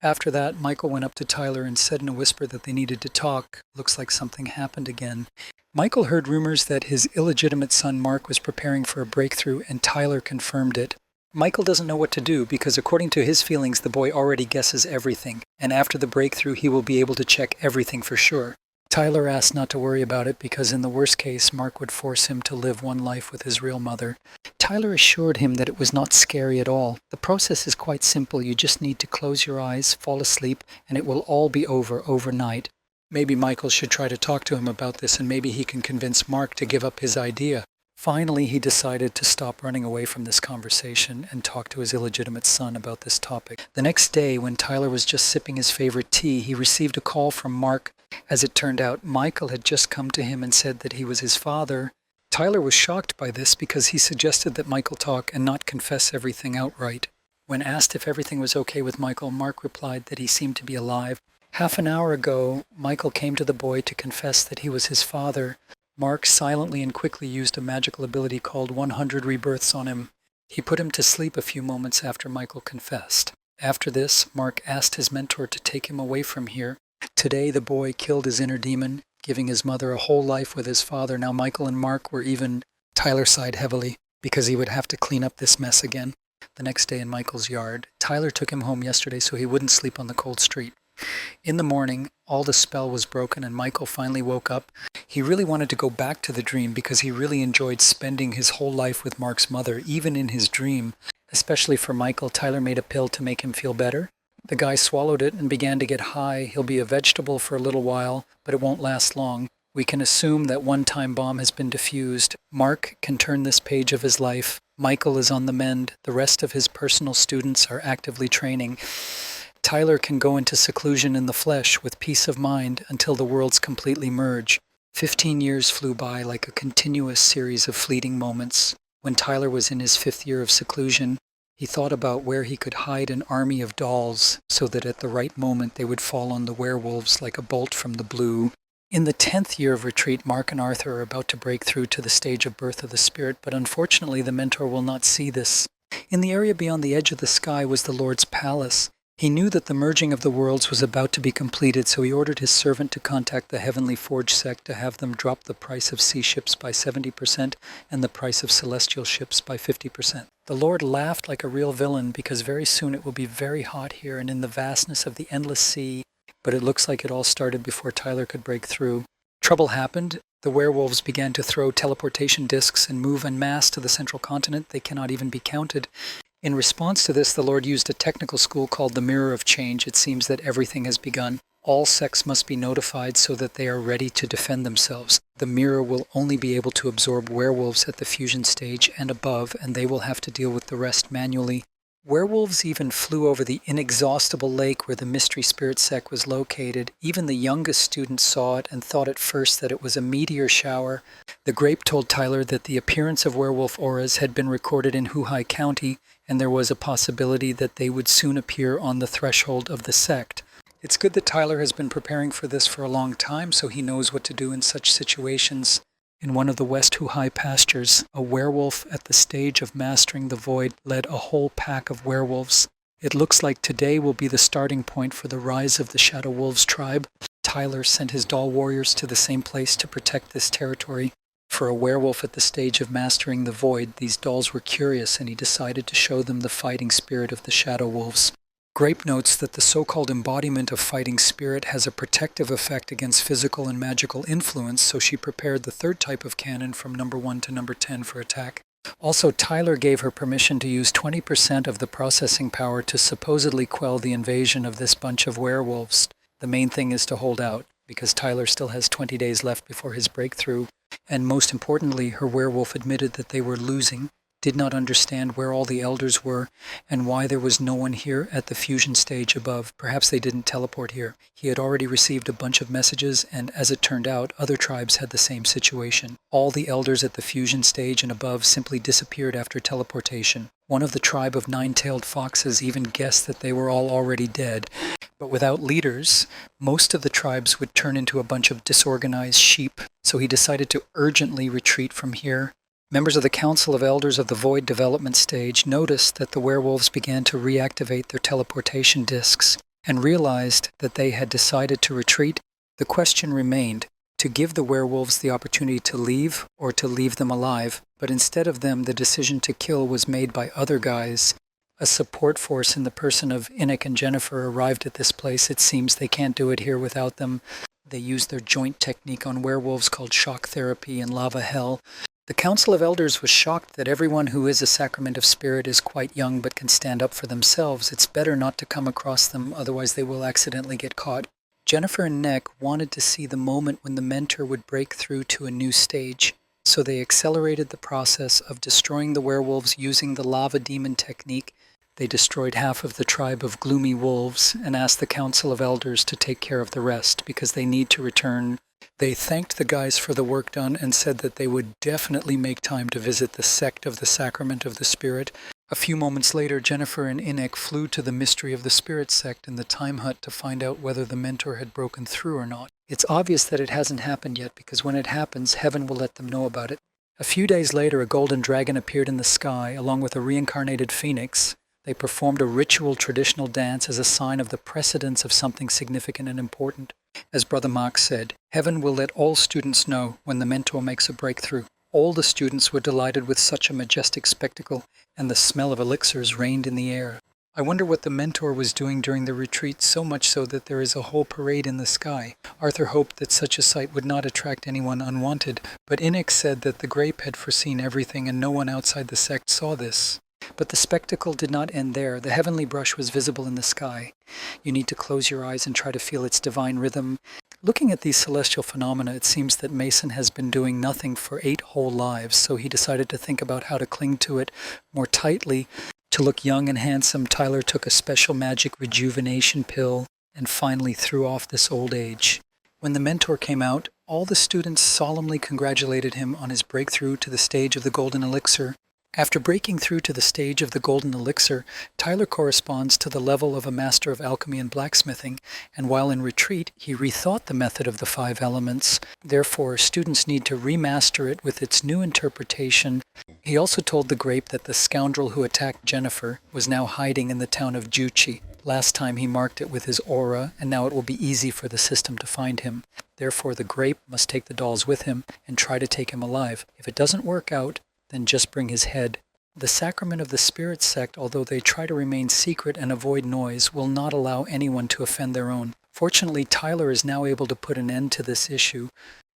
[SPEAKER 1] After that, Michael went up to Tyler and said in a whisper that they needed to talk. Looks like something happened again. Michael heard rumors that his illegitimate son Mark was preparing for a breakthrough, and Tyler confirmed it. Michael doesn't know what to do because according to his feelings, the boy already guesses everything, and after the breakthrough he will be able to check everything for sure. Tyler asked not to worry about it because in the worst case, Mark would force him to live one life with his real mother. Tyler assured him that it was not scary at all. The process is quite simple. You just need to close your eyes, fall asleep, and it will all be over overnight. Maybe Michael should try to talk to him about this, and maybe he can convince Mark to give up his idea. Finally, he decided to stop running away from this conversation and talk to his illegitimate son about this topic. The next day, when Tyler was just sipping his favorite tea, he received a call from Mark. As it turned out, Michael had just come to him and said that he was his father. Tyler was shocked by this because he suggested that Michael talk and not confess everything outright. When asked if everything was okay with Michael, Mark replied that he seemed to be alive. Half an hour ago, Michael came to the boy to confess that he was his father. Mark silently and quickly used a magical ability called 100 Rebirths on him. He put him to sleep a few moments after Michael confessed. After this, Mark asked his mentor to take him away from here. Today, the boy killed his inner demon, giving his mother a whole life with his father. Now, Michael and Mark were even Tyler's side heavily because he would have to clean up this mess again. The next day in Michael's yard, Tyler took him home yesterday so he wouldn't sleep on the cold street. In the morning, all the spell was broken and Michael finally woke up. He really wanted to go back to the dream because he really enjoyed spending his whole life with Mark's mother, even in his dream. Especially for Michael, Tyler made a pill to make him feel better. The guy swallowed it and began to get high. He'll be a vegetable for a little while, but it won't last long. We can assume that one-time bomb has been defused. Mark can turn this page of his life. Michael is on the mend. The rest of his personal students are actively training. Tyler can go into seclusion in the flesh with peace of mind until the worlds completely merge. 15 years flew by like a continuous series of fleeting moments. When Tyler was in his 5th year of seclusion, he thought about where he could hide an army of dolls so that at the right moment they would fall on the werewolves like a bolt from the blue. In the 10th year of retreat, Mark and Arthur are about to break through to the stage of birth of the spirit, but unfortunately the mentor will not see this. In the area beyond the edge of the sky was the Lord's palace. He knew that the merging of the worlds was about to be completed, so he ordered his servant to contact the Heavenly Forge sect to have them drop the price of sea ships by 70% and the price of celestial ships by 50%. The Lord laughed like a real villain because very soon it will be very hot here and in the vastness of the endless sea, but it looks like it all started before Tyler could break through. Trouble happened. The werewolves began to throw teleportation discs and move en masse to the central continent. They cannot even be counted. In response to this, the Lord used a technical school called the Mirror of Change. It seems that everything has begun. All sects must be notified so that they are ready to defend themselves. The mirror will only be able to absorb werewolves at the fusion stage and above, and they will have to deal with the rest manually. Werewolves even flew over the inexhaustible lake where the mystery spirit sect was located. Even the youngest students saw it and thought at first that it was a meteor shower. The Grape told Tyler that the appearance of werewolf auras had been recorded in Huhai County, and there was a possibility that they would soon appear on the threshold of the sect. It's good that Tyler has been preparing for this for a long time, so he knows what to do in such situations. In one of the West Huhai pastures, a werewolf at the stage of mastering the void led a whole pack of werewolves. It looks like today will be the starting point for the rise of the Shadow Wolves tribe. Tyler sent his doll warriors to the same place to protect this territory. For a werewolf at the stage of mastering the void, these dolls were curious, and he decided to show them the fighting spirit of the Shadow Wolves. Grape notes that the so-called embodiment of fighting spirit has a protective effect against physical and magical influence, so she prepared the third type of cannon from number 1 to number 10 for attack. Also, Tyler gave her permission to use 20% of the processing power to supposedly quell the invasion of this bunch of werewolves. The main thing is to hold out, because Tyler still has 20 days left before his breakthrough. And most importantly, her werewolf admitted that they were losing, did not understand where all the elders were, and why there was no one here at the fusion stage above. Perhaps they didn't teleport here. He had already received a bunch of messages, and as it turned out, other tribes had the same situation. All the elders at the fusion stage and above simply disappeared after teleportation. One of the tribe of nine-tailed foxes even guessed that they were all already dead. But without leaders, most of the tribes would turn into a bunch of disorganized sheep, so he decided to urgently retreat from here. Members of the Council of Elders of the Void development stage noticed that the werewolves began to reactivate their teleportation discs and realized that they had decided to retreat. The question remained, to give the werewolves the opportunity to leave or to leave them alive, but instead of them, the decision to kill was made by other guys. A support force in the person of Enoch and Jennifer arrived at this place. It seems they can't do it here without them. They used their joint technique on werewolves called shock therapy and lava hell. The Council of Elders was shocked that everyone who is a sacrament of spirit is quite young but can stand up for themselves. It's better not to come across them, otherwise they will accidentally get caught. Jennifer and Nick wanted to see the moment when the mentor would break through to a new stage, so they accelerated the process of destroying the werewolves using the lava demon technique. They destroyed half of the tribe of gloomy wolves and asked the Council of Elders to take care of the rest because they need to return. They thanked the guys for the work done and said that they would definitely make time to visit the sect of the Sacrament of the Spirit. A few moments later, Jennifer and Inek flew to the Mystery of the Spirit sect in the Time Hut to find out whether the mentor had broken through or not. It's obvious that it hasn't happened yet because when it happens, heaven will let them know about it. A few days later, a golden dragon appeared in the sky along with a reincarnated phoenix. They performed a ritual traditional dance as a sign of the precedence of something significant and important. As Brother Mark said, heaven will let all students know when the mentor makes a breakthrough. All the students were delighted with such a majestic spectacle, and the smell of elixirs reigned in the air. I wonder what the mentor was doing during the retreat, so much so that there is a whole parade in the sky. Arthur hoped that such a sight would not attract anyone unwanted, but Inek said that the grape had foreseen everything and no one outside the sect saw this. But the spectacle did not end there. The heavenly brush was visible in the sky. You need to close your eyes and try to feel its divine rhythm. Looking at these celestial phenomena, it seems that Mason has been doing nothing for 8 whole lives, so he decided to think about how to cling to it more tightly. To look young and handsome, Tyler took a special magic rejuvenation pill and finally threw off this old age. When the mentor came out, all the students solemnly congratulated him on his breakthrough to the stage of the Golden Elixir. After breaking through to the stage of the Golden Elixir, Tyler corresponds to the level of a master of alchemy and blacksmithing, and while in retreat, he rethought the method of the 5 elements. Therefore, students need to remaster it with its new interpretation. He also told the grape that the scoundrel who attacked Jennifer was now hiding in the town of Juchi. Last time he marked it with his aura, and now it will be easy for the system to find him. Therefore, the grape must take the dolls with him and try to take him alive. If it doesn't work out, then just bring his head. The Sacrament of the Spirit sect, although they try to remain secret and avoid noise, will not allow anyone to offend their own. Fortunately, Tyler is now able to put an end to this issue.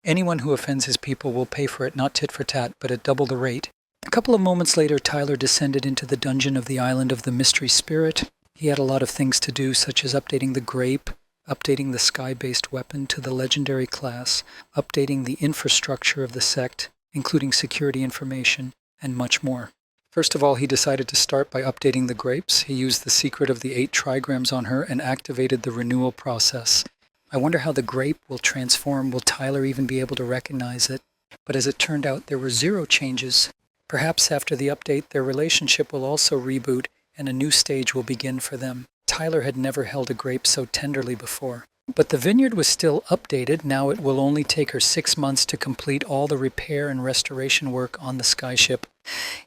[SPEAKER 1] Anyone who offends his people will pay for it, not tit for tat, but at double the rate. A couple of moments later, Tyler descended into the dungeon of the island of the Mystery Spirit. He had a lot of things to do, such as updating the grape, updating the sky-based weapon to the legendary class, updating the infrastructure of the sect, including security information, and much more. First of all, he decided to start by updating the grapes. He used the secret of the 8 trigrams on her and activated the renewal process. I wonder how the grape will transform. Will Tyler even be able to recognize it? But as it turned out, there were 0 changes. Perhaps after the update, their relationship will also reboot and a new stage will begin for them. Tyler had never held a grape so tenderly before. But the vineyard was still updated. Now it will only take her 6 months to complete all the repair and restoration work on the skyship,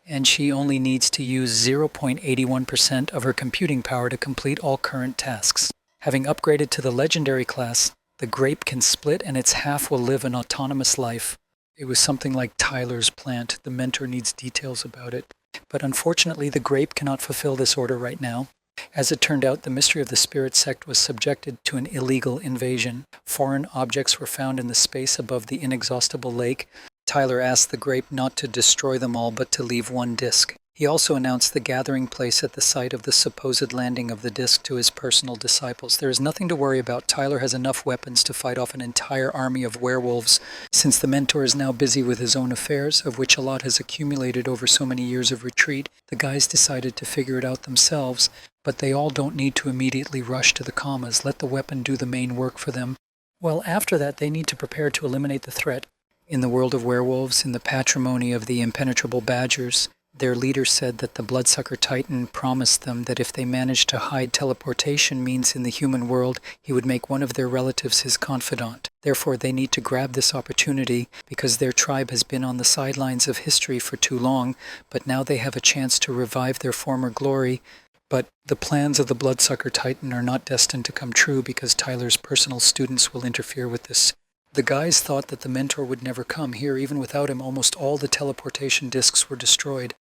[SPEAKER 1] and she only needs to use 0.81% of her computing power to complete all current tasks. Having upgraded to the legendary class, the grape can split and its half will live an autonomous life. It was something like Tyler's plant. The mentor needs details about it. But unfortunately, the grape cannot fulfill this order right now. As it turned out, the Mystery of the Spirit sect was subjected to an illegal invasion. Foreign objects were found in the space above the inexhaustible lake. Tyler asked the grape not to destroy them all, but to leave one disc. He also announced the gathering place at the site of the supposed landing of the disc to his personal disciples. There is nothing to worry about. Tyler has enough weapons to fight off an entire army of werewolves. Since the mentor is now busy with his own affairs, of which a lot has accumulated over so many years of retreat, the guys decided to figure it out themselves. But they all don't need to immediately rush to the commas. Let the weapon do the main work for them. Well, after that, they need to prepare to eliminate the threat. In the world of werewolves, in the patrimony of the impenetrable badgers, their leader said that the bloodsucker titan promised them that if they managed to hide teleportation means in the human world, he would make one of their relatives his confidant. Therefore, they need to grab this opportunity because their tribe has been on the sidelines of history for too long, but now they have a chance to revive their former glory. But the plans of the bloodsucker titan are not destined to come true because Tyler's personal students will interfere with this. The guys thought that the mentor would never come here. Even without him, almost all the teleportation discs were destroyed.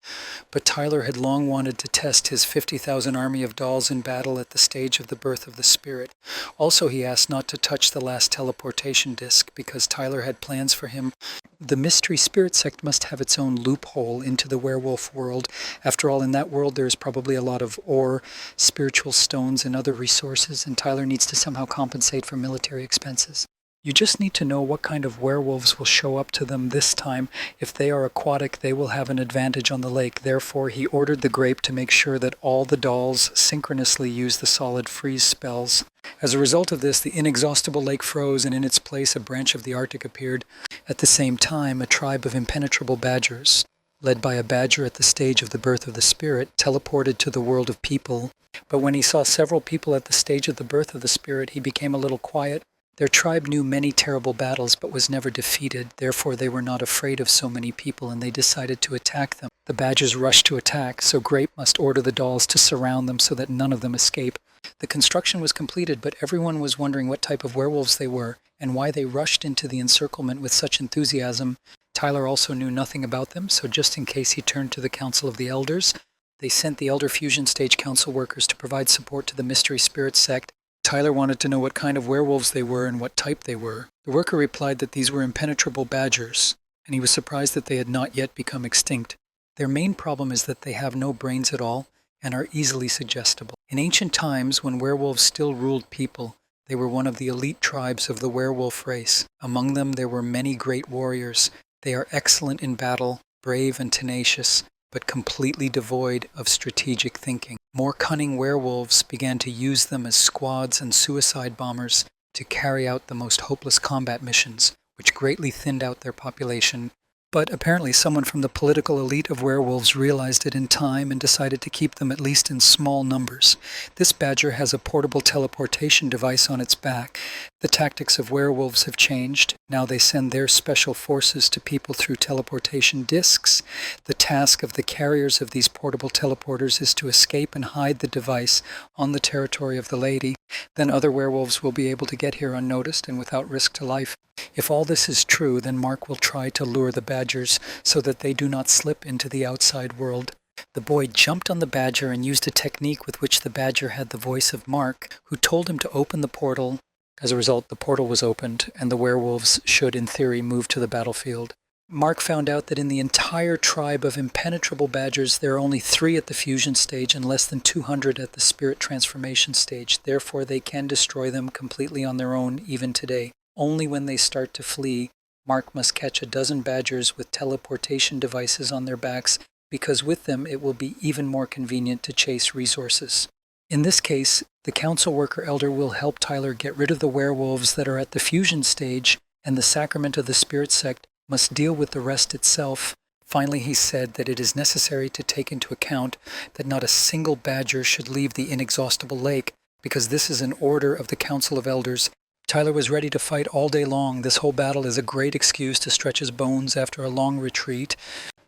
[SPEAKER 1] But Tyler had long wanted to test his 50,000 army of dolls in battle at the stage of the birth of the spirit. Also, he asked not to touch the last teleportation disc because Tyler had plans for him. The mystery spirit sect must have its own loophole into the werewolf world. After all, in that world there is probably a lot of ore, spiritual stones, and other resources, and Tyler needs to somehow compensate for military expenses. You just need to know what kind of werewolves will show up to them this time. If they are aquatic, they will have an advantage on the lake. Therefore, he ordered the grape to make sure that all the dolls synchronously use the solid freeze spells. As a result of this, the inexhaustible lake froze, and in its place a branch of the Arctic appeared. At the same time, a tribe of impenetrable badgers, led by a badger at the stage of the birth of the spirit, teleported to the world of people. But when he saw several people at the stage of the birth of the spirit, he became a little quiet. Their tribe knew many terrible battles but was never defeated. Therefore, they were not afraid of so many people, and they decided to attack them. The badgers rushed to attack, so Grape must order the dolls to surround them so that none of them escape. The construction was completed, but everyone was wondering what type of werewolves they were and why they rushed into the encirclement with such enthusiasm. Tyler also knew nothing about them, so just in case, he turned to the Council of the Elders. They sent the Elder Fusion Stage Council workers to provide support to the Mystery Spirit sect. Tyler wanted to know what kind of werewolves they were and what type they were. The worker replied that these were impenetrable badgers, and he was surprised that they had not yet become extinct. Their main problem is that they have no brains at all and are easily suggestible. In ancient times, when werewolves still ruled people, they were one of the elite tribes of the werewolf race. Among them, there were many great warriors. They are excellent in battle, brave and tenacious, but completely devoid of strategic thinking. More cunning werewolves began to use them as squads and suicide bombers to carry out the most hopeless combat missions, which greatly thinned out their population. But apparently someone from the political elite of werewolves realized it in time and decided to keep them at least in small numbers. This badger has a portable teleportation device on its back. The tactics of werewolves have changed. Now they send their special forces to people through teleportation discs. The task of the carriers of these portable teleporters is to escape and hide the device on the territory of the lady. Then other werewolves will be able to get here unnoticed and without risk to life. If all this is true, then Mark will try to lure the badgers so that they do not slip into the outside world. The boy jumped on the badger and used a technique with which the badger had the voice of Mark, who told him to open the portal. As a result, the portal was opened, and the werewolves should, in theory, move to the battlefield. Mark found out that in the entire tribe of impenetrable badgers, there are only 3 at the fusion stage and less than 200 at the spirit transformation stage. Therefore, they can destroy them completely on their own, even today. Only when they start to flee, Mark must catch a dozen badgers with teleportation devices on their backs, because with them it will be even more convenient to chase resources. In this case, the council worker elder will help Tyler get rid of the werewolves that are at the fusion stage, and the sacrament of the spirit sect must deal with the rest itself. Finally, he said that it is necessary to take into account that not a single badger should leave the inexhaustible lake, because this is an order of the Council of Elders. Tyler was ready to fight all day long. This whole battle is a great excuse to stretch his bones after a long retreat.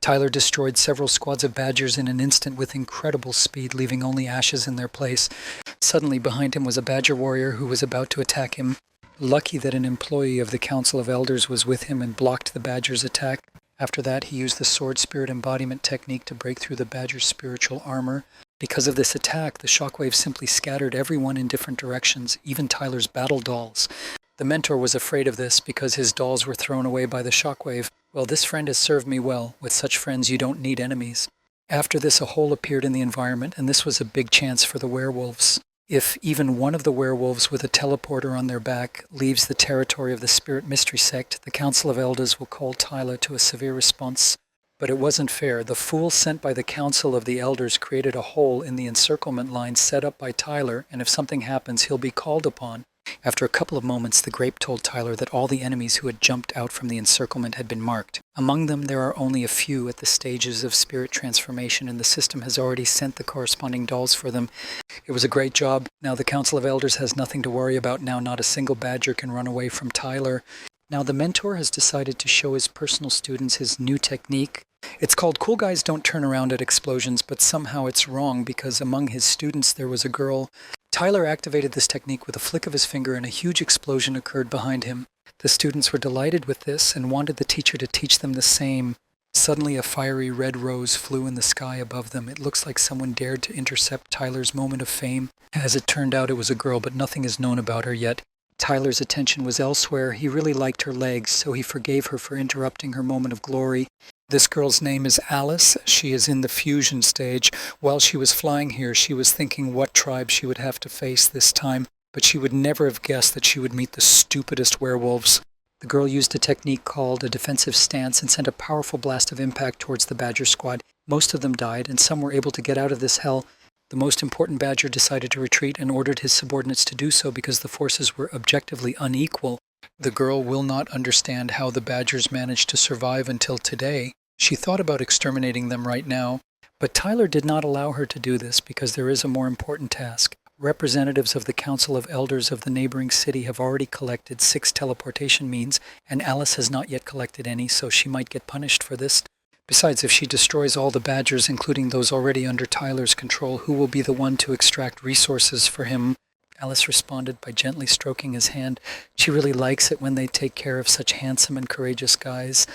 [SPEAKER 1] Tyler destroyed several squads of badgers in an instant with incredible speed, leaving only ashes in their place. Suddenly, behind him was a badger warrior who was about to attack him. Lucky that an employee of the Council of Elders was with him and blocked the badger's attack. After that, he used the sword spirit embodiment technique to break through the badger's spiritual armor. Because of this attack, the shockwave simply scattered everyone in different directions, even Tyler's battle dolls. The mentor was afraid of this because his dolls were thrown away by the shockwave. Well, this friend has served me well. With such friends, you don't need enemies. After this, a hole appeared in the environment, and this was a big chance for the werewolves. If even one of the werewolves with a teleporter on their back leaves the territory of the Spirit Mystery Sect, the Council of Elders will call Tyler to a severe response. But it wasn't fair. The fool sent by the Council of the Elders created a hole in the encirclement line set up by Tyler, and if something happens, he'll be called upon. After a couple of moments, the grape told Tyler that all the enemies who had jumped out from the encirclement had been marked. Among them, there are only a few at the stages of spirit transformation, and the system has already sent the corresponding dolls for them. It was a great job. Now the Council of Elders has nothing to worry about. Now not a single badger can run away from Tyler. Now the mentor has decided to show his personal students his new technique. It's called Cool Guys Don't Turn Around at Explosions, but somehow it's wrong because among his students there was a girl. Tyler activated this technique with a flick of his finger and a huge explosion occurred behind him. The students were delighted with this and wanted the teacher to teach them the same. Suddenly a fiery red rose flew in the sky above them. It looks like someone dared to intercept Tyler's moment of fame. As it turned out, it was a girl, but nothing is known about her yet. Tyler's attention was elsewhere. He really liked her legs, so he forgave her for interrupting her moment of glory. This girl's name is Alice. She is in the fusion stage. While she was flying here, she was thinking what tribe she would have to face this time, but she would never have guessed that she would meet the stupidest werewolves. The girl used a technique called a defensive stance and sent a powerful blast of impact towards the Badger squad. Most of them died, and some were able to get out of this hell. The most important Badger decided to retreat and ordered his subordinates to do so because the forces were objectively unequal. The girl will not understand how the Badgers managed to survive until today. She thought about exterminating them right now, but Tyler did not allow her to do this because there is a more important task. Representatives of the Council of Elders of the neighboring city have already collected 6 teleportation means, and Alice has not yet collected any, so she might get punished for this. Besides, if she destroys all the Badgers, including those already under Tyler's control, who will be the one to extract resources for him? Alice responded by gently stroking his hand. She really likes it when they take care of such handsome and courageous guys.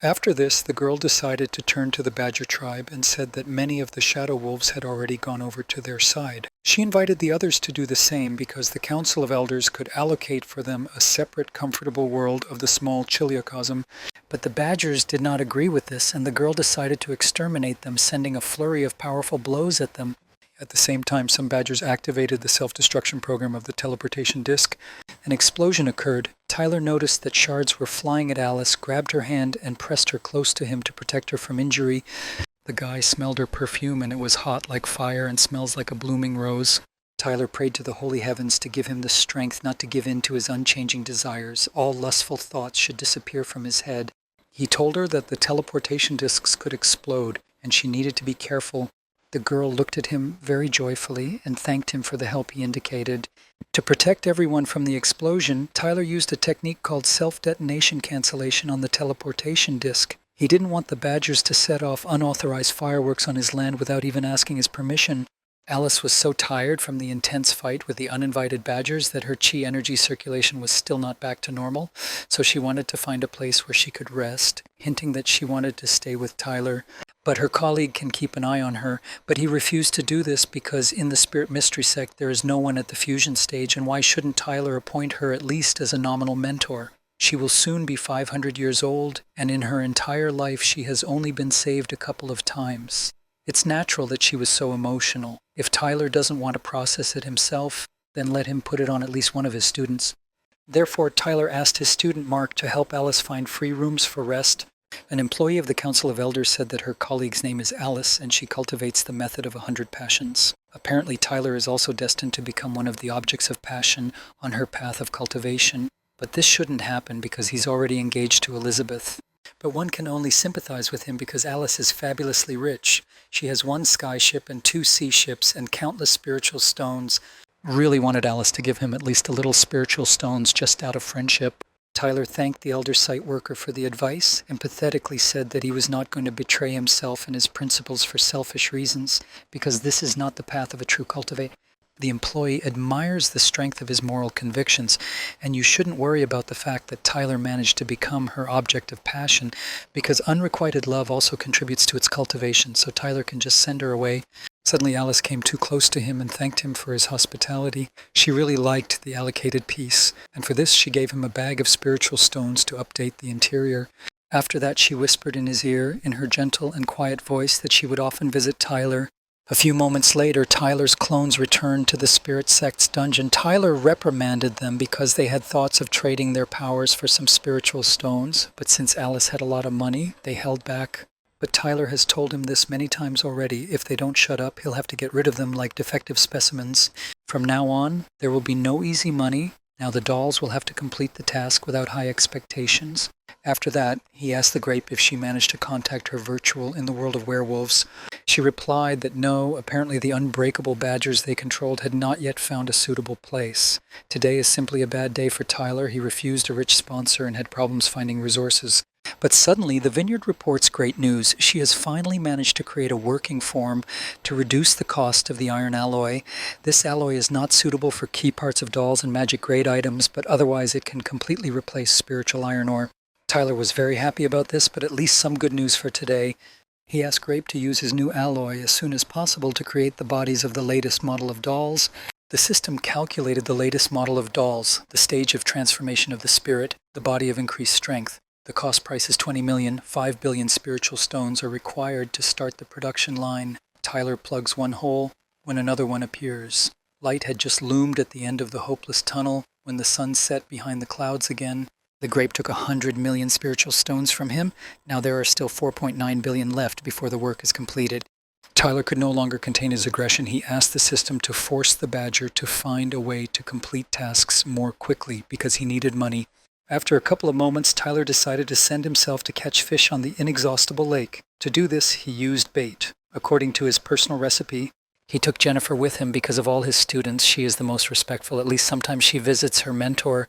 [SPEAKER 1] After this, the girl decided to turn to the Badger tribe and said that many of the Shadow Wolves had already gone over to their side. She invited the others to do the same because the Council of Elders could allocate for them a separate, comfortable world of the small Chiliocosm. But the Badgers did not agree with this, and the girl decided to exterminate them, sending a flurry of powerful blows at them. At the same time, some Badgers activated the self-destruction program of the teleportation disc. An explosion occurred. Tyler noticed that shards were flying at Alice, grabbed her hand, and pressed her close to him to protect her from injury. The guy smelled her perfume, and it was hot like fire and smells like a blooming rose. Tyler prayed to the holy heavens to give him the strength not to give in to his unchanging desires. All lustful thoughts should disappear from his head. He told her that the teleportation discs could explode, and she needed to be careful. The girl looked at him very joyfully and thanked him for the help he indicated. To protect everyone from the explosion, Tyler used a technique called self-detonation cancellation on the teleportation disc. He didn't want the Badgers to set off unauthorized fireworks on his land without even asking his permission. Alice was so tired from the intense fight with the uninvited Badgers that her chi energy circulation was still not back to normal, so she wanted to find a place where she could rest, hinting that she wanted to stay with Tyler. But her colleague can keep an eye on her, but he refused to do this because in the Spirit Mystery Sect there is no one at the fusion stage, and why shouldn't Tyler appoint her at least as a nominal mentor? She will soon be 500 years old, and in her entire life she has only been saved a couple of times. It's natural that she was so emotional. If Tyler doesn't want to process it himself, then let him put it on at least one of his students. Therefore, Tyler asked his student Mark to help Alice find free rooms for rest. An employee of the Council of Elders said that her colleague's name is Alice, and she cultivates the method of 100 passions. Apparently, Tyler is also destined to become one of the objects of passion on her path of cultivation. But this shouldn't happen because he's already engaged to Elizabeth. But one can only sympathize with him because Alice is fabulously rich. She has 1 sky ship and 2 sea ships and countless spiritual stones. Really wanted Alice to give him at least a little spiritual stones just out of friendship. Tyler thanked the elder site worker for the advice and pathetically said that he was not going to betray himself and his principles for selfish reasons because this is not the path of a true cultivator. The employee admires the strength of his moral convictions, and you shouldn't worry about the fact that Tyler managed to become her object of passion because unrequited love also contributes to its cultivation, so Tyler can just send her away. Suddenly Alice came too close to him and thanked him for his hospitality. She really liked the allocated piece, and for this she gave him a bag of spiritual stones to update the interior. After that she whispered in his ear, in her gentle and quiet voice, that she would often visit Tyler. A few moments later, Tyler's clones returned to the Spirit Sect's dungeon. Tyler reprimanded them because they had thoughts of trading their powers for some spiritual stones, but since Alice had a lot of money, they held back. But Tyler has told him this many times already. If they don't shut up, he'll have to get rid of them like defective specimens. From now on, there will be no easy money. Now the dolls will have to complete the task without high expectations. After that, he asked the Grape if she managed to contact her virtual in the world of werewolves. She replied that no, apparently the unbreakable Badgers they controlled had not yet found a suitable place. Today is simply a bad day for Tyler. He refused a rich sponsor and had problems finding resources. But suddenly, the vineyard reports great news. She has finally managed to create a working form to reduce the cost of the iron alloy. This alloy is not suitable for key parts of dolls and magic grade items, but otherwise it can completely replace spiritual iron ore. Tyler was very happy about this, but at least some good news for today. He asked Grape to use his new alloy as soon as possible to create the bodies of the latest model of dolls. The system calculated the latest model of dolls, the stage of transformation of the spirit, the body of increased strength. The cost price is 20 million. 5 billion spiritual stones are required to start the production line. Tyler plugs one hole when another one appears. Light had just loomed at the end of the hopeless tunnel when the sun set behind the clouds again. The Grape took 100 million spiritual stones from him. Now there are still 4.9 billion left before the work is completed. Tyler could no longer contain his aggression. He asked the system to force the Badger to find a way to complete tasks more quickly because he needed money. After a couple of moments, Tyler decided to send himself to catch fish on the inexhaustible lake. To do this, he used bait. According to his personal recipe, he took Jennifer with him because of all his students. She is the most respectful. At least sometimes she visits her mentor.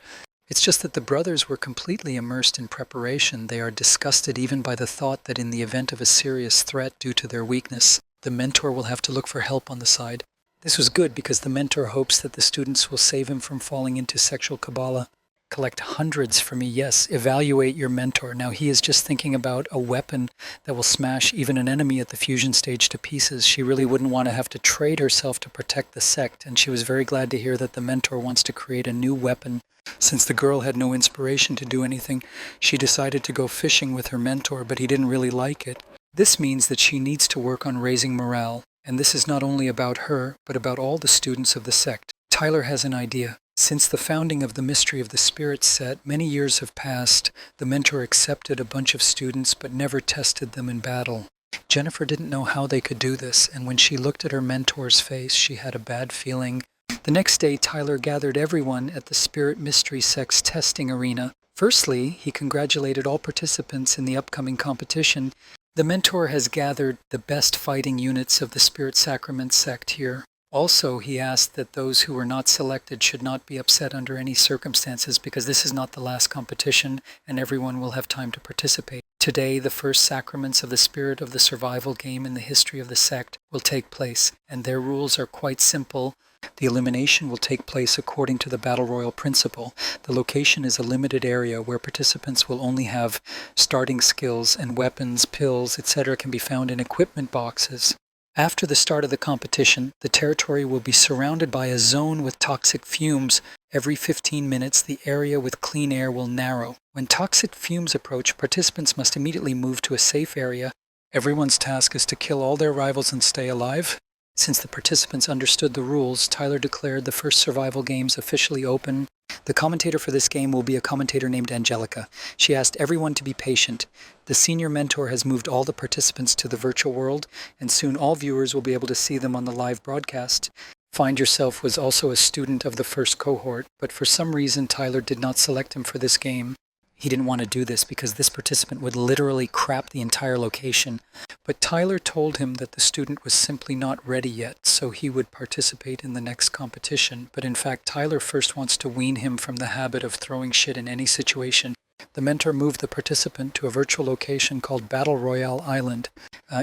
[SPEAKER 1] It's just that the brothers were completely immersed in preparation. They are disgusted even by the thought that in the event of a serious threat due to their weakness, the mentor will have to look for help on the side. This was good because the mentor hopes that the students will save him from falling into sexual Kabbalah. Collect hundreds for me, yes. Evaluate your mentor. Now he is just thinking about a weapon that will smash even an enemy at the fusion stage to pieces. She really wouldn't want to have to trade herself to protect the sect, and she was very glad to hear that the mentor wants to create a new weapon. Since the girl had no inspiration to do anything, she decided to go fishing with her mentor, but he didn't really like it. This means that she needs to work on raising morale, and this is not only about her, but about all the students of the sect. Tyler has an idea. Since the founding of the Mystery of the Spirit set, many years have passed. The mentor accepted a bunch of students but never tested them in battle. Jennifer didn't know how they could do this, and when she looked at her mentor's face, she had a bad feeling. The next day, Tyler gathered everyone at the Spirit Mystery Sect's testing arena. Firstly, he congratulated all participants in the upcoming competition. The mentor has gathered the best fighting units of the Spirit Sacrament sect here. Also, he asked that those who were not selected should not be upset under any circumstances because this is not the last competition and everyone will have time to participate. Today, the first sacraments of the spirit of the survival game in the history of the sect will take place, and their rules are quite simple. The elimination will take place according to the Battle Royal principle. The location is a limited area where participants will only have starting skills, and weapons, pills, etc. can be found in equipment boxes. After the start of the competition, the territory will be surrounded by a zone with toxic fumes. Every 15 minutes, the area with clean air will narrow. When toxic fumes approach, participants must immediately move to a safe area. Everyone's task is to kill all their rivals and stay alive. Since the participants understood the rules, Tyler declared the first survival games officially open. The commentator for this game will be a commentator named Angelica. She asked everyone to be patient. The senior mentor has moved all the participants to the virtual world, and soon all viewers will be able to see them on the live broadcast. Find Yourself was also a student of the first cohort, but for some reason Tyler did not select him for this game. He didn't want to do this because this participant would literally crap the entire location. But Tyler told him that the student was simply not ready yet, so he would participate in the next competition. But in fact, Tyler first wants to wean him from the habit of throwing shit in any situation. The mentor moved the participant to a virtual location called Battle Royale Island.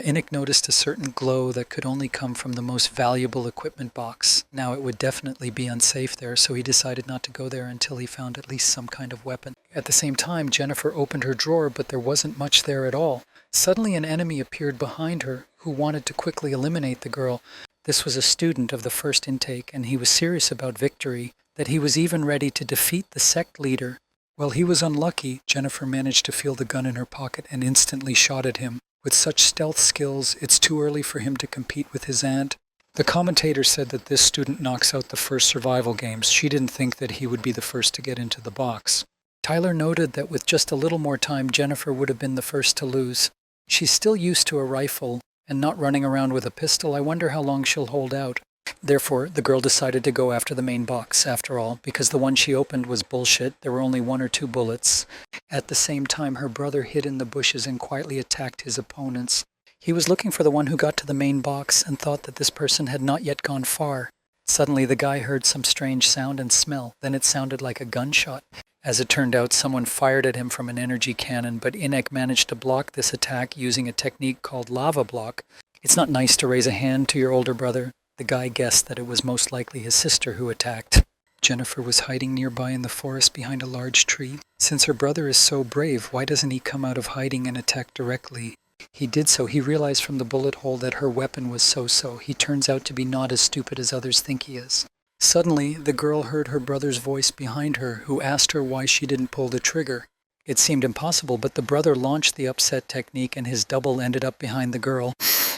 [SPEAKER 1] Enoch noticed a certain glow that could only come from the most valuable equipment box. Now it would definitely be unsafe there, so he decided not to go there until he found at least some kind of weapon. At the same time, Jennifer opened her drawer, but there wasn't much there at all. Suddenly an enemy appeared behind her who wanted to quickly eliminate the girl. This was a student of the first intake, and he was serious about victory, that he was even ready to defeat the sect leader. While he was unlucky, Jennifer managed to feel the gun in her pocket and instantly shot at him. With such stealth skills, it's too early for him to compete with his aunt. The commentator said that this student knocks out the first survival games. She didn't think that he would be the first to get into the box. Tyler noted that with just a little more time, Jennifer would have been the first to lose. She's still used to a rifle and not running around with a pistol. I wonder how long she'll hold out. Therefore, the girl decided to go after the main box, after all, because the one she opened was bullshit. There were only 1 or 2 bullets. At the same time, her brother hid in the bushes and quietly attacked his opponents. He was looking for the one who got to the main box and thought that this person had not yet gone far. Suddenly, the guy heard some strange sound and smell. Then it sounded like a gunshot. As it turned out, someone fired at him from an energy cannon, but Inek managed to block this attack using a technique called lava block. It's not nice to raise a hand to your older brother. The guy guessed that it was most likely his sister who attacked. Jennifer was hiding nearby in the forest behind a large tree. Since her brother is so brave, why doesn't he come out of hiding and attack directly? He did so. He realized from the bullet hole that her weapon was so-so. He turns out to be not as stupid as others think he is. Suddenly, the girl heard her brother's voice behind her, who asked her why she didn't pull the trigger. It seemed impossible, but the brother launched the upset technique and his double ended up behind the girl.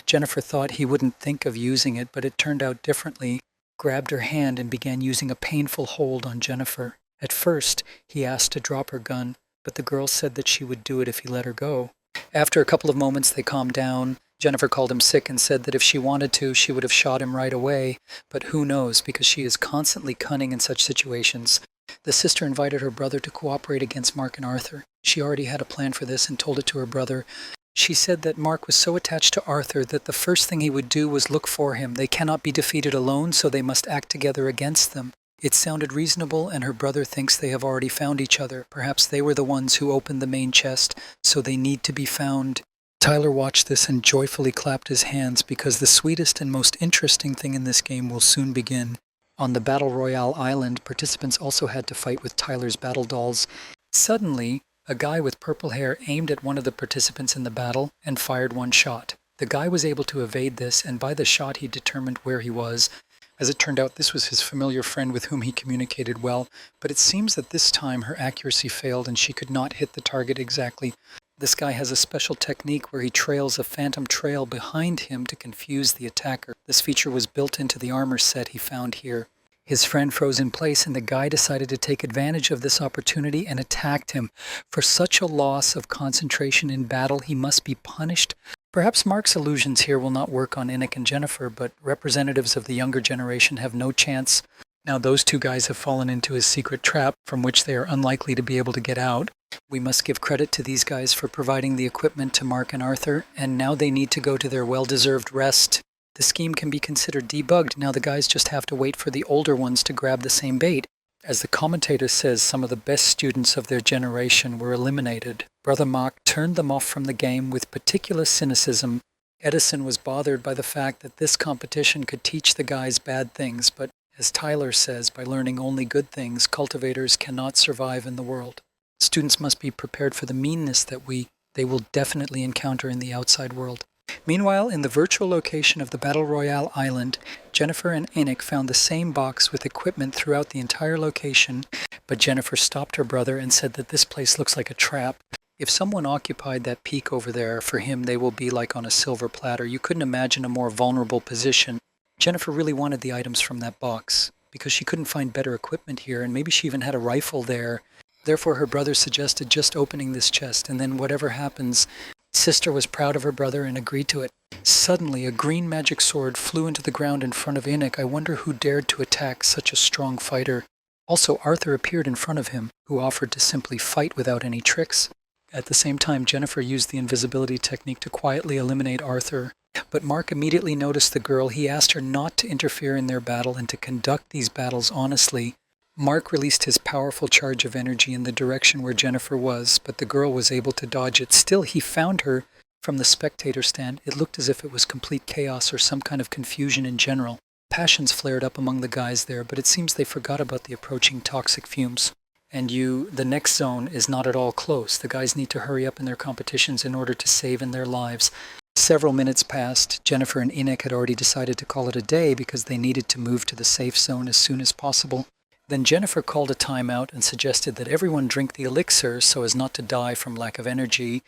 [SPEAKER 1] Jennifer thought he wouldn't think of using it, but it turned out differently. Grabbed her hand and began using a painful hold on Jennifer. At first, he asked to drop her gun, but the girl said that she would do it if he let her go. After a couple of moments, they calmed down. Jennifer called him sick and said that if she wanted to, she would have shot him right away, but who knows, because she is constantly cunning in such situations. The sister invited her brother to cooperate against Mark and Arthur. She already had a plan for this and told it to her brother. She said that Mark was so attached to Arthur that the first thing he would do was look for him. They cannot be defeated alone, so they must act together against them. It sounded reasonable, and her brother thinks they have already found each other. Perhaps they were the ones who opened the main chest, so they need to be found. Tyler watched this and joyfully clapped his hands because the sweetest and most interesting thing in this game will soon begin. On the Battle Royale island, participants also had to fight with Tyler's battle dolls. Suddenly, a guy with purple hair aimed at one of the participants in the battle and fired one shot. The guy was able to evade this, and by the shot he determined where he was. As it turned out, this was his familiar friend with whom he communicated well, but it seems that this time her accuracy failed and she could not hit the target exactly. This guy has a special technique where he trails a phantom trail behind him to confuse the attacker. This feature was built into the armor set he found here. His friend froze in place, and the guy decided to take advantage of this opportunity and attacked him. For such a loss of concentration in battle, he must be punished. Perhaps Mark's illusions here will not work on Inik and Jennifer, but representatives of the younger generation have no chance. Now those two guys have fallen into his secret trap, from which they are unlikely to be able to get out. We must give credit to these guys for providing the equipment to Mark and Arthur, and now they need to go to their well-deserved rest. The scheme can be considered debugged. Now the guys just have to wait for the older ones to grab the same bait. As the commentator says, some of the best students of their generation were eliminated. Brother Mark turned them off from the game with particular cynicism. Edison was bothered by the fact that this competition could teach the guys bad things, but as Tyler says, by learning only good things, cultivators cannot survive in the world. Students must be prepared for the meanness that they will definitely encounter in the outside world. Meanwhile, in the virtual location of the Battle Royale island, Jennifer and Inik found the same box with equipment throughout the entire location, but Jennifer stopped her brother and said that this place looks like a trap. If someone occupied that peak over there, for him they will be like on a silver platter. You couldn't imagine a more vulnerable position. Jennifer really wanted the items from that box, because she couldn't find better equipment here, and maybe she even had a rifle there. Therefore, her brother suggested just opening this chest, and then whatever happens, Sister was proud of her brother and agreed to it. Suddenly, a green magic sword flew into the ground in front of Inik. I wonder who dared to attack such a strong fighter. Also, Arthur appeared in front of him, who offered to simply fight without any tricks. At the same time, Jennifer used the invisibility technique to quietly eliminate Arthur. But Mark immediately noticed the girl. He asked her not to interfere in their battle and to conduct these battles honestly. Mark released his powerful charge of energy in the direction where Jennifer was, but the girl was able to dodge it. Still, he found her from the spectator stand. It looked as if it was complete chaos or some kind of confusion in general. Passions flared up among the guys there, but it seems they forgot about the approaching toxic fumes. And the next zone is not at all close. The guys need to hurry up in their competitions in order to save in their lives. Several minutes passed. Jennifer and Inik had already decided to call it a day because they needed to move to the safe zone as soon as possible. Then Jennifer called a timeout and suggested that everyone drink the elixir so as not to die from lack of energy.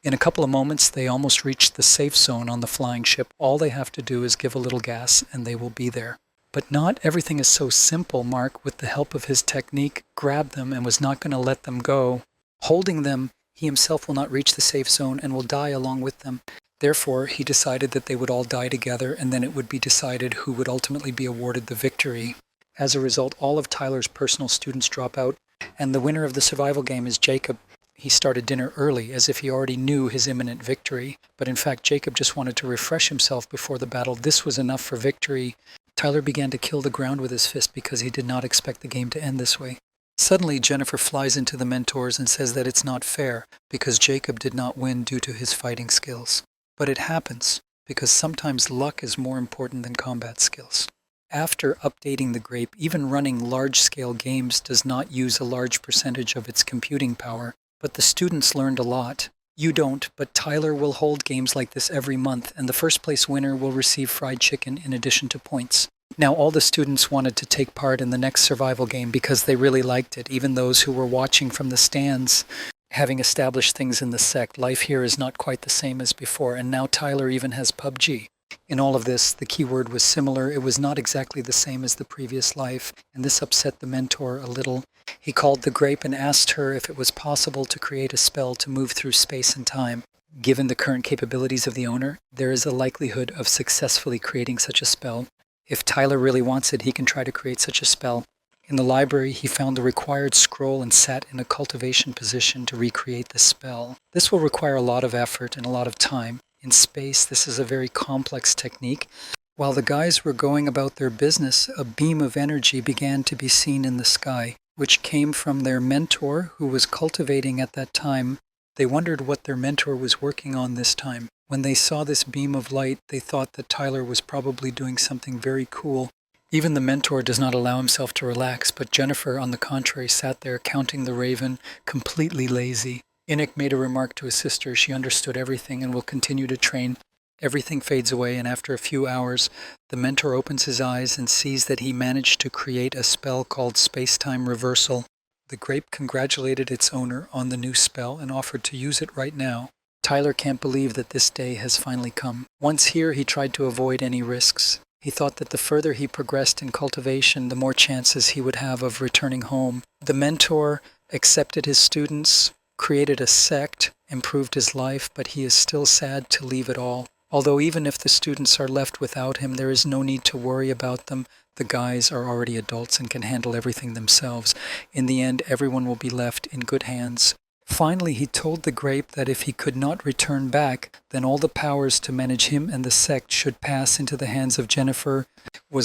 [SPEAKER 1] In a couple of moments, they almost reached the safe zone on the flying ship. All they have to do is give a little gas and they will be there. But not everything is so simple. Mark, with the help of his technique, grabbed them and was not going to let them go. Holding them, he himself will not reach the safe zone and will die along with them. Therefore, he decided that they would all die together, and then it would be decided who would ultimately be awarded the victory. As a result, all of Tyler's personal students drop out, and the winner of the survival game is Jacob. He started dinner early, as if he already knew his imminent victory. But in fact, Jacob just wanted to refresh himself before the battle. This was enough for victory. Tyler began to kill the ground with his fist because he did not expect the game to end this way. Suddenly, Jennifer flies into the mentors and says that it's not fair because Jacob did not win due to his fighting skills. But it happens because sometimes luck is more important than combat skills. After updating the grape, even running large-scale games does not use a large percentage of its computing power, but the students learned a lot. You don't, but Tyler will hold games like this every month, and the first-place winner will receive fried chicken in addition to points. Now all the students wanted to take part in the next survival game because they really liked it, even those who were watching from the stands. Having established things in the sect, life here is not quite the same as before, and now Tyler even has PUBG. In all of this, the key word was similar. It was not exactly the same as the previous life, and this upset the mentor a little. He called the grape and asked her if it was possible to create a spell to move through space and time. Given the current capabilities of the owner, there is a likelihood of successfully creating such a spell. If Tyler really wants it, he can try to create such a spell. In the library, he found the required scroll and sat in a cultivation position to recreate the spell. This will require a lot of effort and a lot of time. In space, this is a very complex technique. While the guys were going about their business, a beam of energy began to be seen in the sky, which came from their mentor, who was cultivating at that time. They wondered what their mentor was working on this time. When they saw this beam of light, they thought that Tyler was probably doing something very cool. Even the mentor does not allow himself to relax, but Jennifer, on the contrary, sat there counting the raven, completely lazy. Enoch made a remark to his sister. She understood everything and will continue to train. Everything fades away, and after a few hours, the mentor opens his eyes and sees that he managed to create a spell called Space-Time Reversal. The grape congratulated its owner on the new spell and offered to use it right now. Tyler can't believe that this day has finally come. Once here, he tried to avoid any risks. He thought that the further he progressed in cultivation, the more chances he would have of returning home. The mentor accepted his students, created a sect, improved his life, but he is still sad to leave it all. Although even if the students are left without him, there is no need to worry about them. The guys are already adults and can handle everything themselves. In the end, everyone will be left in good hands. Finally, he told the grape that if he could not return back, then all the powers to manage him and the sect should pass into the hands of Jennifer. Or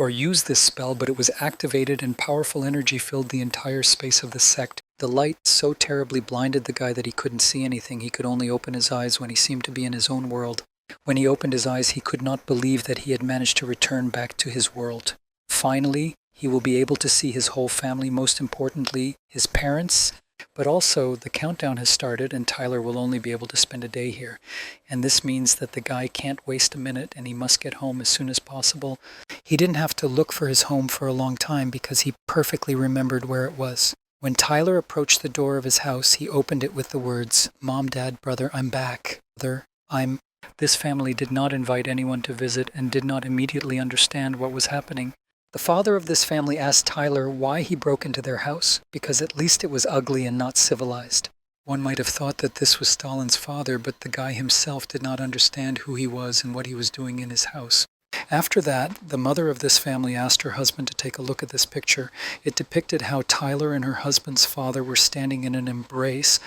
[SPEAKER 1] use this spell, but it was activated and powerful energy filled the entire space of the sect. The light so terribly blinded the guy that he couldn't see anything. He could only open his eyes when he seemed to be in his own world. When he opened his eyes, he could not believe that he had managed to return back to his world. Finally, he will be able to see his whole family, most importantly, his parents. But also, the countdown has started, and Tyler will only be able to spend a day here. And this means that the guy can't waste a minute, and he must get home as soon as possible. He didn't have to look for his home for a long time because he perfectly remembered where it was. When Tyler approached the door of his house, he opened it with the words, "Mom, Dad, brother, I'm back. This family did not invite anyone to visit and did not immediately understand what was happening. The father of this family asked Tyler why he broke into their house, because at least it was ugly and not civilized. One might have thought that this was Stalin's father, but the guy himself did not understand who he was and what he was doing in his house. After that, the mother of this family asked her husband to take a look at this picture. It depicted how Tyler and her husband's father were standing in an embrace.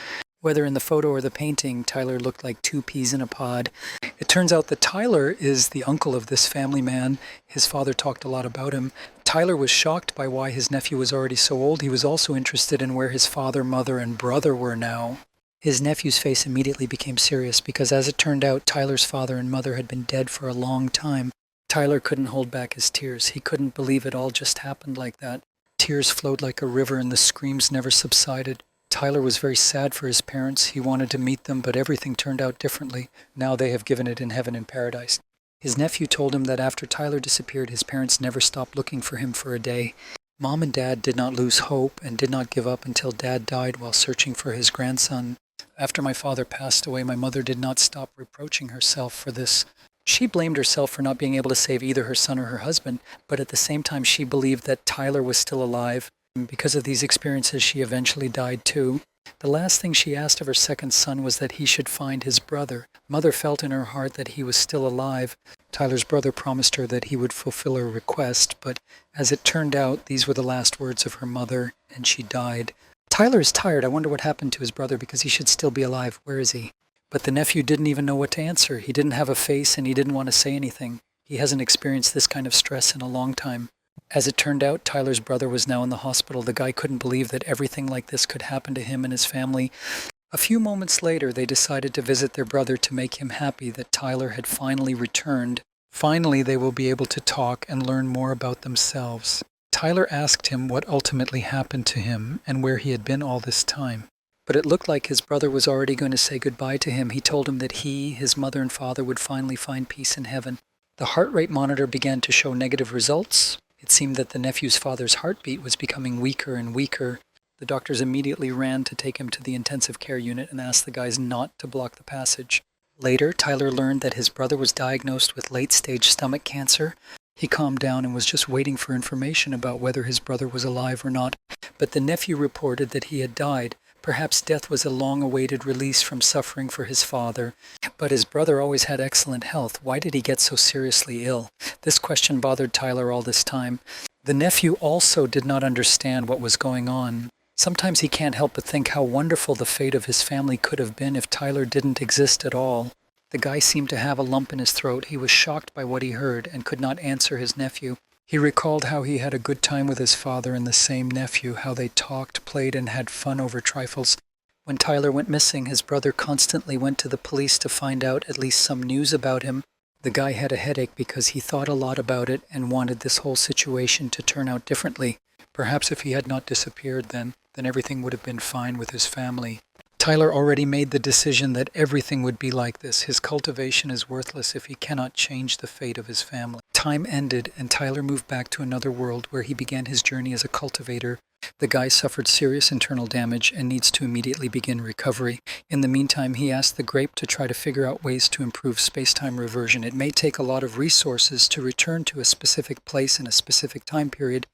[SPEAKER 1] Whether in the photo or the painting, Tyler looked like two peas in a pod. It turns out that Tyler is the uncle of this family man. His father talked a lot about him. Tyler was shocked by why his nephew was already so old. He was also interested in where his father, mother, and brother were now. His nephew's face immediately became serious because, as it turned out, Tyler's father and mother had been dead for a long time. Tyler couldn't hold back his tears. He couldn't believe it all just happened like that. Tears flowed like a river and the screams never subsided. Tyler was very sad for his parents. He wanted to meet them, but everything turned out differently. Now they have given it in heaven and paradise. His nephew told him that after Tyler disappeared, his parents never stopped looking for him for a day. Mom and Dad did not lose hope and did not give up until Dad died while searching for his grandson. After my father passed away, my mother did not stop reproaching herself for this. She blamed herself for not being able to save either her son or her husband, but at the same time she believed that Tyler was still alive. Because of these experiences, she eventually died too. The last thing she asked of her second son was that he should find his brother. Mother felt in her heart that he was still alive. Tyler's brother promised her that he would fulfill her request, but as it turned out, these were the last words of her mother, and she died. Tyler is tired. I wonder what happened to his brother because he should still be alive. Where is he? But the nephew didn't even know what to answer. He didn't have a face and he didn't want to say anything. He hasn't experienced this kind of stress in a long time. As it turned out, Tyler's brother was now in the hospital. The guy couldn't believe that everything like this could happen to him and his family. A few moments later, they decided to visit their brother to make him happy that Tyler had finally returned. Finally, they will be able to talk and learn more about themselves. Tyler asked him what ultimately happened to him and where he had been all this time. But it looked like his brother was already going to say goodbye to him. He told him that he, his mother and father would finally find peace in heaven. The heart rate monitor began to show negative results. It seemed that the nephew's father's heartbeat was becoming weaker and weaker. The doctors immediately ran to take him to the intensive care unit and asked the guys not to block the passage. Later, Tyler learned that his brother was diagnosed with late-stage stomach cancer. He calmed down and was just waiting for information about whether his brother was alive or not. But the nephew reported that he had died. Perhaps death was a long-awaited release from suffering for his father. But his brother always had excellent health. Why did he get so seriously ill? This question bothered Tyler all this time. The nephew also did not understand what was going on. Sometimes he can't help but think how wonderful the fate of his family could have been if Tyler didn't exist at all. The guy seemed to have a lump in his throat. He was shocked by what he heard and could not answer his nephew. He recalled how he had a good time with his father and the same nephew, how they talked, played, and had fun over trifles. When Tyler went missing, his brother constantly went to the police to find out at least some news about him. The guy had a headache because he thought a lot about it and wanted this whole situation to turn out differently. Perhaps if he had not disappeared then everything would have been fine with his family. Tyler already made the decision that everything would be like this. His cultivation is worthless if he cannot change the fate of his family. Time ended, and Tyler moved back to another world where he began his journey as a cultivator. The guy suffered serious internal damage and needs to immediately begin recovery. In the meantime, he asked the grape to try to figure out ways to improve space-time reversion. It may take a lot of resources to return to a specific place in a specific time period.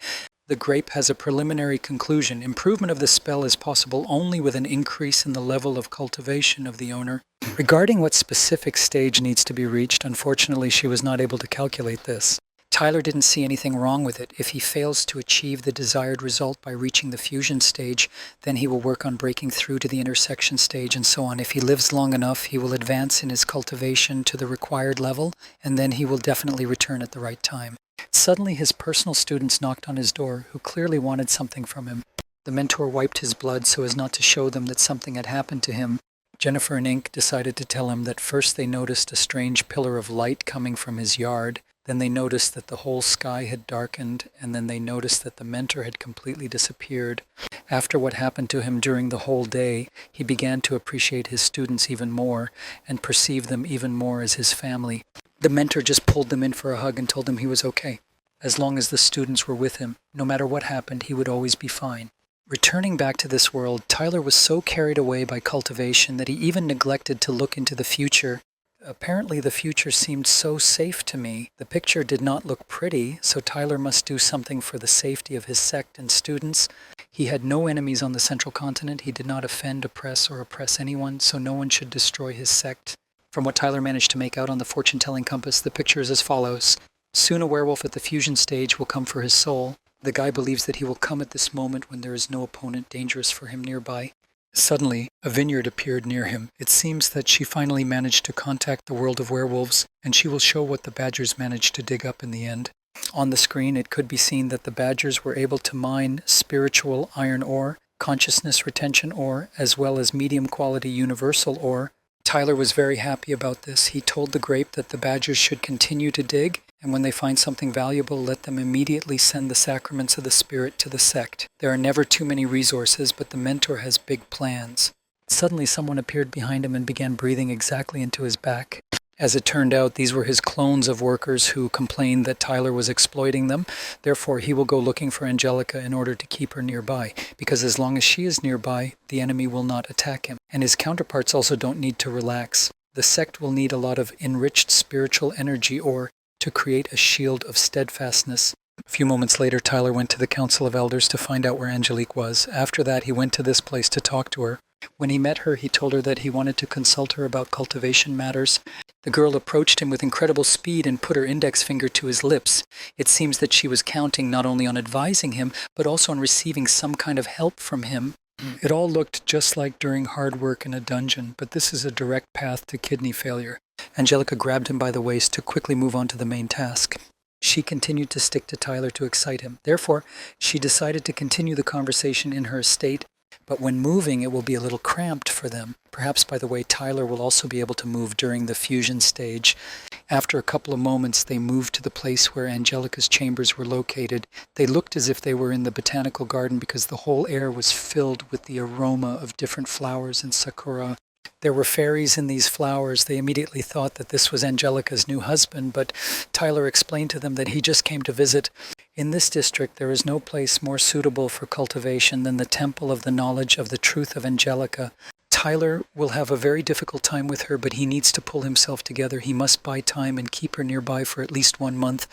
[SPEAKER 1] The grape has a preliminary conclusion. Improvement of the spell is possible only with an increase in the level of cultivation of the owner. Regarding what specific stage needs to be reached, unfortunately she was not able to calculate this. Tyler didn't see anything wrong with it. If he fails to achieve the desired result by reaching the fusion stage, then he will work on breaking through to the intersection stage and so on. If he lives long enough, he will advance in his cultivation to the required level, and then he will definitely return at the right time. Suddenly, his personal students knocked on his door, who clearly wanted something from him. The mentor wiped his blood so as not to show them that something had happened to him. Jennifer and Ink decided to tell him that first they noticed a strange pillar of light coming from his yard, then they noticed that the whole sky had darkened, and then they noticed that the mentor had completely disappeared. After what happened to him during the whole day, he began to appreciate his students even more and perceive them even more as his family. The mentor just pulled them in for a hug and told them he was okay. As long as the students were with him, no matter what happened, he would always be fine. Returning back to this world, Tyler was so carried away by cultivation that he even neglected to look into the future. Apparently the future seemed so safe to me. The picture did not look pretty, so Tyler must do something for the safety of his sect and students. He had no enemies on the central continent. He did not offend, oppress anyone, so no one should destroy his sect. From what Tyler managed to make out on the fortune-telling compass, the picture is as follows. Soon a werewolf at the fusion stage will come for his soul. The guy believes that he will come at this moment when there is no opponent dangerous for him nearby. Suddenly, a vineyard appeared near him. It seems that she finally managed to contact the world of werewolves, and she will show what the badgers managed to dig up in the end. On the screen, it could be seen that the badgers were able to mine spiritual iron ore, consciousness retention ore, as well as medium-quality universal ore. Tyler was very happy about this. He told the grape that the badgers should continue to dig, and when they find something valuable, let them immediately send the sacraments of the spirit to the sect. There are never too many resources, but the mentor has big plans. Suddenly someone appeared behind him and began breathing exactly into his back. As it turned out, these were his clones of workers who complained that Tyler was exploiting them. Therefore, he will go looking for Angelica in order to keep her nearby, because as long as she is nearby, the enemy will not attack him. And his counterparts also don't need to relax. The sect will need a lot of enriched spiritual energy ore to create a shield of steadfastness. A few moments later, Tyler went to the Council of Elders to find out where Angelique was. After that, he went to this place to talk to her. When he met her, he told her that he wanted to consult her about cultivation matters. The girl approached him with incredible speed and put her index finger to his lips. It seems that she was counting not only on advising him, but also on receiving some kind of help from him. It all looked just like during hard work in a dungeon, but this is a direct path to kidney failure. Angelica grabbed him by the waist to quickly move on to the main task. she continued to stick to Tyler to excite him. Therefore, she decided to continue the conversation in her estate, but when moving, it will be a little cramped for them. Perhaps, by the way, Tyler will also be able to move during the fusion stage. After a couple of moments, they moved to the place where Angelica's chambers were located. They looked as if they were in the botanical garden because the whole air was filled with the aroma of different flowers and sakura. There were fairies in these flowers. They immediately thought that this was Angelica's new husband, but Tyler explained to them that he just came to visit. In this district, there is no place more suitable for cultivation than the temple of the knowledge of the truth of Angelica. Tyler will have a very difficult time with her, but he needs to pull himself together. He must buy time and keep her nearby for at least 1 month.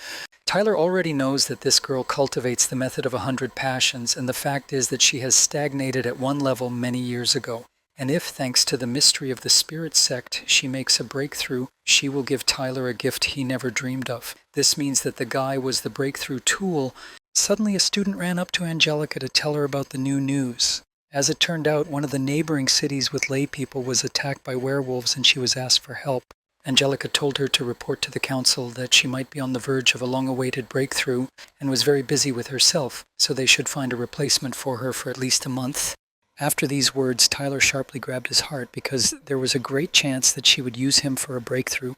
[SPEAKER 1] Tyler already knows that this girl cultivates the method of 100 passions, and the fact is that she has stagnated at one level many years ago. And if, thanks to the mystery of the spirit sect, she makes a breakthrough, she will give Tyler a gift he never dreamed of. This means that the guy was the breakthrough tool. Suddenly a student ran up to Angelica to tell her about the new news. As it turned out, one of the neighboring cities with lay people was attacked by werewolves and she was asked for help. Angelica told her to report to the council that she might be on the verge of a long-awaited breakthrough and was very busy with herself, so they should find a replacement for her for at least a month. After these words, Tyler sharply grabbed his heart because there was a great chance that she would use him for a breakthrough.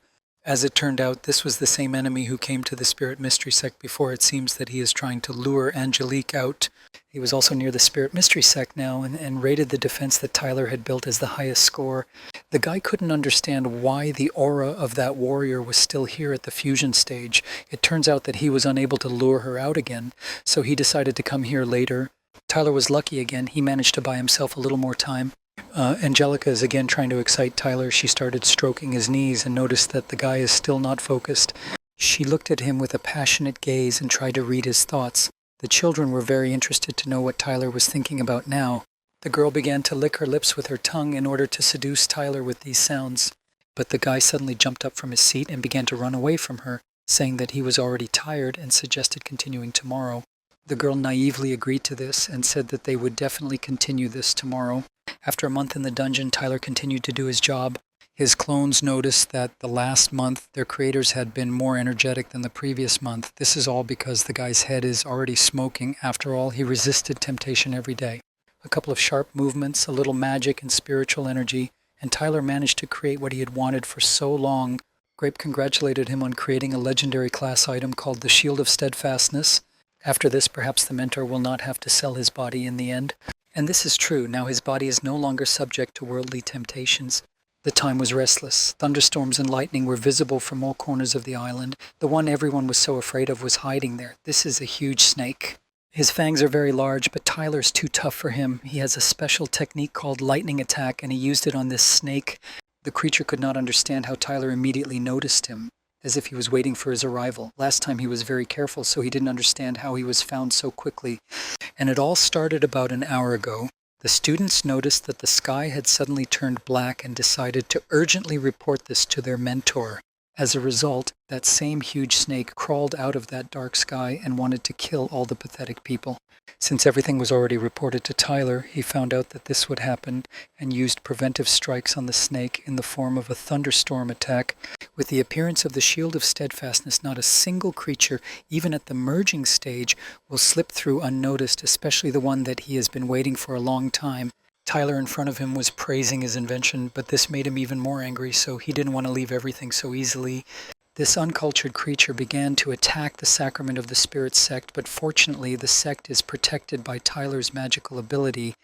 [SPEAKER 1] As it turned out, this was the same enemy who came to the Spirit Mystery Sect before. It seems that he is trying to lure Angelique out. He was also near the Spirit Mystery Sect now and rated the defense that Tyler had built as the highest score. The guy couldn't understand why the aura of that warrior was still here at the fusion stage. It turns out that he was unable to lure her out again, so he decided to come here later. Tyler was lucky again. He managed to buy himself a little more time. Angelica is again trying to excite Tyler. She started stroking his knees and noticed that the guy is still not focused. She looked at him with a passionate gaze and tried to read his thoughts. The children were very interested to know what Tyler was thinking about now. The girl began to lick her lips with her tongue in order to seduce Tyler with these sounds. But the guy suddenly jumped up from his seat and began to run away from her, saying that he was already tired and suggested continuing tomorrow. The girl naively agreed to this and said that they would definitely continue this tomorrow. After a month in the dungeon, Tyler continued to do his job. His clones noticed that the last month, their creators had been more energetic than the previous month. This is all because the guy's head is already smoking. After all, he resisted temptation every day. A couple of sharp movements, a little magic and spiritual energy, and Tyler managed to create what he had wanted for so long. Grape congratulated him on creating a legendary class item called the Shield of Steadfastness. After this, perhaps the mentor will not have to sell his body in the end. And this is true. Now his body is no longer subject to worldly temptations. The time was restless. Thunderstorms and lightning were visible from all corners of the island. The one everyone was so afraid of was hiding there. This is a huge snake. His fangs are very large, but Tyler's too tough for him. He has a special technique called lightning attack, and he used it on this snake. The creature could not understand how Tyler immediately noticed him, as if he was waiting for his arrival. Last time he was very careful, so he didn't understand how he was found so quickly. And it all started about an hour ago. The students noticed that the sky had suddenly turned black and decided to urgently report this to their mentor. As a result, that same huge snake crawled out of that dark sky and wanted to kill all the pathetic people. Since everything was already reported to Tyler, he found out that this would happen and used preventive strikes on the snake in the form of a thunderstorm attack. With the appearance of the Shield of Steadfastness, not a single creature, even at the merging stage, will slip through unnoticed, especially the one that he has been waiting for a long time. Tyler in front of him was praising his invention, but this made him even more angry, so he didn't want to leave everything so easily. This uncultured creature began to attack the sacrament of the Spirit sect, but fortunately the sect is protected by Tyler's magical ability.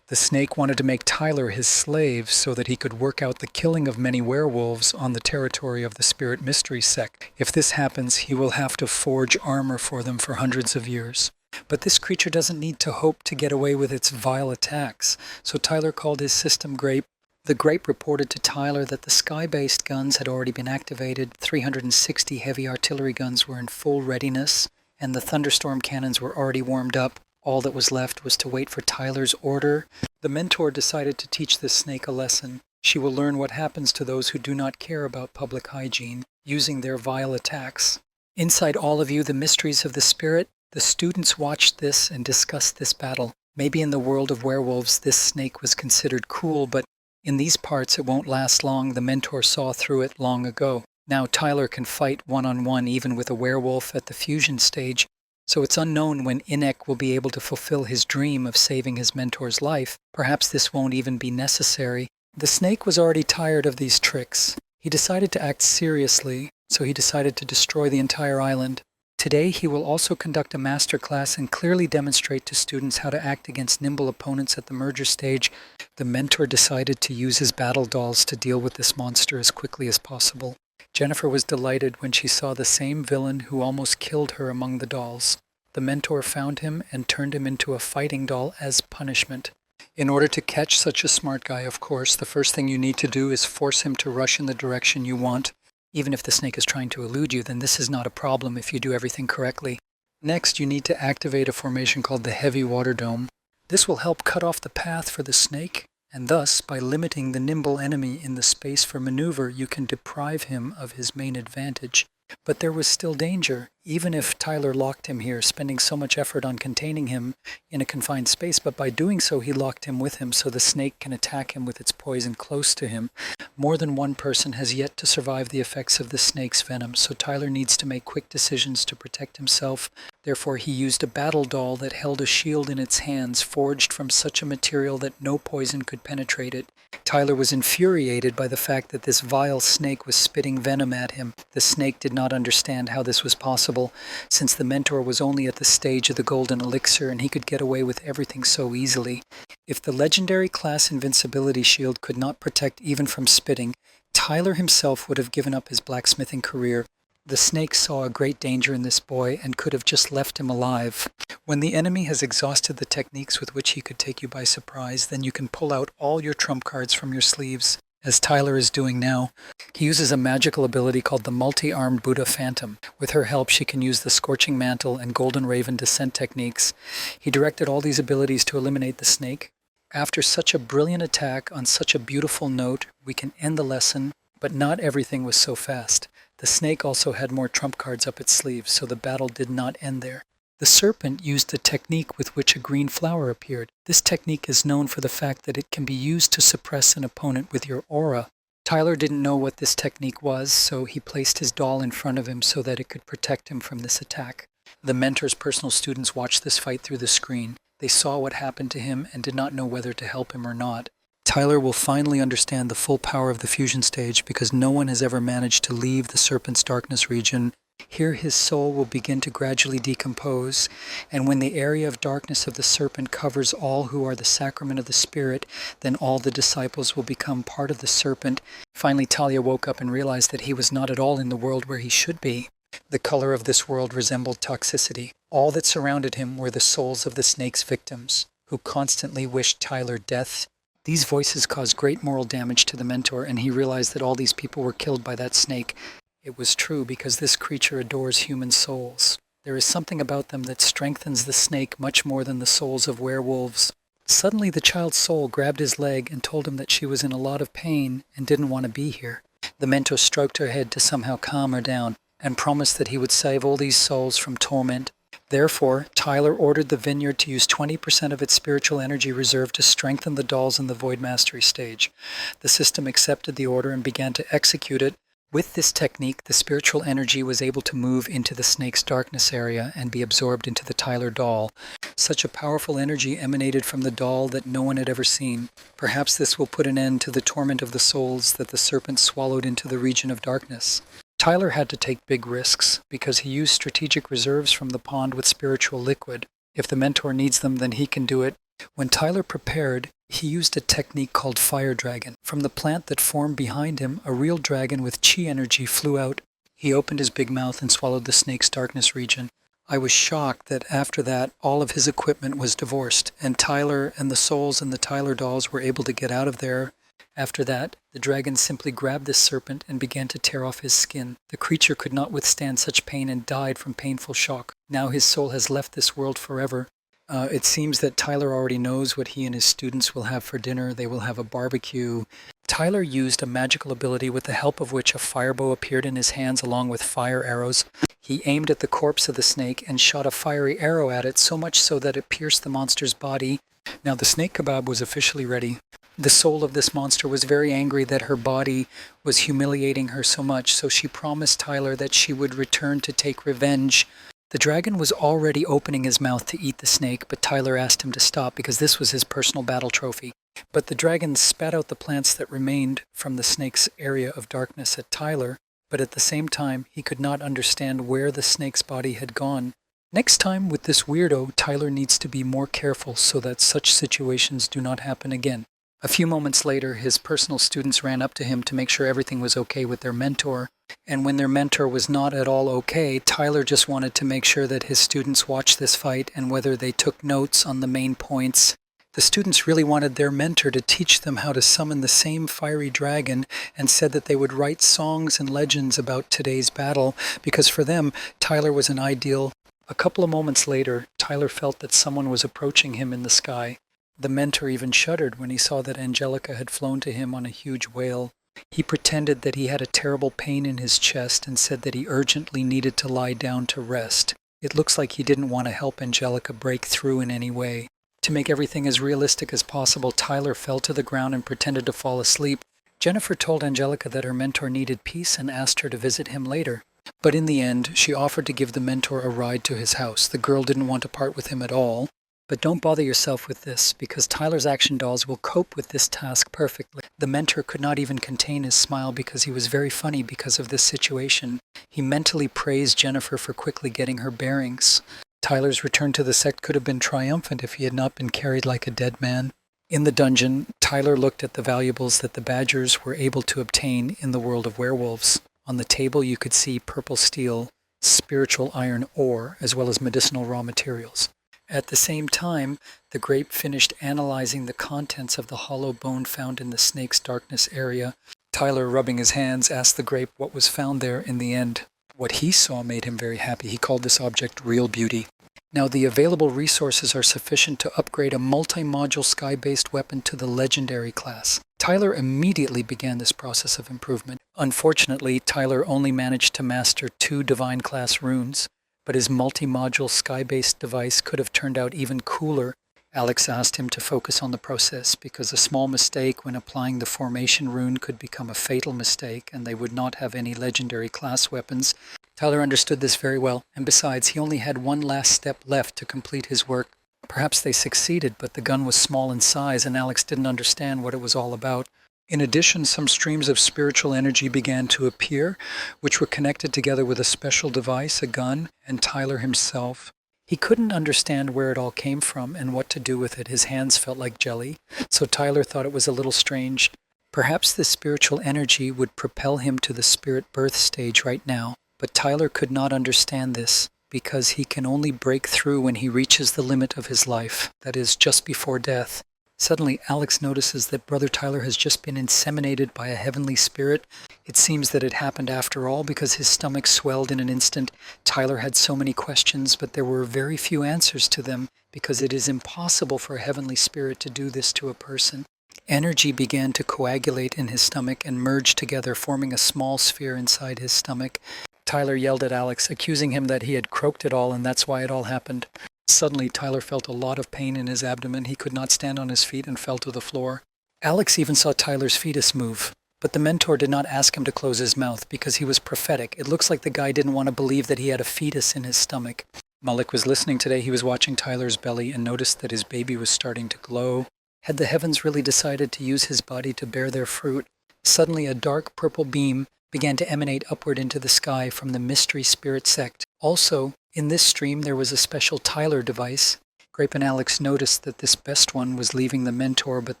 [SPEAKER 1] The snake wanted to make Tyler his slave so that he could work out the killing of many werewolves on the territory of the Spirit Mystery sect. If this happens, he will have to forge armor for them for hundreds of years. But this creature doesn't need to hope to get away with its vile attacks, so Tyler called his system Grape. The Grape reported to Tyler that the sky-based guns had already been activated, 360 heavy artillery guns were in full readiness, and the thunderstorm cannons were already warmed up. All that was left was to wait for Tyler's order. The mentor decided to teach this snake a lesson. She will learn what happens to those who do not care about public hygiene, using their vile attacks. Inside all of you, the mysteries of the Spirit, the students watched this and discussed this battle. Maybe in the world of werewolves, this snake was considered cool, but in these parts it won't last long. The mentor saw through it long ago. Now Tyler can fight one-on-one even with a werewolf at the fusion stage, so it's unknown when Inek will be able to fulfill his dream of saving his mentor's life. Perhaps this won't even be necessary. The snake was already tired of these tricks. He decided to act seriously, so he decided to destroy the entire island. Today he will also conduct a master class and clearly demonstrate to students how to act against nimble opponents at the merger stage. The mentor decided to use his battle dolls to deal with this monster as quickly as possible. Jennifer was delighted when she saw the same villain who almost killed her among the dolls. The mentor found him and turned him into a fighting doll as punishment. In order to catch such a smart guy, of course, the first thing you need to do is force him to rush in the direction you want. Even if the snake is trying to elude you, then this is not a problem if you do everything correctly. Next, you need to activate a formation called the Heavy Water Dome. This will help cut off the path for the snake, and thus, by limiting the nimble enemy in the space for maneuver, you can deprive him of his main advantage. But there was still danger, even if Tyler locked him here, spending so much effort on containing him in a confined space, but by doing so he locked him with him so the snake can attack him with its poison close to him. More than one person has yet to survive the effects of the snake's venom, so Tyler needs to make quick decisions to protect himself. Therefore he used a battle doll that held a shield in its hands, forged from such a material that no poison could penetrate it. Tyler was infuriated by the fact that this vile snake was spitting venom at him. The snake did not understand how this was possible, since the mentor was only at the stage of the golden elixir and he could get away with everything so easily. If the legendary class invincibility shield could not protect even from spitting, Tyler himself would have given up his blacksmithing career. The snake saw a great danger in this boy and could have just left him alive. When the enemy has exhausted the techniques with which he could take you by surprise, then you can pull out all your trump cards from your sleeves, as Tyler is doing now. He uses a magical ability called the Multi-Armed Buddha Phantom. With her help, she can use the Scorching Mantle and Golden Raven descent techniques. He directed all these abilities to eliminate the snake. After such a brilliant attack on such a beautiful note, we can end the lesson, but not everything was so fast. The snake also had more trump cards up its sleeve, so the battle did not end there. The serpent used a technique with which a green flower appeared. This technique is known for the fact that it can be used to suppress an opponent with your aura. Tyler didn't know what this technique was, so he placed his doll in front of him so that it could protect him from this attack. The mentor's personal students watched this fight through the screen. They saw what happened to him and did not know whether to help him or not. Tyler will finally understand the full power of the fusion stage because no one has ever managed to leave the Serpent's Darkness region. Here his soul will begin to gradually decompose, and when the area of darkness of the serpent covers all who are the sacrament of the Spirit, then all the disciples will become part of the serpent. Finally, Talia woke up and realized that he was not at all in the world where he should be. The color of this world resembled toxicity. All that surrounded him were the souls of the snake's victims, who constantly wished Tyler death. These voices caused great moral damage to the mentor, and he realized that all these people were killed by that snake. It was true because this creature adores human souls. There is something about them that strengthens the snake much more than the souls of werewolves. Suddenly the child's soul grabbed his leg and told him that she was in a lot of pain and didn't want to be here. The mentor stroked her head to somehow calm her down and promised that he would save all these souls from torment. Therefore, Tyler ordered the vineyard to use 20% of its spiritual energy reserve to strengthen the dolls in the Void Mastery stage. The system accepted the order and began to execute it. With this technique, the spiritual energy was able to move into the snake's darkness area and be absorbed into the Tyler doll. Such a powerful energy emanated from the doll that no one had ever seen. Perhaps this will put an end to the torment of the souls that the serpent swallowed into the region of darkness. Tyler had to take big risks because he used strategic reserves from the pond with spiritual liquid. If the mentor needs them, then he can do it. When Tyler prepared, he used a technique called Fire Dragon. From the plant that formed behind him, a real dragon with chi energy flew out. He opened his big mouth and swallowed the snake's darkness region. I was shocked that after that, all of his equipment was divorced, and Tyler and the souls in the Tyler dolls were able to get out of there. After that, the dragon simply grabbed this serpent and began to tear off his skin. The creature could not withstand such pain and died from painful shock. Now his soul has left this world forever. It seems that Tyler already knows what he and his students will have for dinner. They will have a barbecue. Tyler used a magical ability with the help of which a firebow appeared in his hands along with fire arrows. He aimed at the corpse of the snake and shot a fiery arrow at it, so much so that it pierced the monster's body. Now the snake kebab was officially ready. The soul of this monster was very angry that her body was humiliating her so much, so she promised Tyler that she would return to take revenge. The dragon was already opening his mouth to eat the snake, but Tyler asked him to stop because this was his personal battle trophy. But the dragon spat out the plants that remained from the snake's area of darkness at Tyler, but at the same time he could not understand where the snake's body had gone. Next time with this weirdo, Tyler needs to be more careful so that such situations do not happen again. A few moments later, his personal students ran up to him to make sure everything was okay with their mentor. And when their mentor was not at all okay, Tyler just wanted to make sure that his students watched this fight and whether they took notes on the main points. The students really wanted their mentor to teach them how to summon the same fiery dragon and said that they would write songs and legends about today's battle because for them, Tyler was an ideal. A couple of moments later, Tyler felt that someone was approaching him in the sky. The mentor even shuddered when he saw that Angelica had flown to him on a huge whale. He pretended that he had a terrible pain in his chest and said that he urgently needed to lie down to rest. It looks like he didn't want to help Angelica break through in any way. To make everything as realistic as possible, Tyler fell to the ground and pretended to fall asleep. Jennifer told Angelica that her mentor needed peace and asked her to visit him later. But in the end, she offered to give the mentor a ride to his house. The girl didn't want to part with him at all. But don't bother yourself with this, because Tyler's action dolls will cope with this task perfectly. The mentor could not even contain his smile because he was very funny because of this situation. He mentally praised Jennifer for quickly getting her bearings. Tyler's return to the sect could have been triumphant if he had not been carried like a dead man. In the dungeon, Tyler looked at the valuables that the Badgers were able to obtain in the world of werewolves. On the table you could see purple steel, spiritual iron ore, as well as medicinal raw materials. At the same time, the grape finished analyzing the contents of the hollow bone found in the snake's darkness area. Tyler, rubbing his hands, asked the grape what was found there in the end. What he saw made him very happy. He called this object real beauty. Now, the available resources are sufficient to upgrade a multi-module sky-based weapon to the legendary class. Tyler immediately began this process of improvement. Unfortunately, Tyler only managed to master 2 divine class runes, but his multi-module sky-based device could have turned out even cooler. Alex asked him to focus on the process because a small mistake when applying the formation rune could become a fatal mistake and they would not have any legendary class weapons. Tyler understood this very well, and besides, he only had one last step left to complete his work. Perhaps they succeeded, but the gun was small in size and Alex didn't understand what it was all about. In addition, some streams of spiritual energy began to appear, which were connected together with a special device, a gun, and Tyler himself. He couldn't understand where it all came from and what to do with it. His hands felt like jelly, so Tyler thought it was a little strange. Perhaps this spiritual energy would propel him to the spirit birth stage right now, but Tyler could not understand this because he can only break through when he reaches the limit of his life, that is, just before death. Suddenly, Alex notices that Brother Tyler has just been inseminated by a heavenly spirit. It seems that it happened after all because his stomach swelled in an instant. Tyler had so many questions, but there were very few answers to them because it is impossible for a heavenly spirit to do this to a person. Energy began to coagulate in his stomach and merge together, forming a small sphere inside his stomach. Tyler yelled at Alex, accusing him that he had croaked it all and that's why it all happened. Suddenly, Tyler felt a lot of pain in his abdomen. He could not stand on his feet and fell to the floor. Alex even saw Tyler's fetus move, but the mentor did not ask him to close his mouth because he was prophetic. It looks like the guy didn't want to believe that he had a fetus in his stomach. Malik was listening today. He was watching Tyler's belly and noticed that his baby was starting to glow. Had the heavens really decided to use his body to bear their fruit? Suddenly, a dark purple beam began to emanate upward into the sky from the mystery spirit sect. Also, in this stream, there was a special Tyler device. Grape and Alex noticed that this best one was leaving the mentor, but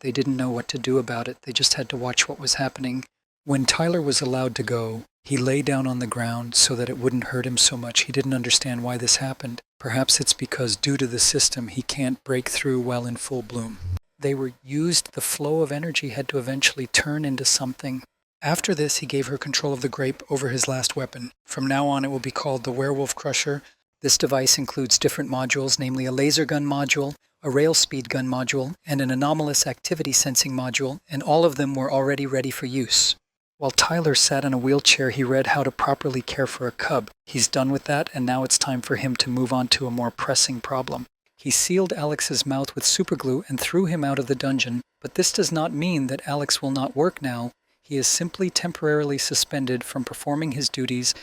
[SPEAKER 1] they didn't know what to do about it. They just had to watch what was happening. When Tyler was allowed to go, he lay down on the ground so that it wouldn't hurt him so much. He didn't understand why this happened. Perhaps it's because due to the system, he can't break through while in full bloom. They were used, the flow of energy had to eventually turn into something. After this, he gave her control of the grape over his last weapon. From now on, it will be called the Werewolf Crusher. This device includes different modules, namely a laser gun module, a rail speed gun module, and an anomalous activity sensing module, and all of them were already ready for use. While Tyler sat in a wheelchair, he read how to properly care for a cub. He's done with that, and now it's time for him to move on to a more pressing problem. He sealed Alex's mouth with superglue and threw him out of the dungeon, but But this does not mean that Alex will not work now. He is simply temporarily suspended from performing his duties.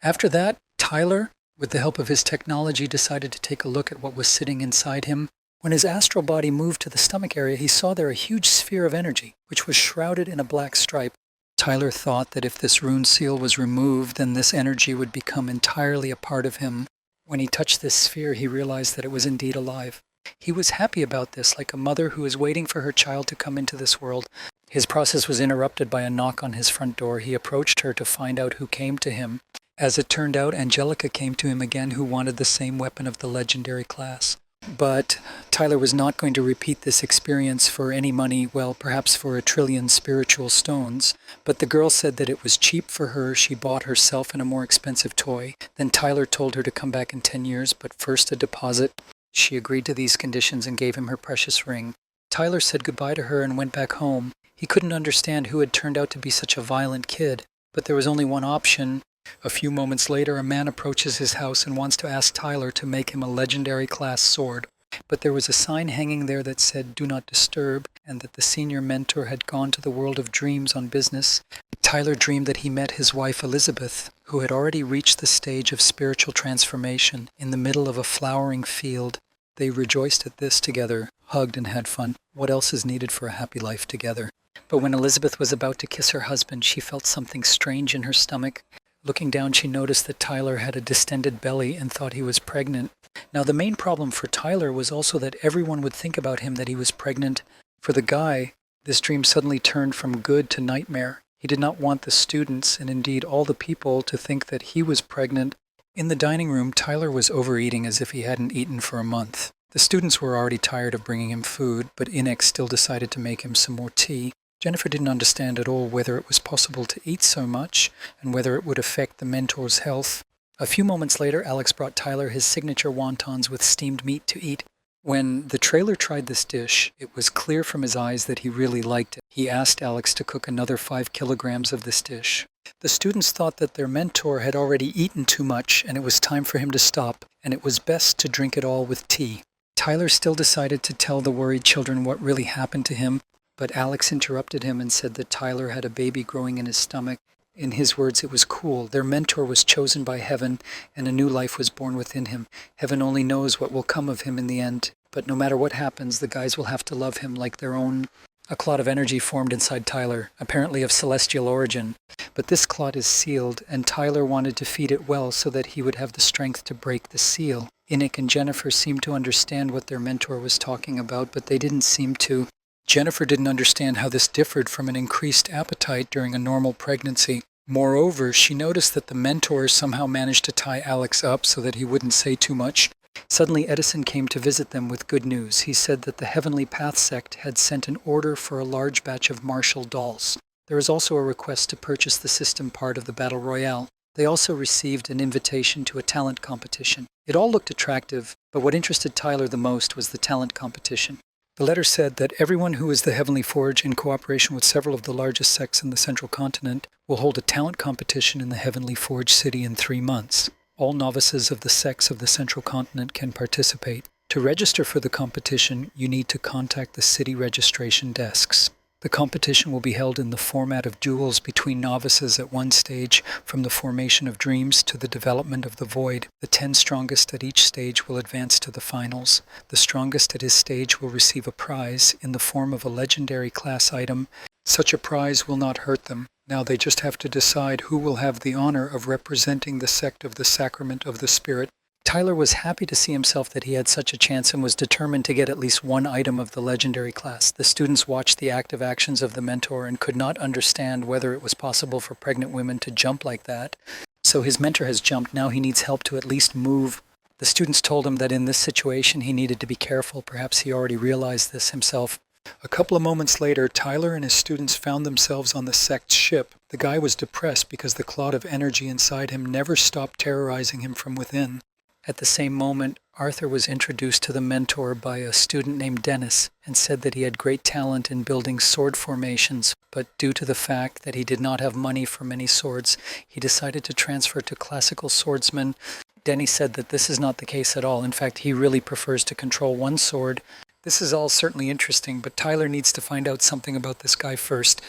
[SPEAKER 1] After that, Tyler, with the help of his technology, decided to take a look at what was sitting inside him. When his astral body moved to the stomach area, he saw there a huge sphere of energy, which was shrouded in a black stripe. Tyler thought that if this rune seal was removed, then this energy would become entirely a part of him. When he touched this sphere, he realized that it was indeed alive. He was happy about this, like a mother who is waiting for her child to come into this world. His process was interrupted by a knock on his front door. He approached her to find out who came to him. As it turned out, Angelica came to him again, who wanted the same weapon of the legendary class. But Tyler was not going to repeat this experience for any money, well, perhaps for 1 trillion spiritual stones. But the girl said that it was cheap for her. She bought herself and a more expensive toy. Then Tyler told her to come back in 10 years, but first a deposit. She agreed to these conditions and gave him her precious ring. Tyler said goodbye to her and went back home. He couldn't understand who had turned out to be such a violent kid, but there was only one option. A few moments later, a man approaches his house and wants to ask Tyler to make him a legendary class sword. But there was a sign hanging there that said, "Do not disturb," and that the senior mentor had gone to the world of dreams on business. Tyler dreamed that he met his wife Elizabeth, who had already reached the stage of spiritual transformation, in the middle of a flowering field. They rejoiced at this together, hugged and had fun. What else is needed for a happy life together? But when Elizabeth was about to kiss her husband, she felt something strange in her stomach. Looking down, she noticed that Tyler had a distended belly and thought he was pregnant. Now, the main problem for Tyler was also that everyone would think about him that he was pregnant. For the guy, this dream suddenly turned from good to nightmare. He did not want the students, and indeed all the people, to think that he was pregnant. In the dining room, Tyler was overeating as if he hadn't eaten for a month. The students were already tired of bringing him food, but Inex still decided to make him some more tea. Jennifer didn't understand at all whether it was possible to eat so much and whether it would affect the mentor's health. A few moments later, Alex brought Tyler his signature wontons with steamed meat to eat. When the trailer tried this dish, it was clear from his eyes that he really liked it. He asked Alex to cook another 5 kilograms of this dish. The students thought that their mentor had already eaten too much and it was time for him to stop, and it was best to drink it all with tea. Tyler still decided to tell the worried children what really happened to him, but Alex interrupted him and said that Tyler had a baby growing in his stomach. In his words, it was cool. Their mentor was chosen by heaven, and a new life was born within him. Heaven only knows what will come of him in the end. But no matter what happens, the guys will have to love him like their own. A clot of energy formed inside Tyler, apparently of celestial origin. But this clot is sealed, and Tyler wanted to feed it well so that he would have the strength to break the seal. Inik and Jennifer seemed to understand what their mentor was talking about, but they didn't seem to. Jennifer didn't understand how this differed from an increased appetite during a normal pregnancy. Moreover, she noticed that the mentor somehow managed to tie Alex up so that he wouldn't say too much. Suddenly, Edison came to visit them with good news. He said that the Heavenly Path sect had sent an order for a large batch of Marshall dolls. There was also a request to purchase the system part of the Battle Royale. They also received an invitation to a talent competition. It all looked attractive, but what interested Tyler the most was the talent competition. The letter said that everyone who is the Heavenly Forge, in cooperation with several of the largest sects in the Central Continent, will hold a talent competition in the Heavenly Forge city in 3 months. All novices of the sects of the Central Continent can participate. To register for the competition, you need to contact the city registration desks. The competition will be held in the format of duels between novices at one stage, from the formation of dreams to the development of the void. The 10 strongest at each stage will advance to the finals. The strongest at his stage will receive a prize in the form of a legendary class item. Such a prize will not hurt them. Now they just have to decide who will have the honor of representing the sect of the Sacrament of the Spirit. Tyler was happy to see himself that he had such a chance and was determined to get at least one item of the legendary class. The students watched the active actions of the mentor and could not understand whether it was possible for pregnant women to jump like that. So his mentor has jumped. Now he needs help to at least move. The students told him that in this situation he needed to be careful. Perhaps he already realized this himself. A couple of moments later, Tyler and his students found themselves on the sect's ship. The guy was depressed because the cloud of energy inside him never stopped terrorizing him from within. At the same moment, Arthur was introduced to the mentor by a student named Dennis and said that he had great talent in building sword formations, but due to the fact that he did not have money for many swords, he decided to transfer to classical swordsmen. Denny said that this is not the case at all. In fact, he really prefers to control one sword, This is all certainly interesting, but Tyler needs to find out something about this guy first.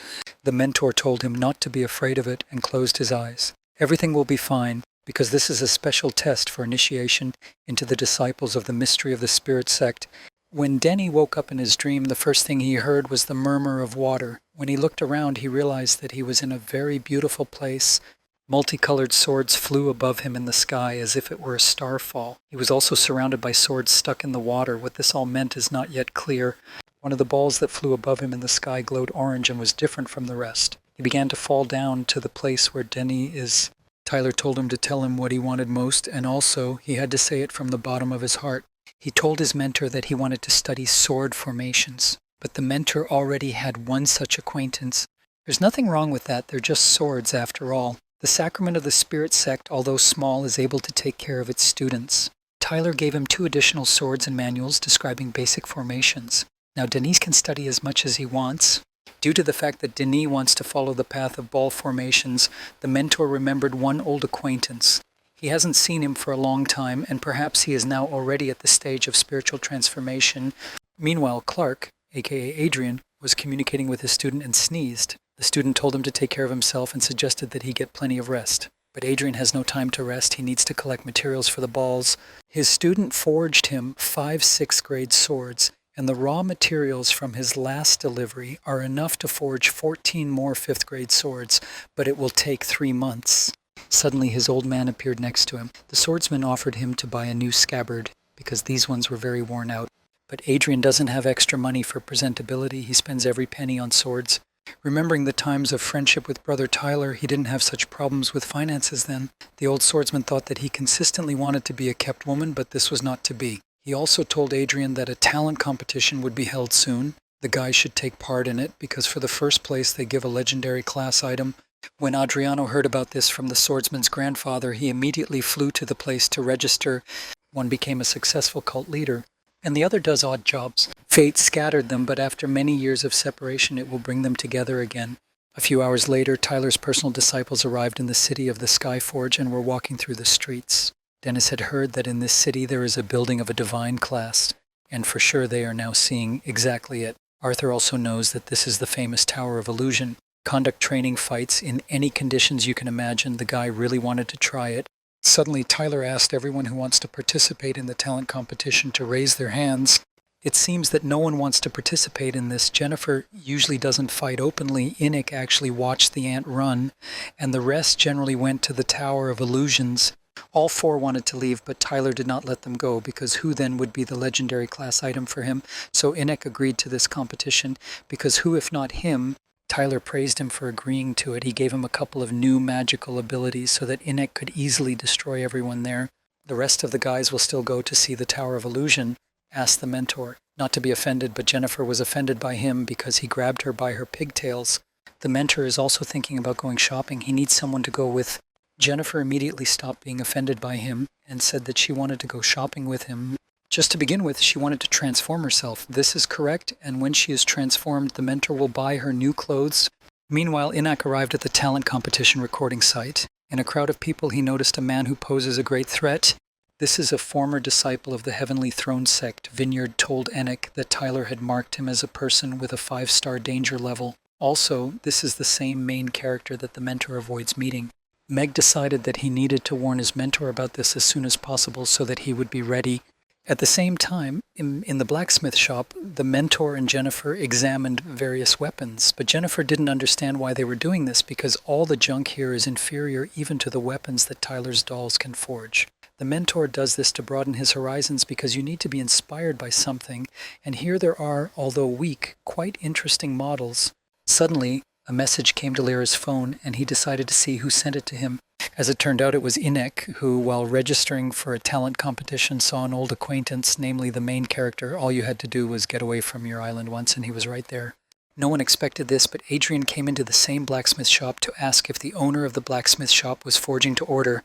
[SPEAKER 1] The mentor told him not to be afraid of it and closed his eyes. Everything will be fine, because this is a special test for initiation into the disciples of the mystery of the spirit sect. When Denny woke up in his dream, the first thing he heard was the murmur of water. When he looked around, he realized that he was in a very beautiful place. Multicolored swords flew above him in the sky as if it were a starfall. He was also surrounded by swords stuck in the water. What this all meant is not yet clear. One of the balls that flew above him in the sky glowed orange and was different from the rest. He began to fall down to the place where Denny is. Tyler told him to tell him what he wanted most, and also he had to say it from the bottom of his heart. He told his mentor that he wanted to study sword formations, but the mentor already had one such acquaintance. There's nothing wrong with that, they're just swords after all. The sacrament of the spirit sect, although small, is able to take care of its students. Tyler gave him 2 additional swords and manuals describing basic formations. Now Denise can study as much as he wants. Due to the fact that Denis wants to follow the path of ball formations, the mentor remembered one old acquaintance. He hasn't seen him for a long time, and perhaps he is now already at the stage of spiritual transformation. Meanwhile, Clark, aka Adrian, was communicating with his student and sneezed. The student told him to take care of himself and suggested that he get plenty of rest. But Adrian has no time to rest. He needs to collect materials for the balls. His student forged him 5 6th grade swords, and the raw materials from his last delivery are enough to forge 14 more 5th grade swords, but it will take 3 months. Suddenly his old man appeared next to him. The swordsman offered him to buy a new scabbard, because these ones were very worn out. But Adrian doesn't have extra money for presentability. He spends every penny on swords. Remembering the times of friendship with Brother Tyler, he didn't have such problems with finances then. The old swordsman thought that he consistently wanted to be a kept woman, but this was not to be. He also told Adrian that a talent competition would be held soon. The guys should take part in it, because for the first place they give a legendary class item. When Adriano heard about this from the swordsman's grandfather, he immediately flew to the place to register. One became a successful cult leader, and the other does odd jobs. Fate scattered them, but after many years of separation, it will bring them together again. A few hours later, Tyler's personal disciples arrived in the city of the Skyforge and were walking through the streets. Dennis had heard that in this city there is a building of a divine class, and for sure they are now seeing exactly it. Arthur also knows that this is the famous Tower of Illusion. Conduct training fights in any conditions you can imagine. The guy really wanted to try it. Suddenly, Tyler asked everyone who wants to participate in the talent competition to raise their hands. It seems that no one wants to participate in this. Jennifer usually doesn't fight openly. Inick actually watched the ant run, and the rest generally went to the Tower of Illusions. All 4 wanted to leave, but Tyler did not let them go, because who then would be the legendary class item for him? So Inick agreed to this competition, because who if not him? Tyler praised him for agreeing to it. He gave him a couple of new magical abilities so that Inick could easily destroy everyone there. The rest of the guys will still go to see the Tower of Illusion, asked the mentor. Not to be offended, but Jennifer was offended by him because he grabbed her by her pigtails. The mentor is also thinking about going shopping. He needs someone to go with. Jennifer immediately stopped being offended by him and said that she wanted to go shopping with him. Just to begin with, she wanted to transform herself. This is correct, and when she is transformed, the mentor will buy her new clothes. Meanwhile, Inick arrived at the talent competition recording site. In a crowd of people, he noticed a man who poses a great threat. This is a former disciple of the Heavenly Throne sect. Vineyard told Inick that Tyler had marked him as a person with a 5-star danger level. Also, this is the same main character that the mentor avoids meeting. Meg decided that he needed to warn his mentor about this as soon as possible so that he would be ready. At the same time, in the blacksmith shop, the mentor and Jennifer examined various weapons, but Jennifer didn't understand why they were doing this because all the junk here is inferior even to the weapons that Tyler's dolls can forge. The mentor does this to broaden his horizons because you need to be inspired by something, and here there are, although weak, quite interesting models. Suddenly, a message came to Lyra's phone, and he decided to see who sent it to him. As it turned out, it was Inick, who, while registering for a talent competition, saw an old acquaintance, namely the main character. All you had to do was get away from your island once, and he was right there. No one expected this, but Adrian came into the same blacksmith shop to ask if the owner of the blacksmith shop was forging to order.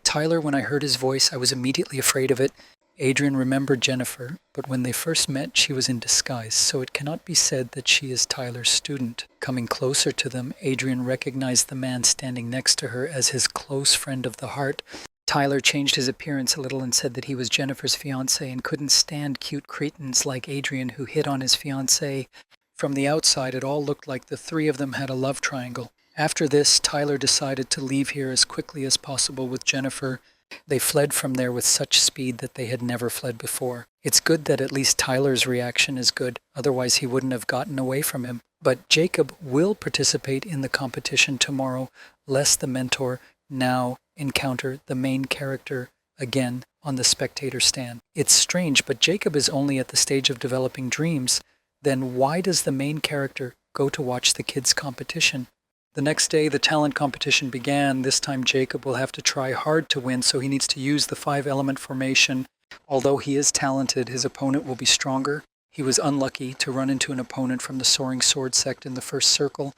[SPEAKER 1] Tyler, when I heard his voice, I was immediately afraid of it. Adrian remembered Jennifer, but when they first met, she was in disguise, so it cannot be said that she is Tyler's student. Coming closer to them, Adrian recognized the man standing next to her as his close friend of the heart. Tyler changed his appearance a little and said that he was Jennifer's fiancé and couldn't stand cute cretins like Adrian who hit on his fiancée. From the outside, it all looked like the three of them had a love triangle. After this, Tyler decided to leave here as quickly as possible with Jennifer. They fled from there with such speed that they had never fled before. It's good that at least Tyler's reaction is good, otherwise he wouldn't have gotten away from him. But Jacob will participate in the competition tomorrow, lest the mentor now encounter the main character again on the spectator stand. It's strange, but Jacob is only at the stage of developing dreams. Then why does the main character go to watch the kids' competition? The next day, the talent competition began. This time, Jacob will have to try hard to win, so he needs to use the 5-element formation. Although he is talented, his opponent will be stronger. He was unlucky to run into an opponent from the Soaring Sword sect in the first circle.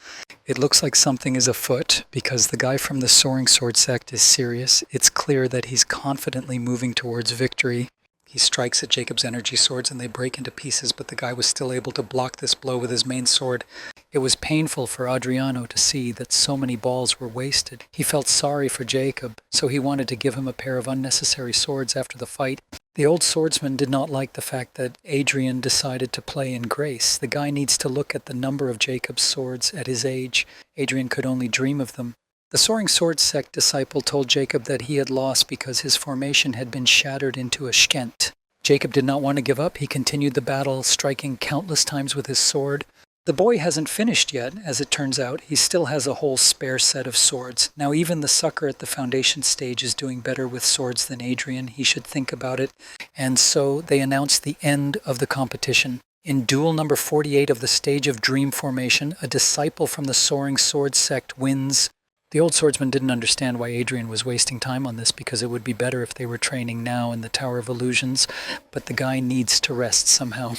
[SPEAKER 1] It looks like something is afoot, because the guy from the Soaring Sword sect is serious. It's clear that he's confidently moving towards victory. He strikes at Jacob's energy swords and they break into pieces, but the guy was still able to block this blow with his main sword. It was painful for Adriano to see that so many balls were wasted. He felt sorry for Jacob, so he wanted to give him a pair of unnecessary swords after the fight. The old swordsman did not like the fact that Adrian decided to play in grace. The guy needs to look at the number of Jacob's swords at his age. Adrian could only dream of them. The Soaring Sword sect disciple told Jacob that he had lost because his formation had been shattered into a shkent. Jacob did not want to give up. He continued the battle, striking countless times with his sword. The boy hasn't finished yet, as it turns out. He still has a whole spare set of swords. Now even the sucker at the foundation stage is doing better with swords than Adrian. He should think about it. And so they announced the end of the competition. In duel number 48 of the stage of dream formation, a disciple from the Soaring Sword sect wins. The old swordsman didn't understand why Adrian was wasting time on this, because it would be better if they were training now in the Tower of Illusions, but the guy needs to rest somehow.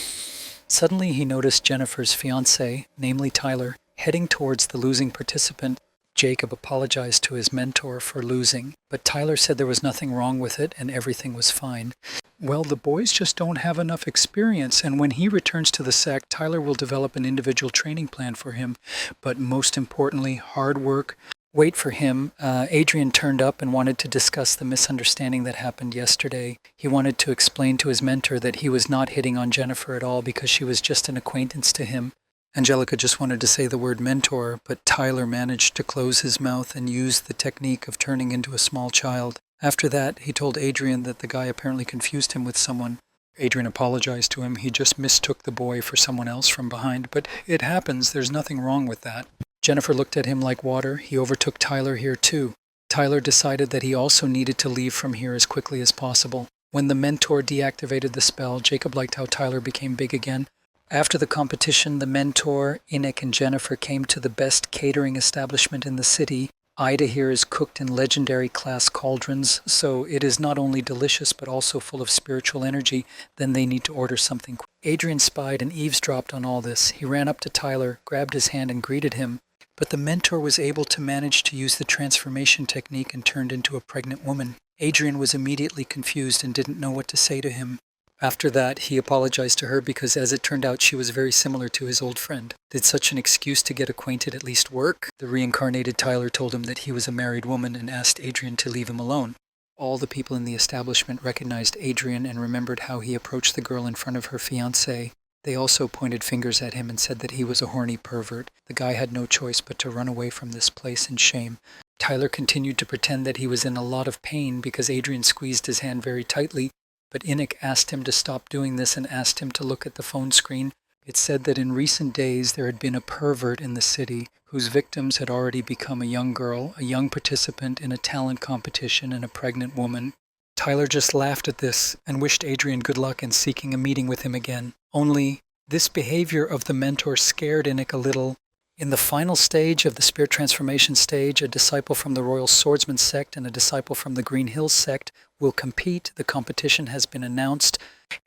[SPEAKER 1] Suddenly he noticed Jennifer's fiancé, namely Tyler, heading towards the losing participant. Jacob apologized to his mentor for losing, but Tyler said there was nothing wrong with it and everything was fine. Well, the boys just don't have enough experience, and when he returns to the sect, Tyler will develop an individual training plan for him, but most importantly, hard work. Wait for him. Adrian turned up and wanted to discuss the misunderstanding that happened yesterday. He wanted to explain to his mentor that he was not hitting on Jennifer at all because she was just an acquaintance to him. Angelica just wanted to say the word mentor, but Tyler managed to close his mouth and use the technique of turning into a small child. After that, he told Adrian that the guy apparently confused him with someone. Adrian apologized to him. He just mistook the boy for someone else from behind, but it happens. There's nothing wrong with that. Jennifer looked at him like water. He overtook Tyler here too. Tyler decided that he also needed to leave from here as quickly as possible. When the mentor deactivated the spell, Jacob liked how Tyler became big again. After the competition, the mentor, Inik, and Jennifer came to the best catering establishment in the city. Ida here is cooked in legendary class cauldrons, so it is not only delicious but also full of spiritual energy. Then they need to order something. Adrian spied and eavesdropped on all this. He ran up to Tyler, grabbed his hand, and greeted him. But the mentor was able to manage to use the transformation technique and turned into a pregnant woman. Adrian was immediately confused and didn't know what to say to him. After that, he apologized to her because, as it turned out, she was very similar to his old friend. Did such an excuse to get acquainted at least work? The reincarnated Tyler told him that he was a married woman and asked Adrian to leave him alone. All the people in the establishment recognized Adrian and remembered how he approached the girl in front of her fiancé. They also pointed fingers at him and said that he was a horny pervert. The guy had no choice but to run away from this place in shame. Tyler continued to pretend that he was in a lot of pain because Adrian squeezed his hand very tightly, but Inik asked him to stop doing this and asked him to look at the phone screen. It said that in recent days there had been a pervert in the city whose victims had already become a young girl, a young participant in a talent competition, and a pregnant woman. Tyler just laughed at this and wished Adrian good luck in seeking a meeting with him again. Only this behavior of the mentor scared Inik a little. In the final stage of the spirit transformation stage, a disciple from the Royal Swordsman sect and a disciple from the Green Hills sect will compete. The competition has been announced.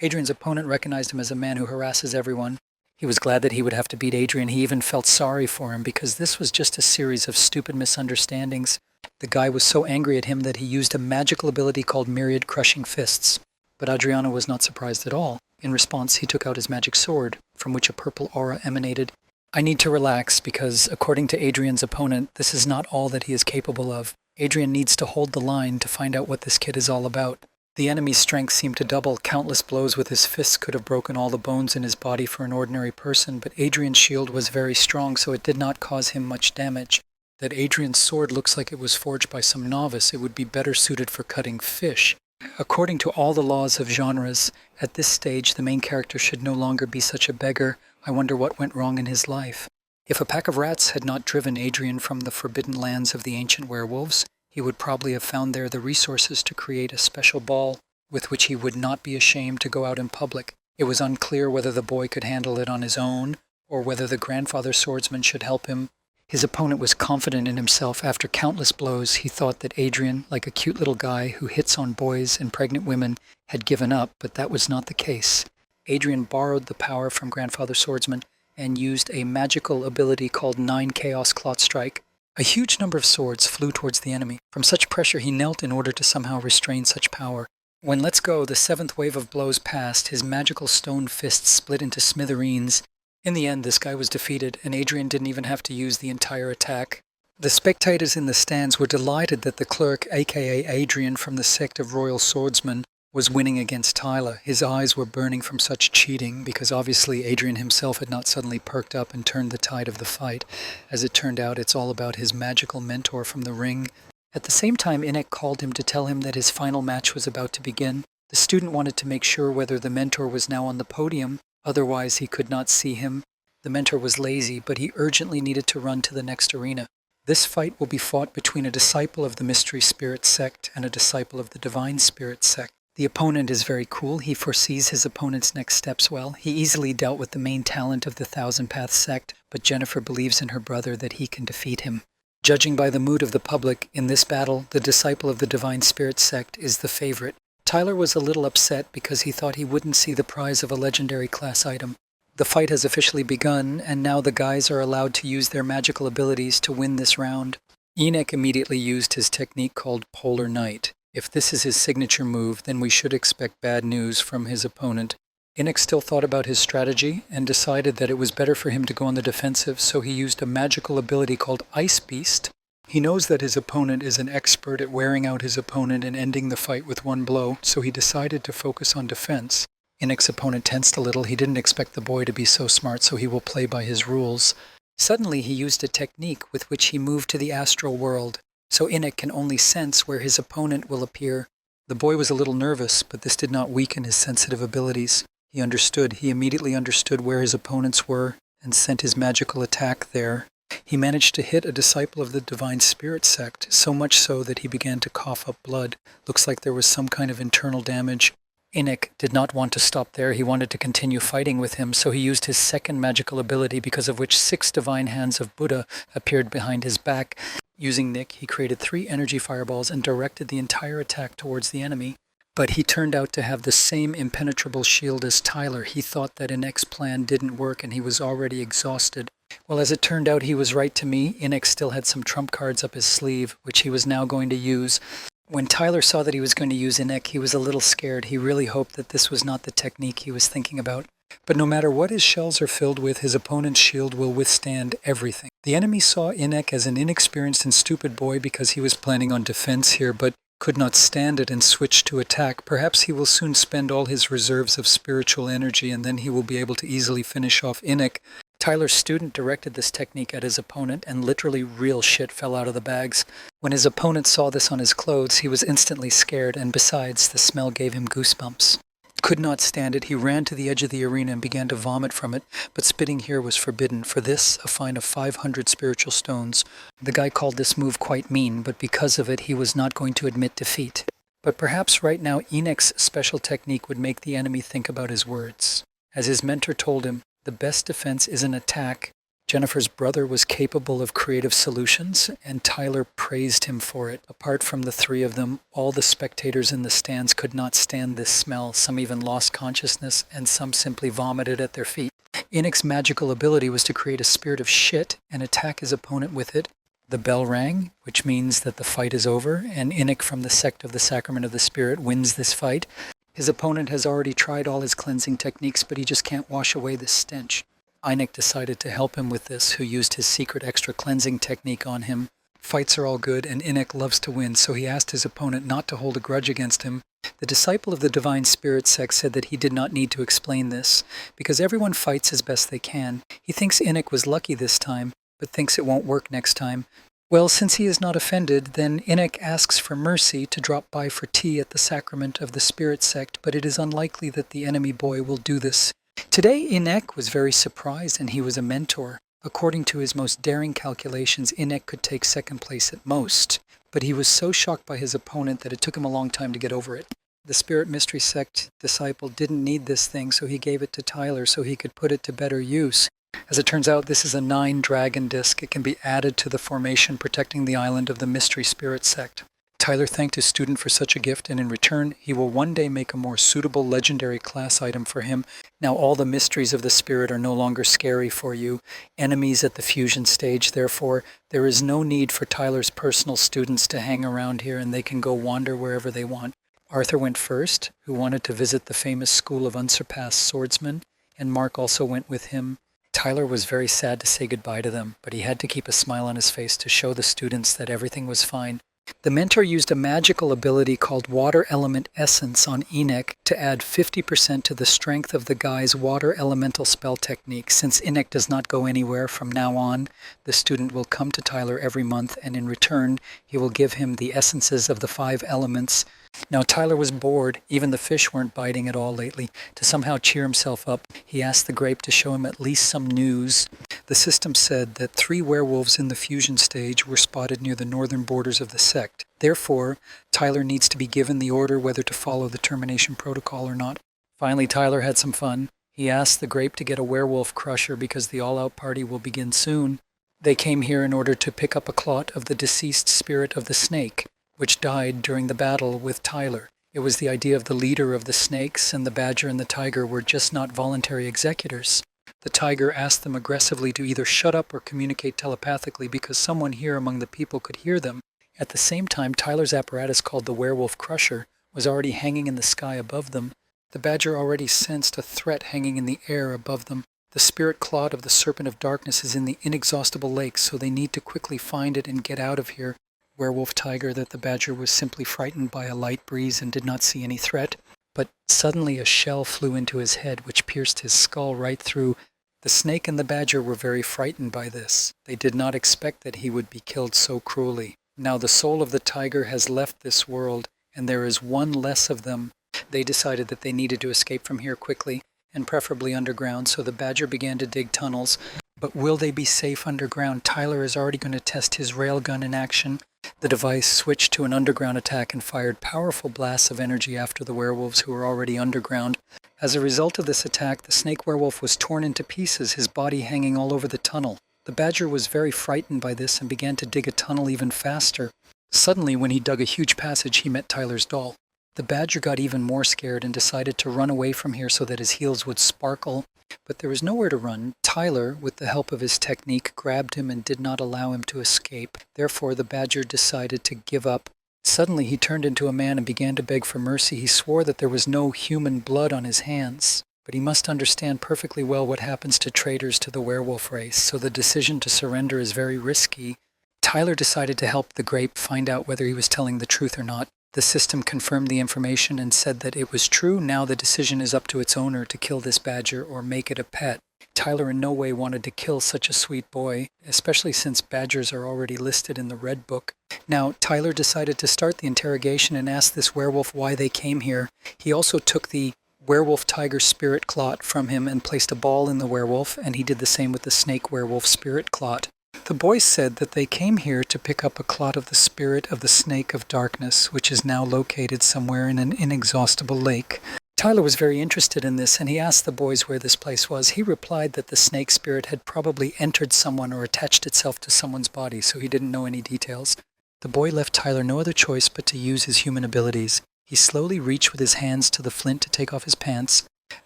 [SPEAKER 1] Adrian's opponent recognized him as a man who harasses everyone. He was glad that he would have to beat Adrian. He even felt sorry for him because this was just a series of stupid misunderstandings. The guy was so angry at him that he used a magical ability called Myriad Crushing Fists. But Adriano was not surprised at all. In response, he took out his magic sword, from which a purple aura emanated. I need to relax because, according to Adrian's opponent, this is not all that he is capable of. Adrian needs to hold the line to find out what this kid is all about. The enemy's strength seemed to double. Countless blows with his fists could have broken all the bones in his body for an ordinary person, but Adrian's shield was very strong, so it did not cause him much damage. That Adrian's sword looks like it was forged by some novice. It would be better suited for cutting fish. According to all the laws of genres, at this stage the main character should no longer be such a beggar. I wonder what went wrong in his life. If a pack of rats had not driven Adrian from the forbidden lands of the ancient werewolves, he would probably have found there the resources to create a special ball with which he would not be ashamed to go out in public. It was unclear whether the boy could handle it on his own, or whether the grandfather swordsman should help him. His opponent was confident in himself. After countless blows, he thought that Adrian, like a cute little guy who hits on boys and pregnant women, had given up, but that was not the case. Adrian borrowed the power from Grandfather Swordsman and used a magical ability called 9 Chaos Clot Strike. A huge number of swords flew towards the enemy. From such pressure, he knelt in order to somehow restrain such power. When Let's Go, the 7th wave of blows passed, his magical stone fists split into smithereens. In the end, this guy was defeated, and Adrian didn't even have to use the entire attack. The spectators in the stands were delighted that the clerk, aka Adrian from the sect of Royal Swordsmen, was winning against Tyler. His eyes were burning from such cheating, because obviously Adrian himself had not suddenly perked up and turned the tide of the fight. As it turned out, it's all about his magical mentor from the ring. At the same time, Inek called him to tell him that his final match was about to begin. The student wanted to make sure whether the mentor was now on the podium, otherwise he could not see him. The mentor was lazy, but he urgently needed to run to the next arena. This fight will be fought between a disciple of the Mystery Spirit sect and a disciple of the Divine Spirit sect. The opponent is very cool. He foresees his opponent's next steps well. He easily dealt with the main talent of the Thousand Paths sect, but Jennifer believes in her brother that he can defeat him. Judging by the mood of the public, in this battle, the disciple of the Divine Spirit sect is the favorite. Tyler was a little upset because he thought he wouldn't see the prize of a legendary class item. The fight has officially begun, and now the guys are allowed to use their magical abilities to win this round. Enoch immediately used his technique called Polar Night. If this is his signature move, then we should expect bad news from his opponent. Enoch still thought about his strategy and decided that it was better for him to go on the defensive, so he used a magical ability called Ice Beast. He knows that his opponent is an expert at wearing out his opponent and ending the fight with one blow, so he decided to focus on defense. Enoch's opponent tensed a little. He didn't expect the boy to be so smart, so he will play by his rules. Suddenly he used a technique with which he moved to the astral world, so Enoch can only sense where his opponent will appear. The boy was a little nervous, but this did not weaken his sensitive abilities. He understood. He immediately understood where his opponents were and sent his magical attack there. He managed to hit a disciple of the Divine Spirit sect, so much so that he began to cough up blood. Looks like there was some kind of internal damage. Enoch did not want to stop there. He wanted to continue fighting with him, so he used his second magical ability, because of which 6 divine hands of Buddha appeared behind his back. Using Nick, he created 3 energy fireballs and directed the entire attack towards the enemy. But he turned out to have the same impenetrable shield as Tyler. He thought that Enek's plan didn't work and he was already exhausted. Well, as it turned out, he was right to me. Enek still had some trump cards up his sleeve, which he was now going to use. When Tyler saw that he was going to use Enek, he was a little scared. He really hoped that this was not the technique he was thinking about. But no matter what his shells are filled with, his opponent's shield will withstand everything. The enemy saw Enek as an inexperienced and stupid boy because he was planning on defense here, but could not stand it and switched to attack. Perhaps he will soon spend all his reserves of spiritual energy, and then he will be able to easily finish off Enek. Tyler's student directed this technique at his opponent, and literally real shit fell out of the bags. When his opponent saw this on his clothes, he was instantly scared, and besides, the smell gave him goosebumps. Could not stand it, he ran to the edge of the arena and began to vomit from it, but spitting here was forbidden. For this, a fine of 500 spiritual stones. The guy called this move quite mean, but because of it, he was not going to admit defeat. But perhaps right now, Enek's special technique would make the enemy think about his words. As his mentor told him, the best defense is an attack. Jennifer's brother was capable of creative solutions, and Tyler praised him for it. Apart from the 3 of them, all the spectators in the stands could not stand this smell. Some even lost consciousness, and some simply vomited at their feet. Enek's magical ability was to create a spirit of shit and attack his opponent with it. The bell rang, which means that the fight is over, and Enek from the sect of the Sacrament of the Spirit wins this fight. His opponent has already tried all his cleansing techniques, but he just can't wash away this stench. Enoch decided to help him with this, who used his secret extra cleansing technique on him. Fights are all good, and Inek loves to win, so he asked his opponent not to hold a grudge against him. The disciple of the Divine Spirit sect said that he did not need to explain this, because everyone fights as best they can. He thinks Inek was lucky this time, but thinks it won't work next time. Well, since he is not offended, then Inek asks for mercy to drop by for tea at the sacrament of the Spirit sect, but it is unlikely that the enemy boy will do this. Today, Inek was very surprised, and he was a mentor. According to his most daring calculations, Inek could take second place at most, but he was so shocked by his opponent that it took him a long time to get over it. The Spirit Mystery Sect disciple didn't need this thing, so he gave it to Tyler so he could put it to better use. As it turns out, this is a 9-dragon disc. It can be added to the formation protecting the island of the Mystery Spirit Sect. Tyler thanked his student for such a gift, and in return, he will one day make a more suitable legendary class item for him. Now all the mysteries of the Spirit are no longer scary for you, enemies at the fusion stage. Therefore, there is no need for Tyler's personal students to hang around here, and they can go wander wherever they want. Arthur went first, who wanted to visit the famous school of unsurpassed swordsmen, and Mark also went with him. Tyler was very sad to say goodbye to them, but he had to keep a smile on his face to show the students that everything was fine. The mentor used a magical ability called Water Element Essence on Inek to add 50% to the strength of the guy's water elemental spell technique. Since Inek does not go anywhere from now on, the student will come to Tyler every month, and in return, he will give him the essences of the 5 elements. Now Tyler was bored, even the fish weren't biting at all lately. To somehow cheer himself up, he asked the grape to show him at least some news. The system said that 3 werewolves in the fusion stage were spotted near the northern borders of the sect. Therefore, Tyler needs to be given the order whether to follow the termination protocol or not. Finally, Tyler had some fun. He asked the grape to get a werewolf crusher because the all-out party will begin soon. They came here in order to pick up a clot of the deceased spirit of the snake, which died during the battle with Tyler. It was the idea of the leader of the snakes, and the badger and the tiger were just not voluntary executors. The tiger asked them aggressively to either shut up or communicate telepathically because someone here among the people could hear them. At the same time, Tyler's apparatus called the Werewolf Crusher was already hanging in the sky above them. The badger already sensed a threat hanging in the air above them. The spirit clot of the Serpent of Darkness is in the inexhaustible lake, so they need to quickly find it and get out of here. Werewolf tiger that the badger was simply frightened by a light breeze and did not see any threat. But suddenly a shell flew into his head, which pierced his skull right through. The snake and the badger were very frightened by this. They did not expect that he would be killed so cruelly. Now the soul of the tiger has left this world, and there is one less of them. They decided that they needed to escape from here quickly, and preferably underground, so the badger began to dig tunnels. But will they be safe underground? Tyler is already going to test his railgun in action. The device switched to an underground attack and fired powerful blasts of energy after the werewolves who were already underground. As a result of this attack, the snake werewolf was torn into pieces, his body hanging all over the tunnel. The badger was very frightened by this and began to dig a tunnel even faster. Suddenly, when he dug a huge passage, he met Tyler's doll. The badger got even more scared and decided to run away from here so that his heels would sparkle. But there was nowhere to run. Tyler, with the help of his technique, grabbed him and did not allow him to escape. Therefore, the badger decided to give up. Suddenly, he turned into a man and began to beg for mercy. He swore that there was no human blood on his hands. But he must understand perfectly well what happens to traitors to the werewolf race, so the decision to surrender is very risky. Tyler decided to help the grape find out whether he was telling the truth or not. The system confirmed the information and said that it was true. Now the decision is up to its owner to kill this badger or make it a pet. Tyler in no way wanted to kill such a sweet boy, especially since badgers are already listed in the Red Book. Now, Tyler decided to start the interrogation and ask this werewolf why they came here. He also took the werewolf tiger spirit clot from him and placed a ball in the werewolf, and he did the same with the snake werewolf spirit clot. The boys said that they came here to pick up a clot of the spirit of the snake of darkness, which is now located somewhere in an inexhaustible lake. Tyler was very interested in this, and he asked the boys where this place was. He replied that the snake spirit had probably entered someone or attached itself to someone's body, so he didn't know any details. The boy left Tyler no other choice but to use his human abilities. He slowly reached with his hands to the flint to take off his pants.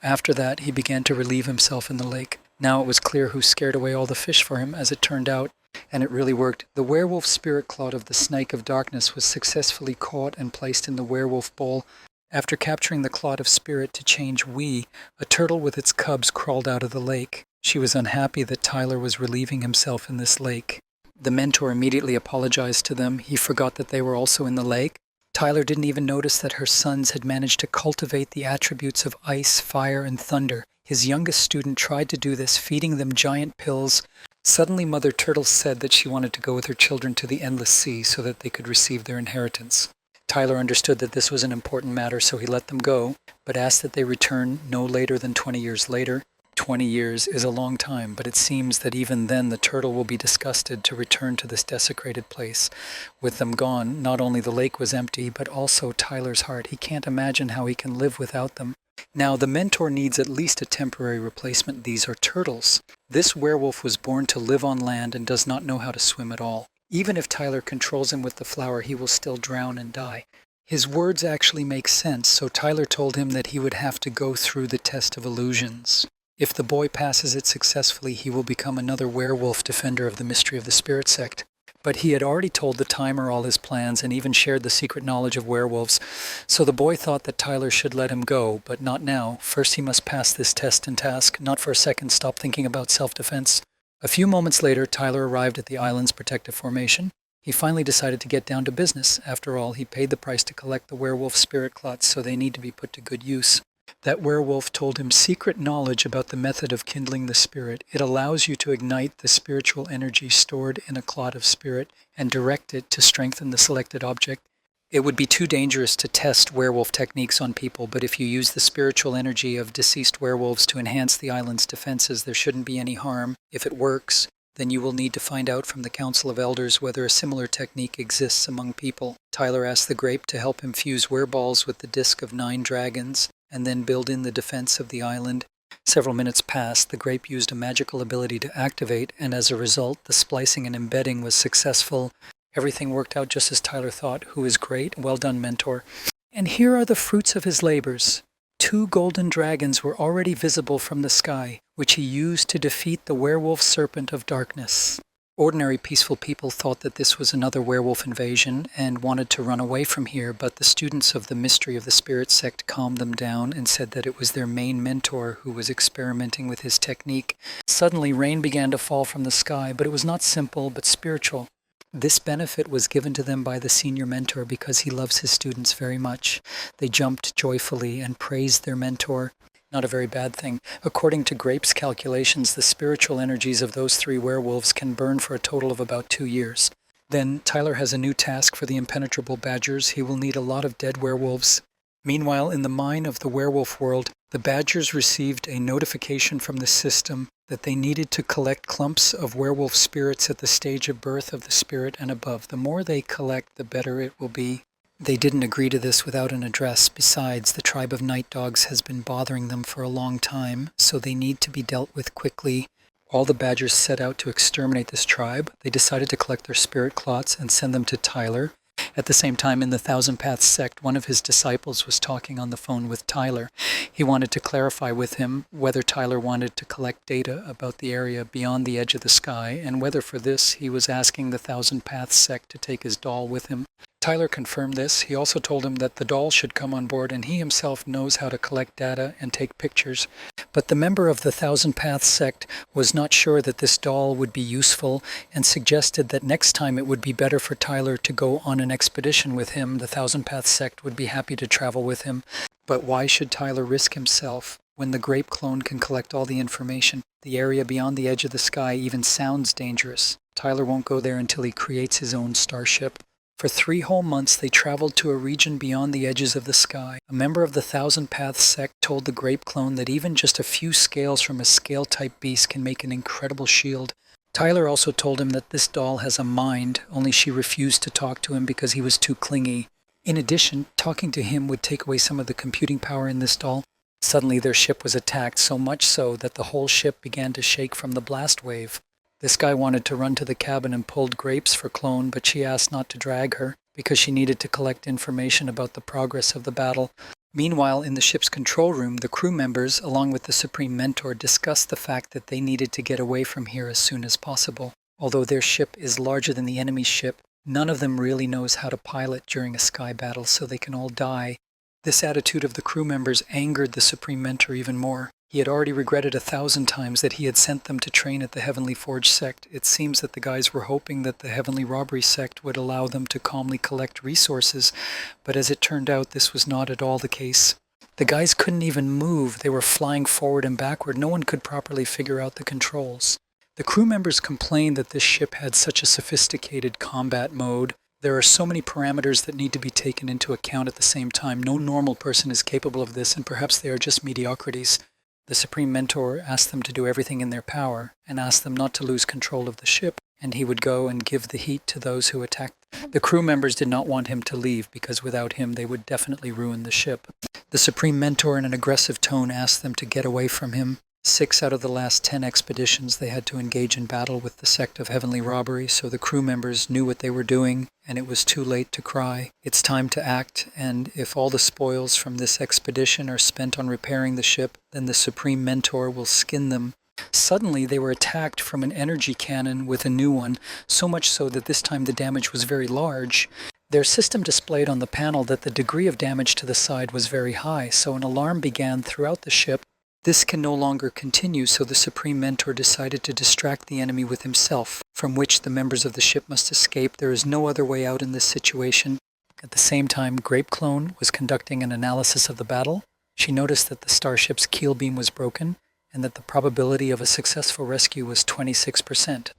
[SPEAKER 1] After that, he began to relieve himself in the lake. Now it was clear who scared away all the fish for him, as it turned out, and it really worked. The werewolf spirit clot of the snake of darkness was successfully caught and placed in the werewolf bowl. After capturing the clot of spirit to change Wee, a turtle with its cubs crawled out of the lake. She was unhappy that Tyler was relieving himself in this lake. The mentor immediately apologized to them. He forgot that they were also in the lake. Tyler didn't even notice that her sons had managed to cultivate the attributes of ice, fire, and thunder. His youngest student tried to do this, feeding them giant pills. Suddenly, Mother Turtle said that she wanted to go with her children to the endless sea so that they could receive their inheritance. Tyler understood that this was an important matter, so he let them go, but asked that they return no later than 20 years later. 20 years is a long time, but it seems that even then the turtle will be disgusted to return to this desecrated place. With them gone, not only the lake was empty, but also Tyler's heart. He can't imagine how he can live without them. Now, the mentor needs at least a temporary replacement. These are turtles. This werewolf was born to live on land and does not know how to swim at all. Even if Tyler controls him with the flower, he will still drown and die. His words actually make sense, so Tyler told him that he would have to go through the test of illusions. If the boy passes it successfully, he will become another werewolf defender of the mystery of the spirit sect. But he had already told the timer all his plans and even shared the secret knowledge of werewolves, so the boy thought that Tyler should let him go, but not now. First he must pass this test and task, not for a second stop thinking about self-defense. A few moments later, Tyler arrived at the island's protective formation. He finally decided to get down to business. After all, he paid the price to collect the werewolf spirit clots, so they need to be put to good use. That werewolf told him secret knowledge about the method of kindling the spirit. It allows you to ignite the spiritual energy stored in a clot of spirit and direct it to strengthen the selected object. It would be too dangerous to test werewolf techniques on people, but if you use the spiritual energy of deceased werewolves to enhance the island's defenses, there shouldn't be any harm. If it works, then you will need to find out from the Council of Elders whether a similar technique exists among people. Tyler asked the grape to help him fuse wereballs with the disc of 9 dragons, and then build in the defense of the island. Several minutes passed. The grape used a magical ability to activate, and as a result, the splicing and embedding was successful. Everything worked out just as Tyler thought. Who is great? Well done, mentor. And here are the fruits of his labors. 2 golden dragons were already visible from the sky, which he used to defeat the werewolf serpent of darkness. Ordinary peaceful people thought that this was another werewolf invasion and wanted to run away from here, but the students of the mystery of the spirit sect calmed them down and said that it was their main mentor who was experimenting with his technique. Suddenly, rain began to fall from the sky, but it was not simple but spiritual. This benefit was given to them by the senior mentor because he loves his students very much. They jumped joyfully and praised their mentor. Not a very bad thing. According to Grape's calculations, the spiritual energies of those 3 werewolves can burn for a total of about 2 years. Then Tyler has a new task for the impenetrable badgers. He will need a lot of dead werewolves. Meanwhile, in the mine of the werewolf world, the badgers received a notification from the system that they needed to collect clumps of werewolf spirits at the stage of birth of the spirit and above. The more they collect, the better it will be. They didn't agree to this without an address. Besides, the tribe of night dogs has been bothering them for a long time, so they need to be dealt with quickly. All the badgers set out to exterminate this tribe. They decided to collect their spirit clots and send them to Tyler. At the same time, in the Thousand Paths sect, one of his disciples was talking on the phone with Tyler. He wanted to clarify with him whether Tyler wanted to collect data about the area beyond the edge of the sky, and whether for this he was asking the Thousand Paths sect to take his doll with him. Tyler confirmed this. He also told him that the doll should come on board, and he himself knows how to collect data and take pictures. But the member of the Thousand Paths sect was not sure that this doll would be useful and suggested that next time it would be better for Tyler to go on an expedition with him. The Thousand Paths sect would be happy to travel with him. But why should Tyler risk himself when the grape clone can collect all the information? The area beyond the edge of the sky even sounds dangerous. Tyler won't go there until he creates his own starship. For 3 whole months, they traveled to a region beyond the edges of the sky. A member of the Thousand Paths sect told the grape clone that even just a few scales from a scale-type beast can make an incredible shield. Tyler also told him that this doll has a mind, only she refused to talk to him because he was too clingy. In addition, talking to him would take away some of the computing power in this doll. Suddenly, their ship was attacked, so much so that the whole ship began to shake from the blast wave. This guy wanted to run to the cabin and pulled grapes for Clone, but she asked not to drag her because she needed to collect information about the progress of the battle. Meanwhile, in the ship's control room, the crew members, along with the Supreme Mentor, discussed the fact that they needed to get away from here as soon as possible. Although their ship is larger than the enemy's ship, none of them really knows how to pilot during a sky battle, so they can all die. This attitude of the crew members angered the Supreme Mentor even more. He had already regretted 1,000 times that he had sent them to train at the Heavenly Forge sect. It seems that the guys were hoping that the Heavenly Robbery sect would allow them to calmly collect resources, but as it turned out, this was not at all the case. The guys couldn't even move. They were flying forward and backward. No one could properly figure out the controls. The crew members complained that this ship had such a sophisticated combat mode. There are so many parameters that need to be taken into account at the same time. No normal person is capable of this, and perhaps they are just mediocrities. The Supreme Mentor asked them to do everything in their power and asked them not to lose control of the ship, and he would go and give the heat to those who attacked. The crew members did not want him to leave because without him they would definitely ruin the ship. The Supreme Mentor in an aggressive tone asked them to get away from him. 6 out of the last 10 expeditions they had to engage in battle with the sect of Heavenly Robbery, so the crew members knew what they were doing, and it was too late to cry. It's time to act, and if all the spoils from this expedition are spent on repairing the ship, then the Supreme Mentor will skin them. Suddenly they were attacked from an energy cannon with a new one, so much so that this time the damage was very large. Their system displayed on the panel that the degree of damage to the side was very high, so an alarm began throughout the ship. This can no longer continue, so the Supreme Mentor decided to distract the enemy with himself, from which the members of the ship must escape. There is no other way out in this situation. At the same time, Grape Clone was conducting an analysis of the battle. She noticed that the starship's keel beam was broken, and that the probability of a successful rescue was 26%.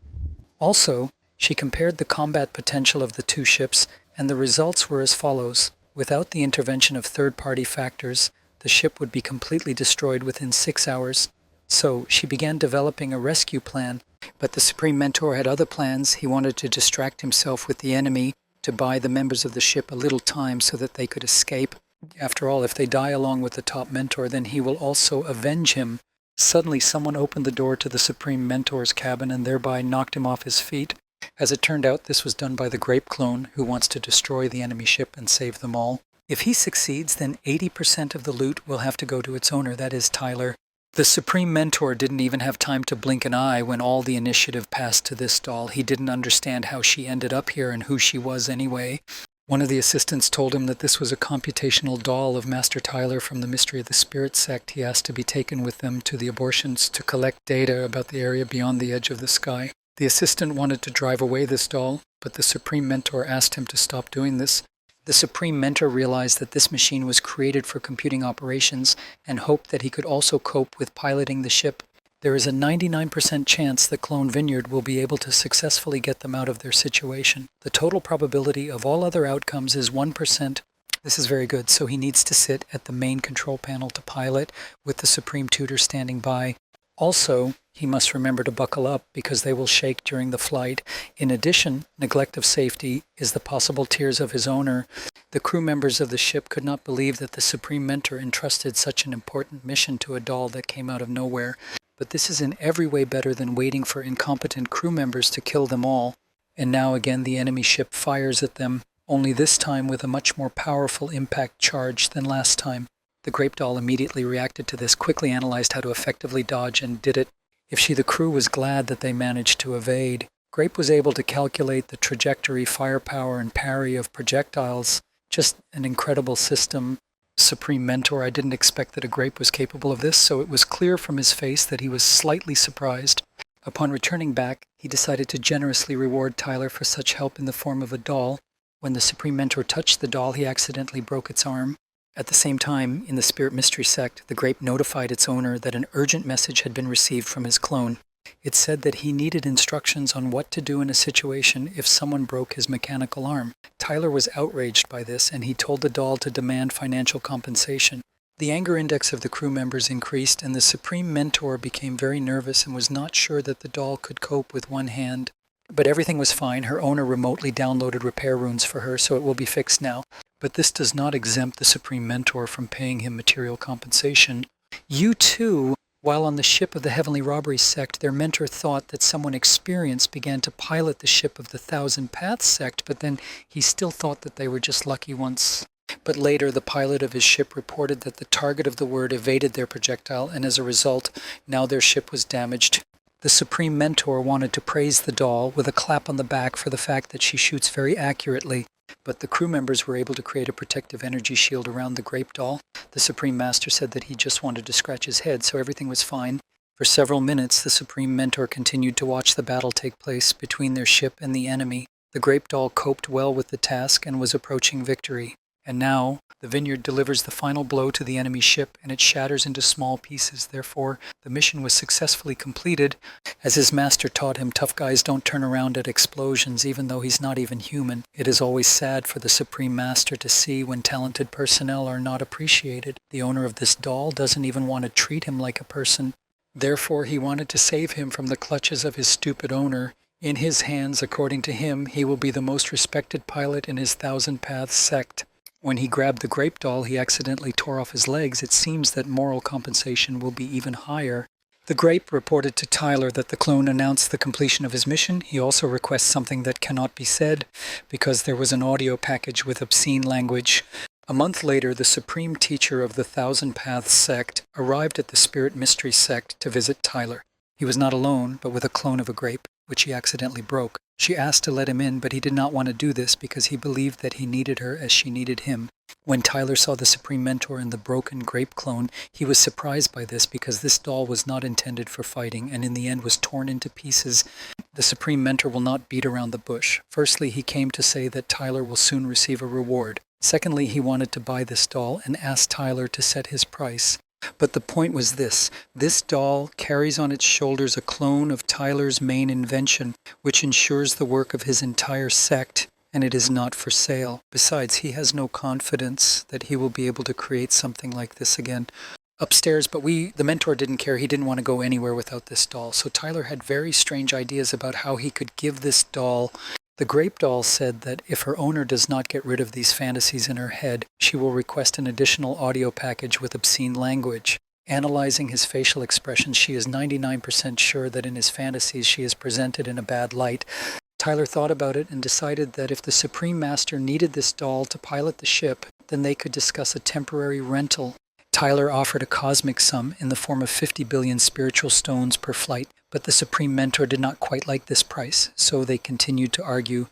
[SPEAKER 1] Also, she compared the combat potential of the two ships, and the results were as follows. Without the intervention of third-party factors, the ship would be completely destroyed within 6 hours. So she began developing a rescue plan, but the Supreme Mentor had other plans. He wanted to distract himself with the enemy to buy the members of the ship a little time so that they could escape. After all, if they die along with the top mentor, then he will also avenge him. Suddenly, someone opened the door to the Supreme Mentor's cabin and thereby knocked him off his feet. As it turned out, this was done by the Grape Clone, who wants to destroy the enemy ship and save them all. If he succeeds, then 80% of the loot will have to go to its owner, that is Tyler. The Supreme Mentor didn't even have time to blink an eye when all the initiative passed to this doll. He didn't understand how she ended up here and who she was anyway. One of the assistants told him that this was a computational doll of Master Tyler from the Mystery of the Spirit sect. He asked to be taken with them to the abortions to collect data about the area beyond the edge of the sky. The assistant wanted to drive away this doll, but the Supreme Mentor asked him to stop doing this. The Supreme Mentor realized that this machine was created for computing operations and hoped that he could also cope with piloting the ship. There is a 99% chance that Clone Vineyard will be able to successfully get them out of their situation. The total probability of all other outcomes is 1%. This is very good, so he needs to sit at the main control panel to pilot with the Supreme Tutor standing by. Also, he must remember to buckle up because they will shake during the flight. In addition, neglect of safety is the possible tears of his owner. The crew members of the ship could not believe that the Supreme Mentor entrusted such an important mission to a doll that came out of nowhere. But this is in every way better than waiting for incompetent crew members to kill them all. And now again the enemy ship fires at them, only this time with a much more powerful impact charge than last time. The Grape Doll immediately reacted to this, quickly analyzed how to effectively dodge, and did it. If she, the crew, was glad that they managed to evade. Grape was able to calculate the trajectory, firepower, and parry of projectiles. Just an incredible system. Supreme Mentor, I didn't expect that a Grape was capable of this, so it was clear from his face that he was slightly surprised. Upon returning back, he decided to generously reward Tyler for such help in the form of a doll. When the Supreme Mentor touched the doll, he accidentally broke its arm. At the same time, in the Spirit Mystery sect, the Grape notified its owner that an urgent message had been received from his clone. It said that he needed instructions on what to do in a situation if someone broke his mechanical arm. Tyler was outraged by this, and he told the doll to demand financial compensation. The anger index of the crew members increased, and the Supreme Mentor became very nervous and was not sure that the doll could cope with one hand. But everything was fine. Her owner remotely downloaded repair runes for her, so it will be fixed now. But this does not exempt the Supreme Mentor from paying him material compensation. You too, while on the ship of the Heavenly Robbery sect, their mentor thought that someone experienced began to pilot the ship of the Thousand Paths sect, but then he still thought that they were just lucky once. But later, the pilot of his ship reported that the target of the word evaded their projectile, and as a result, now their ship was damaged. The Supreme Mentor wanted to praise the doll with a clap on the back for the fact that she shoots very accurately. but the crew members were able to create a protective energy shield around the grape doll. The Supreme Master said that he just wanted to scratch his head, so everything was fine. For several minutes, the Supreme Mentor continued to watch the battle take place between their ship and the enemy. The grape doll coped well with the task and was approaching victory. And now, the Vineyard delivers the final blow to the enemy ship, and it shatters into small pieces. Therefore, the mission was successfully completed. As his master taught him, tough guys don't turn around at explosions, even though he's not even human. It is always sad for the Supreme Master to see when talented personnel are not appreciated. The owner of this doll doesn't even want to treat him like a person. Therefore, he wanted to save him from the clutches of his stupid owner. In his hands, according to him, he will be the most respected pilot in his Thousand Paths sect. When he grabbed the grape doll, he accidentally tore off his legs. It seems that moral compensation will be even higher. The grape reported to Tyler that the clone announced the completion of his mission. He also requests something that cannot be said because there was an audio package with obscene language. A month later, the supreme teacher of the Thousand Paths sect arrived at the Spirit Mystery sect to visit Tyler. He was not alone, but with a clone of a grape, which he accidentally broke. She asked to let him in, but he did not want to do this because he believed that he needed her as she needed him. When Tyler saw the Supreme Mentor in the broken grape clone, he was surprised by this because this doll was not intended for fighting and in the end was torn into pieces. The Supreme Mentor will not beat around the bush. Firstly, he came to say that Tyler will soon receive a reward. Secondly, he wanted to buy this doll and asked Tyler to set his price. But the point was this doll carries on its shoulders a clone of Tyler's main invention, which ensures the work of his entire sect, and it is not for sale. Besides, he has no confidence that he will be able to create something like this again. Upstairs, but the mentor didn't care. He didn't want to go anywhere without this doll. So Tyler had very strange ideas about how he could give this doll. The grape doll said that if her owner does not get rid of these fantasies in her head, she will request an additional audio package with obscene language. Analyzing his facial expressions, she is 99% sure that in his fantasies she is presented in a bad light. Tyler thought about it and decided that if the Supreme Master needed this doll to pilot the ship, then they could discuss a temporary rental. Tyler offered a cosmic sum in the form of 50 billion spiritual stones per flight, but the Supreme Mentor did not quite like this price, so they continued to argue.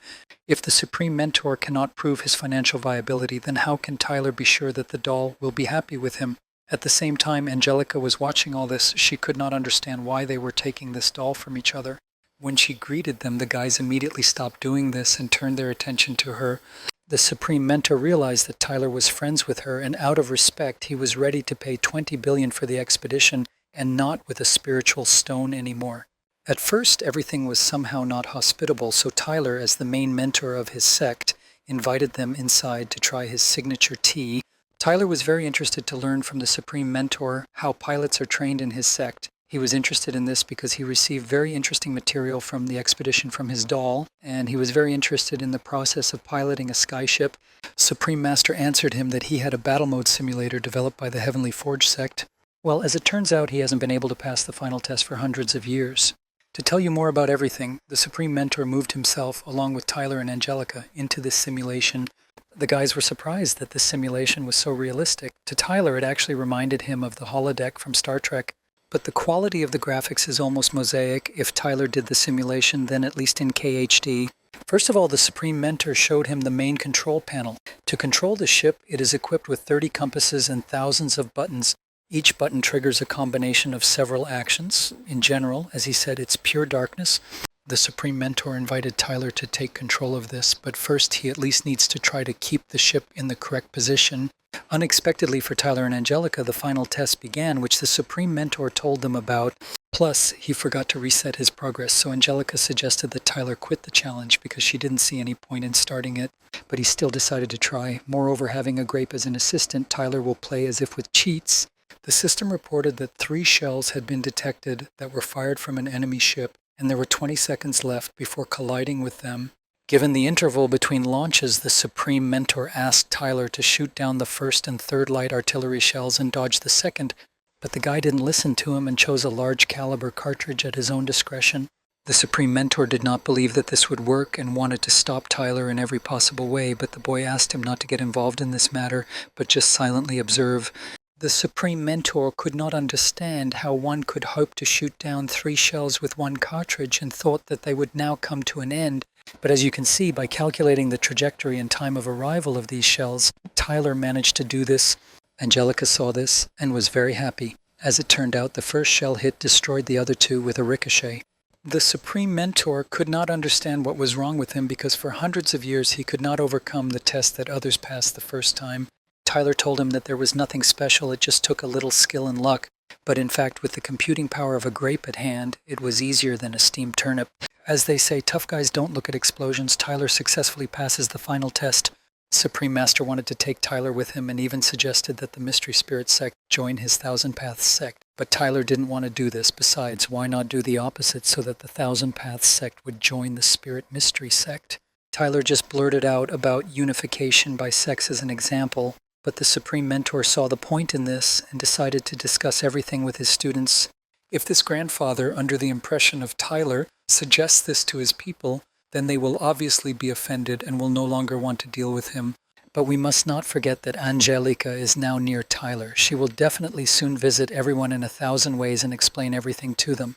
[SPEAKER 1] If the Supreme Mentor cannot prove his financial viability, then how can Tyler be sure that the doll will be happy with him? At the same time, Angelica was watching all this. She could not understand why they were taking this doll from each other. When she greeted them, the guys immediately stopped doing this and turned their attention to her. The Supreme Mentor realized that Tyler was friends with her, and out of respect, he was ready to pay 20 billion for the expedition and not with a spiritual stone anymore. At first, everything was somehow not hospitable, so Tyler, as the main mentor of his sect, invited them inside to try his signature tea. Tyler was very interested to learn from the Supreme Mentor how pilots are trained in his sect. He was interested in this because he received very interesting material from the expedition from his doll, and he was very interested in the process of piloting a skyship. Supreme Master answered him that he had a battle mode simulator developed by the Heavenly Forge sect. Well, as it turns out, he hasn't been able to pass the final test for hundreds of years. To tell you more about everything, the Supreme Mentor moved himself, along with Tyler and Angelica, into this simulation. The guys were surprised that this simulation was so realistic. To Tyler, it actually reminded him of the holodeck from Star Trek. But the quality of the graphics is almost mosaic. If Tyler did the simulation, then at least in KHD. First of all, the Supreme Mentor showed him the main control panel. To control the ship, it is equipped with 30 compasses and thousands of buttons. Each button triggers a combination of several actions. In general, as he said, it's pure darkness. The Supreme Mentor invited Tyler to take control of this, but first he at least needs to try to keep the ship in the correct position. Unexpectedly for Tyler and Angelica, the final test began, which the Supreme Mentor told them about. Plus, he forgot to reset his progress, so Angelica suggested that Tyler quit the challenge because she didn't see any point in starting it, but he still decided to try. Moreover, having a grape as an assistant, Tyler will play as if with cheats. The system reported that 3 shells had been detected that were fired from an enemy ship, and there were 20 seconds left before colliding with them. Given the interval between launches, the Supreme Mentor asked Tyler to shoot down the first and third light artillery shells and dodge the second, but the guy didn't listen to him and chose a large caliber cartridge at his own discretion. The Supreme Mentor did not believe that this would work and wanted to stop Tyler in every possible way, but the boy asked him not to get involved in this matter, but just silently observe. The Supreme Mentor could not understand how one could hope to shoot down 3 shells with 1 cartridge and thought that they would now come to an end. But as you can see, by calculating the trajectory and time of arrival of these shells, Tyler managed to do this. Angelica saw this and was very happy. As it turned out, the first shell hit destroyed the other two with a ricochet. The Supreme Mentor could not understand what was wrong with him because for hundreds of years he could not overcome the test that others passed the first time. Tyler told him that there was nothing special, it just took a little skill and luck. But in fact, with the computing power of a grape at hand, it was easier than a steamed turnip. As they say, tough guys don't look at explosions. Tyler successfully passes the final test. Supreme Master wanted to take Tyler with him and even suggested that the Mystery Spirit sect join his Thousand Paths sect. But Tyler didn't want to do this. Besides, why not do the opposite so that the Thousand Paths sect would join the Spirit Mystery sect? Tyler just blurted out about unification by sex as an example, but the Supreme Mentor saw the point in this and decided to discuss everything with his students. If this grandfather, under the impression of Tyler, suggests this to his people, then they will obviously be offended and will no longer want to deal with him. But we must not forget that Angelica is now near Tyler. She will definitely soon visit everyone in 1,000 ways and explain everything to them.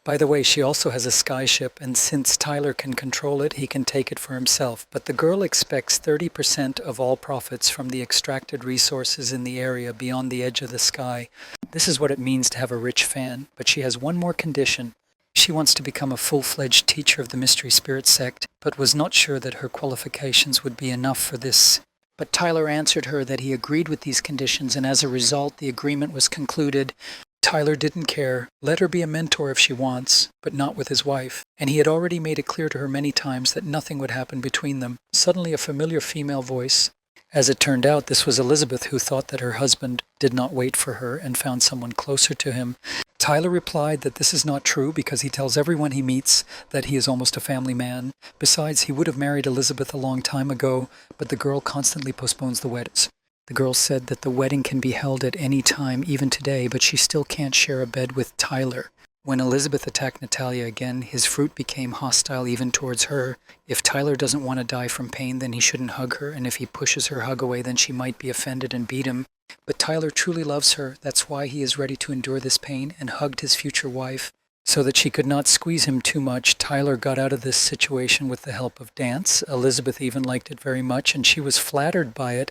[SPEAKER 1] By the way, she also has a skyship, and since Tyler can control it, he can take it for himself. But the girl expects 30% of all profits from the extracted resources in the area beyond the edge of the sky. This is what it means to have a rich fan. But she has one more condition. She wants to become a full-fledged teacher of the Mystery Spirit sect, but was not sure that her qualifications would be enough for this. But Tyler answered her that he agreed with these conditions, and as a result, the agreement was concluded. Tyler didn't care. Let her be a mentor if she wants, but not with his wife. And he had already made it clear to her many times that nothing would happen between them. Suddenly a familiar female voice. As it turned out, this was Elizabeth, who thought that her husband did not wait for her and found someone closer to him. Tyler replied that this is not true because he tells everyone he meets that he is almost a family man. Besides, he would have married Elizabeth a long time ago, but the girl constantly postpones the weddings. The girl said that the wedding can be held at any time, even today, but she still can't share a bed with Tyler. When Elizabeth attacked Natalia again, his fruit became hostile even towards her. If Tyler doesn't want to die from pain, then he shouldn't hug her, and if he pushes her hug away, then she might be offended and beat him. But Tyler truly loves her. That's why he is ready to endure this pain and hugged his future wife. So that she could not squeeze him too much, Tyler got out of this situation with the help of dance. Elizabeth even liked it very much, and she was flattered by it.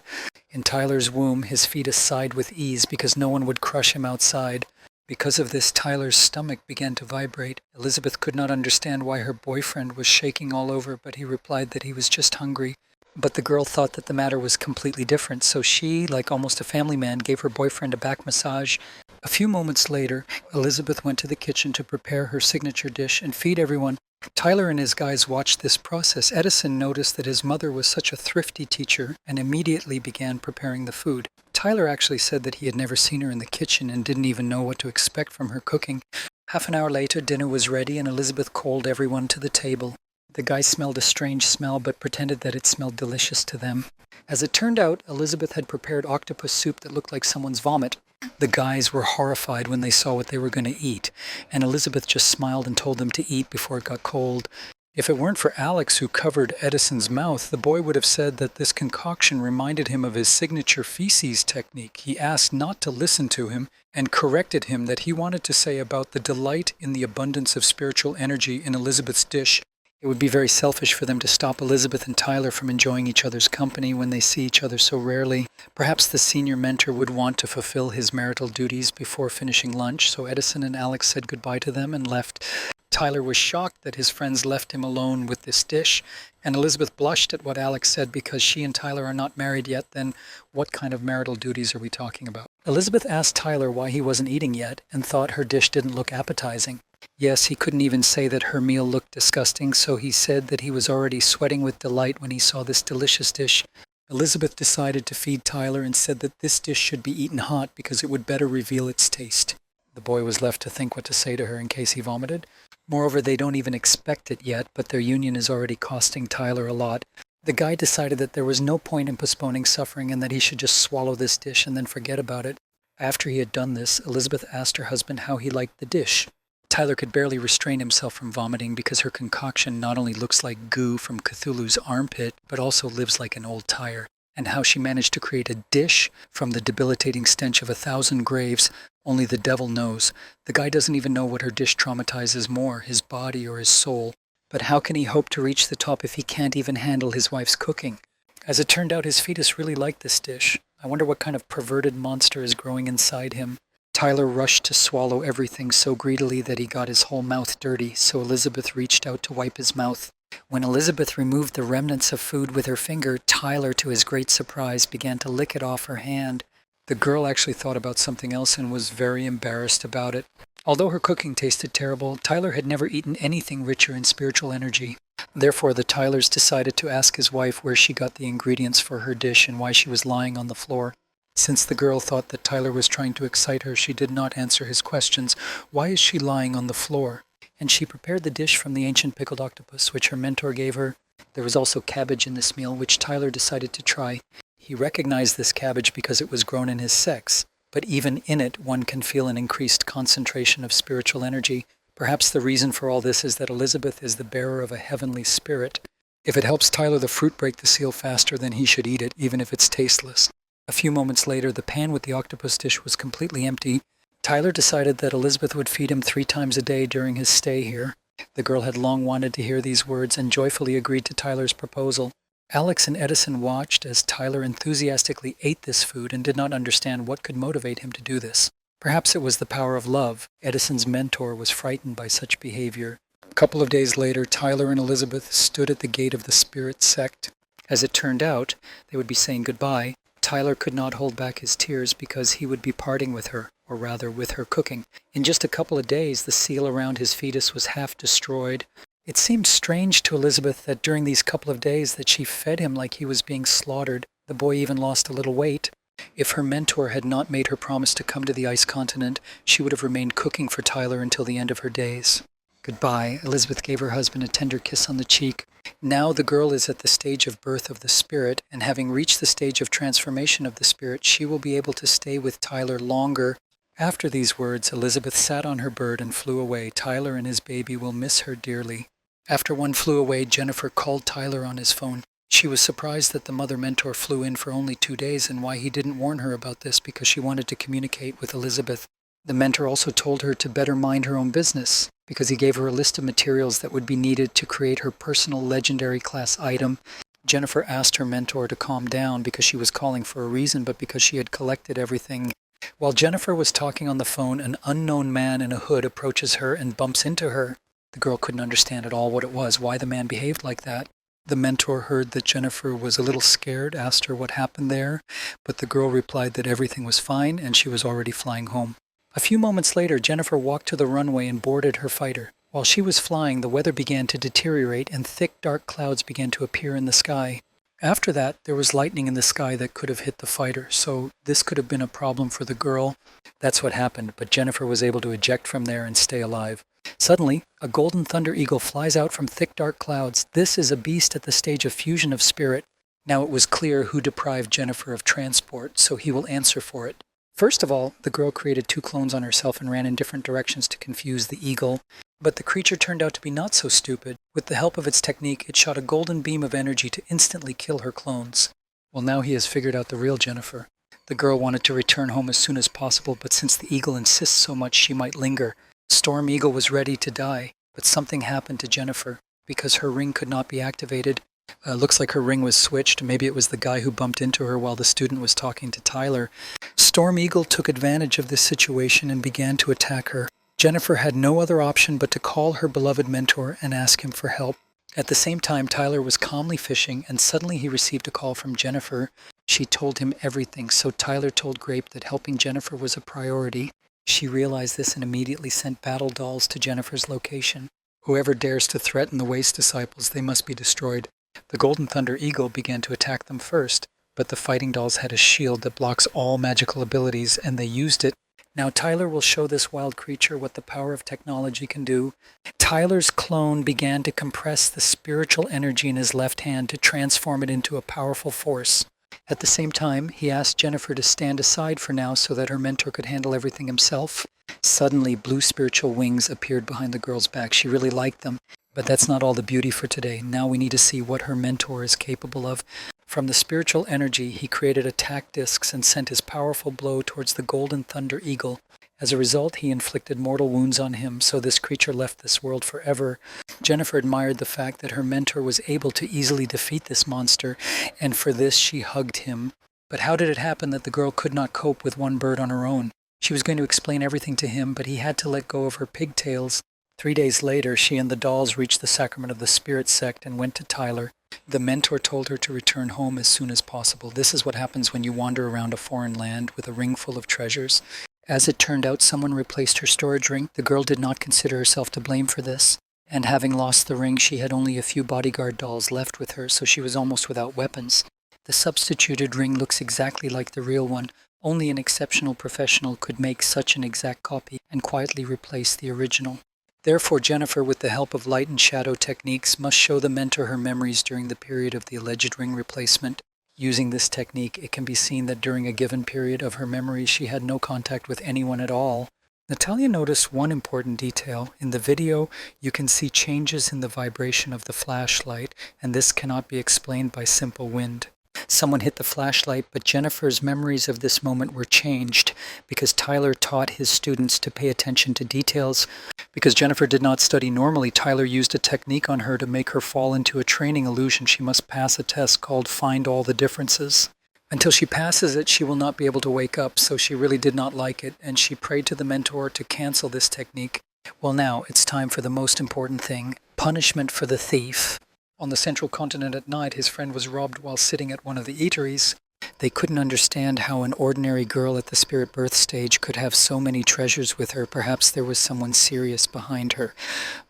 [SPEAKER 1] In Tyler's womb, his fetus sighed with ease because no one would crush him outside. Because of this, Tyler's stomach began to vibrate. Elizabeth could not understand why her boyfriend was shaking all over, but he replied that he was just hungry. But the girl thought that the matter was completely different, so she, like almost a family man, gave her boyfriend a back massage. A few moments later, Elizabeth went to the kitchen to prepare her signature dish and feed everyone. Tyler and his guys watched this process. Edison noticed that his mother was such a thrifty teacher and immediately began preparing the food. Tyler actually said that he had never seen her in the kitchen and didn't even know what to expect from her cooking. Half an hour later, dinner was ready and Elizabeth called everyone to the table. The guys smelled a strange smell but pretended that it smelled delicious to them. As it turned out, Elizabeth had prepared octopus soup that looked like someone's vomit. The guys were horrified when they saw what they were going to eat, and Elizabeth just smiled and told them to eat before it got cold. If it weren't for Alex, who covered Edison's mouth, the boy would have said that this concoction reminded him of his signature feces technique. He asked not to listen to him and corrected him that he wanted to say about the delight in the abundance of spiritual energy in Elizabeth's dish. It would be very selfish for them to stop Elizabeth and Tyler from enjoying each other's company when they see each other so rarely. Perhaps the senior mentor would want to fulfill his marital duties before finishing lunch, so Edison and Alex said goodbye to them and left. Tyler was shocked that his friends left him alone with this dish, and Elizabeth blushed at what Alex said because she and Tyler are not married yet. Then what kind of marital duties are we talking about? Elizabeth asked Tyler why he wasn't eating yet and thought her dish didn't look appetizing. Yes, he couldn't even say that her meal looked disgusting, so he said that he was already sweating with delight when he saw this delicious dish. Elizabeth decided to feed Tyler and said that this dish should be eaten hot because it would better reveal its taste. The boy was left to think what to say to her in case he vomited. Moreover, they don't even expect it yet, but their union is already costing Tyler a lot. The guy decided that there was no point in postponing suffering and that he should just swallow this dish and then forget about it. After he had done this, Elizabeth asked her husband how he liked the dish. Tyler could barely restrain himself from vomiting because her concoction not only looks like goo from Cthulhu's armpit, but also lives like an old tire. And how she managed to create a dish from the debilitating stench of 1,000 graves, only the devil knows. The guy doesn't even know what her dish traumatizes more, his body or his soul. But how can he hope to reach the top if he can't even handle his wife's cooking? As it turned out, his fetus really liked this dish. I wonder what kind of perverted monster is growing inside him. Tyler rushed to swallow everything so greedily that he got his whole mouth dirty, so Elizabeth reached out to wipe his mouth. When Elizabeth removed the remnants of food with her finger, Tyler, to his great surprise, began to lick it off her hand. The girl actually thought about something else and was very embarrassed about it. Although her cooking tasted terrible, Tyler had never eaten anything richer in spiritual energy. Therefore, the Tylers decided to ask his wife where she got the ingredients for her dish and why she was lying on the floor. Since the girl thought that Tyler was trying to excite her, she did not answer his questions. Why is she lying on the floor? And she prepared the dish from the ancient pickled octopus, which her mentor gave her. There was also cabbage in this meal, which Tyler decided to try. He recognized this cabbage because it was grown in his sex, but even in it, one can feel an increased concentration of spiritual energy. Perhaps the reason for all this is that Elizabeth is the bearer of a heavenly spirit. If it helps Tyler the fruit break the seal faster, then he should eat it, even if it's tasteless. A few moments later, the pan with the octopus dish was completely empty. Tyler decided that Elizabeth would feed him 3 times a day during his stay here. The girl had long wanted to hear these words and joyfully agreed to Tyler's proposal. Alex and Edison watched as Tyler enthusiastically ate this food and did not understand what could motivate him to do this. Perhaps it was the power of love. Edison's mentor was frightened by such behavior. A couple of days later, Tyler and Elizabeth stood at the gate of the spirit sect. As it turned out, they would be saying goodbye. Tyler could not hold back his tears because he would be parting with her, or rather with her cooking. In just a couple of days, the seal around his fetus was half destroyed. It seemed strange to Elizabeth that during these couple of days that she fed him like he was being slaughtered. The boy even lost a little weight. If her mentor had not made her promise to come to the ice continent, she would have remained cooking for Tyler until the end of her days. Goodbye. Elizabeth gave her husband a tender kiss on the cheek. Now the girl is at the stage of birth of the spirit, and having reached the stage of transformation of the spirit, she will be able to stay with Tyler longer. After these words, Elizabeth sat on her bird and flew away. Tyler and his baby will miss her dearly. After one flew away, Jennifer called Tyler on his phone. She was surprised that the mother mentor flew in for only 2 days and why he didn't warn her about this because she wanted to communicate with Elizabeth. The mentor also told her to better mind her own business because he gave her a list of materials that would be needed to create her personal legendary class item. Jennifer asked her mentor to calm down because she was calling for a reason, but because she had collected everything. While Jennifer was talking on the phone, an unknown man in a hood approaches her and bumps into her. The girl couldn't understand at all what it was, why the man behaved like that. The mentor heard that Jennifer was a little scared, asked her what happened there, but the girl replied that everything was fine and she was already flying home. A few moments later, Jennifer walked to the runway and boarded her fighter. While she was flying, the weather began to deteriorate and thick, dark clouds began to appear in the sky. After that, there was lightning in the sky that could have hit the fighter, so this could have been a problem for the girl. That's what happened, but Jennifer was able to eject from there and stay alive. Suddenly, a golden thunder eagle flies out from thick, dark clouds. This is a beast at the stage of fusion of spirit. Now it was clear who deprived Jennifer of transport, so he will answer for it. First of all, the girl created 2 clones on herself and ran in different directions to confuse the eagle. But the creature turned out to be not so stupid. With the help of its technique, it shot a golden beam of energy to instantly kill her clones. Well, now he has figured out the real Jennifer. The girl wanted to return home as soon as possible, but since the eagle insists so much, she might linger. Storm Eagle was ready to die, but something happened to Jennifer. Because her ring could not be activated, looks like her ring was switched. Maybe it was the guy who bumped into her while the student was talking to Tyler. Storm Eagle took advantage of this situation and began to attack her. Jennifer had no other option but to call her beloved mentor and ask him for help. At the same time, Tyler was calmly fishing, and suddenly he received a call from Jennifer. She told him everything, so Tyler told Grape that helping Jennifer was a priority. She realized this and immediately sent battle dolls to Jennifer's location. Whoever dares to threaten the Waste Disciples, they must be destroyed. The Golden Thunder Eagle began to attack them first, but the fighting dolls had a shield that blocks all magical abilities, and they used it. Now Tyler will show this wild creature what the power of technology can do. Tyler's clone began to compress the spiritual energy in his left hand to transform it into a powerful force. At the same time, he asked Jennifer to stand aside for now so that her mentor could handle everything himself. Suddenly, blue spiritual wings appeared behind the girl's back. She really liked them. But that's not all the beauty for today. Now we need to see what her mentor is capable of. From the spiritual energy, he created attack discs and sent his powerful blow towards the Golden Thunder Eagle. As a result, he inflicted mortal wounds on him, so this creature left this world forever. Jennifer admired the fact that her mentor was able to easily defeat this monster, and for this she hugged him. But how did it happen that the girl could not cope with one bird on her own? She was going to explain everything to him, but he had to let go of her pigtails. 3 days later, she and the dolls reached the sacrament of the Spirit sect and went to Tyler. The mentor told her to return home as soon as possible. This is what happens when you wander around a foreign land with a ring full of treasures. As it turned out, someone replaced her storage ring. The girl did not consider herself to blame for this. And having lost the ring, she had only a few bodyguard dolls left with her, so she was almost without weapons. The substituted ring looks exactly like the real one. Only an exceptional professional could make such an exact copy and quietly replace the original. Therefore, Jennifer, with the help of light and shadow techniques, must show the mentor her memories during the period of the alleged ring replacement. Using this technique, it can be seen that during a given period of her memories, she had no contact with anyone at all. Natalia noticed one important detail. In the video, you can see changes in the vibration of the flashlight, and this cannot be explained by simple wind. Someone hit the flashlight, but Jennifer's memories of this moment were changed because Tyler taught his students to pay attention to details. Because Jennifer did not study normally, Tyler used a technique on her to make her fall into a training illusion. She must pass a test called Find All the Differences. Until she passes it, she will not be able to wake up, so she really did not like it, and she prayed to the mentor to cancel this technique. Well, now it's time for the most important thing, punishment for the thief. On the central continent at night, his friend was robbed while sitting at one of the eateries. They couldn't understand how an ordinary girl at the spirit birth stage could have so many treasures with her. Perhaps there was someone serious behind her.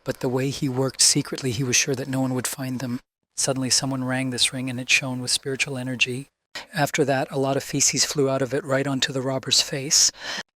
[SPEAKER 1] But the way he worked secretly, he was sure that no one would find them. Suddenly someone rang this ring and it shone with spiritual energy. After that, a lot of feces flew out of it right onto the robber's face.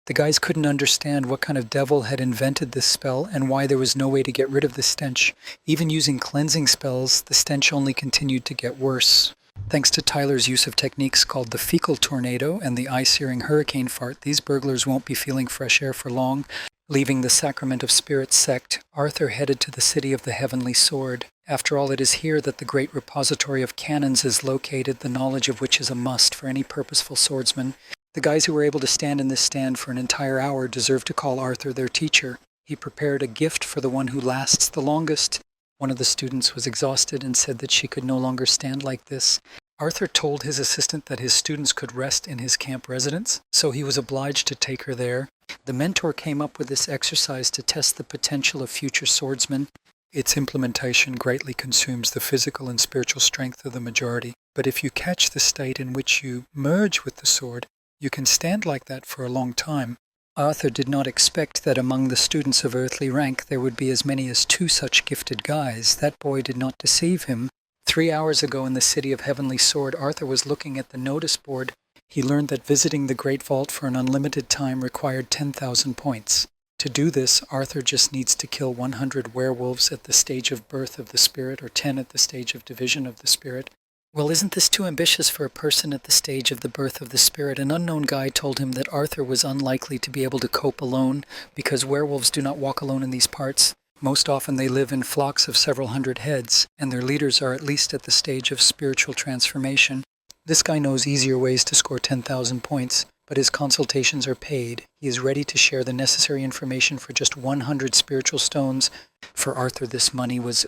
[SPEAKER 1] The guys couldn't understand what kind of devil had invented this spell and why there was no way to get rid of the stench. Even using cleansing spells, the stench only continued to get worse. Thanks to Tyler's use of techniques called the fecal tornado and the eye-searing hurricane fart, these burglars won't be feeling fresh air for long. Leaving the Sacrament of Spirits sect, Arthur headed to the city of the Heavenly Sword. After all, it is here that the great repository of canons is located, the knowledge of which is a must for any purposeful swordsman. The guys who were able to stand in this stand for an entire hour deserve to call Arthur their teacher. He prepared a gift for the one who lasts the longest. One of the students was exhausted and said that she could no longer stand like this. Arthur told his assistant that his students could rest in his camp residence, so he was obliged to take her there. The mentor came up with this exercise to test the potential of future swordsmen. Its implementation greatly consumes the physical and spiritual strength of the majority. But if you catch the state in which you merge with the sword, you can stand like that for a long time. Arthur did not expect that among the students of earthly rank there would be as many as 2 such gifted guys. That boy did not deceive him. 3 hours ago in the city of Heavenly Sword, Arthur was looking at the notice board. He learned that visiting the Great Vault for an unlimited time required 10,000 points. To do this, Arthur just needs to kill 100 werewolves at the stage of birth of the spirit or 10 at the stage of division of the spirit. Well, isn't this too ambitious for a person at the stage of the birth of the spirit? An unknown guy told him that Arthur was unlikely to be able to cope alone because werewolves do not walk alone in these parts. Most often they live in flocks of several hundred heads, and their leaders are at least at the stage of spiritual transformation. This guy knows easier ways to score 10,000 points, but his consultations are paid. He is ready to share the necessary information for just 100 spiritual stones. For Arthur, this money was,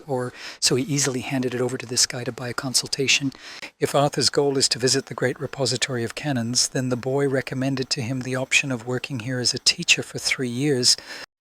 [SPEAKER 1] so he easily handed it over to this guy to buy a consultation. If Arthur's goal is to visit the great repository of canons, then the boy recommended to him the option of working here as a teacher for 3 years.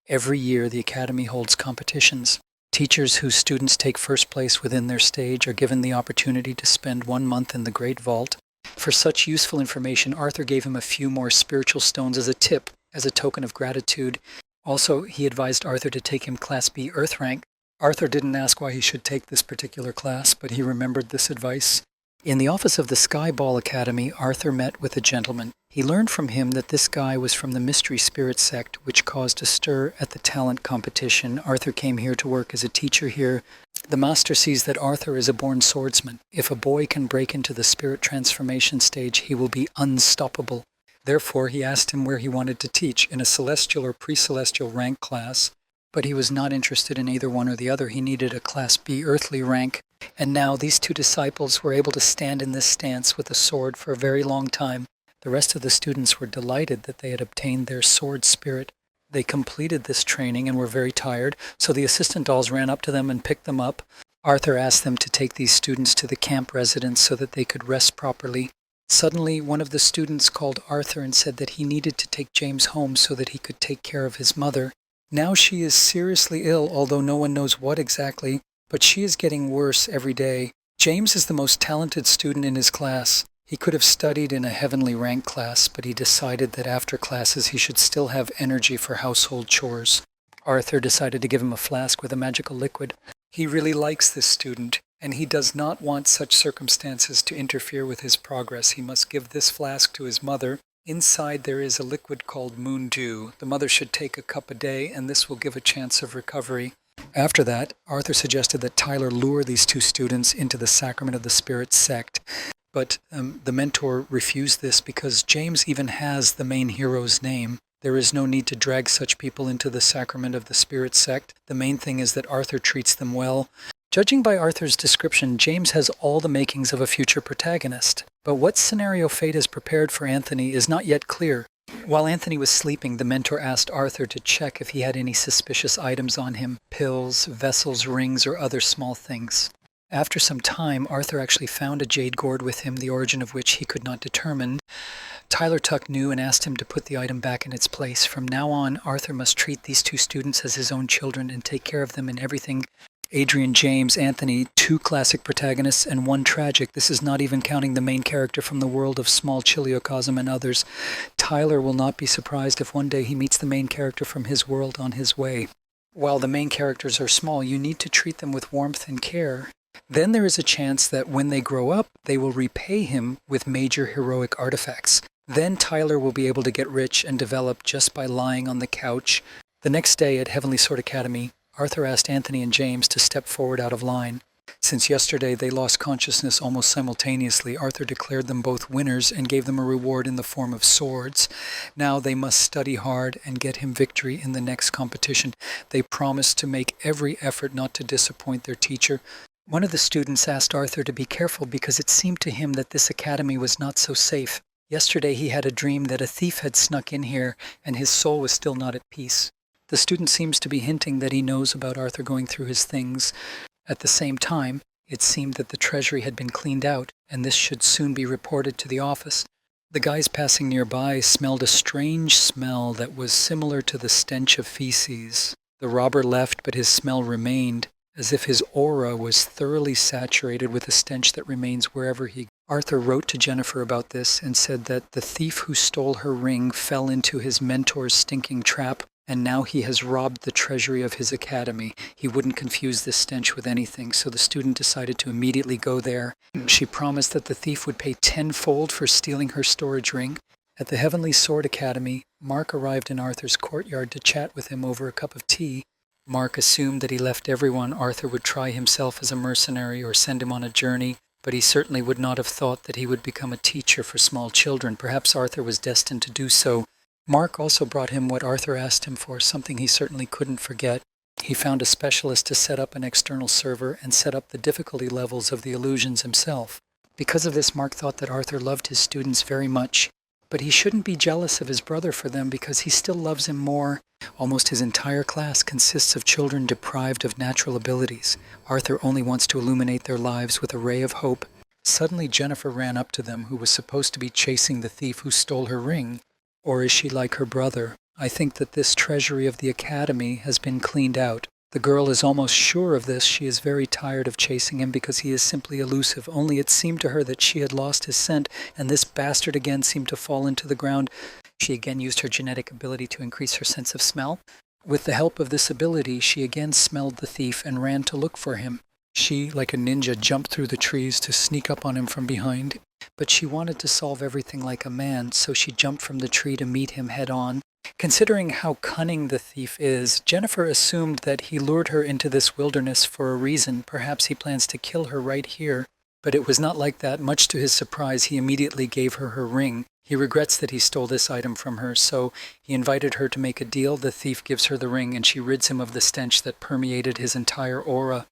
[SPEAKER 1] Every year, the academy holds competitions. Teachers whose students take first place within their stage are given the opportunity to spend 1 month in the Great Vault. For such useful information, Arthur gave him a few more spiritual stones as a tip, as a token of gratitude. Also, he advised Arthur to take him Class B Earth rank. Arthur didn't ask why he should take this particular class, but he remembered this advice. In the office of the Skyball Academy, Arthur met with a gentleman. He learned from him that this guy was from the Mystery Spirit sect, which caused a stir at the talent competition. Arthur came here to work as a teacher here. The master sees that Arthur is a born swordsman. If a boy can break into the spirit transformation stage, he will be unstoppable. Therefore, he asked him where he wanted to teach, in a celestial or pre-celestial rank class. But he was not interested in either one or the other. He needed a Class B earthly rank. And now these 2 disciples were able to stand in this stance with a sword for a very long time. The rest of the students were delighted that they had obtained their sword spirit. They completed this training and were very tired, so the assistant dolls ran up to them and picked them up. Arthur asked them to take these students to the camp residence so that they could rest properly. Suddenly, one of the students called Arthur and said that he needed to take James home so that he could take care of his mother. Now she is seriously ill, although no one knows what exactly, but she is getting worse every day. James is the most talented student in his class. He could have studied in a heavenly rank class, but he decided that after classes he should still have energy for household chores. Arthur decided to give him a flask with a magical liquid. He really likes this student, and he does not want such circumstances to interfere with his progress. He must give this flask to his mother. Inside there is a liquid called moon dew. The mother should take a cup a day, and this will give a chance of recovery. After that, Arthur suggested that Tyler lure these two students into the Sacrament of the Spirit sect. But the mentor refused this because James even has the main hero's name. There is no need to drag such people into the Sacrament of the Spirit sect. The main thing is that Arthur treats them well. Judging by Arthur's description, James has all the makings of a future protagonist. But what scenario fate has prepared for Anthony is not yet clear. While Anthony was sleeping, the mentor asked Arthur to check if he had any suspicious items on him, pills, vessels, rings, or other small things. After some time, Arthur actually found a jade gourd with him, the origin of which he could not determine. Tyler Tuck knew and asked him to put the item back in its place. From now on, Arthur must treat these two students as his own children and take care of them in everything. Adrian, James, Anthony, two classic protagonists and one tragic. This is not even counting the main character from the world of Small Chiliocosm and others. Tyler will not be surprised if one day he meets the main character from his world on his way. While the main characters are small, you need to treat them with warmth and care. Then there is a chance that when they grow up, they will repay him with major heroic artifacts. Then Tyler will be able to get rich and develop just by lying on the couch. The next day at Heavenly Sword Academy, Arthur asked Anthony and James to step forward out of line. Since yesterday they lost consciousness almost simultaneously, Arthur declared them both winners and gave them a reward in the form of swords. Now they must study hard and get him victory in the next competition. They promised to make every effort not to disappoint their teacher. One of the students asked Arthur to be careful because it seemed to him that this academy was not so safe. Yesterday he had a dream that a thief had snuck in here and his soul was still not at peace. The student seems to be hinting that he knows about Arthur going through his things. At the same time, it seemed that the treasury had been cleaned out, and this should soon be reported to the office. The guys passing nearby smelled a strange smell that was similar to the stench of feces. The robber left, but his smell remained, as if his aura was thoroughly saturated with a stench that remains wherever he goes. Arthur wrote to Jennifer about this and said that the thief who stole her ring fell into his mentor's stinking trap, and now he has robbed the treasury of his academy. He wouldn't confuse this stench with anything, so the student decided to immediately go there. She promised that the thief would pay tenfold for stealing her storage ring. At the Heavenly Sword Academy, Mark arrived in Arthur's courtyard to chat with him over a cup of tea. Mark assumed that he left everyone Arthur would try himself as a mercenary or send him on a journey, but he certainly would not have thought that he would become a teacher for small children. Perhaps Arthur was destined to do so. Mark also brought him what Arthur asked him for, something he certainly couldn't forget. He found a specialist to set up an external server and set up the difficulty levels of the illusions himself. Because of this, Mark thought that Arthur loved his students very much, but he shouldn't be jealous of his brother for them because he still loves him more. Almost his entire class consists of children deprived of natural abilities. Arthur only wants to illuminate their lives with a ray of hope. Suddenly Jennifer ran up to them, who was supposed to be chasing the thief who stole her ring. Or is she like her brother? I think that this treasury of the academy has been cleaned out. The girl is almost sure of this. She is very tired of chasing him because he is simply elusive. Only it seemed to her that she had lost his scent, and this bastard again seemed to fall into the ground. She again used her genetic ability to increase her sense of smell. With the help of this ability, she again smelled the thief and ran to look for him. She, like a ninja, jumped through the trees to sneak up on him from behind. But she wanted to solve everything like a man, so she jumped from the tree to meet him head on. Considering how cunning the thief is, Jennifer assumed that he lured her into this wilderness for a reason. Perhaps he plans to kill her right here. But it was not like that. Much to his surprise, he immediately gave her her ring. He regrets that he stole this item from her, so he invited her to make a deal. The thief gives her the ring, and she rids him of the stench that permeated his entire aura.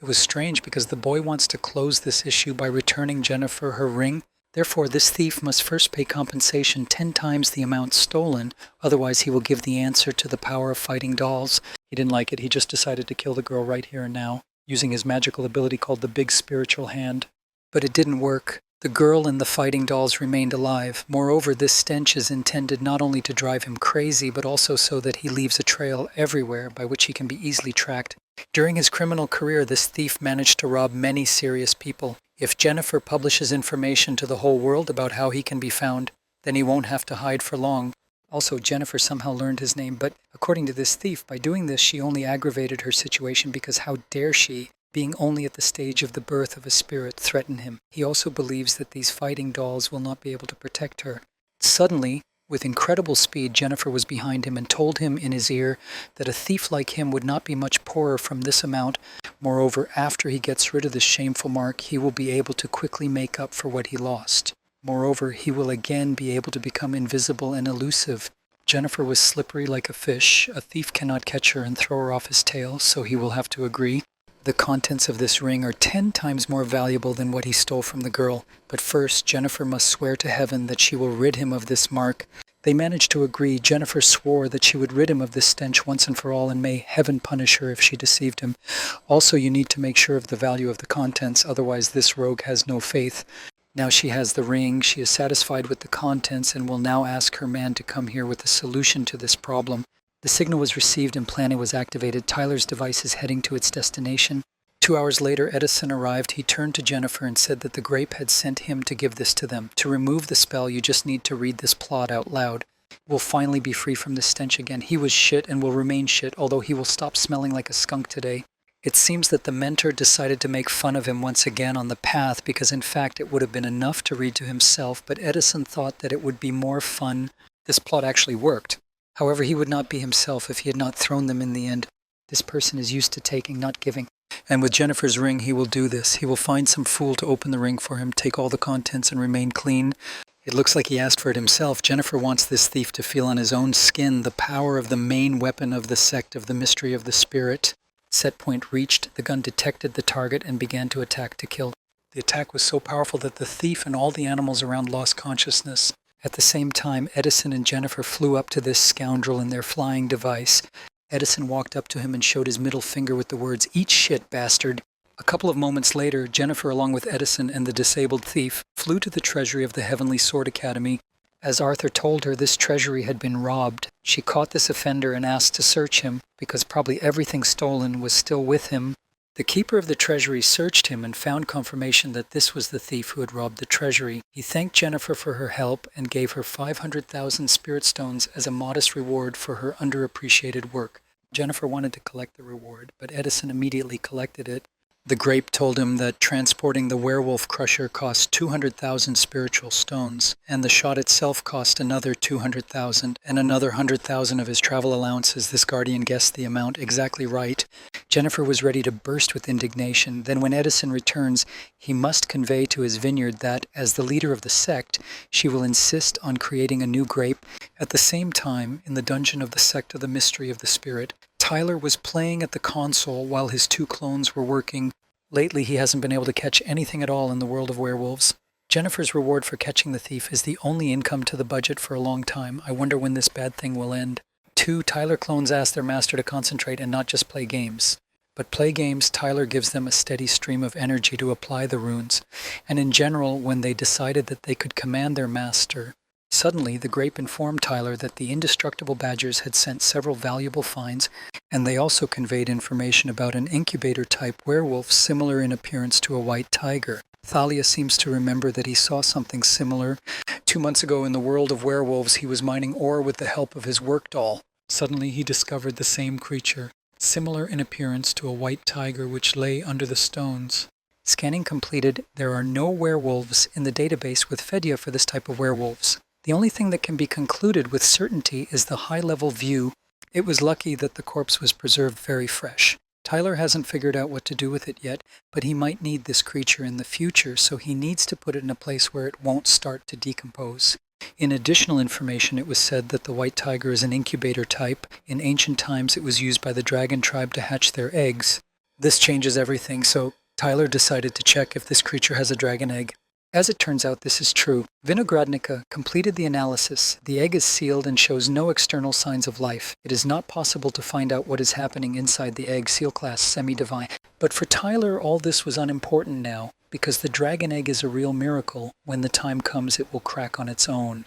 [SPEAKER 1] It was strange because the boy wants to close this issue by returning Jennifer her ring, Therefore, this thief must first pay compensation 10 times the amount stolen, otherwise he will give the answer to the power of fighting dolls. He didn't like it, he just decided to kill the girl right here and now, using his magical ability called the Big Spiritual Hand. But it didn't work. The girl and the fighting dolls remained alive. Moreover, this stench is intended not only to drive him crazy, but also so that he leaves a trail everywhere by which he can be easily tracked. During his criminal career, this thief managed to rob many serious people. If Jennifer publishes information to the whole world about how he can be found, then he won't have to hide for long. Also, Jennifer somehow learned his name, but according to this thief, by doing this, she only aggravated her situation because how dare she, being only at the stage of the birth of a spirit, threaten him. He also believes that these fighting dolls will not be able to protect her. Suddenly, with incredible speed, Jennifer was behind him and told him in his ear that a thief like him would not be much poorer from this amount. Moreover, after he gets rid of this shameful mark, he will be able to quickly make up for what he lost. Moreover, he will again be able to become invisible and elusive. Jennifer was slippery like a fish. A thief cannot catch her and throw her off his tail, so he will have to agree. The contents of this ring are 10 times more valuable than what he stole from the girl. But first, Jennifer must swear to heaven that she will rid him of this mark. They managed to agree. Jennifer swore that she would rid him of this stench once and for all, and may heaven punish her if she deceived him. Also, you need to make sure of the value of the contents, otherwise this rogue has no faith. Now she has the ring, she is satisfied with the contents, and will now ask her man to come here with a solution to this problem. The signal was received and planning was activated. Tyler's device is heading to its destination. 2 hours later, Edison arrived. He turned to Jennifer and said that the grape had sent him to give this to them. To remove the spell, you just need to read this plot out loud. We'll finally be free from this stench again. He was shit and will remain shit, although he will stop smelling like a skunk today. It seems that the mentor decided to make fun of him once again on the path because in fact it would have been enough to read to himself, but Edison thought that it would be more fun. This plot actually worked. However, he would not be himself if he had not thrown them in the end. This person is used to taking, not giving. And with Jennifer's ring, he will do this. He will find some fool to open the ring for him, take all the contents, and remain clean. It looks like he asked for it himself. Jennifer wants this thief to feel on his own skin the power of the main weapon of the sect of the mystery of the spirit. Set point reached. The gun detected the target and began to attack to kill. The attack was so powerful that the thief and all the animals around lost consciousness. At the same time, Edison and Jennifer flew up to this scoundrel in their flying device. Edison walked up to him and showed his middle finger with the words, "Eat shit, bastard." A couple of moments later, Jennifer, along with Edison and the disabled thief, flew to the treasury of the Heavenly Sword Academy. As Arthur told her, this treasury had been robbed. She caught this offender and asked to search him, because probably everything stolen was still with him. The keeper of the treasury searched him and found confirmation that this was the thief who had robbed the treasury. He thanked Jennifer for her help and gave her 500,000 spirit stones as a modest reward for her underappreciated work. Jennifer wanted to collect the reward, but Edison immediately collected it. The grape told him that transporting the werewolf crusher cost 200,000 spiritual stones, and the shot itself cost another 200,000, and another 100,000 of his travel allowances. This guardian guessed the amount exactly right. Jennifer was ready to burst with indignation. Then when Edison returns, he must convey to his vineyard that, as the leader of the sect, she will insist on creating a new grape. At the same time, in the dungeon of the sect of the mystery of the spirit, Tyler was playing at the console while his two clones were working. Lately, he hasn't been able to catch anything at all in the world of werewolves. Jennifer's reward for catching the thief is the only income to the budget for a long time. I wonder when this bad thing will end. 2 Tyler clones ask their master to concentrate and not just play games. But play games, Tyler gives them a steady stream of energy to apply the runes. And in general, when they decided that they could command their master, suddenly, the grape informed Tyler that the indestructible badgers had sent several valuable finds, and they also conveyed information about an incubator-type werewolf similar in appearance to a white tiger. Thalia seems to remember that he saw something similar. 2 months ago in the world of werewolves, he was mining ore with the help of his work doll. Suddenly, he discovered the same creature, similar in appearance to a white tiger which lay under the stones. Scanning completed. There are no werewolves in the database with Fedia for this type of werewolves. The only thing that can be concluded with certainty is the high-level view. It was lucky that the corpse was preserved very fresh. Tyler hasn't figured out what to do with it yet, but he might need this creature in the future, so he needs to put it in a place where it won't start to decompose. In additional information, it was said that the white tiger is an incubator type. In ancient times, it was used by the dragon tribe to hatch their eggs. This changes everything, so Tyler decided to check if this creature has a dragon egg. As it turns out, this is true. Vinogradnica completed the analysis. The egg is sealed and shows no external signs of life. It is not possible to find out what is happening inside the egg, seal class, semi-divine. But for Tyler, all this was unimportant now, because the dragon egg is a real miracle. When the time comes, it will crack on its own.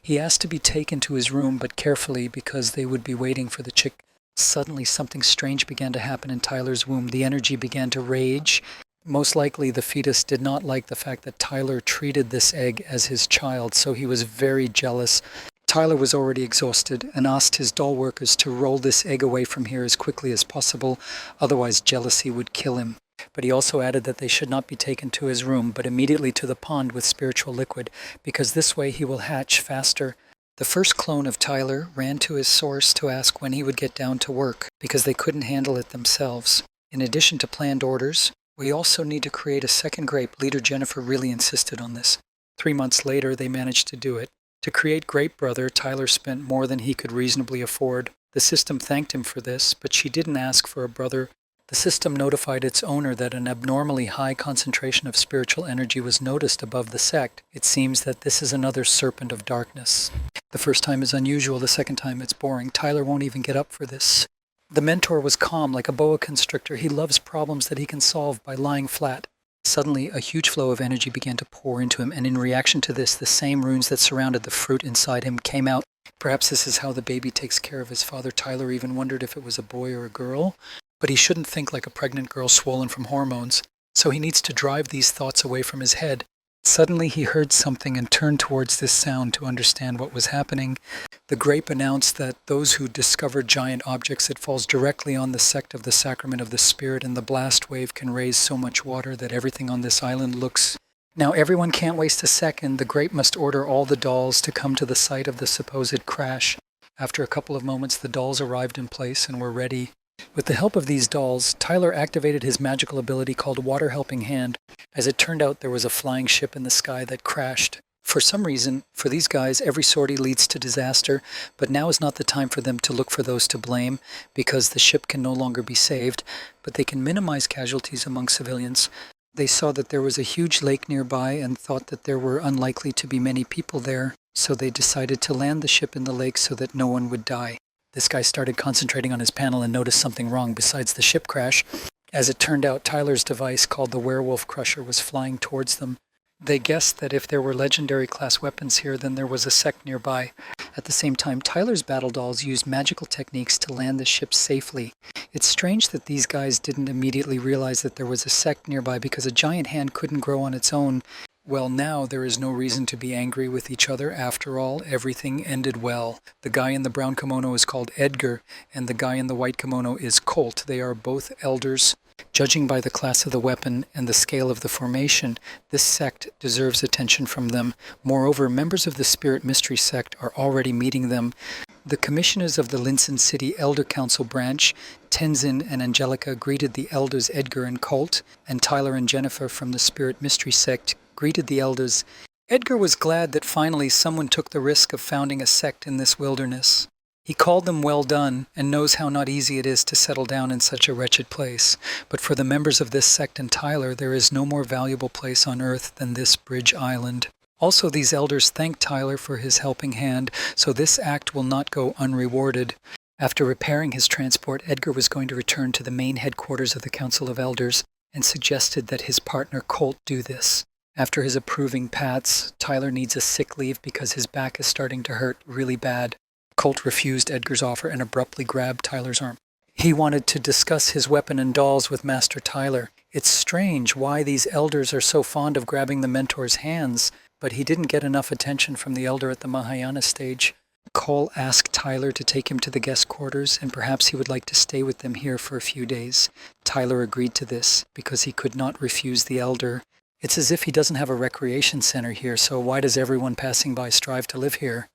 [SPEAKER 1] He asked to be taken to his room, but carefully, because they would be waiting for the chick. Suddenly, something strange began to happen in Tyler's womb. The energy began to rage. Most likely, the fetus did not like the fact that Tyler treated this egg as his child, so he was very jealous. Tyler was already exhausted and asked his doll workers to roll this egg away from here as quickly as possible, otherwise jealousy would kill him. But he also added that they should not be taken to his room, but immediately to the pond with spiritual liquid, because this way he will hatch faster. The first clone of Tyler ran to his source to ask when he would get down to work, because they couldn't handle it themselves. In addition to planned orders, we also need to create a second grape. Leader Jennifer really insisted on this. 3 months later, they managed to do it. To create Grape Brother, Tyler spent more than he could reasonably afford. The system thanked him for this, but she didn't ask for a brother. The system notified its owner that an abnormally high concentration of spiritual energy was noticed above the sect. It seems that this is another serpent of darkness. The first time is unusual, the second time it's boring. Tyler won't even get up for this. The mentor was calm, like a boa constrictor. He loves problems that he can solve by lying flat. Suddenly, a huge flow of energy began to pour into him, and in reaction to this, the same runes that surrounded the fruit inside him came out. Perhaps this is how the baby takes care of his father. Tyler even wondered if it was a boy or a girl. But he shouldn't think like a pregnant girl swollen from hormones, so he needs to drive these thoughts away from his head. Suddenly he heard something and turned towards this sound to understand what was happening. The grape announced that those who discover giant objects, it falls directly on the sect of the Sacrament of the Spirit, and the blast wave can raise so much water that everything on this island looks... Now everyone can't waste a second. The grape must order all the dolls to come to the site of the supposed crash. After a couple of moments, the dolls arrived in place and were ready. With the help of these dolls, Tyler activated his magical ability called Water Helping Hand. As it turned out, there was a flying ship in the sky that crashed. For some reason, for these guys, every sortie leads to disaster, but now is not the time for them to look for those to blame, because the ship can no longer be saved, but they can minimize casualties among civilians. They saw that there was a huge lake nearby and thought that there were unlikely to be many people there, so they decided to land the ship in the lake so that no one would die. This guy started concentrating on his panel and noticed something wrong besides the ship crash. As it turned out, Tyler's device called the Werewolf Crusher was flying towards them. They guessed that if there were legendary class weapons here, then there was a sect nearby. At the same time, Tyler's battle dolls used magical techniques to land the ship safely. It's strange that these guys didn't immediately realize that there was a sect nearby, because a giant hand couldn't grow on its own. Well, now there is no reason to be angry with each other. After all, everything ended well. The guy in the brown kimono is called Edgar, and the guy in the white kimono is Colt. They are both elders. Judging by the class of the weapon and the scale of the formation, this sect deserves attention from them. Moreover, members of the Spirit Mystery sect are already meeting them. The commissioners of the Linson City Elder Council branch, Tenzin and Angelica, greeted the elders Edgar and Colt, and Tyler and Jennifer from the Spirit Mystery sect greeted the elders. Edgar was glad that finally someone took the risk of founding a sect in this wilderness. He called them well done, and knows how not easy it is to settle down in such a wretched place. But for the members of this sect and Tyler, there is no more valuable place on earth than this Bridge Island. Also, these elders thanked Tyler for his helping hand, so this act will not go unrewarded. After repairing his transport, Edgar was going to return to the main headquarters of the Council of Elders, and suggested that his partner Colt do this. After his approving pats, Tyler needs a sick leave because his back is starting to hurt really bad. Colt refused Edgar's offer and abruptly grabbed Tyler's arm. He wanted to discuss his weapon and dolls with Master Tyler. It's strange why these elders are so fond of grabbing the mentor's hands, but he didn't get enough attention from the elder at the Mahayana stage. Cole asked Tyler to take him to the guest quarters, and perhaps he would like to stay with them here for a few days. Tyler agreed to this because he could not refuse the elder. It's as if he doesn't have a recreation center here, so why does everyone passing by strive to live here?